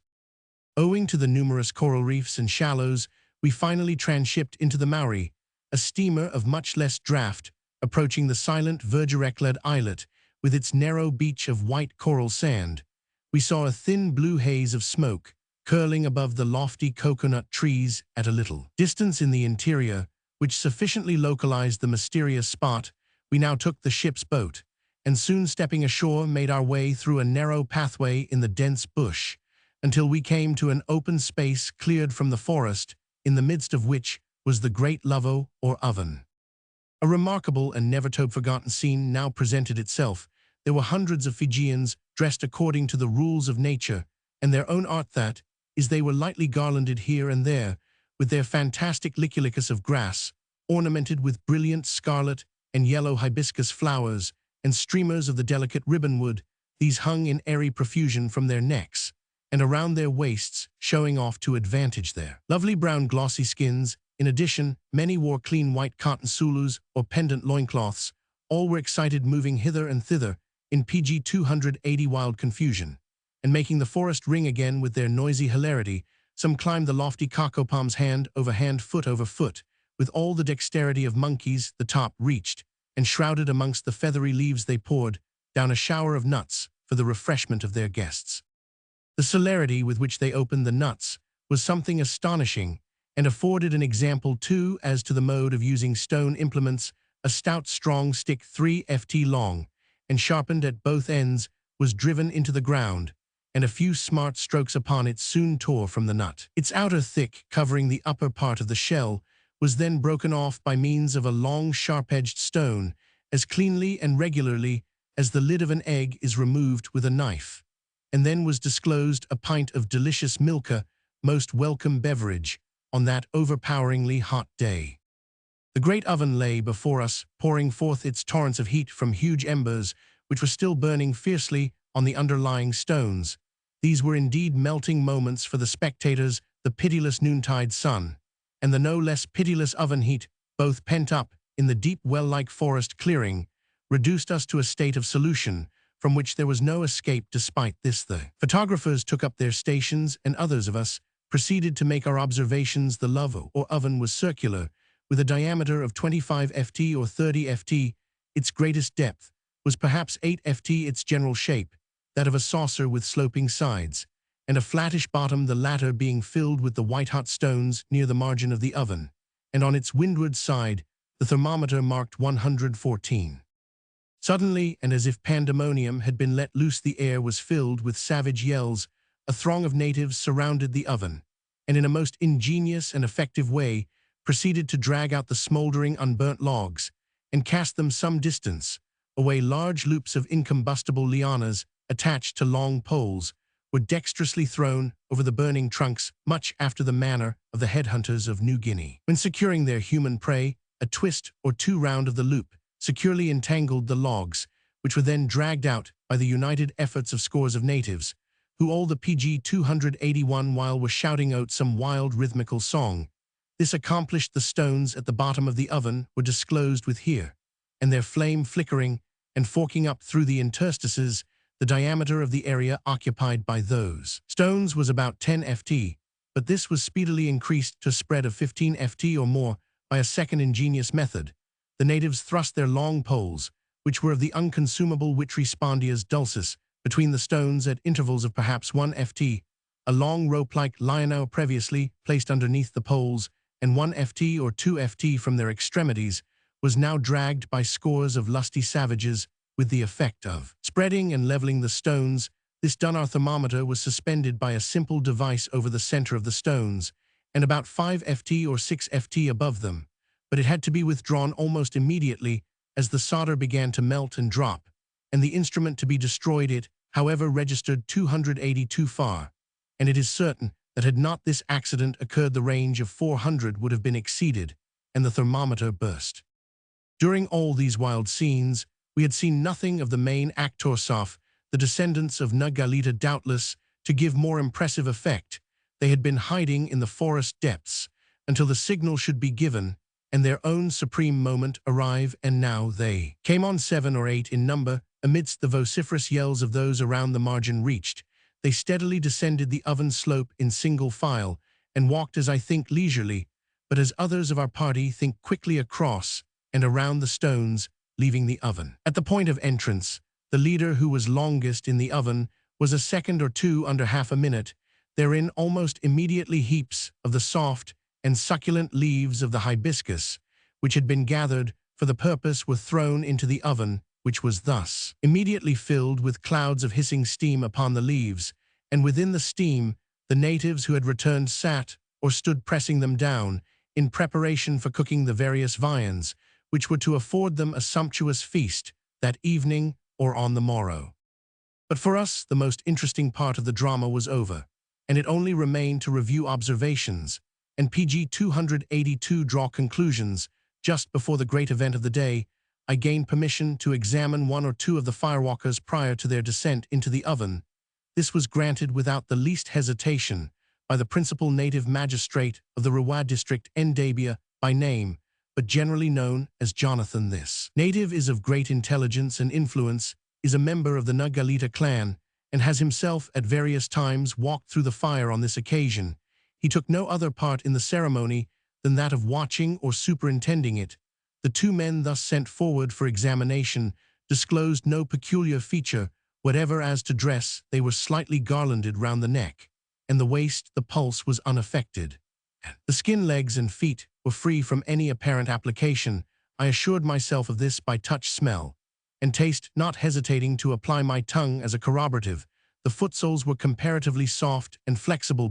Owing to the numerous coral reefs and shallows, we finally transhipped into the Maori, a steamer of much less draft, approaching the silent Vergerecled islet with its narrow beach of white coral sand. We saw a thin blue haze of smoke curling above the lofty coconut trees at a little distance in the interior, which sufficiently localized the mysterious spot. We now took the ship's boat, and soon stepping ashore made our way through a narrow pathway in the dense bush, until we came to an open space cleared from the forest, in the midst of which was the great lovo or oven. A remarkable and never-to-be-forgotten scene now presented itself. There were hundreds of Fijians dressed according to the rules of nature and their own art. That is, they were lightly garlanded here and there with their fantastic liculicus of grass, ornamented with brilliant scarlet and yellow hibiscus flowers and streamers of the delicate ribbonwood. These hung in airy profusion from their necks and around their waists, showing off to advantage their lovely brown glossy skins. In addition, many wore clean white cotton sulus or pendant loincloths. All were excited, moving hither and thither in PG 280 wild confusion, and making the forest ring again with their noisy hilarity. Some climbed the lofty cocoa palms hand over hand, foot over foot, with all the dexterity of monkeys. The top reached, and shrouded amongst the feathery leaves they poured down a shower of nuts for the refreshment of their guests. The celerity with which they opened the nuts was something astonishing, and afforded an example too as to the mode of using stone implements. A stout strong stick 3 ft long, and sharpened at both ends, was driven into the ground, and a few smart strokes upon it soon tore from the nut. Its outer thick, covering the upper part of the shell, was then broken off by means of a long sharp-edged stone, as cleanly and regularly as the lid of an egg is removed with a knife, and then was disclosed a pint of delicious milker, most welcome beverage, on that overpoweringly hot day. The great oven lay before us, pouring forth its torrents of heat from huge embers, which were still burning fiercely on the underlying stones. These were indeed melting moments for the spectators, the pitiless noontide sun, and the no less pitiless oven heat, both pent up in the deep well-like forest clearing, reduced us to a state of solution, from which there was no escape. Despite this, the photographers took up their stations, and others of us proceeded to make our observations. The love or oven was circular, with a diameter of 25 ft or 30 ft. Its greatest depth was perhaps 8 ft. Its general shape, that of a saucer with sloping sides, and a flattish bottom, the latter being filled with the white-hot stones near the margin of the oven, and on its windward side the thermometer marked 114. Suddenly, and as if pandemonium had been let loose, the air was filled with savage yells. A throng of natives surrounded the oven, and in a most ingenious and effective way proceeded to drag out the smoldering, unburnt logs, and cast them some distance away. Large loops of incombustible lianas, attached to long poles, were dexterously thrown over the burning trunks, much after the manner of the headhunters of New Guinea. When securing their human prey, a twist or two round of the loop securely entangled the logs, which were then dragged out by the united efforts of scores of natives, who all the PG 281 while were shouting out some wild rhythmical song. This accomplished, the stones at the bottom of the oven were disclosed with here, and their flame flickering and forking up through the interstices. The diameter of the area occupied by those stones was about 10 ft, but this was speedily increased to a spread of 15 ft or more by a second ingenious method. The natives thrust their long poles, which were of the unconsumable witry spondias dulcis, between the stones at intervals of perhaps 1 ft. A long rope-like liano previously placed underneath the poles, and 1 ft or 2 ft from their extremities, was now dragged by scores of lusty savages, with the effect of spreading and leveling the stones. This done, our thermometer was suspended by a simple device over the center of the stones, and about 5 ft or 6 ft above them, but it had to be withdrawn almost immediately as the solder began to melt and drop, and the instrument to be destroyed. It, however, registered 282 far, and it is certain that had not this accident occurred, the range of 400 would have been exceeded, and the thermometer burst. During all these wild scenes, we had seen nothing of the main actors of the descendants of Nagalita. Doubtless, to give more impressive effect, they had been hiding in the forest depths until the signal should be given and their own supreme moment arrive, and now they came on, 7 or 8 in number. Amidst the vociferous yells of those around, the margin reached. They steadily descended the oven slope in single file, and walked, as I think, leisurely, but as others of our party think, quickly across and around the stones, leaving the oven. At the point of entrance, the leader, who was longest in the oven, was a second or two under half a minute. Therein, almost immediately, heaps of the soft and succulent leaves of the hibiscus, which had been gathered for the purpose, were thrown into the oven, which was thus immediately filled with clouds of hissing steam upon the leaves, and within the steam the natives who had returned sat or stood pressing them down, in preparation for cooking the various viands, which were to afford them a sumptuous feast that evening or on the morrow. But for us the most interesting part of the drama was over, and it only remained to review observations, and PG 282 draw conclusions. Just before the great event of the day, I gained permission to examine 1 or 2 of the firewalkers prior to their descent into the oven. This was granted without the least hesitation by the principal native magistrate of the Rewa district, Ndabia by name, but generally known as Jonathan. This native is of great intelligence and influence, is a member of the Nagalita clan, and has himself at various times walked through the fire on this occasion. He took no other part in the ceremony than that of watching or superintending it. The two men thus sent forward for examination disclosed no peculiar feature whatever as to dress. They were slightly garlanded round the neck, and the waist, the pulse was unaffected. The skin, legs, and feet were free from any apparent application. I assured myself of this by touch, smell, and taste, not hesitating to apply my tongue as a corroborative. The footsoles were comparatively soft and flexible,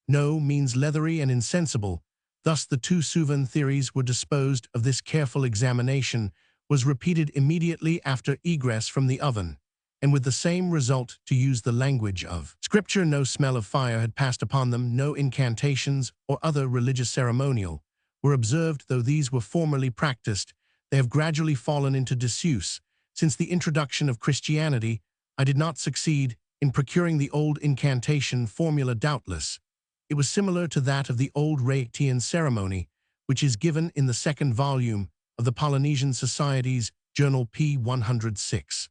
no means leathery and insensible. Thus the two Suvan theories were disposed of. This careful examination was repeated immediately after egress from the oven, and with the same result, to use the language of Scripture. No smell of fire had passed upon them, no incantations or other religious ceremonial were observed. Though these were formerly practiced, they have gradually fallen into disuse. Since the introduction of Christianity, I did not succeed in procuring the old incantation formula. Doubtless, it was similar to that of the old Reitian ceremony, which is given in the second volume of the Polynesian Society's Journal p. 106.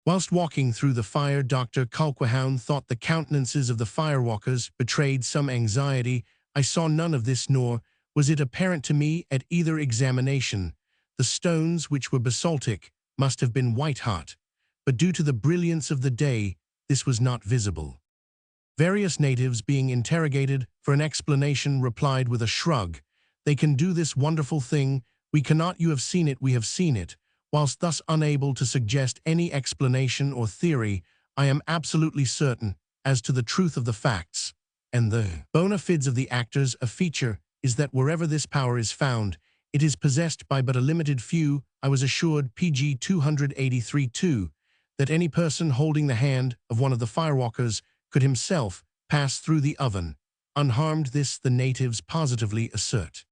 Whilst walking through the fire, Dr. Culquehound thought the countenances of the firewalkers betrayed some anxiety. I saw none of this, nor was it apparent to me at either examination. The stones, which were basaltic, must have been white-hot, but due to the brilliance of the day, this was not visible. Various natives, being interrogated for an explanation, replied with a shrug, "They can do this wonderful thing. We cannot. You have seen it. We have seen it." Whilst thus unable to suggest any explanation or theory, I am absolutely certain as to the truth of the facts and the bona fides of the actors. A feature is that wherever this power is found, it is possessed by but a limited few. I was assured, pg 283-2, that any person holding the hand of one of the firewalkers could himself pass through the oven unharmed. This the natives positively assert.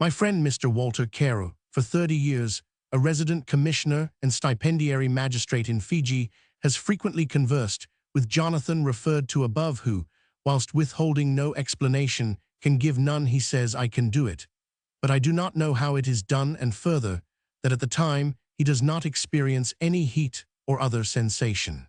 My friend Mr. Walter Caro, for 30 years, a resident commissioner and stipendiary magistrate in Fiji, has frequently conversed with Jonathan referred to above, who, whilst withholding no explanation, can give none. He says, "I can do it, but I do not know how it is done," and further, that at the time he does not experience any heat or other sensation.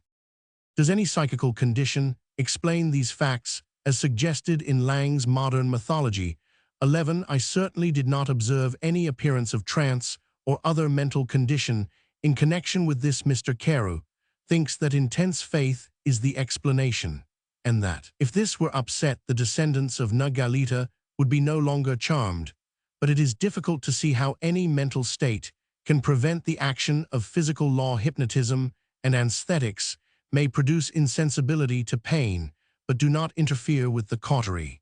Does any psychical condition explain these facts as suggested in Lang's Modern Mythology? 11. I certainly did not observe any appearance of trance or other mental condition in connection with this. Mr. Caro thinks that intense faith is the explanation, and that, if this were upset, the descendants of Nagalita would be no longer charmed. But it is difficult to see how any mental state can prevent the action of physical law. Hypnotism and anesthetics may produce insensibility to pain, but do not interfere with the cautery.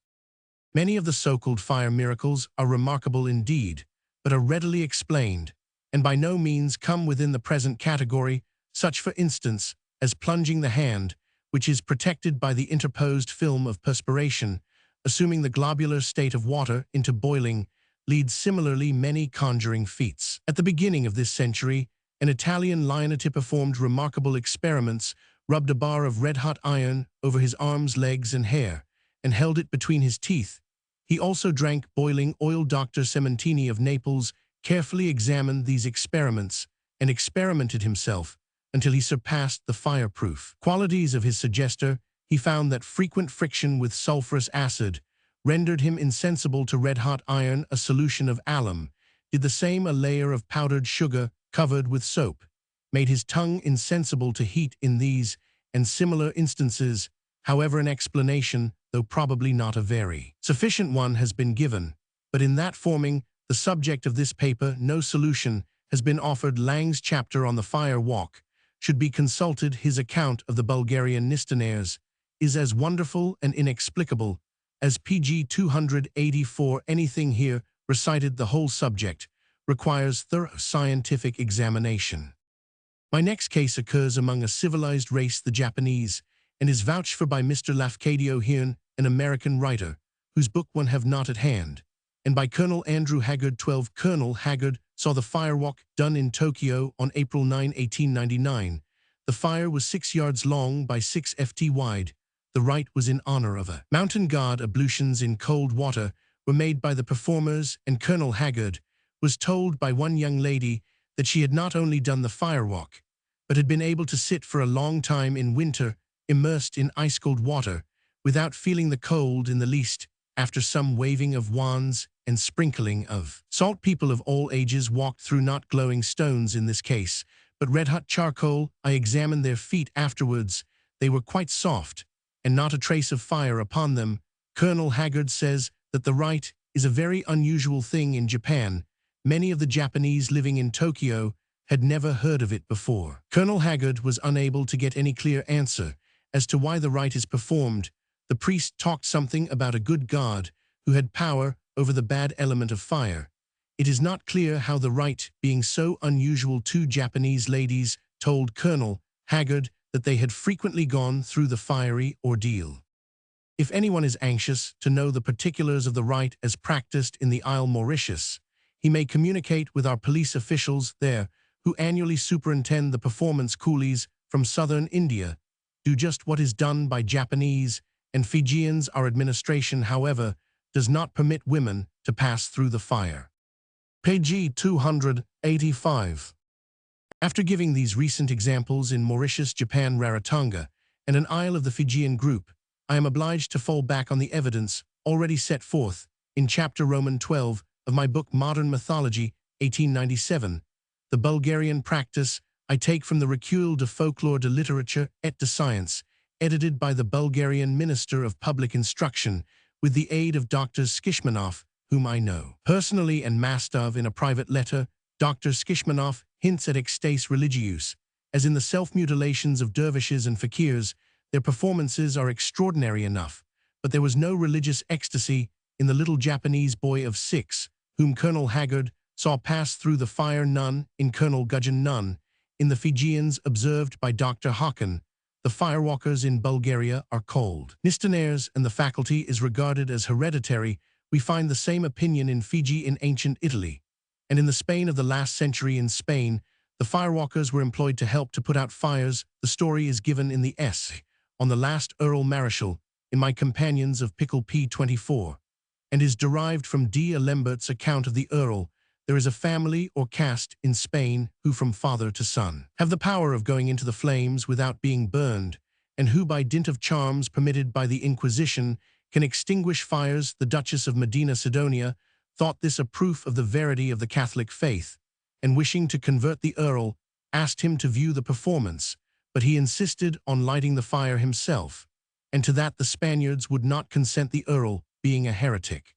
Many of the so-called fire miracles are remarkable indeed, but are readily explained, and by no means come within the present category, such for instance as plunging the hand, which is protected by the interposed film of perspiration, assuming the globular state of water, into boiling, leads. Similarly, many conjuring feats. At the beginning of this century, an Italian Leonati performed remarkable experiments, rubbed a bar of red-hot iron over his arms, legs, and hair, and held it between his teeth. He also drank boiling oil. Dr. Sementini of Naples carefully examined these experiments and experimented himself until he surpassed the fireproof qualities of his suggester. He found that frequent friction with sulfurous acid rendered him insensible to red-hot iron. A solution of alum did the same. A layer of powdered sugar covered with soap made his tongue insensible to heat. In these and similar instances, however, an explanation, though probably not a very sufficient one, has been given, but in that forming the subject of this paper, no solution has been offered. Lang's chapter on the fire walk should be consulted. His account of the Bulgarian Nistanaires is as wonderful and inexplicable as pg 284. Anything here recited. The whole subject requires thorough scientific examination. My next case occurs among a civilized race, the Japanese, and is vouched for by Mr. Lafcadio Hearn, an American writer, whose book one have not at hand, and by Colonel Andrew Haggard. 12. Colonel Haggard saw the firewalk done in Tokyo on April 9, 1899. The fire was 6 yards long by 6 ft wide. The rite was in honor of a mountain god. Ablutions in cold water were made by the performers, and Colonel Haggard was told by one young lady that she had not only done the firewalk, but had been able to sit for a long time in winter, immersed in ice-cold water, without feeling the cold in the least. after some waving of wands and sprinkling of salt. People of all ages walked through not glowing stones in this case, but red-hot charcoal. I examined their feet afterwards. They were quite soft, and not a trace of fire upon them. Colonel Haggard says that the rite is a very unusual thing in Japan. Many of the Japanese living in Tokyo had never heard of it before. Colonel Haggard was unable to get any clear answer as to why the rite is performed. The priest talked something about a good god who had power over the bad element of fire. It is not clear how the rite, being so unusual, two Japanese ladies told Colonel Haggard that they had frequently gone through the fiery ordeal. If anyone is anxious to know the particulars of the rite as practiced in the Isle Mauritius, he may communicate with our police officials there, who annually superintend the performance. Coolies from southern India do just what is done by Japanese and Fijians. Our administration, however, does not permit women to pass through the fire. Page 285. After giving these recent examples in Mauritius, Japan, Rarotonga, and an isle of the Fijian group, I am obliged to fall back on the evidence already set forth in chapter Roman 12 of my book Modern Mythology, 1897. The Bulgarian practice I take from the Recueil de Folklore de Littérature et de Science, edited by the Bulgarian Minister of Public Instruction, with the aid of Dr. Skishmanov, whom I know personally and Mastov in a private letter. Dr. Skishmanov hints at ecstase religieuse, as in the self-mutilations of dervishes and fakirs. Their performances are extraordinary enough, but there was no religious ecstasy in the little Japanese boy of 6, whom Colonel Haggard saw pass through the fire. None in Colonel Gudgeon, none in the Fijians observed by Dr. Hawken. The firewalkers in Bulgaria are called Nistanaires, and the faculty is regarded as hereditary. We find the same opinion in Fiji, in ancient Italy, and in the Spain of the last century. In Spain, the firewalkers were employed to help to put out fires. The story is given in the essay on the last Earl Marischal in my Companions of Pickle p. 24, and is derived from D. Lembert's account of the Earl. There is a family or caste in Spain who from father to son have the power of going into the flames without being burned, and who by dint of charms permitted by the Inquisition can extinguish fires. The Duchess of Medina Sidonia thought this a proof of the verity of the Catholic faith, and wishing to convert the Earl, asked him to view the performance, but he insisted on lighting the fire himself, and to that the Spaniards would not consent, the Earl being a heretic.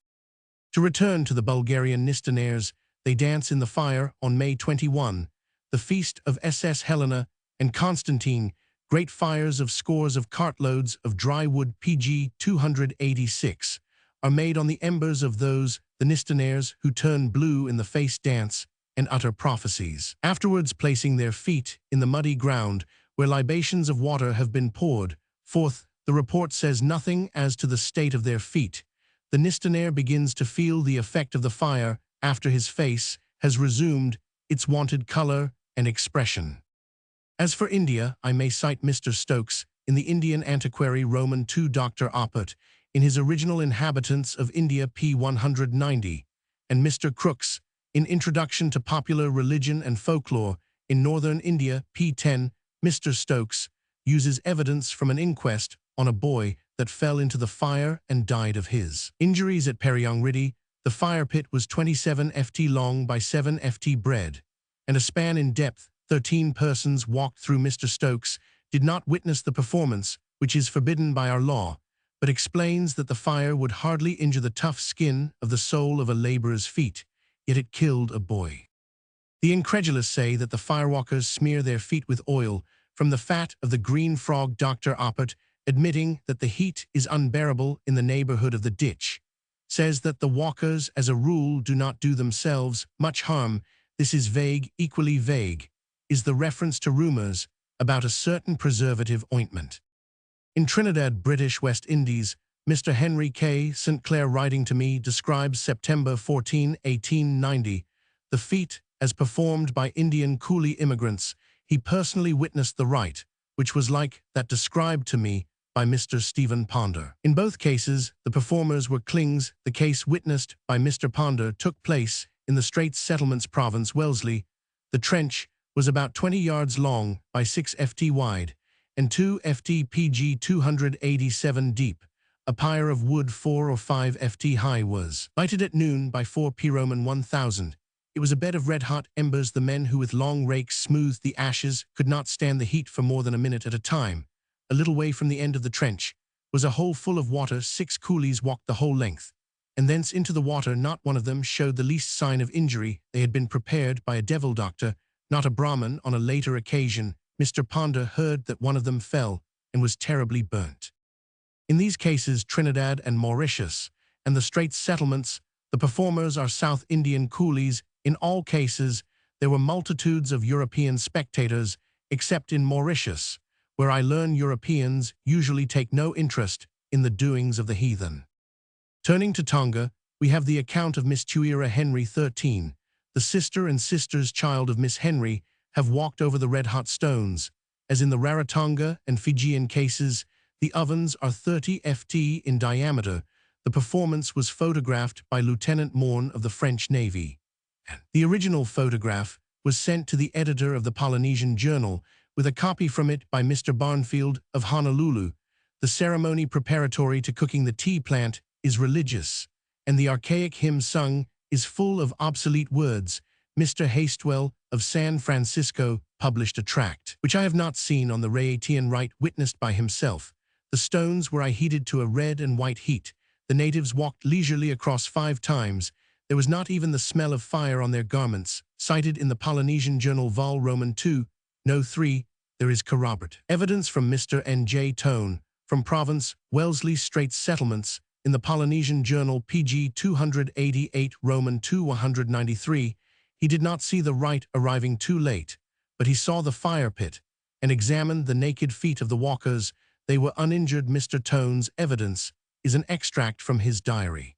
To return to the Bulgarian Nistanaires, they dance in the fire on May 21, the feast of SS Helena and Constantine. Great fires of scores of cartloads of dry wood, pg 286, are made on the embers of those, the Nistanaires, who turn blue in the face, dance, and utter prophecies. Afterwards, placing their feet in the muddy ground, where libations of water have been poured forth, the report says nothing as to the state of their feet. The Nistanaire begins to feel the effect of the fire after his face has resumed its wonted color and expression. As for India, I may cite Mr. Stokes in the Indian Antiquary Roman II, Dr. Oppert in his Original Inhabitants of India p. 190, and Mr. Crooks in Introduction to Popular Religion and Folklore in Northern India p. 10. Mr. Stokes uses evidence from an inquest on a boy that fell into the fire and died of his injuries at Periongriddy. The fire pit was 27 ft long by 7 ft breadth, and a span in depth. 13 persons walked through. Mr. Stokes did not witness the performance, which is forbidden by our law, but explains that the fire would hardly injure the tough skin of the sole of a laborer's feet, yet it killed a boy. The incredulous say that the firewalkers smear their feet with oil from the fat of the green frog. Dr. Oppert, admitting that the heat is unbearable in the neighborhood of the ditch, says that the walkers as a rule do not do themselves much harm. This is vague. Equally vague is the reference to rumors about a certain preservative ointment. In Trinidad, British West Indies, Mr. Henry K. St. Clair, writing to me, describes September 14, 1890, the feat as performed by Indian coolie immigrants. He personally witnessed the rite, which was like that described to me by Mr. Stephen Ponder. In both cases, the performers were Klings. The case witnessed by Mr. Ponder took place in the Straits Settlements Province, Wellesley. The trench was about 20 yards long by 6 ft wide and 2 ft pg 287 deep. A pyre of wood 4 or 5 ft high was lighted at noon by 4 p Roman 1000. It was a bed of red-hot embers. The men who with long rakes smoothed the ashes could not stand the heat for more than a minute at a time. A little way from the end of the trench was a hole full of water. 6 coolies walked the whole length, and thence into the water. Not one of them showed the least sign of injury. They had been prepared by a devil doctor, not a Brahmin. On a later occasion, Mr. Ponder heard that one of them fell and was terribly burnt. In these cases, Trinidad and Mauritius, and the Straits settlements, the performers are South Indian coolies. In all cases, there were multitudes of European spectators, except in Mauritius, where I learn Europeans usually take no interest in the doings of the heathen. Turning to Tonga, we have the account of Miss Tuira Henry 13. The sister and sister's child of Miss Henry have walked over the red-hot stones. As in the Rarotonga and Fijian cases, the ovens are 30 ft in diameter. The performance was photographed by Lieutenant Morn of the French Navy. The original photograph was sent to the editor of the Polynesian Journal, with a copy from it by Mr. Barnfield of Honolulu. The ceremony preparatory to cooking the tea plant is religious, and the archaic hymn sung is full of obsolete words. Mr. Hastewell of San Francisco published a tract, which I have not seen, on the Rayatian rite witnessed by himself. The stones were heated to a red and white heat. The natives walked leisurely across 5 times. There was not even the smell of fire on their garments. Cited in the Polynesian Journal Vol. Roman 2, No. 3, there is corroborative evidence from Mr. N.J. Tone, from Province, Wellesley Straits Settlements, in the Polynesian Journal PG 288 Roman 2 193. He did not see the rite arriving too late, but he saw the fire pit, and examined the naked feet of the walkers. They were uninjured. Mr. Tone's evidence is an extract from his diary.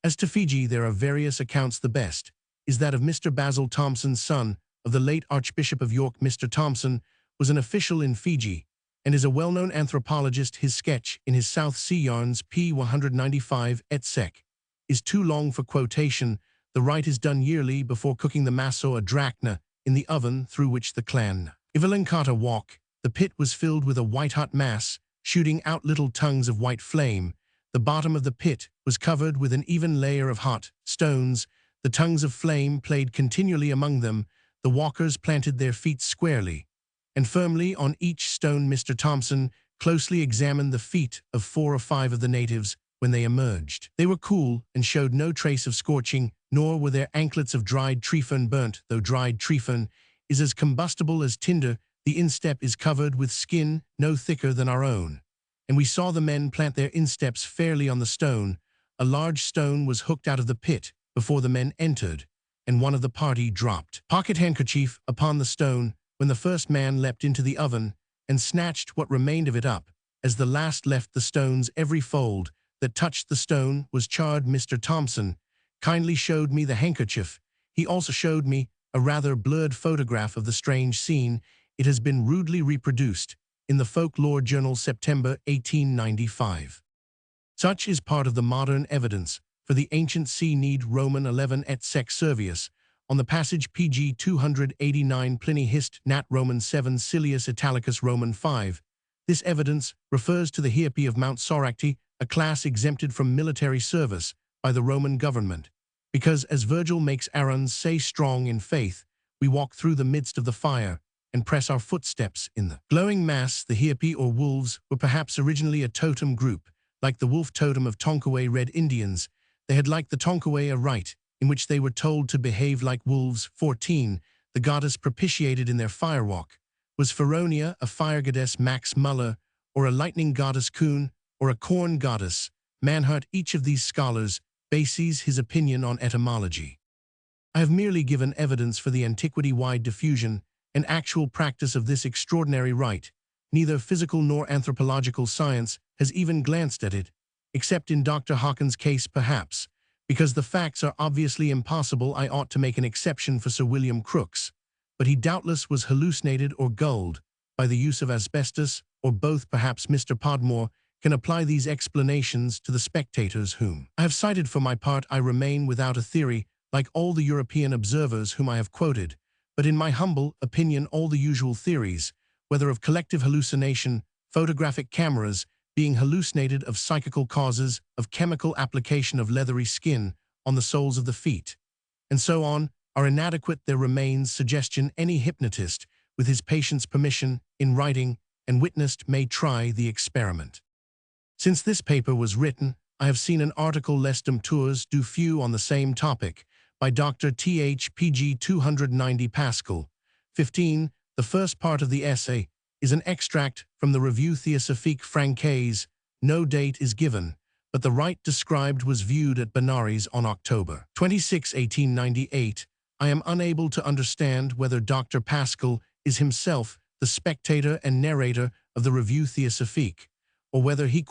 As to Fiji, there are various accounts. The best is that of Mr. Basil Thompson, son of the late Archbishop of York. Mr. Thompson was an official in Fiji, and is a well-known anthropologist. His sketch in his South Sea Yarns p. 195 et seq. is too long for quotation. The rite is done yearly before cooking the maso a drachna in the oven through which the clan Ivalankata walk. The pit was filled with a white-hot mass, shooting out little tongues of white flame. The bottom of the pit was covered with an even layer of hot stones. The tongues of flame played continually among them. The walkers planted their feet squarely and firmly on each stone. Mr. Thompson closely examined the feet of 4 or 5 of the natives when they emerged. They were cool and showed no trace of scorching, nor were their anklets of dried tree fern burnt. Though dried tree fern is as combustible as tinder, the instep is covered with skin no thicker than our own, and we saw the men plant their insteps fairly on the stone. A large stone was hooked out of the pit before the men entered, and one of the party dropped pocket handkerchief upon the stone when the first man leapt into the oven and snatched what remained of it up. As the last left the stones, every fold that touched the stone was charred. Mr. Thompson kindly showed me the handkerchief. He also showed me a rather blurred photograph of the strange scene. It has been rudely reproduced in the Folklore Journal, September 1895. Such is part of the modern evidence for the ancient sea need. Roman 11 et seq Servius, on the passage PG 289 Pliny Hist. Nat. Roman 7 Silius Italicus Roman 5. This evidence refers to the Hiepi of Mount Soracte, a class exempted from military service by the Roman government, because, as Virgil makes Aaron's say, strong in faith, we walk through the midst of the fire and press our footsteps in the glowing mass. The Hiepi, or wolves, were perhaps originally a totem group, like the wolf totem of Tonkawa Red Indians. They had, like the Tonkawa, a rite in which they were told to behave like wolves. 14. The goddess propitiated in their firewalk was Feronia, a fire goddess Max Muller, or a lightning goddess Kuhn, or a corn goddess Manhart. Each of these scholars bases his opinion on etymology. I have merely given evidence for the antiquity-wide diffusion and actual practice of this extraordinary rite. Neither physical nor anthropological science has even glanced at it, except in Dr. Hawkins' case perhaps. Because the facts are obviously impossible, I ought to make an exception for Sir William Crookes, but he doubtless was hallucinated or gulled by the use of asbestos, or both. Perhaps Mr. Podmore can apply these explanations to the spectators whom I have cited. For my part, I remain without a theory, like all the European observers whom I have quoted, but in my humble opinion all the usual theories, whether of collective hallucination, photographic cameras, being hallucinated of psychical causes of chemical application of leathery skin on the soles of the feet, and so on, are inadequate. There remains suggestion any hypnotist, with his patient's permission, in writing, and witnessed may try the experiment. Since this paper was written, I have seen an article Les Dompteurs du Feu on the same topic by Dr. Th. Pg 290 Pascal. 15. The first part of the essay is an extract from the Revue Théosophique Française. No date is given, but the rite described was viewed at Benares on October 26, 1898. I am unable to understand whether Dr. Pascal is himself the spectator and narrator of the Revue Théosophique, or whether he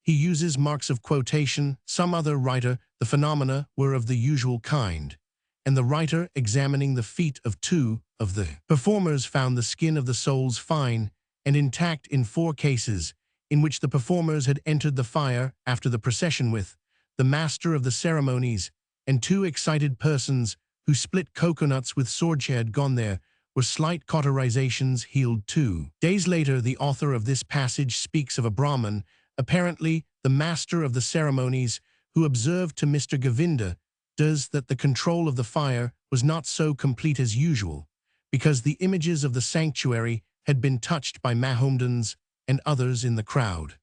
uses marks of quotation, some other writer. The phenomena were of the usual kind, and the writer, examining the feet of two of the performers, found the skin of the soles fine and intact in 4 cases, in which the performers had entered the fire after the procession with the master of the ceremonies, and 2 excited persons who split coconuts with swords had gone there, were slight cauterizations healed 2 days later. The author of this passage speaks of a Brahmin, apparently the master of the ceremonies, who observed to Mr. Govinda that the control of the fire was not so complete as usual, because the images of the sanctuary had been touched by Mahomedans and others in the crowd.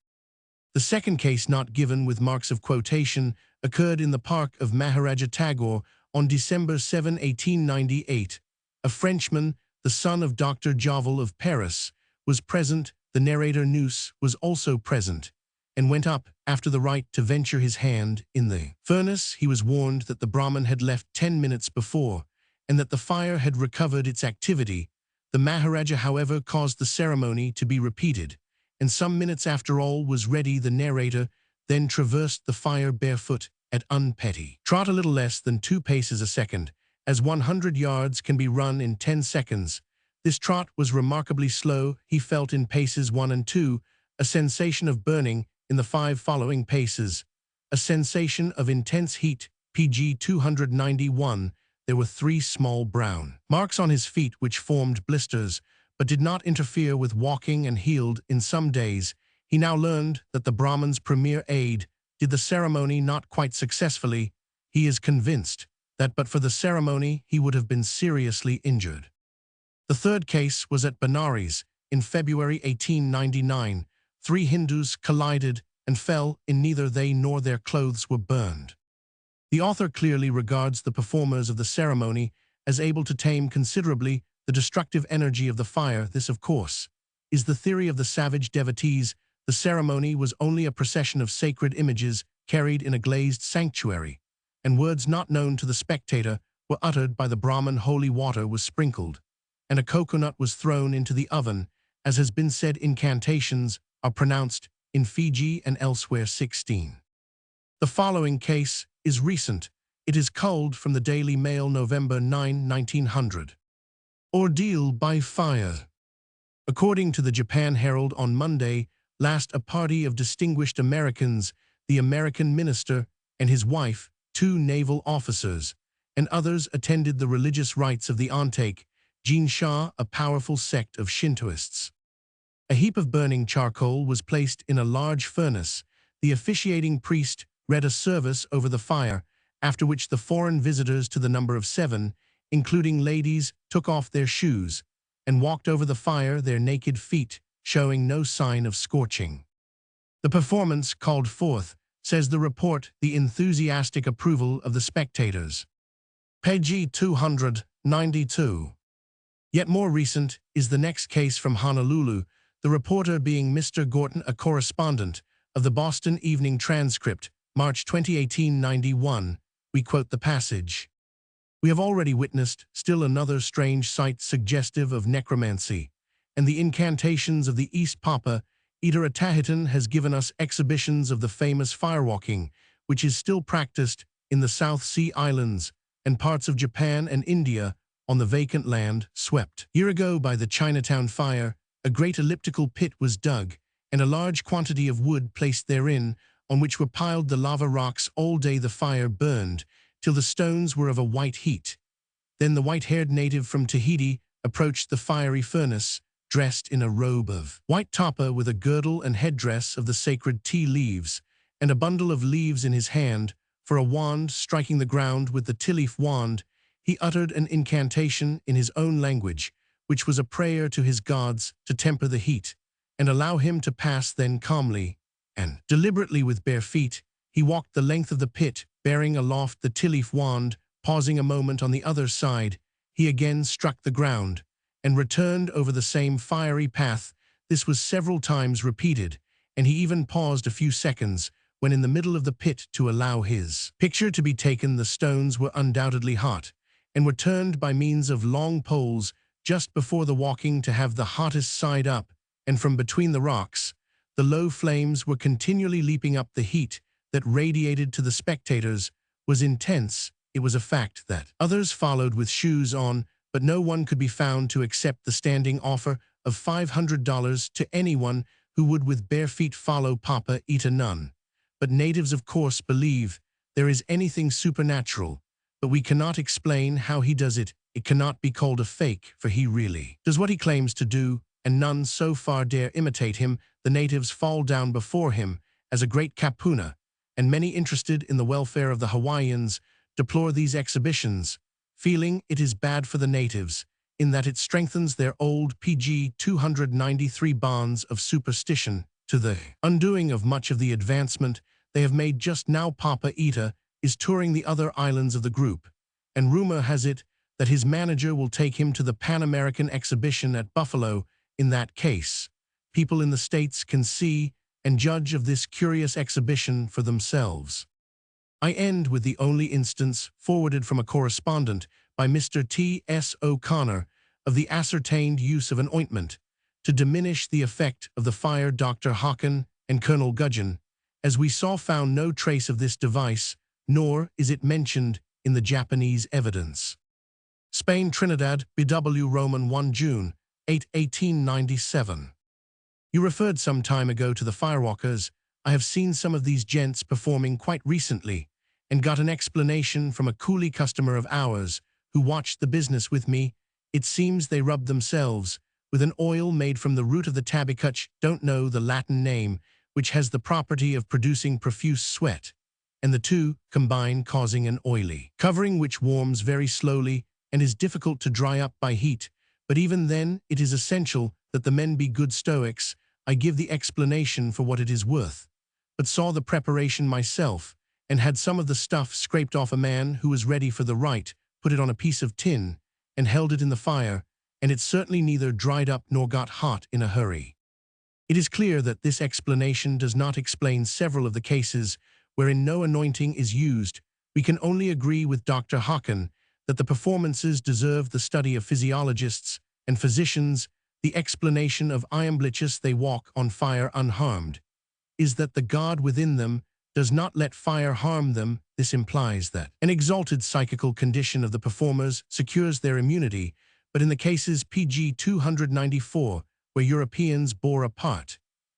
The second case, not given with marks of quotation, occurred in the park of Maharaja Tagore on December 7, 1898. A Frenchman, the son of Dr. Jovel of Paris, was present. The narrator Nous was also present, and went up, after the rite, to venture his hand in the furnace. He was warned that the Brahmin had left 10 minutes before, and that the fire had recovered its activity. The Maharaja, however, caused the ceremony to be repeated, and some minutes after all was ready. The narrator then traversed the fire barefoot at unpetty trot, a little less than 2 paces a second, as 100 yards can be run in 10 seconds. This trot was remarkably slow. He felt in paces 1 and 2 a sensation of burning, in the 5 following paces a sensation of intense heat. Pg 291. There were 3 small brown marks on his feet which formed blisters, but did not interfere with walking, and healed in some days. He now learned that the Brahmin's premier aide did the ceremony not quite successfully. He is convinced that but for the ceremony he would have been seriously injured. The third case was at Benares in February 1899. 3 Hindus collided and fell in. Neither they nor their clothes were burned. The author clearly regards the performers of the ceremony as able to tame considerably the destructive energy of the fire. This, of course, is the theory of the savage devotees. The ceremony was only a procession of sacred images carried in a glazed sanctuary, and words not known to the spectator were uttered by the Brahmin. Holy water was sprinkled, and a coconut was thrown into the oven. As has been said, incantations are pronounced in Fiji and elsewhere. 16. The following case is recent. It is culled from the Daily Mail, November 9, 1900. Ordeal by fire. According to the Japan Herald, on Monday last, a party of distinguished Americans, the American minister and his wife, 2 naval officers, and others attended the religious rites of the Antake Jinsha, a powerful sect of Shintoists. A heap of burning charcoal was placed in a large furnace. The officiating priest read a service over the fire, after which the foreign visitors, to the number of 7, including ladies, took off their shoes and walked over the fire, their naked feet showing no sign of scorching. The performance called forth, says the report, the enthusiastic approval of the spectators. Page 292. Yet more recent is the next case from Honolulu, the reporter being Mr. Gorton, a correspondent of the Boston Evening Transcript, March 20, 1891. We quote the passage. We have already witnessed still another strange sight suggestive of necromancy, and the incantations of the East Papa. Eder Atahitan has given us exhibitions of the famous firewalking, which is still practiced in the South Sea Islands and parts of Japan and India on the vacant land swept year ago by the Chinatown fire. A great elliptical pit was dug, and a large quantity of wood placed therein, on which were piled the lava rocks. All day the fire burned, till the stones were of a white heat. Then the white-haired native from Tahiti approached the fiery furnace, dressed in a robe of white tapa with a girdle and headdress of the sacred tea leaves, and a bundle of leaves in his hand. For a wand, striking the ground with the tea-leaf wand, he uttered an incantation in his own language, which was a prayer to his gods to temper the heat, and allow him to pass. Then calmly and deliberately with bare feet, he walked the length of the pit, bearing aloft the tea-leaf wand. Pausing a moment on the other side, he again struck the ground, and returned over the same fiery path. This was several times repeated, and he even paused a few seconds when in the middle of the pit to allow his picture to be taken. The stones were undoubtedly hot, and were turned by means of long poles just before the walking to have the hottest side up, and from between the rocks, the low flames were continually leaping up. The heat that radiated to the spectators was intense. It was a fact that others followed with shoes on, but no one could be found to accept the standing offer of $500 to anyone who would with bare feet follow Papa Eta. None but natives, of course, believe there is anything supernatural, but we cannot explain how he does it. It cannot be called a fake, for he really does what he claims to do, and none so far dare imitate him. The natives fall down before him as a great kapuna, and many interested in the welfare of the Hawaiians deplore these exhibitions, feeling it is bad for the natives, in that it strengthens their old PG 293 bonds of superstition, to the undoing of much of the advancement they have made just now. Papa Eta is touring the other islands of the group, and rumor has it that his manager will take him to the Pan American exhibition at Buffalo. In that case, people in the States can see and judge of this curious exhibition for themselves. I end with the only instance forwarded from a correspondent by Mr. T.S. O'Connor of the ascertained use of an ointment to diminish the effect of the fire. Dr. Hawken and Colonel Gudgeon, as we saw, found no trace of this device, nor is it mentioned in the Japanese evidence. Spain, Trinidad, BW Roman 1 June 8, 1897. You referred some time ago to the firewalkers. I have seen some of these gents performing quite recently, and got an explanation from a coolie customer of ours who watched the business with me. It seems they rub themselves with an oil made from the root of the tabicuch, don't know the Latin name, which has the property of producing profuse sweat, and the two combine causing an oily covering which warms very slowly and is difficult to dry up by heat. But even then it is essential that the men be good Stoics. I give the explanation for what it is worth, but saw the preparation myself, and had some of the stuff scraped off a man who was ready for the rite, put it on a piece of tin, and held it in the fire, and it certainly neither dried up nor got hot in a hurry. It is clear that this explanation does not explain several of the cases wherein no anointing is used. We can only agree with Dr. Hawken that the performances deserve the study of physiologists and physicians. The explanation of iamblichus, they walk on fire unharmed, is that the God within them does not let fire harm them. This implies that an exalted psychical condition of the performers secures their immunity, but in the cases PG 294, where Europeans bore a part,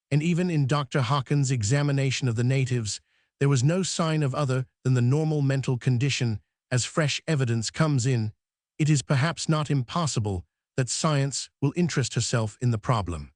and even in Dr. Hawken's examination of the natives, there was no sign of other than the normal mental condition. As fresh evidence comes in, it is perhaps not impossible that science will interest herself in the problem.